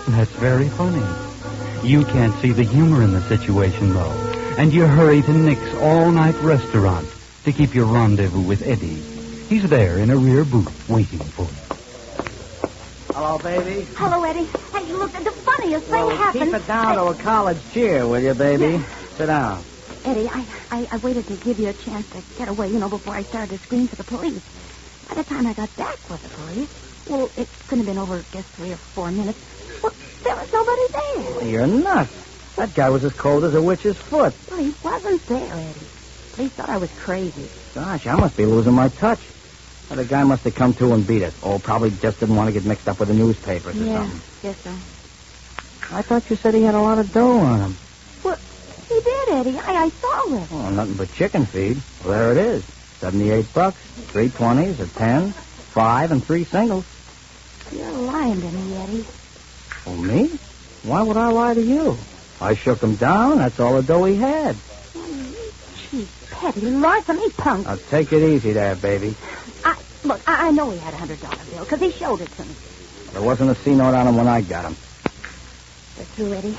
That's very funny. You can't see the humor in the situation, though. And you hurry to Nick's all-night restaurant to keep your rendezvous with Eddie. He's there in a rear booth waiting for you. Hello, baby. Hello, Eddie. Hey, look, the funniest thing happened. Keep it down to a college cheer, will you, baby? Yeah. Sit down. Eddie, I waited to give you a chance to get away, before I started to scream for the police. By the time I got back with the police, well, it couldn't have been over, 3 or 4 minutes. Well, there was nobody there. You're nuts. That guy was as cold as a witch's foot. Well, he wasn't there, Eddie. Police thought I was crazy. Gosh, I must be losing my touch. Well, the guy must have come to and beat it. Oh, probably just didn't want to get mixed up with the newspapers or something. Yes, sir. I thought you said he had a lot of dough on him. Well, he did, Eddie. I saw it. Oh, nothing but chicken feed. Well, there it is. $78, 3 20s, a 10, 5, and 3 singles. You're lying to me, Eddie. Oh, me? Why would I lie to you? I shook him down. That's all the dough he had. Gee, petty larceny punk. Now, take it easy there, baby. I know he had a $100 bill, because he showed it to me. There wasn't a C-note on him when I got him. That's true, Eddie.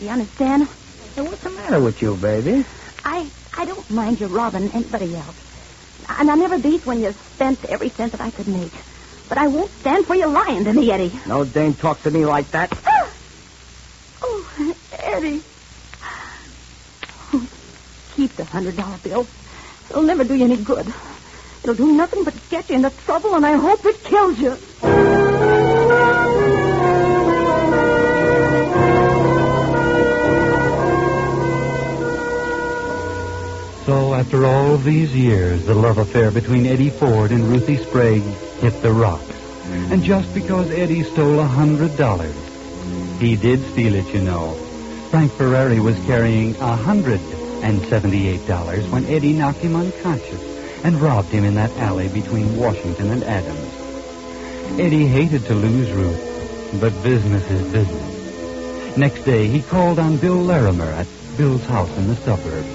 You understand? Hey, what's the matter with you, baby? I don't mind you robbing anybody else. And I never beat when you spent every cent that I could make. But I won't stand for you lying to me, Eddie. No dame talks to me like that. Oh, Eddie. Keep the $100 bill. It'll never do you any good. It'll do nothing but get you into trouble, and I hope it kills you. So, after all of these years, the love affair between Eddie Ford and Ruthie Sprague hit the rocks. And just because Eddie stole $100, he did steal it, you know. Frank Ferrari was carrying $178 when Eddie knocked him unconscious and robbed him in that alley between Washington and Adams. Eddie hated to lose Ruth, but business is business. Next day, he called on Bill Larimer at Bill's house in the suburbs.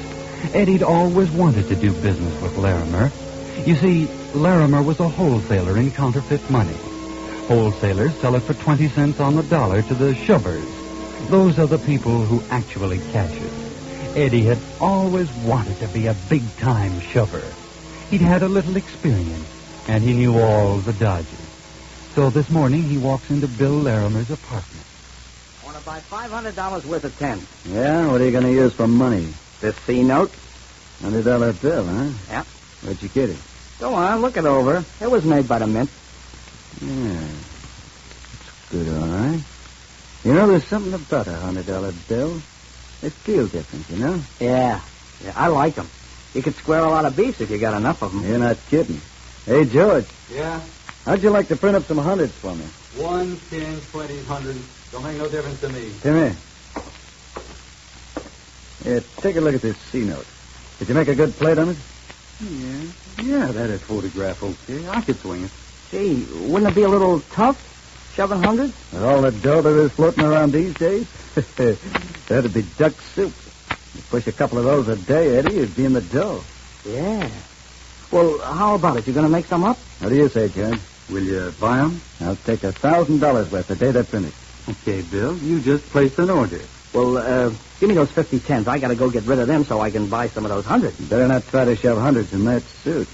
Eddie'd always wanted to do business with Larimer. You see, Larimer was a wholesaler in counterfeit money. Wholesalers sell it for 20 cents on the dollar to the shovers. Those are the people who actually cash it. Eddie had always wanted to be a big-time shover. He'd had a little experience, and he knew all the dodges. So this morning, he walks into Bill Larimer's apartment. I want to buy $500 worth of tens. Yeah? What are you going to use for money? This C note? $100 bill, huh? Yep. Where'd you get it? Go on, look it over. It was made by the mint. Yeah. It's good, all right. You know, there's something about a $100 bill. They feel different, you know? Yeah, I like them. You could square a lot of beefs if you got enough of them. You're not kidding. Hey, George. Yeah? How'd you like to print up some hundreds for me? 1, 10, 20, 100. Don't make no difference to me. Come here. Here, take a look at this C note. Did you make a good plate on it? Yeah, that'd photograph okay. I could swing it. Gee, wouldn't it be a little tough, shoving hundreds? With all the dough there is floating around these days? That'd be duck soup. You push a couple of those a day, Eddie, you'd be in the dough. Yeah. Well, how about it? You going to make some up? What do you say, Judge? Will you buy 'em? I'll take $1,000 worth the day they're finished. Okay, Bill. You just placed an order. Well, give me those 50 cents. I got to go get rid of them so I can buy some of those hundreds. You better not try to shove hundreds in that suit.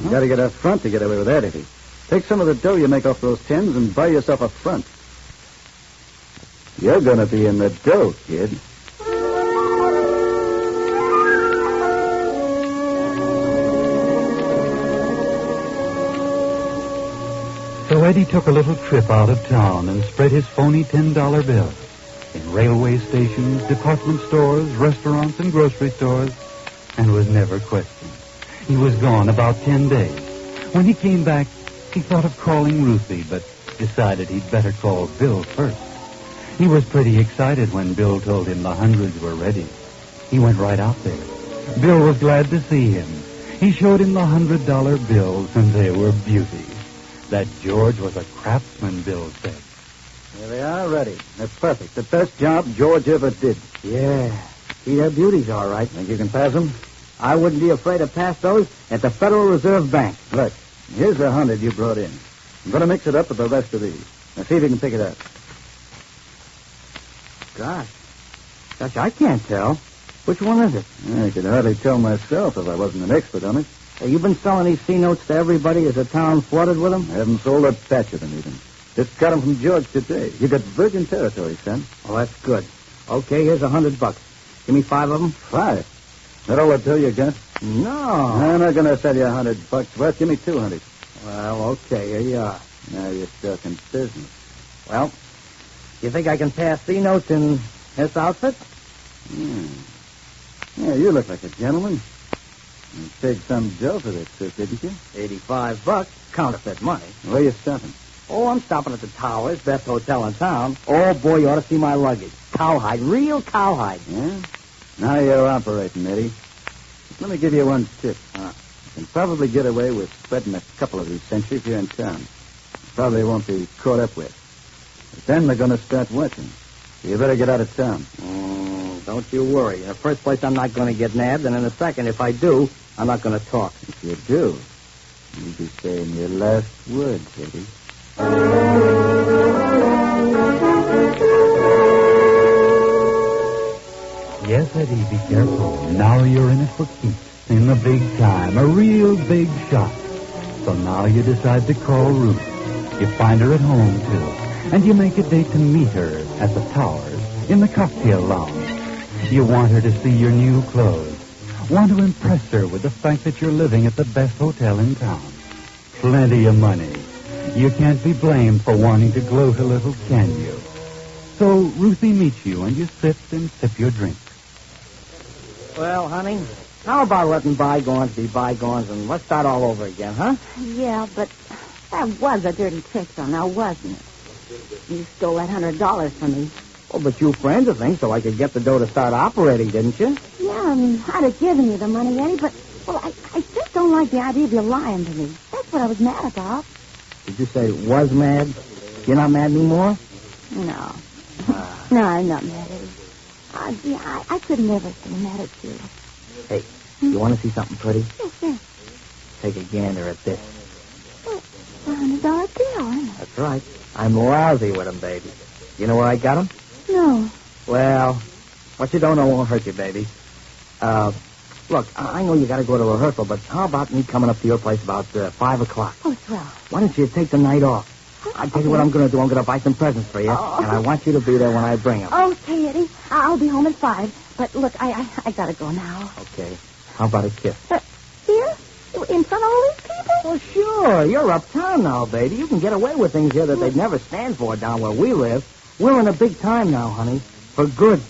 You got to get up front to get away with that, Eddie. Take some of the dough you make off those tens and buy yourself a front. You're going to be in the dough, kid. So Eddie took a little trip out of town and spread his phony $10 bills in railway stations, department stores, restaurants, and grocery stores, and was never questioned. He was gone about 10 days. When he came back, he thought of calling Ruthie, but decided he'd better call Bill first. He was pretty excited when Bill told him the hundreds were ready. He went right out there. Bill was glad to see him. He showed him the $100 bills, and they were beauties. That George was a craftsman, Bill said. Here they are, ready. They're perfect. The best job George ever did. Yeah. See, they're beauties, all right. Think you can pass them? I wouldn't be afraid to pass those at the Federal Reserve Bank. Look, here's the 100 you brought in. I'm going to mix it up with the rest of these. Now, see if you can pick it up. Gosh, I can't tell. Which one is it? I could hardly tell myself if I wasn't an expert on it. Hey, you've been selling these C-notes to everybody as the town flooded with them? I haven't sold a batch of them even. Just got them from George today. You got virgin territory, son. Well, that's good. Okay, here's $100. Give me 5 of them. 5? That all the dough you got? No. I'm not going to sell you $100 worth. Give me 200. Well, okay, here you are. Now you're talking business. Well, you think I can pass C-notes in this outfit? Yeah, you look like a gentleman. You paid some dough for this suit, didn't you? $85. Counterfeit money. Where you stopping? Oh, I'm stopping at the Towers, best hotel in town. Oh, boy, you ought to see my luggage. Cowhide, real cowhide. Yeah? Now you're operating, Eddie. Let me give you one tip. You can probably get away with spreading a couple of these centuries here in town. You probably won't be caught up with. But then they're going to start watching. So you better get out of town. Don't you worry. In the first place, I'm not going to get nabbed, and in the second, if I do, I'm not going to talk. If you do, you'll be saying your last words, Eddie. Yes, Eddie, be careful. Now you're in it for keeps. In the big time. A real big shot. So now you decide to call Ruth. You find her at home, too. And you make a date to meet her at the Towers, in the cocktail lounge. You want her to see your new clothes. Want to impress her with the fact that you're living at the best hotel in town. Plenty of money. You can't be blamed for wanting to gloat a little, can you? So Ruthie meets you, and you sit and sip your drink. Well, honey, How about letting bygones be bygones and let's start all over again, huh? Yeah, but that was a dirty trick, though, now wasn't it? You stole that $100 from me. Oh, but you framed the thing so I could get the dough to start operating, didn't you? Yeah, I mean, I'd have given you the money, Eddie, but, well, I just don't like the idea of you lying to me. That's what I was mad about. Did you say was mad? You're not mad anymore? No. No, I'm not mad, Eddie. I could never say mad at you. Hey, you want to see something pretty? Yes, sir. Take a gander at this. Well, $100 bill, isn't it? That's right. I'm lousy with them, baby. You know where I got them? No. Well, what you don't know won't hurt you, baby. Look, I know you got to go to rehearsal, but how about me coming up to your place about 5 o'clock? Oh, swell. Why don't you take the night off? I'll tell you what I'm going to do. I'm going to buy some presents for you, and I want you to be there when I bring them. Okay, Eddie. I'll be home at 5. But look, I got to go now. Okay. How about a kiss? Here? In front of all these people? Well, sure. You're uptown now, baby. You can get away with things here that they'd never stand for down where we live. We're in a big time now, honey. For good.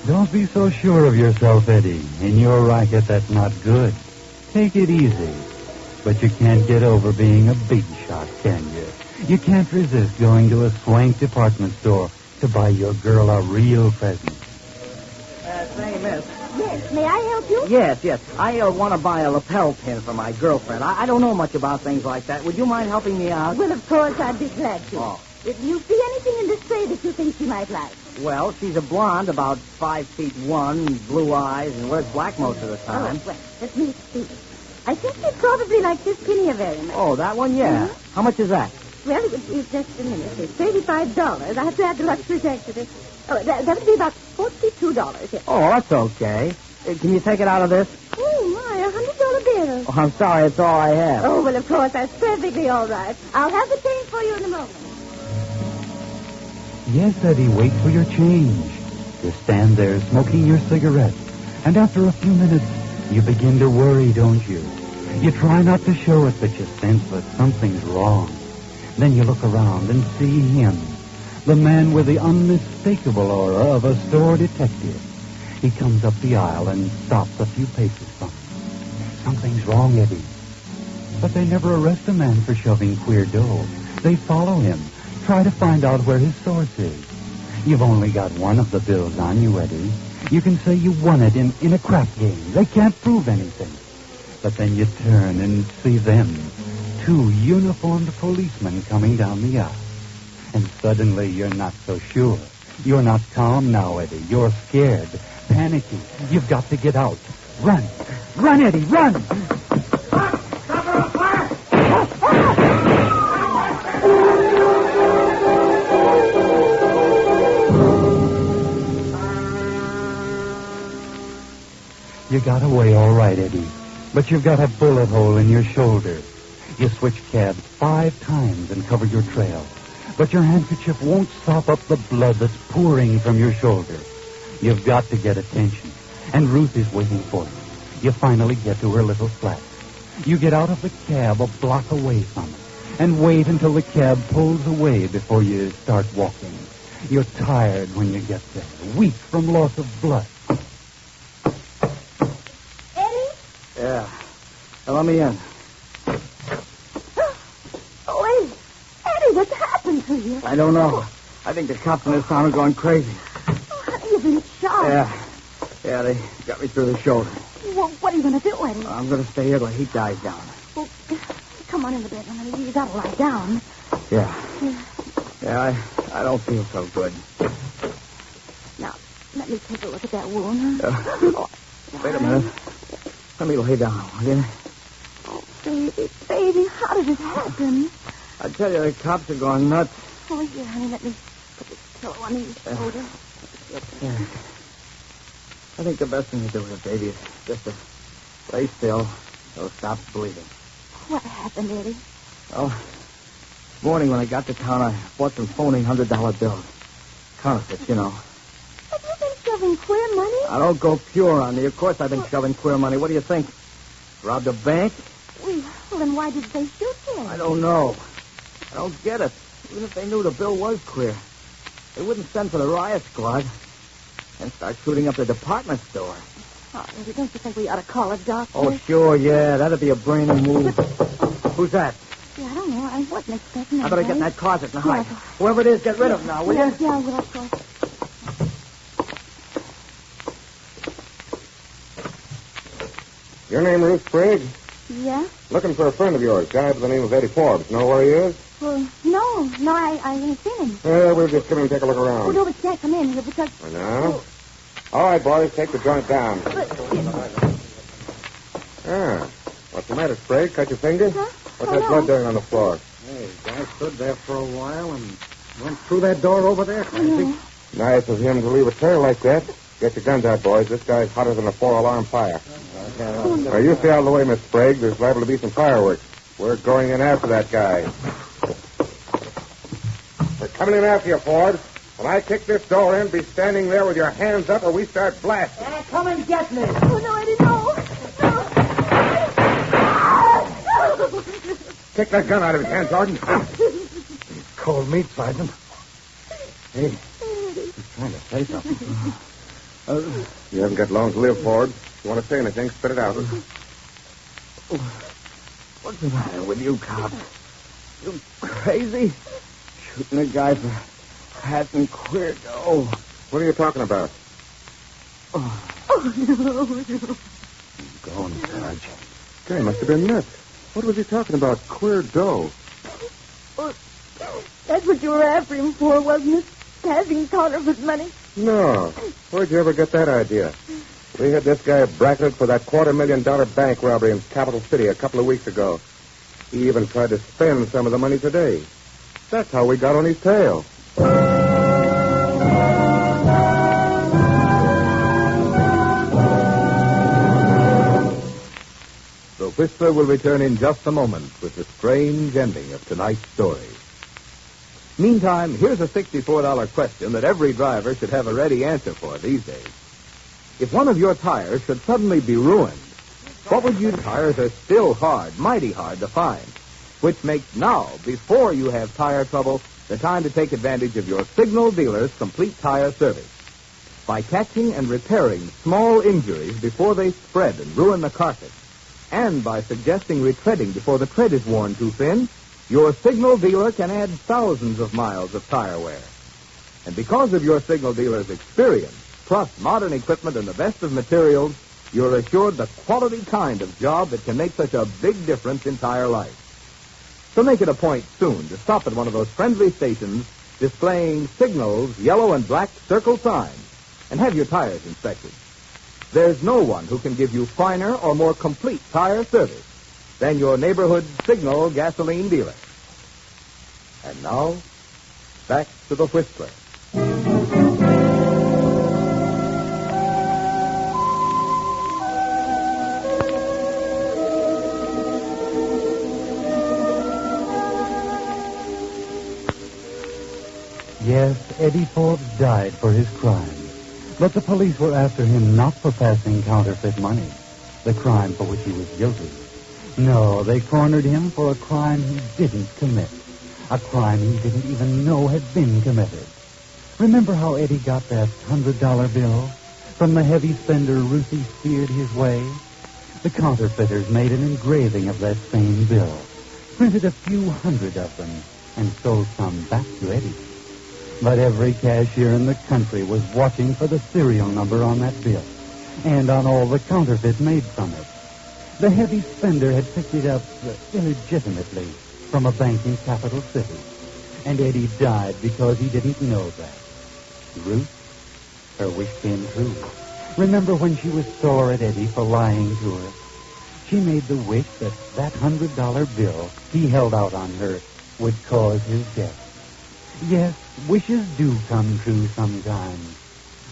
Don't be so sure of yourself, Eddie. In your racket, that's not good. Take it easy. But you can't get over being a big shot, can you? You can't resist going to a swank department store to buy your girl a real present. Say, miss. Yes, may I help you? Yes. I want to buy a lapel pin for my girlfriend. I don't know much about things like that. Would you mind helping me out? Well, of course, I'd be glad to. Oh. If you see anything in this tray that you think she might like. Well, she's a blonde, about 5'1", blue eyes, and wears black most of the time. Oh, well, let me see. I think she'd probably like this pinny very much. Oh, that one, yeah. Mm-hmm. How much is that? Well, it would be just a minute. It's $35. I have to add the luxury tax to this. Oh, that would be about $42. Yes. Oh, that's okay. Can you take it out of this? Oh, my, $100 bill. Oh, I'm sorry, it's all I have. Oh, well, of course, that's perfectly all right. I'll have the change for you in a moment. Yes, Eddie, wait for your change. You stand there smoking your cigarette, and after a few minutes, you begin to worry, don't you? You try not to show it, but you sense that something's wrong. Then you look around and see him, the man with the unmistakable aura of a store detective. He comes up the aisle and stops a few paces from him. Something's wrong, Eddie. But they never arrest a man for shoving queer dough. They follow him, try to find out where his source is. You've only got one of the bills on you, Eddie. You can say you won it in a crap game. They can't prove anything. But then you turn and see them, 2 uniformed policemen coming down the aisle. And suddenly you're not so sure. You're not calm now, Eddie. You're scared, panicky. You've got to get out. Run. Run, Eddie, run! You got away all right, Eddie. But you've got a bullet hole in your shoulder. You switch cabs 5 times and cover your trail. But your handkerchief won't sop up the blood that's pouring from your shoulder. You've got to get attention. And Ruth is waiting for you. You finally get to her little flat. You get out of the cab a block away from it. And wait until the cab pulls away before you start walking. You're tired when you get there. Weak from loss of blood. Yeah. Now, let me in. Oh, Eddie, what's happened to you? I don't know. I think the cops in this town are going crazy. Oh, honey, you've been shot. Yeah, they got me through the shoulder. Well, what are you going to do, Eddie? I'm going to stay here till the heat dies down. Well, come on in the bedroom, honey. You got to lie down. Yeah, I don't feel so good. Now, let me take a look at that wound. Wait a minute. Let me lay down, will you? Oh, baby, how did this happen? I tell you, the cops are going nuts. Oh, here, honey, let me put this pillow on your shoulder. Yeah. I think the best thing to do with it, baby, is just to lay still so it stops bleeding. What happened, Eddie? Well, this morning when I got to town, I bought some phony $100 bills. Counterfeits, you know. Have you been shoving queer money? I don't go pure on me. Of course I've been shoving queer money. What do you think? Robbed a bank? Well, then why did they shoot you? I don't know. I don't get it. Even if they knew the bill was queer. They wouldn't send for the riot squad and start shooting up the department store. Oh, Eddie, don't you think we ought to call a doctor? Oh, sure, yeah. That'd be a brainy move. Who's that? Yeah, I don't know. I wasn't expecting that. I better get in that closet and hide. Whoever it is, get rid of him now, will you? Yeah, well, of course. Your name Ruth Sprague? Yeah? Looking for a friend of yours, guy by the name of Eddie Forbes. Know where he is? Well, no, I ain't seen him. We'll just come in and take a look around. Well, no, but can't come in here because... I know. All right, boys, take the joint down. What's the matter, Sprague? Cut your finger? Huh? What's that blood doing on the floor? Hey, guy stood there for a while and went through that door over there, Clancy. Nice of him to leave a trail like that. Get your guns out, boys. This guy's hotter than a 4-alarm fire. Now, you stay out of the way, Miss Sprague. There's liable to be some fireworks. We're going in after that guy. We're coming in after you, Ford. When I kick this door in, be standing there with your hands up or we start blasting. Come and get me. Oh, no, Eddie, no. Take that gun out of his hand, Sergeant. Cold meat, Sergeant. Hey, he's trying to say something. You haven't got long to live, Ford. If you want to say anything, spit it out. What's the matter with you, cops? You crazy? Shooting a guy for passing queer dough. What are you talking about? Oh, no. Going, Sarge. Guy must have been nuts. What was he talking about? Queer dough. Oh, that's what you were after him for, wasn't it? Passing counterfeit money? No. Where'd you ever get that idea? We had this guy bracketed for that $250,000 bank robbery in Capital City a couple of weeks ago. He even tried to spend some of the money today. That's how we got on his tail. The Whistler will return in just a moment with the strange ending of tonight's story. Meantime, here's a $64 question that every driver should have a ready answer for these days. If one of your tires should suddenly be ruined, what would you do? Tires are still hard, mighty hard to find, which makes now, before you have tire trouble, the time to take advantage of your Signal dealer's complete tire service. By catching and repairing small injuries before they spread and ruin the carcass, and by suggesting retreading before the tread is worn too thin, your Signal dealer can add thousands of miles of tire wear. And because of your Signal dealer's experience, plus modern equipment and the best of materials, you're assured the quality kind of job that can make such a big difference in tire life. So make it a point soon to stop at one of those friendly stations displaying Signal's yellow and black circle signs and have your tires inspected. There's no one who can give you finer or more complete tire service than your neighborhood Signal gasoline dealer. And now, back to the Whistler. Yes, Eddie Forbes died for his crime. But the police were after him not for passing counterfeit money, the crime for which he was guilty. No, they cornered him for a crime he didn't commit, a crime he didn't even know had been committed. Remember how Eddie got that $100 bill from the heavy spender Ruthie steered his way? The counterfeiters made an engraving of that same bill, printed a few hundred of them, and sold some back to Eddie. But every cashier in the country was watching for the serial number on that bill and on all the counterfeit made from it. The heavy spender had picked it up illegitimately from a bank in Capital City, and Eddie died because he didn't know that. Ruth, her wish came true. Remember when she was sore at Eddie for lying to her? She made the wish that that $100 bill he held out on her would cause his death. Yes, wishes do come true sometimes,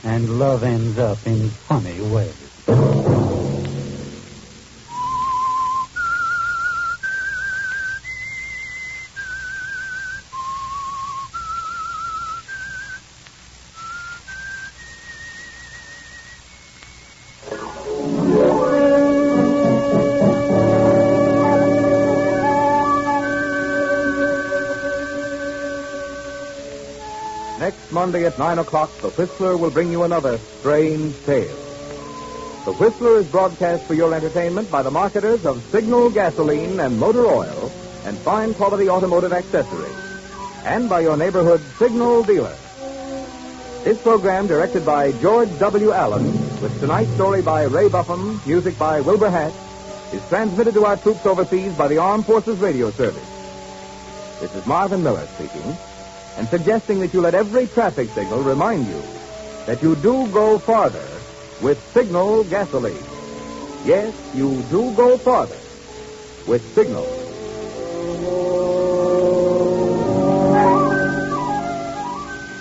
and love ends up in funny ways. Next Monday at 9 o'clock, the Whistler will bring you another strange tale. The Whistler is broadcast for your entertainment by the marketers of Signal gasoline and motor oil and fine quality automotive accessories, and by your neighborhood Signal dealer. This program, directed by George W. Allen, with tonight's story by Ray Buffum, music by Wilbur Hatch, is transmitted to our troops overseas by the Armed Forces Radio Service. This is Marvin Miller speaking, and suggesting that you let every traffic signal remind you that you do go farther with Signal gasoline. Yes, you do go farther with Signal.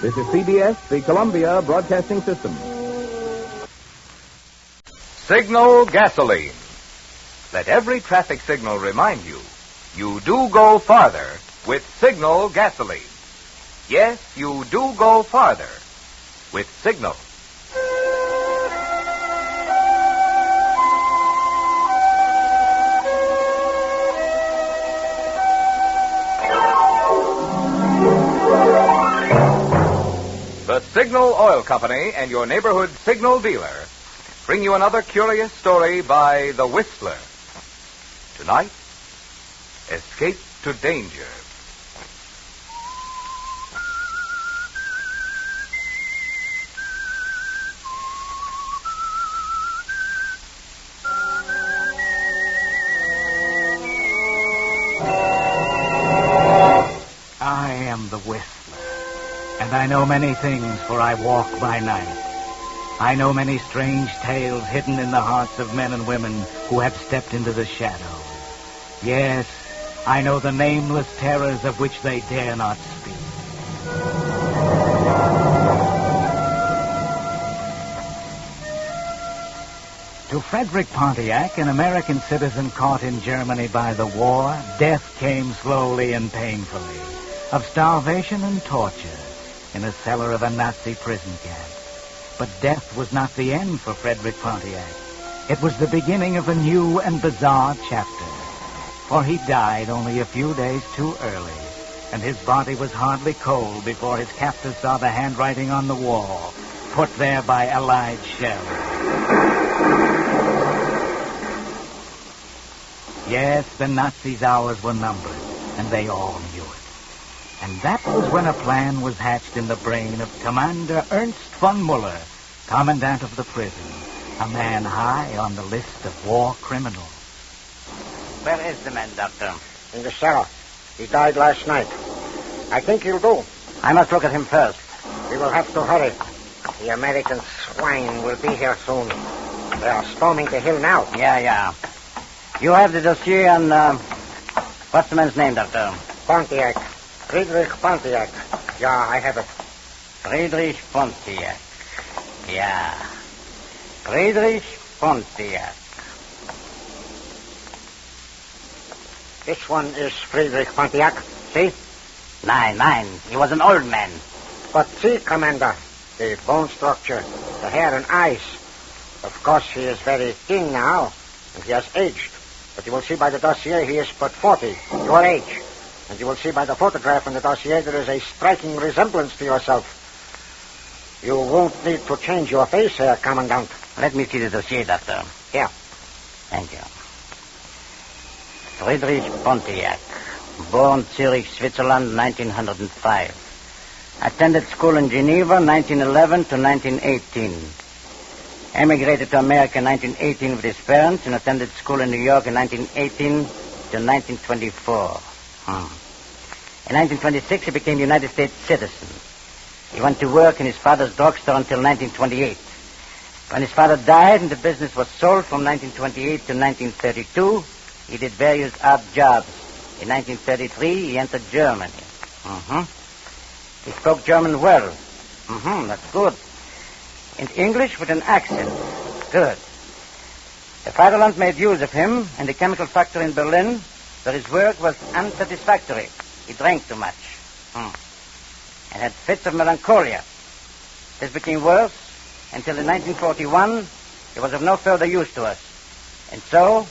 This is CBS, the Columbia Broadcasting System. Signal gasoline. Let every traffic signal remind you, you do go farther with Signal gasoline. Yes, you do go farther with Signal. The Signal Oil Company and your neighborhood Signal dealer bring you another curious story by The Whistler. Tonight, Escape to Danger. I am the Whistler, and I know many things, for I walk by night. I know many strange tales hidden in the hearts of men and women who have stepped into the shadows. Yes, I know the nameless terrors of which they dare not speak. To Frederick Pontiac, an American citizen caught in Germany by the war, death came slowly and painfully, of starvation and torture, in a cellar of a Nazi prison camp. But death was not the end for Frederick Pontiac. It was the beginning of a new and bizarre chapter. For he died only a few days too early, and his body was hardly cold before his captors saw the handwriting on the wall, put there by Allied shells. Yes, the Nazis' hours were numbered, and they all knew it. And that was when a plan was hatched in the brain of Commander Ernst von Muller, commandant of the prison, a man high on the list of war criminals. Where is the man, Doctor? In the cellar. He died last night. I think he'll do. I must look at him first. We will have to hurry. The American swine will be here soon. They are storming the hill now. Yeah. You have the dossier on, what's the man's name, Doctor? Pontiac. Friedrich Pontiac. Yeah, I have it. Friedrich Pontiac. Yeah. Friedrich Pontiac. This one is Friedrich Pontiac. See? Nine. He was an old man. But see, Commander, the bone structure, the hair and eyes. Of course, he is very thin now, and he has aged. But you will see by the dossier he is but 40, your age. And you will see by the photograph in the dossier there is a striking resemblance to yourself. You won't need to change your face, Herr Commandant. Let me see the dossier, Doctor. Here. Thank you. Friedrich Pontiac, born Zurich, Switzerland, 1905. Attended school in Geneva, 1911 to 1918. Emigrated to America in 1918 with his parents and attended school in New York in 1918 to 1924. In 1926, he became a United States citizen. He went to work in his father's drugstore until 1928. When his father died and the business was sold from 1928 to 1932, he did various odd jobs. In 1933, he entered Germany. He spoke German well. That's good. And English with an accent. Good. The fatherland made use of him in the chemical factory in Berlin, but his work was unsatisfactory. He drank too much. And had fits of melancholia. This became worse until in 1941 he was of no further use to us. And so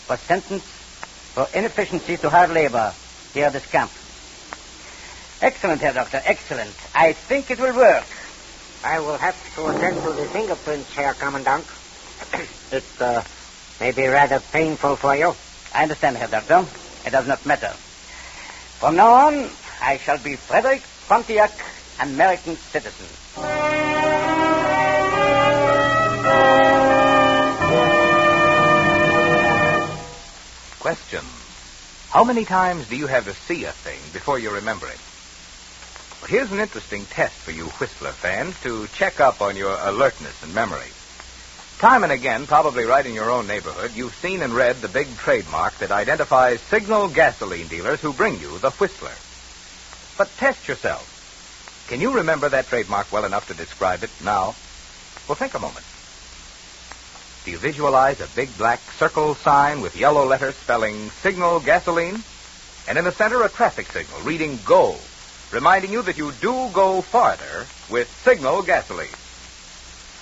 was sentenced for inefficiency to hard labor here at this camp. Excellent, Herr Doctor, excellent. I think it will work. I will have to attend to the fingerprints, Herr Commandant. It may be rather painful for you. I understand, Herr Doctor. It does not matter. From now on, I shall be Frederick Pontiac, American citizen. Question. How many times do you have to see a thing before you remember it? Well, here's an interesting test for you Whistler fans to check up on your alertness and memory. Time and again, probably right in your own neighborhood, you've seen and read the big trademark that identifies signal gasoline dealers who bring you the Whistler. But test yourself. Can you remember that trademark well enough to describe it now? Well, think a moment. Do you visualize a big black circle sign with yellow letters spelling signal gasoline? And in the center, a traffic signal reading go, reminding you that you do go farther with signal gasoline.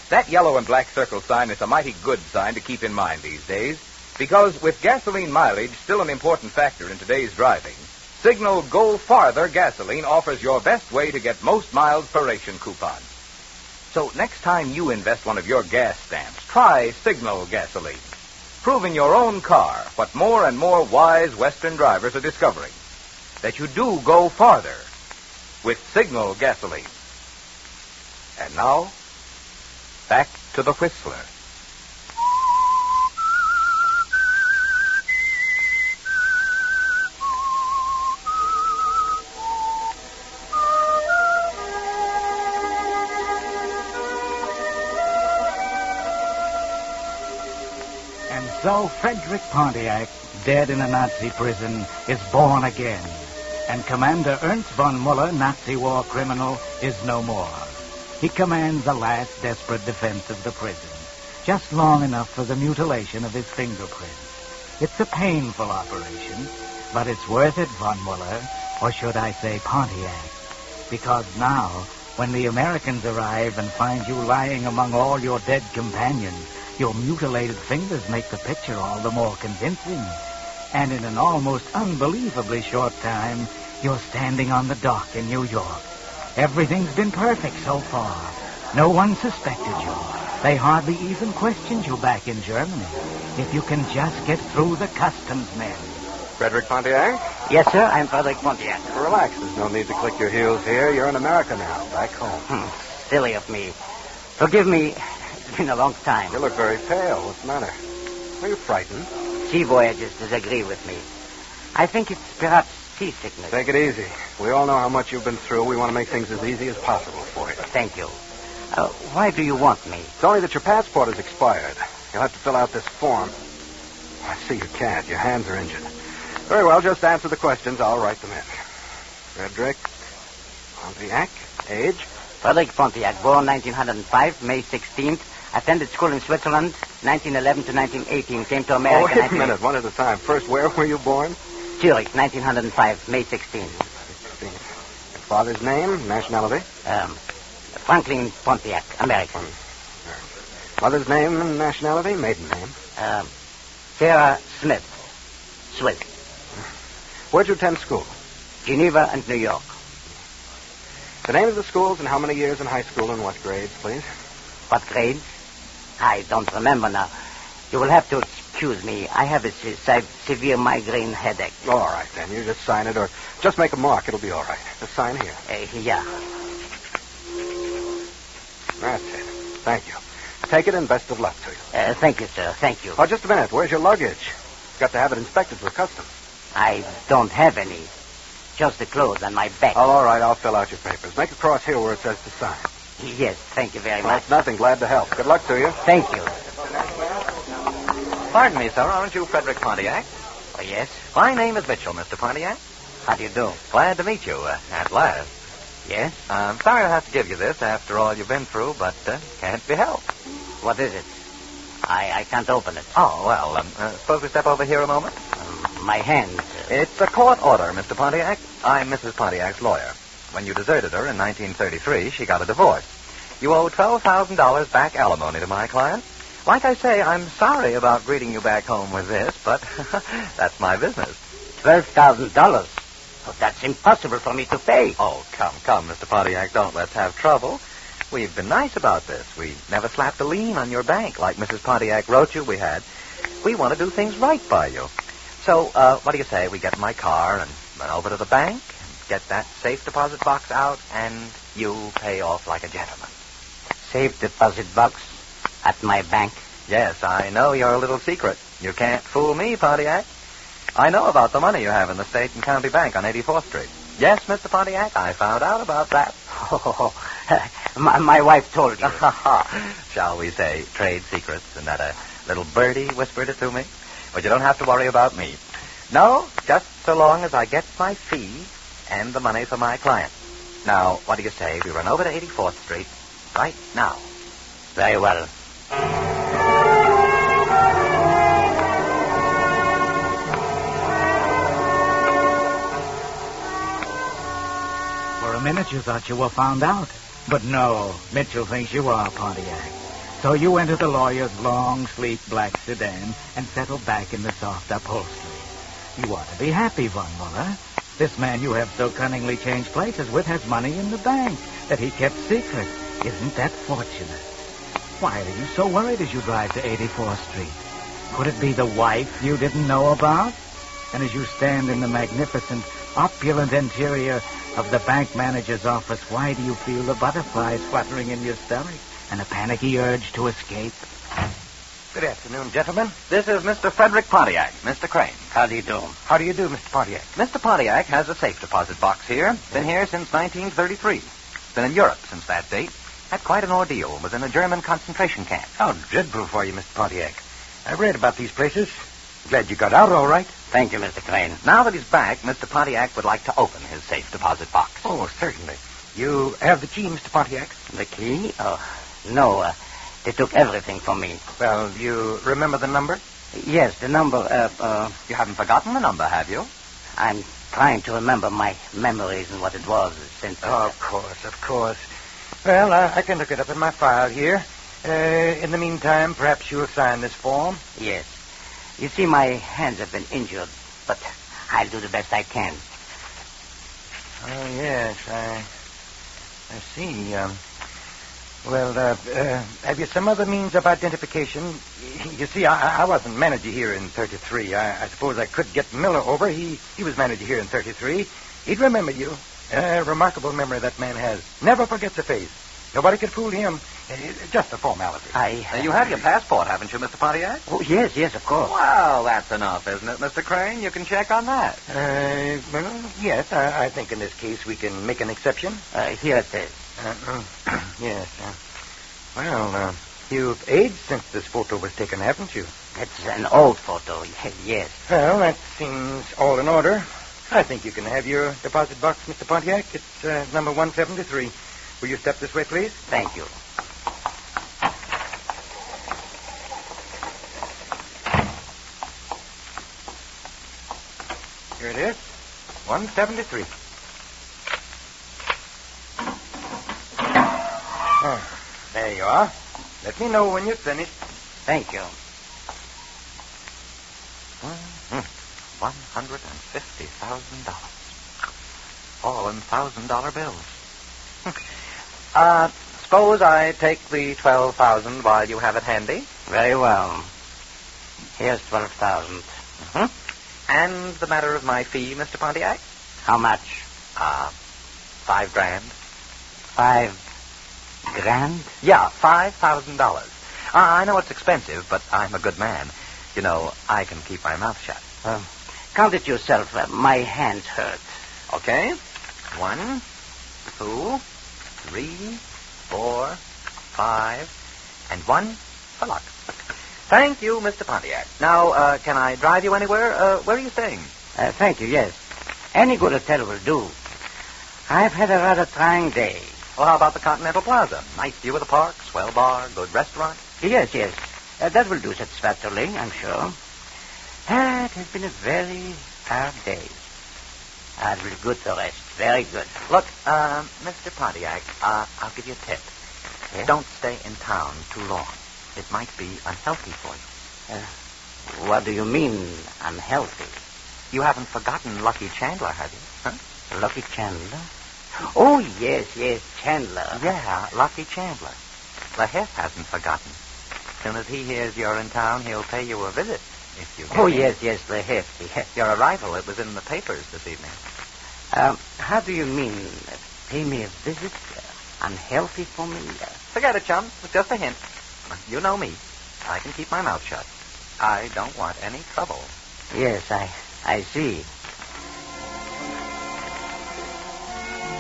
That yellow and black circle sign is a mighty good sign to keep in mind these days, because with gasoline mileage still an important factor in today's driving, Signal Go Farther gasoline offers your best way to get most miles per ration coupons. So next time you invest one of your gas stamps, try Signal gasoline. Prove in your own car what more and more wise Western drivers are discovering, that you do go farther with Signal gasoline. And now, back to the Whistler. And so Frederick Pontiac, dead in a Nazi prison, is born again. And Commander Ernst von Muller, Nazi war criminal, is no more. He commands the last desperate defense of the prison, just long enough for the mutilation of his fingerprints. It's a painful operation, but it's worth it, von Muller, or should I say Pontiac, because now, when the Americans arrive and find you lying among all your dead companions, your mutilated fingers make the picture all the more convincing. And in an almost unbelievably short time, you're standing on the dock in New York. Everything's been perfect so far. No one suspected you. They hardly even questioned you back in Germany. If you can just get through the customs men. Frederick Pontiac? Yes, sir, I'm Frederick Pontiac. Relax. There's no need to click your heels here. You're in America now, back home. Silly of me. Forgive me. It's been a long time. You look very pale. What's the matter? Are you frightened? Sea voyagers disagree with me. I think it's perhaps seasickness. Take it easy. We all know how much you've been through. We want to make things as easy as possible for you. Thank you. Why do you want me? It's only that your passport has expired. You'll have to fill out this form. I see you can't. Your hands are injured. Very well, just answer the questions. I'll write them in. Frederick Pontiac, age? Frederick Pontiac, born 1905, May 16th. Attended school in Switzerland, 1911 to 1918. Came to America. Oh, wait a minute, one at a time. First, where were you born? Zurich, 1905, May 16th. Your father's name, nationality? Franklin Pontiac, American. Mother's name and nationality, maiden name? Sarah Smith, Swiss. Where'd you attend school? Geneva and New York. The name of the schools and how many years in high school and what grades, please? What grades? I don't remember now. You will have to excuse me. I have a severe migraine headache. All right, then. You just sign it or just make a mark. It'll be all right. Just sign here. Yeah. That's it. Thank you. Take it and best of luck to you. Thank you, sir. Thank you. Oh, just a minute. Where's your luggage? Got to have it inspected for customs. I don't have any. Just the clothes on my back. Oh, all right. I'll fill out your papers. Make a cross here where it says to sign. Yes, thank you very much. That's nothing. Glad to help. Good luck to you. Thank you. Pardon me, sir. Aren't you Frederick Pontiac? Oh, yes? My name is Mitchell, Mr. Pontiac. How do you do? Glad to meet you, at last. Yes? I'm sorry I have to give you this after all you've been through, but can't be helped. What is it? I can't open it. Oh, well, suppose we step over here a moment? My hands. It's a court order, Mr. Pontiac. I'm Mrs. Pontiac's lawyer. When you deserted her in 1933, she got a divorce. You owe $12,000 back alimony to my client. Like I say, I'm sorry about greeting you back home with this, but that's my business. $12,000? But that's impossible for me to pay. Oh, come, Mr. Pontiac. Don't let's have trouble. We've been nice about this. We never slapped a lien on your bank like Mrs. Pontiac wrote you we had. We want to do things right by you. So, what do you say? We get in my car and run over to the bank and get that safe deposit box out, and you pay off like a gentleman. Safe deposit box at my bank? Yes, I know your little secret. You can't fool me, Pontiac. I know about the money you have in the State and County Bank on 84th Street. Yes, Mr. Pontiac, I found out about that. Oh, my wife told you. Shall we say trade secrets, and that a little birdie whispered it to me? But you don't have to worry about me. No, just so long as I get my fee and the money for my client. Now, what do you say? We run over to 84th Street right now. Very well. For a minute you thought you were found out. But no, Mitchell thinks you are, Pontiac. So you enter the lawyer's long, sleek black sedan and settle back in the soft upholstery. You ought to be happy, Von Muller. This man you have so cunningly changed places with has money in the bank that he kept secret. Isn't that fortunate? Why are you so worried as you drive to 84th Street? Could it be the wife you didn't know about? And as you stand in the magnificent, opulent interior of the bank manager's office, why do you feel the butterflies fluttering in your stomach and a panicky urge to escape? Good afternoon, gentlemen. This is Mr. Frederick Pontiac, Mr. Crane. How do you do? How do you do, Mr. Pontiac? Mr. Pontiac has a safe deposit box here. Been here since 1933. Been in Europe since that date. Had quite an ordeal. Was in a German concentration camp. How dreadful for you, Mr. Pontiac. I've read about these places. Glad you got out all right. Thank you, Mr. Crane. Now that he's back, Mr. Pontiac would like to open his safe deposit box. Oh, certainly. You have the key, Mr. Pontiac? The key? Oh, no. They took everything from me. Well, do you remember the number? Yes, the number, You haven't forgotten the number, have you? I'm trying to remember my memories and what it was since... Oh, of course. Well, I can look it up in my file here. In the meantime, perhaps you'll sign this form? Yes. You see, my hands have been injured, but I'll do the best I can. Oh, yes, I see. Have you some other means of identification? You see, I wasn't manager here in 33. I suppose I could get Miller over. He was manager here in 33. He'd remember you. Remarkable memory that man has. Never forgets a face. Nobody could fool him. Just a formality. You have your passport, haven't you, Mr. Pontiac? Oh, yes, of course. Well, that's enough, isn't it, Mr. Crane? You can check on that. Yes, I think in this case we can make an exception. Here it is. Yes. You've aged since this photo was taken, haven't you? It's an old photo, yes. Well, that seems all in order. I think you can have your deposit box, Mr. Pontiac. It's number 173. Will you step this way, please? Thank you. Here it is. 173. There you are. Let me know when you're finished. Thank you. $150,000. All in $1,000 bills. Suppose I take the $12,000 while you have it handy? Very well. Here's $12,000. Mm-hmm. And the matter of my fee, Mr. Pontiac? How much? $5,000. $5,000? Yeah, $5,000. I know it's expensive, but I'm a good man. You know, I can keep my mouth shut. Count it yourself. My hands hurt. Okay. 1, 2, 3, 4, 5, and 1 for luck. Thank you, Mr. Pontiac. Now, can I drive you anywhere? Where are you staying? Thank you, yes. Any good hotel will do. I've had a rather trying day. Well, how about the Continental Plaza? Nice view of the park, swell bar, good restaurant? Yes. That will do satisfactorily, I'm sure. It has been a very hard day. It will be good to rest. Very good. Look, Mr. Pontiac, I'll give you a tip. Yes? Don't stay in town too long. It might be unhealthy for you. What do you mean, unhealthy? You haven't forgotten Lucky Chandler, have you? Huh? Lucky Chandler? Oh, yes, Chandler. Yeah, Lucky Chandler. LaHiff hasn't forgotten. As soon as he hears you're in town, he'll pay you a visit. If you get in. Yes, LaHiff. Yes. Your arrival, it was in the papers this evening. How do you mean? Pay me a visit? Unhealthy for me? Forget it, chum. It's just a hint. You know me. I can keep my mouth shut. I don't want any trouble. Yes, I see.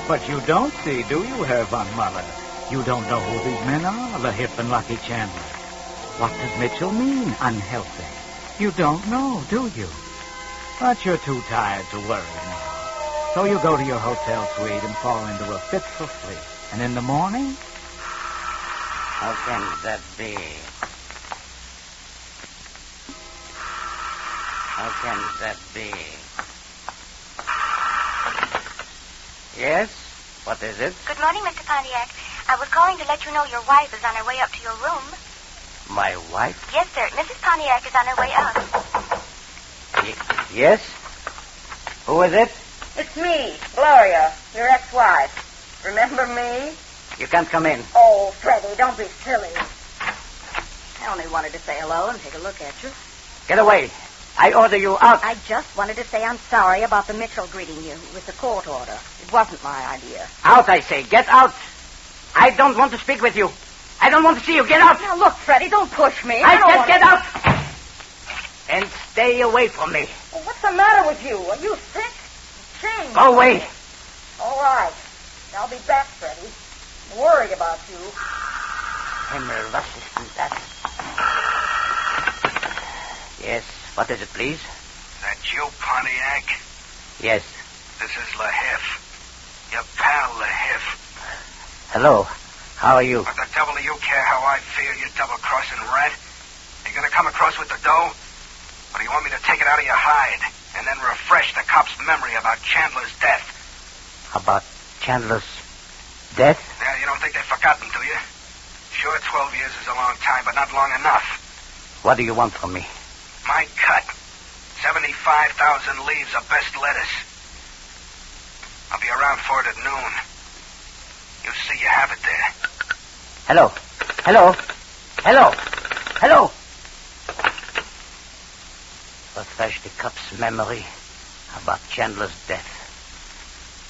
But you don't see, do you, Herr von Muller? You don't know who these men are, LaHiff and Lucky Chandler. What does Mitchell mean, unhealthy? You don't know, do you? But you're too tired to worry now. So you go to your hotel suite and fall into a fitful sleep. And in the morning? How can that be? How can that be? Yes? What is it? Good morning, Mr. Pontiac. I was calling to let you know your wife is on her way up to your room. My wife? Yes, sir. Mrs. Pontiac is on her way up. Yes? Who is it? It's me, Gloria, your ex-wife. Remember me? You can't come in. Oh, Freddie, don't be silly. I only wanted to say hello and take a look at you. Get away. I order you out. I just wanted to say I'm sorry about the Mitchell greeting you with the court order. It wasn't my idea. Out, I say. Get out. I don't want to speak with you. I don't want to see you. Get out. Now, look, Freddie, don't push me. I said get out. And stay away from me. Well, what's the matter with you? Are you sick? Changed. Go away. All right. I'll be back, Freddie. I'm worried about you. Himmel, was ist denn das? Yes, what is it, please? That you, Pontiac? Yes. This is LaHiff. Your pal, LaHiff. Hello. How are you? What the devil do you care how I feel, you double-crossing rat? Are you going to come across with the dough? Or do you want me to take it out of your hide and then refresh the cop's memory about Chandler's death? About Chandler's death? Yeah, you don't think they've forgotten, do you? Sure, 12 years is a long time, but not long enough. What do you want from me? My cut. 75,000 leaves of best lettuce. I'll be around for it at noon. You see you have it there. Hello. Hello. Hello. Hello. Refresh the cop's memory about Chandler's death.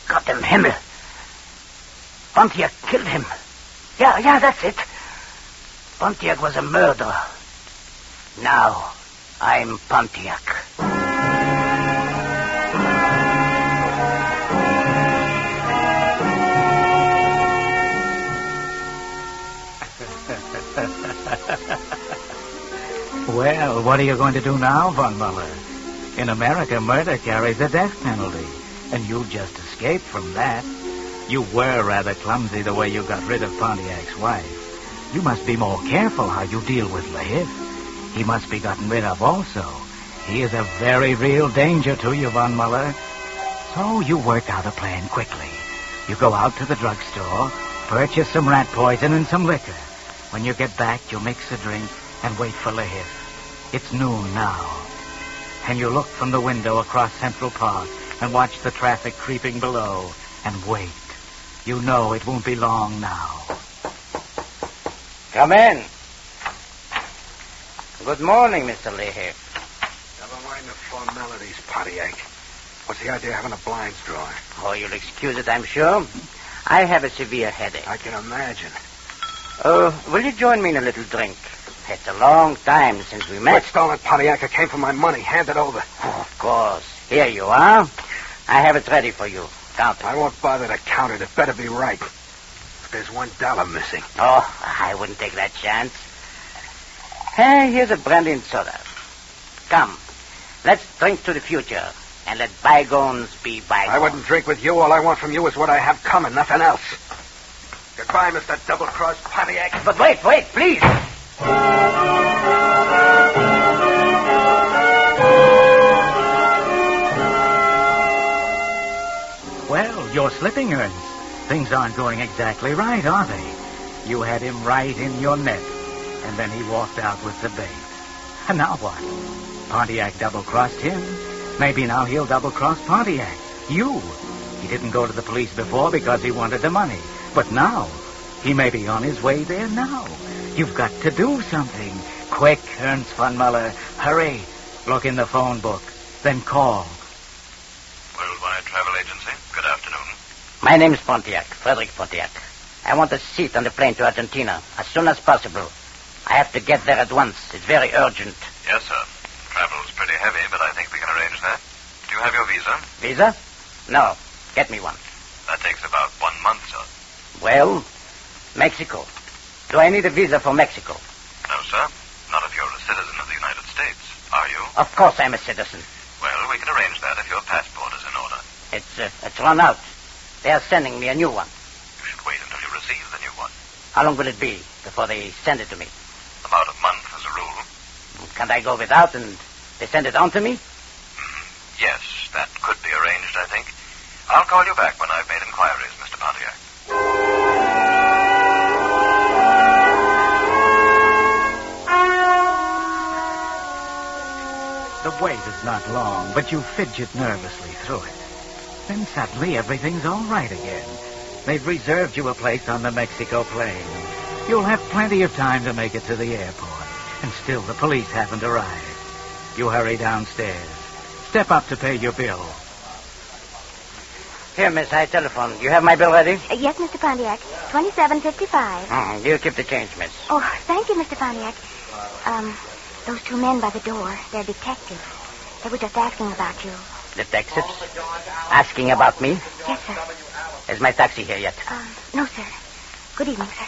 Gott im Himmel. Pontiac killed him. Yeah, that's it. Pontiac was a murderer. Now, I'm Pontiac. Well, what are you going to do now, Von Muller? In America, murder carries a death penalty, and you just escaped from that. You were rather clumsy the way you got rid of Pontiac's wife. You must be more careful how you deal with LaHiff. He must be gotten rid of also. He is a very real danger to you, Von Muller. So you work out a plan quickly. You go out to the drugstore, purchase some rat poison and some liquor. When you get back, you mix a drink and wait for LaHiff. It's noon now. And you look from the window across Central Park and watch the traffic creeping below and wait. You know it won't be long now. Come in. Good morning, Mr. LaHiff. Never mind the formalities, Pontiac. What's the idea of having the blinds drawn? Oh, you'll excuse it, I'm sure. I have a severe headache. I can imagine. Will you join me in a little drink? It's a long time since we met. Quit stalling, Pontiac. It came from my money. Hand it over. Oh, of course. Here you are. I have it ready for you. Count it. I won't bother to count it. It better be right. There's $1 missing. Oh, I wouldn't take that chance. Hey, here's a brandy and soda. Come, let's drink to the future and let bygones be bygones. I wouldn't drink with you. All I want from you is what I have coming, nothing else. Goodbye, Mr. Double-Cross Pontiac. But wait, please. Well, you're slipping, Ernst. Things aren't going exactly right, are they? You had him right in your net, and then he walked out with the bait. And now what? Pontiac double-crossed him, Maybe now he'll double-cross Pontiac. You. He didn't go to the police before because he wanted the money. But now, he may be on his way there now. You've got to do something. Quick, Ernst von Muller. Hurry. Look in the phone book. Then call. Worldwide Travel Agency. Good afternoon. My name's Pontiac, Frederick Pontiac. I want a seat on the plane to Argentina as soon as possible. I have to get there at once. It's very urgent. Yes, sir. Travel's pretty heavy, but I think we can arrange that. Do you have your visa? Visa? No. Get me one. That takes about 1 month, sir. Well, Mexico. Do I need a visa for Mexico? No, sir. Not if you're a citizen of the United States. Are you? Of course I'm a citizen. Well, we can arrange that if your passport is in order. It's run out. They are sending me a new one. You should wait until you receive the new one. How long will it be before they send it to me? About a month as a rule. Can't I go without and they send it on to me? Yes, that could be arranged, I think. I'll call you back when I've made inquiries, Mr. Pontiac. The wait is not long, but you fidget nervously through it. Then suddenly everything's all right again. They've reserved you a place on the Mexico plane. You'll have plenty of time to make it to the airport. And still the police haven't arrived. You hurry downstairs. Step up to pay your bill. Here, miss, I telephone. You have my bill ready? Yes, Mr. Pontiac. $27.55. You keep the change, miss. Oh, thank you, Mr. Pontiac. Those two men by the door, they're detectives. They were just asking about you. Detectives? Asking about me? Yes, sir. Is my taxi here yet? No, sir. Good evening, sir.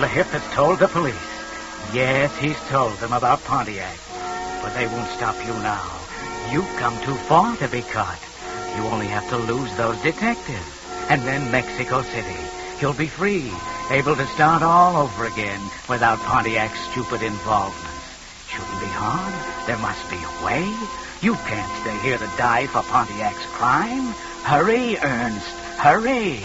Lahip has told the police. Yes, he's told them about Pontiac. But they won't stop you now. You've come too far to be caught. You only have to lose those detectives. And then Mexico City. You'll be free, able to start all over again without Pontiac's stupid involvement. Shouldn't be hard. There must be a way. You can't stay here to die for Pontiac's crime. Hurry, Ernst. Hurry.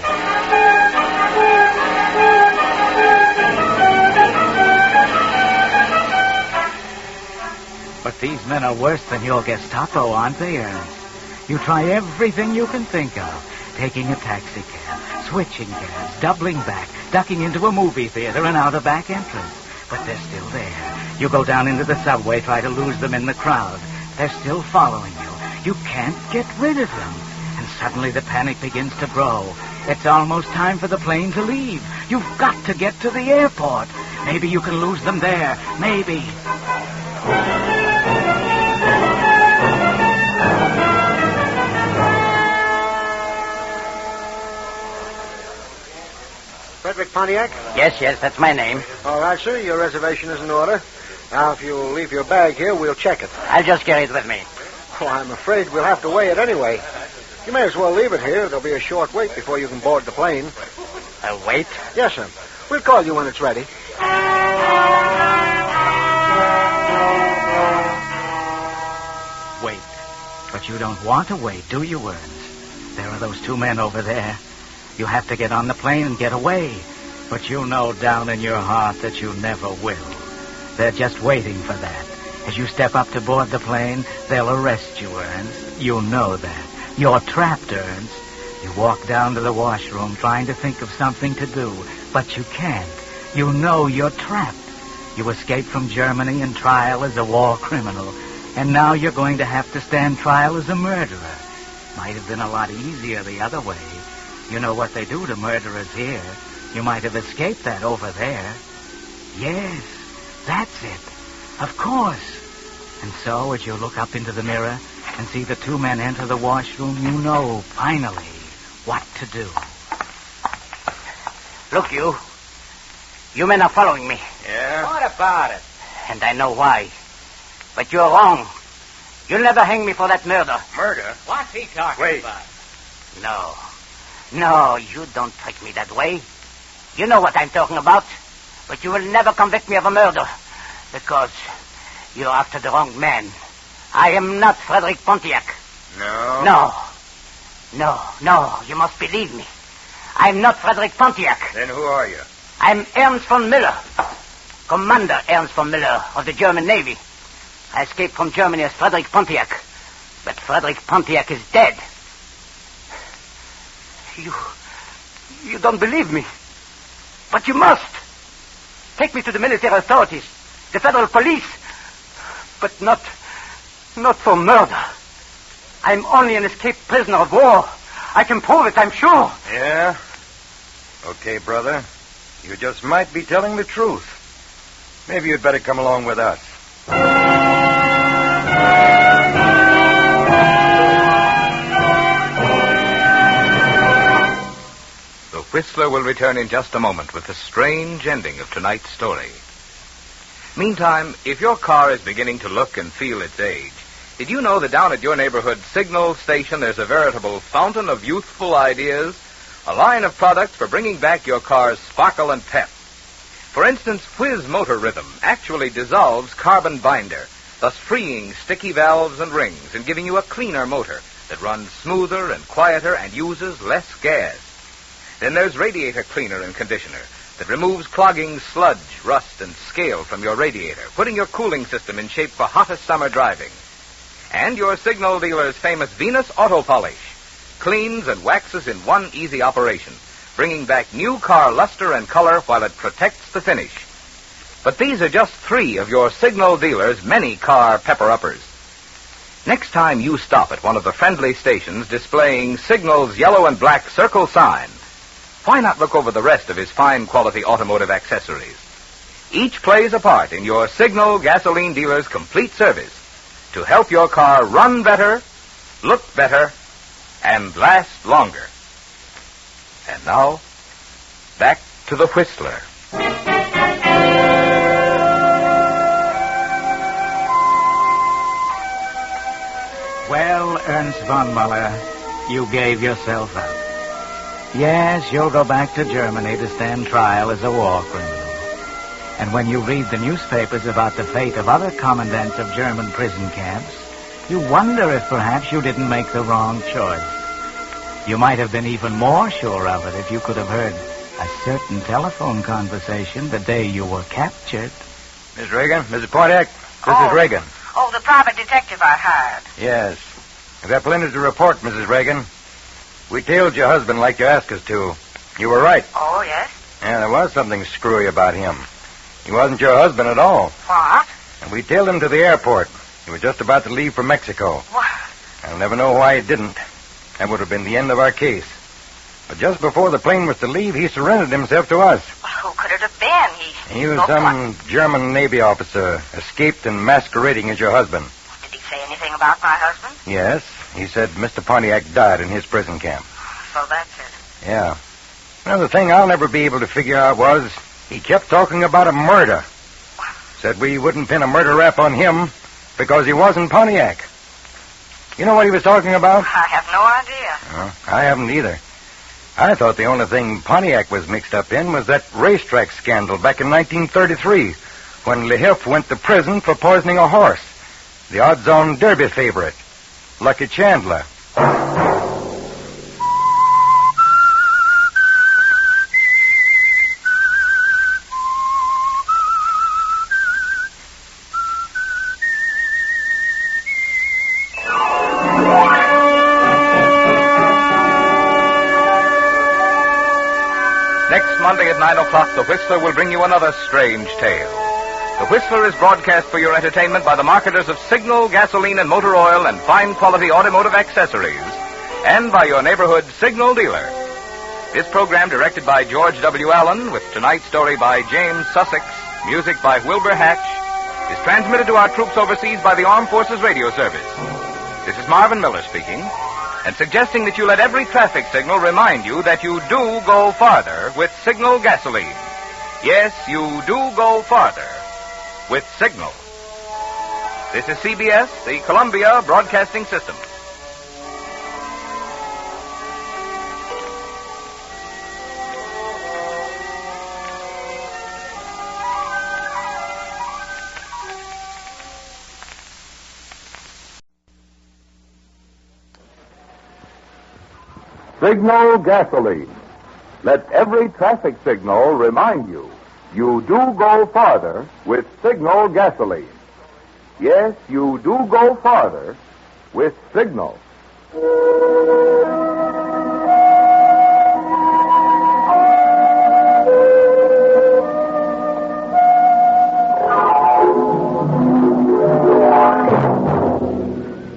But these men are worse than your Gestapo, aren't they, Ernst? You try everything you can think of. Taking a taxi cab, switching cabs, doubling back, ducking into a movie theater and out a back entrance. But they're still there. You go down into the subway, try to lose them in the crowd. They're still following you. You can't get rid of them. And suddenly the panic begins to grow. It's almost time for the plane to leave. You've got to get to the airport. Maybe you can lose them there. Maybe. Frederick Pontiac? Yes, that's my name. All right, sir. Your reservation is in order. Now, if you'll leave your bag here, we'll check it. I'll just carry it with me. Oh, I'm afraid we'll have to weigh it anyway. You may as well leave it here. There'll be a short wait before you can board the plane. A wait? Yes, sir. We'll call you when it's ready. Wait. But you don't want to wait, do you, Ernst? There are those two men over there. You have to get on the plane and get away. But you know down in your heart that you never will. They're just waiting for that. As you step up to board the plane, they'll arrest you, Ernst. You know that. You're trapped, Ernst. You walk down to the washroom trying to think of something to do, but you can't. You know you're trapped. You escaped from Germany and trial as a war criminal, and now you're going to have to stand trial as a murderer. Might have been a lot easier the other way. You know what they do to murderers here. You might have escaped that over there. Yes, that's it. Of course. And so, as you look up into the mirror and see the two men enter the washroom, you know, finally, what to do. Look, you. You men are following me. Yeah? What about it? And I know why. But you're wrong. You'll never hang me for that murder. Murder? What's he talking Wait. about? No, you don't trick me that way. You know what I'm talking about. But you will never convict me of a murder. Because you're after the wrong man. I am not Frederick Pontiac. No? No, you must believe me. I'm not Frederick Pontiac. Then who are you? I'm Ernst von Müller, Commander Ernst von Müller of the German Navy. I escaped from Germany as Frederick Pontiac, but Frederick Pontiac is dead. You don't believe me, but you must. Take me to the military authorities, the federal police, but not for murder. I'm only an escaped prisoner of war. I can prove it, I'm sure. Yeah? Okay, brother. You just might be telling the truth. Maybe you'd better come along with us. The Whistler will return in just a moment with the strange ending of tonight's story. Meantime, if your car is beginning to look and feel its age, did you know that down at your neighborhood signal station there's a veritable fountain of youthful ideas? A line of products for bringing back your car's sparkle and pep. For instance, Whiz Motor Rhythm actually dissolves carbon binder, thus freeing sticky valves and rings and giving you a cleaner motor that runs smoother and quieter and uses less gas. Then there's Radiator Cleaner and Conditioner that removes clogging sludge, rust, and scale from your radiator, putting your cooling system in shape for hottest summer driving. And your signal dealer's famous Venus Auto Polish cleans and waxes in one easy operation, bringing back new car luster and color while it protects the finish. But these are just 3 of your signal dealer's many car pepper-uppers. Next time you stop at one of the friendly stations displaying Signal's yellow and black circle sign, why not look over the rest of his fine quality automotive accessories? Each plays a part in your Signal gasoline dealer's complete service to help your car run better, look better, and last longer. And now, back to the Whistler. Well, Ernst von Muller, you gave yourself up. Yes, you'll go back to Germany to stand trial as a war criminal. And when you read the newspapers about the fate of other commandants of German prison camps, you wonder if perhaps you didn't make the wrong choice. You might have been even more sure of it if you could have heard a certain telephone conversation the day you were captured. Miss Reagan, Mrs. Pontiac, this is Reagan. Oh, the private detective I hired. Yes. I've got plenty to report, Mrs. Reagan. We tailed your husband like you asked us to. You were right. Oh, yes? Yeah, there was something screwy about him. He wasn't your husband at all. What? And we tailed him to the airport. He was just about to leave for Mexico. What? I'll never know why he didn't. That would have been the end of our case. But just before the plane was to leave, he surrendered himself to us. Well, who could it have been? He was some German Navy officer, escaped and masquerading as your husband. Did he say anything about my husband? Yes. He said Mr. Pontiac died in his prison camp. So that's it. Yeah. Another thing I'll never be able to figure out was he kept talking about a murder. Said we wouldn't pin a murder rap on him because he wasn't Pontiac. You know what he was talking about? I have no idea. I haven't either. I thought the only thing Pontiac was mixed up in was that racetrack scandal back in 1933 when Lehiff went to prison for poisoning a horse. The odds-on Derby favorite, Lucky Chandler. Monday at 9 o'clock, The Whistler will bring you another strange tale. The Whistler is broadcast for your entertainment by the marketers of Signal, gasoline, and motor oil and fine-quality automotive accessories, and by your neighborhood Signal dealer. This program, directed by George W. Allen, with tonight's story by James Sussex, music by Wilbur Hatch, is transmitted to our troops overseas by the Armed Forces Radio Service. This is Marvin Miller speaking, and suggesting that you let every traffic signal remind you that you do go farther with Signal gasoline. Yes, you do go farther with Signal. This is CBS, the Columbia Broadcasting System. Signal gasoline, Let every traffic signal remind you, you do go farther with Signal gasoline. Yes, you do go farther with Signal.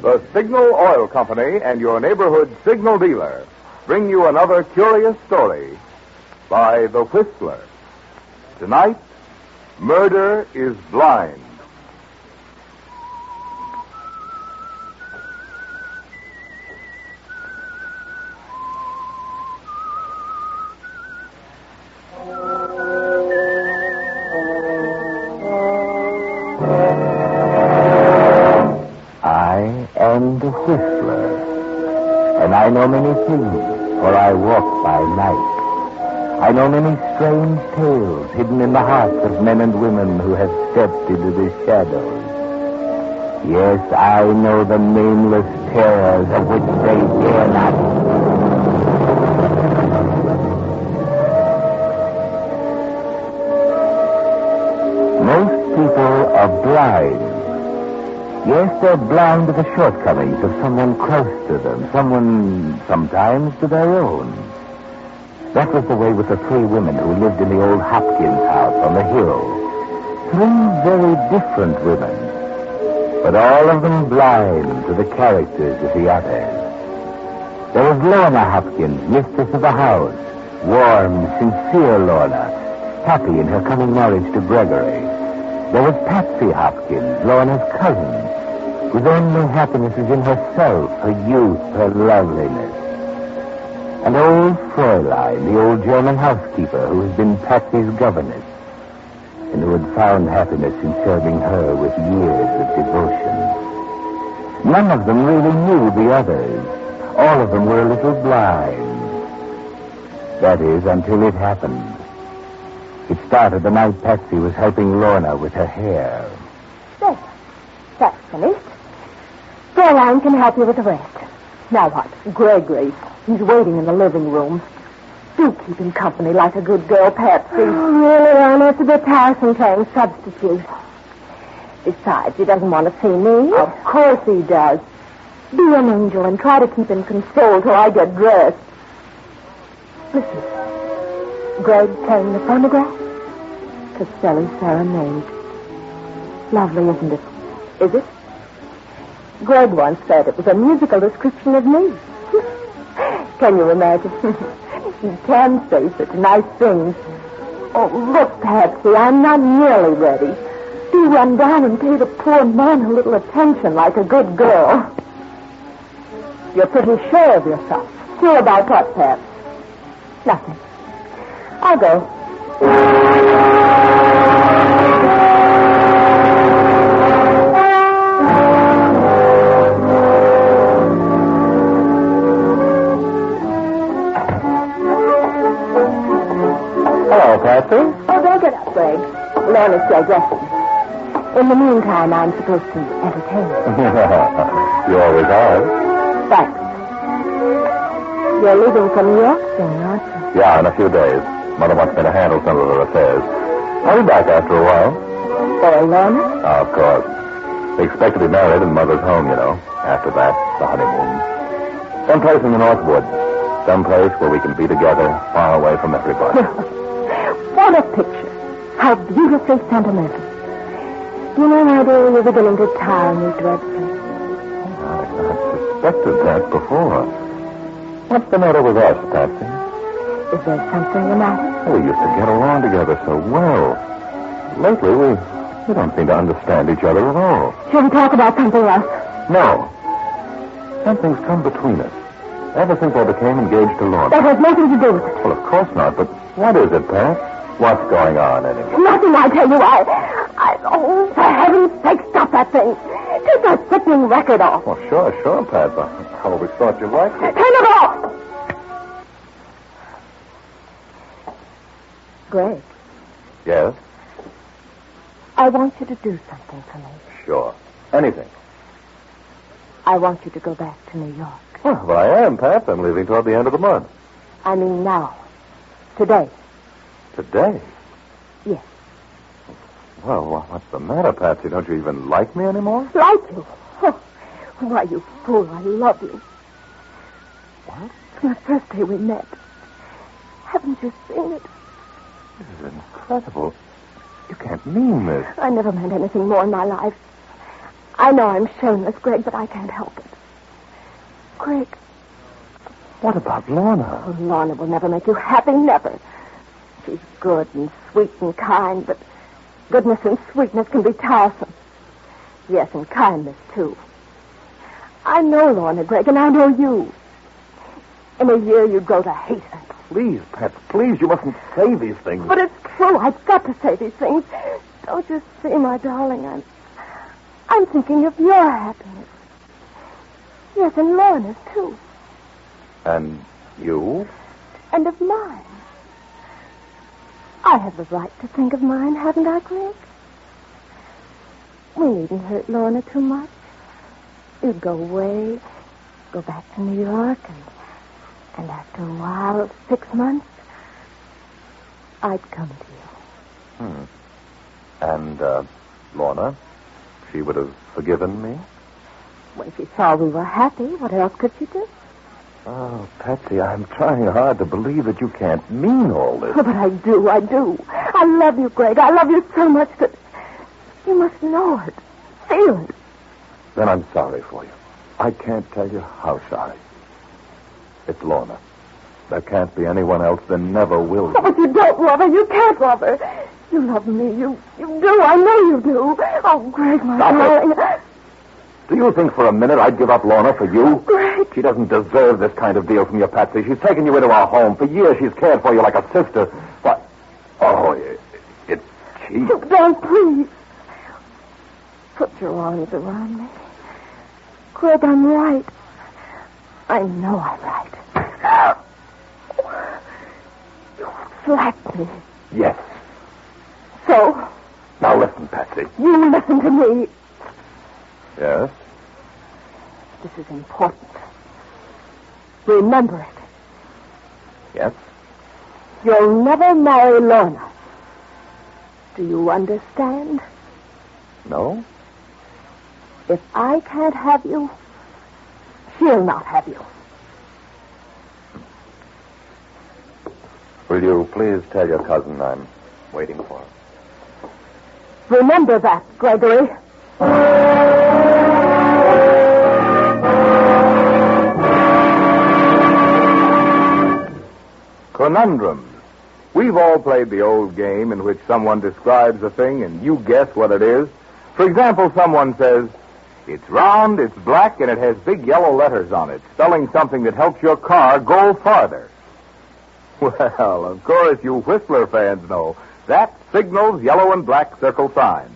The Signal Oil Company and your neighborhood signal dealer bring you another curious story by The Whistler. Tonight, Murder is Blind. I am the Whistler, and I know many things, for I walk by night. I know many strange tales hidden in the hearts of men and women who have stepped into the shadows. Yes, I know the nameless terrors of which they dare not. Most people are blind. Yes, they're blind to the shortcomings of someone close to them, someone sometimes to their own. That was the way with the three women who lived in the old Hopkins house on the hill. Three very different women, but all of them blind to the characters of the others. There was Lorna Hopkins, mistress of the house, warm, sincere Lorna, happy in her coming marriage to Gregory. There was Patsy Hopkins, Lorna's cousin, whose only happiness is in herself, her youth, her loveliness. And old Fräulein, the old German housekeeper who has been Patsy's governess, and who had found happiness in serving her with years of devotion. None of them really knew the others. All of them were a little blind. That is, until it happened. It started the night Patsy was helping Lorna with her hair. There. That's finished. Fräulein can help you with the rest. Now what? Gregory. He's waiting in the living room. Do keep him company like a good girl, Patsy. Oh, really, Anna? It's a bit tiresome playing substitute. Besides, he doesn't want to see me. Of course he does. Be an angel and try to keep in control till I get dressed. Listen. Greg playing the phonograph? Castelli's Serenade. Lovely, isn't it? Is it? Greg once said it was a musical description of me. Can you imagine? He can say such nice things. Oh, look, Patsy, I'm not nearly ready. Do run down and pay the poor man a little attention like a good girl. You're pretty sure of yourself. Sure about what, Pat? Nothing. I'll go. Hello, Patsy. Oh, don't get up, Greg. Lorna's digesting. In the meantime, I'm supposed to entertain you. You always are. Thanks. You're leaving for New York soon, aren't you? Yeah, in a few days. Mother wants me to handle some of her affairs. I'll be back after a while. For Lorna? Of course. They expect to be married in Mother's home, you know. After that, the honeymoon. Someplace in the North Woods. Someplace where we can be together, far away from everybody. What a picture. How beautifully sentimental. You know, my dear, you're beginning to tire me dreadfully. I suspected that before. What's the matter with us, Patsy? Is there something the matter? We used to get along together so well. Lately, we don't seem to understand each other at all. Shall we talk about something else? No. Something's come between us. Ever since I became engaged to Lorna. That has nothing to do with it. Well, of course not, but what is it, Pat? What's going on, anyway? Nothing, I tell you. Oh, for heaven's sake, stop that thing. Take that sickening record off. Well, sure, Pat. I always thought you liked it. Turn it off! Greg. Yes? I want you to do something for me. Sure. Anything. I want you to go back to New York. Well, I am, Pat. I'm leaving toward the end of the month. I mean now. Today. Today? Yes. Well, what's the matter, Patsy? Don't you even like me anymore? Like you? Oh, why, you fool, I love you. What? From the first day we met. Haven't you seen it? This is incredible. You can't mean this. I never meant anything more in my life. I know I'm shameless, Greg, but I can't help it. Greg. What about Lorna? Oh, Lorna will never make you happy, never. She's good and sweet and kind, but goodness and sweetness can be tiresome. Yes, and kindness, too. I know Lorna, Greg, and I know you. In a year, you'd grow to hate her. Please, Pat, please, you mustn't say these things. But it's true. I've got to say these things. Don't you see, my darling, I'm thinking of your happiness. Yes, and Lorna's, too. And you? And of mine. I have the right to think of mine, haven't I, Greg? We needn't hurt Lorna too much. You'd go away, go back to New York, and after a while, 6 months, I'd come to you. And, Lorna, she would have forgiven me? When she saw we were happy, what else could she do? Oh, Patsy, I'm trying hard to believe that you can't mean all this. Oh, but I do. I love you, Greg. I love you so much that you must know it, feel it. Then I'm sorry for you. I can't tell you how sorry. It's Lorna. There can't be anyone else. There never will be. Oh, but you don't love her. You can't love her. You love me. You do. I know you do. Oh, Greg, my darling. Do you think for a minute I'd give up Lorna for you? Greg. She doesn't deserve this kind of deal from you, Patsy. She's taken you into our home. For years she's cared for you like a sister. But, it's cheap. Don't, please. Put your arms around me. Greg, I'm right. I know I'm right. You slapped me. Yes. So? Now listen, Patsy. You listen to me. Yes? This is important. Remember it. Yes? You'll never marry Lorna. Do you understand? No? If I can't have you, she'll not have you. Will you please tell your cousin I'm waiting for her? Remember that, Gregory. Conundrums. We've all played the old game in which someone describes a thing and you guess what it is. For example, someone says, it's round, it's black, and it has big yellow letters on it, spelling something that helps your car go farther. Well, of course, you Whistler fans know that Signal's yellow and black circle sign,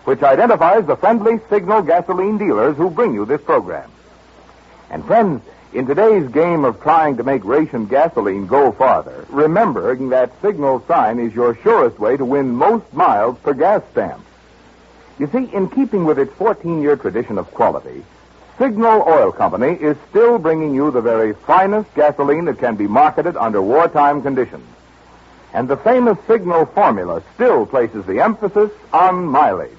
which identifies the friendly Signal gasoline dealers who bring you this program. And friends, in today's game of trying to make ration gasoline go farther, remembering that Signal sign is your surest way to win most miles per gas stamp. You see, in keeping with its 14-year tradition of quality, Signal Oil Company is still bringing you the very finest gasoline that can be marketed under wartime conditions. And the famous Signal formula still places the emphasis on mileage.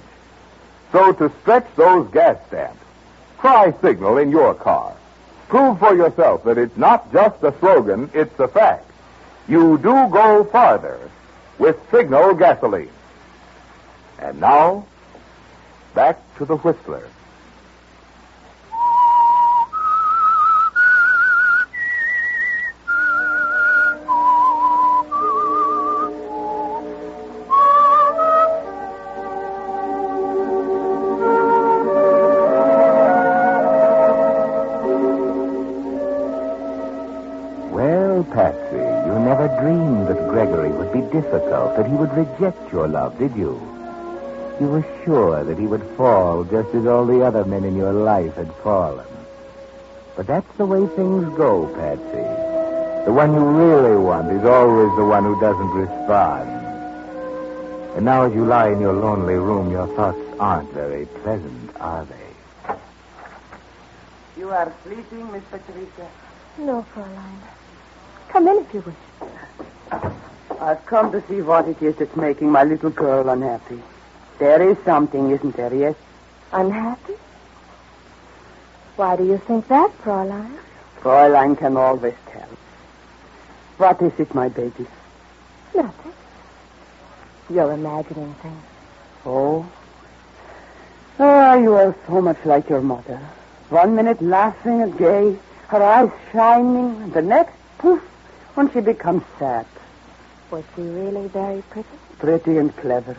So to stretch those gas stamps, try Signal in your car. Prove for yourself that it's not just a slogan, it's a fact. You do go farther with Signal gasoline. And now, back to the Whistler. Patsy, you never dreamed that Gregory would be difficult, that he would reject your love, did you? You were sure that he would fall just as all the other men in your life had fallen. But that's the way things go, Patsy. The one you really want is always the one who doesn't respond. And now as you lie in your lonely room, your thoughts aren't very pleasant, are they? You are sleeping, Miss Patricia? No, Fräulein. Come in if you wish. I've come to see what it is that's making my little girl unhappy. There is something, isn't there, yes? Unhappy? Why do you think that, Fräulein? Fräulein can always tell. What is it, my baby? Nothing. You're imagining things. Oh? Ah, you are so much like your mother. 1 minute laughing and gay, her eyes shining, and the next, poof, when she becomes sad. Was she really very pretty? Pretty and clever.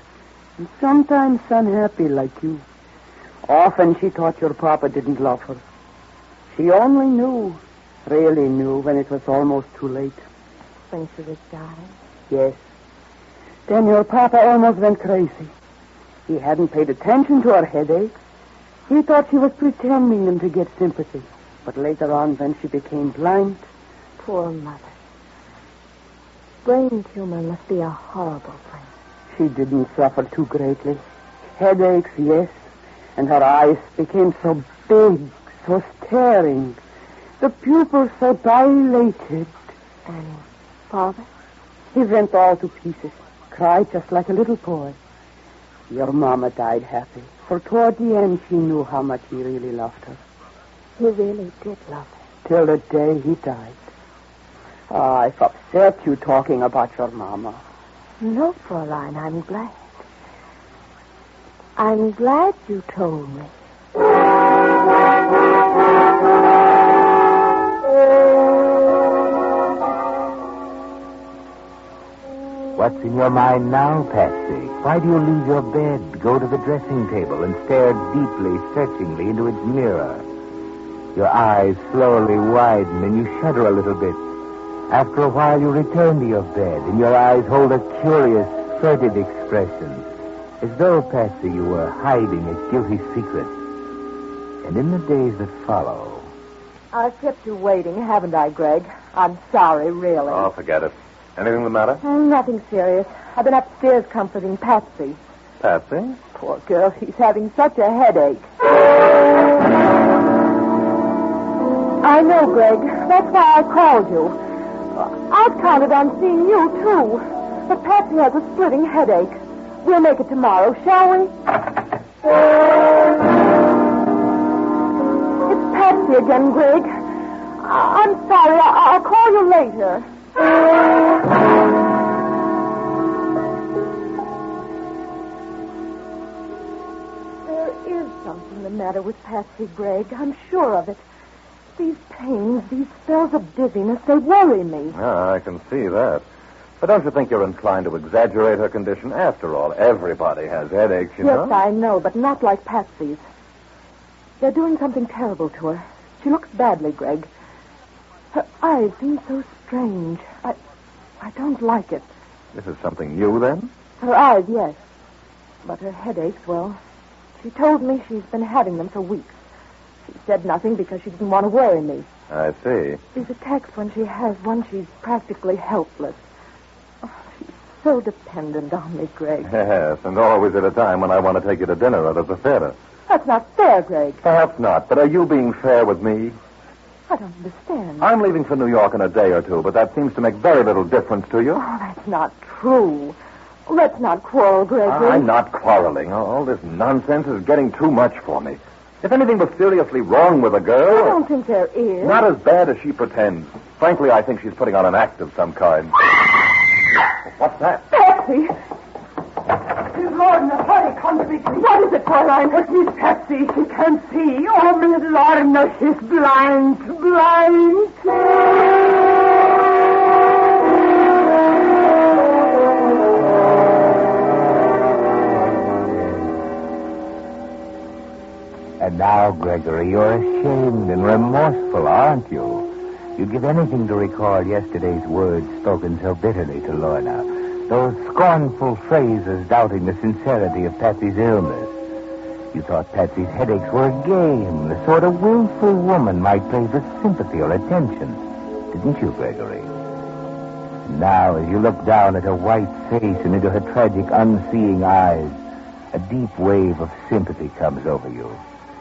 And sometimes unhappy like you. Often she thought your papa didn't love her. She only knew, really knew, when it was almost too late. When she was dying? Yes. Then your papa almost went crazy. He hadn't paid attention to her headaches. He thought she was pretending them to get sympathy. But later on, when she became blind... Poor mother. Brain tumor must be a horrible thing. She didn't suffer too greatly. Headaches, yes. And her eyes became so big, so staring. The pupils so dilated. And father? He went all to pieces. Cried just like a little boy. Your mama died happy. For toward the end, she knew how much he really loved her. He really did love her. Till the day he died. I've upset you talking about your mama. No, Fräulein, I'm glad. I'm glad you told me. What's in your mind now, Patsy? Why do you leave your bed, go to the dressing table, and stare deeply, searchingly into its mirror? Your eyes slowly widen, and you shudder a little bit. After a while, you return to your bed, and your eyes hold a curious, furtive expression, as though, Patsy, you were hiding a guilty secret. And in the days that follow... I've kept you waiting, haven't I, Greg? I'm sorry, really. Oh, forget it. Anything the matter? Nothing serious. I've been upstairs comforting Patsy. Patsy? Poor girl, she's having such a headache. I know, Greg. That's why I called you. I've counted on seeing you, too. But Patsy has a splitting headache. We'll make it tomorrow, shall we? It's Patsy again, Greg. I'm sorry. I'll call you later. There is something the matter with Patsy, Greg. I'm sure of it. These pains, these spells of dizziness, they worry me. Yeah, I can see that. But don't you think you're inclined to exaggerate her condition? After all, everybody has headaches, you know. Yes, I know, but not like Patsy's. They're doing something terrible to her. She looks badly, Greg. Her eyes seem so strange. I don't like it. This is something new, then? Her eyes, yes. But her headaches, well, she told me she's been having them for weeks. She said nothing because she didn't want to worry me. I see. These attacks, when she has one, she's practically helpless. Oh, she's so dependent on me, Greg. Yes, and always at a time when I want to take you to dinner or to the theater. That's not fair, Greg. Perhaps not, but are you being fair with me? I don't understand. I'm leaving for New York in a day or two, but that seems to make very little difference to you. Oh, that's not true. Let's not quarrel, Gregory. I'm not quarreling. All this nonsense is getting too much for me. If anything was seriously wrong with a girl... I don't think there is. Not as bad as she pretends. Frankly, I think she's putting on an act of some kind. What's that? Patsy! Good Lord, in a hurry, come quickly. What is it, Fräulein? It's Miss Patsy. She can't see. Oh, Miss Lorna, she's blind. Blind. And now, Gregory, you're ashamed and remorseful, aren't you? You'd give anything to recall yesterday's words spoken so bitterly to Lorna. Those scornful phrases doubting the sincerity of Patsy's illness. You thought Patsy's headaches were a game, the sort of willful woman might play for sympathy or attention. Didn't you, Gregory? And now, as you look down at her white face and into her tragic, unseeing eyes, a deep wave of sympathy comes over you.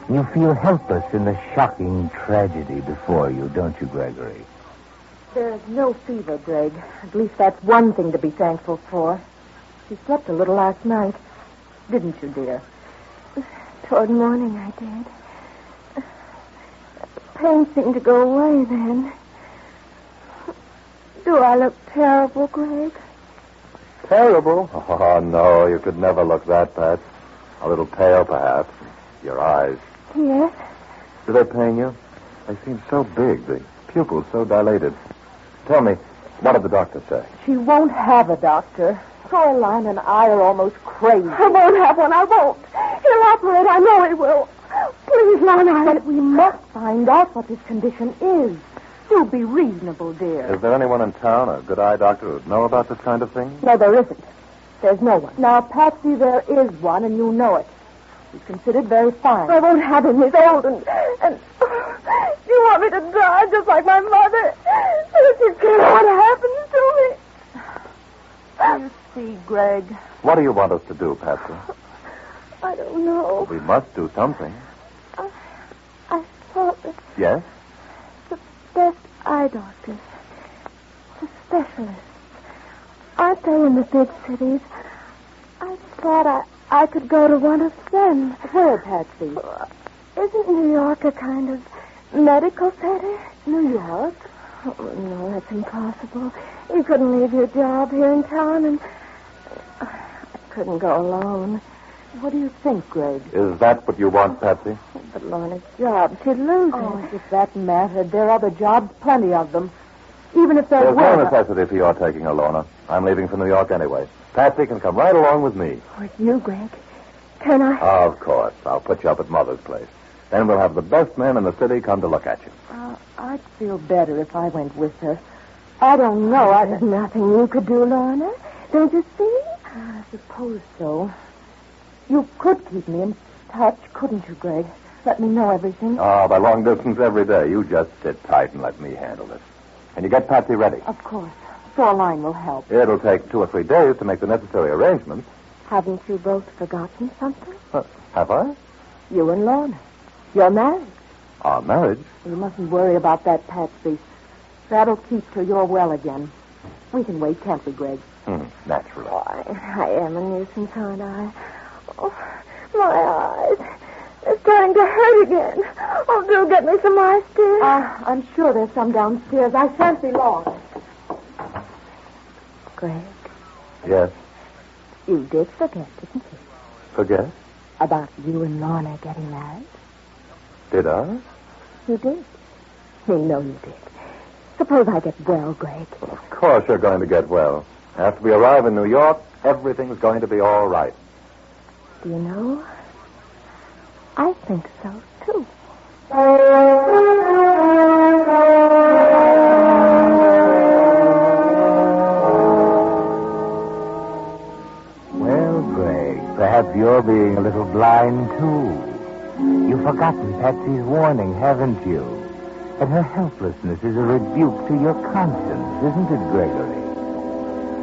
You feel helpless in the shocking tragedy before you, don't you, Gregory? There's no fever, Greg. At least that's one thing to be thankful for. She slept a little last night. Didn't you, dear? Toward morning, I did. The pain seemed to go away then. Do I look terrible, Greg? Terrible? Oh, no, you could never look that bad. A little pale, perhaps. Your eyes. Yes? Do they pain you? They seem so big, the pupils so dilated. Tell me, what did the doctor say? She won't have a doctor. Caroline and I are almost crazy. I won't have one. I won't. He'll operate. I know he will. Please, Lana. But we must find out what this condition is. Do be reasonable, dear. Is there anyone in town, a good eye doctor, who'd know about this kind of thing? No, there isn't. There's no one. Now, Patsy, there is one, and you know it. He's considered very fine. I won't have him. He's old and you want me to die just like my mother? Don't you care what happens to me? You see, Greg. What do you want us to do, Patsy? I don't know. We must do something. I thought that Yes? the best eye doctors, the specialists, aren't they in the big cities? I thought I could go to one of them. Where, Patsy? Isn't New York a kind of medical center? New York? Oh, no, that's impossible. You couldn't leave your job here in town, and I couldn't go alone. What do you think, Greg? Is that what you want, Patsy? But Lorna's job, she'd lose Oh, it. if that mattered, there are other jobs, plenty of them. Even if there There's no were... necessity for your taking her, Lorna. I'm leaving for New York anyway. Patsy can come right along with me. With you, Greg? Can I? Of course. I'll put you up at Mother's place. Then we'll have the best men in the city come to look at you. I'd feel better if I went with her. I don't know. There's nothing you could do, Lorna. Don't you see? I suppose so. You could keep me in touch, couldn't you, Greg? Let me know everything. Oh, by long distance every day. You just sit tight and let me handle this. And you get Patsy ready. Of course. Fraulein will help. It'll take 2 or 3 days to make the necessary arrangements. Haven't you both forgotten something? Have I? You and Lorna. You're married. Our marriage? You mustn't worry about that, Patsy. That'll keep till you're well again. We can wait, can't we, Greg? Naturally. Oh, I am a nuisance, aren't I? Oh, my eyes. They're starting to hurt again. Oh, do get me some ice, dear. I'm sure there's some downstairs. I shan't be long. Greg, Yes. you did forget, didn't you? Forget? About you and Lorna getting married? Did I? You did. You know you did. Suppose I get well, Greg. Of course you're going to get well. After we arrive in New York, everything's going to be all right. Do you know? I think so, too. Well, Greg, perhaps you're being a little blind, too. You've forgotten Patsy's warning, haven't you? And her helplessness is a rebuke to your conscience, isn't it, Gregory?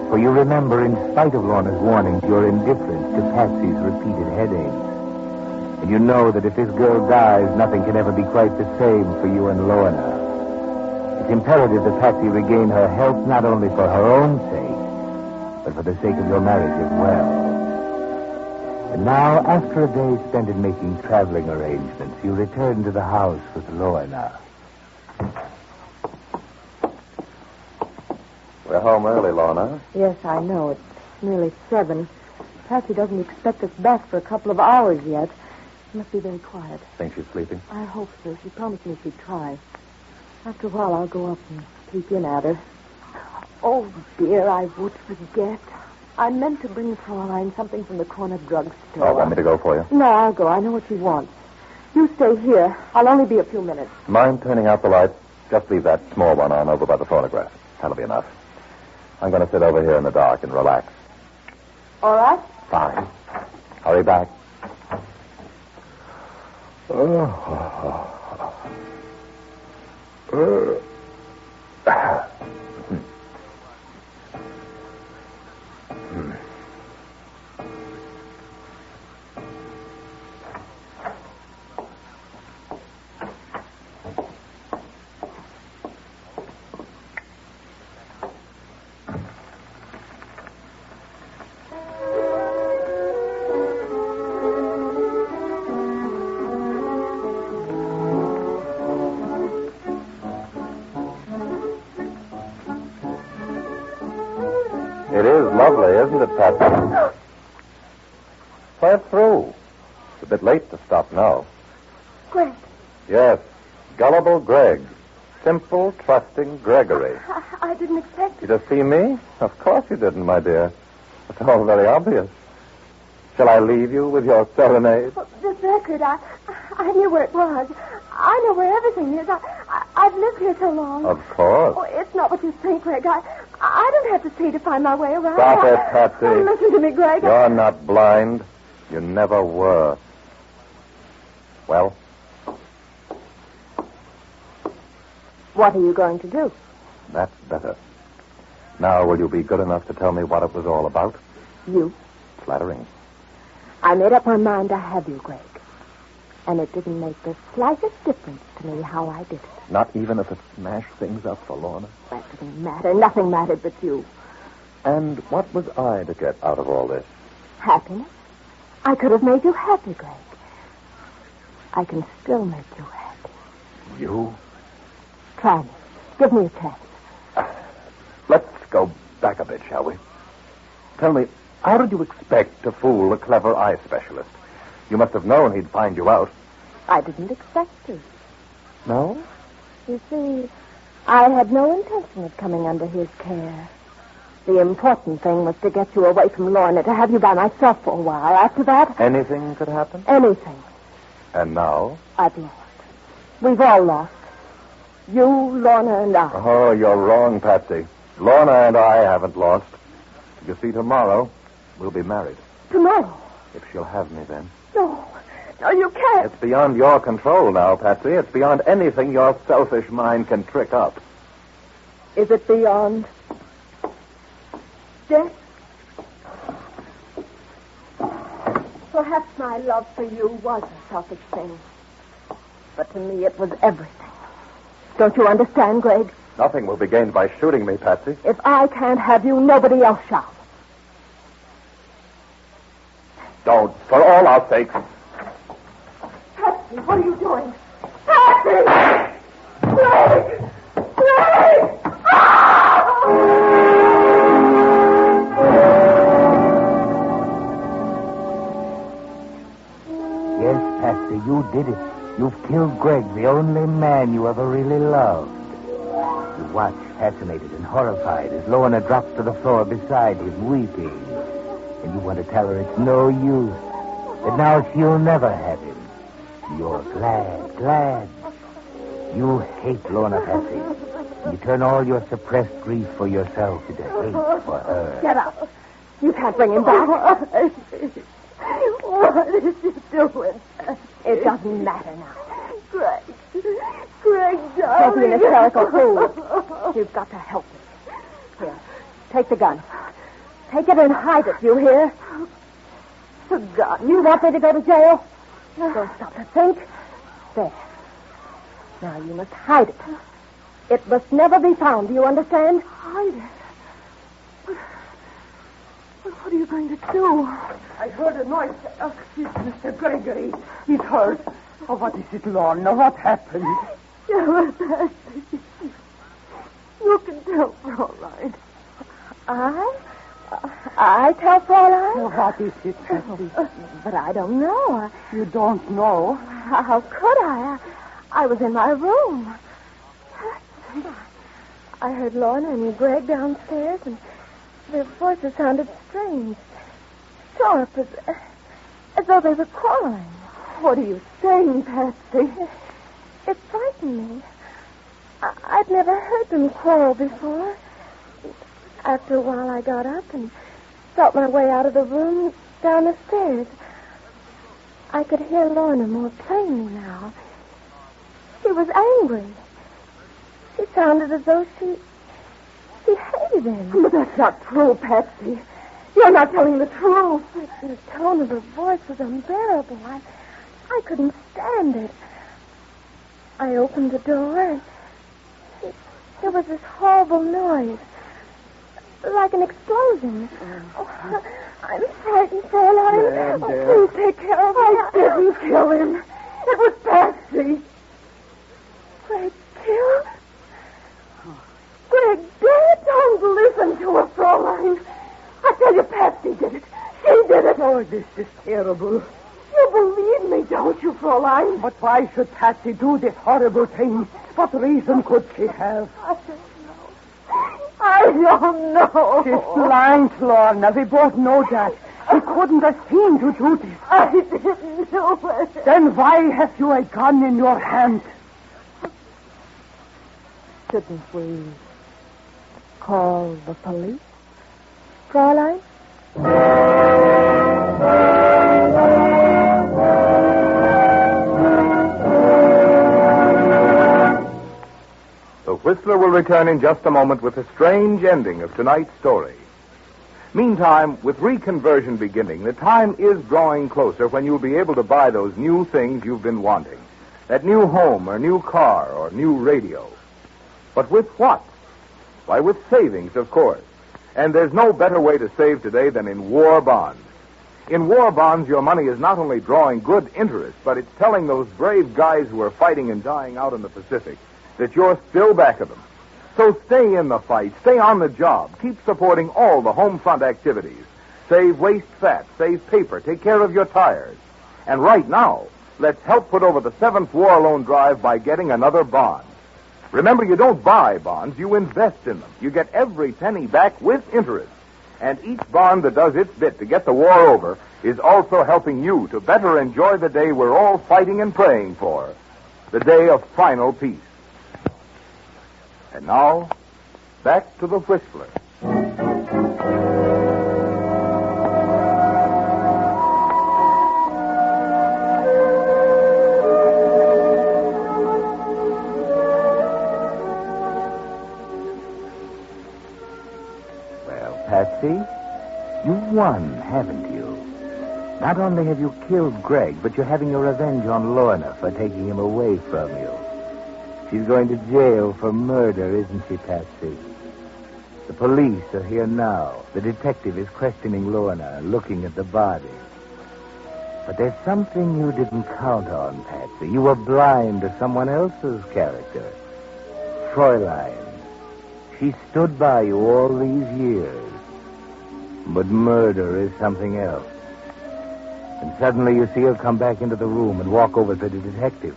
For you remember, in spite of Lorna's warnings, your indifference to Patsy's repeated headaches. And you know that if this girl dies, nothing can ever be quite the same for you and Lorna. It's imperative that Patsy regain her health not only for her own sake, but for the sake of your marriage as well. And now, after a day spent in making traveling arrangements, you return to the house with Lorna. We're home early, Lorna. Yes, I know. It's nearly 7. Patsy doesn't expect us back for a couple of hours yet. She must be very quiet. Think she's sleeping? I hope so. She promised me she'd try. After a while, I'll go up and peek in at her. Oh, dear, I would forget. I meant to bring Fraulein something from the corner drugstore. Oh, want me to go for you? No, I'll go. I know what she wants. You stay here. I'll only be a few minutes. Mind turning out the light? Just leave that small one on over by the phonograph. That'll be enough. I'm going to sit over here in the dark and relax. All right? Fine. Hurry back. It is lovely, isn't it, Patsy? Play it through. It's a bit late to stop now. Greg. Yes, gullible Greg. Simple, trusting Gregory. I didn't expect You to see me? Of course you didn't, my dear. It's all very obvious. Shall I leave you with your serenade? Well, this record, I knew where it was. I know where everything is. I've lived here so long. Of course. Oh, it's not what you think, Greg. I don't have to see to find my way around. Stop it, Patsy. Oh, listen to me, Greg. You're not blind. You never were. Well? What are you going to do? That's better. Now, will you be good enough to tell me what it was all about? You. Flattering. I made up my mind to have you, Greg. And it didn't make the slightest difference to me how I did it. Not even if it smashed things up for Lorna? That didn't matter. Nothing mattered but you. And what was I to get out of all this? Happiness. I could have made you happy, Greg. I can still make you happy. You? Try me. Give me a chance. Let's go back a bit, shall we? Tell me, how did you expect to fool a clever eye specialist? You must have known he'd find you out. I didn't expect to. No? You see, I had no intention of coming under his care. The important thing was to get you away from Lorna, to have you by myself for a while. After that... Anything could happen? Anything. And now? I've lost. We've all lost. You, Lorna, and I. Oh, you're wrong, Patsy. Lorna and I haven't lost. You see, tomorrow, we'll be married. Tomorrow? If she'll have me then. No. No, you can't. It's beyond your control now, Patsy. It's beyond anything your selfish mind can trick up. Is it beyond death? Perhaps my love for you was a selfish thing. But to me, it was everything. Don't you understand, Greg? Nothing will be gained by shooting me, Patsy. If I can't have you, nobody else shall. Don't, for all our sakes. Patsy, what are you doing? Patsy! Greg! Greg! Yes, Patsy, you did it. You've killed Greg, the only man you ever really loved. You watch, fascinated and horrified, as Lorna drops to the floor beside him, weeping. And you want to tell her it's no use, that now she'll never have him. You're glad. You hate Lorna, Patsy. You turn all your suppressed grief for yourself into hate for her. Get up. You can't bring him back. What is he doing? It doesn't matter now. Greg, darling. Don't be an hysterical fool. You've got to help me. Here, take the gun. Take it and hide it, you hear? The gun? You want me to go to jail? Don't stop to think. There. Now you must hide it. It must never be found, do you understand? Hide it? What are you going to do? I heard a noise. Oh, it's Mr. Gregory. He's hurt. Oh, what is it, Lorna? What happened? You can tell Fraulein. I tell Fraulein? Oh, what is it, Patsy? But I don't know. You don't know? How could I? I was in my room. I heard Lorna and Greg downstairs, and their voices sounded strange. Sharp, as though they were quarreling. What are you saying, Patsy? It frightened me. I'd never heard them quarrel before. After a while, I got up and felt my way out of the room down the stairs. I could hear Lorna more plainly now. She was angry. She sounded as though she hated him. But that's not true, Patsy. You're not telling the truth. The tone of her voice was unbearable. I couldn't stand it. I opened the door and there was this horrible noise. Like an explosion. Oh, I'm frightened, Fraulein. Please take care of me. I didn't kill him. It was Patsy. Greg killed? Greg dead? Don't listen to her, Fraulein. Oh, this is terrible. You believe me, don't you, Fräulein? But why should Patsy do this horrible thing? What reason could she have? I don't know. She's blind, Lorna. We both know that. She couldn't have seen to do this. I didn't do it. Then why have you a gun in your hand? Shouldn't we call the police, Fräulein? The Whistler will return in just a moment with a strange ending of tonight's story. Meantime, with reconversion beginning, the time is drawing closer when you'll be able to buy those new things you've been wanting. That new home or new car or new radio. But with what? Why, with savings, of course. And there's no better way to save today than in war bonds. In war bonds, your money is not only drawing good interest, but it's telling those brave guys who are fighting and dying out in the Pacific that you're still back of them. So stay in the fight, stay on the job, keep supporting all the home front activities. Save waste fat, save paper, take care of your tires. And right now, let's help put over the 7th War Loan Drive by getting another bond. Remember, you don't buy bonds, you invest in them. You get every penny back with interest. And each bond that does its bit to get the war over is also helping you to better enjoy the day we're all fighting and praying for. The day of final peace. And now, back to the Whistler. Well, Patsy, you've won, haven't you? Not only have you killed Greg, but you're having your revenge on Lorna for taking him away from you. She's going to jail for murder, isn't she, Patsy? The police are here now. The detective is questioning Lorna, looking at the body. But there's something you didn't count on, Patsy. You were blind to someone else's character. Fräulein. She stood by you all these years. But murder is something else. And suddenly you see her come back into the room and walk over to the detective.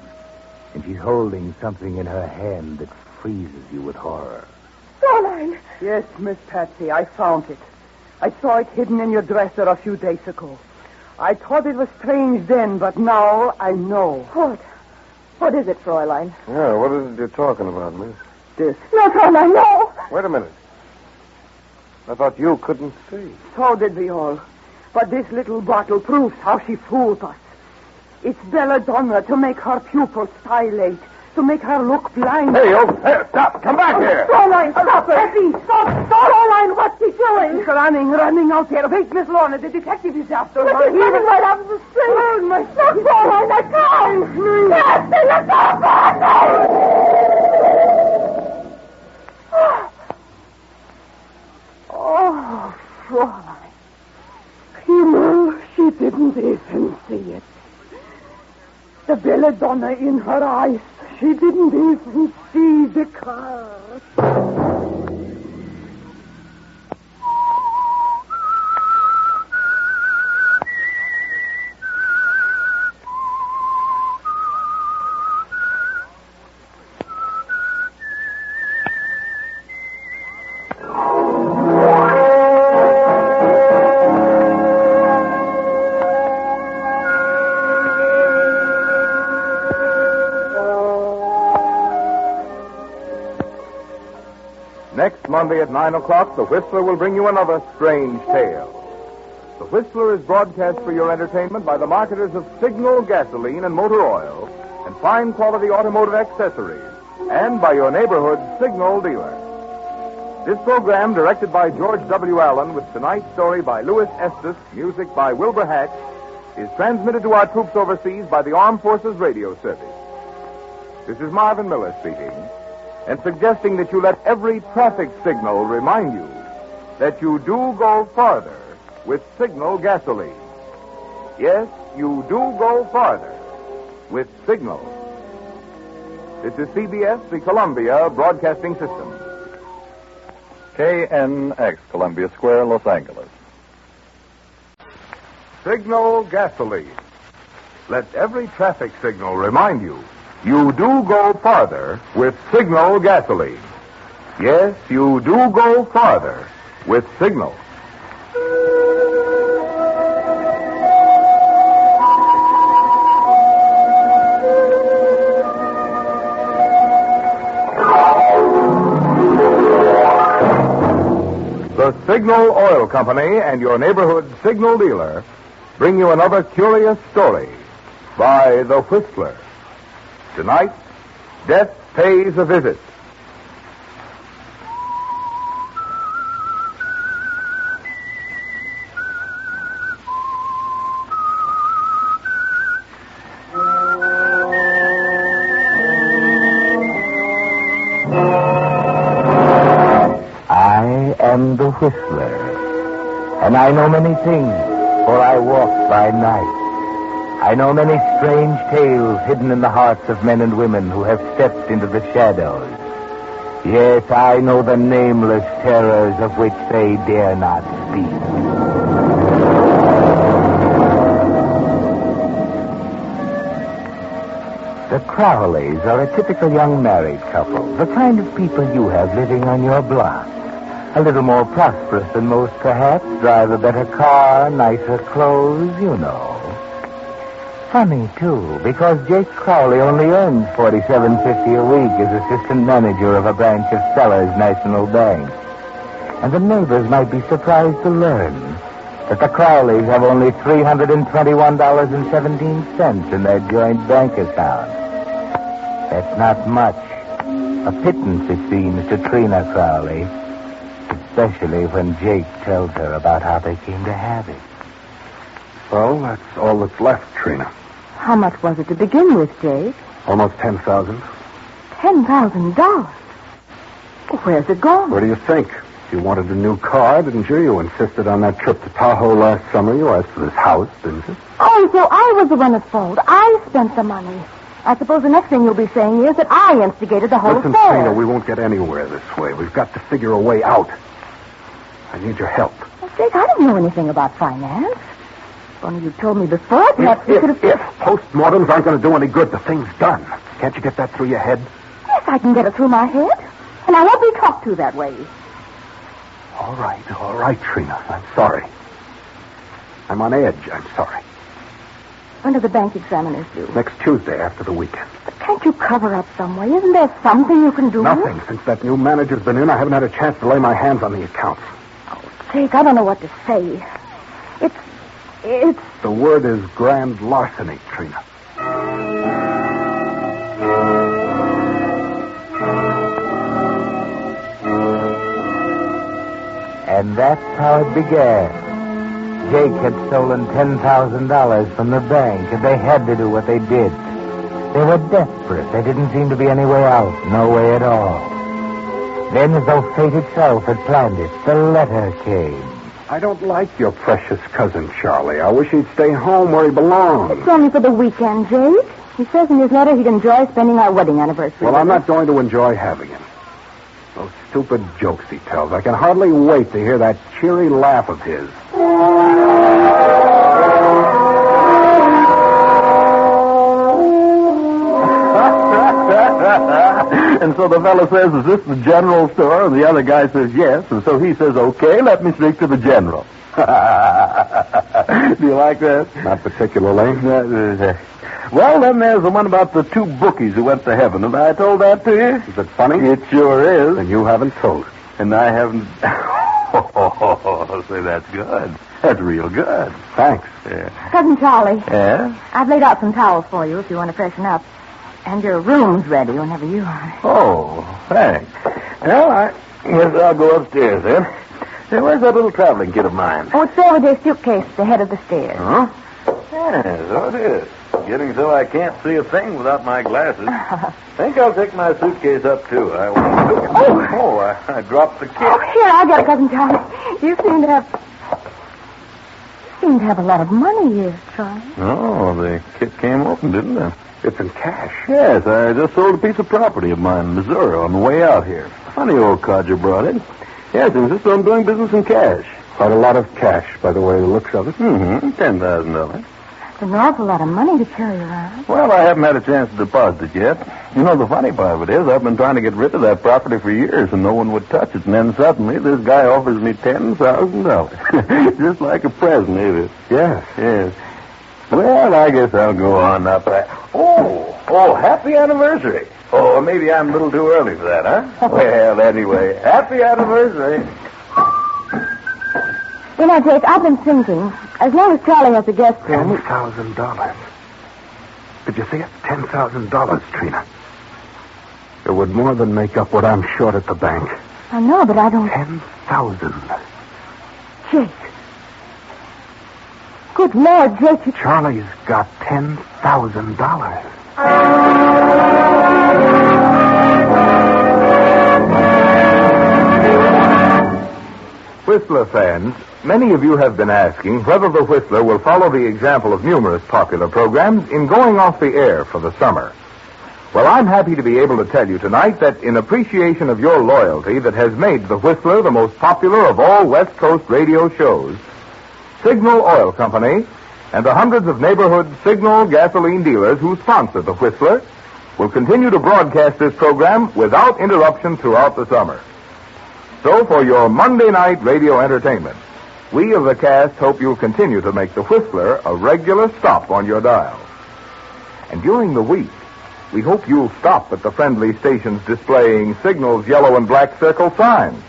And she's holding something in her hand that freezes you with horror. Fräulein! Yes, Miss Patsy, I found it. I saw it hidden in your dresser a few days ago. I thought it was strange then, but now I know. What is it, Fräulein? Yeah, what is it you're talking about, miss? This. No, Fräulein, no! Wait a minute. I thought you couldn't see. So did we all. But this little bottle proves how she fooled us. It's belladonna to make her pupils dilate, to make her look blind. Hey, stop! Come back here! Fräulein, stop it! Effie, stop! Fräulein, what's she doing? She's running out there. Wait, Miss Lorna, the detective is after her. But he's running right out of the street. Oh, my... Look, Fräulein, that car! Yes, look out, Oh, Fräulein. Himmel, she didn't even see it. The belladonna in her eyes. She didn't even see the car. Next Monday at 9 o'clock, The Whistler will bring you another strange tale. The Whistler is broadcast for your entertainment by the marketers of Signal gasoline and motor oil and fine quality automotive accessories, and by your neighborhood Signal dealer. This program, directed by George W. Allen, with tonight's story by Louis Estes, music by Wilbur Hatch, is transmitted to our troops overseas by the Armed Forces Radio Service. This is Marvin Miller speaking, and suggesting that you let every traffic signal remind you that you do go farther with Signal gasoline. Yes, you do go farther with Signal. This is CBS, the Columbia Broadcasting System. KNX, Columbia Square, Los Angeles. Signal gasoline. Let every traffic signal remind you, you do go farther with Signal gasoline. Yes, you do go farther with Signal. The Signal Oil Company and your neighborhood signal dealer bring you another curious story by The Whistler. Tonight, Death Pays a Visit. I am the Whistler, and I know many things, for I walk by night. I know many strange tales hidden in the hearts of men and women who have stepped into the shadows. Yes, I know the nameless terrors of which they dare not speak. The Crowleys are a typical young married couple, the kind of people you have living on your block. A little more prosperous than most, perhaps, drive a better car, nicer clothes, you know. Funny, too, because Jake Crowley only earns $47.50 a week as assistant manager of a branch of Sellers National Bank. And the neighbors might be surprised to learn that the Crowleys have only $321.17 in their joint bank account. That's not much. A pittance, it seems, to Trina Crowley. Especially when Jake tells her about how they came to have it. Well, that's all that's left, Trina. How much was it to begin with, Jake? Almost $10,000. $10,000? Where's it gone? What do you think? You wanted a new car, didn't you? You insisted on that trip to Tahoe last summer. You asked for this house, didn't you? Oh, so I was the one at fault. I spent the money. I suppose the next thing you'll be saying is that I instigated the whole Listen, affair. Trina, we won't get anywhere this way. We've got to figure a way out. I need your help. Well, Jake, I don't know anything about finance. If only you told me before, perhaps you could have... If postmortems aren't going to do any good, the thing's done. Can't you get that through your head? Yes, I can get it through my head. And I won't be talked to that way. All right, Trina. I'm sorry. I'm on edge. I'm sorry. When do the bank examiners due? Next Tuesday after the weekend. But can't you cover up some way? Isn't there something you can do? Nothing. Since that new manager's been in, I haven't had a chance to lay my hands on the accounts. Oh, Jake, I don't know what to say. It's... The word is grand larceny, Trina. And that's how it began. Jake had stolen $10,000 from the bank, and they had to do what they did. They were desperate. There didn't seem to be any way out, no way at all. Then, as though fate itself had planned it, the letter came. I don't like your precious cousin, Charlie. I wish he'd stay home where he belongs. It's only for the weekend, Jake. He says in his letter he'd enjoy spending our wedding anniversary. Well, I'm not going to enjoy having him. Those stupid jokes he tells. I can hardly wait to hear that cheery laugh of his. And so the fellow says, is this the general store? And the other guy says, yes. And so he says, okay, let me speak to the general. Do you like that? Not particularly. Well, then there's the one about the two bookies who went to heaven. Have I told that to you? Is it funny? It sure is. And you haven't told it. And I haven't... Oh, say, that's good. That's real good. Thanks. Yeah. Cousin Charlie. Yeah? I've laid out some towels for you if you want to freshen up. And your room's ready whenever you are. Oh, thanks. Well, I guess I'll go upstairs then. Hey, where's that little traveling kit of mine? Oh, it's there with your suitcase at the head of the stairs. Huh? Yeah, so it is. Getting so I can't see a thing without my glasses. Think I'll take my suitcase up, too. I dropped the kit. Oh, here, I'll get it, Cousin Charlie. You seem to have a lot of money here, Charlie. Oh, the kit came open, didn't it? It's in cash. Yes, I just sold a piece of property of mine in Missouri on the way out here. Funny old codger brought it. Yes, he insists on doing business in cash. Quite a lot of cash, by the way the looks of it. Mm-hmm. $10,000. It's an awful lot of money to carry around. Well, I haven't had a chance to deposit it yet. You know, the funny part of it is I've been trying to get rid of that property for years, and no one would touch it. And then suddenly this guy offers me $10,000. Just like a present, ain't it? Yes. Well, I guess I'll go on now. Oh, happy anniversary. Oh, maybe I'm a little too early for that, huh? Well, anyway, happy anniversary. You know, Jake, I've been thinking, as long as Charlie has a guest room... $10,000. Did you see it? $10,000, Trina. It would more than make up what I'm short at the bank. I know, but I don't... 10,000. Jake. Good Lord, Jake. Charlie's got $10,000. Whistler fans, many of you have been asking whether the Whistler will follow the example of numerous popular programs in going off the air for the summer. Well, I'm happy to be able to tell you tonight that in appreciation of your loyalty that has made the Whistler the most popular of all West Coast radio shows, Signal Oil Company and the hundreds of neighborhood Signal gasoline dealers who sponsor the Whistler will continue to broadcast this program without interruption throughout the summer. So for your Monday night radio entertainment, we of the cast hope you'll continue to make the Whistler a regular stop on your dial. And during the week, we hope you'll stop at the friendly stations displaying Signal's yellow and black circle signs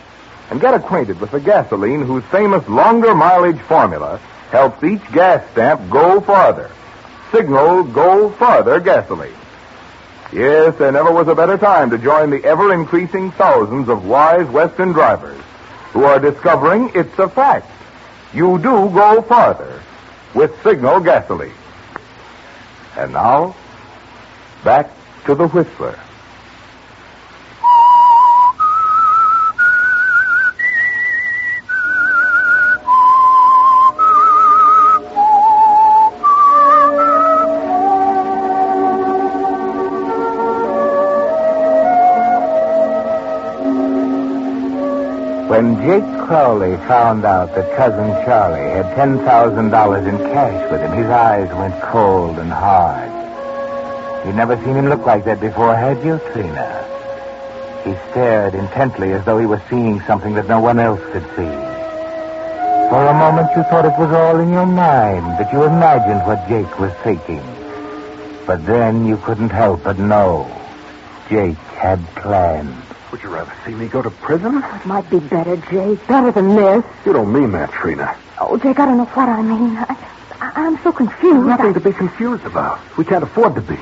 and get acquainted with the gasoline whose famous longer mileage formula helps each gas stamp go farther. Signal Go Farther gasoline. Yes, there never was a better time to join the ever-increasing thousands of wise Western drivers who are discovering it's a fact. You do go farther with Signal gasoline. And now, back to the Whistler. When Jake Crowley found out that Cousin Charlie had $10,000 in cash with him, his eyes went cold and hard. You'd never seen him look like that before, had you, Trina? He stared intently as though he was seeing something that no one else could see. For a moment you thought it was all in your mind, that you imagined what Jake was thinking. But then you couldn't help but know. Jake had plans. Would you rather see me go to prison? It might be better, Jake. Better than this. You don't mean that, Trina. Oh, Jake, I don't know what I mean. I'm so confused. Nothing to be confused about. We can't afford to be.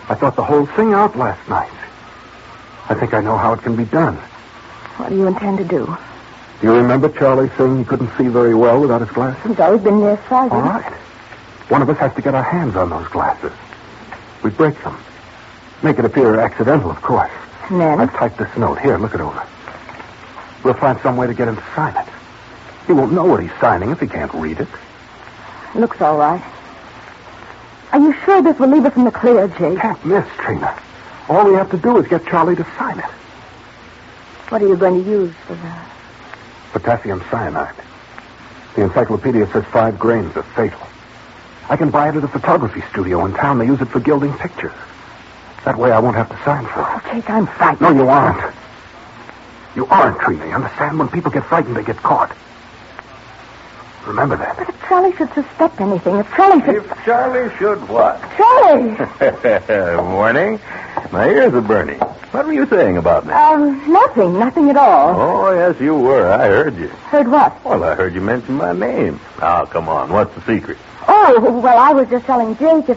I thought the whole thing out last night. I think I know how it can be done. What do you intend to do? Do you remember Charlie saying he couldn't see very well without his glasses? He's always been nearsighted. All right. One of us has to get our hands on those glasses. We break them. Make it appear accidental, of course. And then? I've typed this note. Here, look it over. We'll find some way to get him to sign it. He won't know what he's signing if he can't read it. Looks all right. Are you sure this will leave us in the clear, Jake? Can't miss, Trina. All we have to do is get Charlie to sign it. What are you going to use for that? Potassium cyanide. The encyclopedia says 5 grains are fatal. I can buy it at a photography studio in town. They use it for gilding pictures. That way I won't have to sign for it. Oh, Jake, I'm frightened. No, you aren't. You aren't, Trina. You understand? When people get frightened, they get caught. Remember that. But if Charlie should suspect anything, if Charlie should what? Charlie! Morning. My ears are burning. What were you saying about me? Nothing at all. Oh, yes, you were. I heard you. Heard what? Well, I heard you mention my name. Now, come on. What's the secret? Oh, well, I was just telling Jake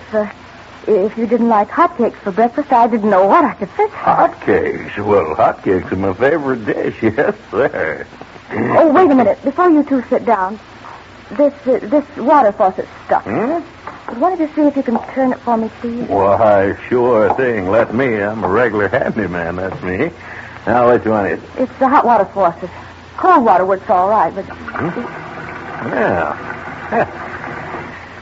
if you didn't like hotcakes for breakfast, I didn't know what I could fix. Hotcakes? Well, hotcakes are my favorite dish. Yes, sir. Oh, wait a minute. Before you two sit down, this water faucet's stuck. But why don't you see if you can turn it for me, please? Why, sure thing. Let me. I'm a regular handyman. That's me. Now, what you want it? It's the hot water faucet. Cold water works all right, but... Yeah.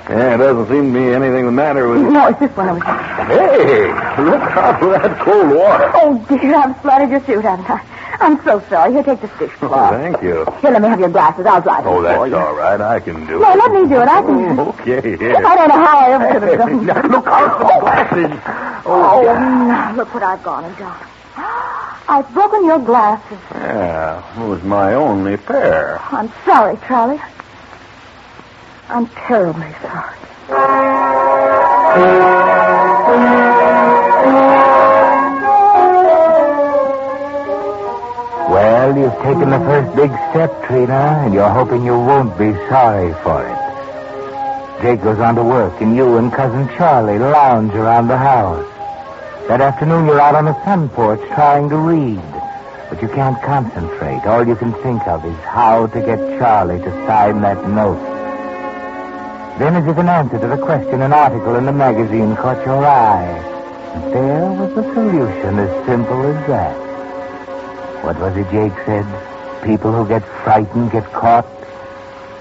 Yeah, it doesn't seem to be anything the matter with... No, it's this one over here. Hey, look out for that cold water. Oh, dear, I've splattered your suit, haven't I? I'm so sorry. Here, take this dishcloth. Thank you. Here, let me have your glasses. I'll dry them Oh, that's for you. all right. I can do No, it. let me do it. I can. Okay, here. I don't know how I ever could have done Now, that. look out for the glasses. Oh, now, look what I've gone and done. I've broken your glasses. Yeah, it was my only pair. I'm sorry, Charlie. I'm terribly sorry. Well, you've taken the first big step, Trina, and you're hoping you won't be sorry for it. Jake goes on to work, and you and Cousin Charlie lounge around the house. That afternoon, you're out on the sun porch trying to read, but you can't concentrate. All you can think of is how to get Charlie to sign that note. Then, as if an answer to the question, an article in the magazine caught your eye. And there was the solution, as simple as that. What was it Jake said? People who get frightened get caught?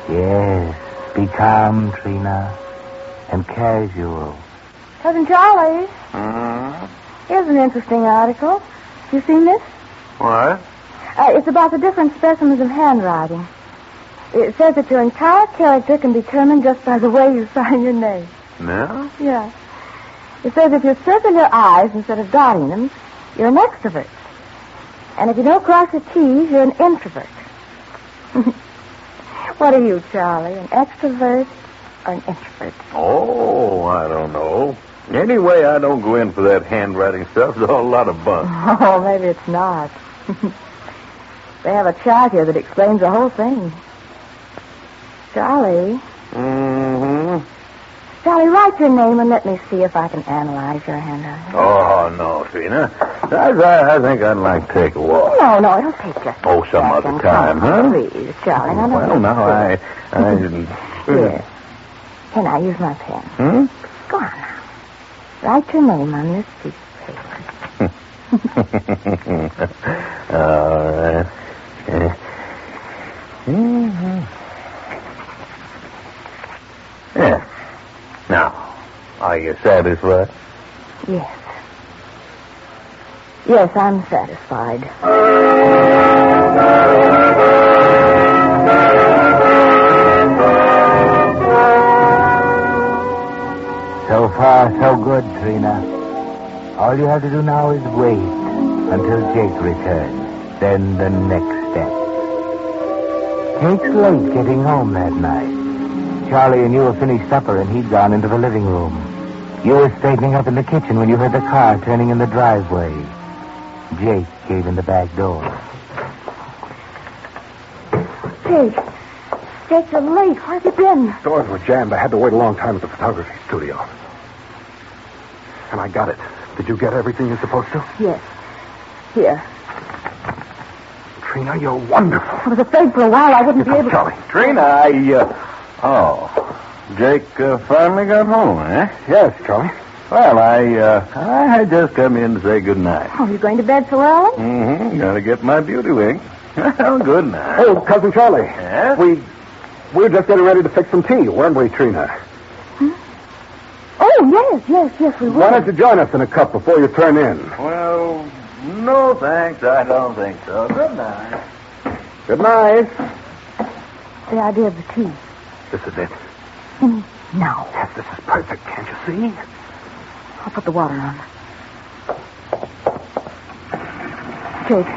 Yes, be calm, Trina, and casual. Cousin Charlie, here's an interesting article. You seen this? What? It's about the different specimens of handwriting. It says that your entire character can be determined just by the way you sign your name. No? Yeah. It says if you circle your I's instead of dotting them, you're an extrovert. And if you don't cross your T's, you're an introvert. What are you, Charlie? An extrovert or an introvert? Oh, I don't know. Anyway, I don't go in for that handwriting stuff. It's all a lot of bunk. Oh, maybe it's not. They have a chart here that explains the whole thing. Charlie. Mm-hmm. Charlie, write your name and let me see if I can analyze your handwriting. Oh, no, Trina. I think I'd like to take a walk. No, it'll take just Oh, some other time, huh? Please, Charlie. Well, now, I didn't... Here. Can I use my pen? Hmm? Go on now. Write your name on this piece of paper. All right. Yeah. Now, are you satisfied? Yes. Yes, I'm satisfied. So far, so good, Trina. All you have to do now is wait until Jake returns. Then the next step. Jake's late getting home that night. Charlie and you had finished supper, and he'd gone into the living room. You were straightening up in the kitchen when you heard the car turning in the driveway. Jake came in the back door. Jake, you're late. Where have you been? Doors were jammed. I had to wait a long time at the photography studio. And I got it. Did you get everything you're supposed to? Yes. Here. Trina, you're wonderful. I was afraid for a while I wouldn't be able to... Charlie. Trina, Jake finally got home, eh? Yes, Charlie. Well, I just come in to say good night. Oh, you going to bed so early? Mm-hmm. Gotta get my beauty wig. Well, good night. Oh, Cousin Charlie. Yes? We were just getting ready to fix some tea, weren't we, Trina? Oh, yes, we will. Why don't you join us in a cup before you turn in? Well, no thanks. I don't think so. Good night. Good night. The idea of the tea. This is it. No. Yes, this is perfect. Can't you see? I'll put the water on. Jake,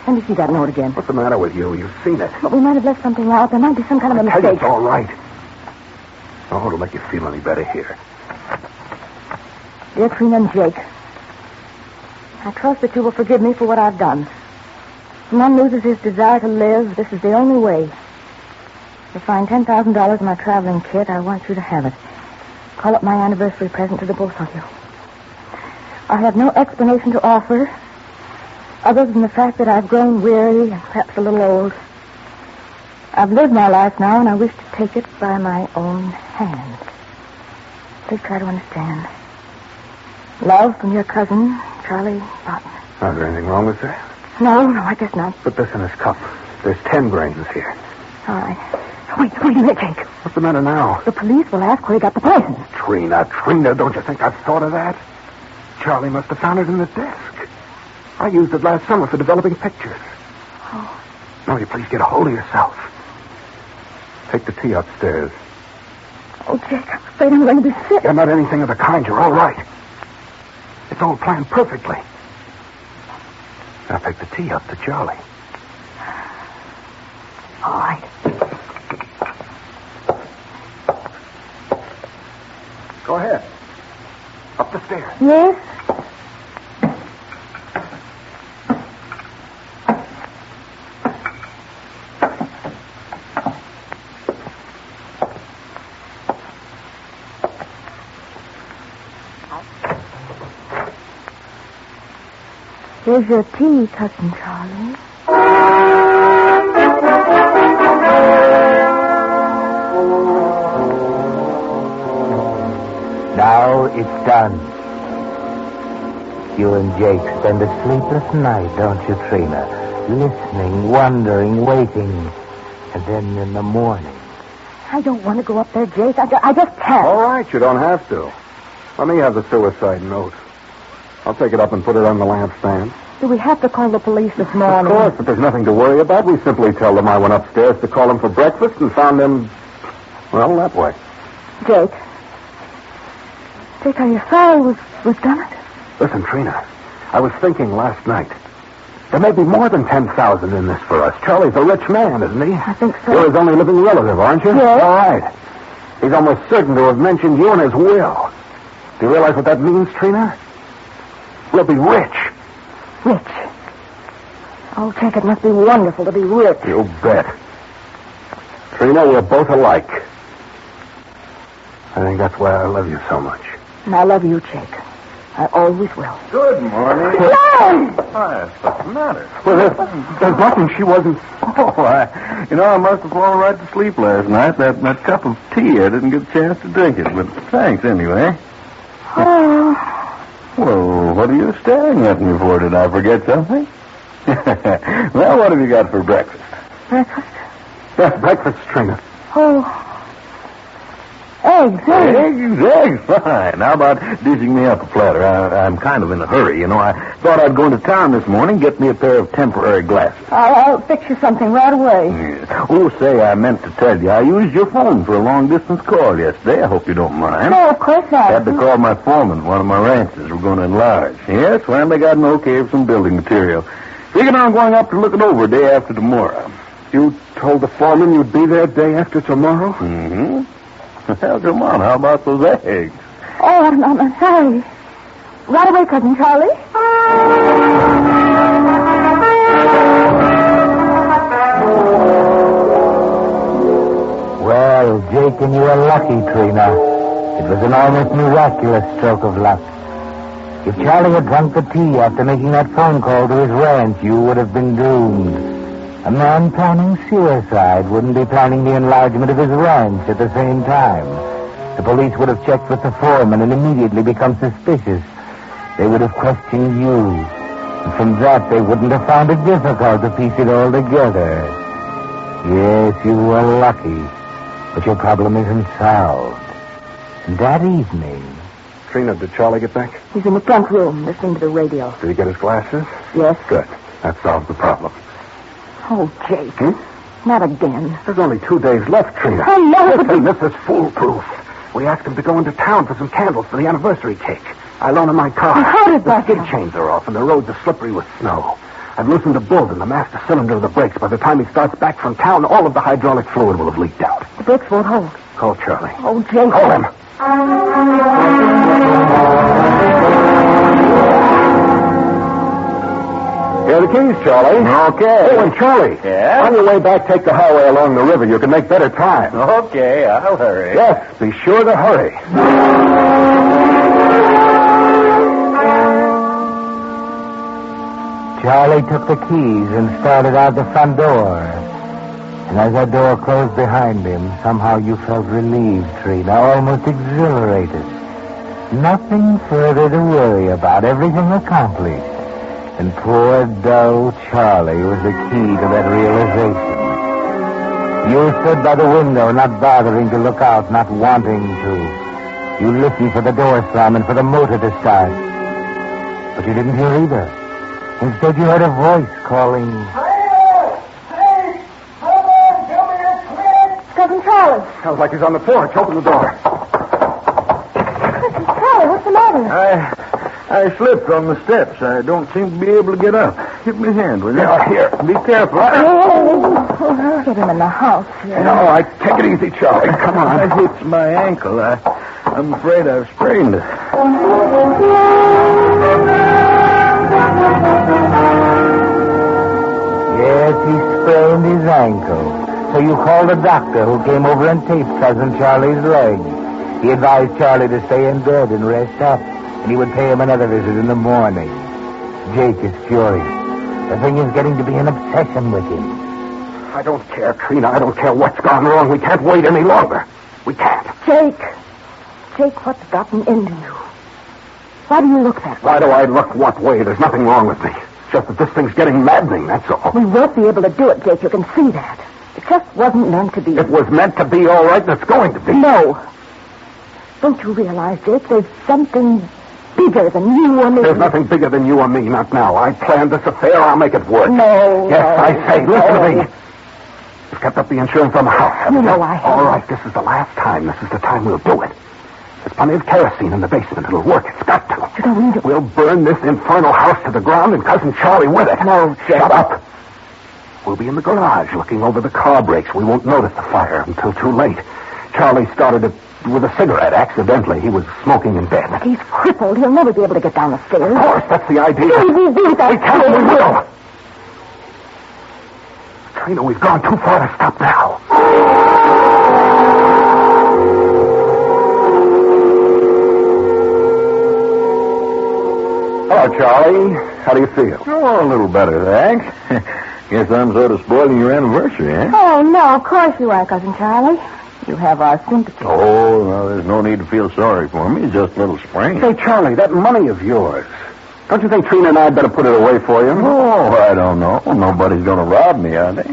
let me see that note again. What's the matter with you? You've seen it. But we might have left something out. There might be some kind of a Tell you mistake. it's all right. Oh, it'll make you feel any better here. Dear Trina and Jake, I trust that you will forgive me for what I've done. When one loses his desire to live, this is the only way. You'll find $10,000 in my traveling kit. I want you to have it. Call it my anniversary present to the both of you. I have no explanation to offer, other than the fact that I've grown weary and perhaps a little old. I've lived my life now, and I wish to take it by my own hand. Please try to understand. Love from your cousin, Charlie Barton. Is there anything wrong with that? No, I guess not. Put this in his cup. There's 10 grains here. All right. Wait a minute, Jake. What's the matter now? The police will ask where he got the poison. Trina, don't you think I've thought of that? Charlie must have found it in the desk. I used it last summer for developing pictures. Oh. Now, will you please get a hold of yourself? Take the tea upstairs. Oh, Jake, I'm afraid I'm going to be sick. You're not anything of the kind. You're all right. It's all planned perfectly. Now take the tea up to Charlie. All right. Go ahead. Up the stairs. Yes? Here's your tea, Cousin Charlie. Now it's done. You and Jake spend a sleepless night, don't you, Trina? Listening, wondering, waiting. And then in the morning... I don't want to go up there, Jake. I just can't. All right, you don't have to. Let me have the suicide note. I'll take it up and put it on the lampstand. Do we have to call the police this morning? Of course, but there's nothing to worry about. We simply tell them I went upstairs to call them for breakfast and found them, well, that way. Jake, are you sorry we've done it? Listen, Trina, I was thinking last night. There may be more than 10,000 in this for us. Charlie's a rich man, isn't he? I think so. You're his only living relative, aren't you? Yes. All right. He's almost certain to have mentioned you in his will. Do you realize what that means, Trina? We'll be rich. Rich. Oh, Jake, it must be wonderful to be rich. You bet. Trina, we're both alike. I think that's why I love you so much. And I love you, Jake. I always will. Good morning. No! Why, what's the matter? Well, there's nothing. She wasn't... Oh, I must have fallen right to sleep last night. That cup of tea, I didn't get a chance to drink it. But thanks anyway. Oh... Well, what are you staring at me for? Did I forget something? Well, what have you got for breakfast? Breakfast? Yes, breakfast, Trina. Oh. Eggs. Eggs, fine. How about dishing me up a platter? I'm kind of in a hurry, you know. I thought I'd go into town this morning, get me a pair of temporary glasses. I'll fix you something right away. Yeah. Oh, say, I meant to tell you, I used your phone for a long-distance call yesterday. I hope you don't mind. No, of course not. I had to call my foreman, one of my ranches. We're going to enlarge. Yes, finally got an okay of some building material. Figured I'm going up to look it over day after tomorrow. You told the foreman you'd be there day after tomorrow? Mm-hmm. Well, come on. How about those eggs? Oh, I'm sorry. Right away, Cousin Charlie. Well, Jake and you are lucky, Trina. It was an almost miraculous stroke of luck. If Charlie had drunk the tea after making that phone call to his ranch, you would have been doomed. A man planning suicide wouldn't be planning the enlargement of his ranch at the same time. The police would have checked with the foreman and immediately become suspicious. They would have questioned you. And from that, they wouldn't have found it difficult to piece it all together. Yes, you were lucky, but your problem isn't solved. And that evening... Trina, did Charlie get back? He's in the front room, listening to the radio. Did he get his glasses? Yes. Good. That solves the problem. Oh, Jake. Not again. There's only 2 days left, Trina. I know, Listen, this is foolproof. We asked him to go into town for some candles for the anniversary cake. I loaned him my car. How did that The skid chains are off, and the roads are slippery with snow. I've loosened a bolt in the master cylinder of the brakes. By the time he starts back from town, all of the hydraulic fluid will have leaked out. The brakes won't hold. Call Charlie. Oh, Jake. Call him. Here are the keys, Charlie. Okay. Oh, and Charlie. Yeah? On your way back, take the highway along the river. You can make better time. Okay, I'll hurry. Yes, be sure to hurry. Charlie took the keys and started out the front door. And as that door closed behind him, somehow you felt relieved, Trina, almost exhilarated. Nothing further to worry about, everything accomplished. And poor, dull Charlie was the key to that realization. You stood by the window, not bothering to look out, not wanting to. You listened for the door slam and for the motor to start. But you didn't hear either. Instead, you heard a voice calling. Cousin Charlie. Sounds like he's on the porch. Open the door. Cousin Charlie, what's the matter? I slipped on the steps. I don't seem to be able to get up. Give me a hand, will you? Yeah, here. Be careful. Get him in the house here. No, take it easy, Charlie. Come on. It's my ankle. I'm afraid I've sprained it. Yes, he sprained his ankle. So you called a doctor who came over and taped Cousin Charlie's leg. He advised Charlie to stay in bed and rest up, and he would pay him another visit in the morning. Jake is furious. The thing is getting to be an obsession with him. I don't care, Trina. I don't care what's gone wrong. We can't wait any longer. We can't. Jake, what's gotten into you? Why do you look that way? Why do I look what way? There's nothing wrong with me. It's just that this thing's getting maddening, that's all. We won't be able to do it, Jake. You can see that. It just wasn't meant to be. It was meant to be all right, and it's going to be. No. Don't you realize, Jake, there's something bigger than you or me? There's nothing bigger than you or me, not now. I planned this affair. I'll make it work. No. Yes, I say. Listen to me. You've kept up the insurance on the house, haven't you? No, I haven't. All right, this is the last time. This is the time we'll do it. There's plenty of kerosene in the basement. It'll work. It's got to. You don't need it. We'll burn this infernal house to the ground and Cousin Charlie with it. No, Jake. Shut up. We'll be in the garage looking over the car brakes. We won't notice the fire until too late. Charlie started it with a cigarette accidentally. He was smoking in bed. But he's crippled. He'll never be able to get down the stairs. Of course, that's the idea. We do that. We can, we will. Trina, we've gone too far to stop now. Hello, Charlie. How do you feel? Oh, a little better, thanks. Guess I'm sort of spoiling your anniversary, eh? Oh, no, of course you are, Cousin Charlie. You have our sympathy. Oh, no, there's no need to feel sorry for me. Just a little sprain. Say, Charlie, that money of yours. Don't you think Trina and I better put it away for you? Oh, I don't know. Nobody's going to rob me, are they?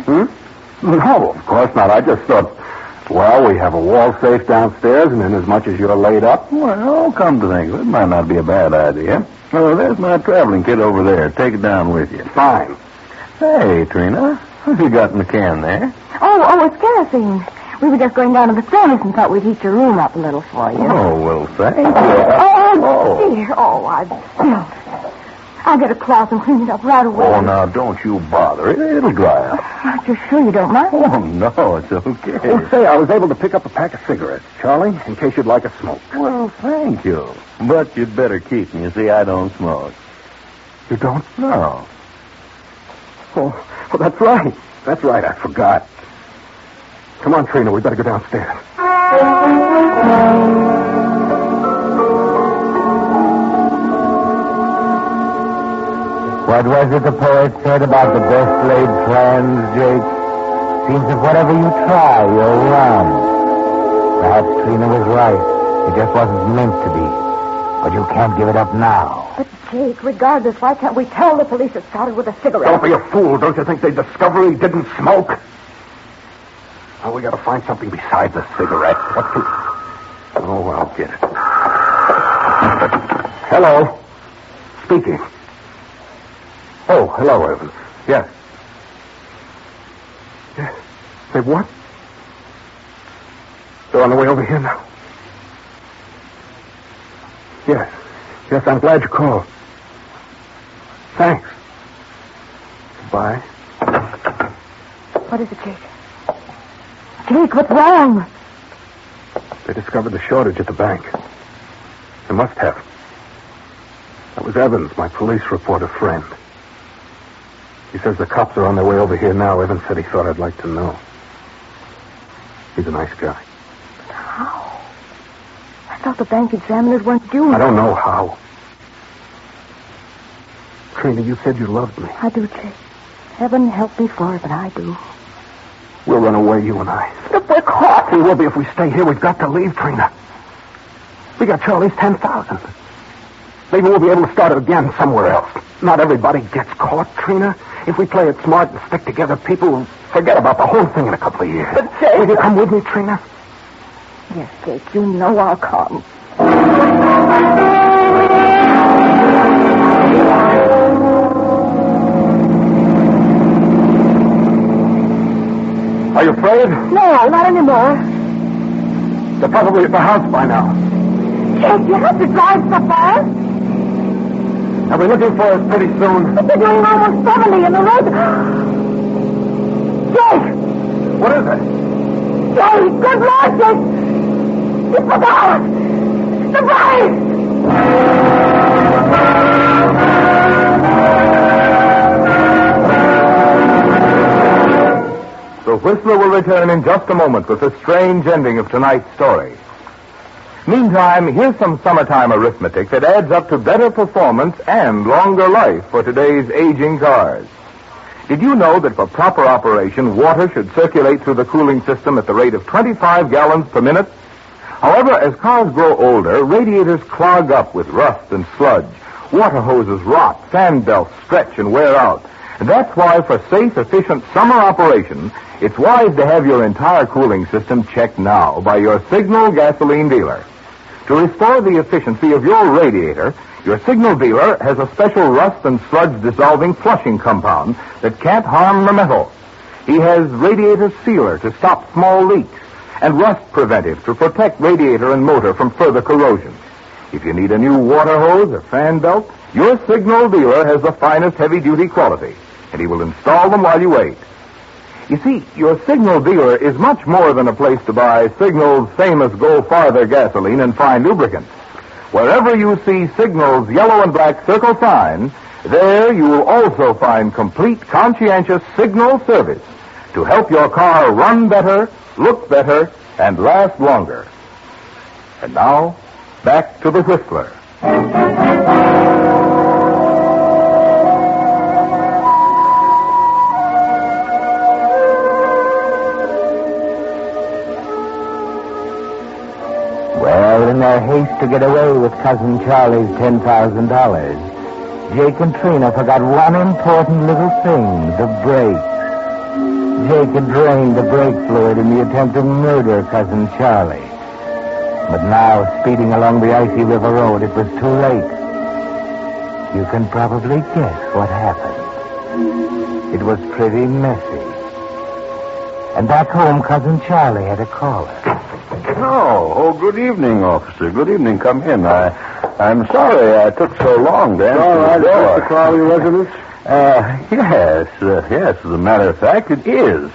No, of course not. I just thought, well, we have a wall safe downstairs, and inasmuch as you're laid up. Well, come to think of it, it might not be a bad idea. Oh, there's my traveling kit over there. Take it down with you. Fine. Hey, Trina, what have you got in the can there? Oh, it's kerosene. We were just going down to the furnace and thought we'd heat your room up a little for you. Oh, well, thank you. Oh, dear. Oh, I've spilled it. I'll get a cloth and clean it up right away. Oh, now, don't you bother. It'll dry up. Aren't you sure you don't mind? Oh, no, it's okay. Oh, say, I was able to pick up a pack of cigarettes, Charlie, in case you'd like a smoke. Well, thank you. But you'd better keep them. You see, I don't smoke. You don't? No. Oh, that's right. That's right, I forgot. Come on, Trina, we better go downstairs. What was it the poet said about the best laid plans, Jake? Seems that whatever you try, you'll run. Perhaps Trina was right. It just wasn't meant to be. But you can't give it up now. But, Jake, regardless, why can't we tell the police it started with a cigarette? Don't be a fool. Don't you think they'd discover he didn't smoke? Well, we gotta find something besides a cigarette. What to... Oh, I'll get it. Hello. Speaking. Oh, hello, Evans. Yes. Yes. Say what? They're on the way over here now. Yes. Yes, I'm glad you called. Thanks. Goodbye. What is it, Jake? Jake, what's wrong? They discovered the shortage at the bank. They must have. That was Evans, my police reporter friend. He says the cops are on their way over here now. Evans said he thought I'd like to know. He's a nice guy. But how? I thought the bank examiners weren't due. I don't know how. Trina, you said you loved me. I do, Jake. Heaven help me for it, but I do. We'll run away, you and I. But we're caught. We will be if we stay here. We've got to leave, Trina. We got Charlie's 10,000. Maybe we'll be able to start it again somewhere else. Not everybody gets caught, Trina. If we play it smart and stick together, people will forget about the whole thing in a couple of years. But, Jake... Will you come with me, Trina? Yes, Jake, you know I'll come. Are you afraid? No, not anymore. They're probably at the house by now. Jake, you have to drive so fast. They'll be looking for us pretty soon. But they're doing almost 70 in the road. Jake! What is it? Jake, good Lord, Jake! It's the car! The bike! The Whistler will return in just a moment with the strange ending of tonight's story. Meantime, here's some summertime arithmetic that adds up to better performance and longer life for today's aging cars. Did you know that for proper operation, water should circulate through the cooling system at the rate of 25 gallons per minute? However, as cars grow older, radiators clog up with rust and sludge. Water hoses rot, fan belts stretch and wear out. And that's why for safe, efficient summer operation, it's wise to have your entire cooling system checked now by your Signal gasoline dealer. To restore the efficiency of your radiator, your Signal dealer has a special rust and sludge dissolving flushing compound that can't harm the metal. He has radiator sealer to stop small leaks and rust preventive to protect radiator and motor from further corrosion. If you need a new water hose or fan belt, your Signal dealer has the finest heavy-duty quality, and he will install them while you wait. You see, your Signal dealer is much more than a place to buy Signal's famous Go Farther gasoline and fine lubricants. Wherever you see Signal's yellow and black circle sign, there you will also find complete, conscientious Signal service to help your car run better, look better, and last longer. And now, back to the Whistler. Well, in their haste to get away with Cousin Charlie's $10,000, Jake and Trina forgot one important little thing, the brakes. Jake had drained the brake fluid in the attempt to murder Cousin Charlie. But now, speeding along the icy river road, it was too late. You can probably guess what happened. It was pretty messy. And back home, Cousin Charlie had a caller. Oh, good evening, officer. Good evening. Come in. I'm sorry I took so long to answer All right, the door. is this the Crowley residence? Yes. As a matter of fact, it is.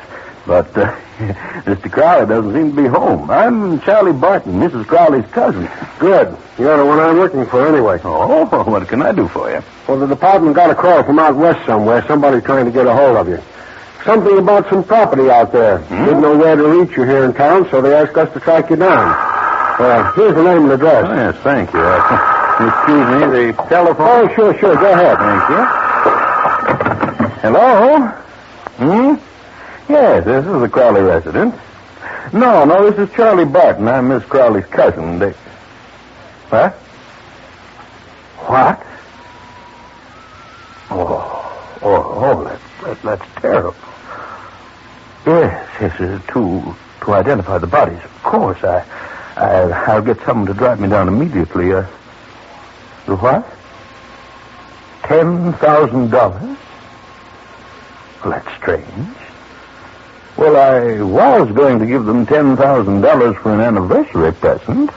But Mr. Crowley doesn't seem to be home. I'm Charlie Barton, Mrs. Crowley's cousin. Good. You're the one I'm looking for anyway. Oh, what can I do for you? Well, the department got a call from out west somewhere. Somebody trying to get a hold of you. Something about some property out there. Didn't know where to reach you here in town, so they asked us to track you down. Here's the name and address. Oh, yes, thank you. Excuse me, the telephone. Oh, sure. Go ahead. Thank you. Hello? Yes, this is the Crowley residence. No, this is Charlie Barton. I'm Miss Crowley's cousin. What? What? Oh, that's terrible. Yes, to identify the bodies, of course. I'll get someone to drive me down immediately. The what? $10,000? Well, that's strange. Well, I was going to give them $10,000 for an anniversary present.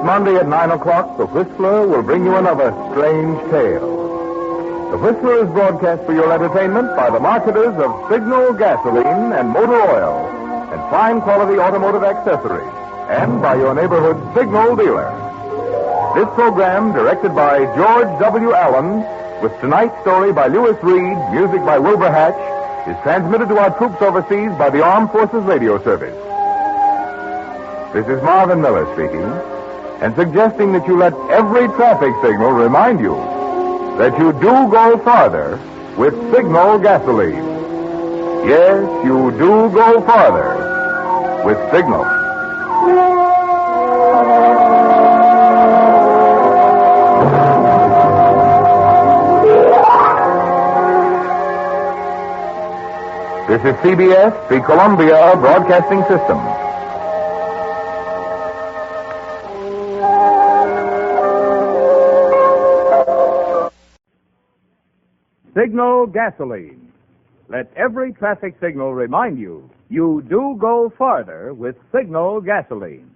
Monday at 9 o'clock, The Whistler will bring you another strange tale. The Whistler is broadcast for your entertainment by the marketers of Signal gasoline and motor oil and fine quality automotive accessories, and by your neighborhood Signal dealer. This program, directed by George W. Allen, with tonight's story by Lewis Reed, music by Wilbur Hatch, is transmitted to our troops overseas by the Armed Forces Radio Service. This is Marvin Miller speaking, and suggesting that you let every traffic signal remind you that you do go farther with Signal gasoline. Yes, you do go farther with Signal. This is CBS, the Columbia Broadcasting System. Signal gasoline. Let every traffic signal remind you, you do go farther with Signal gasoline.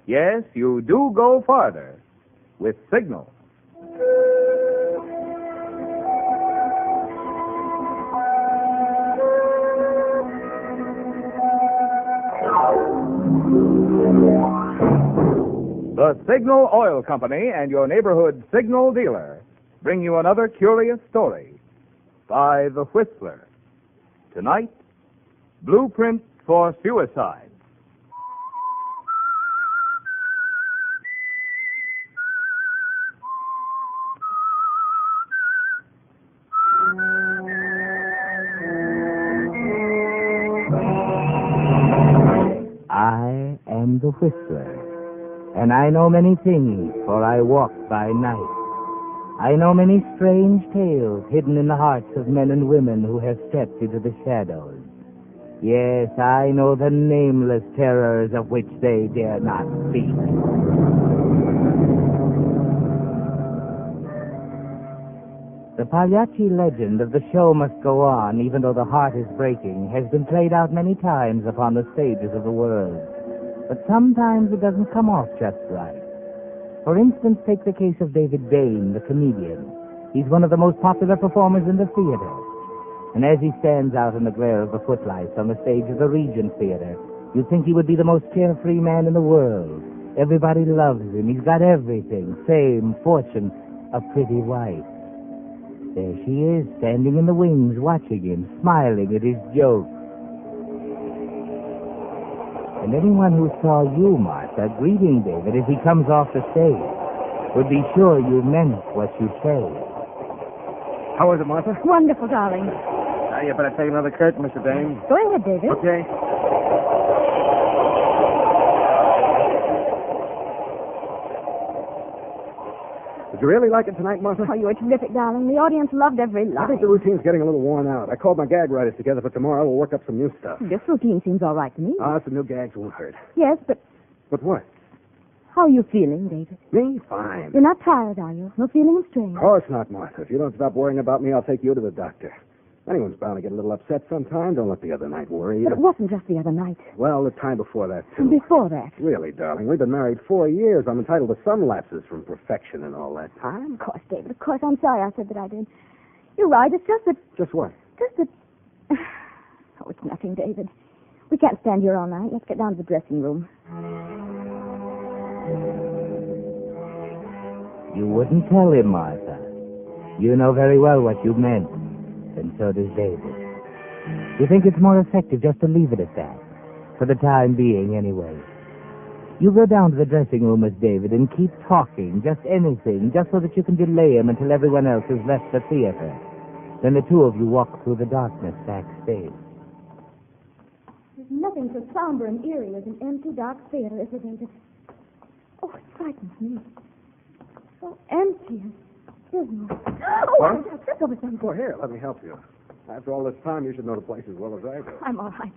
Yes, you do go farther with Signal. The Signal Oil Company and your neighborhood Signal dealer bring you another curious story by The Whistler. Tonight, Blueprint for Suicide. I am the Whistler, and I know many things, for I walk by night. I know many strange tales hidden in the hearts of men and women who have stepped into the shadows. Yes, I know the nameless terrors of which they dare not speak. The Pagliacci legend of the show must go on, even though the heart is breaking, has been played out many times upon the stages of the world. But sometimes it doesn't come off just right. For instance, take the case of David Bain, the comedian. He's one of the most popular performers in the theater. And as he stands out in the glare of the footlights on the stage of the Regent Theater, you'd think he would be the most carefree man in the world. Everybody loves him. He's got everything. Fame, fortune, a pretty wife. There she is, standing in the wings, watching him, smiling at his jokes. And anyone who saw you, Martha, greeting David as he comes off the stage would be sure you meant what you say. How was it, Martha? Wonderful, darling. Now, you better take another curtain, Mr. Dane. Go ahead, David. Okay. Did you really like it tonight, Martha? Oh, you were terrific, darling. The audience loved every line. I think the routine's getting a little worn out. I called my gag writers together for tomorrow. We'll work up some new stuff. This routine seems all right to me. Some new gags won't hurt. Yes, but But what? how are you feeling, David? Me? Fine. You're not tired, are you? No feeling of strain? Of course not, Martha. If you don't stop worrying about me, I'll take you to the doctor. Anyone's bound to get a little upset sometime. Don't let the other night worry you. But it wasn't just the other night. Well, the time before that, too. And before that. Really, darling, we've been married 4 years. I'm entitled to some lapses from perfection and all that time. Of course, David. Of course. I'm sorry I said that I did. You're right. It's just that... Just what? Just that... Oh, it's nothing, David. We can't stand here all night. Let's get down to the dressing room. You wouldn't tell him, Martha. You know very well what you meant. And so does David. You think it's more effective just to leave it at that? For the time being, anyway. You go down to the dressing room with David and keep talking, just anything, just so that you can delay him until everyone else has left the theater. Then the two of you walk through the darkness backstage. There's nothing so somber and eerie as an empty, dark theater, is there, David? Oh, it frightens me. So empty and dismal. Oh, What? I tripped over something. Well, here, let me help you. After all this time, you should know the place as well as I do. I'm all right.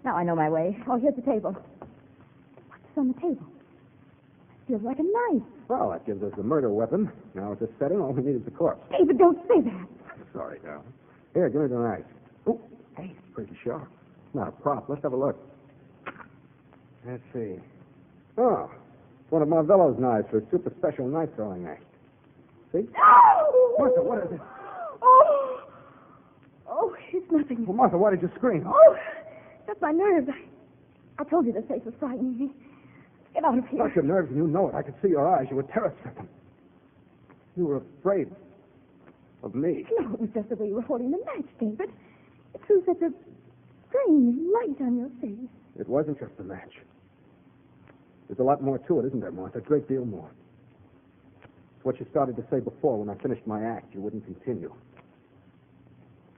Now I know my way. Oh, here's the table. What's on the table? It feels like a knife. Well, that gives us the murder weapon. Now, at this setting, all we need is the corpse. David, don't say that. I'm sorry, darling. Here, give me the knife. Oh, hey, it's pretty sharp. It's not a prop. Let's have a look. Let's see. Oh, it's one of Marvello's knives for a super special knife throwing act. See? Martha, what is it? Oh, it's nothing. Well, Martha, why did you scream? Oh, just my nerves. I told you this place was frightening me. Let's get out of here. Not your nerves, and you know it. I could see your eyes. You were terror-stricken. You were afraid of me. No, it was just the way you were holding the match, David. It threw such a strange light on your face. It wasn't just a match. There's a lot more to it, isn't there, Martha? A great deal more. It's what you started to say before when I finished my act. You wouldn't continue.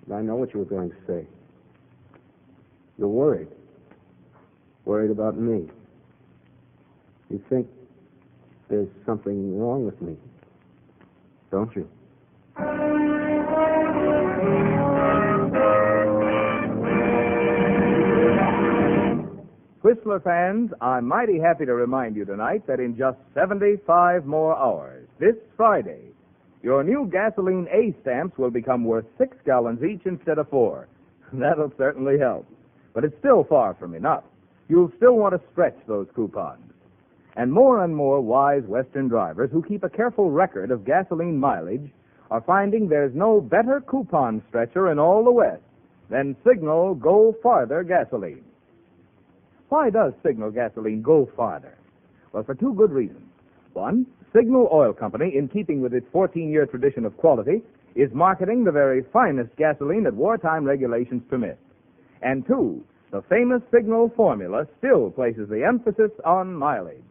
And I know what you were going to say. You're worried. Worried about me. You think there's something wrong with me, don't you? Whistler fans, I'm mighty happy to remind you tonight that in just 75 more hours, this Friday, your new gasoline A stamps will become worth 6 gallons each instead of 4. That'll certainly help. But it's still far from enough. You'll still want to stretch those coupons. And more wise Western drivers who keep a careful record of gasoline mileage are finding there's no better coupon stretcher in all the West than Signal Go Farther gasoline. Why does Signal gasoline go farther? Well, for 2 good reasons. One, Signal Oil Company, in keeping with its 14-year tradition of quality, is marketing the very finest gasoline that wartime regulations permit. And 2, the famous Signal formula still places the emphasis on mileage.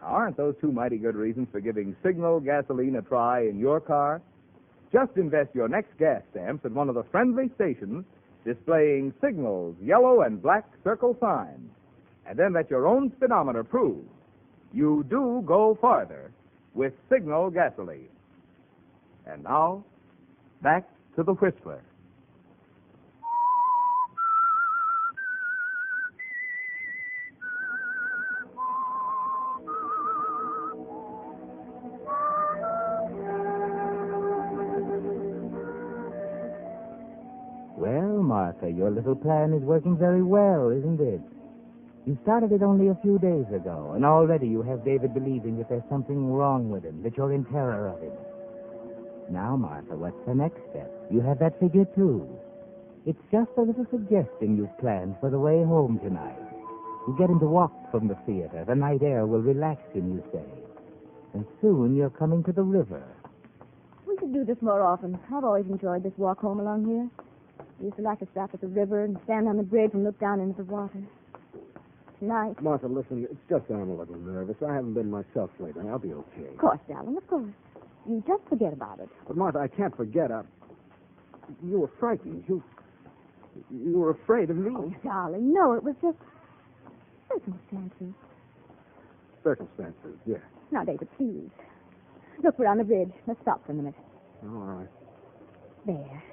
Aren't those 2 mighty good reasons for giving Signal gasoline a try in your car? Just invest your next gas stamps at one of the friendly stations displaying Signal's yellow and black circle signs. And then let your own speedometer prove you do go farther with Signal gasoline. And now, back to the Whistler. Well, Martha, your little plan is working very well, isn't it? You started it only a few days ago, and already you have David believing that there's something wrong with him, that you're in terror of him. Now, Martha, what's the next step? You have that figure, too. It's just a little suggestion you've planned for the way home tonight. You get him to walk from the theater. The night air will relax him, you say. And soon you're coming to the river. We should do this more often. I've always enjoyed this walk home along here. I used to like to stop at the river and stand on the bridge and look down into the water. Tonight... Martha, listen, it's just that I'm a little nervous. I haven't been myself lately. I'll be okay. Of course, darling, of course. You just forget about it. But, Martha, I can't forget. You were frightened. You were afraid of me. Oh, darling, no, it was just circumstances. Circumstances, yeah. Now, David, please. Look, we're on the bridge. Let's stop for a minute. All right. There.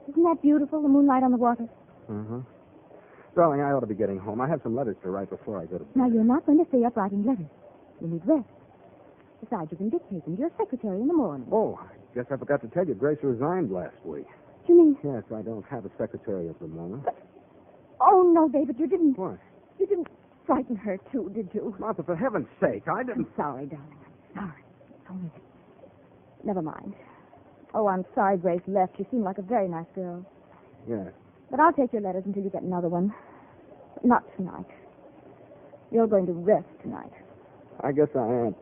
Isn't that beautiful, the moonlight on the water? Uh-huh. Darling, I ought to be getting home. I have some letters to write before I go to bed. Now, you're not going to stay up writing letters. You need rest. Besides, you can dictate them to your secretary in the morning. Oh, I guess I forgot to tell you. Grace resigned last week. Do you mean? Yes, I don't have a secretary at the moment. But... Oh, no, David, you didn't... What? You didn't frighten her, too, did you? Martha, for heaven's sake, I didn't... I'm sorry, darling. I'm sorry. Only... Never mind. Oh, I'm sorry Grace left. She seemed like a very nice girl. Yes. But I'll take your letters until you get another one. But not tonight. You're going to rest tonight. I guess I am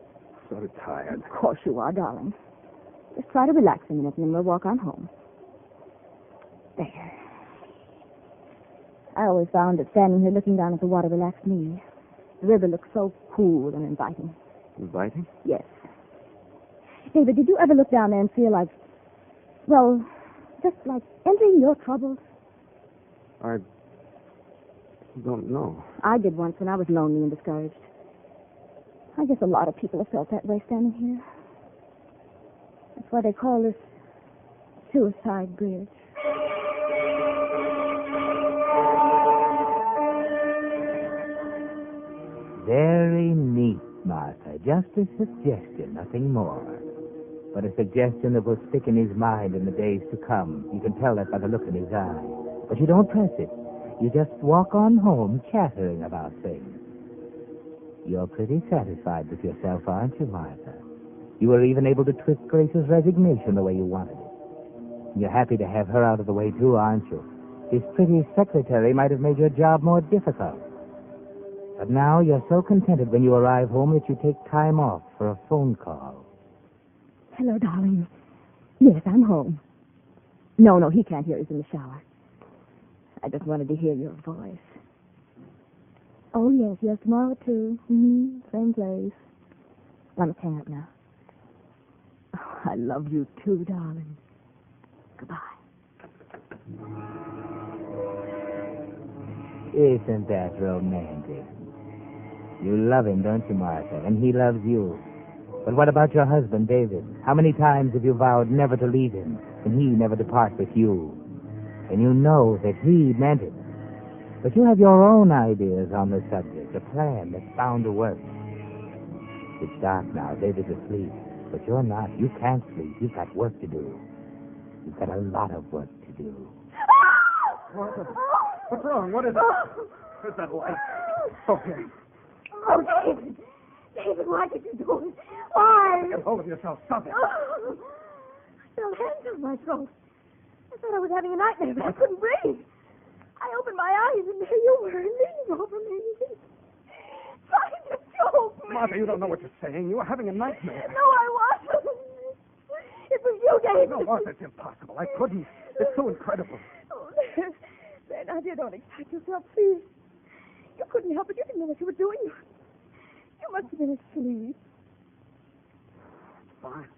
sort of tired. Of course you are, darling. Just try to relax a minute and then we'll walk on home. There. I always found that standing here looking down at the water relaxed me. The river looks so cool and inviting. Inviting? Yes. David, did you ever look down there and feel like, well, just like entering your troubles? I don't know. I did once when I was lonely and discouraged. I guess a lot of people have felt that way standing here. That's why they call this Suicide Bridge. Very neat, Martha. Just a suggestion, nothing more. But a suggestion that will stick in his mind in the days to come. You can tell that by the look in his eye. But you don't press it. You just walk on home chattering about things. You're pretty satisfied with yourself, aren't you, Martha? You were even able to twist Grace's resignation the way you wanted it. You're happy to have her out of the way, too, aren't you? His pretty secretary might have made your job more difficult. But now you're so contented when you arrive home that you take time off for a phone call. Hello, darling. Yes, I'm home. No, he can't hear. He's in the shower. I just wanted to hear your voice. Oh, yes, tomorrow, too. Same place. I must hang up now. Oh, I love you, too, darling. Goodbye. Isn't that romantic? You love him, don't you, Martha? And he loves you. But what about your husband, David? How many times have you vowed never to leave him, and he never to part with you? And you know that he meant it. But you have your own ideas on the subject, a plan that's bound to work. It's dark now. David's asleep. But you're not. You can't sleep. You've got work to do. You've got a lot of work to do. Martha, what's wrong? What is it? Where's that light? Okay. Oh, David. David, why did you do it? Why? Get hold of yourself. Stop it. I felt hands on my throat. I thought I was having a nightmare, but I couldn't breathe. I opened my eyes, and there you were, leaning over me, trying to choke me. Martha, you don't know what you're saying. You were having a nightmare. No, I wasn't. It was you, David. No, Martha, it's impossible. I couldn't. It's so incredible. Oh, there, now, dear, don't excite yourself, please. You couldn't help it. You didn't know what you were doing. You must have been asleep. Fine.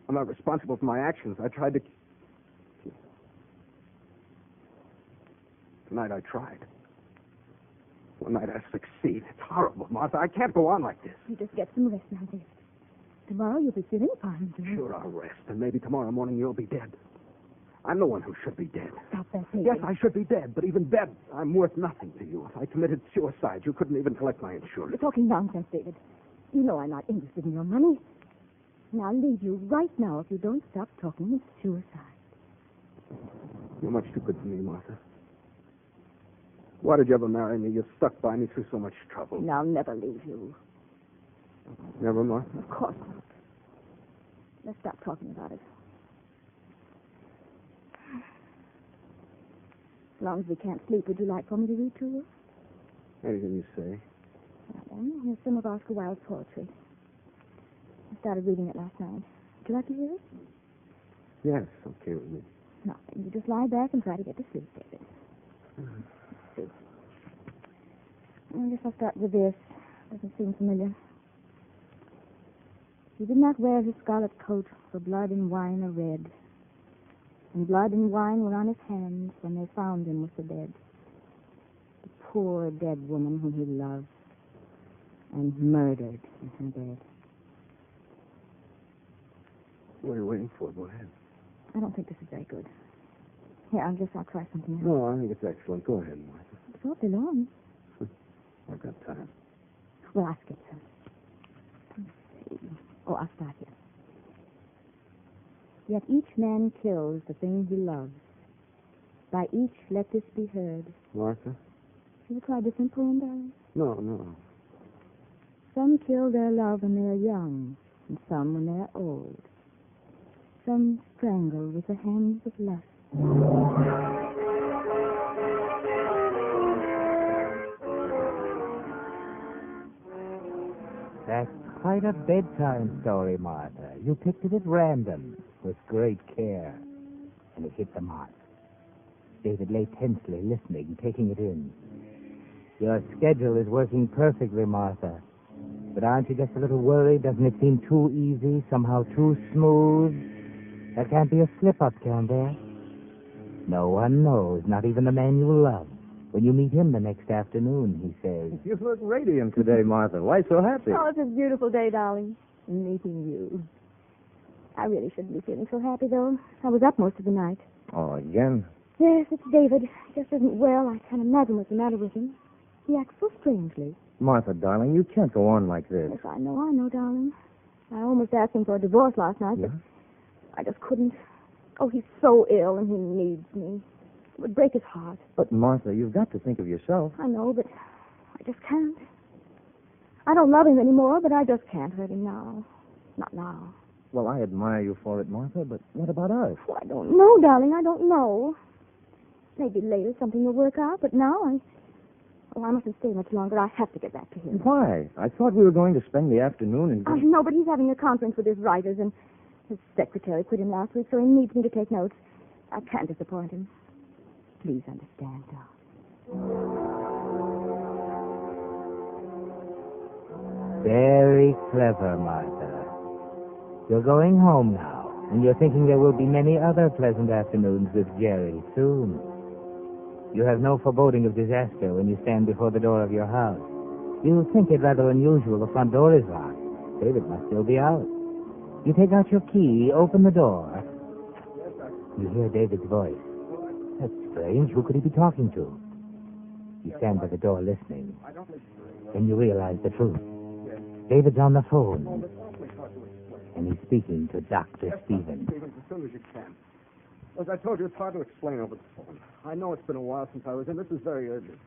I'm not responsible for my actions. I tried to... Tonight I tried. One night I succeed. It's horrible, Martha. I can't go on like this. You just get some rest now, David. Tomorrow you'll be feeling fine, too. Sure, I'll rest. And maybe tomorrow morning you'll be dead. I'm the one who should be dead. Stop that, David. Yes, I should be dead, but even dead, I'm worth nothing to you. If I committed suicide, you couldn't even collect my insurance. You're talking nonsense, David. You know I'm not interested in your money. And I'll leave you right now if you don't stop talking of suicide. You're much too good for me, Martha. Why did you ever marry me? You stuck by me through so much trouble. And I'll never leave you. Never, Martha? Of course not. Let's stop talking about it. As long as we can't sleep, would you like for me to read to you? Anything you say. Well, then, here's some of Oscar Wilde's poetry. I started reading it last night. Would you like to hear it? Yes, okay with me. Nothing. You just lie back and try to get to sleep, David. Let's see. I guess I'll start with this. Doesn't seem familiar. He did not wear his scarlet coat, for blood and wine are red. And blood and wine were on his hands when they found him with the dead. The poor dead woman whom he loved and murdered in her bed. What are you waiting for? Go ahead. I don't think this is very good. Here, I guess I'll try something else. No, I think it's excellent. Go ahead, Martha. It's awfully long. I've got time. Well, I'll skip some. Let's see. Oh, I'll start here. Yet each man kills the thing he loves. By each let this be heard. Martha? Have you tried this in poem, darling? No. Some kill their love when they are young, and some when they are old. Some strangle with the hands of lust. That's quite a bedtime story, Martha. You picked it at random, with great care. And it hit the mark. David lay tensely, listening, taking it in. Your schedule is working perfectly, Martha. But aren't you just a little worried? Doesn't it seem too easy, somehow too smooth? There can't be a slip-up, can there? No one knows, not even the man you love. When you meet him the next afternoon, he says... You look radiant today, Martha. Why so happy? Oh, it's a beautiful day, darling. Meeting you. I really shouldn't be feeling so happy, though. I was up most of the night. Oh, again? Yes, it's David. He just isn't well. I can't imagine what's the matter with him. He acts so strangely. Martha, darling, you can't go on like this. Yes, I know, darling. I almost asked him for a divorce last night, but I just couldn't. Oh, he's so ill, and he needs me. It would break his heart. But, Martha, you've got to think of yourself. I know, but I just can't. I don't love him anymore, but I just can't hurt him now. Not now. Well, I admire you for it, Martha, but what about us? Oh, I don't know, darling. I don't know. Maybe later something will work out, but now I mustn't stay much longer. I have to get back to him. Why? I thought we were going to spend the afternoon in... I know, but he's having a conference with his writers, and his secretary quit him last week, so he needs me to take notes. I can't disappoint him. Please understand, darling. Very clever, Martha. You're going home now, and you're thinking there will be many other pleasant afternoons with Jerry soon. You have no foreboding of disaster when you stand before the door of your house. You think it rather unusual the front door is locked. David must still be out. You take out your key, open the door. You hear David's voice. That's strange. Who could he be talking to? You stand by the door listening. Then you realize the truth. David's on the phone. And he's speaking to Dr. Stevens. Stevens, as soon as you can. As I told you, it's hard to explain over the phone. I know it's been a while since I was in. This is very urgent.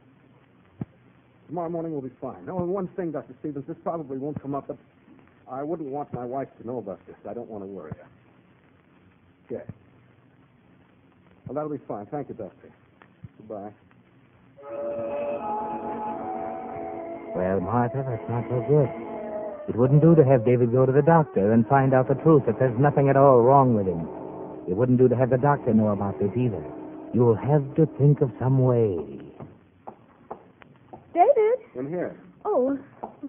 Tomorrow morning will be fine. No, and one thing, Dr. Stevens, this probably won't come up, but I wouldn't want my wife to know about this. I don't want to worry her. Okay. Well, that'll be fine. Thank you, Doctor. Goodbye. Well, Martha, that's not so good. It wouldn't do to have David go to the doctor and find out the truth that there's nothing at all wrong with him. It wouldn't do to have the doctor know about this either. You'll have to think of some way. David? I'm here. Oh,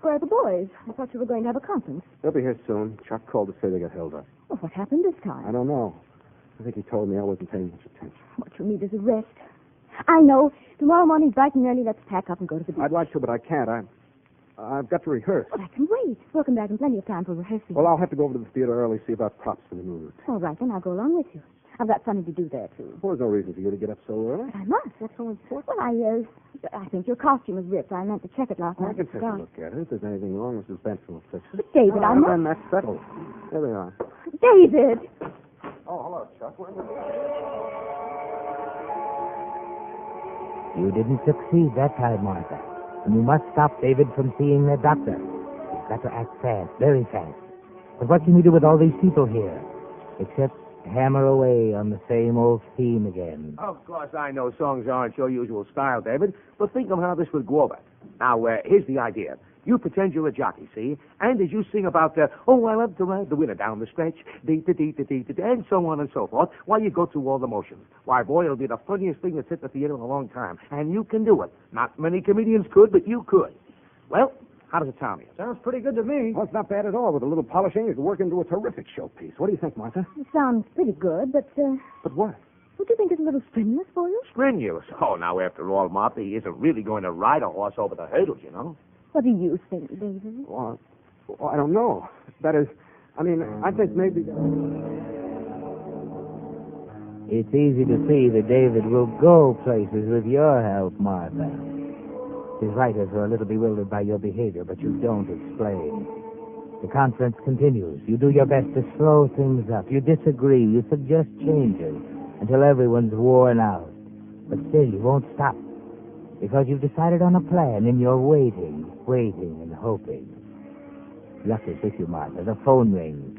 where are the boys? I thought you were going to have a conference. They'll be here soon. Chuck called to say they got held up. Well, what happened this time? I don't know. I think he told me I wasn't paying much attention. What you need is a rest. I know. Tomorrow morning, bright and early, let's pack up and go to the beach. I'd like to, but I can't. I've got to rehearse. Well, I can wait. We'll come back in plenty of time for rehearsing. Well, I'll have to go over to the theater early, see about props for the new route. All right, then I'll go along with you. I've got something to do there, too. Well, there's no reason for you to get up so early. But I must. That's so important. Well, I think your costume is ripped. I meant to check it last night. I can take a look at it. If there's anything wrong, Mrs. Benson will fix it. But, David, I must... Then that's settled. There they are. David! Oh, hello, Chuck. Where You didn't succeed that time, Martha. And you must stop David from seeing the doctor. You've got to act fast, very fast. But what can you do with all these people here? Except hammer away on the same old theme again. Of course, I know songs aren't your usual style, David, but think of how this would go over. Now, here's the idea. You pretend you're a jockey, see? And as you sing about oh, I love to ride the winner down the stretch, dee-da-dee-da-dee-da-dee, and so on and so forth, while you go through all the motions. Why, boy, it'll be the funniest thing that's hit the theater in a long time. And you can do it. Not many comedians could, but you could. Well, how does it sound to you? Sounds pretty good to me. Well, it's not bad at all. With a little polishing, it could work into a terrific showpiece. What do you think, Martha? It sounds pretty good, but, But what? Don't you think it's a little strenuous for you? Strenuous? Oh, now, after all, Martha, he isn't really going to ride a horse over the hurdles, you know. What do you think, David? Well, I don't know. That is, I think maybe... It's easy to see that David will go places with your help, Martha. His writers are a little bewildered by your behavior, but you don't explain. The conference continues. You do your best to slow things up. You disagree. You suggest changes until everyone's worn out. But still, you won't stop. Because you've decided on a plan, and you're waiting and hoping. Luck is with you, Martha. The phone rings.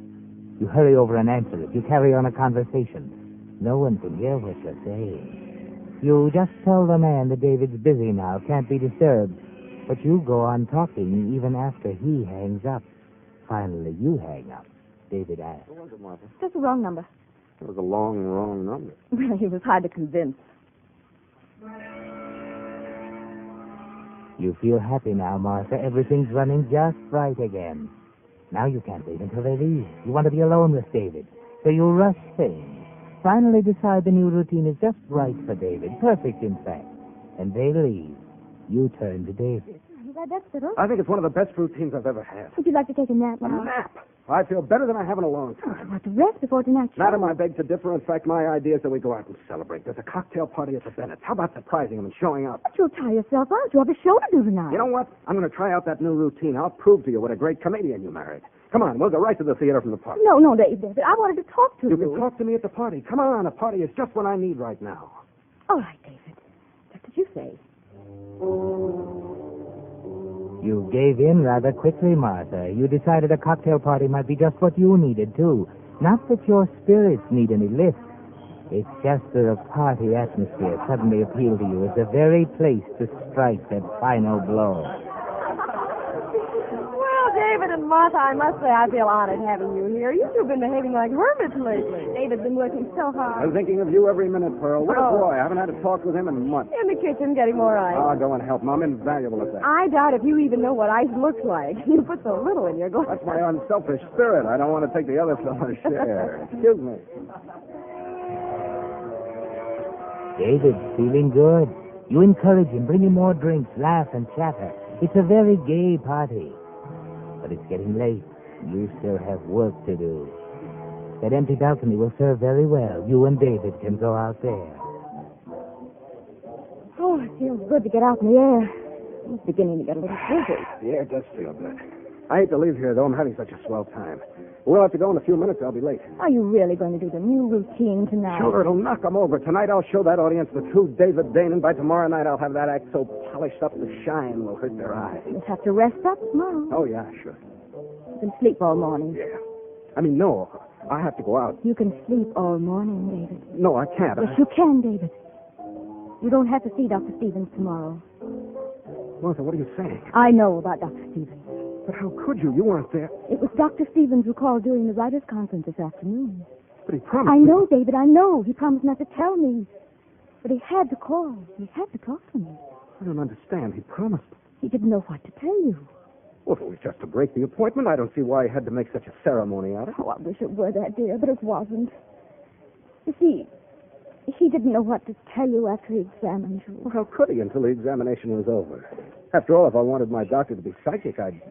You hurry over and answer it. You carry on a conversation. No one can hear what you're saying. You just tell the man that David's busy now, can't be disturbed. But you go on talking even after he hangs up. Finally, you hang up. David asks. What was it, Martha? That's the wrong number. It was a long, wrong number. Well, he was hard to convince. You feel happy now, Martha. Everything's running just right again. Now you can't wait until they leave. You want to be alone with David. So you rush things. Finally decide the new routine is just right for David. Perfect, in fact. And they leave. You turn to David. I'm glad that's settled. I think it's one of the best routines I've ever had. Would you like to take a nap now? A nap? I feel better than I have in a long time. I want to rest before tonight's show. Madam, I beg to differ. In fact, my idea is that we go out and celebrate. There's a cocktail party at the Bennett's. How about surprising them and showing up? But you'll tire yourself out. You have a show to do tonight. You know what? I'm going to try out that new routine. I'll prove to you what a great comedian you married. Come on, we'll go right to the theater from the party. No, David. I wanted to talk to you. You can talk to me at the party. Come on, a party is just what I need right now. All right, David. Just as you say. You gave in rather quickly, Martha. You decided a cocktail party might be just what you needed, too. Not that your spirits need any lift. It's just that a party atmosphere suddenly appealed to you as the very place to strike that final blow. Well, David and Martha, I must say I feel honored having you here. You two have been behaving like hermits lately. David's been working so hard. I'm thinking of you every minute, Pearl. Where's Roy? I haven't had a talk with him in months. In the kitchen, getting more ice. I'll go and help him. I'm invaluable at that. I doubt if you even know what ice looks like. You put so little in your glass. That's my unselfish spirit. I don't want to take the other fellow's share. Excuse me. David's feeling good. You encourage him, bring him more drinks, laugh and chatter. It's a very gay party. But it's getting late. You still have work to do. That empty balcony will serve very well. You and David can go out there. Oh, it feels good to get out in the air. I'm beginning to get a little sleepy. The air does feel good. I hate to leave here, though. I'm having such a swell time. We'll have to go in a few minutes. I'll be late. Are you really going to do the new routine tonight? Sure, it'll knock 'em over. Tonight I'll show that audience the true David Dane, and by tomorrow night I'll have that act so polished up the shine will hurt their eyes. You'll have to rest up tomorrow. Oh, yeah, sure. You can sleep all morning. Yeah. I mean, no. I have to go out. You can sleep all morning, David. No, I can't. Yes, you can, David. You don't have to see Dr. Stevens tomorrow. Martha, what are you saying? I know about Dr. Stevens. But how could you? You weren't there. It was Dr. Stevens who called during the writers' conference this afternoon. But he promised. I know, David, I know. He promised not to tell me. But he had to call. He had to talk to me. I don't understand. He promised. He didn't know what to tell you. Well, if it was just to break the appointment, I don't see why he had to make such a ceremony out of it. Oh, I wish it were that, dear, but it wasn't. You see, he didn't know what to tell you after he examined you. Well, how could he until the examination was over? After all, if I wanted my doctor to be psychic, I'd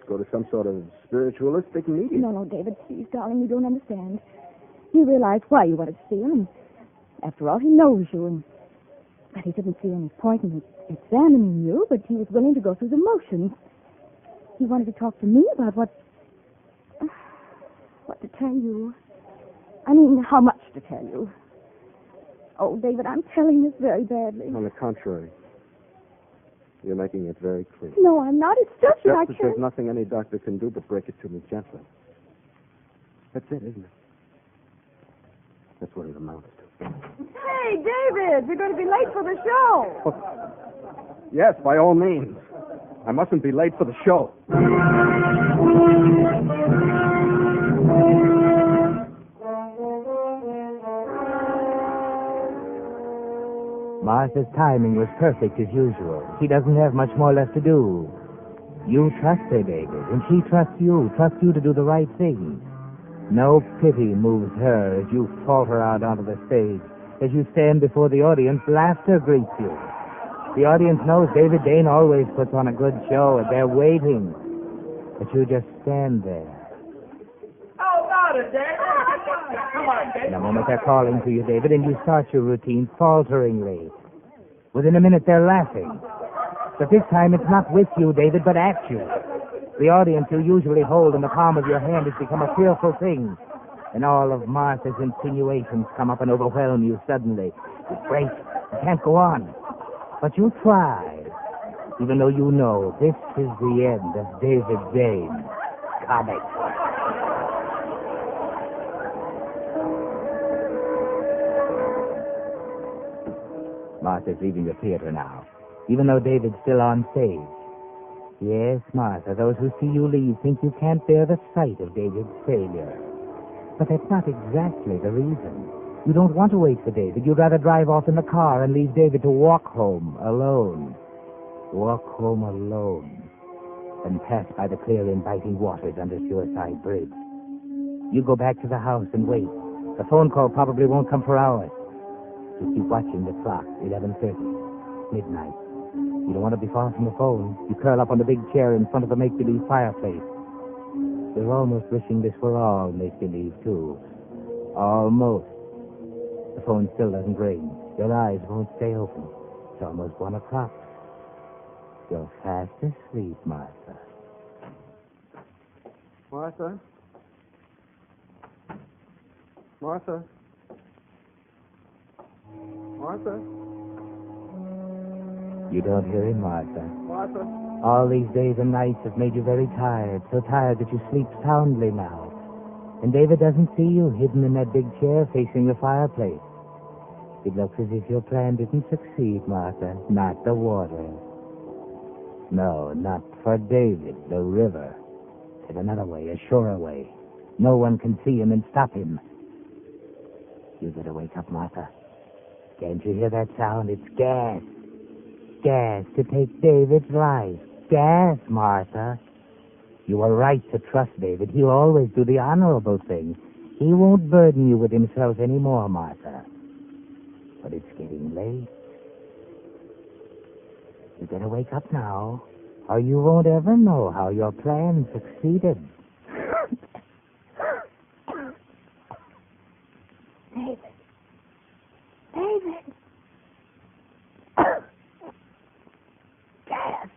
go to some sort of spiritualistic meeting. No, David, please, darling, you don't understand. You realize why you wanted to see him. After all, he knows you, and but he didn't see any point in examining you, but he was willing to go through the motions. He wanted to talk to me about what to tell you. I mean, how much to tell you. Oh, David, I'm telling this very badly. On the contrary. You're making it very clear. No, I'm not. It's just that I that can't. there's nothing any doctor can do but break it to me gently. That's it, isn't it? That's what it amounts to. Hey, David, you're going to be late for the show. Oh, yes, by all means. I mustn't be late for the show. Martha's timing was perfect as usual. She doesn't have much more left to do. You trust her, David, and she trusts you to do the right thing. No pity moves her as you falter out onto the stage. As you stand before the audience, laughter greets you. The audience knows David Dane always puts on a good show, and they're waiting. But you just stand there. How about it, David? Come on, David. In a moment, they're calling to you, David, and you start your routine falteringly. Within a minute, they're laughing. But this time, it's not with you, David, but at you. The audience you usually hold in the palm of your hand has become a fearful thing. And all of Martha's insinuations come up and overwhelm you suddenly. You break. You can't go on. But you try, even though you know this is the end of David Dane, comic. Martha's leaving the theater now, even though David's still on stage. Yes, Martha, those who see you leave think you can't bear the sight of David's failure. But that's not exactly the reason. You don't want to wait for David. You'd rather drive off in the car and leave David to walk home alone. Walk home alone. And pass by the clear, inviting waters under Suicide Bridge. You go back to the house and wait. The phone call probably won't come for hours. You keep watching the clock, 11:30, midnight. You don't want to be far from the phone. You curl up on the big chair in front of the make-believe fireplace. You're almost wishing this were all make-believe, too. Almost. The phone still doesn't ring. Your eyes won't stay open. It's almost 1 o'clock. You're fast asleep, Martha. Martha? Martha? Martha? You don't hear him, Martha. Martha? All these days and nights have made you very tired, so tired that you sleep soundly now. And David doesn't see you hidden in that big chair facing the fireplace. It looks as if your plan didn't succeed, Martha. Not the water. No, not for David, the river. There's another way, a surer way. No one can see him and stop him. You better wake up, Martha. Can't you hear that sound? It's gas. Gas to take David's life. Gas, Martha. You were right to trust David. He'll always do the honorable thing. He won't burden you with himself anymore, Martha. But it's getting late. You better wake up now, or you won't ever know how your plan succeeded. David. David. Gas.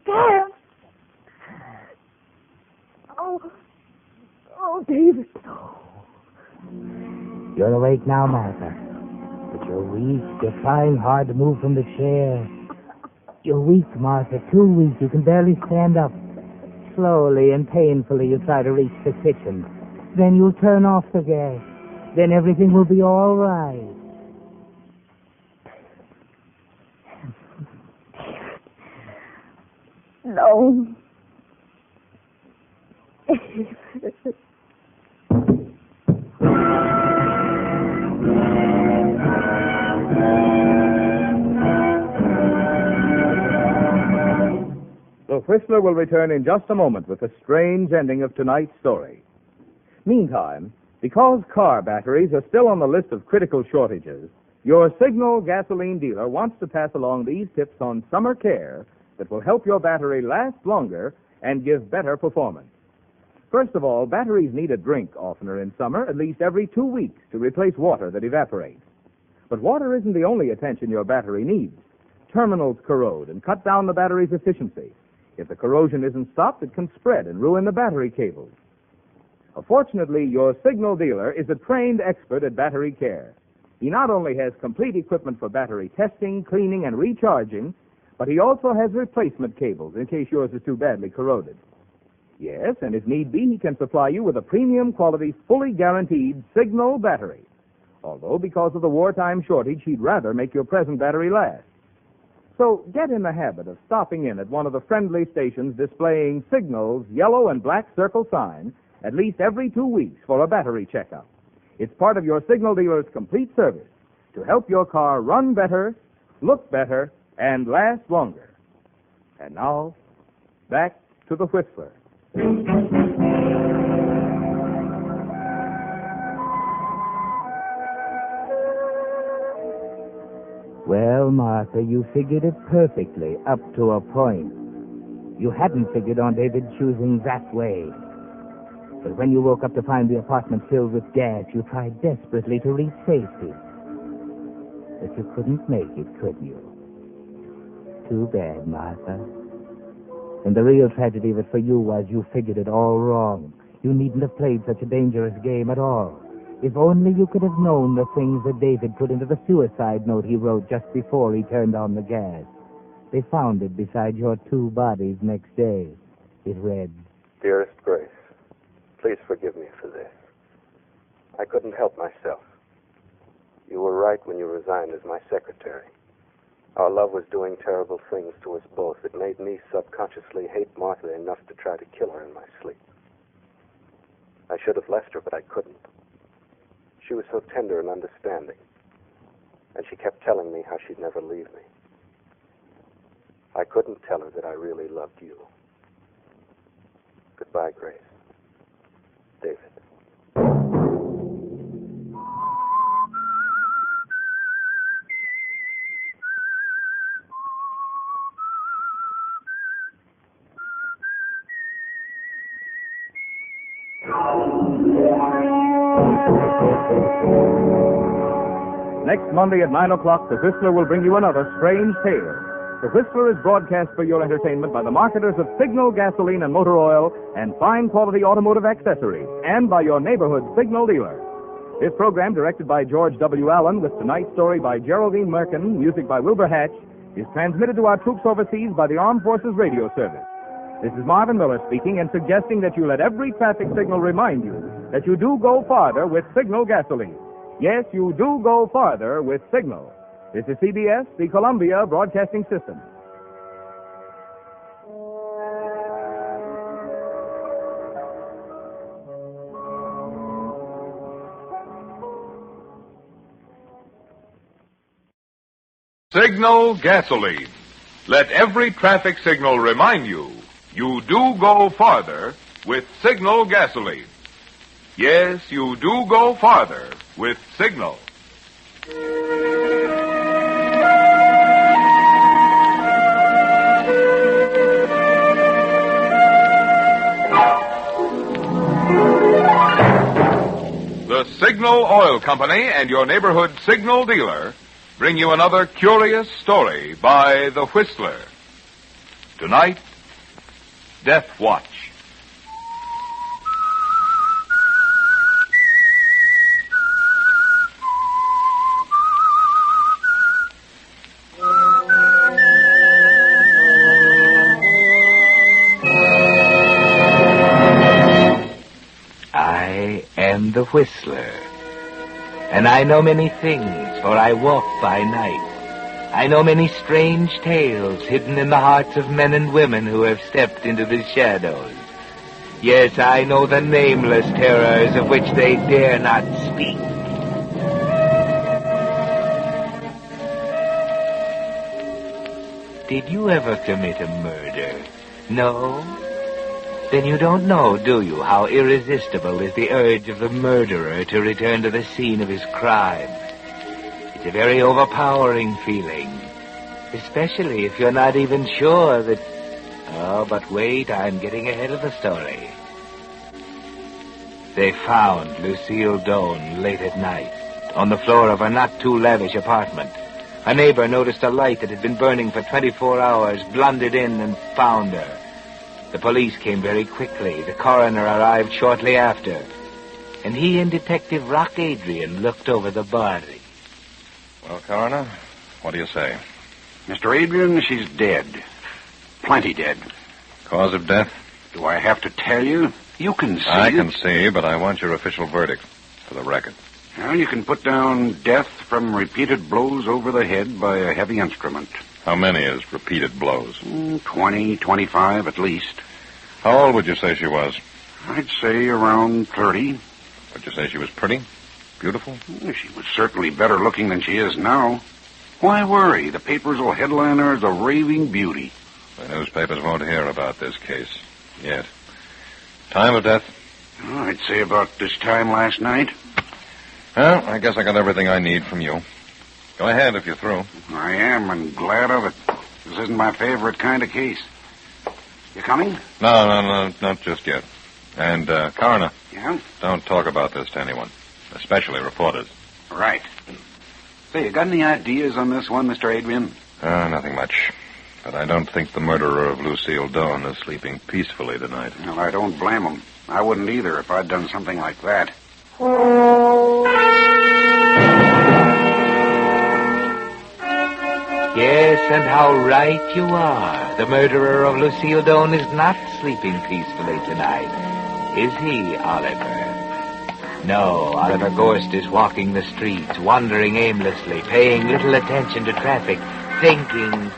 Gas. Oh, David. You're awake now, Martha. But you're weak. You're trying hard to move from the chair. You're weak, Martha. Too weak. You can barely stand up. Slowly and painfully you try to reach the kitchen. Then you'll turn off the gas. Then everything will be all right. No. The Whistler will return in just a moment with the strange ending of tonight's story. Meantime, because car batteries are still on the list of critical shortages, your Signal gasoline dealer wants to pass along these tips on summer care that will help your battery last longer and give better performance. First of all, batteries need a drink oftener in summer, at least every 2 weeks, to replace water that evaporates. But water isn't the only attention your battery needs. Terminals corrode and cut down the battery's efficiency. If the corrosion isn't stopped, it can spread and ruin the battery cables. Fortunately, your Signal dealer is a trained expert at battery care. He not only has complete equipment for battery testing, cleaning, and recharging, but he also has replacement cables in case yours is too badly corroded. Yes, and if need be, he can supply you with a premium quality, fully guaranteed Signal battery. Although, because of the wartime shortage, he'd rather make your present battery last. So get in the habit of stopping in at one of the friendly stations displaying Signal's yellow and black circle sign at least every 2 weeks for a battery checkup. It's part of your Signal dealer's complete service to help your car run better, look better, and last longer. And now, back to the Whistler. Well, Martha, you figured it perfectly, up to a point. You hadn't figured on David choosing that way. But when you woke up to find the apartment filled with gas, you tried desperately to reach safety. But you couldn't make it, could you? Too bad, Martha. And the real tragedy of it for you was you figured it all wrong. You needn't have played such a dangerous game at all. If only you could have known the things that David put into the suicide note he wrote just before he turned on the gas. They found it beside your 2 bodies next day. It read, Dearest Grace, please forgive me for this. I couldn't help myself. You were right when you resigned as my secretary. Our love was doing terrible things to us both. It made me subconsciously hate Martha enough to try to kill her in my sleep. I should have left her, but I couldn't. She was so tender and understanding, and she kept telling me how she'd never leave me. I couldn't tell her that I really loved you. Goodbye, Grace. David. Next Monday at 9 o'clock, the Whistler will bring you another strange tale. The Whistler is broadcast for your entertainment by the marketers of Signal gasoline and motor oil and fine quality automotive accessories, and by your neighborhood Signal dealer. This program, directed by George W. Allen, with tonight's story by Geraldine Merkin, music by Wilbur Hatch, is transmitted to our troops overseas by the Armed Forces Radio Service. This is Marvin Miller speaking and suggesting that you let every traffic signal remind you that you do go farther with Signal gasoline. Yes, you do go farther with Signal. This is CBS, the Columbia Broadcasting System. Signal gasoline. Let every traffic signal remind you, you do go farther with Signal gasoline. Yes, you do go farther with Signal. The Signal Oil Company and your neighborhood signal dealer bring you another curious story by The Whistler. Tonight, Death Watch. I am the Whistler, and I know many things, for I walk by night. I know many strange tales hidden in the hearts of men and women who have stepped into the shadows. Yes, I know the nameless terrors of which they dare not speak. Did you ever commit a murder? No? Then you don't know, do you, how irresistible is the urge of the murderer to return to the scene of his crime. It's a very overpowering feeling, especially if you're not even sure that... Oh, but wait, I'm getting ahead of the story. They found Lucille Doane late at night, on the floor of a not-too-lavish apartment. A neighbor noticed a light that had been burning for 24 hours, blundered in and found her. The police came very quickly. The coroner arrived shortly after. And he and Detective Rock Adrian looked over the body. Well, Coroner, what do you say? Mr. Adrian, she's dead. Plenty dead. Cause of death? Do I have to tell you? You can see. I can see, but I want your official verdict for the record. Well, you can put down death from repeated blows over the head by a heavy instrument. How many is repeated blows? 20, 25 at least. How old would you say she was? I'd say around 30. Would you say she was pretty? Beautiful? She was certainly better looking than she is now. Why worry? The papers will headline her as a raving beauty. The newspapers won't hear about this case yet. Time of death? Oh, I'd say about this time last night. Well, I guess I got everything I need from you. Go ahead if you're through. I am, and glad of it. This isn't my favorite kind of case. You coming? No, not just yet. And, Coroner. Yeah? Don't talk about this to anyone, especially reporters. Right. Say, you got any ideas on this one, Mr. Adrian? Nothing much. But I don't think the murderer of Lucille Doane is sleeping peacefully tonight. Well, I don't blame him. I wouldn't either if I'd done something like that. Yes, and how right you are. The murderer of Lucille Doane is not sleeping peacefully tonight. Is he, Oliver? No, Oliver Gorst is walking the streets, wandering aimlessly, paying little attention to traffic, thinking.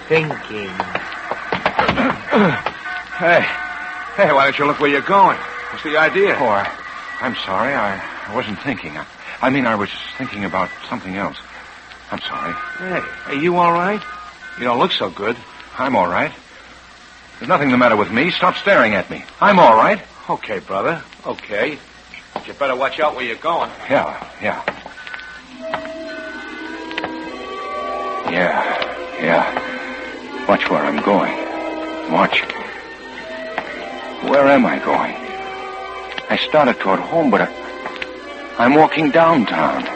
Hey, why don't you look where you're going? What's the idea? Oh, I'm sorry. I wasn't thinking. I was thinking about something else. I'm sorry. Hey, you all right? You don't look so good. I'm all right. There's nothing the matter with me. Stop staring at me. I'm all right. Okay, brother. Okay. But you better watch out where you're going. Yeah. Watch where I'm going. Watch. Where am I going? I started toward home, but I'm walking downtown.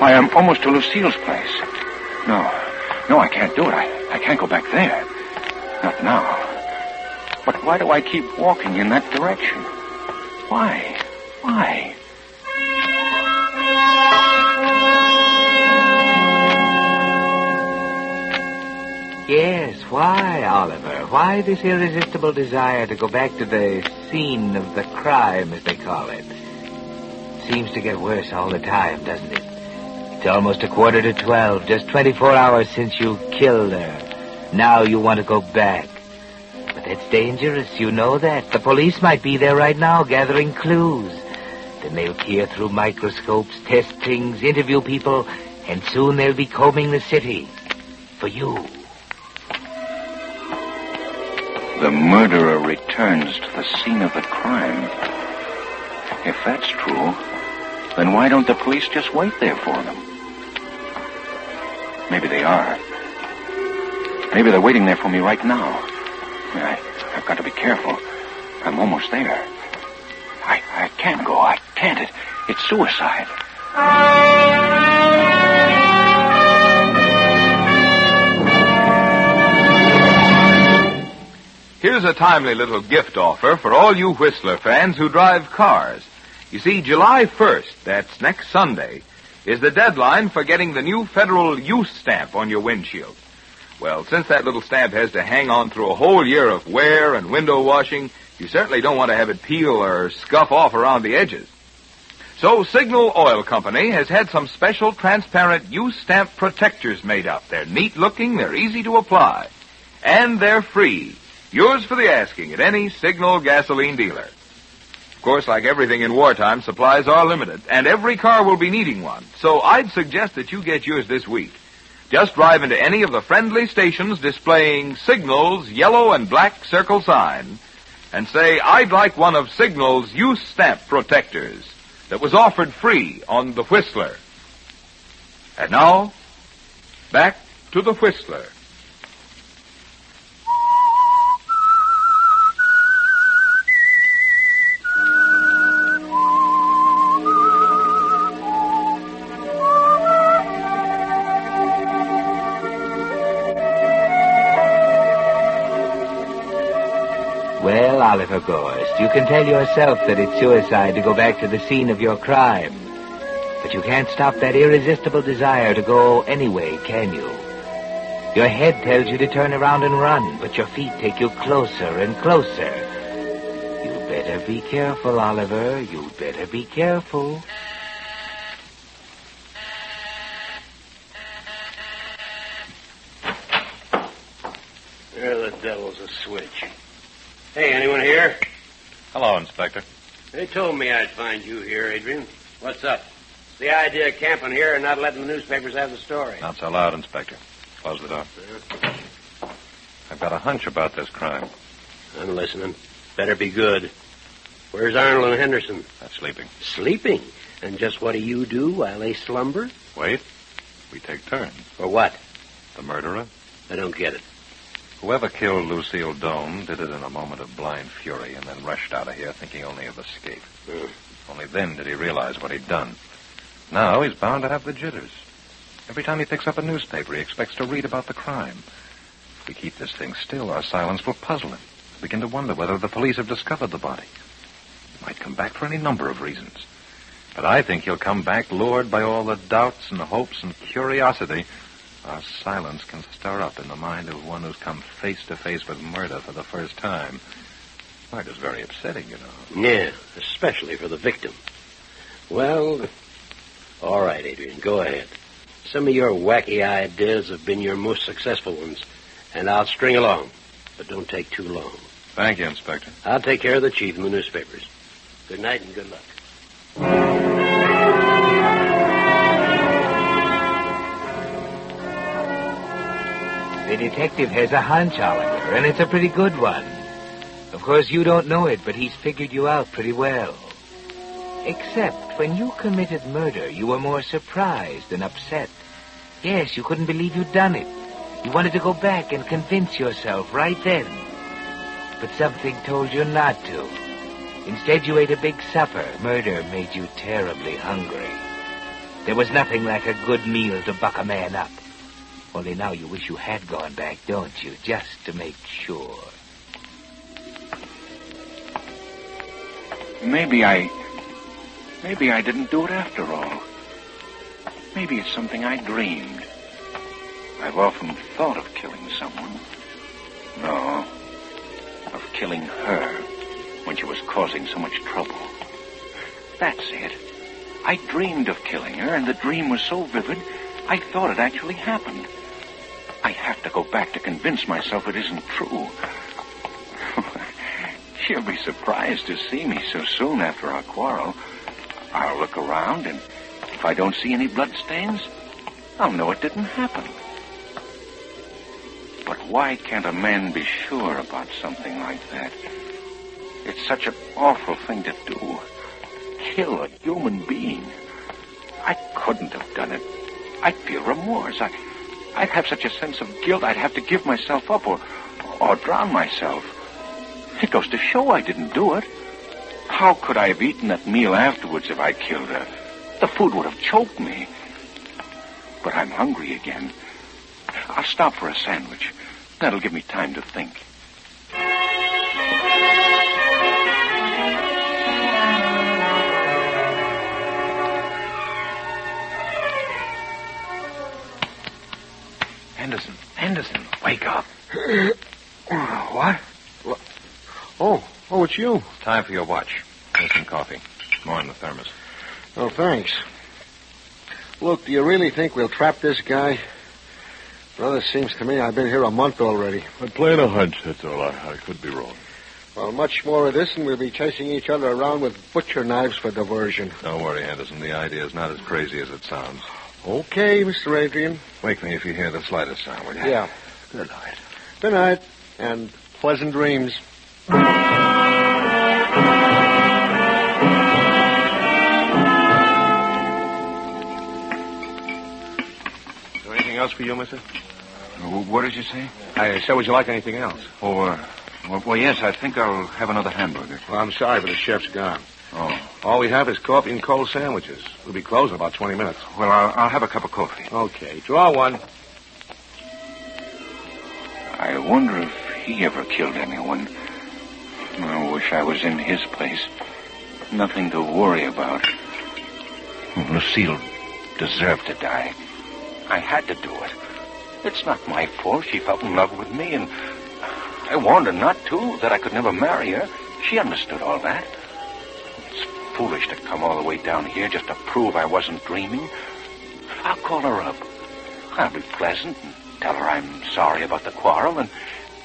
I am almost to Lucille's place. No, I can't do it. I can't go back there. Not now. But why do I keep walking in that direction? Why? Yes, why, Oliver? Why this irresistible desire to go back to the scene of the crime, as they call it? Seems to get worse all the time, doesn't it? It's almost 11:45, just 24 hours since you killed her. Now you want to go back. But that's dangerous, you know that. The police might be there right now, gathering clues. Then they'll peer through microscopes, test things, interview people, and soon they'll be combing the city. For you. The murderer returns to the scene of the crime. If that's true, then why don't the police just wait there for them? Maybe they are. Maybe they're waiting there for me right now. I've got to be careful. I'm almost there. I can't go. I can't. It's suicide. Here's a timely little gift offer for all you Whistler fans who drive cars. You see, July 1st, that's next Sunday, is the deadline for getting the new federal use stamp on your windshield. Well, since that little stamp has to hang on through a whole year of wear and window washing, you certainly don't want to have it peel or scuff off around the edges. So Signal Oil Company has had some special transparent use stamp protectors made up. They're neat looking, they're easy to apply, and they're free. Yours for the asking at any Signal gasoline dealer. Of course, like everything in wartime, supplies are limited, and every car will be needing one. So I'd suggest that you get yours this week. Just drive into any of the friendly stations displaying Signal's yellow and black circle sign and say, I'd like one of Signal's use stamp protectors that was offered free on the Whistler. And now, back to the Whistler. Well, Oliver Gorst, you can tell yourself that it's suicide to go back to the scene of your crime. But you can't stop that irresistible desire to go anyway, can you? Your head tells you to turn around and run, but your feet take you closer and closer. You'd better be careful, Oliver. You'd better be careful. Where the devil's a switch? Hey, anyone here? Hello, Inspector. They told me I'd find you here, Adrian. What's up? It's the idea of camping here and not letting the newspapers have the story. Not so loud, Inspector. Close the door. I've got a hunch about this crime. I'm listening. Better be good. Where's Arnold and Henderson? They're sleeping. Sleeping? And just what do you do while they slumber? Wait. We take turns. For what? The murderer? I don't get it. Whoever killed Lucille Doane did it in a moment of blind fury and then rushed out of here thinking only of escape. Only then did he realize what he'd done. Now he's bound to have the jitters. Every time he picks up a newspaper, he expects to read about the crime. If we keep this thing still, our silence will puzzle him. He'll begin to wonder whether the police have discovered the body. He might come back for any number of reasons. But I think he'll come back lured by all the doubts and hopes and curiosity our silence can stir up in the mind of one who's come face to face with murder for the first time. Murder's very upsetting, you know. Yeah, especially for the victim. Well, all right, Adrian, go ahead. Some of your wacky ideas have been your most successful ones, and I'll string along. But don't take too long. Thank you, Inspector. I'll take care of the chief and the newspapers. Good night and good luck. The detective has a hunch, Oliver, and it's a pretty good one. Of course, you don't know it, but he's figured you out pretty well. Except when you committed murder, you were more surprised and upset. Yes, you couldn't believe you'd done it. You wanted to go back and convince yourself right then. But something told you not to. Instead, you ate a big supper. Murder made you terribly hungry. There was nothing like a good meal to buck a man up. Only now you wish you had gone back, don't you? Just to make sure. Maybe I didn't do it after all. Maybe it's something I dreamed. I've often thought of killing someone. No, of killing her when she was causing so much trouble. That's it. I dreamed of killing her, and the dream was so vivid, I thought it actually happened. I have to go back to convince myself it isn't true. She'll be surprised to see me so soon after our quarrel. I'll look around, and if I don't see any bloodstains, I'll know it didn't happen. But why can't a man be sure about something like that? It's such an awful thing to do. Kill a human being. I couldn't have done it. I'd feel remorse. I'd have such a sense of guilt I'd have to give myself up or drown myself. It goes to show I didn't do it. How could I have eaten that meal afterwards if I killed her? The food would have choked me. But I'm hungry again. I'll stop for a sandwich. That'll give me time to think. Henderson, wake up. What? Oh, it's you. Time for your watch. Here's some coffee. More in the thermos. Oh, thanks. Look, do you really think we'll trap this guy? Well, it seems to me I've been here a month already. I'm playing a hunch, that's all. I could be wrong. Well, much more of this, and we'll be chasing each other around with butcher knives for diversion. Don't worry, Henderson. The idea is not as crazy as it sounds. Okay, Mr. Adrian. Wake me if you hear the slightest sound, will you? Yeah. Good night. Good night, and pleasant dreams. Anything else for you, mister? What did you say? I said, would you like anything else? Well, yes, I think I'll have another hamburger. Well, I'm sorry, but the chef's gone. Oh. All we have is coffee and cold sandwiches. We'll be closed in about 20 minutes. Well, I'll have a cup of coffee. Okay. Draw one. I wonder if he ever killed anyone. I wish I was in his place. Nothing to worry about. Lucille deserved to die. I had to do it. It's not my fault she fell in love with me, and I warned her not to, that I could never marry her. She understood all that. It's foolish to come all the way down here just to prove I wasn't dreaming. I'll call her up. I'll be pleasant and tell her I'm sorry about the quarrel and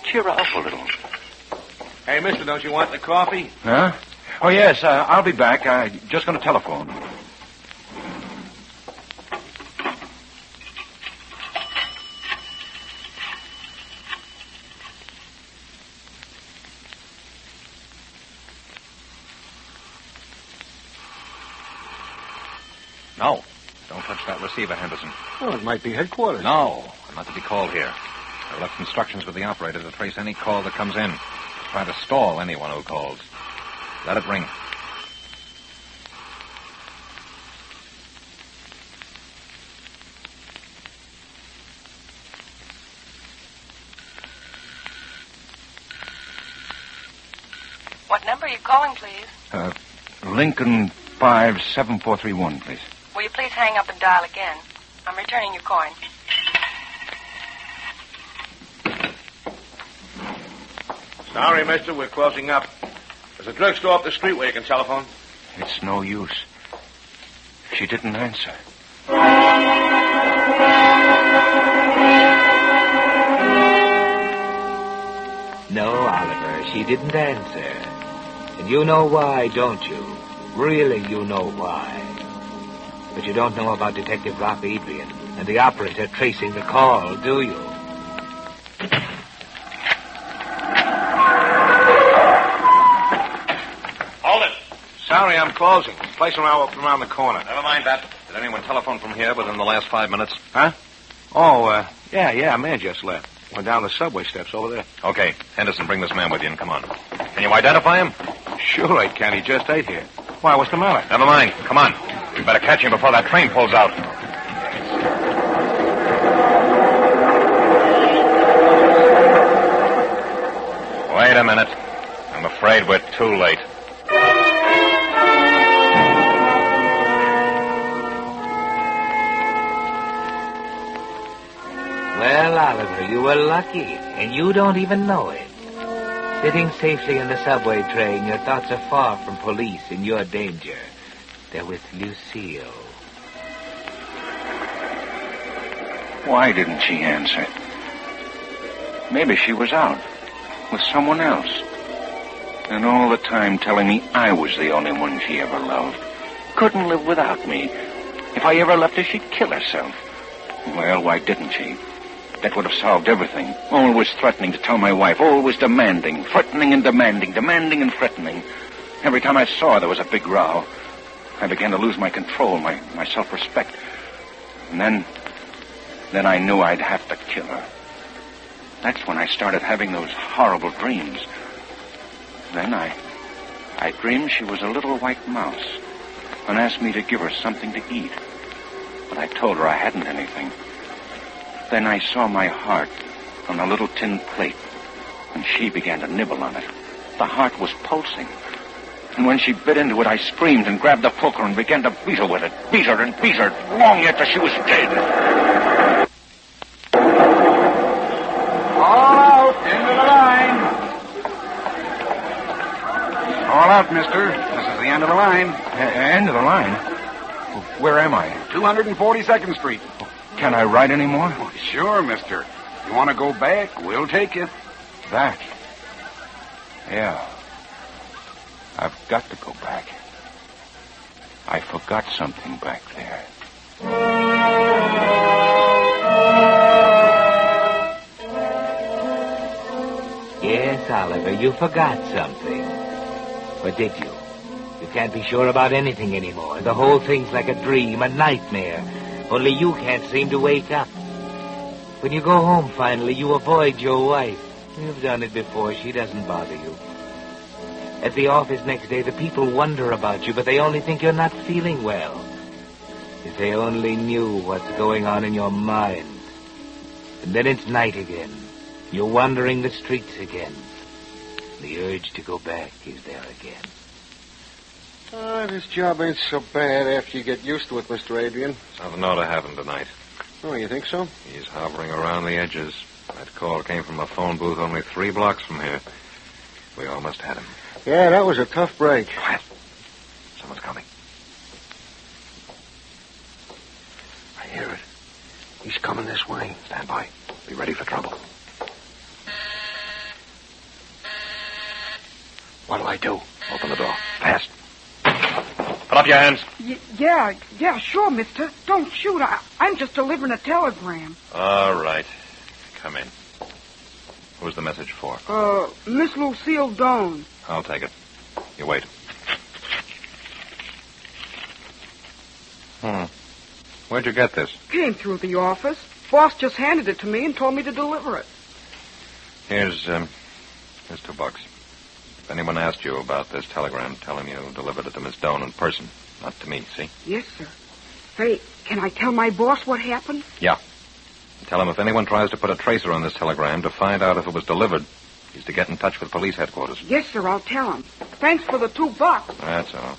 cheer her up a little. Hey, mister, don't you want the coffee? Huh? Oh, yes, I'll be back. I'm just going to telephone. No. Don't touch that receiver, Henderson. Oh, it might be headquarters. No. I'm not to be called here. I left instructions with the operator to trace any call that comes in. Try to stall anyone who calls. Let it ring. What number are you calling, please? Lincoln 57431, please. Will you please hang up and dial again? I'm returning your coin. Sorry, mister, we're closing up. There's a drugstore up the street where you can telephone. It's no use. She didn't answer. No, Oliver, she didn't answer. And you know why, don't you? Really, you know why. But you don't know about Detective Rob Adrian and the operator tracing the call, do you? Hold it. Sorry, I'm closing. Place around the corner. Never mind that. Did anyone telephone from here within the last 5 minutes? Huh? Oh, yeah, a man just left. Went down the subway steps over there. Okay. Henderson, bring this man with you and come on. Can you identify him? Sure I can. He just ate here. Why, what's the matter? Never mind. Come on. We better catch him before that train pulls out. Wait a minute. I'm afraid we're too late. Well, Oliver, you were lucky, and you don't even know it. Sitting safely in the subway train, your thoughts are far from police and your danger. They're with Lucille. Why didn't she answer? Maybe she was out with someone else. And all the time telling me I was the only one she ever loved. Couldn't live without me. If I ever left her, she'd kill herself. Well, why didn't she? That would have solved everything. Always threatening to tell my wife. Always demanding. Threatening and demanding. Demanding and threatening. Every time I saw her, there was a big row. I began to lose my control, my self-respect. And then I knew I'd have to kill her. That's when I started having those horrible dreams. Then I I dreamed she was a little white mouse and asked me to give her something to eat. But I told her I hadn't anything. Then I saw my heart on a little tin plate, and she began to nibble on it. The heart was pulsing. And when she bit into it, I screamed and grabbed the poker and began to beat her with it. Beat her and beat her, long after she was dead. All out, end of the line. All out, mister. This is the end of the line. End of the line? Where am I? 242nd Street. Can I ride anymore? Oh, sure, mister. You want to go back, we'll take you. Back? Yeah. I've got to go back. I forgot something back there. Yes, Oliver, you forgot something. But did you? You can't be sure about anything anymore. The whole thing's like a dream, a nightmare. Only you can't seem to wake up. When you go home finally, you avoid your wife. You've done it before. She doesn't bother you. At the office next day, the people wonder about you, but they only think you're not feeling well. If they only knew what's going on in your mind. And then it's night again. You're wandering the streets again. The urge to go back is there again. This job ain't so bad after you get used to it, Mr. Adrian. Something ought to happen tonight. Oh, you think so? He's hovering around the edges. That call came from a phone booth only 3 blocks from here. We almost had him. Yeah, that was a tough break. Quiet. Someone's coming. I hear it. He's coming this way. Stand by. Be ready for trouble. What'll I do? Open the door. Fast. Put up your hands. Yeah, sure, mister. Don't shoot. I'm just delivering a telegram. All right. Come in. Who's the message for? Miss Lucille Doan. I'll take it. You wait. Where'd you get this? Came through the office. Boss just handed it to me and told me to deliver it. Here's $2. If anyone asked you about this telegram, tell him you delivered it to Miss Doan in person, not to me, see? Yes, sir. Say, can I tell my boss what happened? Yeah. Tell him if anyone tries to put a tracer on this telegram to find out if it was delivered, he's to get in touch with police headquarters. Yes, sir, I'll tell him. Thanks for the $2. That's all.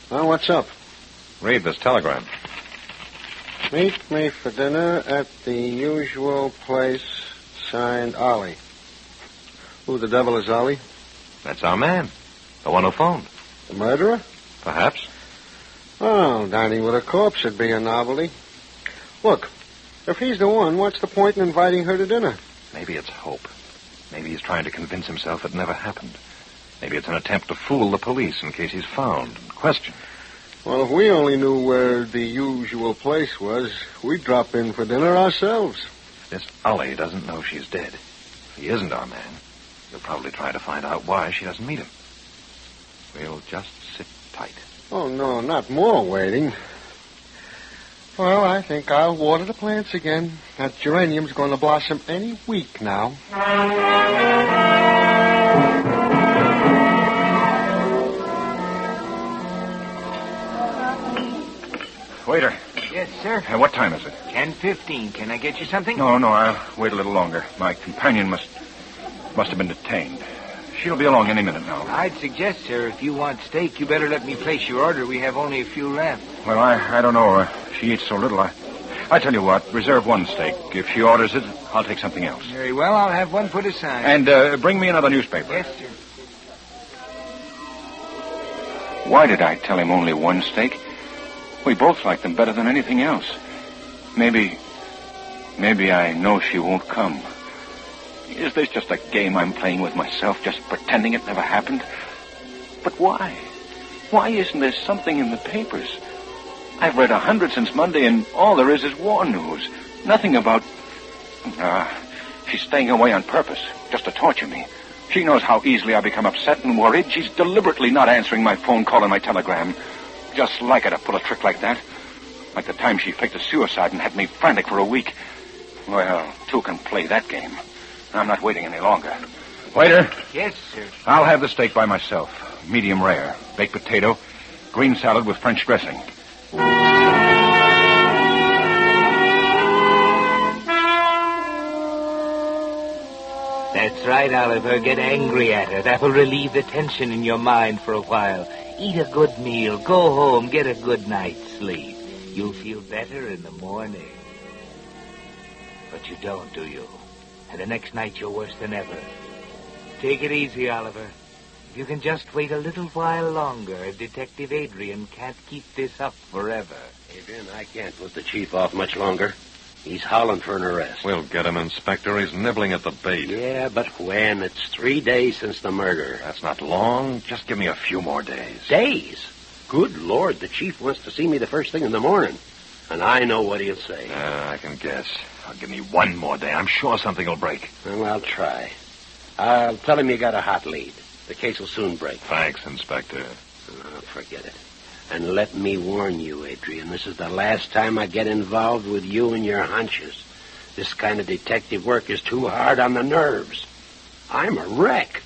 Well, what's up? Read this telegram. Meet me for dinner at the usual place, signed Ollie. Who the devil is Ollie? That's our man. The one who phoned. The murderer? Perhaps. Oh, dining with a corpse would be a novelty. Look, if he's the one, what's the point in inviting her to dinner? Maybe it's hope. Maybe he's trying to convince himself it never happened. Maybe it's an attempt to fool the police in case he's found and questioned. Well, if we only knew where the usual place was, we'd drop in for dinner ourselves. This Ollie doesn't know she's dead. If he isn't our man, he'll probably try to find out why she doesn't meet him. We'll just sit tight. Oh, no, not more waiting. Well, I think I'll water the plants again. That geranium's going to blossom any week now. Waiter. Yes, sir. What time is it? 10:15. Can I get you something? No, I'll wait a little longer. My companion must have been detained. She'll be along any minute now. I'd suggest, sir, if you want steak, you better let me place your order. We have only a few left. Well, I don't know. She eats so little. I tell you what, reserve one steak. If she orders it, I'll take something else. Very well, I'll have one put aside. And bring me another newspaper. Yes, sir. Why did I tell him only one steak? We both like them better than anything else. Maybe I know she won't come. Is this just a game I'm playing with myself, just pretending it never happened? But why? Why isn't there something in the papers? I've read 100 since Monday, and all there is war news. Nothing about... she's staying away on purpose, just to torture me. She knows how easily I become upset and worried. She's deliberately not answering my phone call and my telegram. Just like her to pull a trick like that. Like the time she faked a suicide and had me frantic for a week. Well, two can play that game. I'm not waiting any longer. Waiter, Yes, sir. I'll have the steak by myself. Medium rare. Baked potato, green salad with French dressing. That's right, Oliver. Get angry at her. That will relieve the tension in your mind for a while. Eat a good meal. Go home. Get a good night's sleep. You'll feel better in the morning. But you don't, do you? And the next night you're worse than ever. Take it easy, Oliver. If you can just wait a little while longer, Detective Adrian can't keep this up forever. Adrian, I can't put the chief off much longer. He's howling for an arrest. We'll get him, Inspector. He's nibbling at the bait. Yeah, but when? It's 3 days since the murder. That's not long. Just give me a few more days. Days? Good Lord, the chief wants to see me the first thing in the morning. And I know what he'll say. I can guess. Give me one more day. I'm sure something will break. Well, I'll try. I'll tell him you got a hot lead. The case will soon break. Thanks, Inspector. Oh, forget it. And let me warn you, Adrian, this is the last time I get involved with you and your hunches. This kind of detective work is too hard on the nerves. I'm a wreck.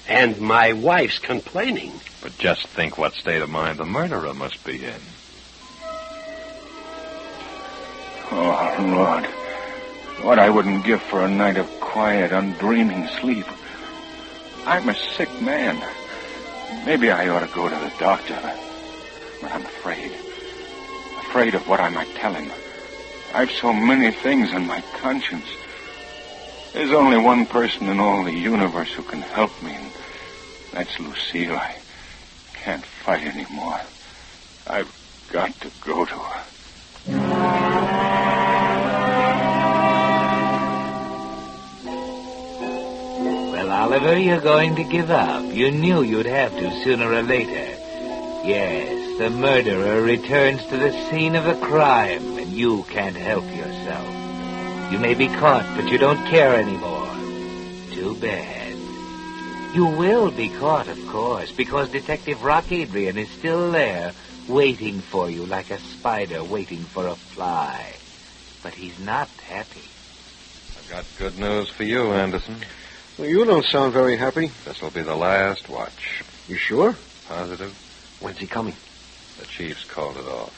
And my wife's complaining. But just think what state of mind the murderer must be in. Oh, Lord. What I wouldn't give for a night of quiet, undreaming sleep. I'm a sick man. Maybe I ought to go to the doctor. But I'm afraid. Afraid of what I might tell him. I've so many things on my conscience. There's only one person in all the universe who can help me, and that's Lucille. I can't fight anymore. I've got to go to her. Well, Oliver, you're going to give up. You knew you'd have to sooner or later. Yes, the murderer returns to the scene of the crime, and you can't help yourself. You may be caught, but you don't care anymore. Too bad. You will be caught, of course, because Detective Rock Adrian is still there, waiting for you like a spider waiting for a fly. But he's not happy. I've got good news for you, Anderson. Well, you don't sound very happy. This'll be the last watch. You sure? Positive. When's he coming? The chief's called it off.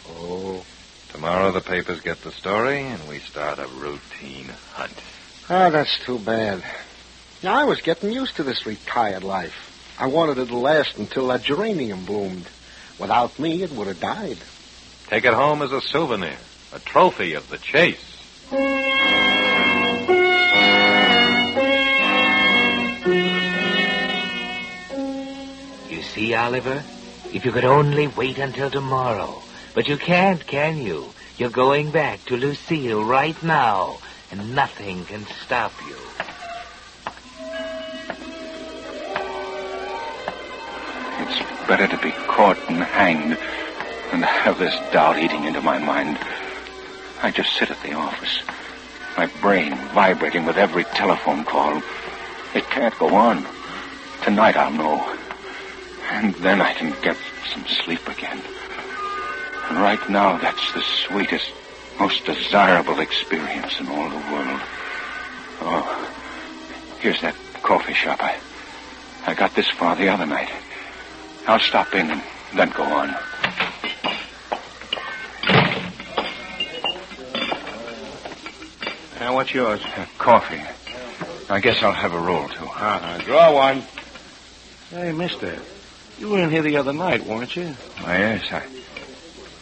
Oh. Tomorrow the papers get the story, and we start a routine hunt. Ah, that's too bad. Yeah, I was getting used to this retired life. I wanted it to last until that geranium bloomed. Without me, it would have died. Take it home as a souvenir, a trophy of the chase. You see, Oliver? If you could only wait until tomorrow. But you can't, can you? You're going back to Lucille right now, and nothing can stop you. It's better to be caught and hanged than to have this doubt eating into my mind. I just sit at the office, my brain vibrating with every telephone call. It can't go on. Tonight I'll know. And then I can get some sleep again. And right now, that's the sweetest, most desirable experience in all the world. Oh, here's that coffee shop. I got this far the other night. I'll stop in and then go on. What's yours? Coffee. I guess I'll have a roll, too. Draw one. Hey, mister, you were in here the other night, weren't you? Yes,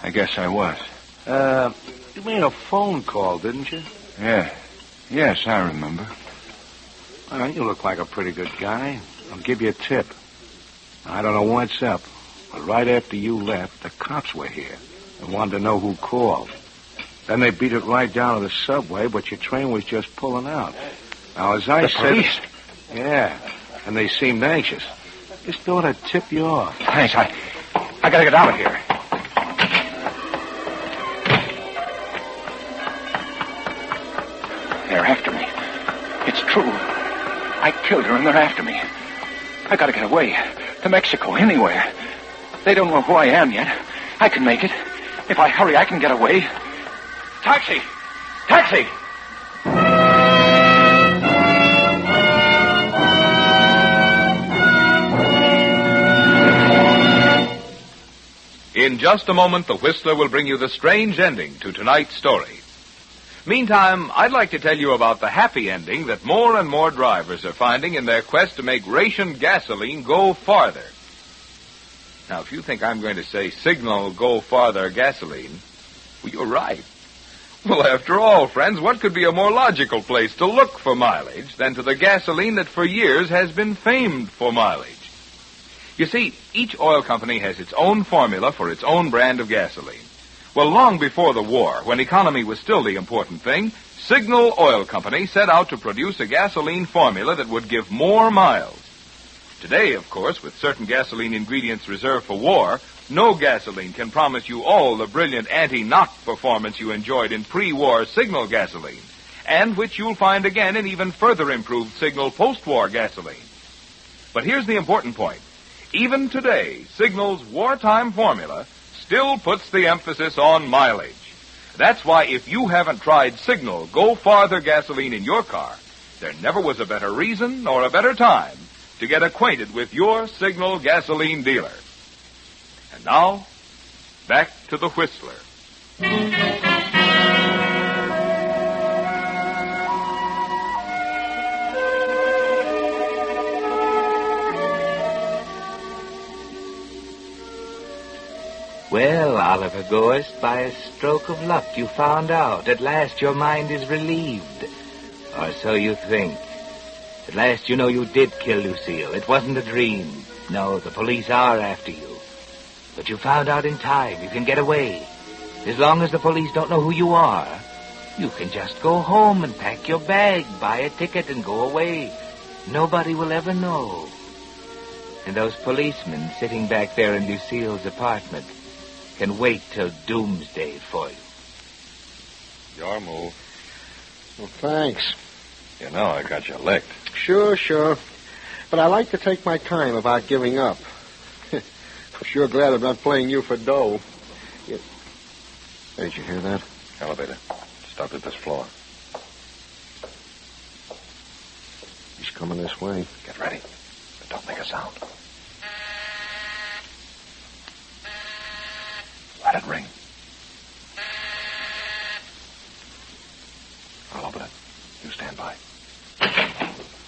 I guess I was. You made a phone call, didn't you? Yeah. Yes, I remember. You look like a pretty good guy. I'll give you a tip. I don't know what's up, but right after you left, the cops were here. They wanted to know who called. Then they beat it right down to the subway, but your train was just pulling out. Now, as I said... Police? Yeah, and they seemed anxious. Just thought I'd tip you off. Thanks, I gotta get out of here. They're after me. It's true. I killed her and they're after me. I gotta get away. To Mexico, anywhere. They don't know who I am yet. I can make it. If I hurry, I can get away. Taxi! Taxi! In just a moment, the Whistler will bring you the strange ending to tonight's story. Meantime, I'd like to tell you about the happy ending that more and more drivers are finding in their quest to make rationed gasoline go farther. Now, if you think I'm going to say Signal Go Farther gasoline, well, you're right. Well, after all, friends, what could be a more logical place to look for mileage than to the gasoline that for years has been famed for mileage? You see, each oil company has its own formula for its own brand of gasoline. Well, long before the war, when economy was still the important thing, Signal Oil Company set out to produce a gasoline formula that would give more miles. Today, of course, with certain gasoline ingredients reserved for war, no gasoline can promise you all the brilliant anti-knock performance you enjoyed in pre-war Signal gasoline, and which you'll find again in even further improved Signal post-war gasoline. But here's the important point. Even today, Signal's wartime formula still puts the emphasis on mileage. That's why if you haven't tried Signal Go Farther gasoline in your car, there never was a better reason or a better time to get acquainted with your Signal gasoline dealer. And now, back to the Whistler. Well, Oliver Gorst, by a stroke of luck you found out. At last your mind is relieved. Or so you think. At last you know you did kill Lucille. It wasn't a dream. No, the police are after you. But you found out in time. You can get away. As long as the police don't know who you are, you can just go home and pack your bag, buy a ticket, and go away. Nobody will ever know. And those policemen sitting back there in Lucille's apartment can wait till doomsday for you. Your move. Well, thanks. You know I got you licked. Sure. But I like to take my time about giving up. I'm sure glad I'm not playing you for dough. Hey, did you hear that? Elevator. Stopped at this floor. He's coming this way. Get ready. But don't make a sound. Let it ring. I'll open it. You stand by.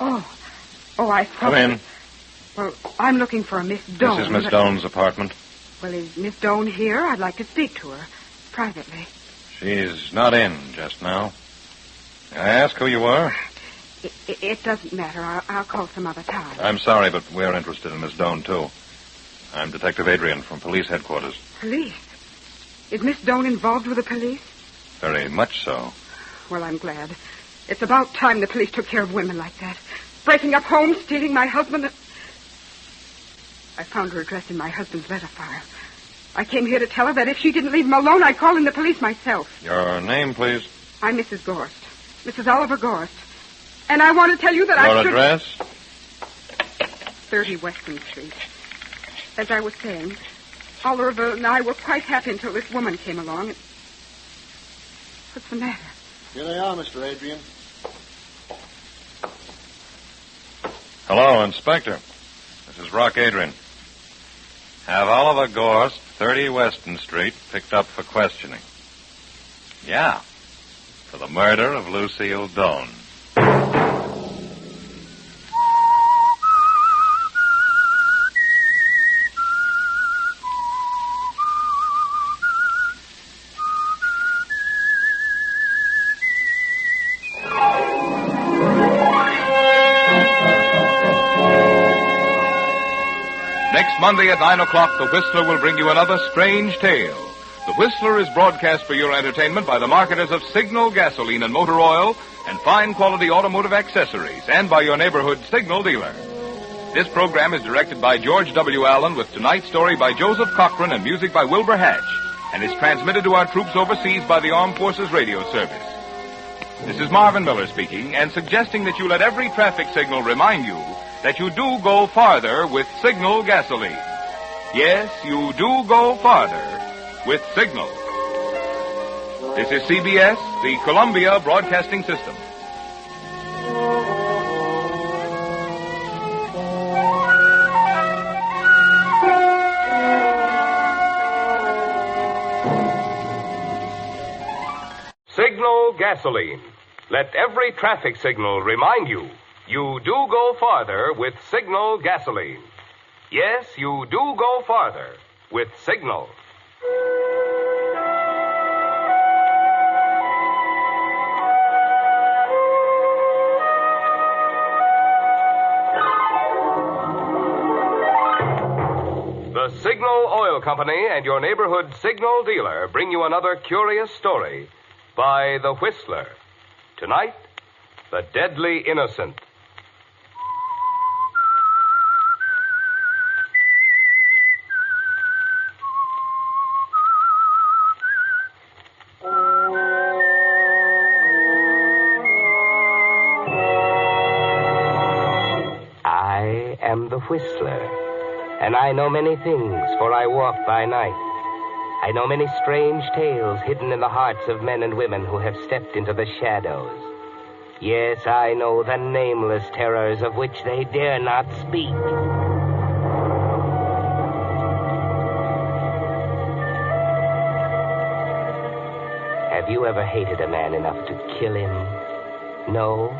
I thought... Come in. Well, I'm looking for a Miss Doan. This is Miss Doan's apartment. Well, is Miss Doan here? I'd like to speak to her privately. She's not in just now. May I ask who you are? It doesn't matter. I'll call some other time. I'm sorry, but we're interested in Miss Doan, too. I'm Detective Adrian from police headquarters. Police? Is Miss Doan involved with the police? Very much so. Well, I'm glad. It's about time the police took care of women like that. Breaking up homes, stealing my husband. I found her address in my husband's letter file. I came here to tell her that if she didn't leave him alone, I'd call in the police myself. Your name, please? I'm Mrs. Gorst. Mrs. Oliver Gorst. And I want to tell you that Your address? 30 Western Street. As I was saying, Oliver and I were quite happy until this woman came along. What's the matter? Here they are, Mr. Adrian. Hello, Inspector. This is Rock Adrian. Have Oliver Gorst, 30 Weston Street, picked up for questioning. Yeah, for the murder of Lucille Doan. Monday at 9 o'clock, The Whistler will bring you another strange tale. The Whistler is broadcast for your entertainment by the marketers of Signal gasoline and motor oil and fine quality automotive accessories, and by your neighborhood Signal dealer. This program is directed by George W. Allen, with tonight's story by Joseph Cochran and music by Wilbur Hatch, and is transmitted to our troops overseas by the Armed Forces Radio Service. This is Marvin Miller speaking, and suggesting that you let every traffic signal remind you that you do go farther with Signal gasoline. Yes, you do go farther with Signal. This is CBS, the Columbia Broadcasting System. Signal Gasoline. Let every traffic signal remind you, you do go farther with Signal Gasoline. Yes, you do go farther with Signal. The Signal Oil Company and your neighborhood Signal dealer bring you another curious story by The Whistler. Tonight, The Deadly Innocent. I am the Whistler, and I know many things, for I walk by night. I know many strange tales hidden in the hearts of men and women who have stepped into the shadows. Yes, I know the nameless terrors of which they dare not speak. Have you ever hated a man enough to kill him? No?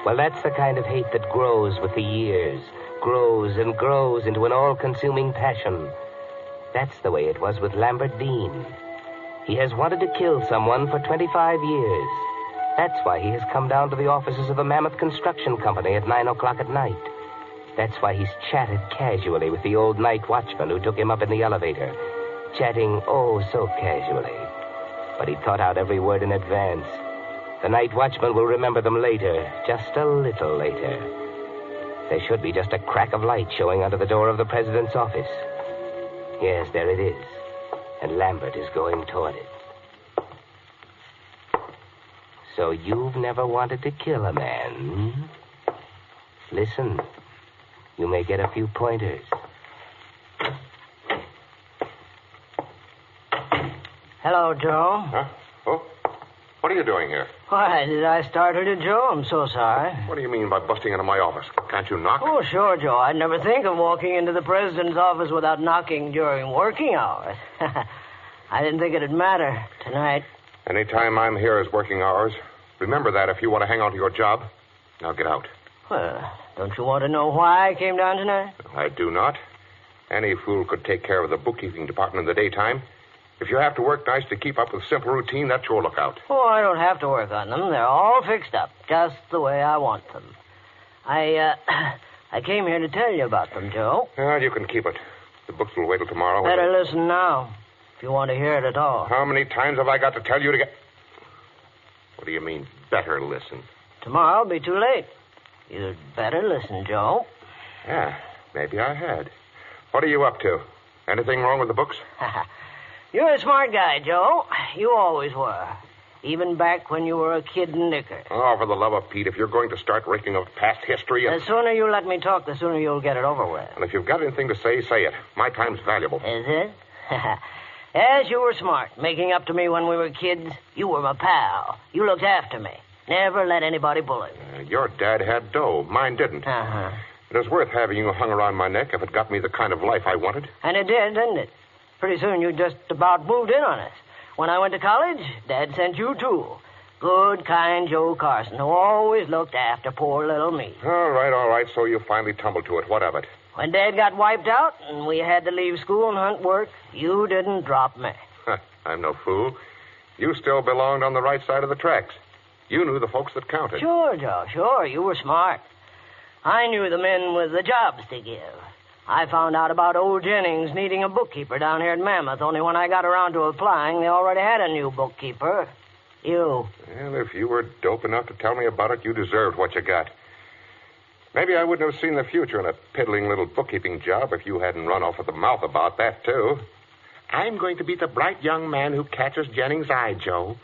Well, that's the kind of hate that grows with the years, grows and grows into an all-consuming passion. That's the way it was with Lambert Dean. He has wanted to kill someone for 25 years. That's why he has come down to the offices of the Mammoth Construction Company at 9 o'clock at night. That's why he's chatted casually with the old night watchman who took him up in the elevator. Chatting, oh, so casually. But he thought out every word in advance. The night watchman will remember them later, just a little later. There should be just a crack of light showing under the door of the president's office. Yes, there it is. And Lambert is going toward it. So you've never wanted to kill a man, hmm? Listen. You may get a few pointers. Hello, Joe. Huh? Oh? What are you doing here? Why, did I startle you, Joe? I'm so sorry. What do you mean by busting into my office? Can't you knock? Oh, sure, Joe. I'd never think of walking into the president's office without knocking during working hours. I didn't think it'd matter tonight. Any time I'm here is working hours. Remember that if you want to hang on to your job. Now get out. Well, don't you want to know why I came down tonight? I do not. Any fool could take care of the bookkeeping department in the daytime. If you have to work nights to keep up with simple routine, that's your lookout. Oh, I don't have to work on them. They're all fixed up, just the way I want them. I came here to tell you about them, Joe. Well, you can keep it. The books will wait till tomorrow. Better listen now, if you want to hear it at all. How many times have I got to tell you to get... What do you mean, better listen? Tomorrow'll be too late. You'd better listen, Joe. Yeah, maybe I had. What are you up to? Anything wrong with the books? You're a smart guy, Joe. You always were. Even back when you were a kid in knickers. Oh, for the love of Pete, if you're going to start raking up past history... The sooner you let me talk, the sooner you'll get it over with. And if you've got anything to say, say it. My time's valuable. Is it? Yes, you were smart, making up to me when we were kids. You were my pal. You looked after me. Never let anybody bully me. Your dad had dough. Mine didn't. Uh-huh. It was worth having you hung around my neck if it got me the kind of life I wanted. And it did, didn't it? Pretty soon you just about moved in on us. When I went to college, Dad sent you, too. Good, kind Joe Carson, who always looked after poor little me. All right. So you finally tumbled to it. What of it? When Dad got wiped out and we had to leave school and hunt work, you didn't drop me. I'm no fool. You still belonged on the right side of the tracks. You knew the folks that counted. Sure, Joe, sure. You were smart. I knew the men with the jobs to give. I found out about old Jennings needing a bookkeeper down here at Mammoth, only when I got around to applying, they already had a new bookkeeper. You. Well, if you were dope enough to tell me about it, you deserved what you got. Maybe I wouldn't have seen the future in a piddling little bookkeeping job if you hadn't run off at the mouth about that, too. I'm going to be the bright young man who catches Jennings' eye, Joe.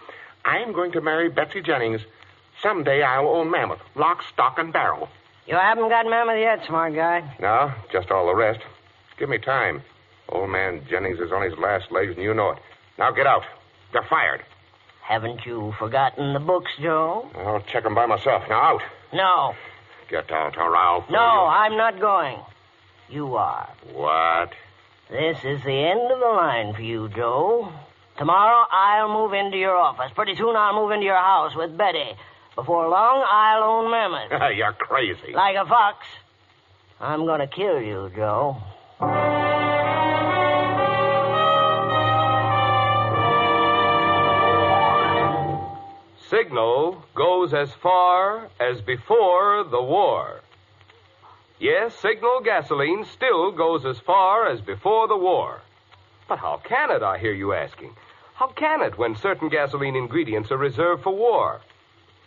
I'm going to marry Betsy Jennings. Someday I'll own Mammoth, lock, stock, and barrel. You haven't got Mammoth yet, smart guy. No, just all the rest. Give me time. Old man Jennings is on his last legs, and you know it. Now get out. They're fired. Haven't you forgotten the books, Joe? I'll check them by myself. Now out. No. Get out, or I'll... No, I'm not going. You are. What? This is the end of the line for you, Joe. Tomorrow, I'll move into your office. Pretty soon, I'll move into your house with Betty. Before long, I'll own Mammoth. You're crazy. Like a fox. I'm going to kill you, Joe. Signal goes as far as before the war. Yes, Signal gasoline still goes as far as before the war. But how can it, I hear you asking? How can it when certain gasoline ingredients are reserved for war?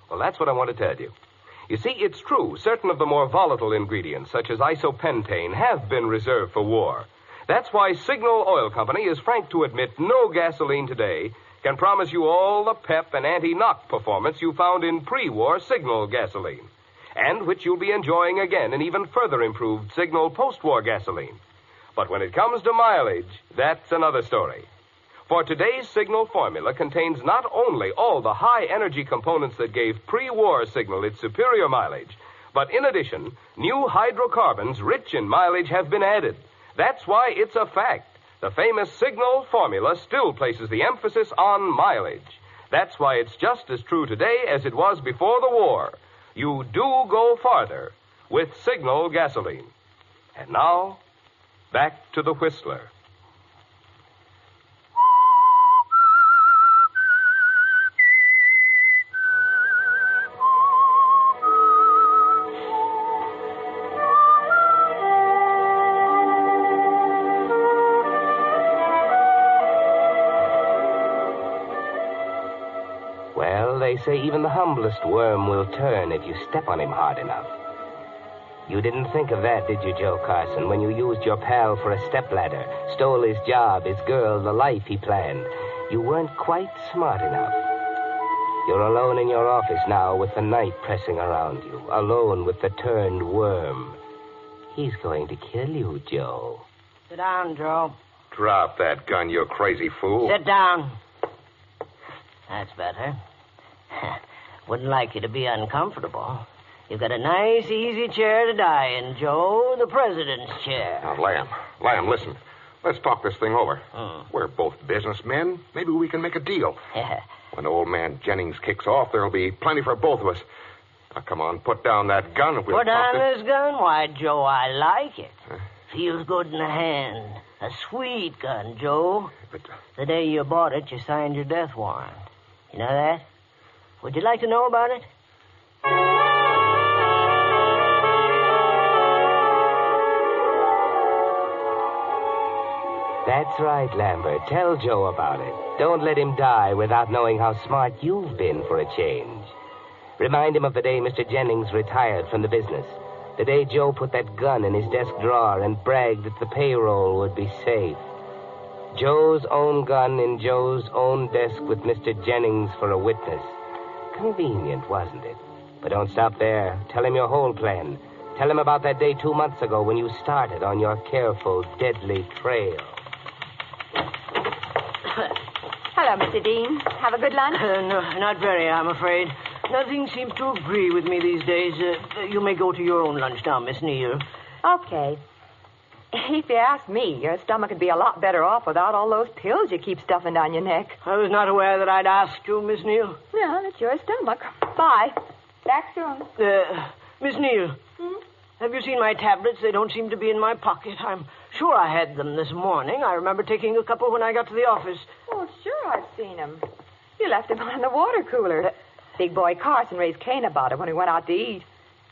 Well, that's what I want to tell you. You see, it's true. Certain of the more volatile ingredients, such as isopentane, have been reserved for war. That's why Signal Oil Company is frank to admit no gasoline today can promise you all the pep and anti-knock performance you found in pre-war Signal gasoline, and which you'll be enjoying again in even further improved Signal post-war gasoline. But when it comes to mileage, that's another story. For today's Signal formula contains not only all the high-energy components that gave pre-war Signal its superior mileage, but in addition, new hydrocarbons rich in mileage have been added. That's why it's a fact. The famous Signal formula still places the emphasis on mileage. That's why it's just as true today as it was before the war. You do go farther with Signal gasoline. And now, back to the Whistler. They say even the humblest worm will turn if you step on him hard enough. You didn't think of that, did you, Joe Carson, when you used your pal for a stepladder, stole his job, his girl, the life he planned? You weren't quite smart enough. You're alone in your office now with the night pressing around you, alone with the turned worm. He's going to kill you, Joe. Sit down, Joe. Drop that gun, you crazy fool. Sit down. That's better. Wouldn't like you to be uncomfortable. You've got a nice, easy chair to die in, Joe. The president's chair. Now, Lamb, listen. Let's talk this thing over. We're both businessmen. Maybe we can make a deal. When old man Jennings kicks off, there'll be plenty for both of us. Now, come on, put down that gun and we'll Put talk down this gun? Why, Joe, I like it. Feels good in the hand. A sweet gun, Joe. But the day you bought it, you signed your death warrant. You know that? Would you like to know about it? That's right, Lambert. Tell Joe about it. Don't let him die without knowing how smart you've been for a change. Remind him of the day Mr. Jennings retired from the business. The day Joe put that gun in his desk drawer and bragged that the payroll would be safe. Joe's own gun in Joe's own desk with Mr. Jennings for a witness. Convenient, wasn't it? But don't stop there. Tell him your whole plan. Tell him about that day 2 months ago when you started on your careful, deadly trail. Hello, Mr. Dean. Have a good lunch? No, not very, I'm afraid. Nothing seems to agree with me these days. You may go to your own lunch now, Miss Neal. Okay. If you ask me, your stomach would be a lot better off without all those pills you keep stuffing down your neck. I was not aware that I'd asked you, Miss Neal. Yeah, it's your stomach. Bye. Back soon. Miss Neal, have you seen my tablets? They don't seem to be in my pocket. I'm sure I had them this morning. I remember taking a couple when I got to the office. Oh, sure, I've seen them. You left them on the water cooler. Big boy Carson raised Cain about it when we went out to eat.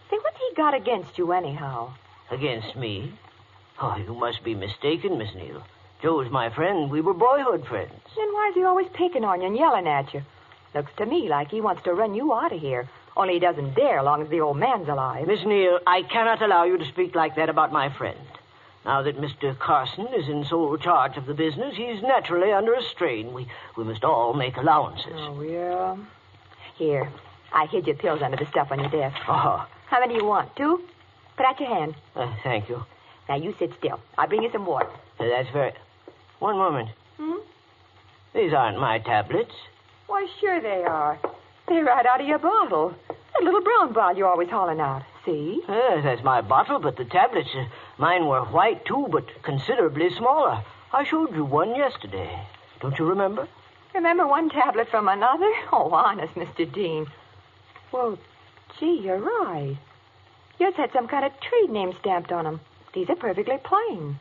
Say, what's he got against you anyhow? Against me? Oh, you must be mistaken, Miss Neal. Joe's my friend. We were boyhood friends. Then why is he always picking on you and yelling at you? Looks to me like he wants to run you out of here. Only he doesn't dare long as the old man's alive. Miss Neal, I cannot allow you to speak like that about my friend. Now that Mr. Carson is in sole charge of the business, he's naturally under a strain. We must all make allowances. Oh, yeah. Here, I hid your pills under the stuff on your desk. Oh. How many do you want? 2? Put out your hand. Thank you. Now, you sit still. I'll bring you some water. That's very... One moment. These aren't my tablets. Why, sure they are. They're right out of your bottle. That little brown bottle you're always hauling out. See? Yes, that's my bottle, but the tablets, mine were white, too, but considerably smaller. I showed you one yesterday. Don't you remember? Remember one tablet from another? Oh, honest, Mr. Dean. Well, gee, you're right. Yours had some kind of trade name stamped on them. These are perfectly plain.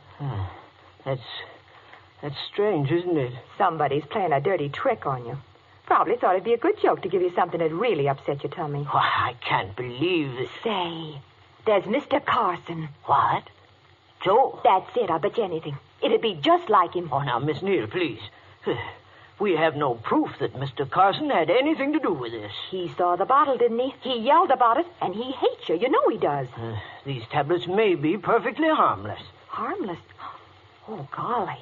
That's strange, isn't it? Somebody's playing a dirty trick on you. Probably thought it'd be a good joke to give you something that really upset your tummy. Why, I can't believe it. Say, there's Mr. Carson. What? Joe? That's it. I'll bet you anything. It'd be just like him. Oh, now, Miss Neal, please. We have no proof that Mr. Carson had anything to do with this. He saw the bottle, didn't he? He yelled about it, and he hates you. You know he does. These tablets may be perfectly harmless. Harmless? Oh, golly.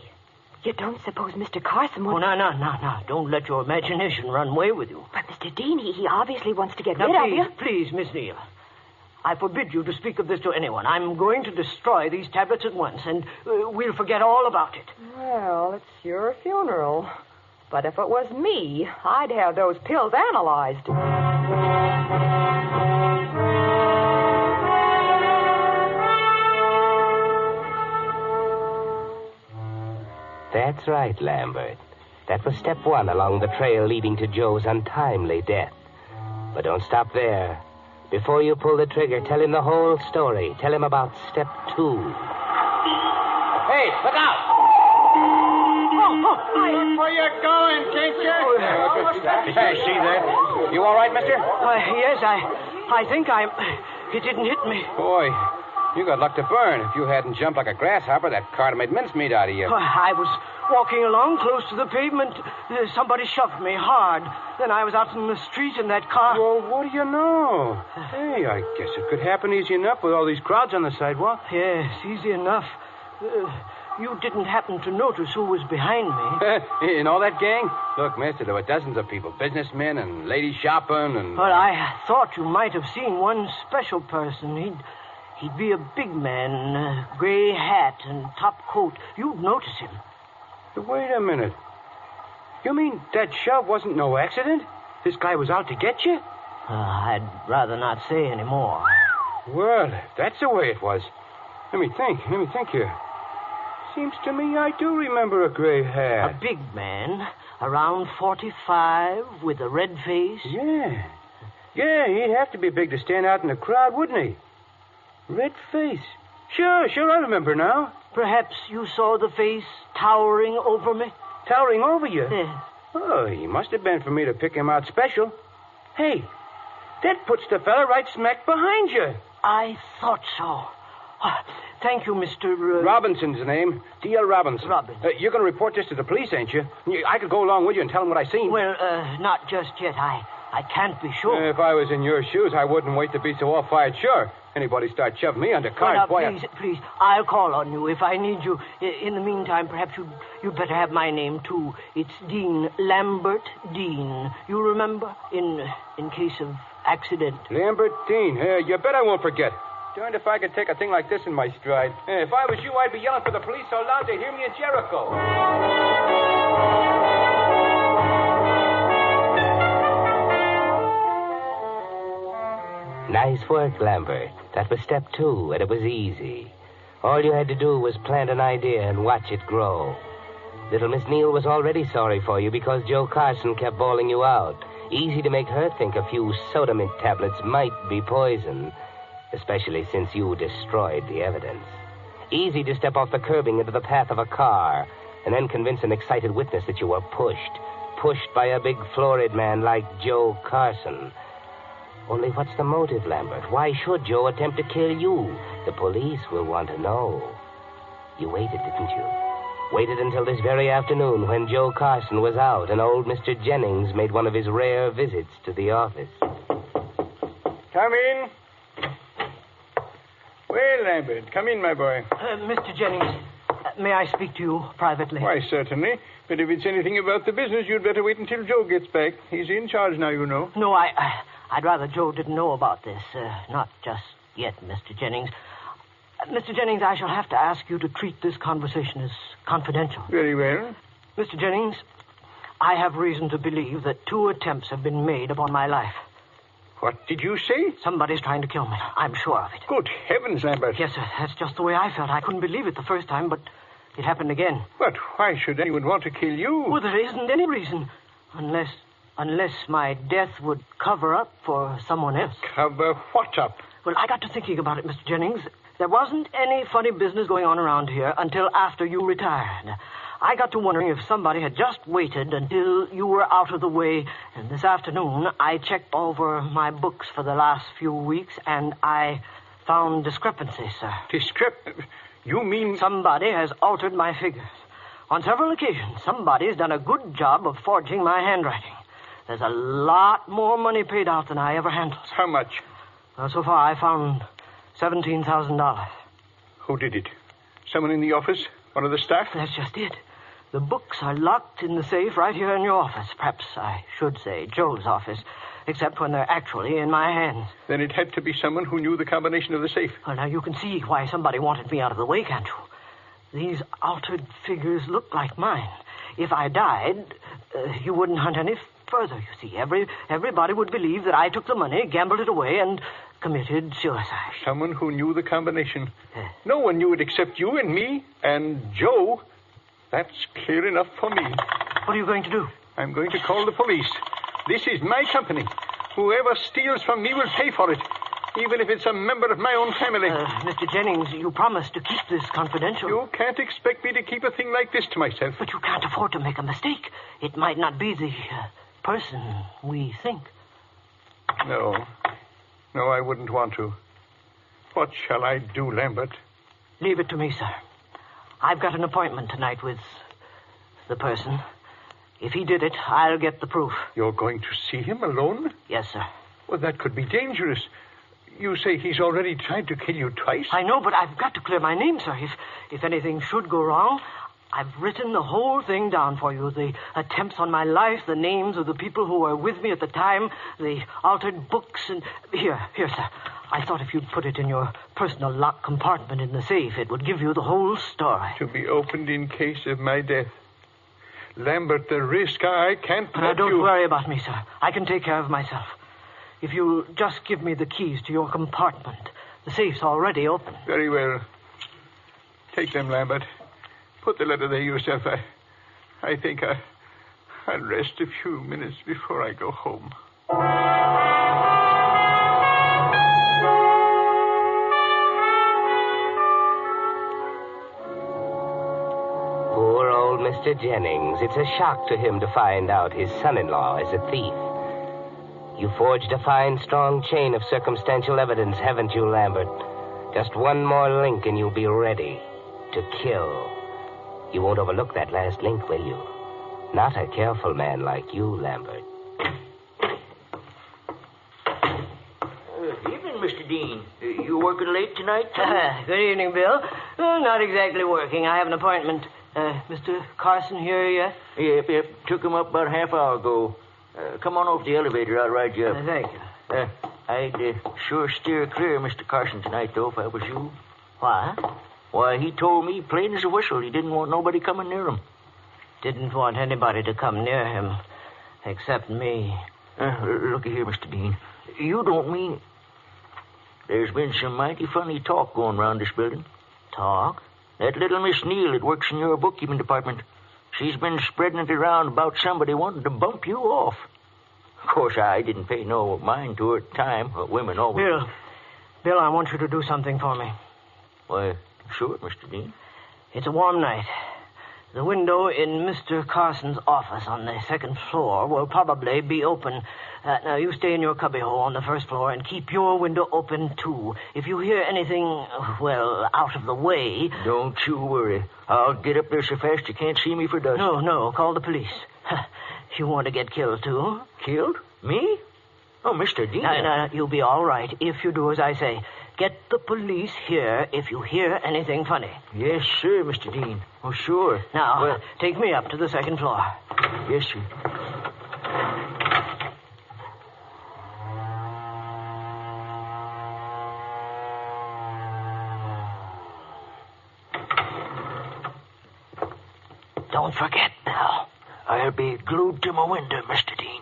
You don't suppose Mr. Carson would... Oh, no. Don't let your imagination run away with you. But, Mr. Dean, he obviously wants to get now, rid of you. Please, Miss Neal. I forbid you to speak of this to anyone. I'm going to destroy these tablets at once, and we'll forget all about it. Well, it's your funeral. But if it was me, I'd have those pills analyzed. That's right, Lambert. That was step one along the trail leading to Joe's untimely death. But don't stop there. Before you pull the trigger, tell him the whole story. Tell him about step 2. Hey, look out! Where you going, teacher? Hey, see there? You all right, mister? Yes, I think I'm... It didn't hit me. Boy, you got luck to burn. If you hadn't jumped like a grasshopper, that car made mincemeat out of you. I was walking along close to the pavement. Somebody shoved me hard. Then I was out in the street in that car. Well, what do you know? Hey, I guess it could happen easy enough with all these crowds on the sidewalk. Yes, easy enough. You didn't happen to notice who was behind me. You know that gang? Look, mister, there were dozens of people. Businessmen and ladies shopping and... Well, I thought you might have seen one special person. He'd be a big man, gray hat and top coat. You'd notice him. Wait a minute. You mean that shove wasn't no accident? This guy was out to get you? I'd rather not say any more. Well, if that's the way it was. Let me think here. Seems to me I do remember a gray hat. A big man, around 45, with a red face. Yeah, he'd have to be big to stand out in the crowd, wouldn't he? Red face. Sure, I remember now. Perhaps you saw the face towering over me? Towering over you? Yeah. Oh, he must have been for me to pick him out special. Hey, that puts the fella right smack behind you. I thought so. Thank you, Mr. Robinson's the name. D.L. Robinson. Robinson. You're going to report this to the police, ain't you? I could go along with you and tell them what I seen. Well, not just yet. I can't be sure. If I was in your shoes, I wouldn't wait to be so all-fired sure. Anybody start shoving me under cars, boy. Please, I'll call on you if I need you. In the meantime, perhaps you'd better have my name, too. It's Dean, Lambert Dean. You remember? In case of accident. Lambert Dean. You bet I won't forget. Darned if I could take a thing like this in my stride. If I was you, I'd be yelling for the police so loud they'd hear me in Jericho. Nice work, Lambert. That was step 2, and it was easy. All you had to do was plant an idea and watch it grow. Little Miss Neal was already sorry for you because Joe Carson kept bawling you out. Easy to make her think a few soda mint tablets might be poison, especially since you destroyed the evidence. Easy to step off the curbing into the path of a car and then convince an excited witness that you were pushed by a big florid man like Joe Carson. Only what's the motive, Lambert? Why should Joe attempt to kill you? The police will want to know. You waited, didn't you? Waited until this very afternoon when Joe Carson was out and old Mr. Jennings made one of his rare visits to the office. Come in. Well, Lambert, come in, my boy. Mr. Jennings, may I speak to you privately? Why, certainly. But if it's anything about the business, you'd better wait until Joe gets back. He's in charge now, you know. No, I'd rather Joe didn't know about this. Not just yet, Mr. Jennings. Mr. Jennings, I shall have to ask you to treat this conversation as confidential. Very well. Mr. Jennings, I have reason to believe that 2 attempts have been made upon my life. What did you say? Somebody's trying to kill me. I'm sure of it. Good heavens, Lambert. Yes, sir. That's just the way I felt. I couldn't believe it the first time, but It happened again. But why should anyone want to kill you? Well, there isn't any reason. Unless my death would cover up for someone else. Cover what up? Well, I got to thinking about it, Mr. Jennings. There wasn't any funny business going on around here until after you retired. I got to wondering if somebody had just waited until you were out of the way. And this afternoon, I checked over my books for the last few weeks, and I found discrepancies, sir. You mean... Somebody has altered my figures. On several occasions, somebody's done a good job of forging my handwriting. There's a lot more money paid out than I ever handled. How much? Well, so far, I found $17,000. Who did it? Someone in the office? One of the staff? That's just it. The books are locked in the safe right here in your office. Perhaps I should say Joe's office, except when they're actually in my hands. Then it had to be someone who knew the combination of the safe. Well, now you can see why somebody wanted me out of the way, can't you? These altered figures look like mine. If I died, you wouldn't hunt any further, you see. Everybody would believe that I took the money, gambled it away, and committed suicide. Someone who knew the combination. No one knew it except you and me and Joe. That's clear enough for me. What are you going to do? I'm going to call the police. This is my company. Whoever steals from me will pay for it, even if it's a member of my own family. Mr. Jennings, you promised to keep this confidential. You can't expect me to keep a thing like this to myself. But you can't afford to make a mistake. It might not be the person we think. No, I wouldn't want to. What shall I do, Lambert? Leave it to me, sir. I've got an appointment tonight with the person. If he did it, I'll get the proof. You're going to see him alone? Yes, sir. Well, that could be dangerous. You say he's already tried to kill you twice? I know, but I've got to clear my name, sir. If anything should go wrong, I've written the whole thing down for you. The attempts on my life, the names of the people who were with me at the time, the altered books, and... Here, sir. I thought if you'd put it in your personal locked compartment in the safe, it would give you the whole story. To be opened in case of my death. Lambert, the risk, I can't But now don't worry about me, sir. I can take care of myself. If you'll just give me the keys to your compartment. The safe's already open. Very well. Take them, Lambert. Put the letter there yourself. I think I'll rest a few minutes before I go home. Poor old Mr. Jennings. It's a shock to him to find out his son-in-law is a thief. You forged a fine, strong chain of circumstantial evidence, haven't you, Lambert? Just one more link and you'll be ready to kill. You won't overlook that last link, will you? Not a careful man like you, Lambert. Evening, Mr. Dean. You working late tonight? Good evening, Bill. Not exactly working. I have an appointment. Mr. Carson here yet? Yep. Took him up about a half hour ago. Come on over the elevator. I'll ride you up. Thank you. I'd sure steer clear of Mr. Carson tonight, though, if I was you. Why? Why, he told me plain as a whistle he didn't want nobody coming near him. Didn't want anybody to come near him, except me. Looky here, Mr. Dean. You don't mean... There's been some mighty funny talk going around this building. Talk? That little Miss Neal that works in your bookkeeping department. She's been spreading it around about somebody wanting to bump you off. Of course, I didn't pay no mind to her at the time. Women always... Bill, I want you to do something for me. Why, sure, Mr. Dean. It's a warm night. The window in Mr. Carson's office on the second floor will probably be open. Now, you stay in your cubbyhole on the first floor and keep your window open, too. If you hear anything, well, out of the way... Don't you worry. I'll get up there so fast you can't see me for dust. No, call the police. You want to get killed, too? Killed? Me? Oh, Mr. Dean. No, you'll be all right if you do as I say. Get the police here if you hear anything funny. Yes, sir, Mr. Dean. Oh, sure. Now, take me up to the second floor. Yes, sir. Don't forget, Bill. I'll be glued to my window, Mr. Dean.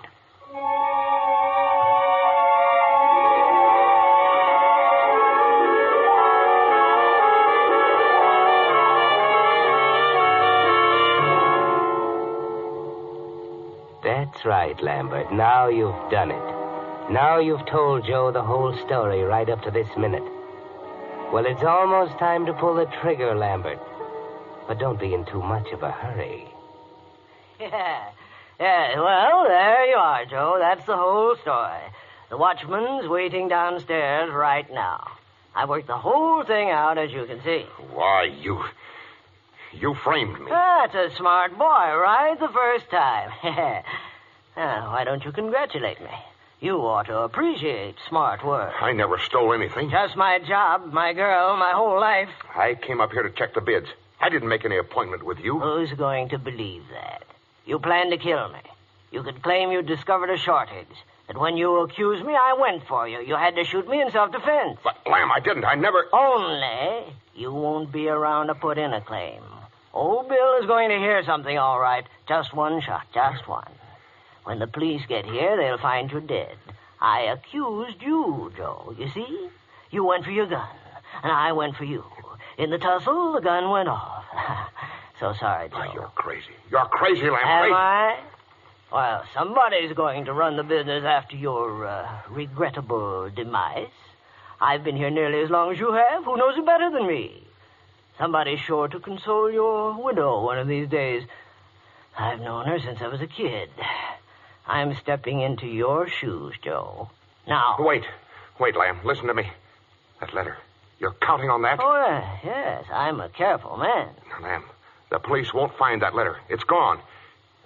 That's right, Lambert. Now you've done it. Now you've told Joe the whole story right up to this minute. Well, it's almost time to pull the trigger, Lambert. But don't be in too much of a hurry. Yeah, well, there you are, Joe. That's the whole story. The watchman's waiting downstairs right now. I worked the whole thing out, as you can see. Why, you framed me. That's a smart boy, right the first time. Why don't you congratulate me? You ought to appreciate smart work. I never stole anything. Just my job, my girl, my whole life. I came up here to check the bids. I didn't make any appointment with you. Who's going to believe that? You planned to kill me. You could claim you discovered a shortage. That when you accused me, I went for you. You had to shoot me in self-defense. But, Lamb, I didn't. I never... Only you won't be around to put in a claim. Old Bill is going to hear something, all right. Just one shot, just one. When the police get here, they'll find you dead. I accused you, Joe, you see? You went for your gun, and I went for you. In the tussle, the gun went off. So sorry, Joe. Oh, you're crazy. You're crazy, Lamb. Am I? Well, somebody's going to run the business after your regrettable demise. I've been here nearly as long as you have. Who knows it better than me? Somebody's sure to console your widow one of these days. I've known her since I was a kid. I'm stepping into your shoes, Joe. Now... Wait, Lamb. Listen to me. That letter. You're counting on that? Oh, yes. I'm a careful man. Now, Lamb, the police won't find that letter. It's gone.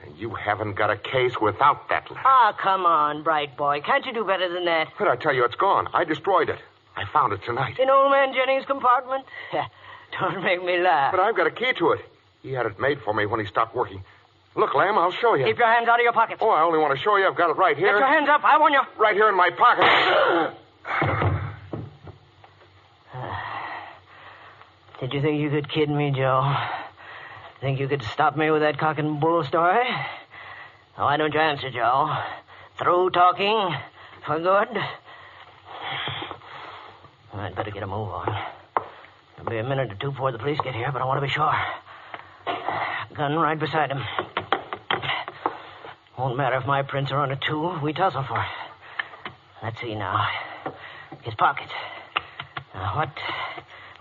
And you haven't got a case without that letter. Ah, come on, bright boy. Can't you do better than that? But I tell you, it's gone. I destroyed it. I found it tonight. In old man Jennings' compartment? Don't make me laugh. But I've got a key to it. He had it made for me when he stopped working. Look, Lamb, I'll show you. Keep your hands out of your pockets. Oh, I only want to show you. I've got it right here. Get your hands up. I warn you. Right here in my pocket. Did you think you could kid me, Joe? Think you could stop me with that cock and bull story? Why don't you answer, Joe? Through talking for good? I'd better get a move on. It'll be a minute or two before the police get here, but I want to be sure. Gun right beside him. Won't matter if my prints are on it, too. We tussle for it. Let's see now. His pockets. Now, what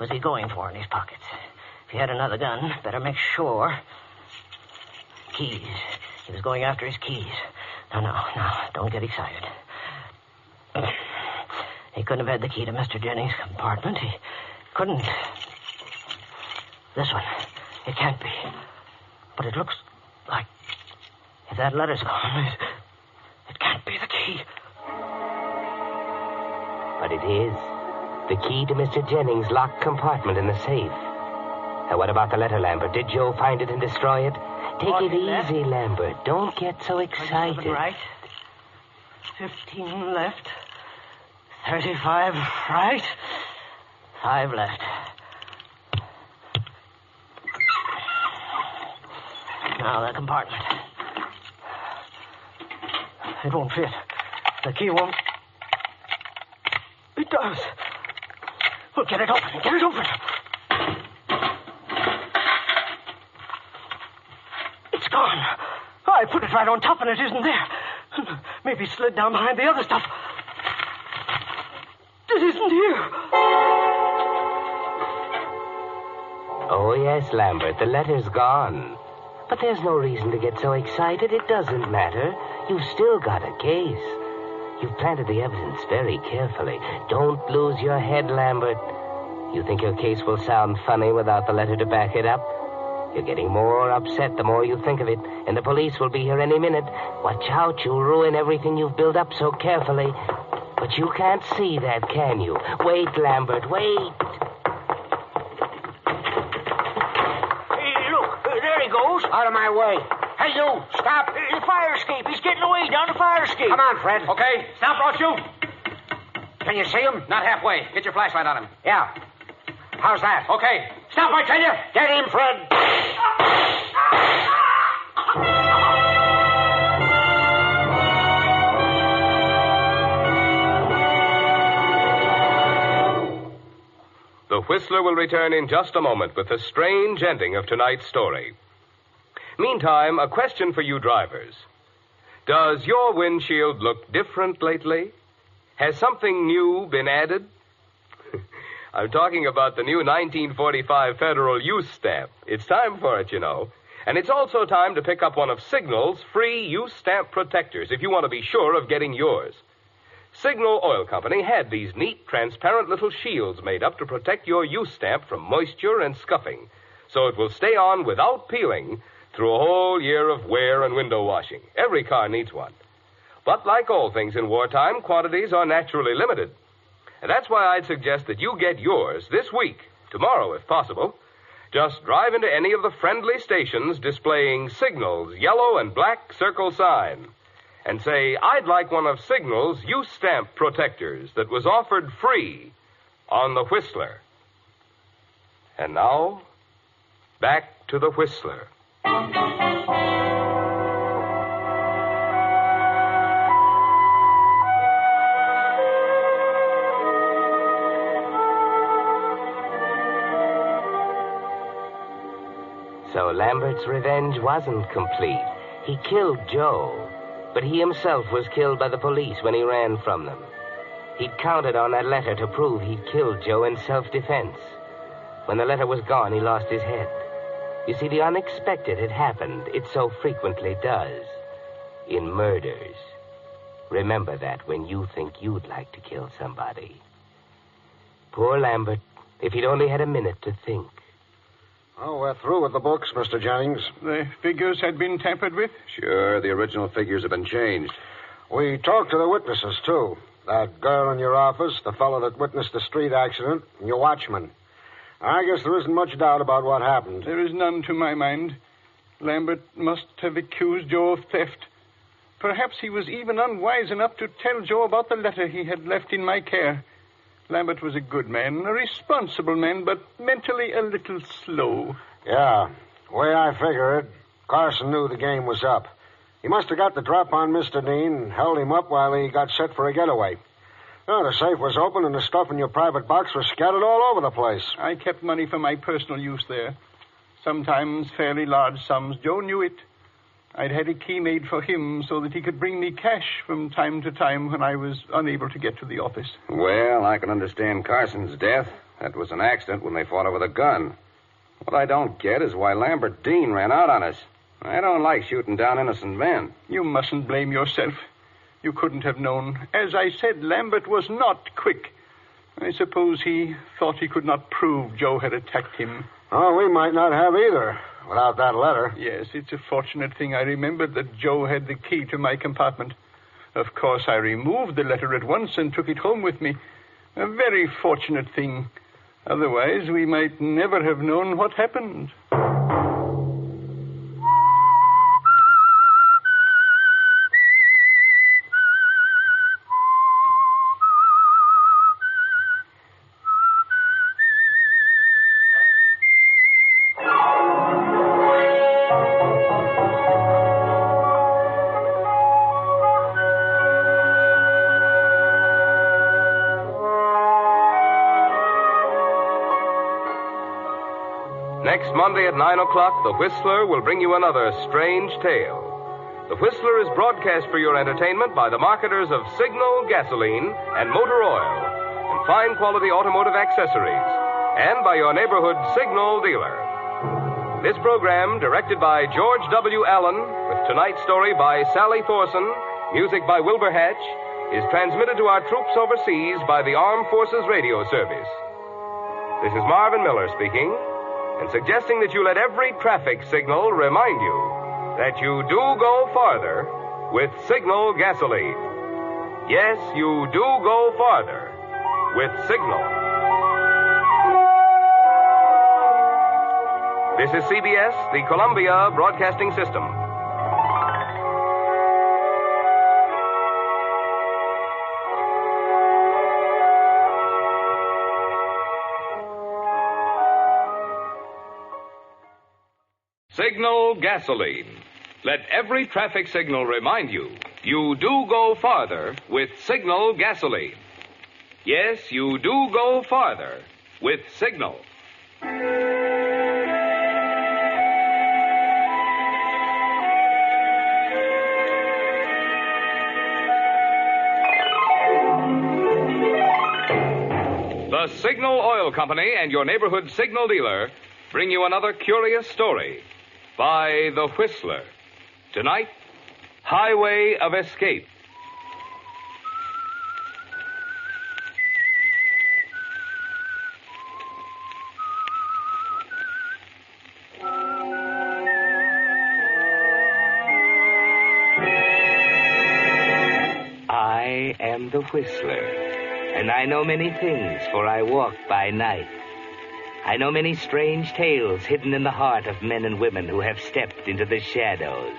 was he going for in his pockets? If he had another gun, better make sure. Keys. He was going after his keys. No, don't get excited. He couldn't have had the key to Mr. Jennings' compartment. He couldn't. This one. It can't be. But it looks like... If that letter's gone, it can't be the key. But it is. The key to Mr. Jennings' locked compartment in the safe. Now, what about the letter, Lambert? Did Joe find it and destroy it? Take it easy, Lambert. Don't get so excited. Right. 15 left. 35 right. 5 left. Now, the compartment. It won't fit. The key won't. It does. Well, get it open. Get it open. It's gone. I put it right on top and it isn't there. Maybe slid down behind the other stuff. It isn't here. Oh, yes, Lambert. The letter's gone. But there's no reason to get so excited. It doesn't matter. You've still got a case. You've planted the evidence very carefully. Don't lose your head, Lambert. You think your case will sound funny without the letter to back it up? You're getting more upset the more you think of it, and the police will be here any minute. Watch out, you'll ruin everything you've built up so carefully. But you can't see that, can you? Wait, Lambert, wait. Hey, look, there he goes. Out of my way. Hey, you, stop. The fire escape. He's getting away down the fire escape. Come on, Fred. Okay, stop or shoot. Can you see him? Not halfway. Get your flashlight on him. Yeah. How's that? Okay. Stop, I tell you. Get him, Fred. The Whistler will return in just a moment with the strange ending of tonight's story. Meantime, a question for you drivers. Does your windshield look different lately? Has something new been added? I'm talking about the new 1945 Federal Use Stamp. It's time for it, you know. And it's also time to pick up one of Signal's free use stamp protectors if you want to be sure of getting yours. Signal Oil Company had these neat, transparent little shields made up to protect your use stamp from moisture and scuffing, so it will stay on without peeling through a whole year of wear and window washing. Every car needs one. But like all things in wartime, quantities are naturally limited. And that's why I'd suggest that you get yours this week, tomorrow if possible. Just drive into any of the friendly stations displaying Signal's yellow and black circle sign and say, I'd like one of Signal's use stamp protectors that was offered free on the Whistler. And now, back to the Whistler. So Lambert's revenge wasn't complete. He killed Joe, but he himself was killed by the police when he ran from them. He'd counted on that letter to prove he'd killed Joe in self-defense. When the letter was gone, he lost his head. You see, the unexpected had happened. It so frequently does. In murders. Remember that when you think you'd like to kill somebody. Poor Lambert, if he'd only had a minute to think. Oh, we're through with the books, Mr. Jennings. The figures had been tampered with? Sure, the original figures have been changed. We talked to the witnesses, too. That girl in your office, the fellow that witnessed the street accident, and your watchman. I guess there isn't much doubt about what happened. There is none to my mind. Lambert must have accused Joe of theft. Perhaps he was even unwise enough to tell Joe about the letter he had left in my care. Lambert was a good man, a responsible man, but mentally a little slow. Yeah. The way I figure it, Carson knew the game was up. He must have got the drop on Mr. Dean and held him up while he got set for a getaway. Oh, the safe was open and the stuff in your private box was scattered all over the place. I kept money for my personal use there. Sometimes fairly large sums. Joe knew it. I'd had a key made for him so that he could bring me cash from time to time when I was unable to get to the office. Well, I can understand Carson's death. That was an accident when they fought over the gun. What I don't get is why Lambert Dean ran out on us. I don't like shooting down innocent men. You mustn't blame yourself. You couldn't have known. As I said, Lambert was not quick. I suppose he thought he could not prove Joe had attacked him. Oh, we might not have either, without that letter. Yes, it's a fortunate thing I remembered that Joe had the key to my compartment. Of course, I removed the letter at once and took it home with me. A very fortunate thing. Otherwise, we might never have known what happened. Next Monday at 9 o'clock, The Whistler will bring you another strange tale. The Whistler is broadcast for your entertainment by the marketers of Signal gasoline and motor oil and fine quality automotive accessories, and by your neighborhood Signal dealer. This program, directed by George W. Allen, with tonight's story by Sally Thorson, music by Wilbur Hatch, is transmitted to our troops overseas by the Armed Forces Radio Service. This is Marvin Miller speaking, and suggesting that you let every traffic signal remind you that you do go farther with Signal gasoline. Yes, you do go farther with Signal. This is CBS, the Columbia Broadcasting System. Signal gasoline. Let every traffic signal remind you, you do go farther with Signal gasoline. Yes, you do go farther with Signal. The Signal Oil Company and your neighborhood signal dealer bring you another curious story by The Whistler. Tonight, Highway of Escape. I am the Whistler, and I know many things, for I walk by night. I know many strange tales hidden in the heart of men and women who have stepped into the shadows.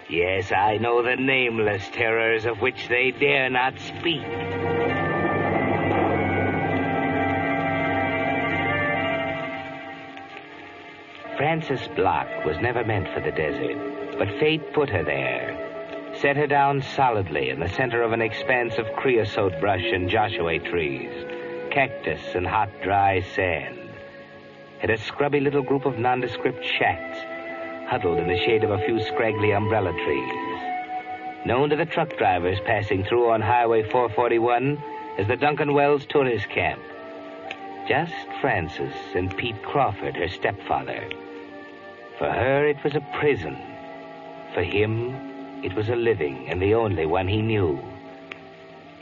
Yes, I know the nameless terrors of which they dare not speak. Frances Block was never meant for the desert, but fate put her there. Set her down solidly in the center of an expanse of creosote brush and Joshua trees, cactus and hot, dry sand. And a scrubby little group of nondescript shacks, huddled in the shade of a few scraggly umbrella trees. Known to the truck drivers passing through on Highway 441 as the Duncan Wells Tourist Camp. Just Frances and Pete Crawford, her stepfather. For her, it was a prison. For him, it was a living, and the only one he knew.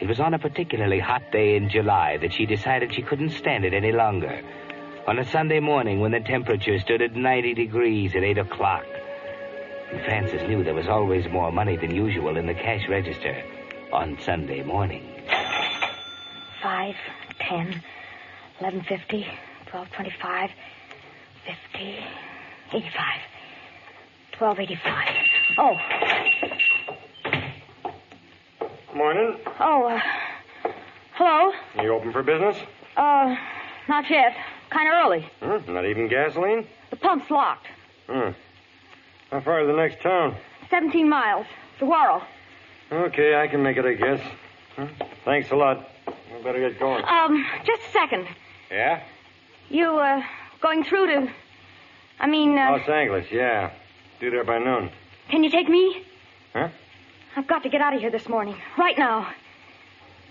It was on a particularly hot day in July that she decided she couldn't stand it any longer. On a Sunday morning when the temperature stood at 90 degrees at 8 o'clock. And Frances knew there was always more money than usual in the cash register on Sunday morning. 5, 10, 11.50, 12.25, 50, 85, 12.85. Oh. Morning. Oh, hello? You open for business? Not yet. Kind of early. Not even gasoline? The pump's locked. How far is the next town? 17 miles. Saguaro. Okay, I can make it, I guess. Thanks a lot. I better get going. Just a second. Yeah? You, going through to... Los Angeles, yeah. Due there by noon. Can you take me? Huh? I've got to get out of here this morning. Right now.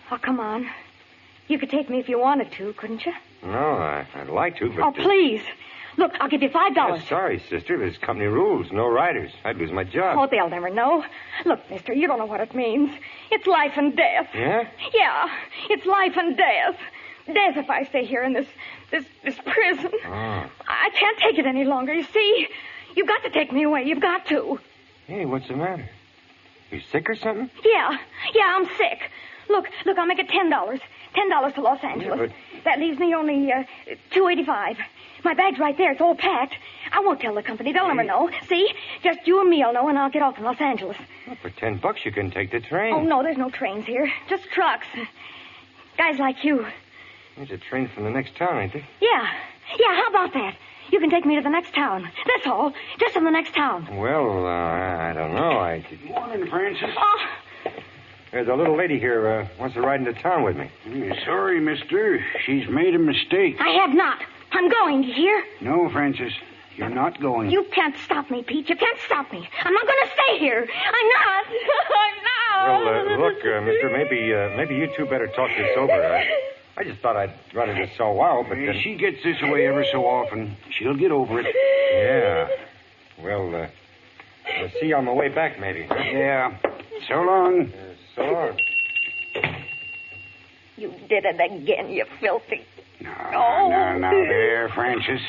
Oh, come on. You could take me if you wanted to, couldn't you? No, I'd like to, but... Oh, please. Look, I'll give you $5. Yeah, sorry, sister. There's company rules. No riders. I'd lose my job. Oh, they'll never know. Look, mister, you don't know what it means. It's life and death. Yeah? Yeah, it's life and death. Death if I stay here in this prison. Oh. I can't take it any longer, you see. You've got to take me away. You've got to. Hey, what's the matter? You sick or something? Yeah, I'm sick. Look, I'll make it $10. $10 to Los Angeles. Yeah, but... That leaves me only $2.85. My bag's right there. It's all packed. I won't tell the company. They'll never know. See? Just you and me'll know, and I'll get off in Los Angeles. Well, for $10 you can take the train. Oh, no, there's no trains here. Just trucks. Guys like you. There's a train from the next town, ain't there? Yeah, how about that? You can take me to the next town. That's all. Just to the next town. Well, I don't know. Good morning, Francis. Oh. There's a little lady here wants to ride into town with me. Sorry, mister. She's made a mistake. I have not. I'm going, you hear? No, Francis. You're not going. You can't stop me, Pete. You can't stop me. I'm not going to stay here. I'm not. I'm not. Well, look, mister, maybe you two better talk this over. I just thought I'd run into so wild, but... She gets this way ever so often. She'll get over it. Yeah. Well, we'll see you on my way back, maybe. Huh? Yeah. So long. So long. You did it again, you filthy... Now, there, Francis.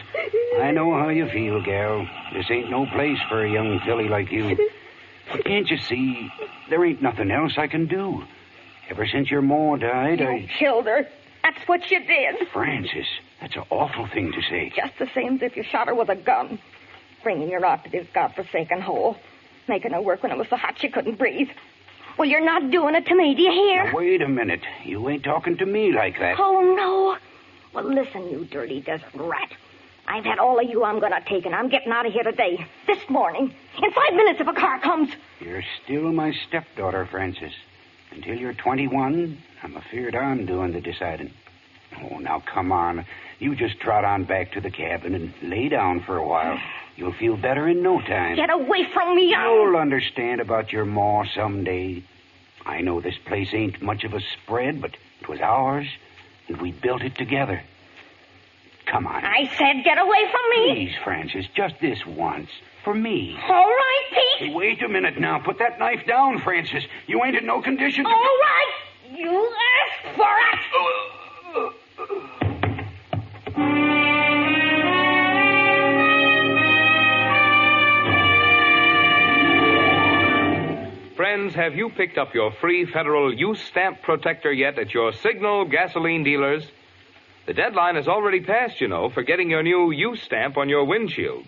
I know how you feel, gal. This ain't no place for a young filly like you. But can't you see, there ain't nothing else I can do. Ever since your ma died, You killed her. That's what you did. Francis, that's an awful thing to say. Just the same as if you shot her with a gun. Bringing her out to this godforsaken hole. Making her work when it was so hot she couldn't breathe. Well, you're not doing it to me, do you hear? Now, wait a minute. You ain't talking to me like that. Oh, no. Well, listen, you dirty desert rat. I've had all of you I'm going to take, and I'm getting out of here today. This morning. In 5 minutes if a car comes. You're still my stepdaughter, Francis. Until you're 21, I'm afeard I'm doing the deciding. Oh, now, come on. You just trot on back to the cabin and lay down for a while. You'll feel better in no time. Get away from me. You'll understand about your ma someday. I know this place ain't much of a spread, but it was ours. And we built it together. Come on. I said get away from me. Please, Francis, just this once. For me. All right, Pete. Hey, wait a minute now. Put that knife down, Francis. You ain't in no condition to... All right. You asked for it. Friends, have you picked up your free federal use stamp protector yet at your Signal gasoline dealers? The deadline has already passed, you know, for getting your new use stamp on your windshield.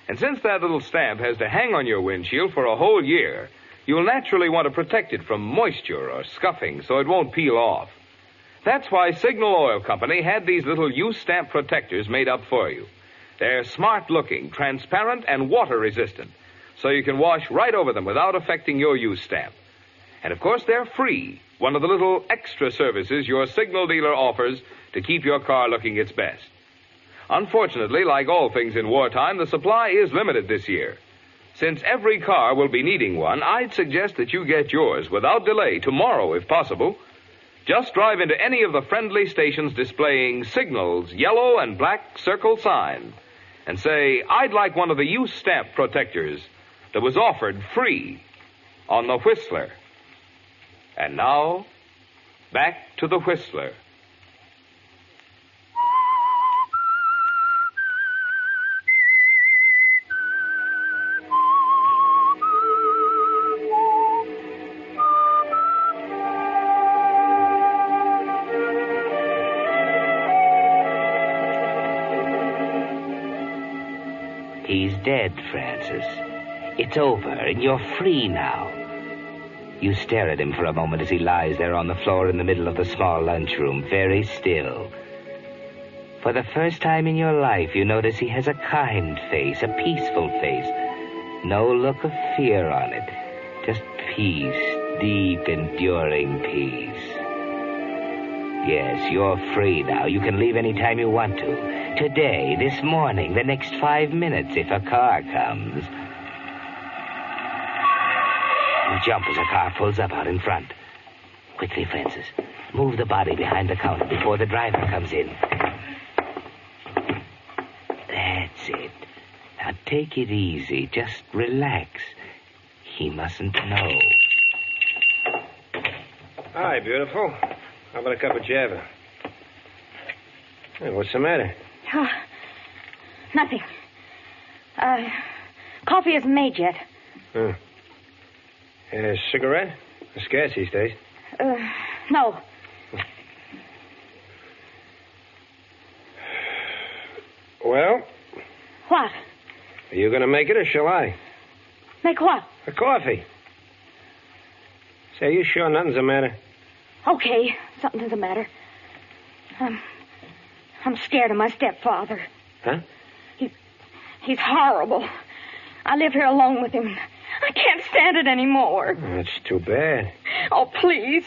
And since that little stamp has to hang on your windshield for a whole year, you'll naturally want to protect it from moisture or scuffing so it won't peel off. That's why Signal Oil Company had these little use stamp protectors made up for you. They're smart-looking, transparent, and water-resistant, so you can wash right over them without affecting your use stamp. And, of course, they're free, one of the little extra services your Signal dealer offers to keep your car looking its best. Unfortunately, like all things in wartime, the supply is limited this year. Since every car will be needing one, I'd suggest that you get yours without delay tomorrow, if possible. Just drive into any of the friendly stations displaying Signal's yellow and black circle sign and say, I'd like one of the use stamp protectors that was offered free on the Whistler. And now, back to the Whistler. He's dead, Francis. It's over, and you're free now. You stare at him for a moment as he lies there on the floor in the middle of the small lunchroom, very still. For the first time in your life, you notice he has a kind face, a peaceful face. No look of fear on it. Just peace, deep, enduring peace. Yes, you're free now. You can leave any time you want to. Today, this morning, the next 5 minutes, if a car comes. You jump as a car pulls up out in front. Quickly, Francis. Move the body behind the counter before the driver comes in. That's it. Now take it easy. Just relax. He mustn't know. Hi, beautiful. How about a cup of Java? Hey, what's the matter? Oh, nothing. Coffee isn't made yet. Huh. A cigarette? It's scarce these days. No. Well? What? Are you going to make it, or shall I? Make what? A coffee. Say, are you sure nothing's the matter? Okay, something's the matter. I'm scared of my stepfather. Huh? He's horrible. I live here alone with him. I can't stand it anymore. Oh, that's too bad. Oh, please.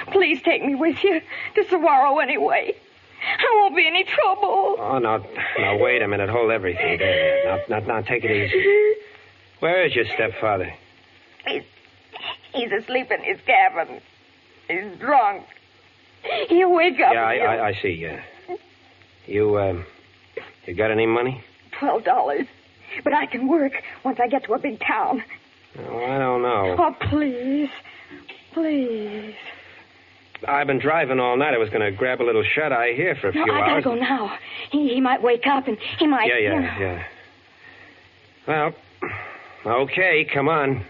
Please take me with you to Saguaro anyway. I won't be any trouble. Oh, now, wait a minute. Hold everything there. Now, take it easy. Where is your stepfather? He's asleep in his cabin. He's drunk. He'll wake up. Yeah, I see. You got any money? $12. But I can work once I get to a big town. Oh, I don't know. Oh, please. Please. I've been driving all night. I was going to grab a little shut-eye here for a few hours. No, I gotta go now. He might wake up and he might... Yeah. Well, okay, come on.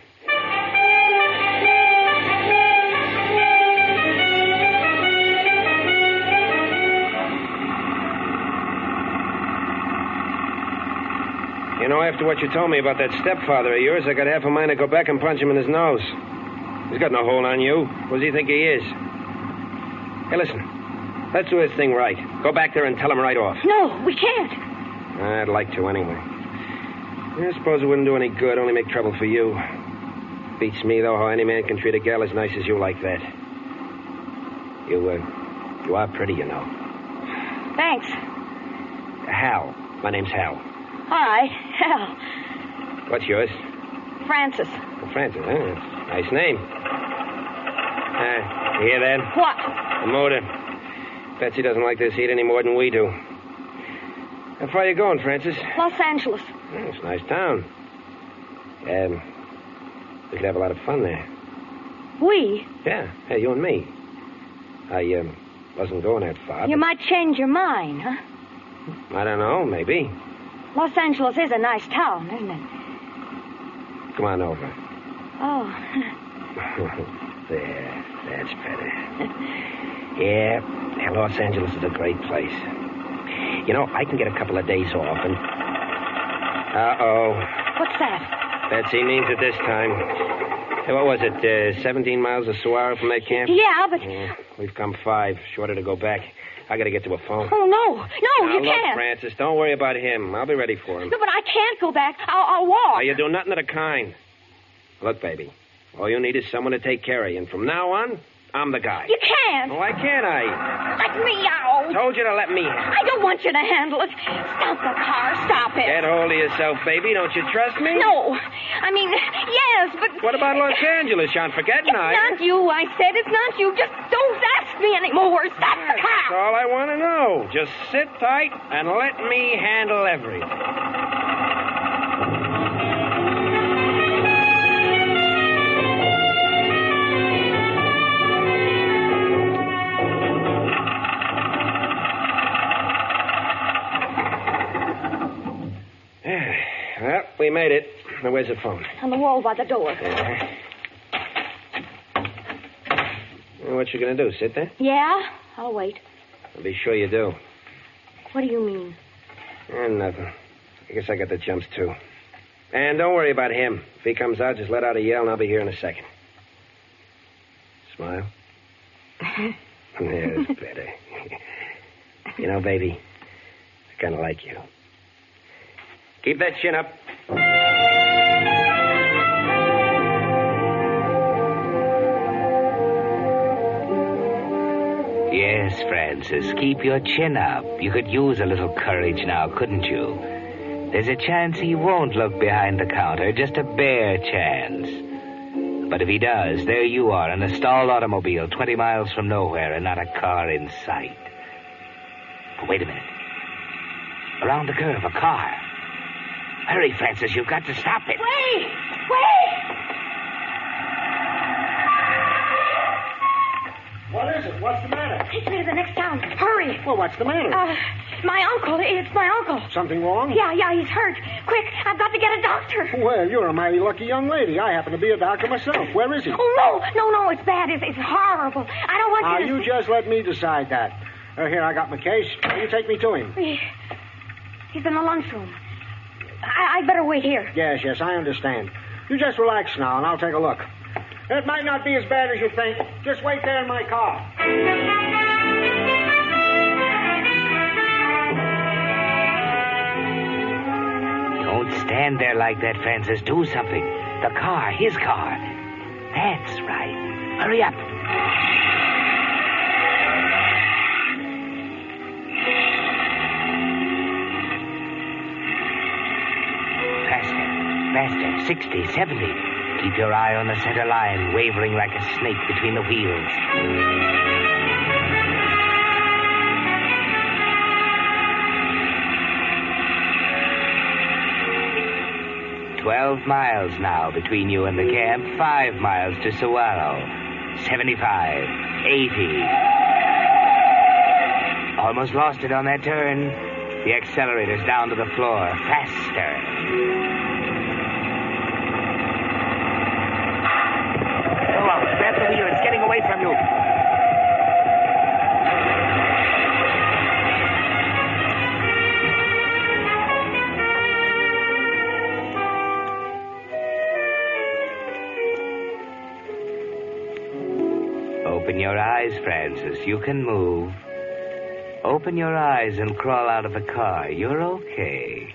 You know, after what you told me about that stepfather of yours, I got half a mind to go back and punch him in his nose. He's got no hold on you. What does he think he is? Hey, listen. Let's do this thing right. Go back there and tell him right off. No, we can't. I'd like to anyway. I suppose it wouldn't do any good, only make trouble for you. Beats me, though, how any man can treat a gal as nice as you like that. You are pretty, you know. Thanks. Hal. My name's Hal. Hi, Hal. What's yours? Francis. Oh, Francis, huh? Nice name. You hear that? What? The motor. Betsy doesn't like this heat any more than we do. How far are you going, Francis? Los Angeles. It's a nice town. We could have a lot of fun there. We? Yeah, you and me. I wasn't going that far. You might change your mind, huh? I don't know, maybe. Los Angeles is a nice town, isn't it? Come on over. Oh. There, that's better. Yeah, Los Angeles is a great place. You know, I can get a couple of days off and... Uh-oh. What's that? Betsy means it this time. Hey, what was it, 17 miles of saguaro from that camp? Yeah, but... We've come 5, shorter to go back. I gotta get to a phone. Oh, no. No, now, you look, can't. Francis, don't worry about him. I'll be ready for him. No, but I can't go back. I'll walk. Now, you do nothing of the kind. Look, baby, all you need is someone to take care of you. And from now on, I'm the guy. You can't. Why can't I? Let me out. Told you to let me in. I don't want you to handle it. Stop the car. Stop it. Get hold of yourself, baby. Don't you trust me? No. I mean, yes, but... What about Los Angeles? You aren't forgetting, It's not you, I said. It's not you. Just don't ask me anymore. Stop the car. That's all I want to know. Just sit tight and let me handle everything. Well, we made it. Now, where's the phone? On the wall by the door. Well, what you gonna do? Sit there? Yeah? I'll wait. I'll be sure you do. What do you mean? Nothing. I guess I got the jumps, too. And don't worry about him. If he comes out, just let out a yell, and I'll be here in a second. Smile. There's better. You know, baby, I kind of like you. Keep that chin up. Yes, Francis, keep your chin up. You could use a little courage now, couldn't you? There's a chance he won't look behind the counter, just a bare chance. But if he does, there you are in a stalled automobile 20 miles from nowhere and not a car in sight. But wait a minute. Around the curve, a car. Hurry, Francis, you've got to stop it. Wait! What is it? What's the matter? Take me to the next town. Hurry. Well, what's the matter? My uncle. It's my uncle. Something wrong? Yeah, he's hurt. Quick, I've got to get a doctor. Well, you're a mighty lucky young lady. I happen to be a doctor myself. Where is he? Oh, no, it's bad. It's horrible. I don't want you to... you just let me decide that. Here, I got my case. You take me to him. He's in the lunchroom. I'd better wait here. Yes, I understand. You just relax now, and I'll take a look. It might not be as bad as you think. Just wait there in my car. Don't stand there like that, Francis. Do something. The car, his car. That's right. Hurry up. Faster. 60, 70. Keep your eye on the center line, wavering like a snake between the wheels. 12 miles now between you and the camp. 5 miles to Saguaro. 75, 80. Almost lost it on that turn. The accelerator's down to the floor. Faster. Grab the wheel. It's getting away from you. Open your eyes, Francis. You can move. Open your eyes and crawl out of the car. You're okay.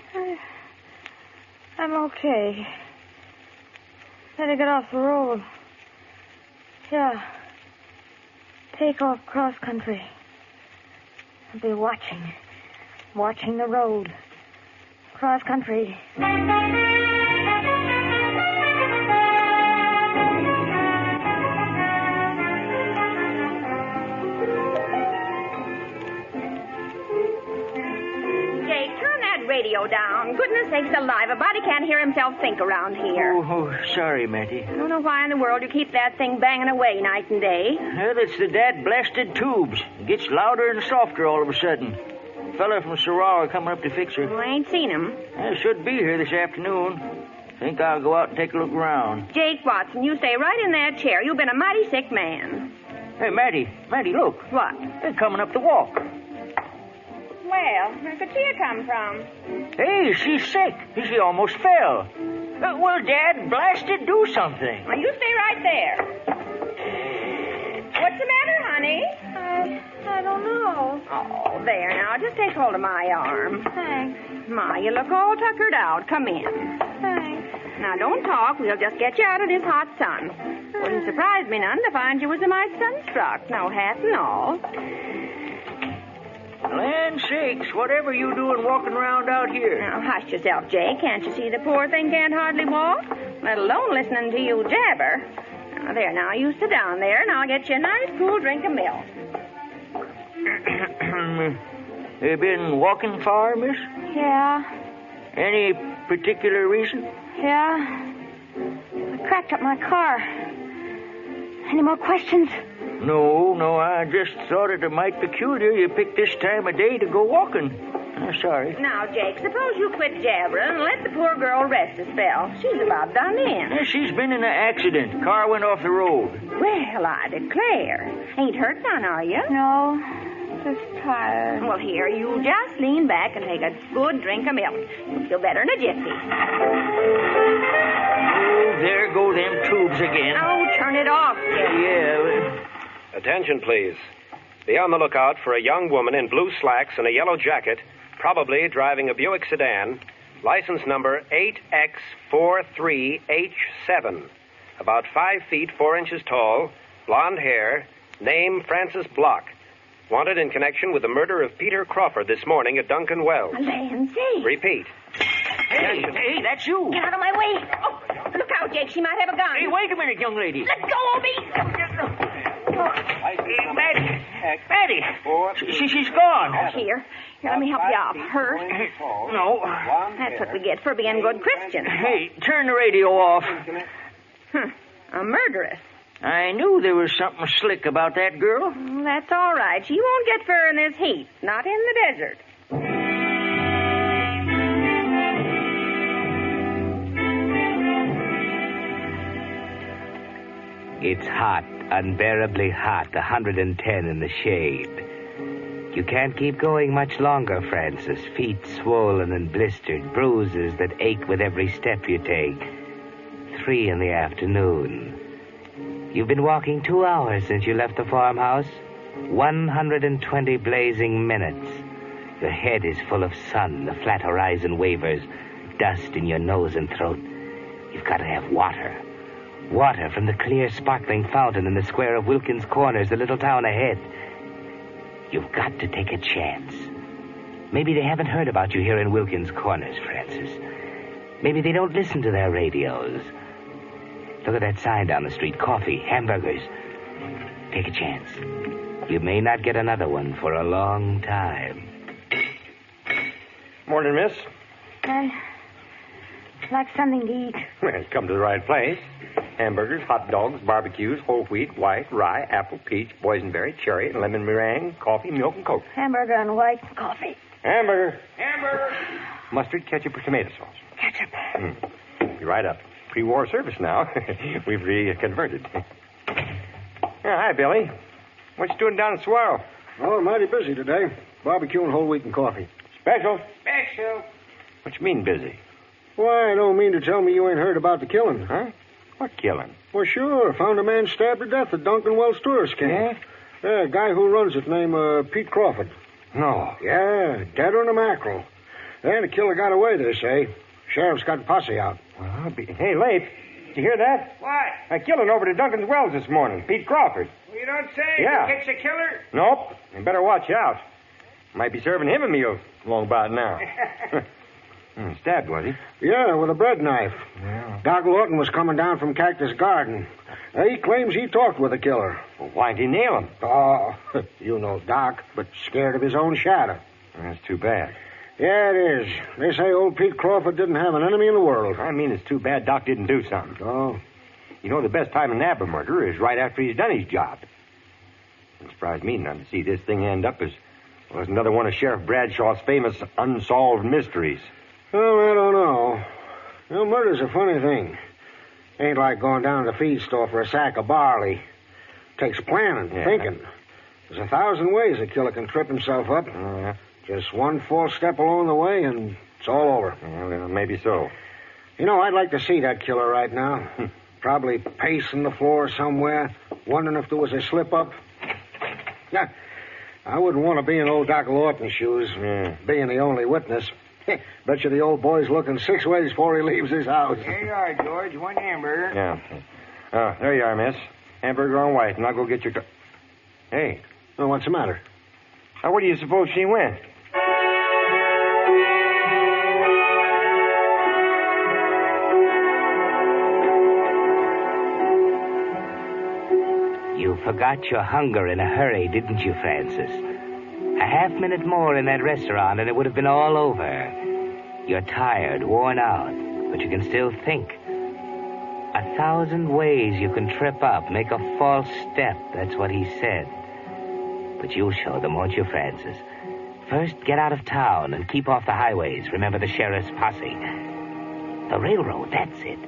I'm okay. Better get off the road. Yeah. Take off cross country. I'll be watching the road. Cross country. down. Goodness sakes alive, a body can't hear himself think around here. Oh, sorry, Matty. I don't know why in the world you keep that thing banging away night and day. Well, it's the dad-blasted tubes. It gets louder and softer all of a sudden. Fella from Sorrel coming up to fix her. Well, I ain't seen him. I should be here this afternoon. Think I'll go out and take a look around. Jake Watson, you stay right in that chair. You've been a mighty sick man. Hey, Matty, look. What? They're coming up the walk. Well, where could she have come from? Hey, she's sick. She almost fell. Well, Dad, blasted, do something. Well, you stay right there. What's the matter, honey? I don't know. Oh, there now. Just take hold of my arm. Thanks. Ma, you look all tuckered out. Come in. Thanks. Now, don't talk. We'll just get you out of this hot sun. Wouldn't surprise me none to find you was a mite sunstruck. No hat and all. Land sakes, whatever you doing walking around out here? Now, hush yourself, Jay. Can't you see the poor thing can't hardly walk? Let alone listening to you jabber. Now, there, now, you sit down there, and I'll get you a nice cool drink of milk. You been walking far, miss? Yeah. Any particular reason? Yeah. I cracked up my car. Any more questions? No, I just thought it a mite peculiar you picked this time of day to go walking. I'm sorry. Now, Jake, suppose you quit jabbering and let the poor girl rest a spell. She's about done in. Yeah, she's been in an accident. Car went off the road. Well, I declare. Ain't hurt none, are you? No. Just tired. Well, here, you just lean back and take a good drink of milk. You'll feel better in a jiffy. Oh, there go them tubes again. Oh, turn it off. Yeah. Attention, please. Be on the lookout for a young woman in blue slacks and a yellow jacket, probably driving a Buick sedan, license number 8X43H7. About 5 feet 4 inches tall, blonde hair, name Frances Block. Wanted in connection with the murder of Peter Crawford this morning at Duncan Wells. Lancy. Repeat. Hey, that's you. Get out of my way. Oh, look out, Jake. She might have a gun. Hey, wait a minute, young lady. Let go of me. Maddie. She's gone. Here, let me help you out. Hurt? No. That's what we get for being good Christians. Hey, turn the radio off. A murderess. I knew there was something slick about that girl. That's all right. She won't get fur in this heat. Not in the desert. It's hot, unbearably hot, 110 in the shade. You can't keep going much longer, Francis. Feet swollen and blistered, bruises that ache with every step you take. 3 in the afternoon. You've been walking 2 hours since you left the farmhouse. 120 blazing minutes. Your head is full of sun. The flat horizon wavers. Dust in your nose and throat. You've got to have water. Water from the clear, sparkling fountain in the square of Wilkins Corners, the little town ahead. You've got to take a chance. Maybe they haven't heard about you here in Wilkins Corners, Francis. Maybe they don't listen to their radios. Look at that sign down the street. Coffee, hamburgers. Take a chance. You may not get another one for a long time. Morning, miss. I'd like something to eat. Well, come to the right place. Hamburgers, hot dogs, barbecues, whole wheat, white, rye, apple, peach, boysenberry, cherry, and lemon meringue, coffee, milk, and Coke. Hamburger and white coffee. Hamburger. Mustard, ketchup, or tomato sauce? Ketchup. Be right up. Pre-war service now. We've reconverted. Hi, Billy. What you doing down at Swirl? Oh, mighty busy today. Barbecue and whole wheat and coffee. Special. What you mean busy? Why, I don't mean to tell me you ain't heard about the killing. Huh? What killing? Well, sure. Found a man stabbed to death at Duncan Wells tourist camp. Yeah, a guy who runs it named Pete Crawford. No. Yeah, dead on a mackerel. And the killer got away, they say. Sheriff's got the posse out. Well, hey, Leif, did you hear that? What? A killing over to Duncan's Wells this morning. Pete Crawford. Well, you don't say. Yeah. You catch the killer? Nope. You better watch out. Might be serving him a meal along about now. Stabbed, was he? Yeah, with a bread knife. Yeah. Doc Lawton was coming down from Cactus Garden. He claims he talked with the killer. Well, why'd he nail him? Oh, you know Doc, but scared of his own shadow. That's too bad. Yeah, it is. They say old Pete Crawford didn't have an enemy in the world. I mean, it's too bad Doc didn't do something. Oh? You know, the best time to nab a murderer is right after he's done his job. It surprised me none to see this thing end up as another one of Sheriff Bradshaw's famous unsolved mysteries. Well, I don't know. You know, murder's a funny thing. Ain't like going down to the feed store for a sack of barley. Takes planning, thinking. There's 1,000 ways a killer can trip himself up. Just one false step along the way, and it's all over. Yeah, well, maybe so. You know, I'd like to see that killer right now. Probably pacing the floor somewhere, wondering if there was a slip-up. Yeah, I wouldn't want to be in old Doc Lawton's shoes, being the only witness. Bet you the old boy's looking 6 ways before he leaves his house. Here you are, George. One hamburger. Yeah. There you are, miss. Hamburger on white, and I'll go get your... Hey. Well, what's the matter? Now, where do you suppose she went? You forgot your hunger in a hurry, didn't you, Francis? A half-minute more in that restaurant and it would have been all over. You're tired, worn out, but you can still think. 1,000 ways you can trip up, make a false step. That's what he said. But you'll show them, won't you, Francis? First, get out of town and keep off the highways. Remember the sheriff's posse. The railroad, that's it.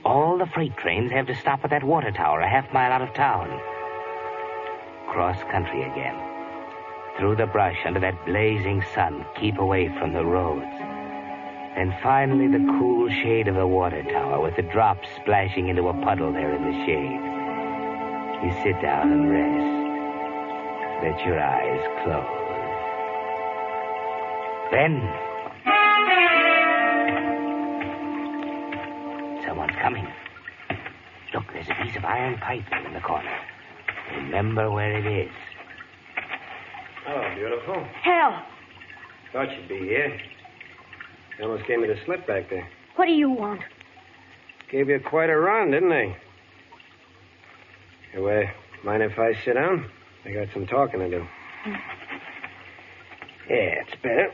All the freight trains have to stop at that water tower a half-mile out of town. Cross country again. Through the brush under that blazing sun. Keep away from the roads. And finally the cool shade of the water tower with the drops splashing into a puddle there in the shade. You sit down and rest. Let your eyes close. Then... someone's coming. Look, there's a piece of iron pipe in the corner. Remember where it is. Oh, beautiful. Hal, Thought you'd be here. You almost gave me the slip back there. what do you want? Gave you quite a run, didn't they? You, mind if I sit down? I got some talking to do. Yeah, it's better.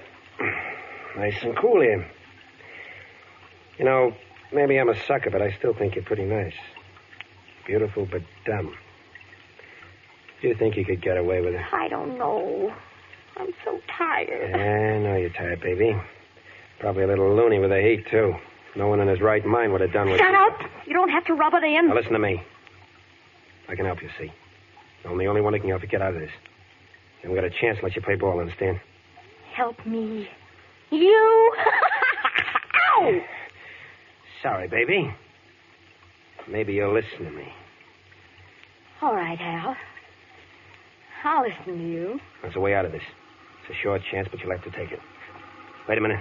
Nice and cool here. You know, maybe I'm a sucker, but I still think you're pretty nice. Beautiful, but dumb. Do you think you could get away with it? I don't know. I'm so tired. I know you're tired, baby. Probably a little loony with the heat, too. No one in his right mind would have done what Shut you... up! You don't have to rub it in. Now, listen to me. I can help you, see. I'm the only one who can help you get out of this. I haven't got a chance to let you play ball, understand? Help me. You! Ow! Sorry, baby. Maybe you'll listen to me. All right, Hal. I'll listen to you. There's a way out of this. It's a short chance, but you'll have to take it. Wait a minute.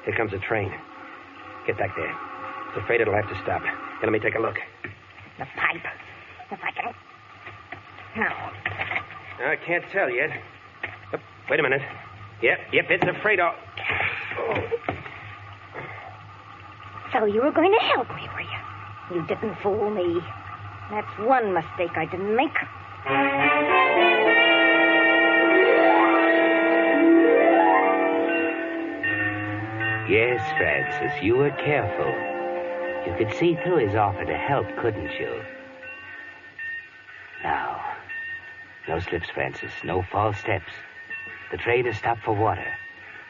Here comes a train. Get back there. It's afraid it'll have to stop. Here, let me take a look. The pipe. If I can... Now. I can't tell yet. Oh, wait a minute. Yep, it's afraid of... So you were going to help me, were you? You didn't fool me. That's one mistake I didn't make. Yes, Francis, you were careful. You could see through his offer to help, couldn't you? Now, no slips, Francis. No false steps. The train is stopped for water.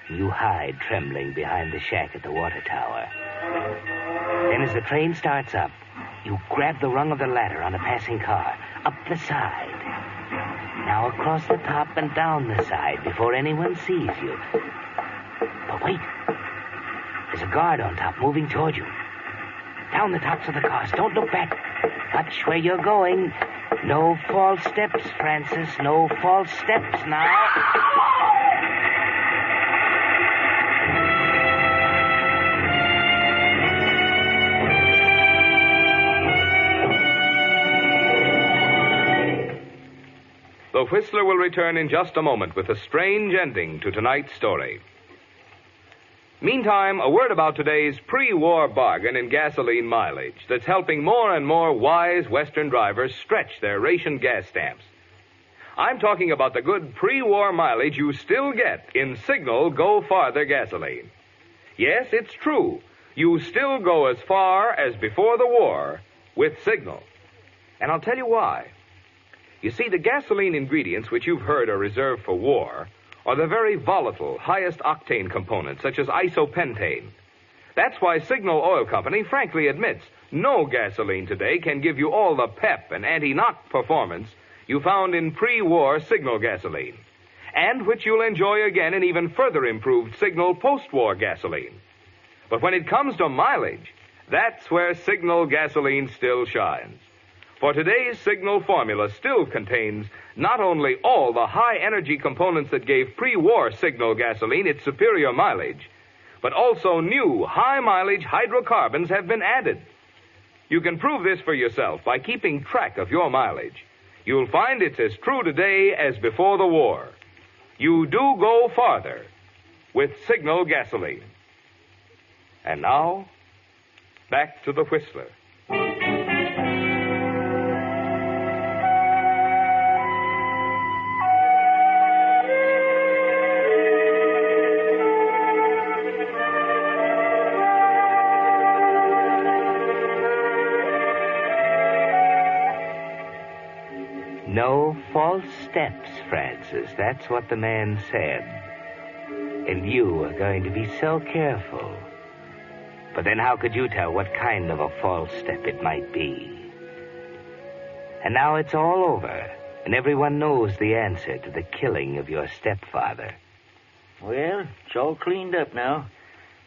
You hide, trembling, behind the shack at the water tower. Then as the train starts up, you grab the rung of the ladder on a passing car, up the side. Now across the top and down the side before anyone sees you. But wait. There's a guard on top moving toward you. Down the tops of the cars. Don't look back. Watch where you're going. No false steps, Francis. No false steps now. The Whistler will return in just a moment with a strange ending to tonight's story. Meantime, a word about today's pre-war bargain in gasoline mileage that's helping more and more wise Western drivers stretch their ration gas stamps. I'm talking about the good pre-war mileage you still get in Signal Go Farther gasoline. Yes, it's true. You still go as far as before the war with Signal. And I'll tell you why. You see, the gasoline ingredients which you've heard are reserved for war are the very volatile, highest octane components, such as isopentane. That's why Signal Oil Company frankly admits no gasoline today can give you all the pep and anti-knock performance you found in pre-war Signal gasoline, and which you'll enjoy again in even further improved Signal post-war gasoline. But when it comes to mileage, that's where Signal gasoline still shines. For today's Signal formula still contains not only all the high-energy components that gave pre-war Signal gasoline its superior mileage, but also new high-mileage hydrocarbons have been added. You can prove this for yourself by keeping track of your mileage. You'll find it's as true today as before the war. You do go farther with Signal gasoline. And now, back to the Whistler. No false steps, Francis. That's what the man said. And you are going to be so careful. But then how could you tell what kind of a false step it might be? And now it's all over, and everyone knows the answer to the killing of your stepfather. Well, it's all cleaned up now.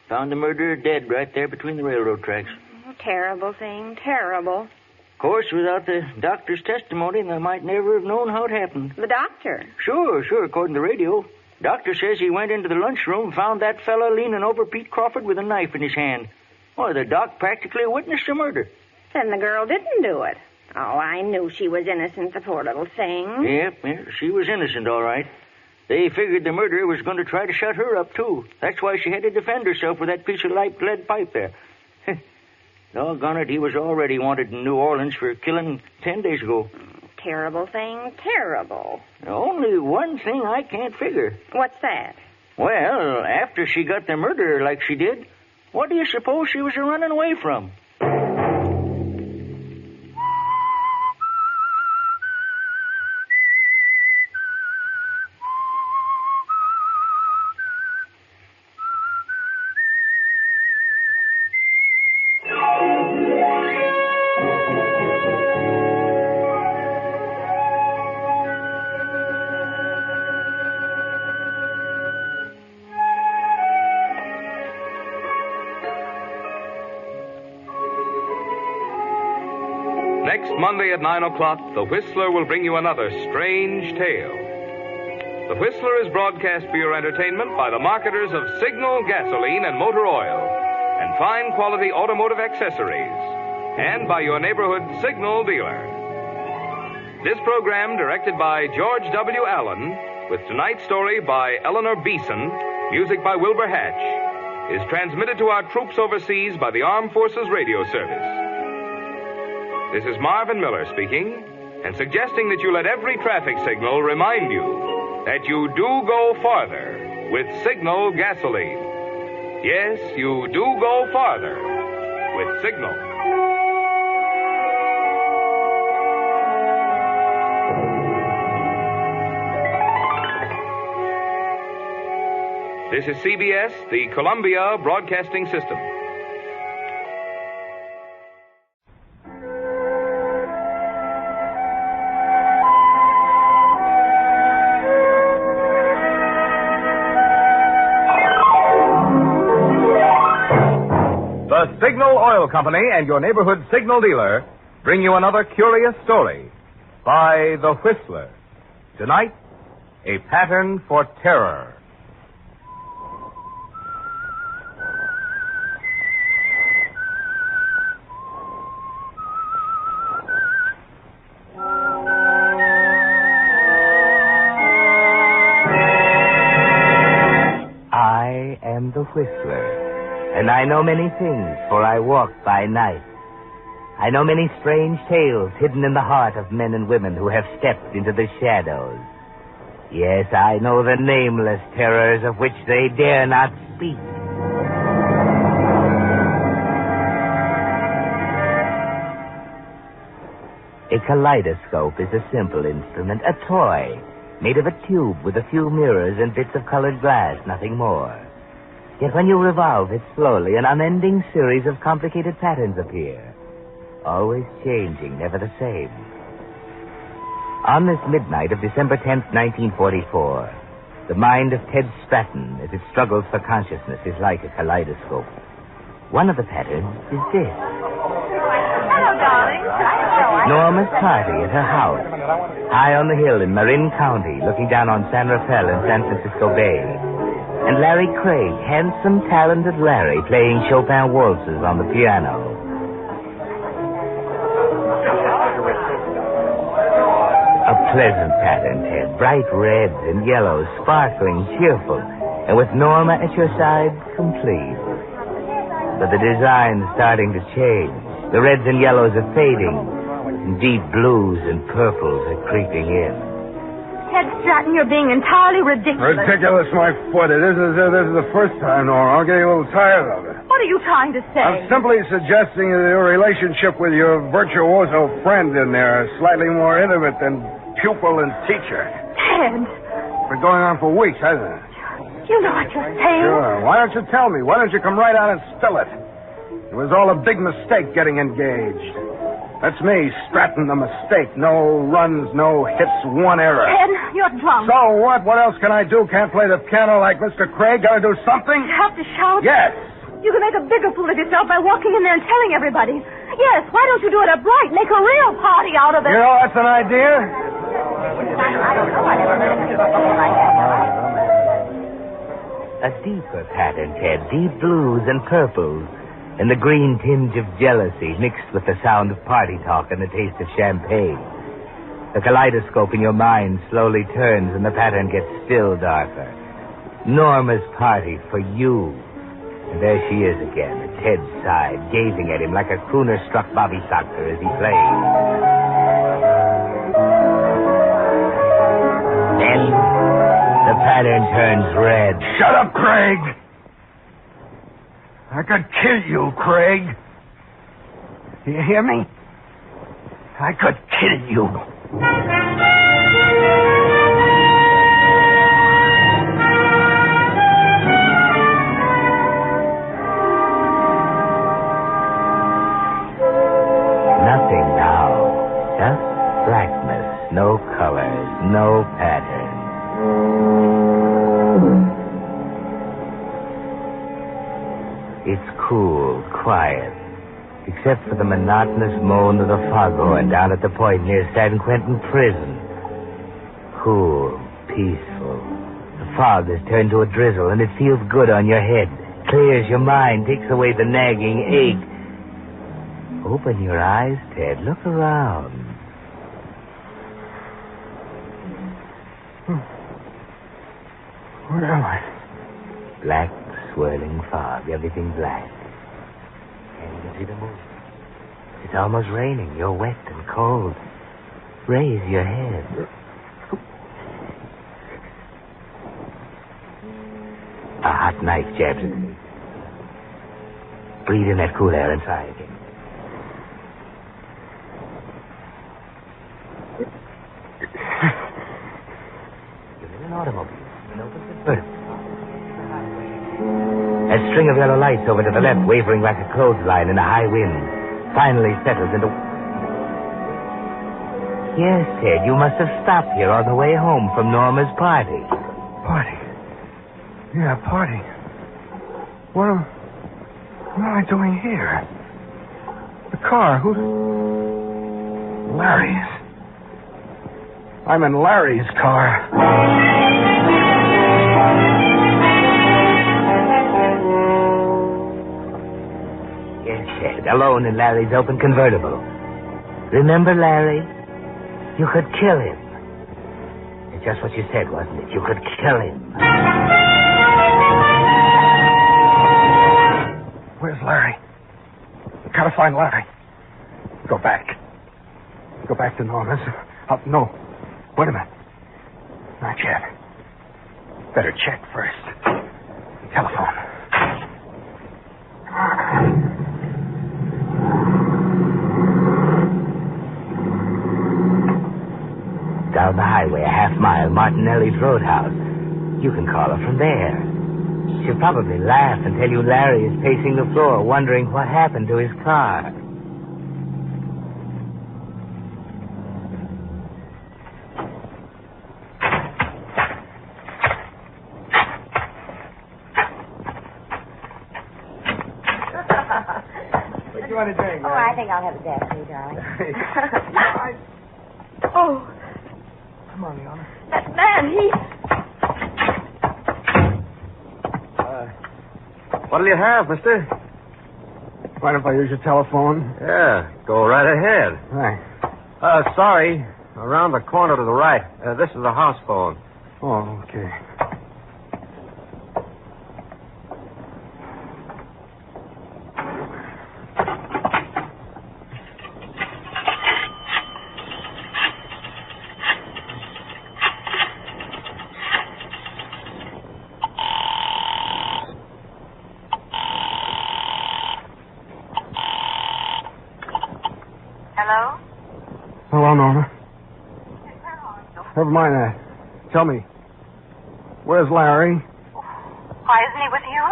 Found the murderer dead right there between the railroad tracks. Oh, terrible thing, terrible. Of course, without the doctor's testimony, they might never have known how it happened. The doctor? Sure, according to the radio. Doctor says he went into the lunchroom and found that fella leaning over Pete Crawford with a knife in his hand. Why, the doc practically witnessed the murder. Then the girl didn't do it. Oh, I knew she was innocent, the poor little thing. Yep, she was innocent, all right. They figured the murderer was going to try to shut her up, too. That's why she had to defend herself with that piece of light lead pipe there. Doggone it, he was already wanted in New Orleans for killing 10 days ago. Terrible thing, terrible. Only one thing I can't figure. What's that? Well, after she got the murderer like she did, what do you suppose she was running away from? Next Monday at 9 o'clock, The Whistler will bring you another strange tale. The Whistler is broadcast for your entertainment by the marketers of Signal gasoline and motor oil and fine quality automotive accessories, and by your neighborhood Signal dealer. This program, directed by George W. Allen, with tonight's story by Eleanor Beeson, music by Wilbur Hatch, is transmitted to our troops overseas by the Armed Forces Radio Service. This is Marvin Miller speaking, and suggesting that you let every traffic signal remind you that you do go farther with Signal gasoline. Yes, you do go farther with Signal. This is CBS, the Columbia Broadcasting System. The Signal Oil Company and your neighborhood Signal dealer bring you another curious story by The Whistler. Tonight, a pattern for terror. I am the Whistler, and I know many things, for I walk by night. I know many strange tales hidden in the heart of men and women who have stepped into the shadows. Yes, I know the nameless terrors of which they dare not speak. A kaleidoscope is a simple instrument, a toy, made of a tube with a few mirrors and bits of colored glass, nothing more. Yet when you revolve it slowly, an unending series of complicated patterns appear, always changing, never the same. On this midnight of December 10th, 1944, the mind of Ted Stratton, as it struggles for consciousness, is like a kaleidoscope. One of the patterns is this. Hello, darling. Norma's party at her house, high on the hill in Marin County, looking down on San Rafael and San Francisco Bay. And Larry Craig, handsome, talented Larry, playing Chopin waltzes on the piano. A pleasant pattern, Ted. Bright reds and yellows, sparkling, cheerful. And with Norma at your side, complete. But the design's starting to change. The reds and yellows are fading. And deep blues and purples are creeping in. Ted Stratton, you're being entirely ridiculous. Ridiculous, my foot. This is the first time, Nora. I'm getting a little tired of it. What are you trying to say? I'm simply suggesting that your relationship with your virtuoso friend in there is slightly more intimate than pupil and teacher. Ted. It's been going on for weeks, hasn't it? You know what you're saying. Sure. Why don't you tell me? Why don't you come right out and spill it? It was all a big mistake getting engaged. That's me, Stratton, the mistake. No runs, no hits, one error. Ted, you're drunk. So what? What else can I do? Can't play the piano like Mr. Craig? Gotta do something? You have to shout? Yes. You can make a bigger fool of yourself by walking in there and telling everybody. Yes, why don't you do it upright? Make a real party out of it. You know, that's an idea. A deeper pattern, Ted. Deep blues and purples. And the green tinge of jealousy mixed with the sound of party talk and the taste of champagne. The kaleidoscope in your mind slowly turns and the pattern gets still darker. Norma's party for you. And there she is again, at Ted's side, gazing at him like a crooner-struck Bobby Soxer as he plays. Then the pattern turns red. Shut up, Craig! I could kill you, Craig. You hear me? I could kill you. Nothing now. Just blackness. No colors. No pattern. It's cool, quiet, except for the monotonous moan of the foghorn down at the point near San Quentin Prison. Cool, peaceful. The fog has turned to a drizzle, and it feels good on your head. Clears your mind, takes away the nagging ache. Open your eyes, Ted. Look around. Where am I? Black, swirling fog, everything black. Can't even see the moon. It's almost raining. You're wet and cold. Raise your head. A hot knife jabs at me. Breathe in that cool air and try again. You're in an automobile. An open convertible. A string of yellow lights over to the left, wavering like a clothesline in a high wind, finally settles into... Yes, Ted, you must have stopped here on the way home from Norma's party. Party? Yeah, party. What am I doing here? The car, who's... Larry's. I'm in Larry's car. Alone in Larry's open convertible. Remember Larry? You could kill him. It's just what you said, wasn't it? You could kill him. Where's Larry? Gotta find Larry. Go back. Go back to Norma's. No. Wait a minute. Not yet. Better check first. Telephone. Down the highway, a half-mile, Martinelli's Roadhouse. You can call her from there. She'll probably laugh and tell you Larry is pacing the floor, wondering what happened to his car. What do you want to drink? Oh, I think I'll have a daiquiri, darling. Oh. Come on, Leona. That man, he... What'll you have, mister? Mind if I use your telephone? Yeah, go right ahead. Thanks. Sorry. Around the corner to the right. This is the house phone. Oh, okay. Hello? Hello, Norma. Never mind that. Tell me, where's Larry? Why isn't he with you?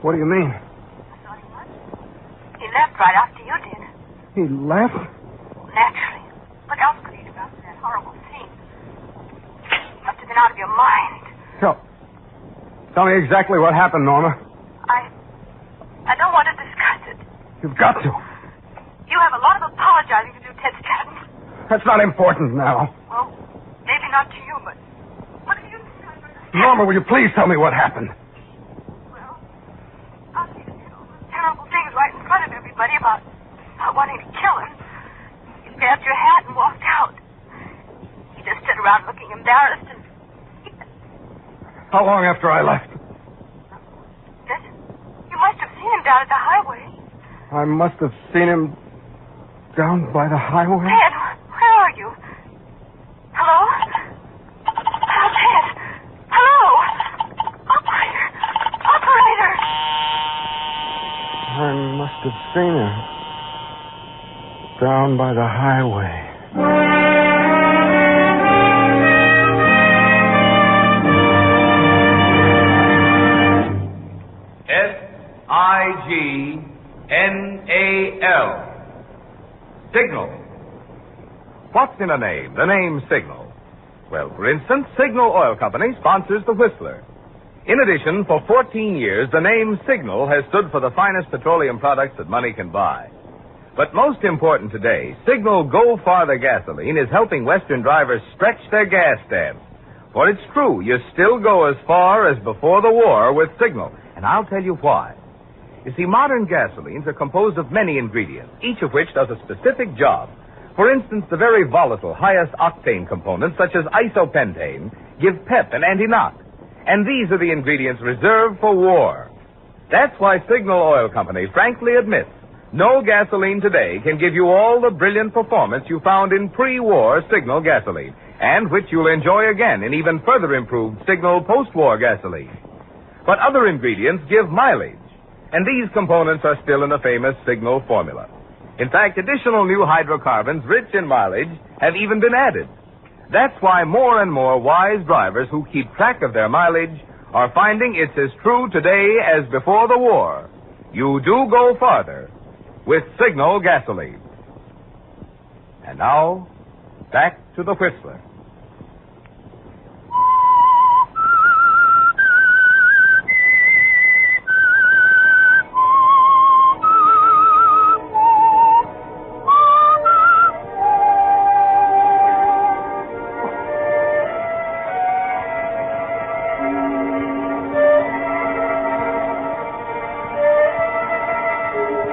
What do you mean? He left right after you did. He left? Naturally. What else could he do after that horrible scene? You must have been out of your mind. Tell me exactly what happened, Norma. I don't want to discuss it. You've got to. You have a lot of apologizing to do, Ted Stratton. That's not important now. Well, maybe not to you, but what have you done? Norma, will you please tell me what happened? Well, I'll see terrible things right in front of everybody about wanting to kill him. You grabbed your hat and walked out. He just stood around looking embarrassed and... How long after I left? You must have seen him down at the highway. I must have seen him down by the highway. Ted, where are you? Hello? Hello, Ted. Hello? Operator. Operator. I must have seen him down by the highway. Signal. Signal. What's in a name? The name Signal. Well, for instance, Signal Oil Company sponsors the Whistler. In addition, for 14 years, the name Signal has stood for the finest petroleum products that money can buy. But most important today, Signal Go Farther gasoline is helping Western drivers stretch their gas stamps. For it's true, you still go as far as before the war with Signal. And I'll tell you why. You see, modern gasolines are composed of many ingredients, each of which does a specific job. For instance, the very volatile, highest octane components, such as isopentane, give pep and anti-knock. And these are the ingredients reserved for war. That's why Signal Oil Company frankly admits no gasoline today can give you all the brilliant performance you found in pre-war Signal gasoline, and which you'll enjoy again in even further improved Signal post-war gasoline. But other ingredients give mileage, and these components are still in the famous Signal formula. In fact, additional new hydrocarbons rich in mileage have even been added. That's why more and more wise drivers who keep track of their mileage are finding it's as true today as before the war. You do go farther with Signal gasoline. And now, back to the Whistler.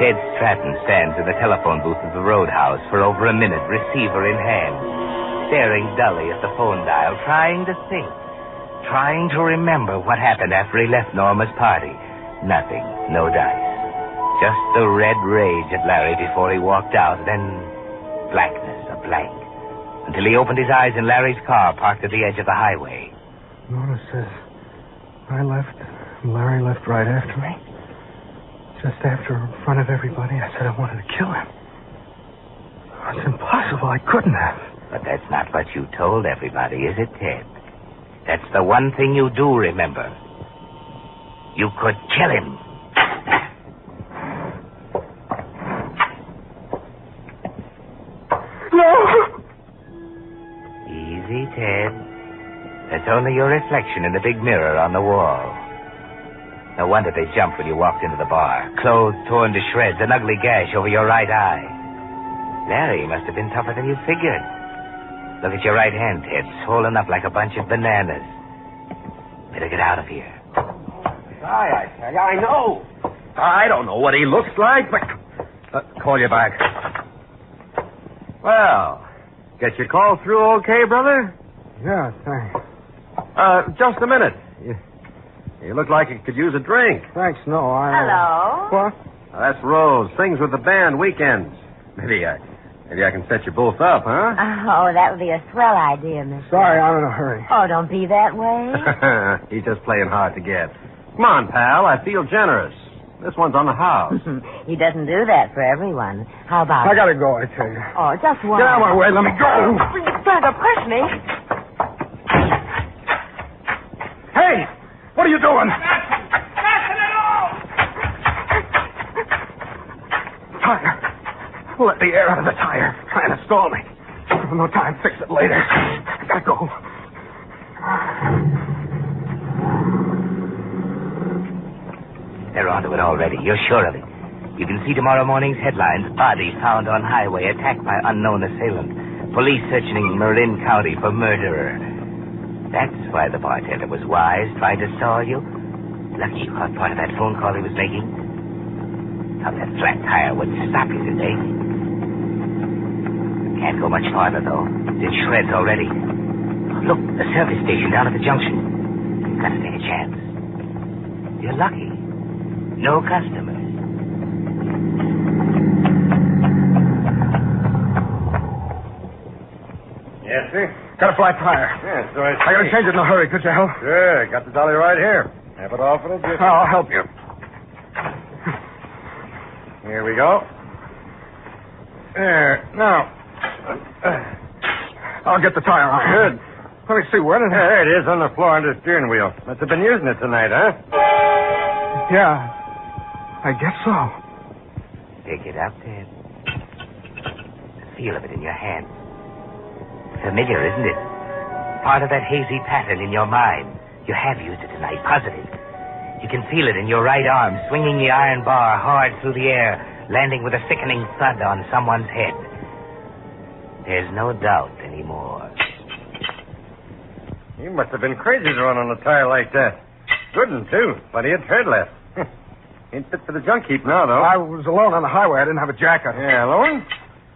Ted Stratton stands in the telephone booth of the Roadhouse for over a minute, receiver in hand, staring dully at the phone dial, trying to think, trying to remember what happened after he left Norma's party. Nothing, no dice. Just the red rage at Larry before he walked out, then blackness, a blank, until he opened his eyes in Larry's car parked at the edge of the highway. Mona says I left, and Larry left right after me. Just after, in front of everybody, I said I wanted to kill him. It's impossible. I couldn't have. But that's not what you told everybody, is it, Ted? That's the one thing you do remember. You could kill him. No! Easy, Ted. That's only your reflection in the big mirror on the wall. No wonder they jumped when you walked into the bar. Clothes torn to shreds, an ugly gash over your right eye. Larry must have been tougher than you figured. Look at your right hand, Ted, swollen up like a bunch of bananas. Better get out of here. I know. I don't know what he looks like, but... call you back. Well, get your call through okay, brother? Yeah, thanks. Just a minute. You look like you could use a drink. Thanks, no, Hello? What? That's Rose. Sings with the band weekends. Maybe I can set you both up, huh? Oh, that would be a swell idea, mister. Sorry, I'm in a hurry. Oh, don't be that way. He's just playing hard to get. Come on, pal. I feel generous. This one's on the house. He doesn't do that for everyone. How about I gotta go, I tell you. Oh, just one. Get out of my way. Let me go. Don't push me. Hey! What are you doing? Tire. Let the air out of the tire. Trying to stall me. No time. Fix it later. I gotta go. They're onto it already. You're sure of it. You can see tomorrow morning's headlines. Body found on highway, attacked by unknown assailant. Police searching Marin County for murderer. That's why the bartender was wise, trying to stall you. Lucky you caught part of that phone call he was making. Thought that flat tire would stop you today. Can't go much farther, though. It's in shreds already. Look, the service station down at the junction. You've got to take a chance. You're lucky. No customers. Yes, sir? Got a flat tire. Yes, so I gotta change it in a hurry. Could you help? Sure. Got the dolly right here. Have it off it'll just... I'll help you. Here we go. There. Now. I'll get the tire on. Good. Let me see. Where did There it is on the floor under the steering wheel. Must have been using it tonight, huh? Yeah. I guess so. Pick it up, Ted. The feel of it in your hand. Familiar, isn't it? Part of that hazy pattern in your mind. You have used it tonight, positive. You can feel it in your right arm, swinging the iron bar hard through the air, landing with a sickening thud on someone's head. There's no doubt anymore. You must have been crazy to run on a tire like that. Good one, too. Plenty of tread left. Ain't fit for the junk heap now, though. I was alone on the highway. I didn't have a jacket. Yeah, alone?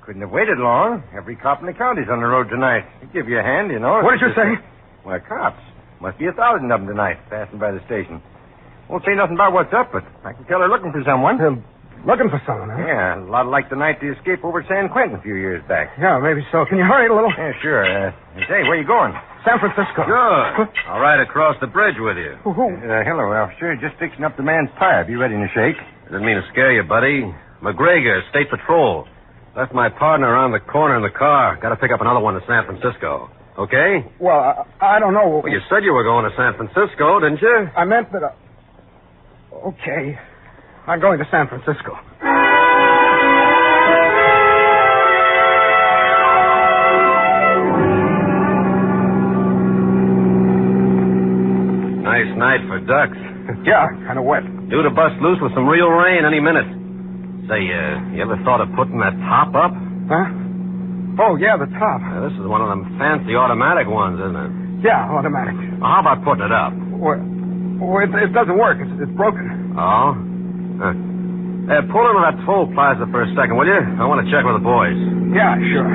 Couldn't have waited long. Every cop in the county's on the road tonight. He'd give you a hand, you know. What did you say? Why, cops. Must be 1,000 of them tonight, passing by the station. Won't say nothing about what's up, but I can tell they're looking for someone. Looking for someone, huh? Yeah, a lot like the night they escaped over San Quentin a few years back. Yeah, maybe so. Can you hurry it a little? Yeah, sure. Say, where you going? San Francisco. Good. I'll ride across the bridge with you. Hello, officer. Just fixing up the man's tire. Be ready to shake. Didn't mean to scare you, buddy. McGregor, State Patrol. Left my partner around the corner in the car. Got to pick up another one to San Francisco. Okay? Well, I don't know. Well, you said you were going to San Francisco, didn't you? I meant that... Okay. I'm going to San Francisco. Nice night for ducks. Yeah, kind of wet. Due to bust loose with some real rain any minute. Say, you ever thought of putting that top up? Huh? Oh, yeah, the top. This is one of them fancy automatic ones, isn't it? Yeah, automatic. Well, how about putting it up? Well, it doesn't work. It's broken. Oh? Huh. Pull into that toll plaza for a second, will you? I want to check with the boys. Yeah, sure.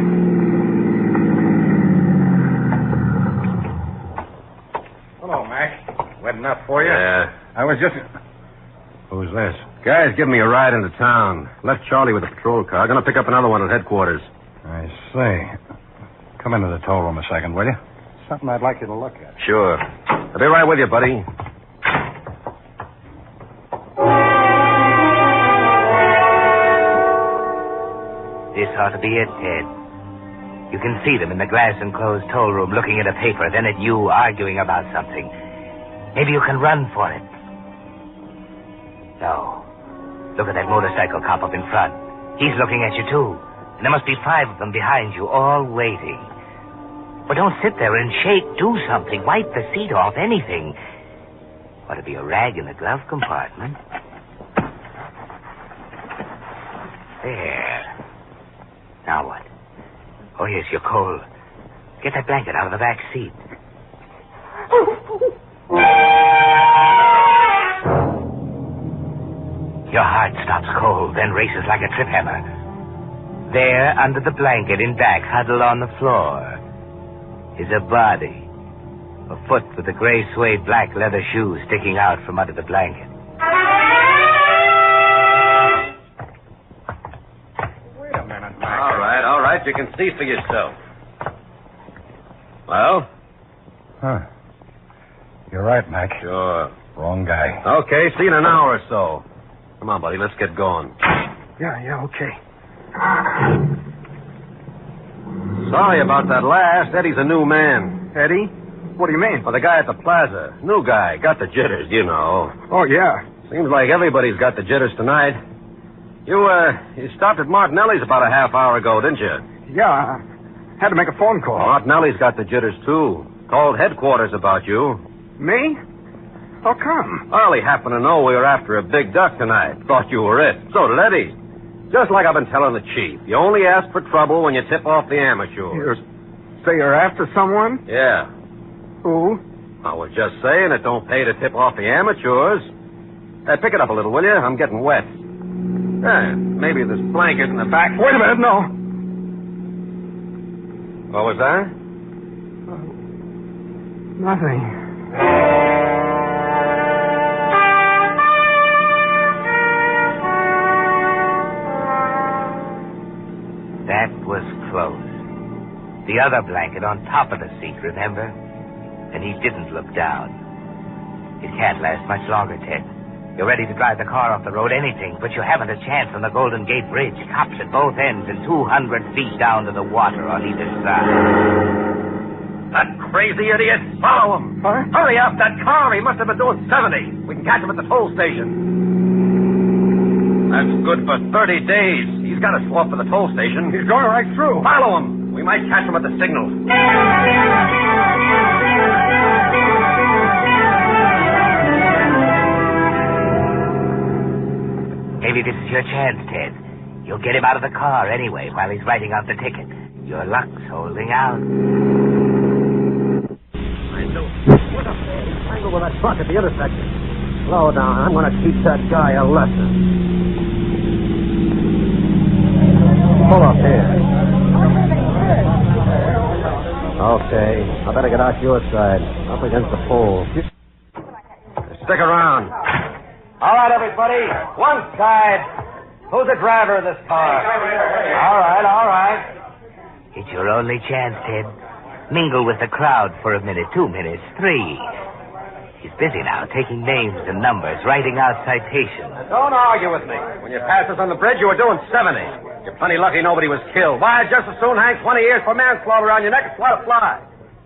Hello, Mac. Wet enough for you? Yeah. I was just... Who's this? Guy's giving me a ride into town. Left Charlie with the patrol car. Gonna pick up another one at headquarters. I see. Come into the toll room a second, will you? Something I'd like you to look at. Sure. I'll be right with you, buddy. This ought to be it, Ted. You can see them in the glass-enclosed toll room looking at a paper, then at you arguing about something. Maybe you can run for it. No. Look at that motorcycle cop up in front. He's looking at you, too. And there must be 5 of them behind you, all waiting. But don't sit there and shake. Do something. Wipe the seat off, anything. Ought to be a rag in the glove compartment. There. Now what? Oh, yes, you're cold. Get that blanket out of the back seat. Your heart stops cold, then races like a trip hammer. There, under the blanket, in back, huddled on the floor, is a body. A foot with the gray suede black leather shoes sticking out from under the blanket. Wait a minute, Mac. All right. You can see for yourself. Well? Huh. You're right, Mac. Sure. Wrong guy. Okay, see you in an hour or so. Come on, buddy, let's get going. Yeah, okay. Sorry about that last. Eddie's a new man. Eddie? What do you mean? Well, the guy at the plaza. New guy. Got the jitters, you know. Oh, yeah. Seems like everybody's got the jitters tonight. You stopped at Martinelli's about a half hour ago, didn't you? Yeah, I had to make a phone call. Martinelli's got the jitters, too. Called headquarters about you. Me? How come? Well, he happened to know we were after a big duck tonight. Thought you were it. So did Eddie. Just like I've been telling the chief. You only ask for trouble when you tip off the amateurs. Say you're after someone? Yeah. Who? I was just saying it don't pay to tip off the amateurs. Pick it up a little, will you? I'm getting wet. Maybe this blanket in the back. Wait a minute, no. What was that? Nothing. That was close. The other blanket on top of the seat, remember? And he didn't look down. It can't last much longer, Ted. You're ready to drive the car off the road, anything, but you haven't a chance on the Golden Gate Bridge. Cops at both ends and 200 feet down to the water on either side. That crazy idiot! Follow him! Huh? Hurry up, that car! He must have been doing 70. We can catch him at the toll station. That's good for 30 days. He's got to slow up for the toll station. He's going right through. Follow him. We might catch him at the signal. Maybe this is your chance, Ted. You'll get him out of the car anyway while he's writing out the ticket. Your luck's holding out. I know. What the angle with that truck at the intersection? Slow down. I'm going to teach that guy a lesson. Pull up here. Okay. I better get out your side. Up against the pole. Stick around. All right, everybody. One side. Who's the driver of this car? All right. It's your only chance, Ted. Mingle with the crowd for a minute, 2 minutes, 3. He's busy now, taking names and numbers, writing out citations. Don't argue with me. When you passed us on the bridge, you were doing 70. You're plenty lucky nobody was killed. Why, I'd just as soon hang 20 years for manslaughter around your neck as let it fly.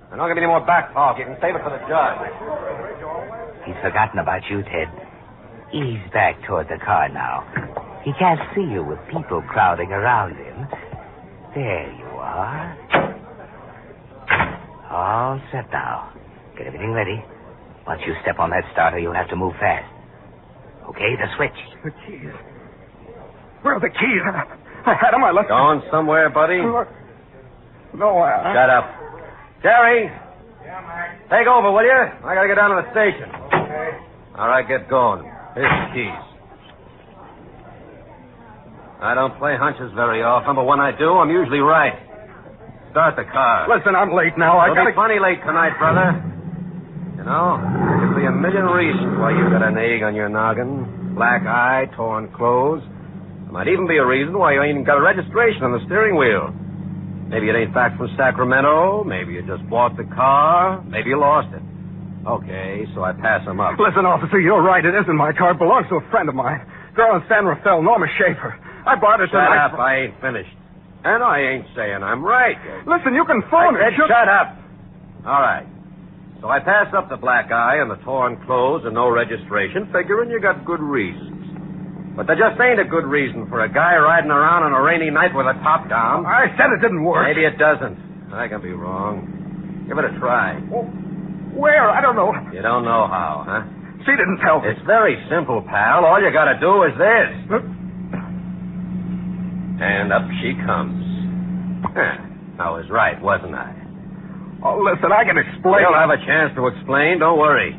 And don't give me any more back talk. You can save it for the judge. He's forgotten about you, Ted. Ease back toward the car now. He can't see you with people crowding around him. There you are. All set now. Get everything ready. Once you step on that starter, you'll have to move fast. Okay, the switch. The keys. Where are the keys? I had them. I left them. Going somewhere, buddy? No, Shut up. Jerry. Yeah, Mac. Take over, will you? I gotta get down to the station. Okay. All right, get going. Here's the keys. I don't play hunches very often, but when I do, I'm usually right. Start the car. Listen, I'm late now. You'll be plenty late tonight, brother. You know, there could be a million reasons why you got an egg on your noggin. black eye, torn clothes. There might even be a reason why you ain't even got a registration on the steering wheel. Maybe it ain't back from Sacramento. Maybe you just bought the car. Maybe you lost it. Okay, so I pass him up. Listen, officer, you're right. It isn't my car. It belongs to a friend of mine. Girl in San Rafael, Norma Schaefer. I bought it tonight. Shut up. I ain't finished. And I ain't saying I'm right. Listen, you can phone her. Shut up. All right. So I pass up the black eye and the torn clothes and no registration, figuring you got good reasons. But there just ain't a good reason for a guy riding around on a rainy night with a top down. I said it didn't work. Maybe it doesn't. I can be wrong. Give it a try. Oh, where? I don't know. You don't know how, huh? She didn't tell me. It's very simple, pal. All you gotta do is this. And up she comes. I was right, wasn't I? Oh, listen, I can explain. You'll have a chance to explain. Don't worry.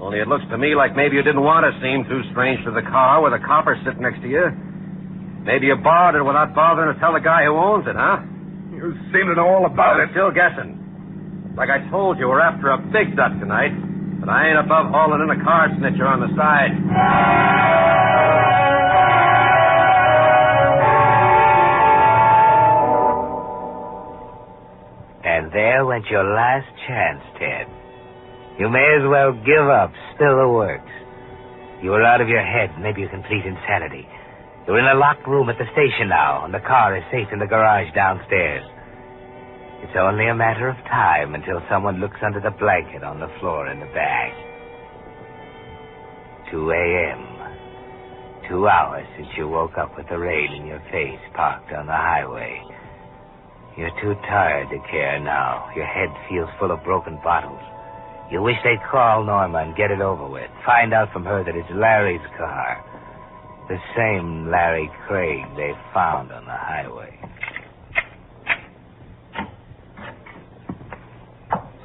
Only it looks to me like maybe you didn't want to seem too strange to the car with a copper sitting next to you. Maybe you borrowed it without bothering to tell the guy who owns it, huh? You seem to know all about it. Still guessing. Like I told you, we're after a big duck tonight. But I ain't above hauling in a car snitcher on the side. And there went your last chance, Ted. You may as well give up, spill the works. You are out of your head, maybe a complete insanity. You're in a locked room at the station now, and the car is safe in the garage downstairs. It's only a matter of time until someone looks under the blanket on the floor in the back. 2 a.m. 2 hours since you woke up with the rain in your face, parked on the highway. You're too tired to care now. Your head feels full of broken bottles. You wish they'd call Norma and get it over with. Find out from her that it's Larry's car. The same Larry Craig they found on the highway.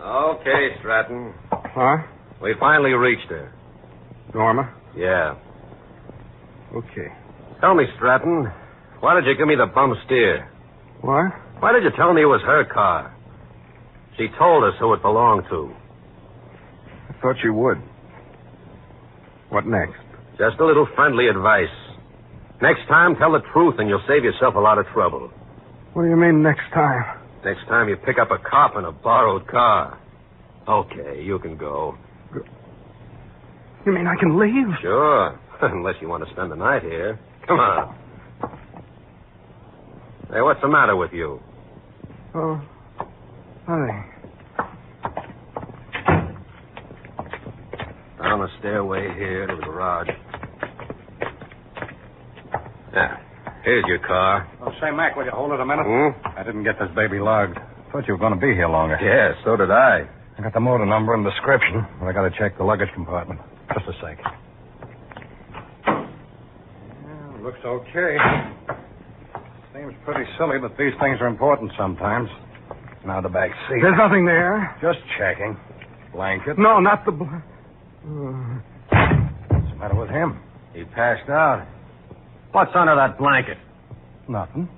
Okay, Stratton. Huh? We finally reached her. Norma? Yeah. Okay. Tell me, Stratton, why did you give me the bum steer? What? Why did you tell me it was her car? She told us who it belonged to. I thought you would. What next? Just a little friendly advice. Next time, tell the truth and you'll save yourself a lot of trouble. What do you mean next time? Next time you pick up a cop in a borrowed car. Okay, you can go. You mean I can leave? Sure. Unless you want to spend the night here. Come on. Hey, what's the matter with you? Oh, nothing. Down the stairway here to the garage. Yeah, here's your car. Oh, say, Mac, will you hold it a minute? Hmm? I didn't get this baby logged. Thought you were going to be here longer. Yeah, so did I. I got the motor number and description, but I got to check the luggage compartment. Just a sec. Yeah, looks okay. Seems pretty silly, but these things are important sometimes. Now the back seat. There's nothing there. Just checking. Blanket. No, not the... What's the matter with him? He passed out. What's under that blanket? Nothing.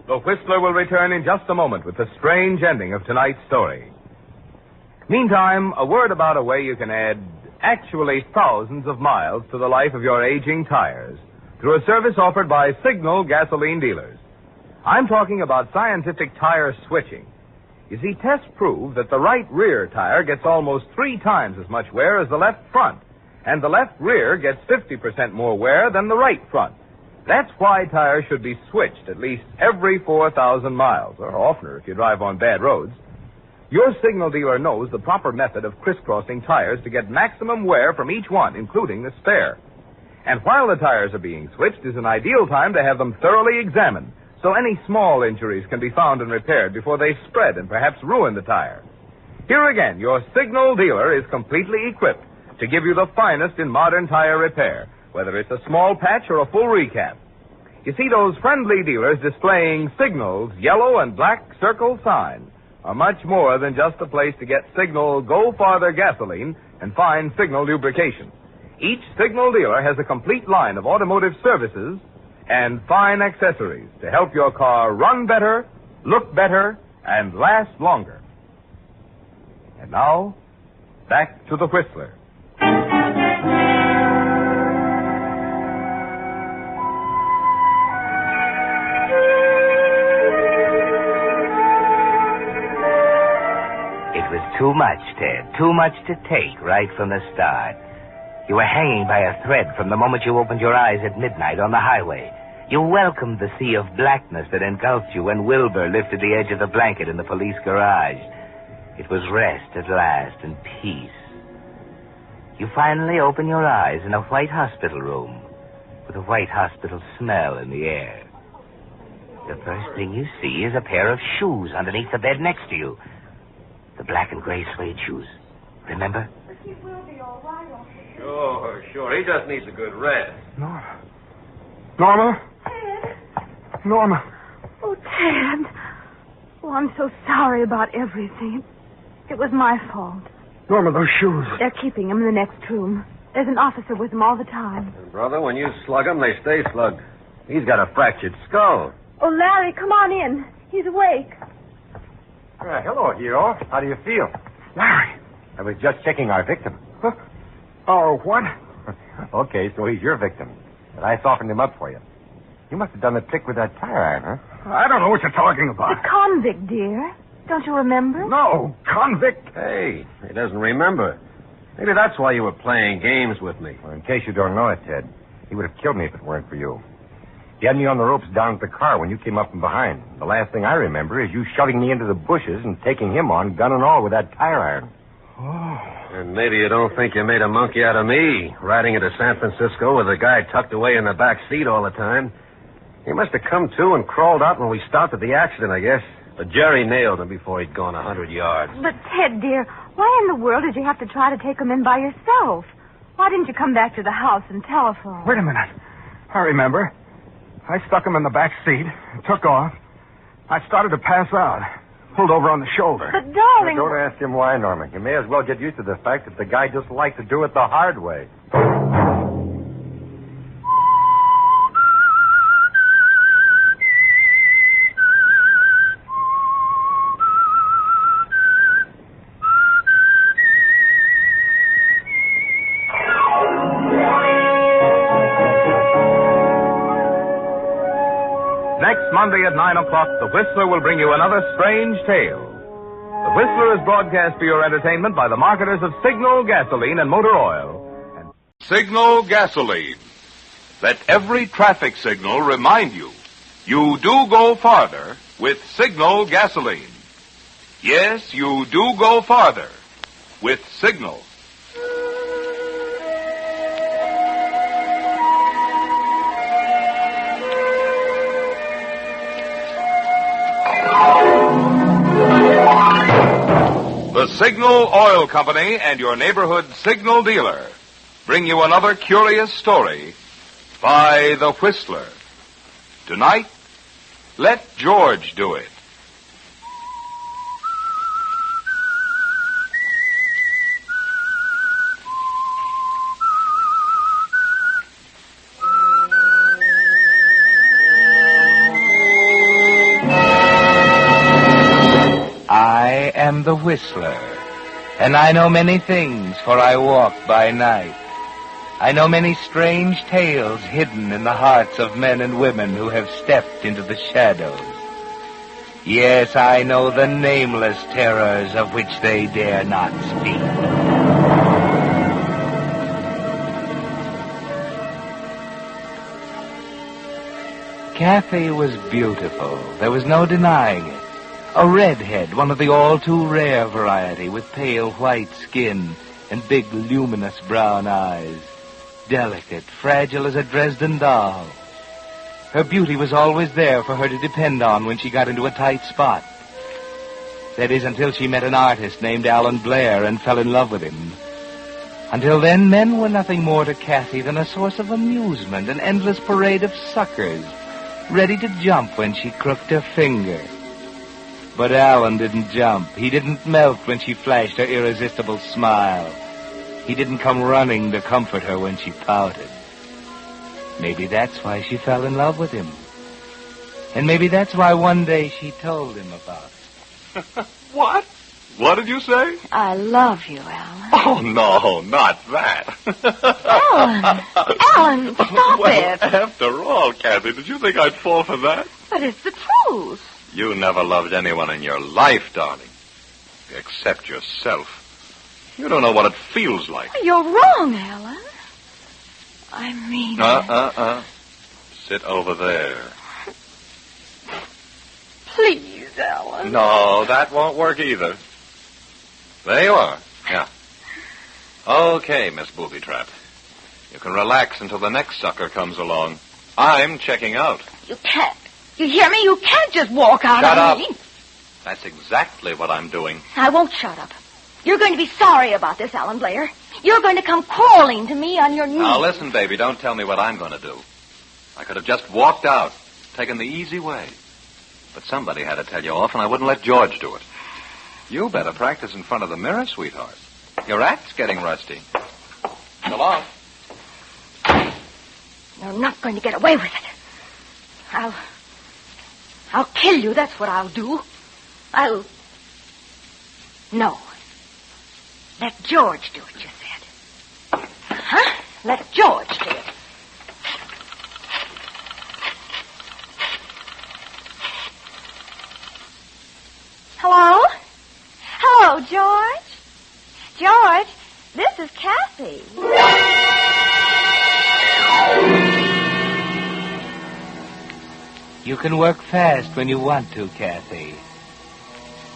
The Whistler will return in just a moment with the strange ending of tonight's story. Meantime, a word about a way you can add actually thousands of miles to the life of your aging tires through a service offered by Signal gasoline dealers. I'm talking about scientific tire switching. You see, tests prove that the right rear tire gets almost 3 times as much wear as the left front, and the left rear gets 50% more wear than the right front. That's why tires should be switched at least every 4,000 miles, or oftener if you drive on bad roads. Your Signal dealer knows the proper method of crisscrossing tires to get maximum wear from each one, including the spare. And while the tires are being switched is an ideal time to have them thoroughly examined, so any small injuries can be found and repaired before they spread and perhaps ruin the tire. Here again, your Signal dealer is completely equipped to give you the finest in modern tire repair, whether it's a small patch or a full recap. You see, those friendly dealers displaying Signal's yellow and black circle sign are much more than just a place to get Signal Go Farther gasoline and fine Signal lubrication. Each Signal dealer has a complete line of automotive services and fine accessories to help your car run better, look better, and last longer. And now, back to the Whistler. It was too much, Ted. Too much to take right from the start. You were hanging by a thread from the moment you opened your eyes at midnight on the highway. You welcomed the sea of blackness that engulfed you when Wilbur lifted the edge of the blanket in the police garage. It was rest at last and peace. You finally open your eyes in a white hospital room with a white hospital smell in the air. The first thing you see is a pair of shoes underneath the bed next to you. The black and gray suede shoes. Remember? But he will be all right. Sure. He just needs a good rest. Norma? Ted. Norma. Oh, Ted. Oh, I'm so sorry about everything. It was my fault. Norma, those shoes. They're keeping him in the next room. There's an officer with him all the time. Brother, when you slug him, they stay slugged. He's got a fractured skull. Oh, Larry, come on in. He's awake. Hello, hero. How do you feel? Larry. I was just checking our victim. Huh? Oh, what? Okay, so he's your victim. But I softened him up for you. You must have done the trick with that tire iron, huh? I don't know what you're talking about. The convict, dear. Don't you remember? No, convict. Hey, he doesn't remember. Maybe that's why you were playing games with me. Well, in case you don't know it, Ted, he would have killed me if it weren't for you. He had me on the ropes down at the car when you came up from behind. The last thing I remember is you shoving me into the bushes and taking him on, gun and all, with that tire iron. Oh. And maybe you don't think you made a monkey out of me, riding into San Francisco with a guy tucked away in the back seat all the time. He must have come to and crawled out when we stopped at the accident, I guess. But Jerry nailed him before he'd gone 100 yards. But, Ted, dear, why in the world did you have to try to take him in by yourself? Why didn't you come back to the house and telephone? Wait a minute. I remember. I stuck him in the back seat and took off. I started to pass out. Pulled over on the shoulder. But, darling... Don't ask him why, Norman. You may as well get used to the fact that the guy just likes to do it the hard way. Next Monday at 9 o'clock, The Whistler will bring you another strange tale. The Whistler is broadcast for your entertainment by the marketers of Signal Gasoline and Motor Oil. Signal Gasoline. Let every traffic signal remind you, you do go farther with Signal Gasoline. Yes, you do go farther with Signal. The Signal Oil Company and your neighborhood signal dealer bring you another curious story by The Whistler. Tonight, let George do it. I am the Whistler, and I know many things, for I walk by night. I know many strange tales hidden in the hearts of men and women who have stepped into the shadows. Yes, I know the nameless terrors of which they dare not speak. Kathy was beautiful. There was no denying it. A redhead, one of the all-too-rare variety, with pale white skin and big, luminous brown eyes. Delicate, fragile as a Dresden doll. Her beauty was always there for her to depend on when she got into a tight spot. That is, until she met an artist named Alan Blair and fell in love with him. Until then, men were nothing more to Kathy than a source of amusement, an endless parade of suckers, ready to jump when she crooked her finger. But Alan didn't jump. He didn't melt when she flashed her irresistible smile. He didn't come running to comfort her when she pouted. Maybe that's why she fell in love with him. And maybe that's why one day she told him about it. What? What did you say? I love you, Alan. Oh, no, not that. Alan, stop it. After all, Kathy, did you think I'd fall for that? But it's the truth. You never loved anyone in your life, darling. Except yourself. You don't know what it feels like. You're wrong, Alan. I mean... Sit over there. Please, Alan. No, that won't work either. There you are. Yeah. Okay, Miss Booby Trap. You can relax until the next sucker comes along. I'm checking out. You can't. You hear me? You can't just walk out on me. That's exactly what I'm doing. I won't shut up. You're going to be sorry about this, Alan Blair. You're going to come crawling to me on your knees. Now, listen, baby, don't tell me what I'm going to do. I could have just walked out, taken the easy way. But somebody had to tell you off, and I wouldn't let George do it. You better practice in front of the mirror, sweetheart. Your act's getting rusty. So long. You're not going to get away with it. I'll kill you, that's what I'll do. No. Let George do it, you said. Huh? Let George do it. Hello? Hello, George. George, this is Kathy. You can work fast when you want to, Kathy.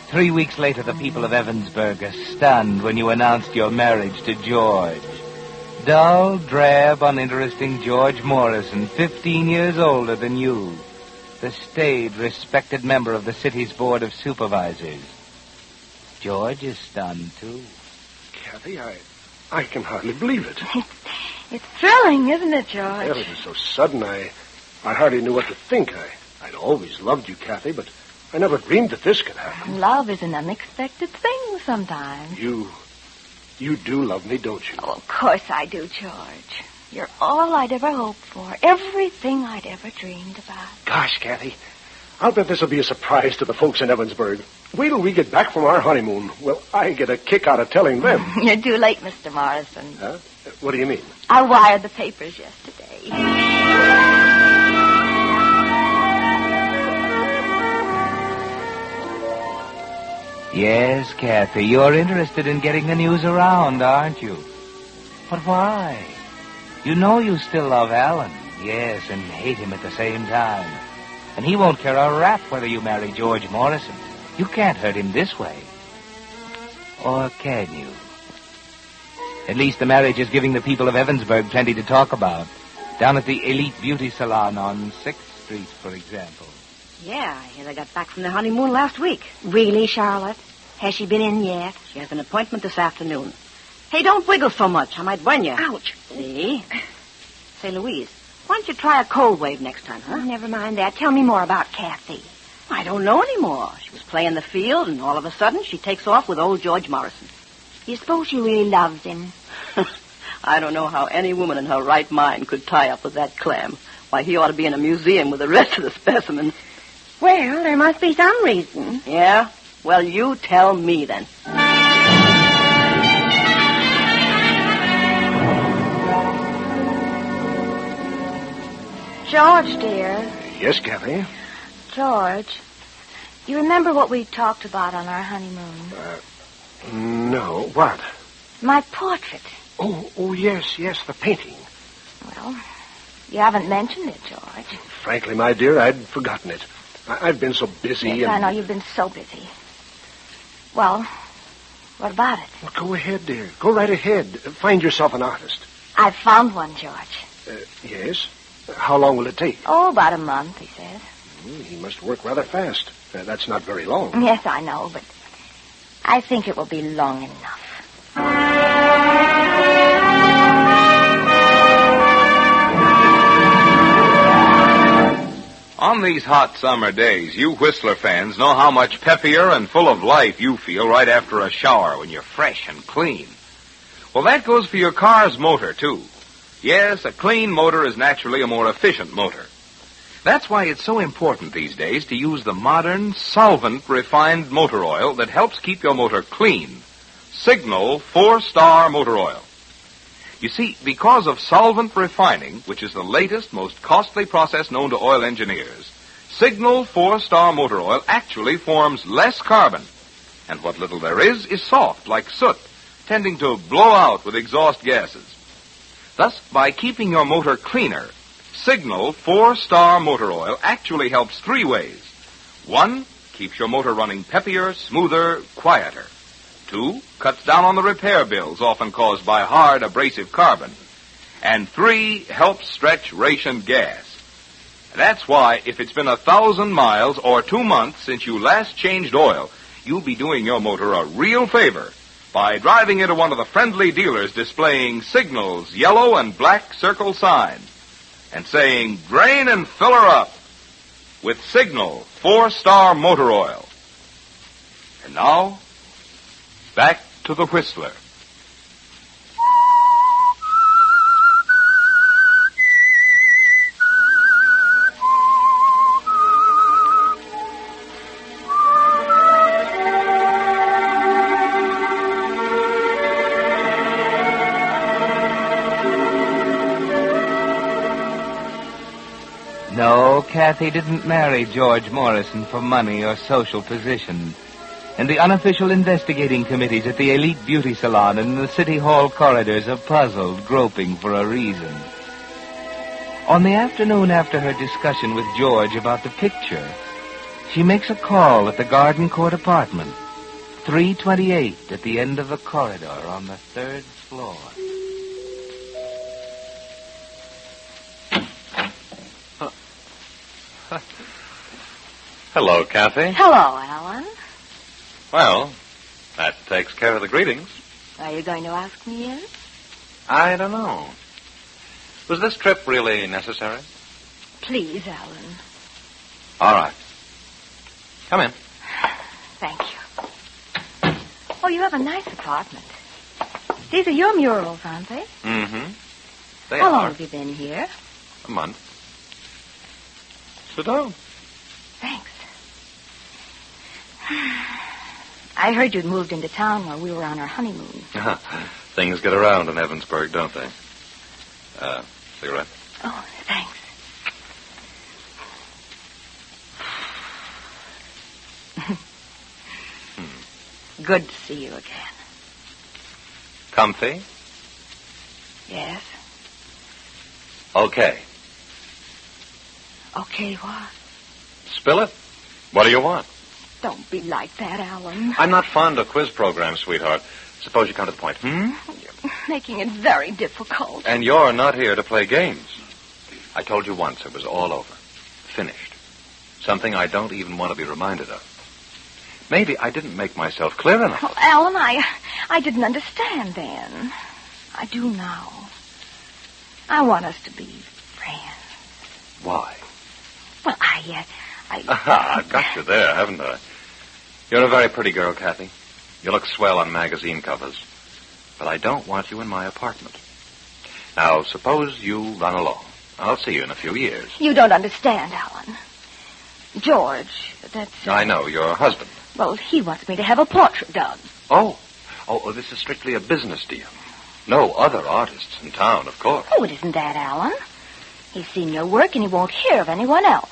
3 weeks later, the people of Evansburg are stunned when you announced your marriage to George. Dull, drab, uninteresting George Morrison, 15 years older than you. The staid, respected member of the city's Board of Supervisors. George is stunned, too. Kathy, I can hardly believe it. It's thrilling, isn't it, George? Well, it was so sudden, I hardly knew what to think. I'd always loved you, Kathy, but I never dreamed that this could happen. Love is an unexpected thing sometimes. You do love me, don't you? Oh, of course I do, George. You're all I'd ever hoped for. Everything I'd ever dreamed about. Gosh, Kathy, I'll bet this will be a surprise to the folks in Evansburg. Wait till we get back from our honeymoon. Well, I get a kick out of telling them. You're too late, Mr. Morrison. Huh? What do you mean? I wired the papers yesterday. Yes, Kathy, you're interested in getting the news around, aren't you? But why? You know you still love Alan, yes, and hate him at the same time. And he won't care a rap whether you marry George Morrison. You can't hurt him this way. Or can you? At least the marriage is giving the people of Evansburg plenty to talk about. Down at the Elite Beauty Salon on 6th Street, for example. Yeah, I hear they got back from their honeymoon last week. Really, Charlotte? Has she been in yet? She has an appointment this afternoon. Hey, don't wiggle so much. I might burn you. Ouch. See? Say, Louise, why don't you try a cold wave next time, huh? Oh, never mind that. Tell me more about Kathy. I don't know anymore. She was playing the field, and all of a sudden she takes off with old George Morrison. You suppose she really loves him? I don't know how any woman in her right mind could tie up with that clam. Why, he ought to be in a museum with the rest of the specimens. Well, there must be some reason. Yeah? Well, you tell me then. George, dear. Yes, Kathy? George, you remember what we talked about on our honeymoon? No. What? My portrait. Oh, yes, the painting. Well, you haven't mentioned it, George. Frankly, my dear, I'd forgotten it. I've been so busy. Yes, I know you've been so busy. Well, what about it? Well, go ahead, dear. Go right ahead. Find yourself an artist. I've found one, George. Yes? How long will it take? Oh, about a month, he says. He must work rather fast. That's not very long. Yes, I know, but I think it will be long enough. On these hot summer days, you Whistler fans know how much peppier and full of life you feel right after a shower when you're fresh and clean. Well, that goes for your car's motor, too. Yes, a clean motor is naturally a more efficient motor. That's why it's so important these days to use the modern, solvent-refined motor oil that helps keep your motor clean. Signal 4-Star Motor Oil. You see, because of solvent refining, which is the latest, most costly process known to oil engineers, Signal 4-Star Motor Oil actually forms less carbon. And what little there is soft, like soot, tending to blow out with exhaust gases. Thus, by keeping your motor cleaner, Signal 4-Star Motor Oil actually helps 3 ways. 1, keeps your motor running peppier, smoother, quieter. 2, cuts down on the repair bills often caused by hard, abrasive carbon. And 3, helps stretch rationed gas. That's why, if it's been 1,000 miles or 2 months since you last changed oil, you'll be doing your motor a real favor by driving into one of the friendly dealers displaying Signal's yellow and black circle sign and saying, "Drain and fill her up with Signal 4-Star Motor Oil." And now, back to the Whistler. No, Kathy didn't marry George Morrison for money or social position. And the unofficial investigating committees at the elite beauty salon and in the city hall corridors are puzzled, groping for a reason. On the afternoon after her discussion with George about the picture, she makes a call at the Garden Court apartment, 328 at the end of the corridor on the 3rd floor. Hello, Kathy. Hello, Alan. Well, that takes care of the greetings. Are you going to ask me in? I don't know. Was this trip really necessary? Please, Alan. All right. Come in. Thank you. Oh, you have a nice apartment. These are your murals, aren't they? Mm-hmm. How long have you been here? A month. Sit down. Thanks. I heard you'd moved into town while we were on our honeymoon. Things get around in Evansburg, don't they? Cigarette? Oh, thanks. Good to see you again. Comfy? Yes. Okay. Okay, what? Spill it. What do you want? Don't be like that, Alan. I'm not fond of quiz programs, sweetheart. Suppose you come to the point. You're making it very difficult. And you're not here to play games. I told you once it was all over. Finished. Something I don't even want to be reminded of. Maybe I didn't make myself clear enough. Well, Alan, I didn't understand then. I do now. I want us to be friends. Why? Well, I've got you there, haven't I? You're a very pretty girl, Kathy. You look swell on magazine covers. But I don't want you in my apartment. Now, suppose you run along. I'll see you in a few years. You don't understand, Alan. George, that's... I know, your husband. Well, he wants me to have a portrait done. Oh, this is strictly a business deal. No other artists in town, of course. Oh, it isn't that, Alan. He's seen your work and he won't hear of anyone else.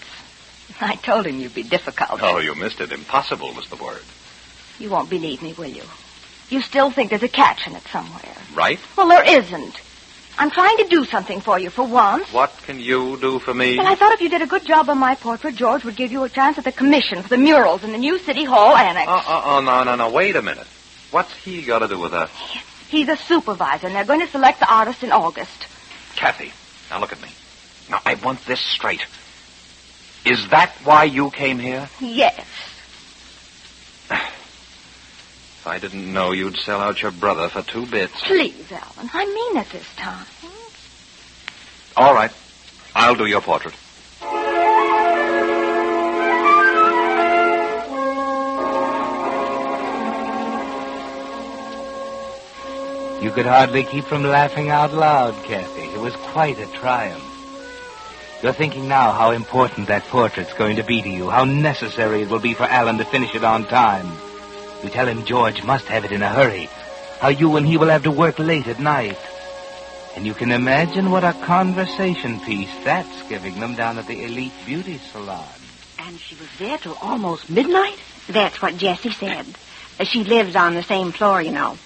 I told him you'd be difficult. Oh, you missed it. Impossible was the word. You won't believe me, will you? You still think there's a catch in it somewhere. Right? Well, there isn't. I'm trying to do something for you for once. What can you do for me? Well, I thought if you did a good job on my portrait, George would give you a chance at the commission for the murals in the new City Hall annex. No. Wait a minute. What's he got to do with that? He's a supervisor, and they're going to select the artist in August. Kathy, now look at me. Now, I want this straight. Is that why you came here? Yes. If I didn't know you'd sell out your brother for 2 bits. Please, Alan, I mean it this time. All right. I'll do your portrait. You could hardly keep from laughing out loud, Kathy. It was quite a triumph. You're thinking now how important that portrait's going to be to you, how necessary it will be for Alan to finish it on time. You tell him George must have it in a hurry, how you and he will have to work late at night. And you can imagine what a conversation piece that's giving them down at the Elite Beauty Salon. And she was there till almost midnight? That's what Jessie said. She lives on the same floor, you know.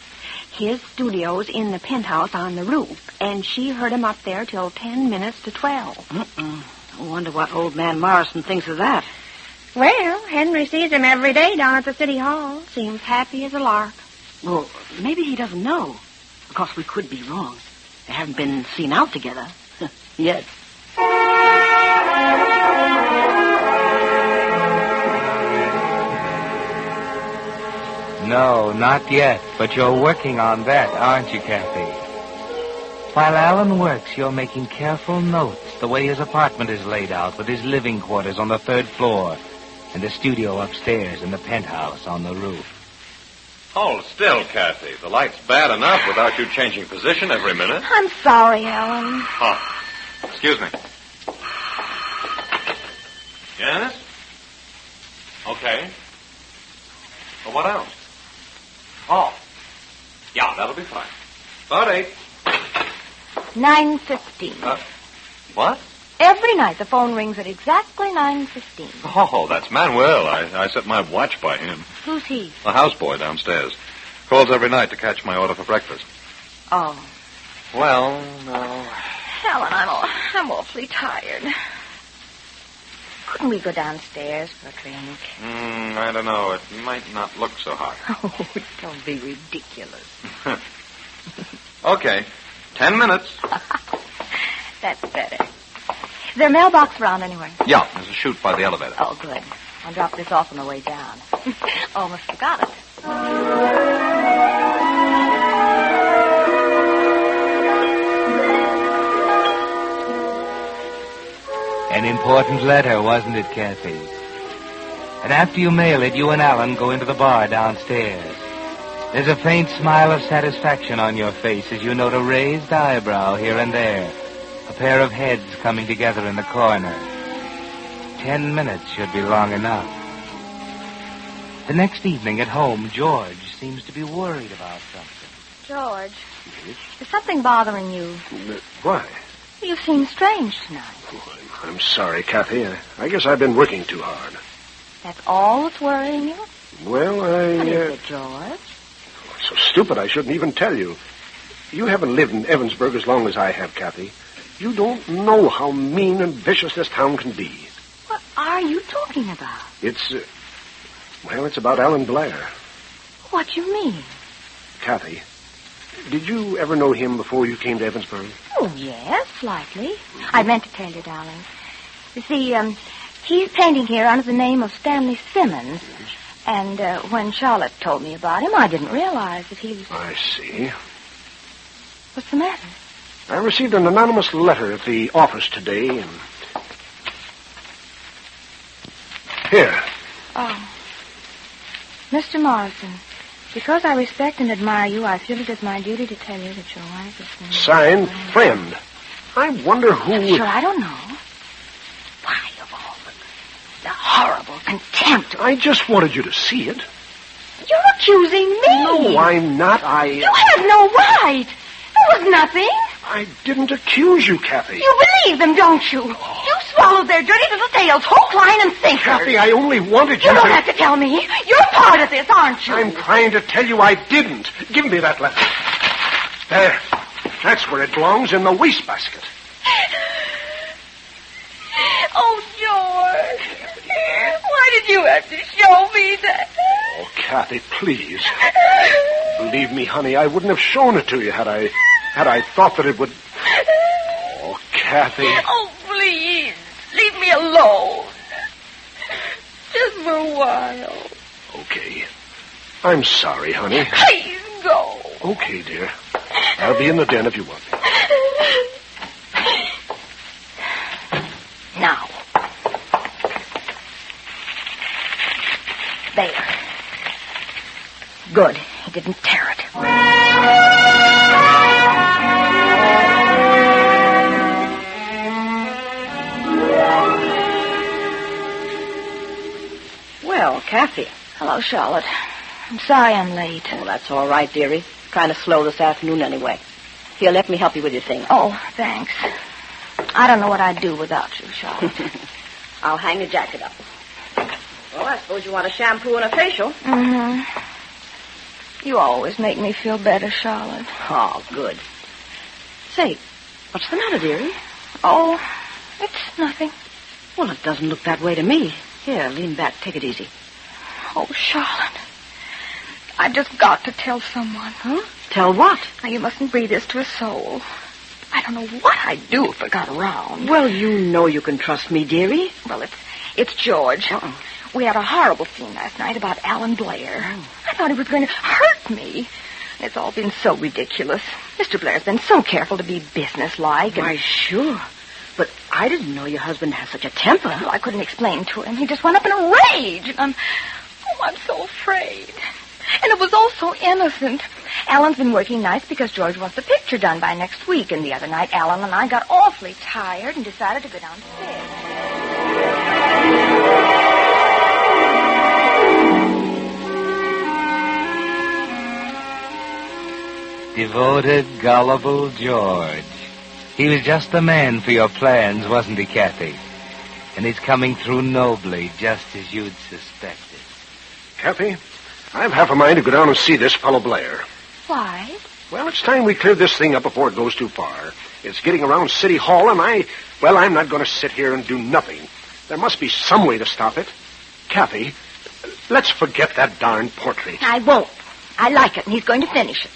His studio's in the penthouse on the roof, and she heard him up there till 10 minutes to 12. I wonder what old man Morrison thinks of that. Well, Henry sees him every day down at the city hall. Seems happy as a lark. Well, maybe he doesn't know. Of course, we could be wrong. They haven't been seen out together yet. No, not yet, but you're working on that, aren't you, Kathy? While Alan works, you're making careful notes the way his apartment is laid out, with his living quarters on the 3rd floor and the studio upstairs and the penthouse on the roof. Hold still, Kathy. The light's bad enough without you changing position every minute. I'm sorry, Alan. Oh, excuse me. Yes? Okay. Well, what else? Oh. Yeah, that'll be fine. About 8. 9:15. What? Every night the phone rings at exactly 9:15. Oh, that's Manuel. I set my watch by him. Who's he? The houseboy downstairs. Calls every night to catch my order for breakfast. Oh. Well, no. Helen, I'm awfully tired. Couldn't we go downstairs for a drink? I don't know. It might not look so hot. Oh, don't be ridiculous. Okay. 10 minutes. That's better. Is there a mailbox around anywhere? Yeah, there's a chute by the elevator. Oh, good. I'll drop this off on the way down. Almost forgot it. An important letter, wasn't it, Kathy? And after you mail it, you and Alan go into the bar downstairs. There's a faint smile of satisfaction on your face as you note a raised eyebrow here and there, a pair of heads coming together in the corner. 10 minutes should be long enough. The next evening at home, George seems to be worried about something. George, is something bothering you? Why? You seem strange tonight. I'm sorry, Kathy. I guess I've been working too hard. That's all that's worrying you? Well, What is it, George? So stupid I shouldn't even tell you. You haven't lived in Evansburg as long as I have, Kathy. You don't know how mean and vicious this town can be. What are you talking about? It's about Alan Blair. What do you mean? Kathy, did you ever know him before you came to Evansburg? Oh, yes, slightly. I meant to tell you, darling. You see, he's painting here under the name of Stanley Simmons. And when Charlotte told me about him, I didn't realize that he was... I see. What's the matter? I received an anonymous letter at the office today, and... Here. Oh. Mr. Morrison, because I respect and admire you, I feel it is my duty to tell you that your wife is... Signed, Friend. I wonder who... Sure, I don't know. Why, of all the horrible contempt... I just wanted you to see it. You're accusing me. No, I'm not. You have no right. There was nothing. I didn't accuse you, Kathy. You believe them, don't you? You swallowed their dirty little tails, hook, line, and sinker. Kathy, I only wanted you You don't have to tell me. You're part of this, aren't you? I'm trying to tell you I didn't. Give me that letter. There. That's where it belongs, in the wastebasket. Oh, George. Why did you have to show me that? Oh, Kathy, please. Believe me, honey, I wouldn't have shown it to you had I thought that it would... Oh, Kathy. Oh, please. Leave me alone. Just for a while. Okay. I'm sorry, honey. Please go. Okay, dear. I'll be in the den if you want me. Now. There. Good. He didn't tear it. Kathy. Hello, Charlotte. I'm sorry I'm late. Oh, that's all right, dearie. Kind of slow this afternoon anyway. Here, let me help you with your thing. Oh, thanks. I don't know what I'd do without you, Charlotte. I'll hang the jacket up. Well, I suppose you want a shampoo and a facial. Mm-hmm. You always make me feel better, Charlotte. Oh, good. Say, what's the matter, dearie? Oh, it's nothing. Well, it doesn't look that way to me. Here, lean back. Take it easy. Oh, Charlotte. I've just got to tell someone. Huh? Tell what? Now, you mustn't breathe this to a soul. I don't know what I'd do if it got around. Well, you know you can trust me, dearie. Well, it's George. Uh-uh. We had a horrible scene last night about Alan Blair. Oh. I thought he was going to hurt me. It's all been so ridiculous. Mr. Blair's been so careful to be businesslike. Why, sure. But I didn't know your husband has such a temper. Well, I couldn't explain to him. He just went up in a rage. And I'm so afraid. And it was all so innocent. Alan's been working nights because George wants the picture done by next week. And the other night, Alan and I got awfully tired and decided to go downstairs. Devoted, gullible George. He was just the man for your plans, wasn't he, Kathy? And he's coming through nobly, just as you'd suspected. Kathy, I've half a mind to go down and see this fellow Blair. Why? Well, it's time we cleared this thing up before it goes too far. It's getting around City Hall, and I'm not going to sit here and do nothing. There must be some way to stop it. Kathy, let's forget that darn portrait. I won't. I like it, and he's going to finish it.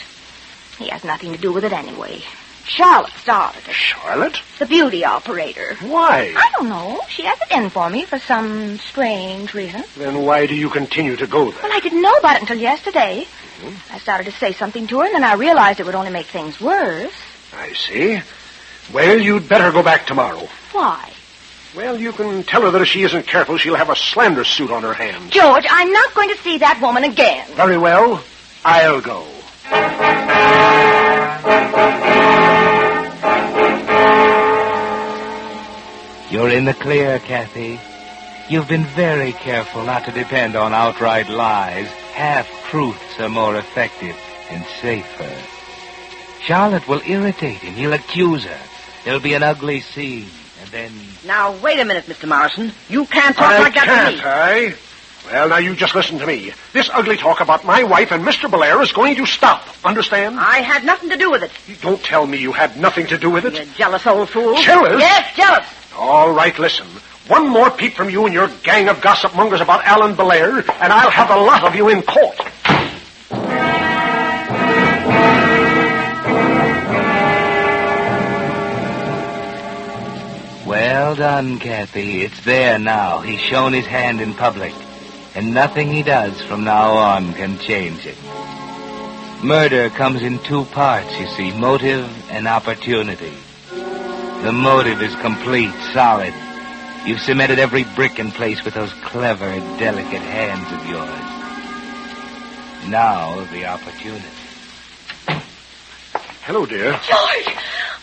He has nothing to do with it anyway. Charlotte started it. Charlotte? The beauty operator. Why? I don't know. She has it in for me for some strange reason. Then why do you continue to go there? Well, I didn't know about it until yesterday. Mm-hmm. I started to say something to her, and then I realized it would only make things worse. I see. Well, you'd better go back tomorrow. Why? Well, you can tell her that if she isn't careful, she'll have a slander suit on her hands. George, I'm not going to see that woman again. Very well. I'll go. You're in the clear, Kathy. You've been very careful not to depend on outright lies. Half-truths are more effective and safer. Charlotte will irritate him. He'll accuse her. There'll be an ugly scene, and then... Now, wait a minute, Mr. Morrison. You can't talk like that to me. I? Well, now, you just listen to me. This ugly talk about my wife and Mr. Blair is going to stop. Understand? I had nothing to do with it. Don't tell me you had nothing to do with it. You jealous old fool. Jealous? Yes, jealous. All right, listen. One more peep from you and your gang of gossip mongers about Alan Blair, and I'll have a lot of you in court. Well done, Kathy. It's there now. He's shown his hand in public. And nothing he does from now on can change it. Murder comes in two parts, you see, motive and opportunity. The motive is complete, solid. You've cemented every brick in place with those clever, delicate hands of yours. Now, the opportunity. Hello, dear. George!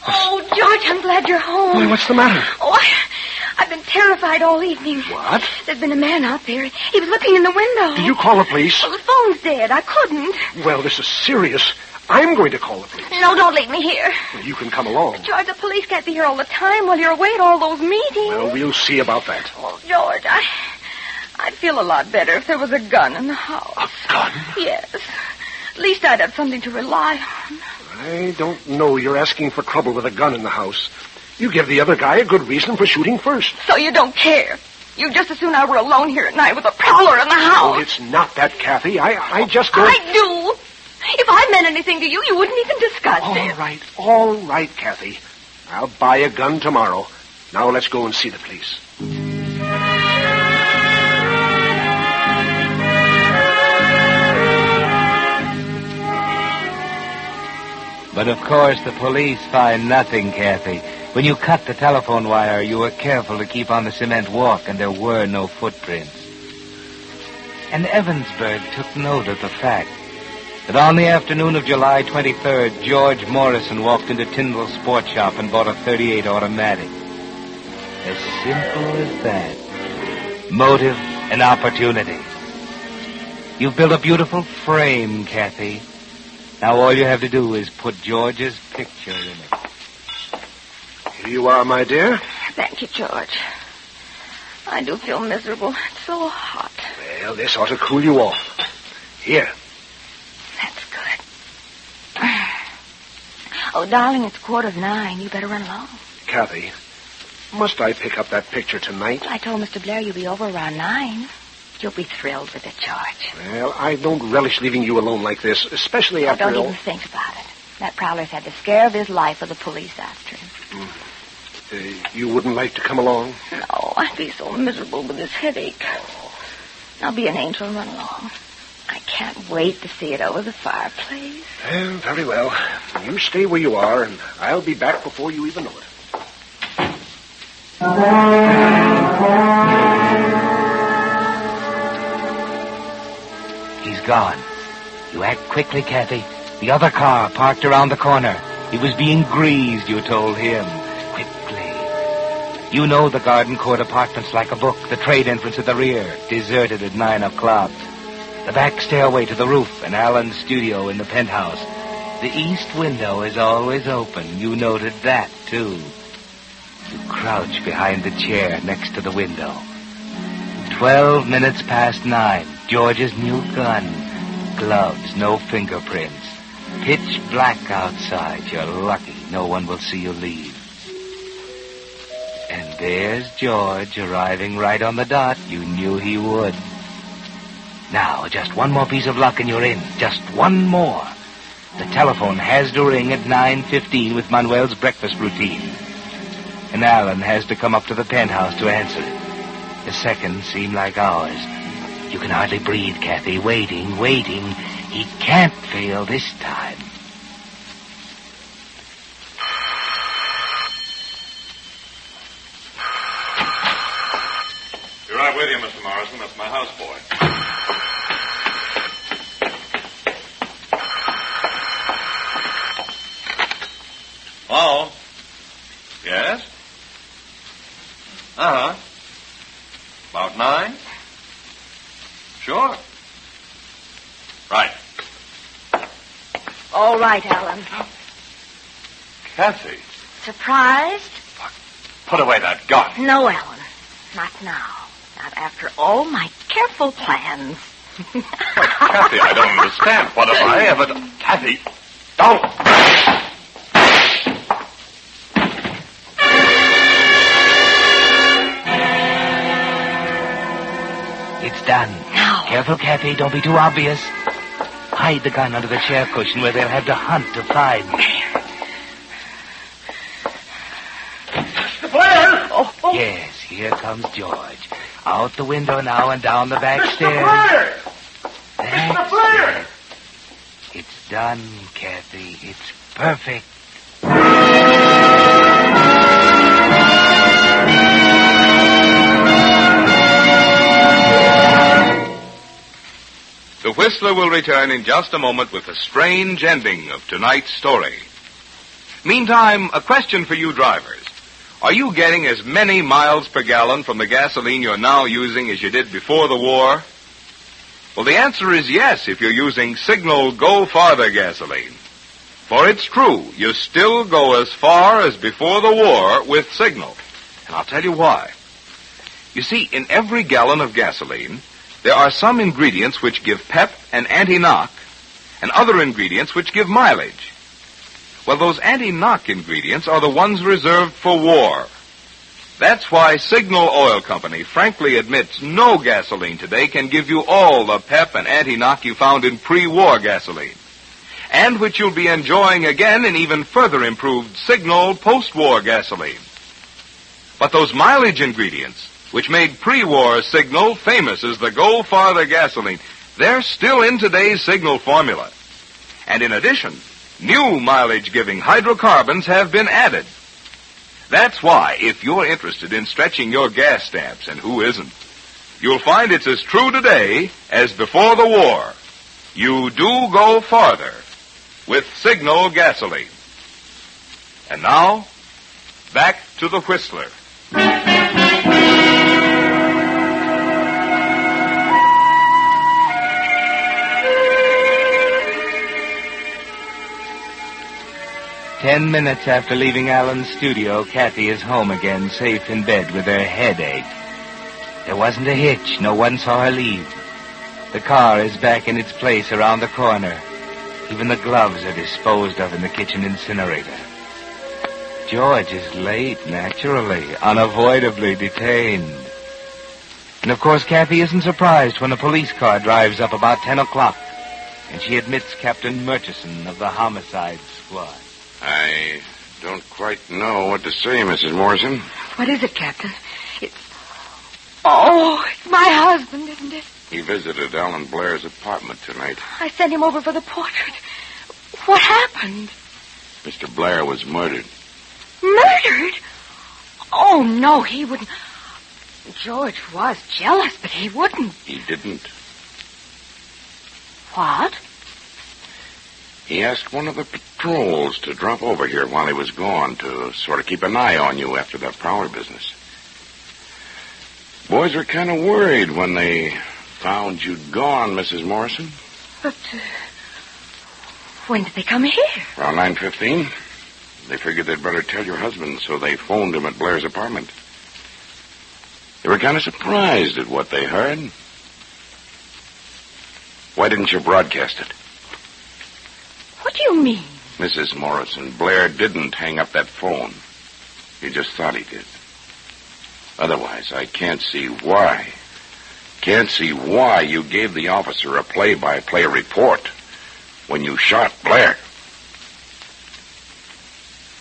Oh, George, I'm glad you're home. Why, what's the matter? Oh, I've been terrified all evening. What? There's been a man out there. He was looking in the window. Did you call the police? Well, the phone's dead. I couldn't. Well, this is serious. I'm going to call the police. No, don't leave me here. Well, you can come along. George, the police can't be here all the time while you're away at all those meetings. Well, we'll see about that. Oh, George, I'd feel a lot better if there was a gun in the house. A gun? Yes. At least I'd have something to rely on. I don't know. You're asking for trouble with a gun in the house. You give the other guy a good reason for shooting first. So you don't care? You'd just as soon I were alone here at night with a prowler in the house. Oh, it's not that, Kathy. I just don't... I do. If I meant anything to you, you wouldn't even discuss it. All right, Kathy. I'll buy a gun tomorrow. Now let's go and see the police. But of course the police find nothing, Kathy. When you cut the telephone wire, you were careful to keep on the cement walk, and there were no footprints. And Evansburg took note of the fact that on the afternoon of July 23rd, George Morrison walked into Tyndall's sports shop and bought a .38 automatic. As simple as that. Motive and opportunity. You've built a beautiful frame, Kathy. Now all you have to do is put George's picture in it. Here you are, my dear. Thank you, George. I do feel miserable. It's so hot. Well, this ought to cool you off. Here. That's good. Oh, darling, it's 9:15. You better run along. Kathy, must I pick up that picture tonight? I told Mr. Blair you'll be over around 9. You'll be thrilled with it, George. Well, I don't relish leaving you alone like this, especially after Don't all... even think about it. That prowler's had the scare of his life with the police after him. You wouldn't like to come along? No, I'd be so miserable with this headache. Now be an angel and run along. I can't wait to see it over the fireplace. Well, very well. You stay where you are, and I'll be back before you even know it. He's gone. You act quickly, Kathy. The other car parked around the corner. He was being greased, you told him. Quickly. You know the Garden Court apartments like a book. The trade entrance at the rear, deserted at 9 o'clock. The back stairway to the roof, and Alan's studio in the penthouse. The east window is always open. You noted that, too. You crouch behind the chair next to the window. 12 minutes past 9. George's new gun. Gloves, no fingerprints. Pitch black outside. You're lucky. No one will see you leave. And there's George arriving right on the dot. You knew he would. Now, just one more piece of luck and you're in. Just one more. The telephone has to ring at 9:15 with Manuel's breakfast routine. And Alan has to come up to the penthouse to answer it. The seconds seem like hours. You can hardly breathe, Kathy. Waiting. He can't fail this time. Be right with you, Mr. Morrison. That's my houseboy. Oh. Yes? Uh-huh. About 9? Sure. Right. All right, Alan. Kathy, Surprised? put away that gun. No, Alan. Not now. Not after all my careful plans. Kathy, I don't understand. What have I ever done? Kathy, don't. It's done. Now. Careful, Kathy. Don't be too obvious. Hide the gun under the chair cushion where they'll have to hunt to find you. Mr. Blair! Oh. Yes, here comes George. Out the window now and down the back Mr. stairs. Blair! That's Mr. Blair! it. It's done, Kathy. It's perfect. The Whistler will return in just a moment with the strange ending of tonight's story. Meantime, a question for you drivers. Are you getting as many miles per gallon from the gasoline you're now using as you did before the war? Well, the answer is yes if you're using Signal Go Farther gasoline. For it's true, you still go as far as before the war with Signal. And I'll tell you why. You see, in every gallon of gasoline, there are some ingredients which give pep and anti-knock, and other ingredients which give mileage. Well, those anti-knock ingredients are the ones reserved for war. That's why Signal Oil Company frankly admits no gasoline today can give you all the pep and anti-knock you found in pre-war gasoline, and which you'll be enjoying again in even further improved Signal post-war gasoline. But those mileage ingredients, which made pre-war Signal famous as the Go Farther gasoline, they're still in today's Signal formula. And in addition, new mileage-giving hydrocarbons have been added. That's why, if you're interested in stretching your gas stamps, and who isn't, you'll find it's as true today as before the war. You do go farther with Signal gasoline. And now, back to the Whistler. 10 minutes after leaving Alan's studio, Kathy is home again, safe in bed with her headache. There wasn't a hitch. No one saw her leave. The car is back in its place around the corner. Even the gloves are disposed of in the kitchen incinerator. George is late, naturally, unavoidably detained. And of course, Kathy isn't surprised when a police car drives up about 10 o'clock, and she admits Captain Murchison of the homicide squad. I don't quite know what to say, Mrs. Morrison. What is it, Captain? It's my husband, isn't it? He visited Alan Blair's apartment tonight. I sent him over for the portrait. What happened? Mr. Blair was murdered. Murdered? Oh, no, he wouldn't. George was jealous, but he wouldn't. He didn't. What? He asked one of the patrols to drop over here while he was gone to sort of keep an eye on you after that Prowler business. Boys were kind of worried when they found you'd gone, Mrs. Morrison. But when did they come here? Around 9:15. They figured they'd better tell your husband, so they phoned him at Blair's apartment. They were kind of surprised at what they heard. Why didn't you broadcast it? What do you mean? Mrs. Morrison, Blair didn't hang up that phone. You just thought he did. Otherwise, I can't see why. Can't see why you gave the officer a play-by-play report when you shot Blair.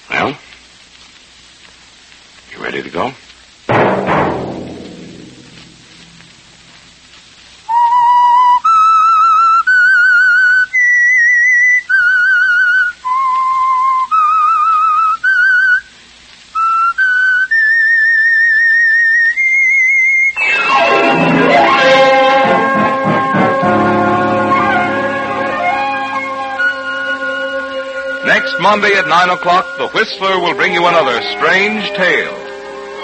Well, you ready to go? Next Monday at 9 o'clock, The Whistler will bring you another strange tale.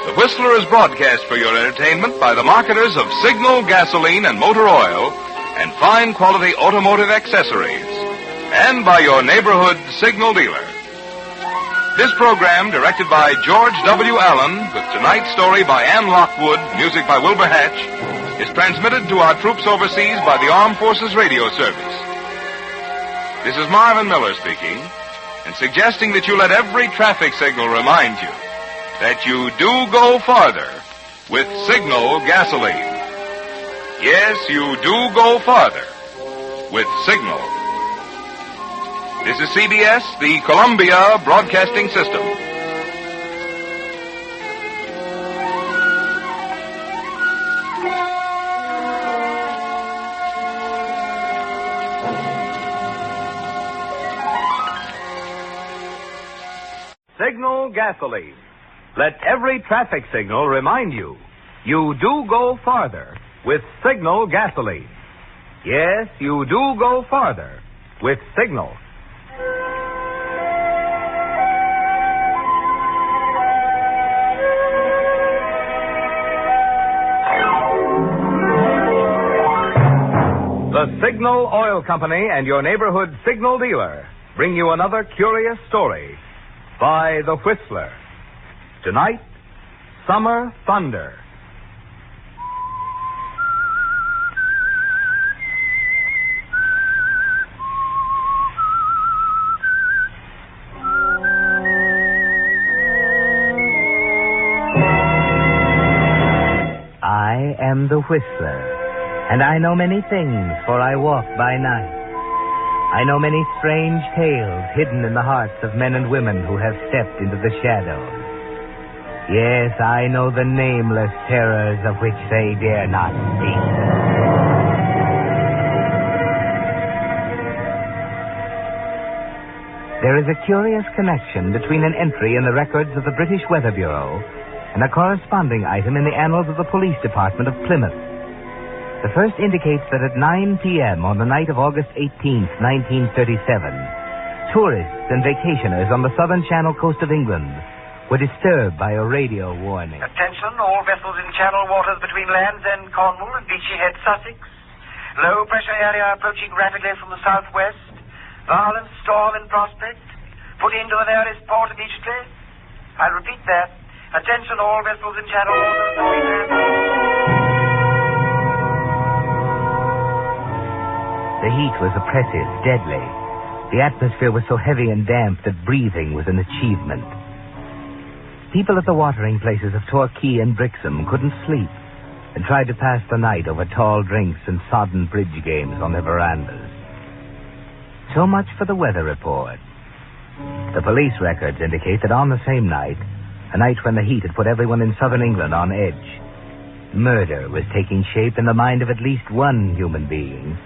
The Whistler is broadcast for your entertainment by the marketers of Signal gasoline and motor oil and fine quality automotive accessories, and by your neighborhood Signal dealer. This program, directed by George W. Allen, with tonight's story by Ann Lockwood, music by Wilbur Hatch, is transmitted to our troops overseas by the Armed Forces Radio Service. This is Marvin Miller speaking, and suggesting that you let every traffic signal remind you that you do go farther with Signal gasoline. Yes, you do go farther with Signal. This is CBS, the Columbia Broadcasting System. Signal gasoline. Let every traffic signal remind you, you do go farther with Signal gasoline. Yes, you do go farther with Signal. The Signal Oil Company and your neighborhood Signal dealer bring you another curious story by The Whistler. Tonight, Summer Thunder. I am the Whistler, and I know many things, for I walk by night. I know many strange tales hidden in the hearts of men and women who have stepped into the shadows. Yes, I know the nameless terrors of which they dare not speak. There is a curious connection between an entry in the records of the British Weather Bureau and a corresponding item in the annals of the Police Department of Plymouth. The first indicates that at 9 p.m. on the night of August 18th, 1937, tourists and vacationers on the southern Channel coast of England were disturbed by a radio warning. Attention, all vessels in Channel waters between Land's End, Cornwall, and Beachy Head, Sussex. Low pressure area approaching rapidly from the southwest. Violent storm in prospect. put into the nearest port of each trade. I'll repeat that. Attention all vessels in channel waters between lands. The heat was oppressive, deadly. The atmosphere was so heavy and damp that breathing was an achievement. People at the watering places of Torquay and Brixham couldn't sleep and tried to pass the night over tall drinks and sodden bridge games on their verandas. So much for the weather report. The police records indicate that on the same night, a night when the heat had put everyone in southern England on edge, murder was taking shape in the mind of at least one human being.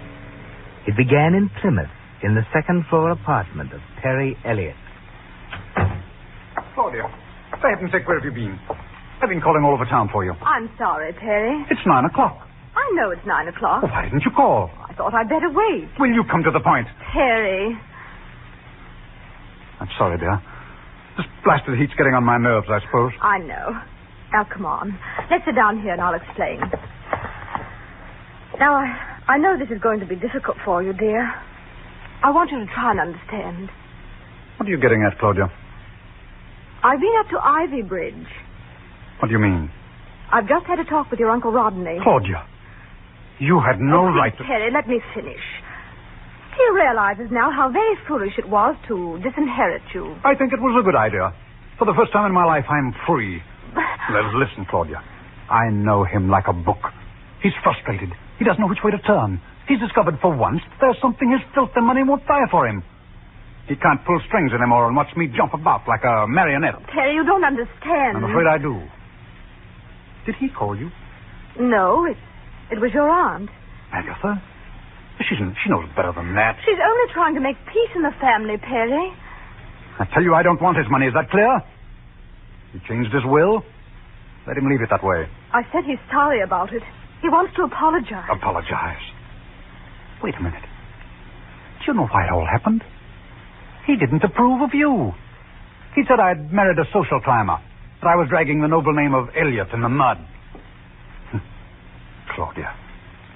It began in Plymouth, in the second-floor apartment of Perry Elliott. Claudia, for heaven's sake, where have you been? I've been calling all over town for you. I'm sorry, Perry. It's 9 o'clock. I know it's 9 o'clock. Well, why didn't you call? I thought I'd better wait. Will you come to the point? Perry. I'm sorry, dear. This blasted heat's getting on my nerves, I suppose. I know. Now, come on. Let's sit down here and I'll explain. Now, I know this is going to be difficult for you, dear. I want you to try and understand. What are you getting at, Claudia? I've been up to Ivy Bridge. What do you mean? I've just had a talk with your Uncle Rodney. Claudia, you had no right to... Perry, let me finish. He realizes now how very foolish it was to disinherit you. I think it was a good idea. For the first time in my life, I'm free. Listen, Claudia. I know him like a book. He's frustrated. He doesn't know which way to turn. He's discovered for once there's something his filth and money won't buy for him. He can't pull strings anymore and watch me jump about like a marionette. Terry, you don't understand. I'm afraid I do. Did he call you? No, it was your aunt. Agatha? She knows better than that. She's only trying to make peace in the family, Perry. I tell you, I don't want his money. Is that clear? He changed his will. Let him leave it that way. I said he's sorry about it. He wants to apologize. Apologize? Wait a minute. Do you know why it all happened? He didn't approve of you. He said I'd married a social climber, that I was dragging the noble name of Elliot in the mud. Claudia,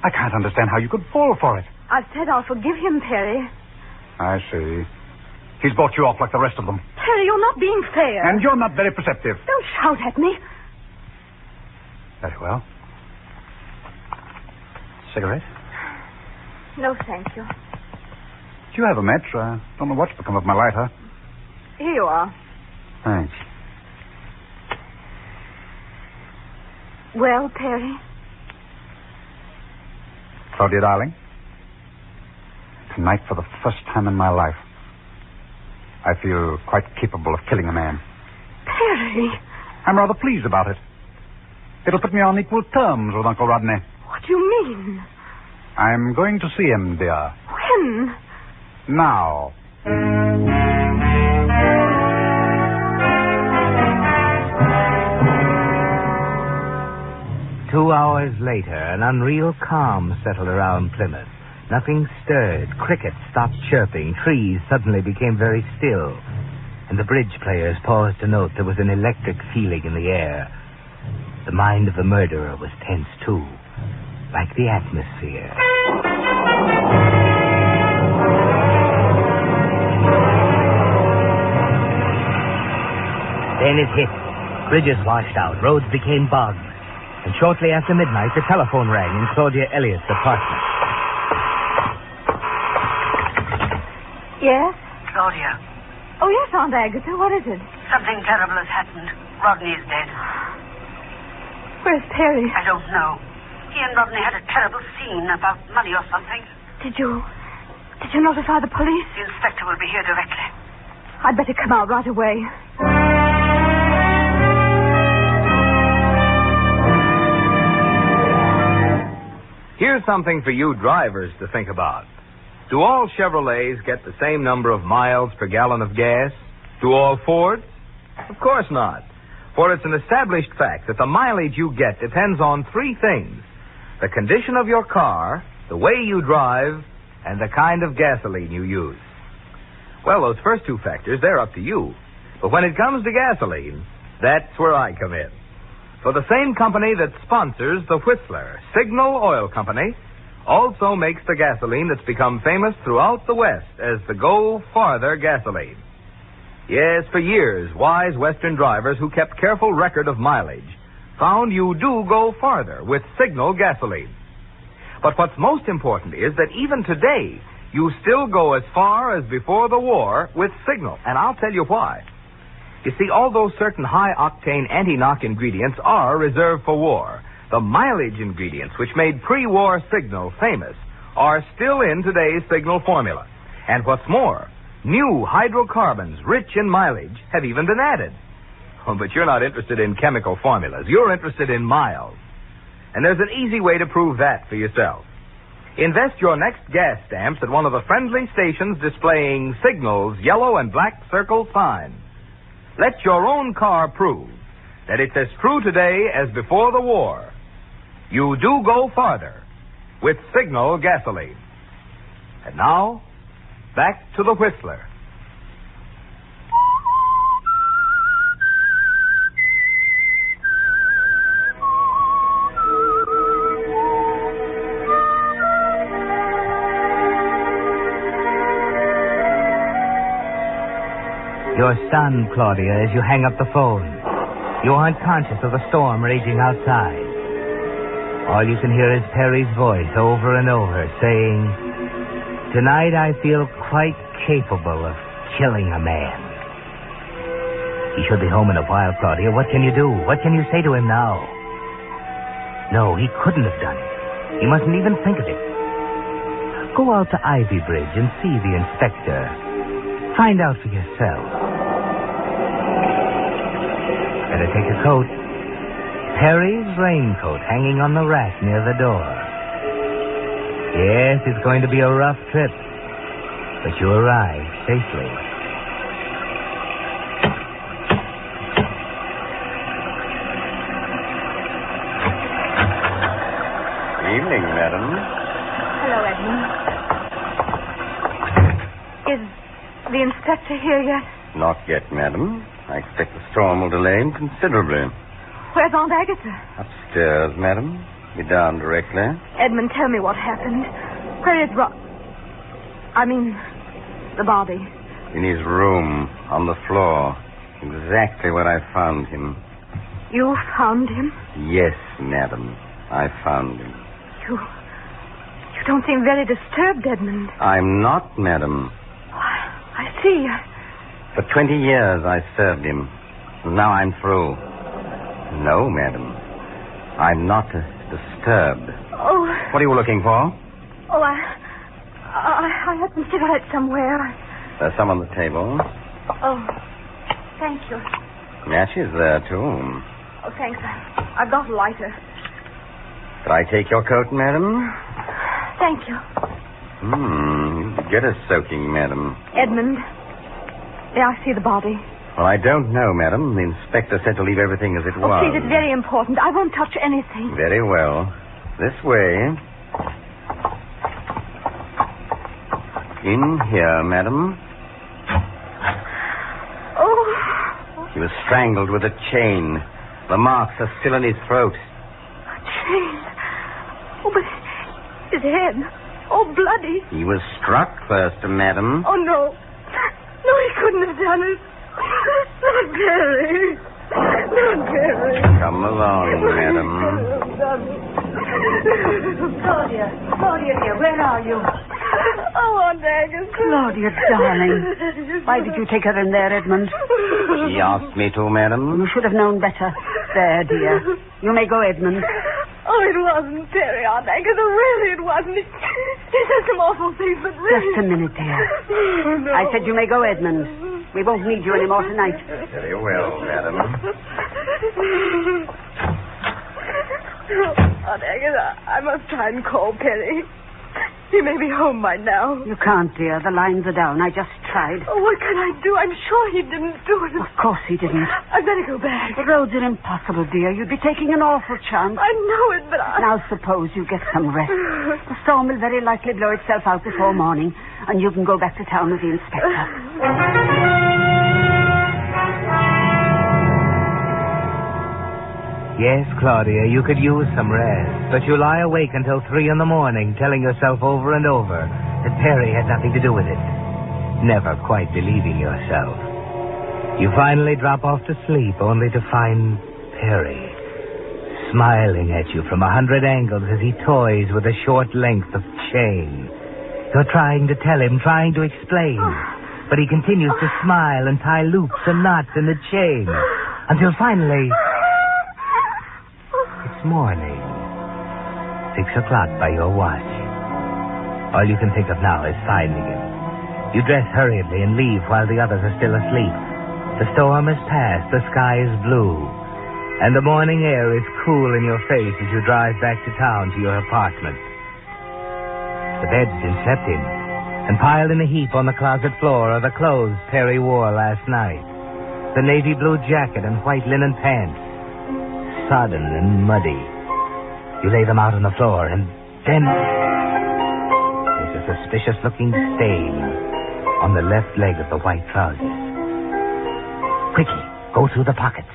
I can't understand how you could fall for it. I've said I'll forgive him, Perry. I see. He's bought you off like the rest of them. Perry, you're not being fair. And you're not very perceptive. Don't shout at me. Very well. Cigarette? No, thank you. Do you have a match? I don't know what's become of my lighter. Here you are. Thanks. Well, Perry? Claudia, darling, tonight, for the first time in my life, I feel quite capable of killing a man. Perry! I'm rather pleased about it. It'll put me on equal terms with Uncle Rodney. What do you mean? I'm going to see him, dear. When? Now. 2 hours later, an unreal calm settled around Plymouth. Nothing stirred. Crickets stopped chirping. Trees suddenly became very still. And the bridge players paused to note there was an electric feeling in the air. The mind of the murderer was tense, too, like the atmosphere. Then it hit. Bridges washed out. Roads became bogged. And shortly after midnight, the telephone rang in Claudia Elliott's apartment. Yes? Claudia, Oh, yes, Aunt Agatha. What is it? something terrible has happened. Rodney is dead. Where's Perry? I don't know. He and Rodney had a terrible scene about money or something. Did you notify the police? The inspector will be here directly. I'd better come out right away. Here's something for you drivers to think about. Do all Chevrolets get the same number of miles per gallon of gas? Do all Fords? Of course not. For it's an established fact that the mileage you get depends on three things: the condition of your car, the way you drive, and the kind of gasoline you use. Well, those first two factors, they're up to you. But when it comes to gasoline, that's where I come in. For the same company that sponsors the Whistler, Signal Oil Company, also makes the gasoline that's become famous throughout the West as the Go Farther gasoline. Yes, for years, wise Western drivers who kept careful record of mileage found you do go farther with Signal gasoline. But what's most important is that even today, you still go as far as before the war with Signal, and I'll tell you why. You see, although certain high-octane anti-knock ingredients are reserved for war, the mileage ingredients which made pre-war Signal famous are still in today's Signal formula. And what's more, new hydrocarbons rich in mileage have even been added. Oh, but you're not interested in chemical formulas. You're interested in miles. And there's an easy way to prove that for yourself. Invest your next gas stamps at one of the friendly stations displaying Signal's yellow and black circle sign. Let your own car prove that it's as true today as before the war. You do go farther with Signal gasoline. And now, back to the Whistler. You're stunned, Claudia, as you hang up the phone. You aren't conscious of the storm raging outside. All you can hear is Perry's voice over and over saying, "Tonight I feel quite capable of killing a man." He should be home in a while, Claudia. What can you do? What can you say to him now? No, he couldn't have done it. He mustn't even think of it. Go out to Ivy Bridge and see the inspector. Find out for yourself. Better take a coat. Perry's raincoat hanging on the rack near the door. Yes, it's going to be a rough trip, but you arrive safely. Evening, madam. Hello, Edmund. Is the inspector here yet? Not yet, madam. I expect the storm will delay him considerably. Where's Aunt Agatha? Upstairs, madam. Be down directly. Edmund, tell me what happened. Where is the body? In his room, on the floor. Exactly where I found him. You found him? Yes, madam. I found him. You don't seem very disturbed, Edmund. I'm not, madam. I see. For 20 years I served him. Now I'm through. No, madam. I'm not disturbed. Oh. What are you looking for? Oh, I had some cigarettes somewhere. There's some on the table. Oh, thank you. Matches there, too. Oh, thanks. I've got a lighter. Could I take your coat, madam? Thank you. Get a soaking, madam. Edmund, may I see the body? Well, I don't know, madam. The inspector said to leave everything as it was. Please, it's very important. I won't touch anything. Very well. This way. In here, madam. Oh. He was strangled with a chain. The marks are still in his throat. A chain? Oh, but his head. Oh, bloody. He was struck first, madam. Oh, no. No, he couldn't have done it. Not Perry. Not Perry. Come along, madam. Claudia here, where are you? Oh, Aunt Agatha. Claudia, darling. Why did you take her in there, Edmund? She asked me to, madam. You should have known better. There, dear. You may go, Edmund. Oh, it wasn't Perry, Aunt Agatha. Really, it wasn't. He said some awful things, but really... Just a minute, dear. Oh, no. I said you may go, Edmund. We won't need you anymore tonight. Very well, madam. Aunt Agatha, I must try and call Perry. He may be home by now. You can't, dear. The lines are down. I just tried. Oh, what can I do? I'm sure he didn't do it. Of course he didn't. I'd better go back. The roads are impossible, dear. You'd be taking an awful chance. I know it, but Now suppose you get some rest. The storm will very likely blow itself out before morning, and you can go back to town with the inspector. Yes, Claudia, you could use some rest, but you lie awake until 3 in the morning, telling yourself over and over that Perry had nothing to do with it, never quite believing yourself. You finally drop off to sleep, only to find Perry smiling at you from 100 angles as he toys with a short length of chain. You're trying to tell him, trying to explain, but he continues to smile and tie loops and knots in the chain until finally it's morning. 6 o'clock by your watch. All you can think of now is finding him. You dress hurriedly and leave while the others are still asleep. The storm has passed, the sky is blue, and the morning air is cool in your face as you drive back to town to your apartment. The bed's been slept in, and piled in a heap on the closet floor are the clothes Perry wore last night. The navy blue jacket and white linen pants, sodden and muddy. You lay them out on the floor, and then there's a suspicious-looking stain on the left leg of the white trousers. Quickly, go through the pockets.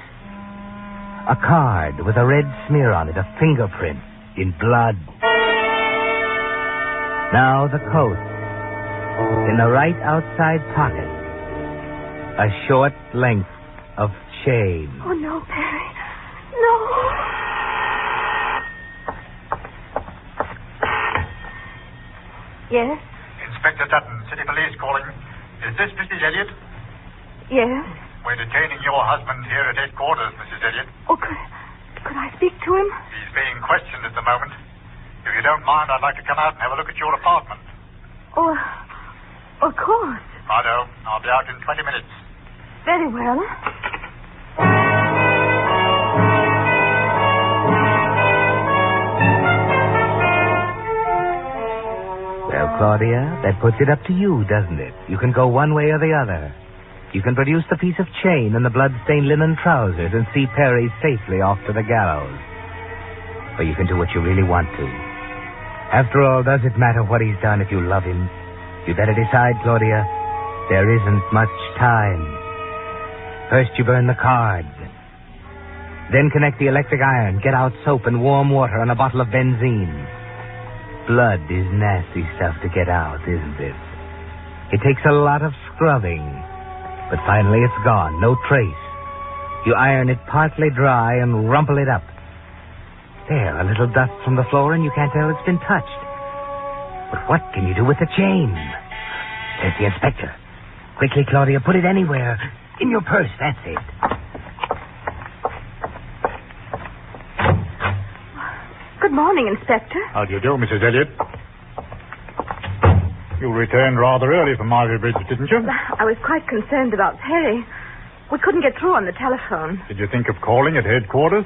A card with a red smear on it, a fingerprint in blood. Now the coat. In the right outside pocket, a short length of chain. Oh, no, Perry. No. Yes? Inspector Dutton, City Police calling. Is this Mrs. Elliot? Yes? We're detaining your husband here at headquarters, Mrs. Elliot. Oh, could I speak to him? He's being questioned at the moment. If you don't mind, I'd like to come out and have a look at your apartment. Oh, of course. Righto. I'll be out in 20 minutes. Very well. Well, Claudia, that puts it up to you, doesn't it? You can go one way or the other. You can produce the piece of chain and the blood-stained linen trousers and see Perry safely off to the gallows. Or you can do what you really want to. After all, does it matter what he's done if you love him? You better decide, Claudia. There isn't much time. First you burn the cards. Then connect the electric iron, get out soap and warm water and a bottle of benzene. Blood is nasty stuff to get out, isn't it? It takes a lot of scrubbing. But finally it's gone, no trace. You iron it partly dry and rumple it up. There, a little dust from the floor and you can't tell it's been touched. But what can you do with the chain? There's the inspector. Quickly, Claudia, put it anywhere. In your purse, that's it. Good morning, Inspector. How do you do, Mrs. Elliot? You returned rather early from Margaret Bridge, didn't you? I was quite concerned about Perry. We couldn't get through on the telephone. Did you think of calling at headquarters?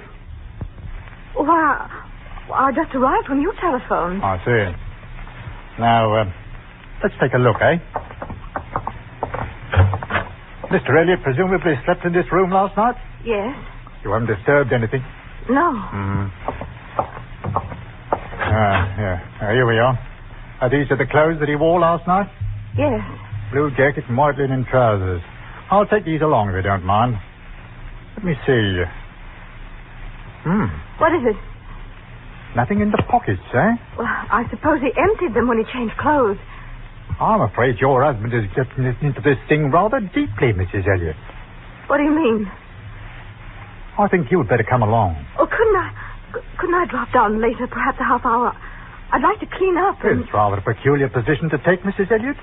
Well, I just arrived when you telephoned. I see. Now, let's take a look, eh? Mr. Elliot presumably slept in this room last night? Yes. You haven't disturbed anything? No. Yeah. Here we are. These are the clothes that he wore last night? Yes. Blue jacket and white linen trousers. I'll take these along if you don't mind. Let me see. What is it? Nothing in the pockets, eh? Well, I suppose he emptied them when he changed clothes. I'm afraid your husband is getting into this thing rather deeply, Mrs. Elliot. What do you mean? I think you'd better come along. Oh, couldn't I drop down later, perhaps a half hour? I'd like to clean up and... It's rather a peculiar position to take, Mrs. Elliot.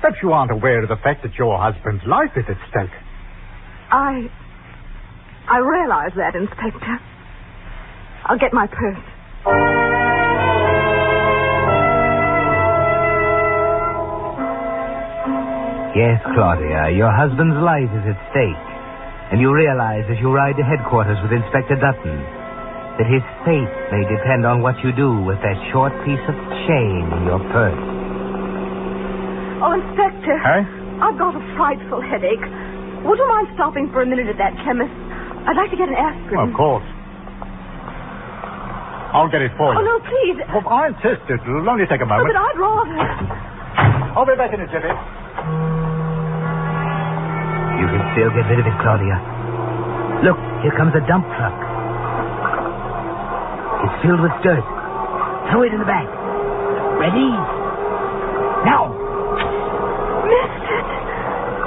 Perhaps you aren't aware of the fact that your husband's life is at stake. I realize that, Inspector. I'll get my purse. Yes, Claudia, your husband's life is at stake. And you realize as you ride to headquarters with Inspector Dutton that his fate may depend on what you do with that short piece of chain in your purse. Oh, Inspector. Hey? I've got a frightful headache. Would you mind stopping for a minute at that chemist? I'd like to get an aspirin. Well, of course. I'll get it for you. Oh, no, please. Well, I insist. It'll only take a Oh, moment. but I'd rather. I'll be back in a jiffy. You can still get rid of it, Claudia. Look, here comes a dump truck. It's filled with dirt. Throw it in the back. Ready? Now. Missed it.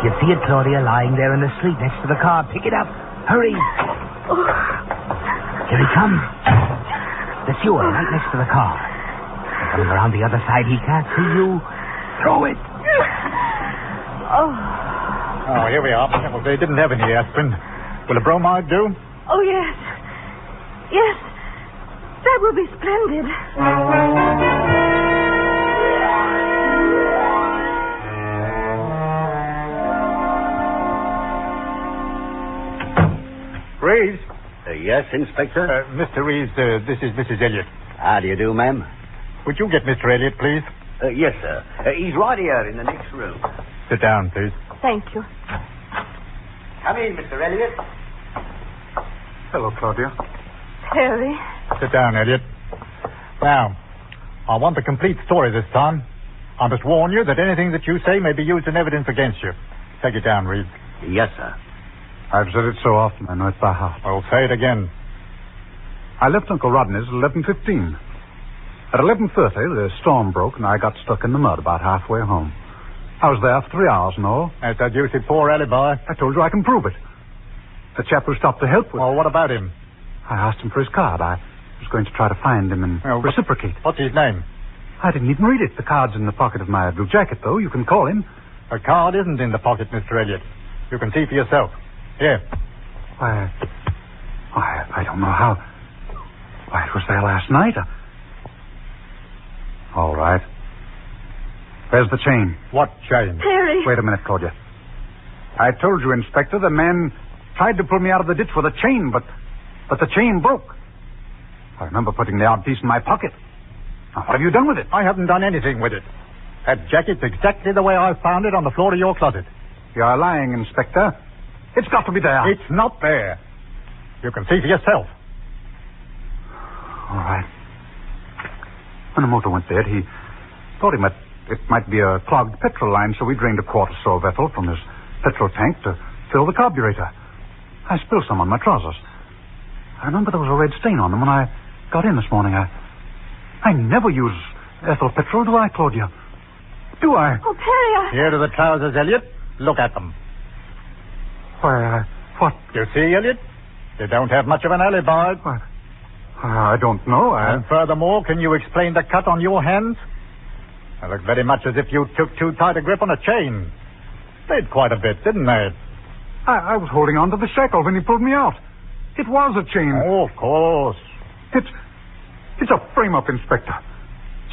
You see it, Claudia, lying there in the street next to the car. Pick it up. Hurry. Here he comes. The sewer, right next to the car. Coming around the other side, he can't see you. Throw it. Oh, here we are. Well, they didn't have any aspirin. Will a bromide do? Oh, yes. Yes. That will be splendid. Reeves? Yes, Inspector? Mr. Reeves, this is Mrs. Elliott. How do you do, ma'am? Would you get Mr. Elliott, please? Yes, sir. He's right here in the next room. Sit down, please. Thank you. Come in, Mr. Elliott. Hello, Claudia. Terry. Sit down, Elliott. Now, I want the complete story this time. I must warn you that anything that you say may be used in evidence against you. Take it down, Reeves. Yes, sir. I've said it so often, I know it by heart. I'll say it again. I left Uncle Rodney's at 11:15. At 11:30, the storm broke, and I got stuck in the mud about halfway home. I was there for 3 hours and all. That's a deuced poor alibi. I told you I can prove it. The chap who stopped to help with... Oh, what about him? I asked him for his card. I was going to try to find him and reciprocate. What's his name? I didn't even read it. The card's in the pocket of my blue jacket, though. You can call him. The card isn't in the pocket, Mr. Elliott. You can see for yourself. Here. Why, I don't know how... Why, it was there last night. All right. Where's the chain? What chain? Terry. Wait a minute, Claudia. I told you, Inspector, the man tried to pull me out of the ditch with a chain, but the chain broke. I remember putting the odd piece in my pocket. Now, what have you done with it? I haven't done anything with it. That jacket's exactly the way I found it on the floor of your closet. You're lying, Inspector. It's got to be there. It's not there. You can see for yourself. All right. When the motor went dead, he thought it might be a clogged petrol line, so we drained a quart or so of ethyl from his petrol tank to fill the carburetor. I spilled some on my trousers. I remember there was a red stain on them when I got in this morning. I never use ethyl petrol, do I, Claudia? Do I? Oh, Terry, Here are the trousers, Elliott. Look at them. Why, what? You see, Elliott? You don't have much of an alibi. What? I don't know. And furthermore, can you explain the cut on your hands? They look very much as if you took too tight a grip on a chain. They did quite a bit, didn't they? I was holding on to the shackle when he pulled me out. It was a chain. Oh, of course. It's a frame-up, Inspector.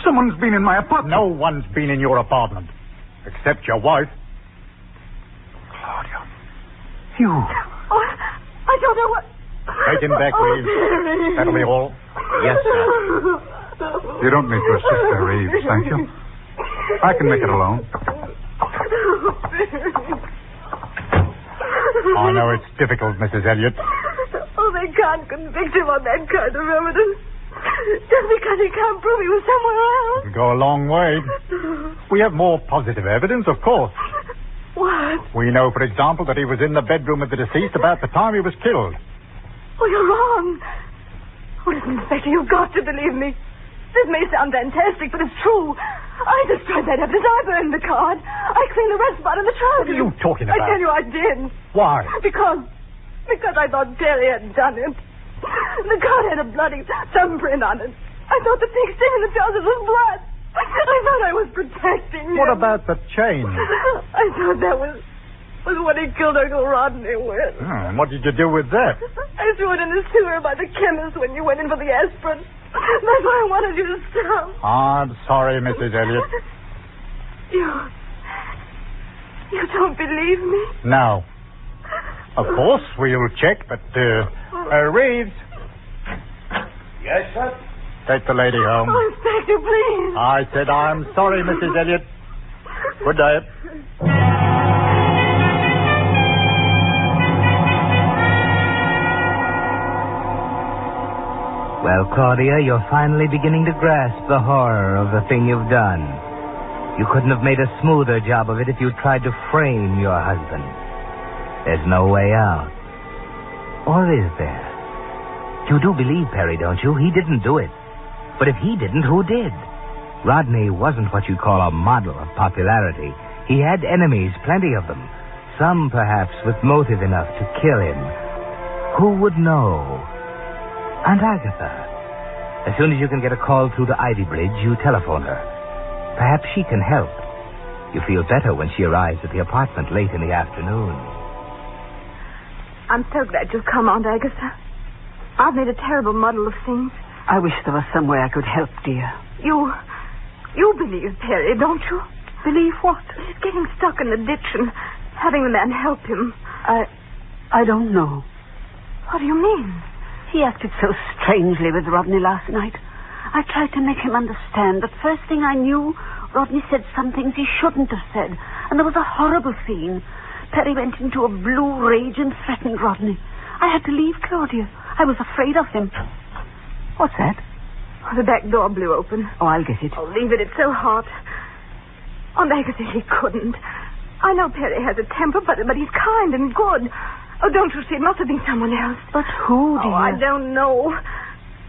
Someone's been in my apartment. No one's been in your apartment. Except your wife. Claudia. You. Oh, I don't know what... Take him back, Reeves. Terry. That'll be all. Yes, sir. You don't need to assist there, Reeves, thank you. I can make it alone. I know it's difficult, Mrs. Elliott. Oh, they can't convict him on that kind of evidence. Just because he can't prove he was somewhere else. It'll go a long way. We have more positive evidence, of course. What? We know, for example, that he was in the bedroom of the deceased about the time he was killed. Oh, you're wrong. Oh, listen, Inspector, you've got to believe me. This may sound fantastic, but it's true. I destroyed that evidence. I burned the card. I cleaned the red spot in the trousers. What are you talking about? I tell you I did. Why? Because I thought Terry had done it. The card had a bloody thumbprint on it. I thought the pink stain in the trousers was blood. I thought I was protecting him. What about the chain? I thought that was what he killed Uncle Rodney with. And what did you do with that? I threw it in the sewer by the chemist when you went in for the aspirin. That's why I wanted you to stop. I'm sorry, Mrs. Elliott. You don't believe me? No. Of course, we'll check, but, Reeves. Yes, sir? Take the lady home. Oh, Inspector, please. I said I'm sorry, Mrs. Elliott. Good day. Well, Claudia, you're finally beginning to grasp the horror of the thing you've done. You couldn't have made a smoother job of it if you tried to frame your husband. There's no way out. Or is there? You do believe Perry, don't you? He didn't do it. But if he didn't, who did? Rodney wasn't what you'd call a model of popularity. He had enemies, plenty of them. some perhaps with motive enough to kill him. Who would know? Aunt Agatha. As soon as you can get a call through to Ivy Bridge, you telephone her. Perhaps she can help. You feel better when she arrives at the apartment late in the afternoon. I'm so glad you've come, Aunt Agatha. I've made a terrible muddle of things. I wish there was some way I could help, dear. You believe Perry, don't you? Believe what? He's getting stuck in the ditch and having the man help him. I don't know. What do you mean? He acted so strangely with Rodney last night. I tried to make him understand, but first thing I knew, Rodney said some things he shouldn't have said, and there was a horrible scene. Perry went into a blue rage and threatened Rodney. I had to leave Claudia. I was afraid of him. What's that? Oh, the back door blew open. Oh, I'll get it. Oh, leave it. It's so hot. Aunt Agatha, he couldn't. I know Perry has a temper, but he's kind and good. Oh, don't you see? It must have been someone else. But who, dear? Oh, I don't know.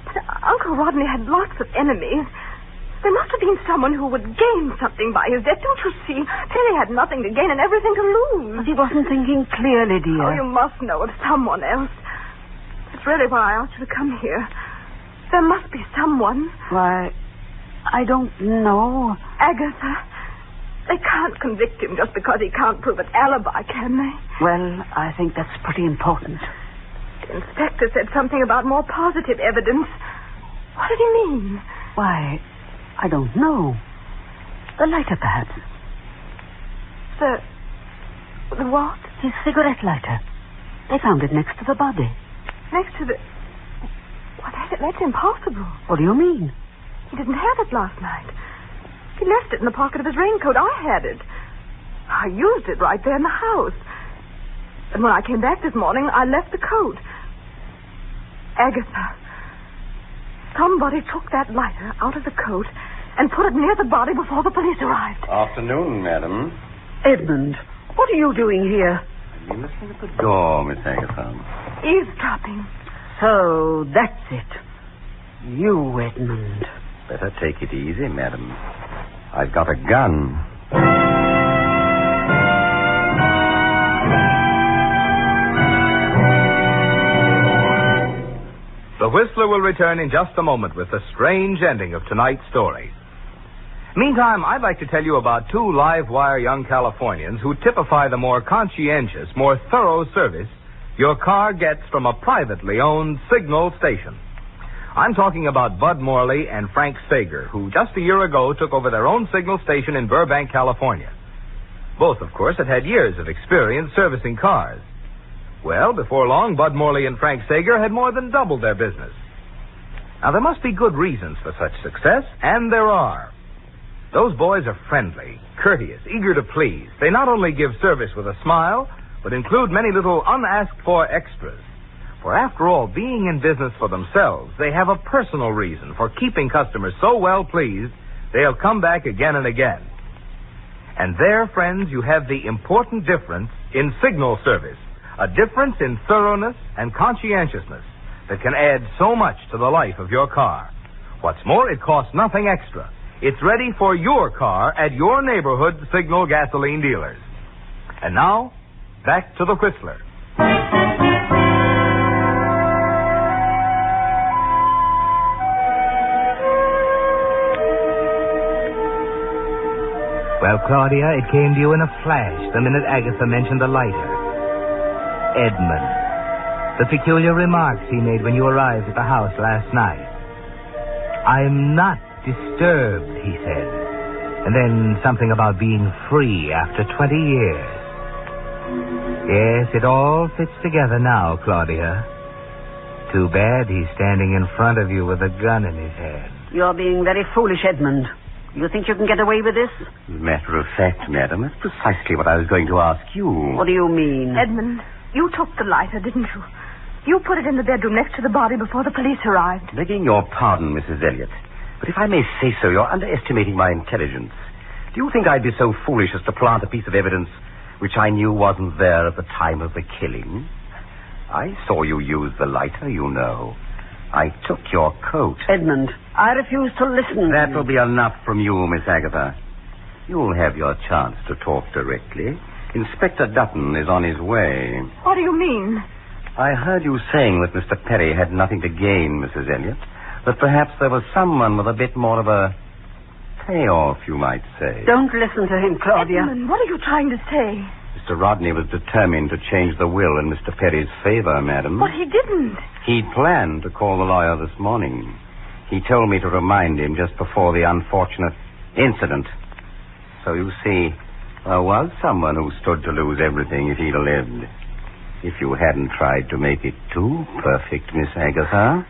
But Uncle Rodney had lots of enemies. There must have been someone who would gain something by his death. Don't you see? Perry had nothing to gain and everything to lose. But he wasn't thinking clearly, dear. Oh, you must know of someone else. That's really why I asked you to come here. There must be someone. Why, I don't know. Agatha, they can't convict him just because he can't prove an alibi, can they? Well, I think that's pretty important. The inspector said something about more positive evidence. What did he mean? Why, I don't know. The lighter, perhaps. The what? His cigarette lighter. They found it next to the body. Next to the... Well, that's impossible. What do you mean? He didn't have it last night. He left it in the pocket of his raincoat. I had it. I used it right there in the house. And when I came back this morning, I left the coat. Agatha, somebody took that lighter out of the coat and put it near the body before the police arrived. Afternoon, madam. Edmund, what are you doing here? I've been listening at the door, Miss Agatha. Eavesdropping. So, that's it. You, Edmund. Better take it easy, madam. I've got a gun. The Whistler will return in just a moment with the strange ending of tonight's story. Meantime, I'd like to tell you about two live-wire young Californians who typify the more conscientious, more thorough service your car gets from a privately owned signal station. I'm talking about Bud Morley and Frank Sager, who just a year ago took over their own signal station in Burbank, California. Both, of course, had years of experience servicing cars. Well, before long, Bud Morley and Frank Sager had more than doubled their business. Now, there must be good reasons for such success, and there are. Those boys are friendly, courteous, eager to please. They not only give service with a smile, but include many little unasked-for extras. For after all, being in business for themselves, they have a personal reason for keeping customers so well pleased, they'll come back again and again. And there, friends, you have the important difference in signal service, a difference in thoroughness and conscientiousness that can add so much to the life of your car. What's more, it costs nothing extra. It's ready for your car at your neighborhood signal gasoline dealers. And now, back to the Whistler. Well, Claudia, it came to you in a flash the minute Agatha mentioned the lighter. Edmund. The peculiar remarks he made when you arrived at the house last night. I'm not disturbed, he said. And then something about being free after 20 years. Yes, it all fits together now, Claudia. Too bad he's standing in front of you with a gun in his hand. You're being very foolish, Edmund. You think you can get away with this? As a matter of fact, madam, that's precisely what I was going to ask you. What do you mean? Edmund, you took the lighter, didn't you? You put it in the bedroom next to the body before the police arrived. Begging your pardon, Mrs. Elliot, but if I may say so, you're underestimating my intelligence. Do you think I'd be so foolish as to plant a piece of evidence which I knew wasn't there at the time of the killing? I saw you use the lighter, you know. I took your coat. Edmund, I refuse to listen. That will be enough from you, Miss Agatha. You'll have your chance to talk directly Inspector Dutton is on his way. What do you mean? I heard you saying that Mr. Perry had nothing to gain, Mrs. Elliot. That perhaps there was someone with a bit more of a payoff, you might say. Don't listen to him, Claudia. Edmund, what are you trying to say? Mr. Rodney was determined to change the will in Mr. Perry's favor, madam. But he didn't. He'd planned to call the lawyer this morning. He told me to remind him just before the unfortunate incident. So you see, there was someone who stood to lose everything if he'd lived. If you hadn't tried to make it too perfect, Miss Agatha.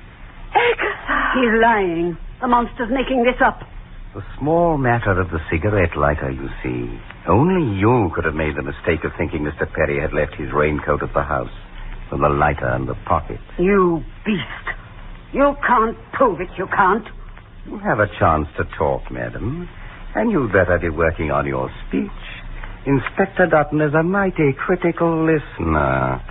Agatha! He's lying. The monster's making this up. The small matter of the cigarette lighter, you see. Only you could have made the mistake of thinking Mr. Perry had left his raincoat at the house, with the lighter and the pocket. You beast. You can't prove it, you can't. You have a chance to talk, madam, and you'd better be working on your speech. Inspector Dutton is a mighty critical listener.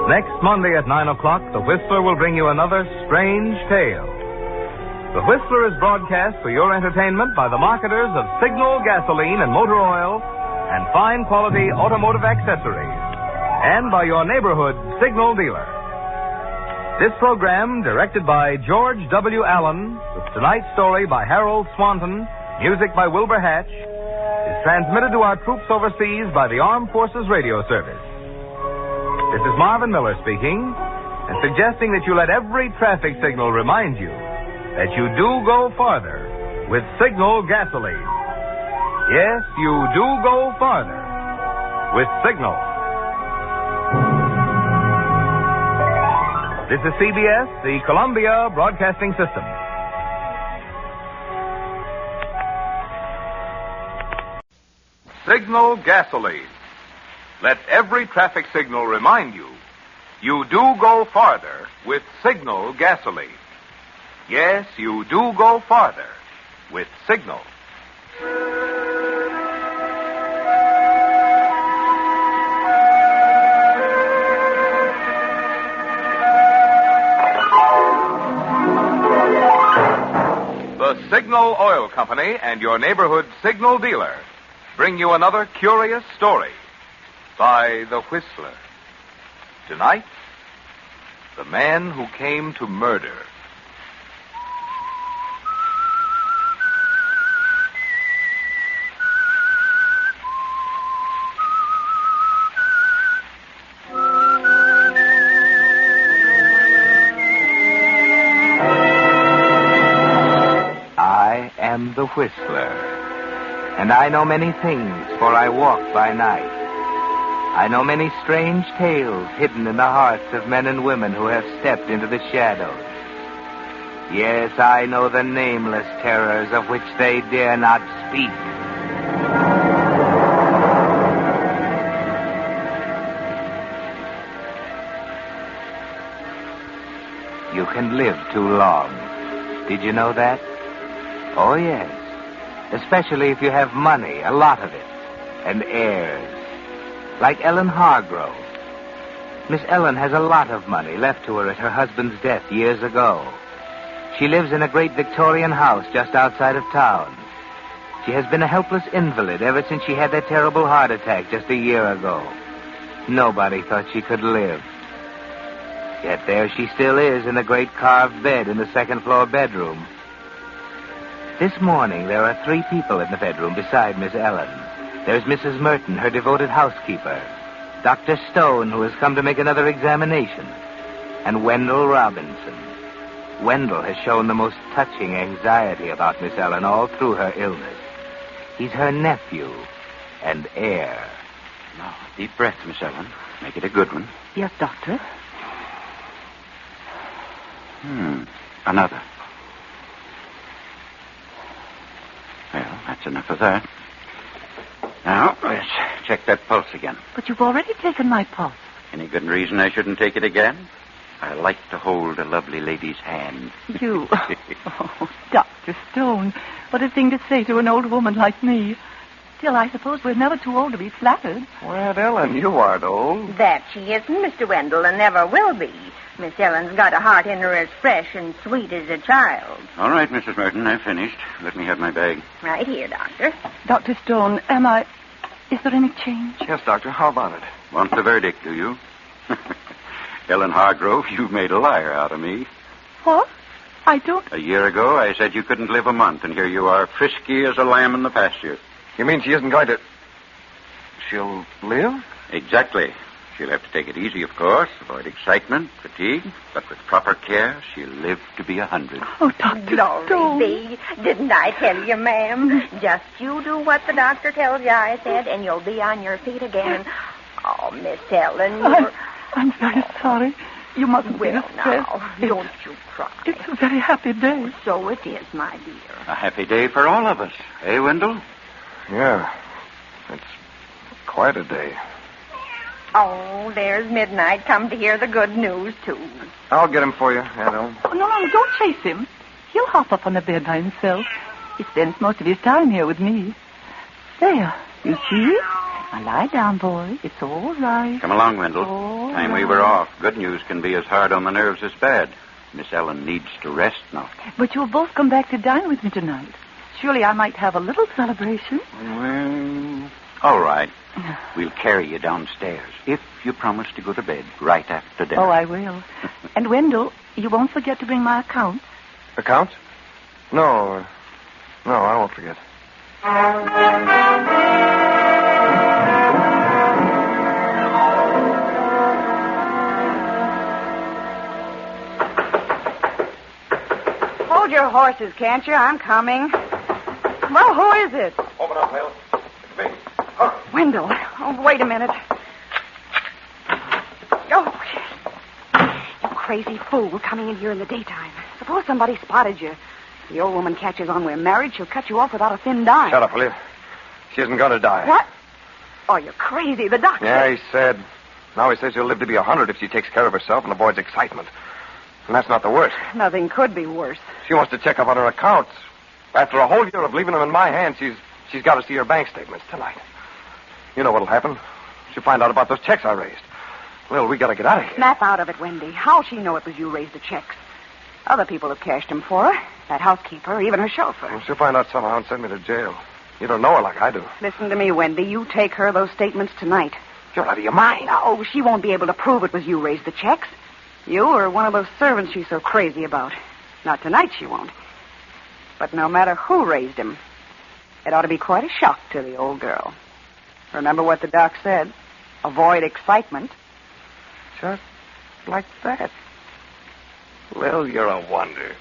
Next Monday at 9 o'clock, The Whistler will bring you another strange tale. The Whistler is broadcast for your entertainment by the marketers of Signal gasoline and motor oil and fine quality automotive accessories, and by your neighborhood Signal dealer. This program, directed by George W. Allen, with tonight's story by Harold Swanton, music by Wilbur Hatch, is transmitted to our troops overseas by the Armed Forces Radio Service. This is Marvin Miller speaking, and suggesting that you let every traffic signal remind you that you do go farther with Signal gasoline. Yes, you do go farther with Signal. This is CBS, the Columbia Broadcasting System. Signal gasoline. Let every traffic signal remind you, you do go farther with Signal gasoline. Yes, you do go farther with Signal. The Signal Oil Company and your neighborhood Signal dealer bring you another curious story by The Whistler. Tonight, The Man Who Came to Murder. I am the Whistler, and I know many things, for I walk by night. I know many strange tales hidden in the hearts of men and women who have stepped into the shadows. Yes, I know the nameless terrors of which they dare not speak. You can live too long. Did you know that? Oh, yes. Especially if you have money, a lot of it, and heirs. Like Ellen Hargrove. Miss Ellen has a lot of money left to her at her husband's death years ago. She lives in a great Victorian house just outside of town. She has been a helpless invalid ever since she had that terrible heart attack just a year ago. Nobody thought she could live. Yet there she still is in the great carved bed in the second-floor bedroom. This morning there are 3 people in the bedroom beside Miss Ellen. There's Mrs. Merton, her devoted housekeeper, Dr. Stone, who has come to make another examination, and Wendell Robinson. Wendell has shown the most touching anxiety about Miss Ellen all through her illness. He's her nephew and heir. Now, deep breath, Miss Ellen. Make it a good one. Yes, Doctor. Another. Well, that's enough of that. Now, let's check that pulse again. But you've already taken my pulse. Any good reason I shouldn't take it again? I like to hold a lovely lady's hand. You? Oh, Dr. Stone. What a thing to say to an old woman like me. Still, I suppose we're never too old to be flattered. Well, Ellen, you aren't old. That she isn't, Mr. Wendell, and never will be. Miss Ellen's got a heart in her as fresh and sweet as a child. All right, Mrs. Merton, I've finished. Let me have my bag. Right here, Doctor. Dr. Stone, is there any change? Yes, Doctor. How about it? Want the verdict, do you? Ellen Hargrove, you've made a liar out of me. What? I don't... A year ago, I said you couldn't live a month, and here you are, frisky as a lamb in the pasture. You mean she isn't going to... She'll live? Exactly. She'll have to take it easy, of course, avoid excitement, fatigue, but with proper care, she'll live to be 100. Oh, Dr. Glory be. Didn't I tell you, ma'am? Just you do what the doctor tells you, I said, and you'll be on your feet again. Oh, Miss Ellen, I'm very sorry. You mustn't be well, distressed. now, don't you cry. It's a very happy day. So it is, my dear. A happy day for all of us. Eh, Wendell? Yeah. It's quite a day. Oh, there's midnight. Come to hear the good news, too. I'll get him for you, Aunt Ellen. Oh, no, don't chase him. He'll hop up on the bed by himself. He spends most of his time here with me. There, you see? Now lie down, boy. It's all right. Come along, Wendell. All Time we were off. Good news can be as hard on the nerves as bad. Miss Ellen needs to rest now. But you'll both come back to dine with me tonight. Surely I might have a little celebration. Well, all right. We'll carry you downstairs if you promise to go to bed right after dinner. Oh, I will. And, Wendell, you won't forget to bring my accounts. Accounts? No, I won't forget. Hold your horses, can't you? I'm coming. Well, who is it? Open up, Hale. It's me. Wendell. Oh, wait a minute. Oh, you crazy fool coming in here in the daytime. Suppose somebody spotted you. If the old woman catches on we're married, she'll cut you off without a thin dime. Shut up, will you? She isn't going to die. What? Oh, you're crazy. The doctor... Yeah, he said. Now he says she'll live to be 100 if she takes care of herself and avoids excitement. And that's not the worst. Nothing could be worse. She wants to check up on her accounts. After a whole year of leaving them in my hands, she's got to see her bank statements tonight. You know what'll happen. She'll find out about those checks I raised. Well, we got to get out of here. Snap out of it, Wendy. How'll she know it was you raised the checks? Other people have cashed them for her. That housekeeper, even her chauffeur. Well, she'll find out somehow and send me to jail. You don't know her like I do. Listen to me, Wendy. You take her those statements tonight. You're out of your mind. No, she won't be able to prove it was you raised the checks. You or one of those servants she's so crazy about. Not tonight, she won't. But no matter who raised him, it ought to be quite a shock to the old girl. Remember what the doc said. Avoid excitement. Just like that. Well, you're a wonder.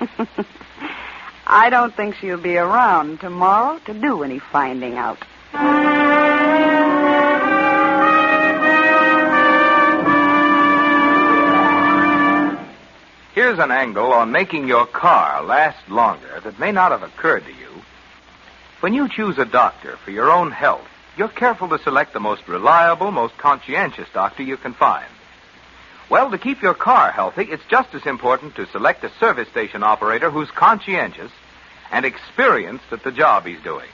I don't think she'll be around tomorrow to do any finding out. Here's an angle on making your car last longer that may not have occurred to you. When you choose a doctor for your own health, you're careful to select the most reliable, most conscientious doctor you can find. Well, to keep your car healthy, it's just as important to select a service station operator who's conscientious and experienced at the job he's doing.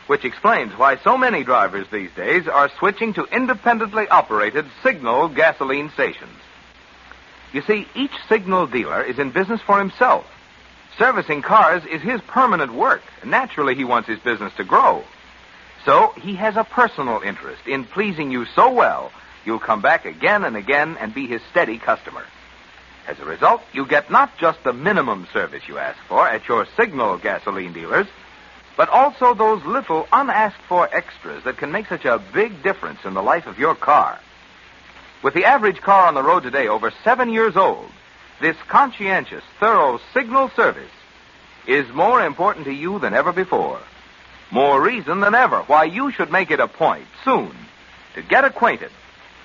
Which explains why so many drivers these days are switching to independently operated Signal gasoline stations. You see, each Signal dealer is in business for himself. Servicing cars is his permanent work, and naturally he wants his business to grow. So he has a personal interest in pleasing you so well, you'll come back again and again and be his steady customer. As a result, you get not just the minimum service you ask for at your Signal gasoline dealers, but also those little unasked-for extras that can make such a big difference in the life of your car. With the average car on the road today over 7 years old, this conscientious, thorough Signal service is more important to you than ever before. More reason than ever why you should make it a point soon to get acquainted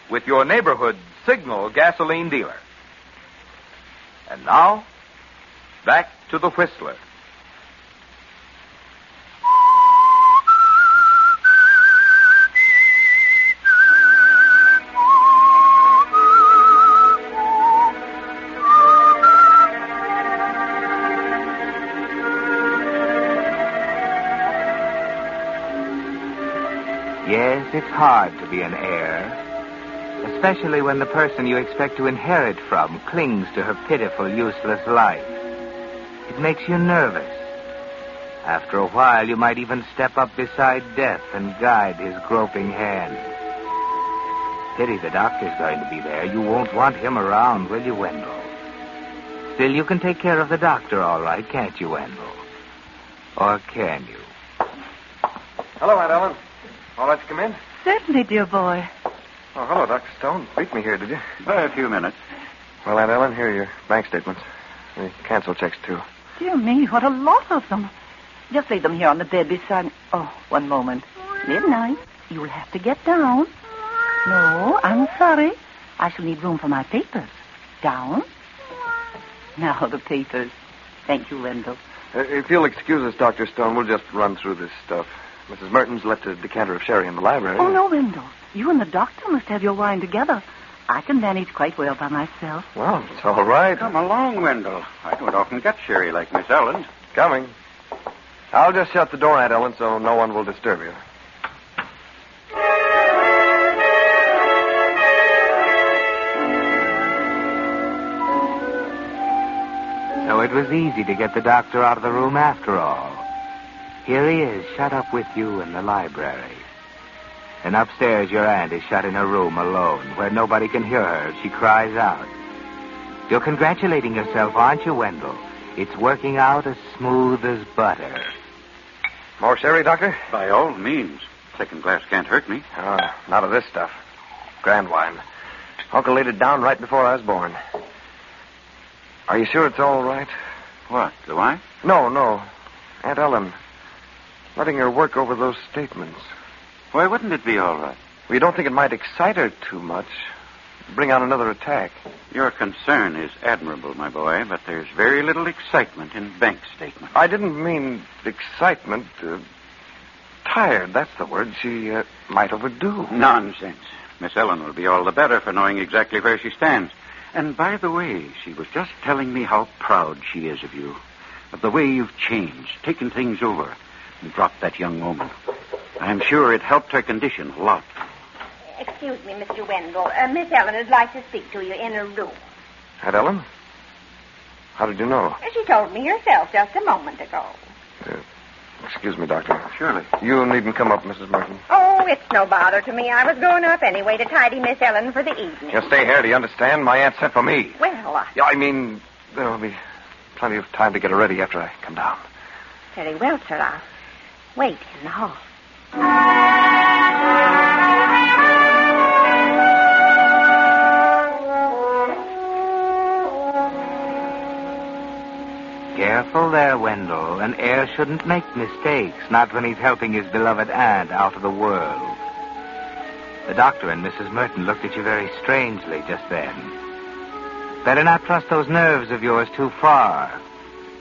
with your neighborhood Signal gasoline dealer. And now, back to the Whistler. Yes, it's hard to be an heir, especially when the person you expect to inherit from clings to her pitiful, useless life. It makes you nervous. After a while, you might even step up beside death and guide his groping hand. Pity the doctor's going to be there. You won't want him around, will you, Wendell? Still, you can take care of the doctor all right, can't you, Wendell? Or can you? Hello, Aunt Ellen. All right to come in? Certainly, dear boy. Oh, hello, Dr. Stone. Beat me here, did you? By a few minutes. Well, Aunt Ellen, here are your bank statements. The cancel checks, too. Dear me, what a lot of them. Just lay them here on the bed beside me. Oh, one moment. Midnight. You'll have to get down. No, I'm sorry. I shall need room for my papers. Down. Now, the papers. Thank you, Wendell. If you'll excuse us, Dr. Stone, we'll just run through this stuff. Mrs. Merton's left a decanter of sherry in the library. Oh, no, Wendell. You and the doctor must have your wine together. I can manage quite well by myself. Well, it's all right. Come along, Wendell. I don't often get sherry like Miss Ellen. Coming. I'll just shut the door, Aunt Ellen, so no one will disturb you. So it was easy to get the doctor out of the room after all. Here he is, shut up with you in the library. And upstairs, your aunt is shut in her room alone, where nobody can hear her if she cries out. You're congratulating yourself, aren't you, Wendell? It's working out as smooth as butter. More sherry, Doctor? By all means. Second glass can't hurt me. Not of this stuff. Grand wine. Uncle laid it down right before I was born. Are you sure it's all right? What, the wine? No. Aunt Ellen. Letting her work over those statements. Why wouldn't it be all right? We don't think it might excite her too much. Bring on another attack. Your concern is admirable, my boy, but there's very little excitement in bank statements. I didn't mean excitement. Tired, that's the word. She might overdo. Nonsense. Miss Ellen will be all the better for knowing exactly where she stands. And by the way, she was just telling me how proud she is of you. Of the way you've changed, taken things over, and dropped that young woman. I'm sure it helped her condition a lot. Excuse me, Mr. Wendell. Miss Ellen would like to speak to you in her room. Aunt Ellen? How did you know? She told me herself just a moment ago. Excuse me, Doctor. Surely. You needn't come up, Mrs. Merton. Oh, it's no bother to me. I was going up anyway to tidy Miss Ellen for the evening. Just stay here, do you understand? My aunt sent for me. Well, Yeah, I mean, there'll be plenty of time to get her ready after I come down. Very well, sir. I'll wait in the hall. Careful there, Wendell. An heir shouldn't make mistakes, not when he's helping his beloved aunt out of the world. The doctor and Mrs. Merton looked at you very strangely just then. Better not trust those nerves of yours too far.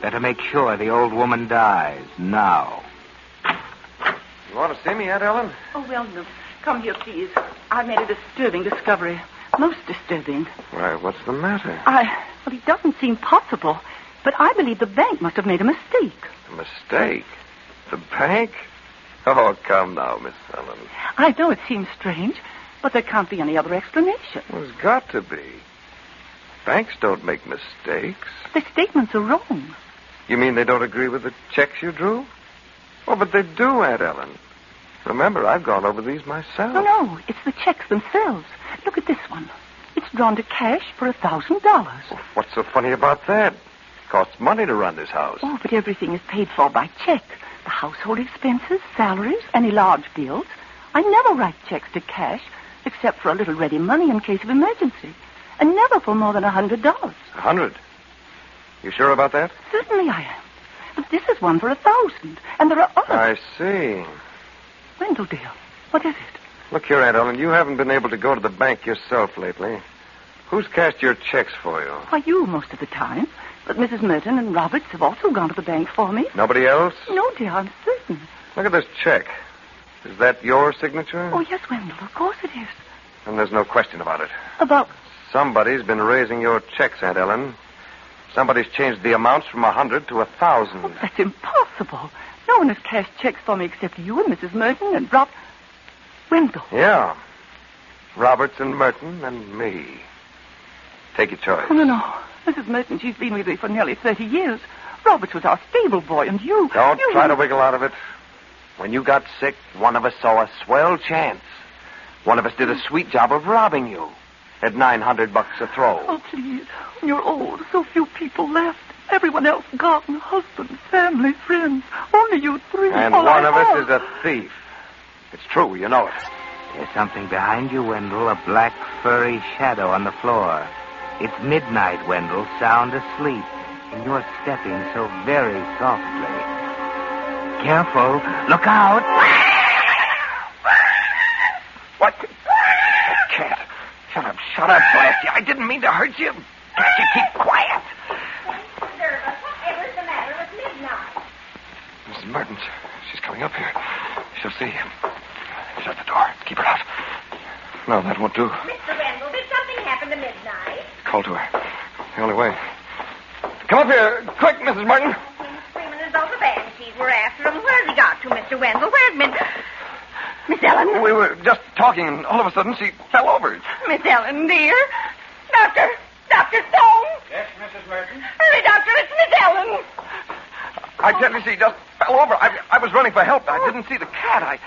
Better make sure the old woman dies now. You want to see me, Aunt Ellen? Oh, well, no. Come here, please. I've made a disturbing discovery. Most disturbing. Why, what's the matter? Well, it doesn't seem possible, but I believe the bank must have made a mistake. A mistake? The bank? Oh, come now, Miss Ellen. I know it seems strange, but there can't be any other explanation. Well, there's got to be. Banks don't make mistakes. The statements are wrong. You mean they don't agree with the checks you drew? Oh, but they do, Aunt Ellen. Remember, I've gone over these myself. No, it's the checks themselves. Look at this one. It's drawn to cash for $1,000. Well, what's so funny about that? It costs money to run this house. Oh, but everything is paid for by check. The household expenses, salaries, any large bills. I never write checks to cash, except for a little ready money in case of emergency. And never for more than $100. $100? You sure about that? Certainly I am. But this is one for $1,000, and there are others. I see. Wendell, dear, what is it? Look here, Aunt Ellen, you haven't been able to go to the bank yourself lately. Who's cashed your checks for you? Why, you most of the time. But Mrs. Merton and Roberts have also gone to the bank for me. Nobody else? No, dear, I'm certain. Look at this check. Is that your signature? Oh, yes, Wendell, of course it is. And there's no question about it. About? Somebody's been raising your checks, Aunt Ellen. Somebody's changed the amounts from 100 to 1,000. Oh, that's impossible. No one has cashed checks for me except you and Mrs. Merton and Rob. Wendell. Yeah. Roberts and Merton and me. Take your choice. Oh, no. Mrs. Merton, she's been with me for nearly 30 years. Roberts was our stable boy, and you... Don't try to wiggle out of it. When you got sick, one of us saw a swell chance. One of us did a sweet job of robbing you. At $900 a throw. Oh, please. When you're old, so few people left. Everyone else gone. Husband, family, friends. Only you three. And all one I of us have. is a thief. It's true, you know it. There's something behind you, Wendell, a black, furry shadow on the floor. It's midnight, Wendell, sound asleep, and you're stepping so very softly. Careful. Look out. What? Oh, cat. Shut up, blast you. I didn't mean to hurt you. Can't you keep quiet? Whatever's the matter with midnight? Mrs. Merton, she's coming up here. She'll see. Shut the door. Keep her out. No, that won't do. Mr. Wendell, did something happen to midnight? Call to her. The only way. Come up here. Quick, Mrs. Merton. Screaming as though the banshees were after him. Where's he got to, Mr. Wendell? Where's Miss Ellen? We were just talking, and all of a sudden she fell over. Miss Ellen, dear. Dr. Stone. Yes, Mrs. Merton? Hurry, Doctor, it's Miss Ellen. I tell you, she just fell over. I was running for help. I didn't see the cat.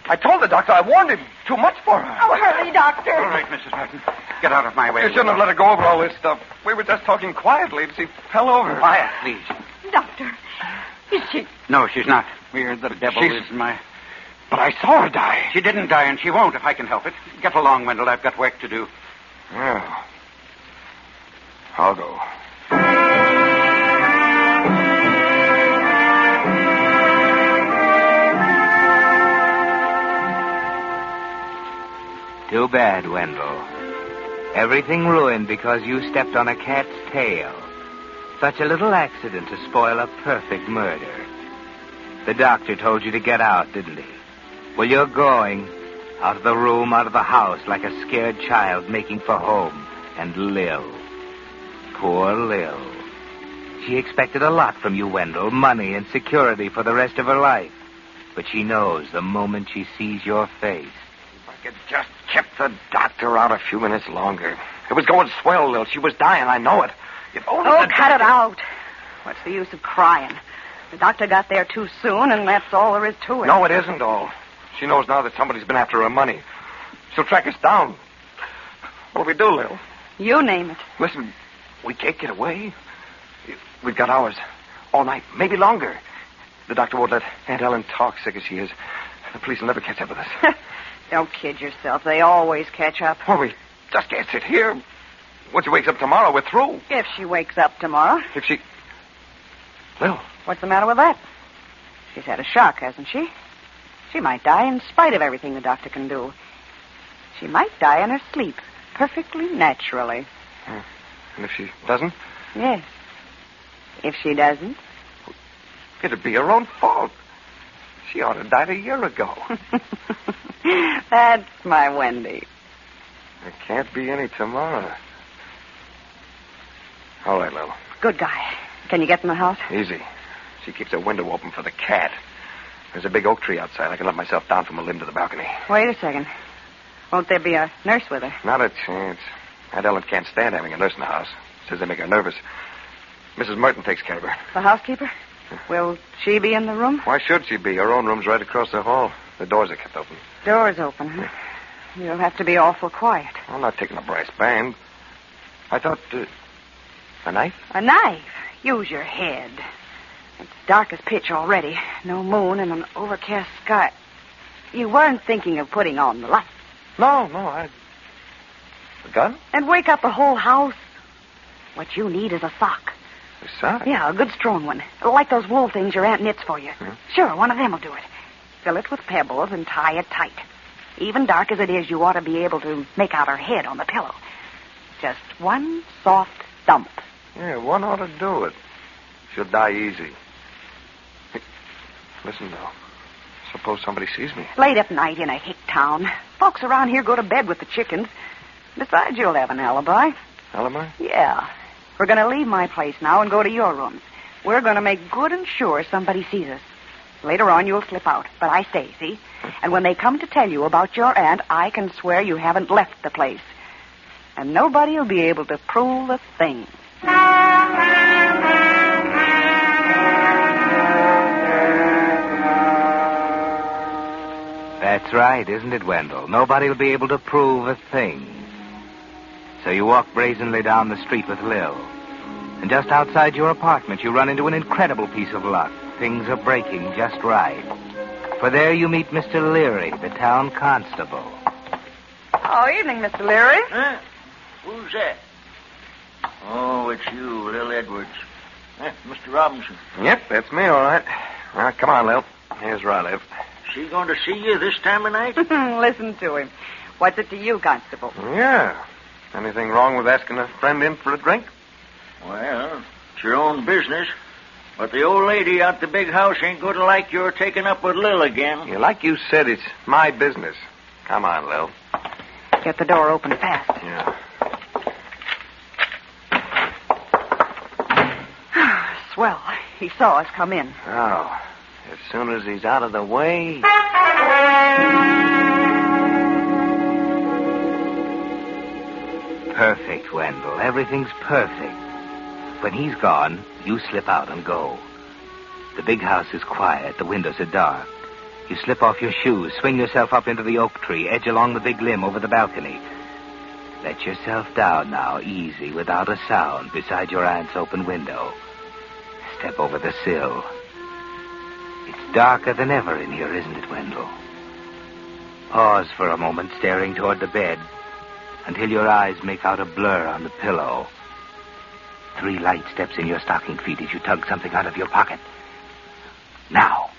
I told the doctor. I warned him. Too much for her. Oh, hurry, Doctor. All right, Mrs. Merton. Get out of my way. You shouldn't have let her go over all this stuff. We were just talking quietly, and she fell over. Quiet, please. Doctor, is she... No, she's not. The devil is my... But I saw her die. She didn't die, and she won't if I can help it. Get along, Wendell. I've got work to do. Yeah. I'll go. Too bad, Wendell. Everything ruined because you stepped on a cat's tail. Such a little accident to spoil a perfect murder. The doctor told you to get out, didn't he? Well, you're going. Out of the room, out of the house, like a scared child making for home. And Lil. Poor Lil. She expected a lot from you, Wendell. Money and security for the rest of her life. But she knows the moment she sees your face. If I could just kept the doctor out a few minutes longer. It was going swell, Lil. She was dying, I know it. If only Oh, the cut it out. What's the use of crying? The doctor got there too soon, and that's all there is to it. No, it isn't all. She knows now that somebody's been after her money. She'll track us down. What'll we do, Lil? You name it. Listen, we can't get away. We've got hours. All night, maybe longer. The doctor won't let Aunt Ellen talk, sick as she is. The police will never catch up with us. Don't kid yourself. They always catch up. Well, we just can't sit here. Once she wakes up tomorrow, we're through. If she wakes up tomorrow. If she... Lil. What's the matter with that? She's had a shock, hasn't she? She might die in spite of everything the doctor can do. She might die in her sleep, perfectly naturally. And if she doesn't? Yes. If she doesn't? It'd be her own fault. She ought to have died a year ago. That's my Wendy. There can't be any tomorrow. All right, Lil. Good guy. Can you get in the house? Easy. She keeps her window open for the cat. There's a big oak tree outside. I can let myself down from a limb to the balcony. Wait a second. Won't there be a nurse with her? Not a chance. Aunt Ellen can't stand having a nurse in the house. Says they make her nervous. Mrs. Merton takes care of her. The housekeeper? Will she be in the room? Why should she be? Her own room's right across the hall. The doors are kept open. Doors open, huh? You'll have to be awful quiet. I'm not taking a brass band. I thought... a knife? A knife? Use your head. It's dark as pitch already. No moon and an overcast sky. You weren't thinking of putting on the light. No, A gun? And wake up the whole house. What you need is a sock. A sock? Yeah, a good strong one. Like those wool things your aunt knits for you. Sure, one of them will do it. Fill it with pebbles and tie it tight. Even dark as it is, you ought to be able to make out her head on the pillow. Just one soft thump. Yeah, one ought to do it. She'll die easy. Hey, listen, though. Suppose somebody sees me. Late at night in a hick town. Folks around here go to bed with the chickens. Besides, you'll have an alibi. Alibi? Yeah. We're going to leave my place now and go to your rooms. We're going to make good and sure somebody sees us. Later on, you'll slip out. But I stay, see? And when they come to tell you about your aunt, I can swear you haven't left the place. And nobody will be able to prove a thing. That's right, isn't it, Wendell? Nobody will be able to prove a thing. So you walk brazenly down the street with Lil. And just outside your apartment, you run into an incredible piece of luck. Things are breaking just right. For there you meet Mr. Leary, the town constable. Oh, evening, Mr. Leary. Huh? Who's that? Oh, it's you, Lil Edwards. Mr. Robinson. Yep, that's me, all right. Well, come on, Lil. Here's where I live. She going to see you this time of night? Listen to him. What's it to you, Constable? Yeah. Anything wrong with asking a friend in for a drink? Well, it's your own business. But the old lady out the big house ain't going to like your taking up with Lil again. Yeah, like you said, it's my business. Come on, Lil. Get the door open fast. Yeah. Swell. He saw us come in. Oh, as soon as he's out of the way. Perfect, Wendell. Everything's perfect. When he's gone, you slip out and go. The big house is quiet. The windows are dark. You slip off your shoes, swing yourself up into the oak tree, edge along the big limb over the balcony. Let yourself down now, easy, without a sound, beside your aunt's open window. Step over the sill. It's darker than ever in here, isn't it, Wendell? Pause for a moment, staring toward the bed, until your eyes make out a blur on the pillow. 3 light steps in your stocking feet as you tug something out of your pocket. Now.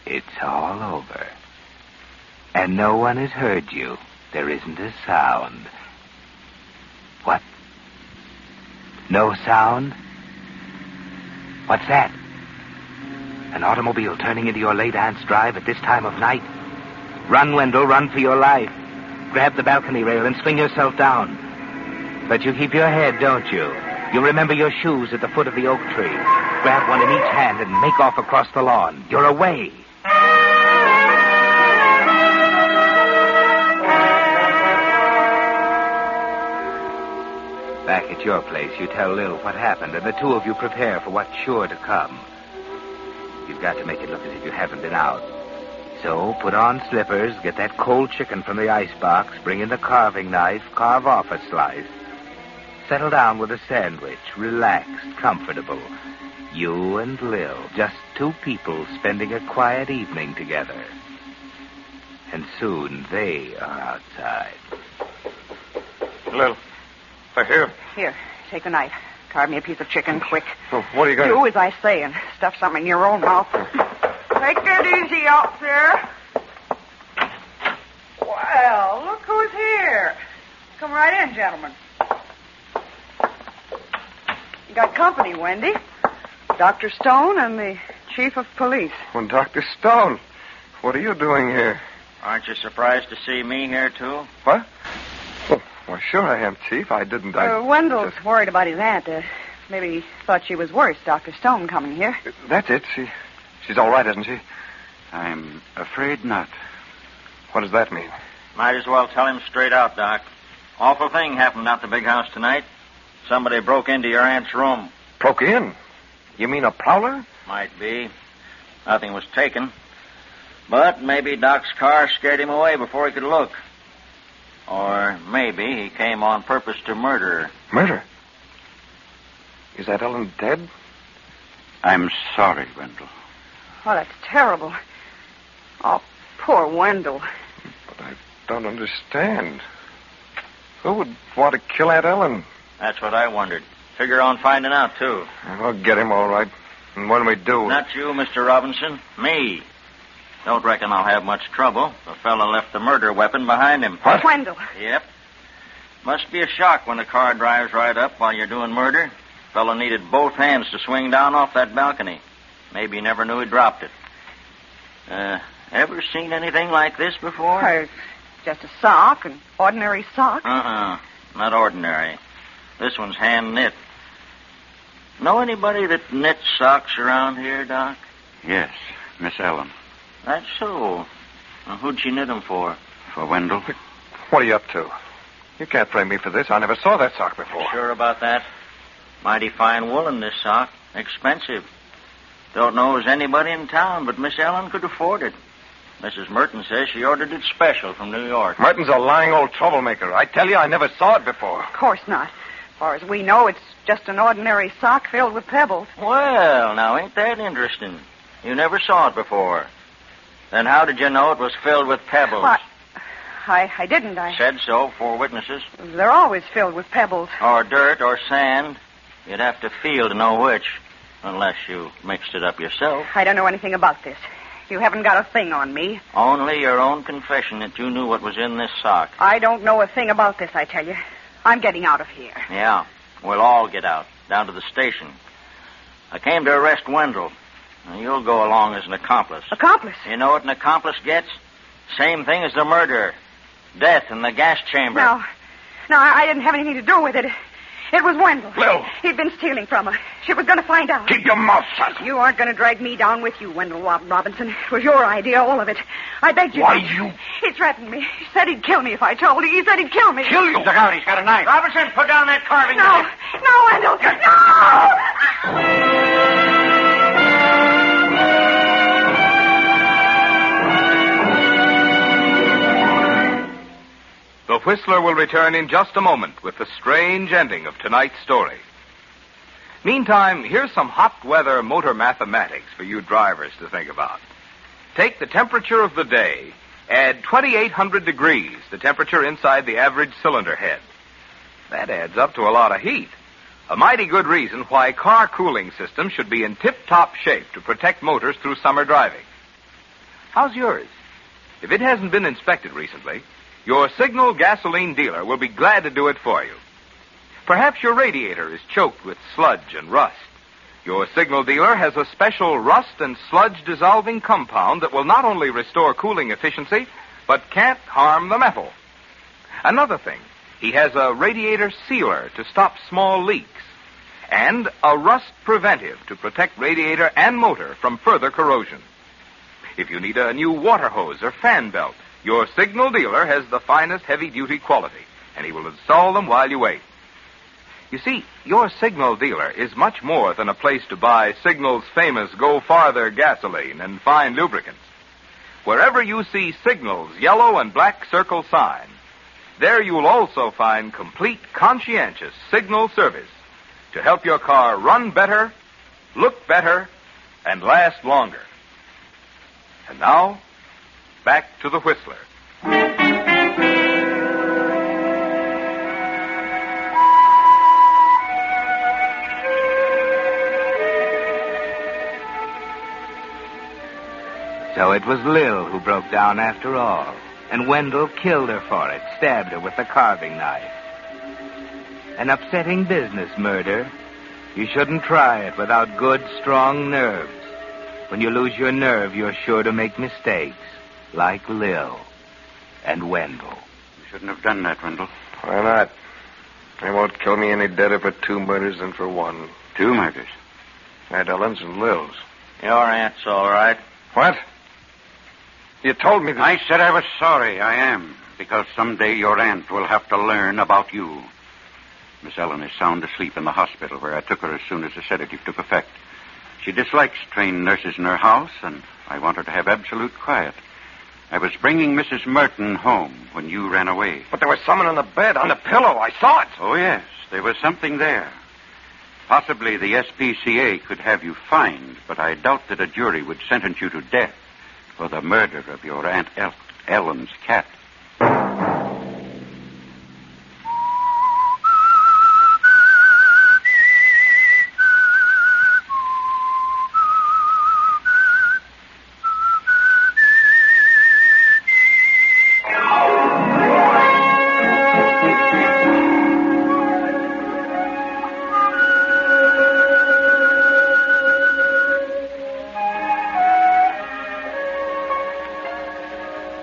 It's all over. And no one has heard you. There isn't a sound. What? No sound? What's that? An automobile turning into your late aunt's drive at this time of night? Run, Wendell, run for your life. Grab the balcony rail and swing yourself down. But you keep your head, don't you? You remember your shoes at the foot of the oak tree. Grab one in each hand and make off across the lawn. You're away. Back at your place, you tell Lil what happened, and the two of you prepare for what's sure to come. You've got to make it look as if you haven't been out. So, put on slippers, get that cold chicken from the icebox, bring in the carving knife, carve off a slice. Settle down with a sandwich, relaxed, comfortable. You and Lil, just 2 people spending a quiet evening together. And soon they are outside. Lil, here. Here, take a knife. Carve me a piece of chicken, quick. Oh, what are you going to do? As I say, and stuff something in your own mouth. Take it easy out there. Well, look who's here. Come right in, gentlemen. You got company, Wendy. Dr. Stone and the chief of police. Well, Dr. Stone, what are you doing here? Aren't you surprised to see me here, too? What? Well, sure I am, Chief. I didn't. Wendell's worried about his aunt. Maybe he thought she was worse, Dr. Stone coming here. That's it. She's all right, isn't she? I'm afraid not. What does that mean? Might as well tell him straight out, Doc. Awful thing happened out the big house tonight. Somebody broke into your aunt's room. Broke in? You mean a prowler? Might be. Nothing was taken. But maybe Doc's car scared him away before he could look. Or maybe he came on purpose to murder her. Murder? Is that Ellen dead? I'm sorry, Wendell. Oh, that's terrible. Oh, poor Wendell. But I don't understand. Who would want to kill Aunt Ellen? That's what I wondered. Figure on finding out, too. I'll get him, all right. And when we do... Not you, Mr. Robinson. Me. Don't reckon I'll have much trouble. The fella left the murder weapon behind him. What? Wendell. Yep. Must be a shock when the car drives right up while you're doing murder. Fella needed both hands to swing down off that balcony. Maybe he never knew he dropped it. Ever seen anything like this before? It's just a sock, an ordinary sock. Not ordinary. This one's hand knit. Know anybody that knits socks around here, Doc? Yes, Miss Ellen. That's so. Well, who'd she knit 'em for? For Wendell. What are you up to? You can't blame me for this. I never saw that sock before. Sure about that? Mighty fine woolen, this sock. Expensive. Don't know as anybody in town, but Miss Ellen could afford it. Mrs. Merton says she ordered it special from New York. Merton's a lying old troublemaker. I tell you, I never saw it before. Of course not. As far as we know, it's just an ordinary sock filled with pebbles. Well, now, ain't that interesting? You never saw it before. Then how did you know it was filled with pebbles? What? I didn't. I said so, 4 witnesses. They're always filled with pebbles. Or dirt or sand. You'd have to feel to know which, unless you mixed it up yourself. I don't know anything about this. You haven't got a thing on me. Only your own confession that you knew what was in this sock. I don't know a thing about this, I tell you. I'm getting out of here. Yeah, we'll all get out, down to the station. I came to arrest Wendell. Now, you'll go along as an accomplice. Accomplice? You know what an accomplice gets? Same thing as the murderer. Death in the gas chamber. No, I didn't have anything to do with it. It was Wendell. Lil. He'd been stealing from her. She was going to find out. Keep your mouth shut. You aren't going to drag me down with you, Wendell Robinson. It was your idea, all of it. I begged you. Why, you... He threatened me. He said he'd kill me if I told. He said he'd kill me. Kill you? Look out, he's got a knife. Robinson, put down that carving No, knife. no, Wendell. No! The Whistler will return in just a moment with the strange ending of tonight's story. Meantime, here's some hot weather motor mathematics for you drivers to think about. Take the temperature of the day, add 2,800 degrees, the temperature inside the average cylinder head. That adds up to a lot of heat. A mighty good reason why car cooling systems should be in tip-top shape to protect motors through summer driving. How's yours? If it hasn't been inspected recently, your Signal gasoline dealer will be glad to do it for you. Perhaps your radiator is choked with sludge and rust. Your Signal dealer has a special rust and sludge dissolving compound that will not only restore cooling efficiency, but can't harm the metal. Another thing, he has a radiator sealer to stop small leaks, and a rust preventive to protect radiator and motor from further corrosion. If you need a new water hose or fan belt, your Signal dealer has the finest heavy-duty quality, and he will install them while you wait. You see, your Signal dealer is much more than a place to buy Signal's famous Go Farther gasoline and fine lubricants. Wherever you see Signal's yellow and black circle sign, there you'll also find complete, conscientious Signal service to help your car run better, look better, and last longer. And now, back to the Whistler. So it was Lil who broke down after all, and Wendell killed her for it, stabbed her with the carving knife. An upsetting business, murder. You shouldn't try it without good, strong nerves. When you lose your nerve, you're sure to make mistakes, like Lil and Wendell. You shouldn't have done that, Wendell. Why not? They won't kill me any deader for 2 murders than for 1. 2 murders? Aunt Ellen's and Lil's. Your aunt's all right. What? You told me that... I said I was sorry. I am. Because someday your aunt will have to learn about you. Miss Ellen is sound asleep in the hospital where I took her as soon as the sedative took effect. She dislikes trained nurses in her house, and I want her to have absolute quiet. I was bringing Mrs. Merton home when you ran away. But there was someone on the bed, on the pillow. I saw it. Oh, yes. There was something there. Possibly the SPCA could have you fined, but I doubt that a jury would sentence you to death for the murder of your Aunt Ellen's cat.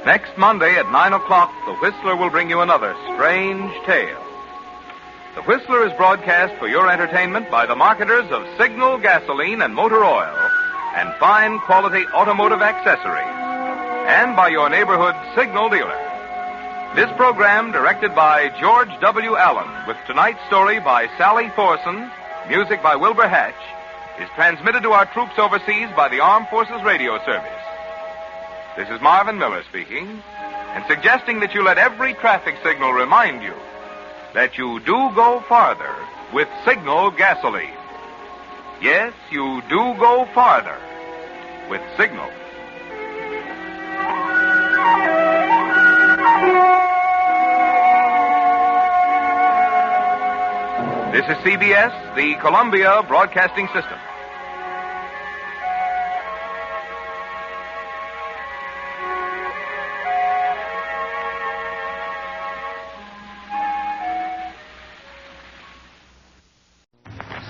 Next Monday at 9 o'clock, The Whistler will bring you another strange tale. The Whistler is broadcast for your entertainment by the marketers of Signal gasoline and motor oil and fine quality automotive accessories. And by your neighborhood signal dealer. This program, directed by George W. Allen, with tonight's story by Sally Thorson, music by Wilbur Hatch, is transmitted to our troops overseas by the Armed Forces Radio Service. This is Marvin Miller speaking, and suggesting that you let every traffic signal remind you that you do go farther with Signal gasoline. Yes, you do go farther with Signal. This is CBS, the Columbia Broadcasting System.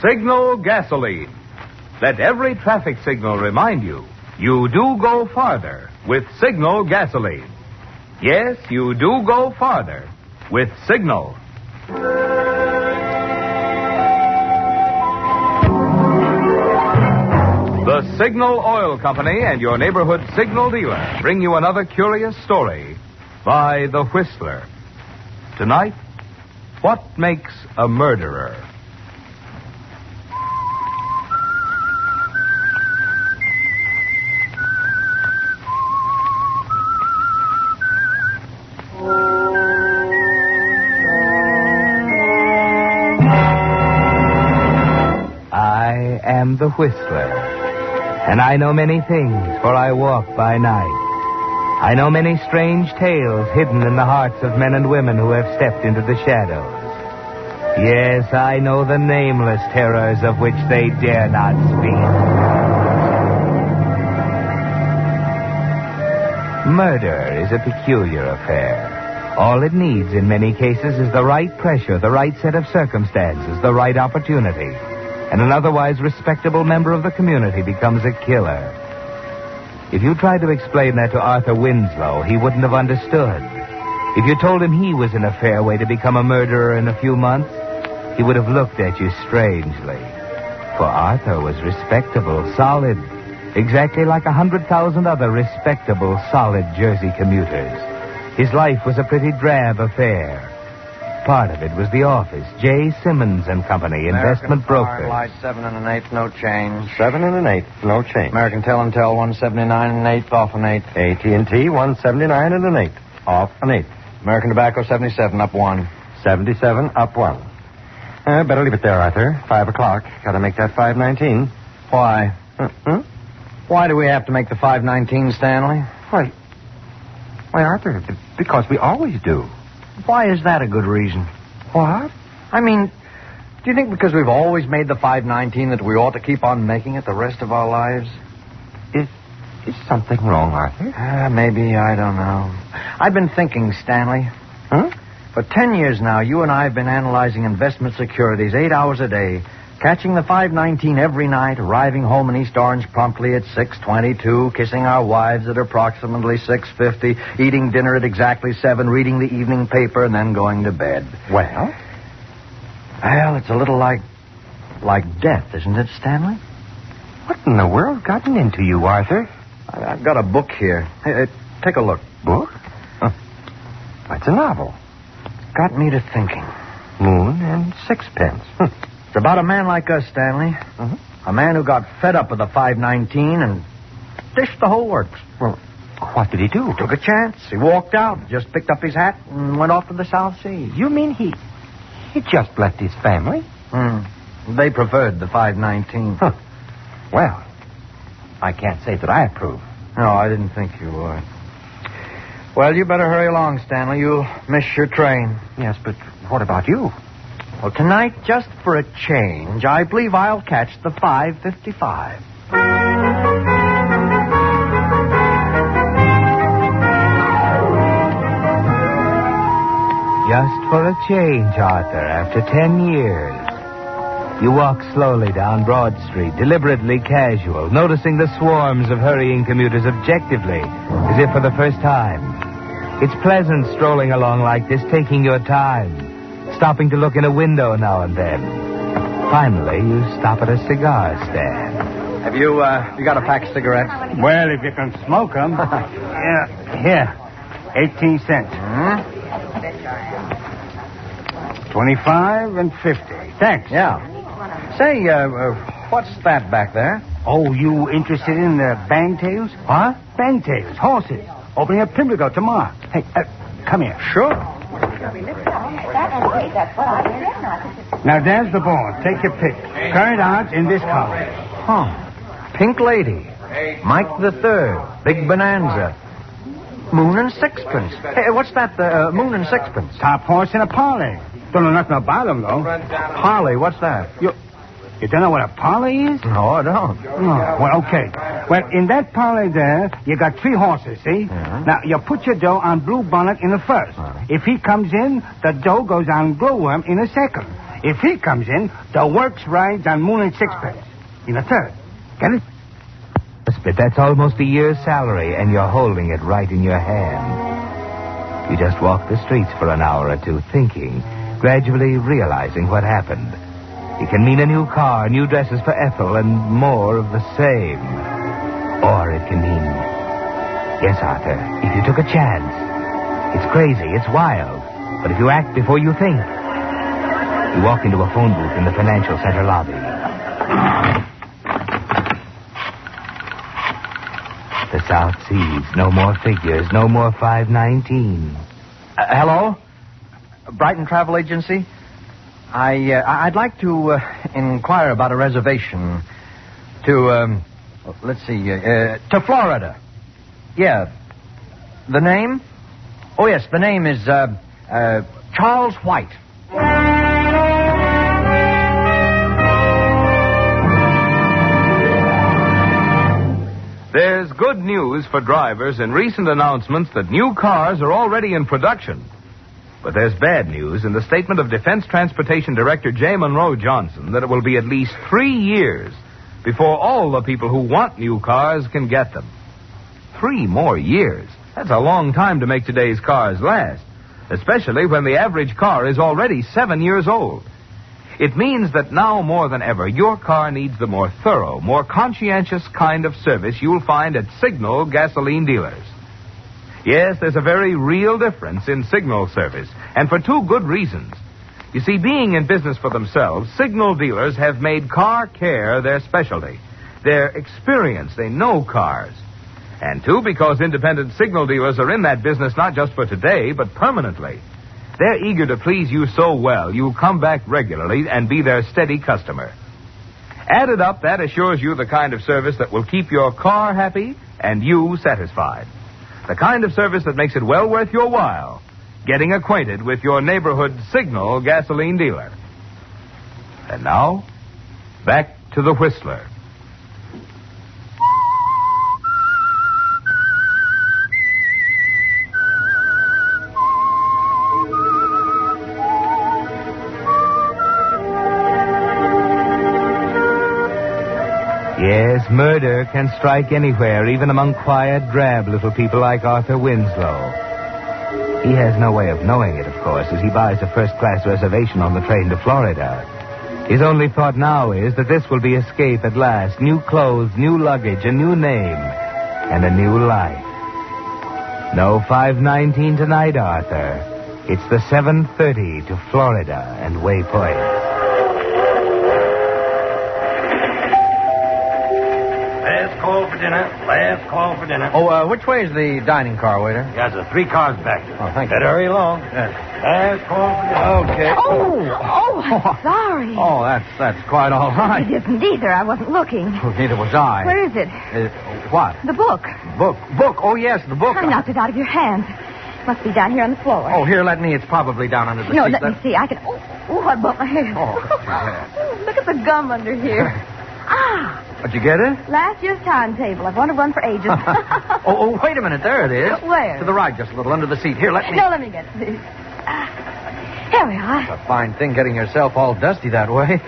Signal gasoline. Let every traffic signal remind you, you do go farther with Signal gasoline. Yes, you do go farther with Signal. The Signal Oil Company and your neighborhood signal dealer bring you another curious story by The Whistler. Tonight, what makes a murderer? I am the Whistler, and I know many things, for I walk by night. I know many strange tales hidden in the hearts of men and women who have stepped into the shadows. Yes, I know the nameless terrors of which they dare not speak. Murder is a peculiar affair. All it needs in many cases is the right pressure, the right set of circumstances, the right opportunity. And an otherwise respectable member of the community becomes a killer. If you tried to explain that to Arthur Winslow, he wouldn't have understood. If you told him he was in a fair way to become a murderer in a few months, he would have looked at you strangely. For Arthur was respectable, solid, exactly like 100,000 other respectable, solid Jersey commuters. His life was a pretty drab affair. Part of it was the office, J. Simmons and Company, investment brokers. Light 7 1/8, no change. 7 1/8, no change. American Tell and Tell 179 1/8, off an 8. AT&T 179 1/8, off an 8. American Tobacco 77, up 1. 77, up 1. Better leave it there, Arthur. 5 o'clock. Got to make that 5:19. Why? Why do we have to make the 5:19, Stanley? Why, Arthur, because we always do. Why is that a good reason? What? I mean, do you think because we've always made the 5:19 that we ought to keep on making it the rest of our lives? Is something wrong, Arthur? Maybe, I don't know. I've been thinking, Stanley. Huh? For 10 years now, you and I have been analyzing investment securities 8 hours a day, catching the 5:19 every night, arriving home in East Orange promptly at 6:22, kissing our wives at approximately 6:50, eating dinner at exactly 7, reading the evening paper, and then going to bed. Well, it's a little like death, isn't it, Stanley? What in the world gotten into you, Arthur? I've got a book here. Hey, take a look. Book? It's a novel. Got me to thinking. Moon and Sixpence. It's about a man like us, Stanley. A man who got fed up with the 5:19 and dished the whole works. Well, what did he do? He took a chance. He walked out, just picked up his hat, and went off to the South Seas. You mean he just left his family? They preferred the 5:19. Well, I can't say that I approve. No, I didn't think you would. Well, you better hurry along, Stanley. You'll miss your train. Yes, but what about you? Well, tonight, just for a change, I believe I'll catch the 5:55. Just for a change, Arthur, after 10 years. You walk slowly down Broad Street, deliberately casual, noticing the swarms of hurrying commuters objectively, as if for the first time. It's pleasant strolling along like this, taking your time, stopping to look in a window now and then. Finally, you stop at a cigar stand. Have you got a pack of cigarettes? Well, if you can smoke them. Yeah, here. 18 cents. 25 and 50. Thanks. Yeah. Say, what's that back there? Oh, you interested in the bangtails? Huh? Bangtails, horses. Opening up Pimlico tomorrow. Hey, come here. Sure. Now, there's the board. Take your pick. Current odds in this column. Huh. Pink Lady. Mike the Third. Big Bonanza. Moon and Sixpence. Hey, what's that, Moon and Sixpence? Top horse in a parlay. Don't know nothing about them, though. Parlay, what's that? You don't know what a parlay is? No, I don't. Oh, well, okay. Well, in that parlay there, you got 3 horses, see? Uh-huh. Now, you put your dough on Blue Bonnet in the first. If he comes in, the dough goes on Glowworm in the second. If he comes in, the works rides on Moon and Sixpence in the third. Get it? But that's almost a year's salary, and you're holding it right in your hand. You just walk the streets for an hour or two thinking, gradually realizing what happened. It can mean a new car, new dresses for Ethel, and more of the same. Or it can mean... Yes, Arthur, if you took a chance. It's crazy, it's wild. But if you act before you think... You walk into a phone booth in the financial center lobby. The South Seas. No more figures. No more 519. Hello? Brighton Travel Agency? I'd like to inquire about a reservation to, let's see, to Florida. Yeah. The name? Oh, yes, the name is, Charles White. There's good news for drivers in recent announcements that new cars are already in production. But there's bad news in the statement of Defense Transportation Director J. Monroe Johnson that it will be at least 3 years before all the people who want new cars can get them. 3 more years. That's a long time to make today's cars last, especially when the average car is already 7 years old. It means that now more than ever, your car needs the more thorough, more conscientious kind of service you'll find at Signal gasoline dealers. Yes, there's a very real difference in Signal service, and for 2 good reasons. You see, being in business for themselves, Signal dealers have made car care their specialty. Their experience, they know cars. And 2, because independent Signal dealers are in that business not just for today, but permanently. They're eager to please you so well, you'll come back regularly and be their steady customer. Added up, that assures you the kind of service that will keep your car happy and you satisfied. The kind of service that makes it well worth your while, getting acquainted with your neighborhood Signal gasoline dealer. And now, back to the Whistler. Yes, murder can strike anywhere, even among quiet, drab little people like Arthur Winslow. He has no way of knowing it, of course, as he buys a first-class reservation on the train to Florida. His only thought now is that this will be escape at last. New clothes, new luggage, a new name, and a new life. No 519 tonight, Arthur. It's the 7:30 to Florida and Waypoint. Last call for dinner. Oh, which way is the dining car, waiter? Yes, sir. 3 cars back. Oh, thank you. Better hurry along. Last call for dinner. Okay. I'm sorry. Oh, that's quite all right. It isn't either. I wasn't looking. Well, neither was I. Where is it? What? The book. Book. Oh, yes, the book. I knocked it out of your hands. Must be down here on the floor. Oh, here, let me. It's probably down under the seat. No, let me see. I can... Oh, I bumped my head. Oh, look at the gum under here. Did you get it? Last year's timetable. I've wanted one for ages. Oh, wait a minute. There it is. Where? To the right, just a little under the seat. Here, let me... No, let me get it. Here we are. It's a fine thing getting yourself all dusty that way.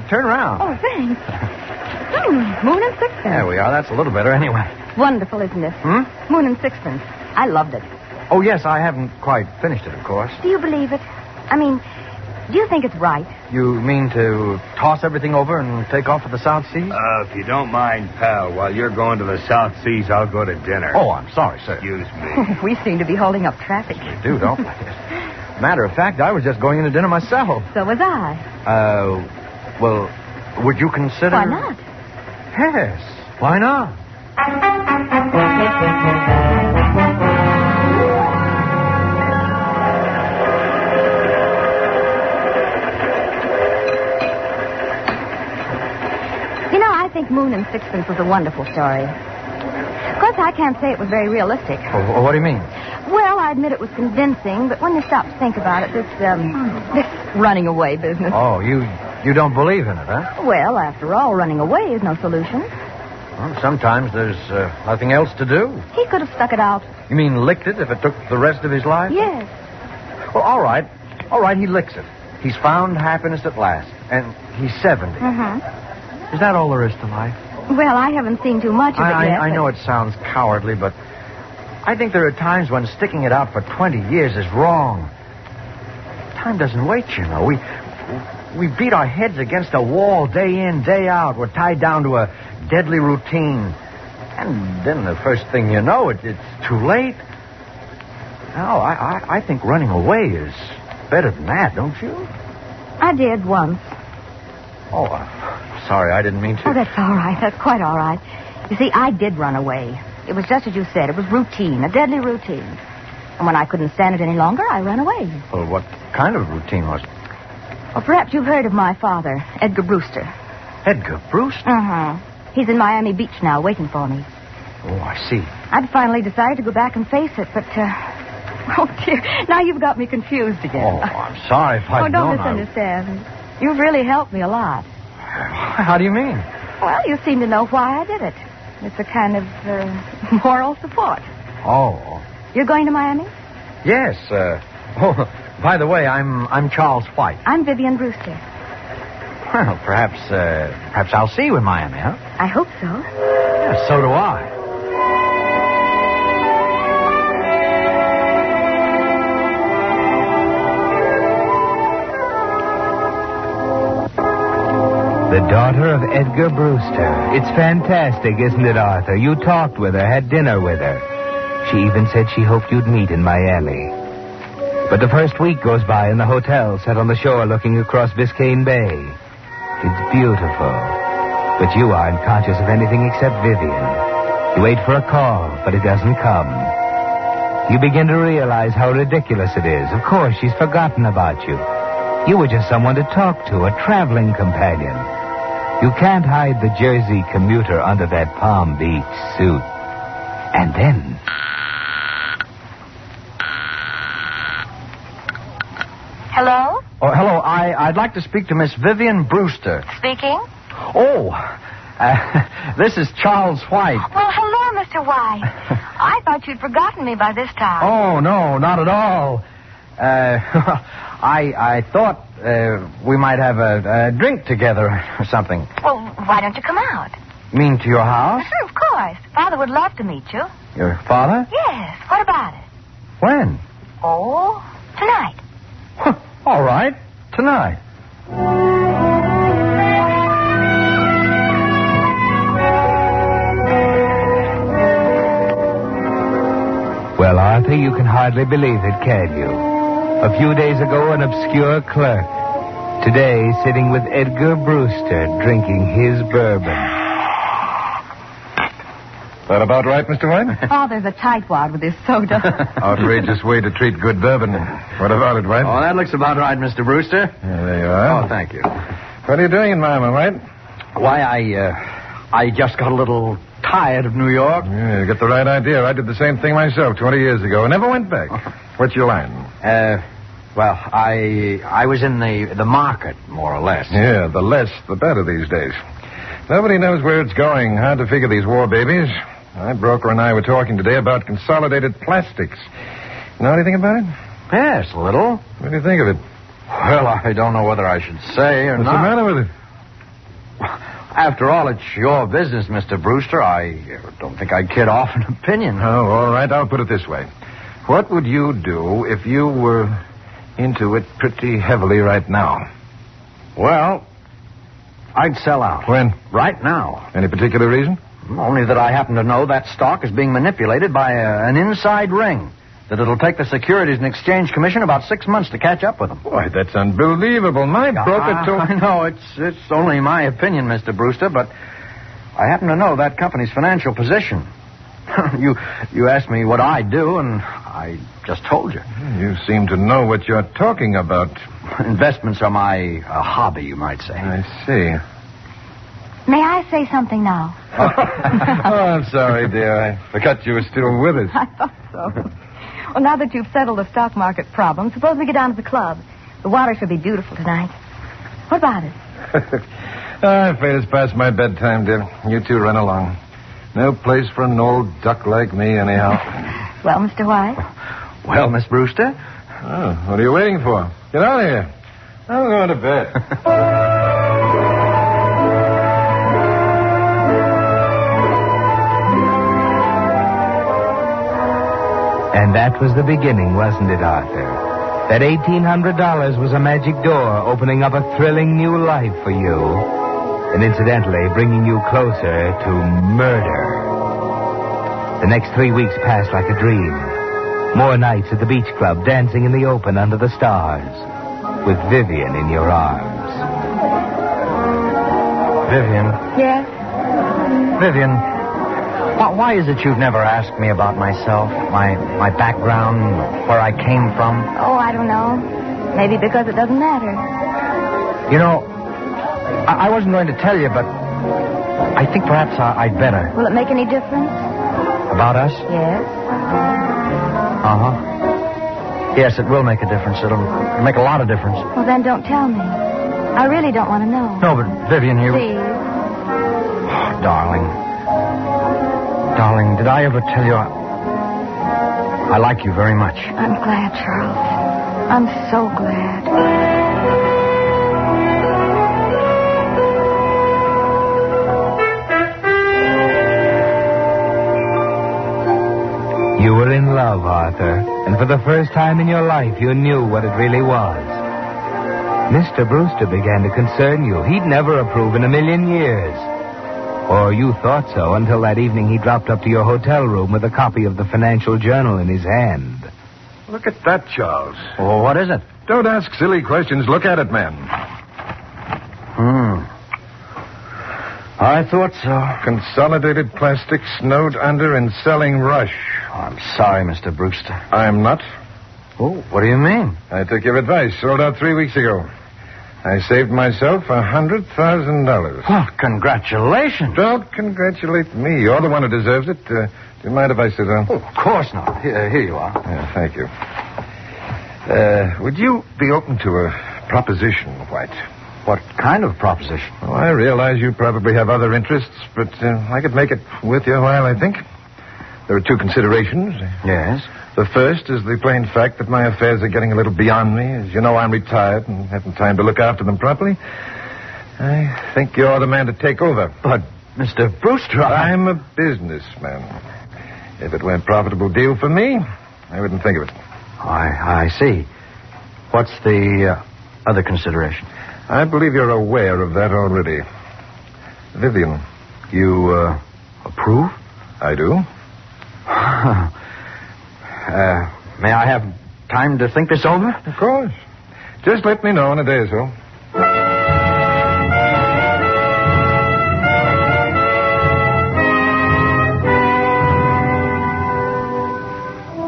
Turn around. Oh, thanks. Moon and Sixpence. There we are. That's a little better anyway. Wonderful, isn't it? Moon and Sixpence. I loved it. Oh, yes, I haven't quite finished it, of course. Do you believe it? I mean, Do you think it's right? You mean to toss everything over and take off for the South Seas? If you don't mind, pal, while you're going to the South Seas, I'll go to dinner. Oh, I'm sorry, sir. Excuse me. We seem to be holding up traffic. You do, don't we? Matter of fact, I was just going into dinner myself. So was I. Well, would you consider... Why not? Yes, why not? I think Moon and Sixpence was a wonderful story. Of course, I can't say it was very realistic. Oh, what do you mean? Well, I admit it was convincing, but when you stop to think about it, this running away business. Oh, you don't believe in it, huh? Well, after all, running away is no solution. Well, sometimes there's nothing else to do. He could have stuck it out. You mean licked it if it took the rest of his life? Yes. Well, all right. All right, he licks it. He's found happiness at last, and he's 70. Mm-hmm. Is that all there is to life? Well, I haven't seen too much of it yet. I know it sounds cowardly, but I think there are times when sticking it out for 20 years is wrong. Time doesn't wait, you know. We beat our heads against a wall day in, day out. We're tied down to a deadly routine. And then the first thing you know, it's too late. No, I think running away is better than that, don't you? I did once. Oh, sorry, I didn't mean to. Oh, that's all right. That's quite all right. You see, I did run away. It was just as you said. It was routine, a deadly routine. And when I couldn't stand it any longer, I ran away. Well, what kind of routine was it? Well, perhaps you've heard of my father, Edgar Brewster. Edgar Brewster? Uh-huh. He's in Miami Beach now, waiting for me. Oh, I see. I'd finally decided to go back and face it, but, oh, dear. Now you've got me confused again. Oh, I'm sorry if I'd don't known misunderstand. You've really helped me a lot. How do you mean? Well, you seem to know why I did it. It's a kind of moral support. Oh. You're going to Miami? Yes. Oh, by the way, I'm Charles White. I'm Vivian Brewster. Well, perhaps I'll see you in Miami, huh? I hope so. Yeah, so do I. The daughter of Edgar Brewster. It's fantastic, isn't it, Arthur? You talked with her, had dinner with her. She even said she hoped you'd meet in Miami. But the first week goes by in the hotel, set on the shore looking across Biscayne Bay. It's beautiful. But you aren't conscious of anything except Vivian. You wait for a call, but it doesn't come. You begin to realize how ridiculous it is. Of course, she's forgotten about you. You were just someone to talk to, a traveling companion. You can't hide the Jersey commuter under that Palm Beach suit. And then... Hello? Oh, hello. I'd like to speak to Miss Vivian Brewster. Speaking? Oh, this is Charles White. Well, hello, Mr. White. I thought you'd forgotten me by this time. Oh, no, not at all. I thought we might have a drink together or something. Well, why don't you come out? You mean to your house? Sure, of course. Father would love to meet you. Your father? Yes. What about it? When? Oh, tonight. All right. Tonight. Well, Arthur, you can hardly believe it, can you? A few days ago, an obscure clerk. Today, sitting with Edgar Brewster, drinking his bourbon. That about right, Mr. White? Father's a tightwad with his soda. Outrageous way to treat good bourbon. What about it, White? Oh, that looks about right, Mr. Brewster. Yeah, there you are. Oh, thank you. What are you doing in Miami, White? Why, I just got a little tired of New York. Yeah, you got the right idea. I did the same thing myself 20 years ago. Never went back. What's your line? Well, I was in the market, more or less. Yeah, the less, the better these days. Nobody knows where it's going. Hard to figure these war babies. My broker and I were talking today about consolidated plastics. You know anything about it? Yes, a little. What do you think of it? Well, I don't know whether I should say or What's not. the matter with it? After all, it's your business, Mr. Brewster. I don't think I'd kid off an opinion. Oh, all right. I'll put it this way. What would you do if you were into it pretty heavily right now. Well, I'd sell out. When? Right now. Any particular reason? Only that I happen to know that stock is being manipulated by an inside ring. That it'll take the Securities and Exchange Commission about 6 months to catch up with them. Boy, that's unbelievable. My broker told... I know, it's only my opinion, Mr. Brewster, but I happen to know that company's financial position. You asked me what I do, and I just told you. You seem to know what you're talking about. Investments are my hobby, you might say. I see. May I say something now? Oh, I'm sorry, dear. I forgot you were still with us. I thought so. Well, now that you've settled the stock market problem, suppose we get down to the club. The water should be beautiful tonight. What about it? I'm afraid it's past my bedtime, dear. You two run along. No place for an old duck like me, anyhow. Well, Mr. White? Well, Miss Brewster? Oh, what are you waiting for? Get out of here. I'm going to bed. And that was the beginning, wasn't it, Arthur? That $1,800 was a magic door opening up a thrilling new life for you. And incidentally, bringing you closer to murder. The next 3 weeks passed like a dream. More nights at the beach club, dancing in the open under the stars, with Vivian in your arms. Vivian. Yes? Vivian, why is it you've never asked me about myself, my background, where I came from? Oh, I don't know. Maybe because it doesn't matter. You know, I wasn't going to tell you, but I think perhaps I'd better. Will it make any difference? About us? Yes. Uh-huh. Yes, it will make a difference. It'll make a lot of difference. Well, then don't tell me. I really don't want to know. No, but Vivian, you... Please. Oh, darling. Darling, did I ever tell you I like you very much? I'm glad, Charles. I'm so glad. You were in love, Arthur, and for the first time in your life, you knew what it really was. Mr. Brewster began to concern you. He'd never approve in a million years. Or you thought so until that evening he dropped up to your hotel room with a copy of the Financial Journal in his hand. Look at that, Charles. Oh, what is it? Don't ask silly questions. Look at it, man. I thought so. Consolidated Plastics, snowed under and selling rush. Oh, I'm sorry, Mr. Brewster. I'm not. Oh, what do you mean? I took your advice. Sold out 3 weeks ago. I saved myself $100,000. Well, congratulations. Don't congratulate me. You're the one who deserves it. Do you mind if I sit down? Oh, of course not. Here you are. Yeah, thank you. Would you be open to a proposition, White? What kind of proposition? Oh, I realize you probably have other interests, but I could make it worth your while, I think. There are 2 considerations. Yes? The first is the plain fact that my affairs are getting a little beyond me. As you know, I'm retired and haven't time to look after them properly. I think you're the man to take over. But, Mr. Brewster, I'm a businessman. If it were a profitable deal for me, I wouldn't think of it. I see. What's the other consideration? I believe you're aware of that already. Vivian. You approve? I do. May I have time to think this over? Of course. Just let me know in a day or so.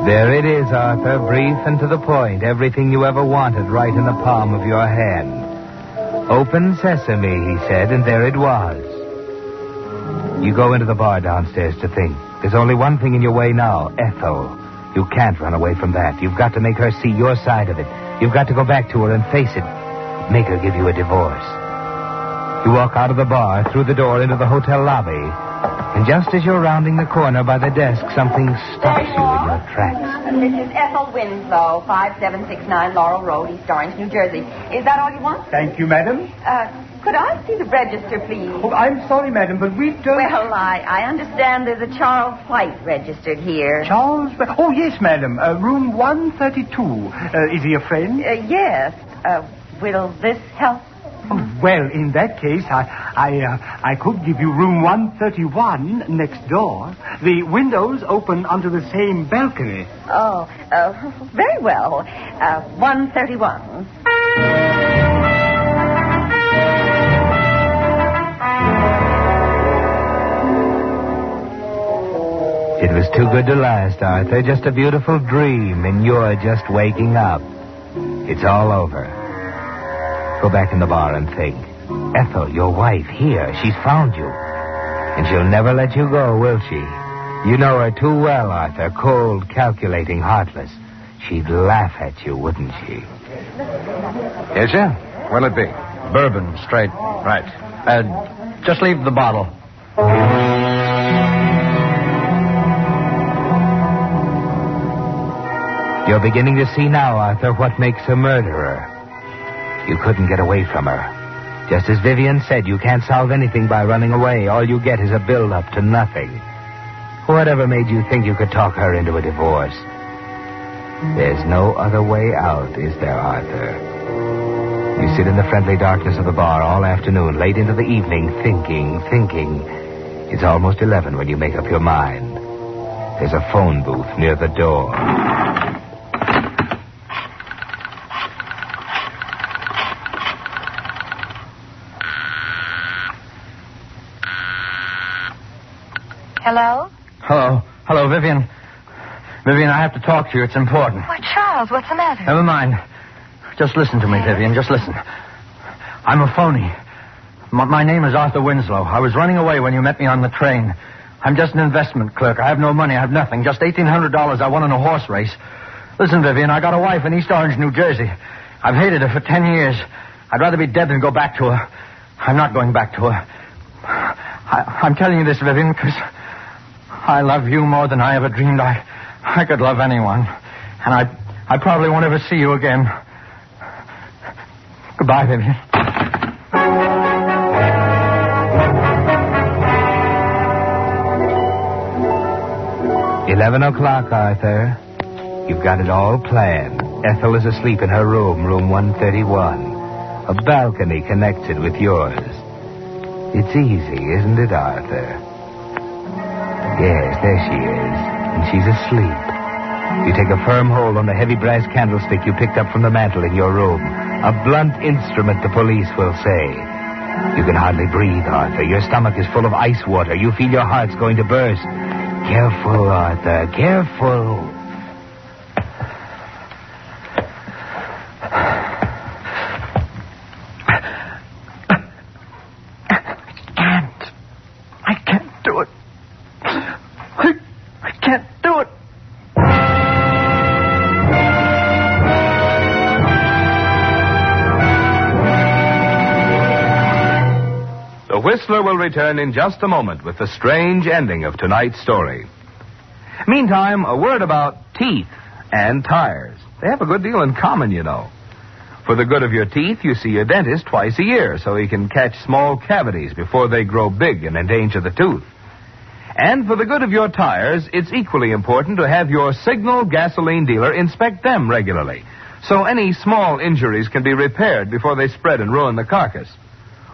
There it is, Arthur, brief and to the point. Everything you ever wanted right in the palm of your hand. Open sesame, he said, and there it was. You go into the bar downstairs to think. There's only one thing in your way now, Ethel. You can't run away from that. You've got to make her see your side of it. You've got to go back to her and face it. Make her give you a divorce. You walk out of the bar, through the door into the hotel lobby. And just as you're rounding the corner by the desk, something stops you in your tracks. This is Ethel Winslow, 5769 Laurel Road, East Orange, New Jersey. Is that all you want? Thank you, madam. Could I see the register, please? Oh, I'm sorry, madam, but we don't... Well, I understand there's a Charles White registered here. Charles? Oh, yes, madam. Room 132. Is he a friend? Yes. Will this help? Oh, well, in that case, I could give you room 131 next door. The windows open onto the same balcony. Oh, very well. 131. It was too good to last, Arthur. Just a beautiful dream, and you're just waking up. It's all over. Go back in the bar and think. Ethel, your wife, here. She's found you. And she'll never let you go, will she? You know her too well, Arthur. Cold, calculating, heartless. She'd laugh at you, wouldn't she? Yes, sir? What'll it be? Bourbon, straight. Right. Just leave the bottle. You're beginning to see now, Arthur, what makes a murderer. You couldn't get away from her. Just as Vivian said, you can't solve anything by running away. All you get is a build-up to nothing. Whatever made you think you could talk her into a divorce? There's no other way out, is there, Arthur? You sit in the friendly darkness of the bar all afternoon, late into the evening, thinking. It's almost 11 when you make up your mind. There's a phone booth near the door. Hello? Hello, Vivian. Vivian, I have to talk to you. It's important. Why, Charles, what's the matter? Never mind. Just listen to me, Vivian. Just listen. I'm a phony. My name is Arthur Winslow. I was running away when you met me on the train. I'm just an investment clerk. I have no money. I have nothing. Just $1,800 I won in a horse race. Listen, Vivian, I got a wife in East Orange, New Jersey. I've hated her for 10 years. I'd rather be dead than go back to her. I'm not going back to her. I'm telling you this, Vivian, because I love you more than I ever dreamed I could love anyone. And I probably won't ever see you again. Goodbye, Vivian. 11 o'clock, Arthur. You've got it all planned. Ethel is asleep in her room, room 131. A balcony connected with yours. It's easy, isn't it, Arthur? Yes, there she is. And she's asleep. You take a firm hold on the heavy brass candlestick you picked up from the mantel in your room. A blunt instrument, the police will say. You can hardly breathe, Arthur. Your stomach is full of ice water. You feel your heart's going to burst. Careful, Arthur. Careful. I can't do it. I can't do it. The Whistler will return in just a moment with the strange ending of tonight's story. Meantime, a word about teeth and tires. They have a good deal in common, you know. For the good of your teeth, you see a dentist twice a year so he can catch small cavities before they grow big and endanger the tooth. And for the good of your tires, it's equally important to have your Signal gasoline dealer inspect them regularly, so any small injuries can be repaired before they spread and ruin the carcass.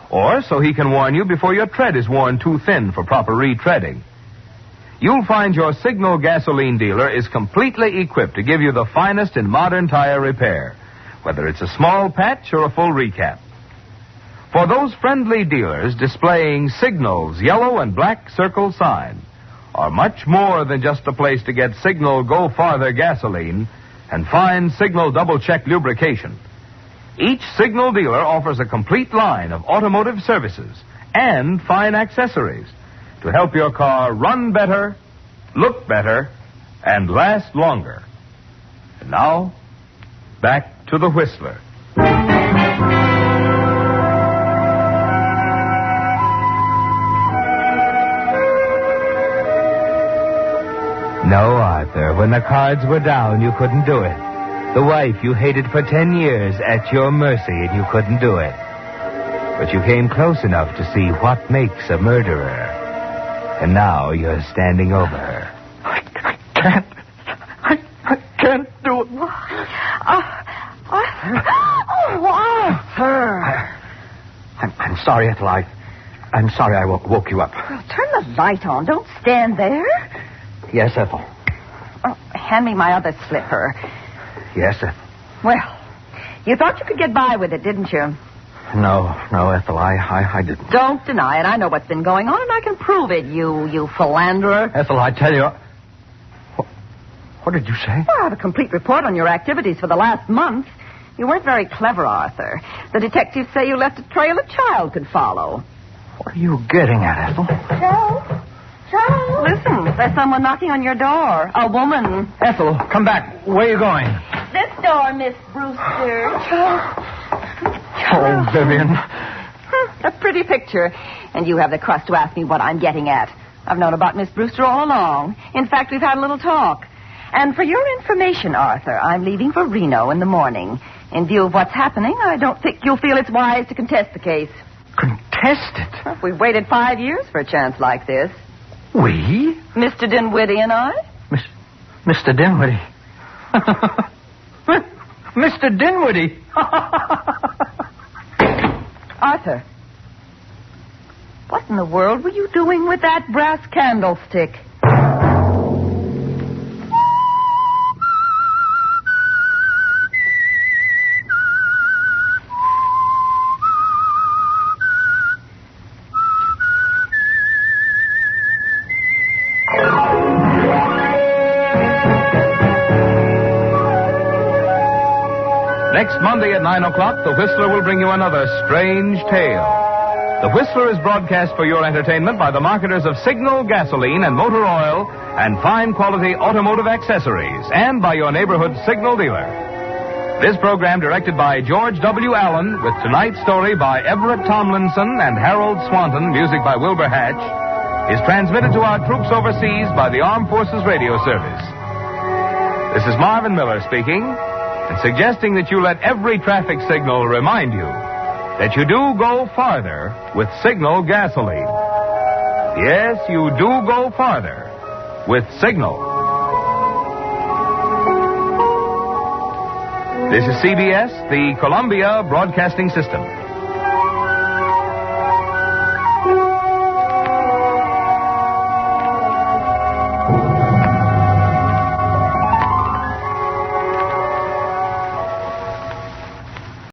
Or so he can warn you before your tread is worn too thin for proper retreading. You'll find your Signal gasoline dealer is completely equipped to give you the finest in modern tire repair, whether it's a small patch or a full recap. For those friendly dealers displaying Signal's yellow and black circle sign are much more than just a place to get Signal Go Farther gasoline and fine Signal double-check lubrication. Each Signal dealer offers a complete line of automotive services and fine accessories to help your car run better, look better, and last longer. And now, back to the Whistler. No, Arthur. When the cards were down, you couldn't do it. The wife you hated for 10 years at your mercy, and you couldn't do it. But you came close enough to see what makes a murderer. And now you're standing over her. I can't do it. Arthur. I'm sorry, Ethel. I'm sorry I woke you up. Well, turn the light on. Don't stand there. Yes, Ethel. Oh, hand me my other slipper. Yes, Ethel. Well, you thought you could get by with it, didn't you? No, Ethel, I didn't. Don't deny it. I know what's been going on, and I can prove it, you philanderer. Ethel, I tell you... What did you say? Well, I have a complete report on your activities for the last month. You weren't very clever, Arthur. The detectives say you left a trail a child could follow. What are you getting at, Ethel? Charles? Listen, there's someone knocking on your door. A woman. Ethel, come back. Where are you going? This door, Miss Brewster. Oh, Vivian. A pretty picture. And you have the crust to ask me what I'm getting at. I've known about Miss Brewster all along. In fact, we've had a little talk. And for your information, Arthur, I'm leaving for Reno in the morning. In view of what's happening, I don't think you'll feel it's wise to contest the case. Contest it? Well, we've waited 5 years for a chance like this. We? Mr. Dinwiddie and I. Mr. Dinwiddie. Mr. Dinwiddie. Arthur, what in the world were you doing with that brass candlestick? Next Monday at 9 o'clock, The Whistler will bring you another strange tale. The Whistler is broadcast for your entertainment by the marketers of Signal gasoline and motor oil and fine quality automotive accessories, and by your neighborhood Signal dealer. This program, directed by George W. Allen, with tonight's story by Everett Tomlinson and Harold Swanton, music by Wilbur Hatch, is transmitted to our troops overseas by the Armed Forces Radio Service. This is Marvin Miller speaking, and suggesting that you let every traffic signal remind you that you do go farther with Signal gasoline. Yes, you do go farther with Signal. This is CBS, the Columbia Broadcasting System.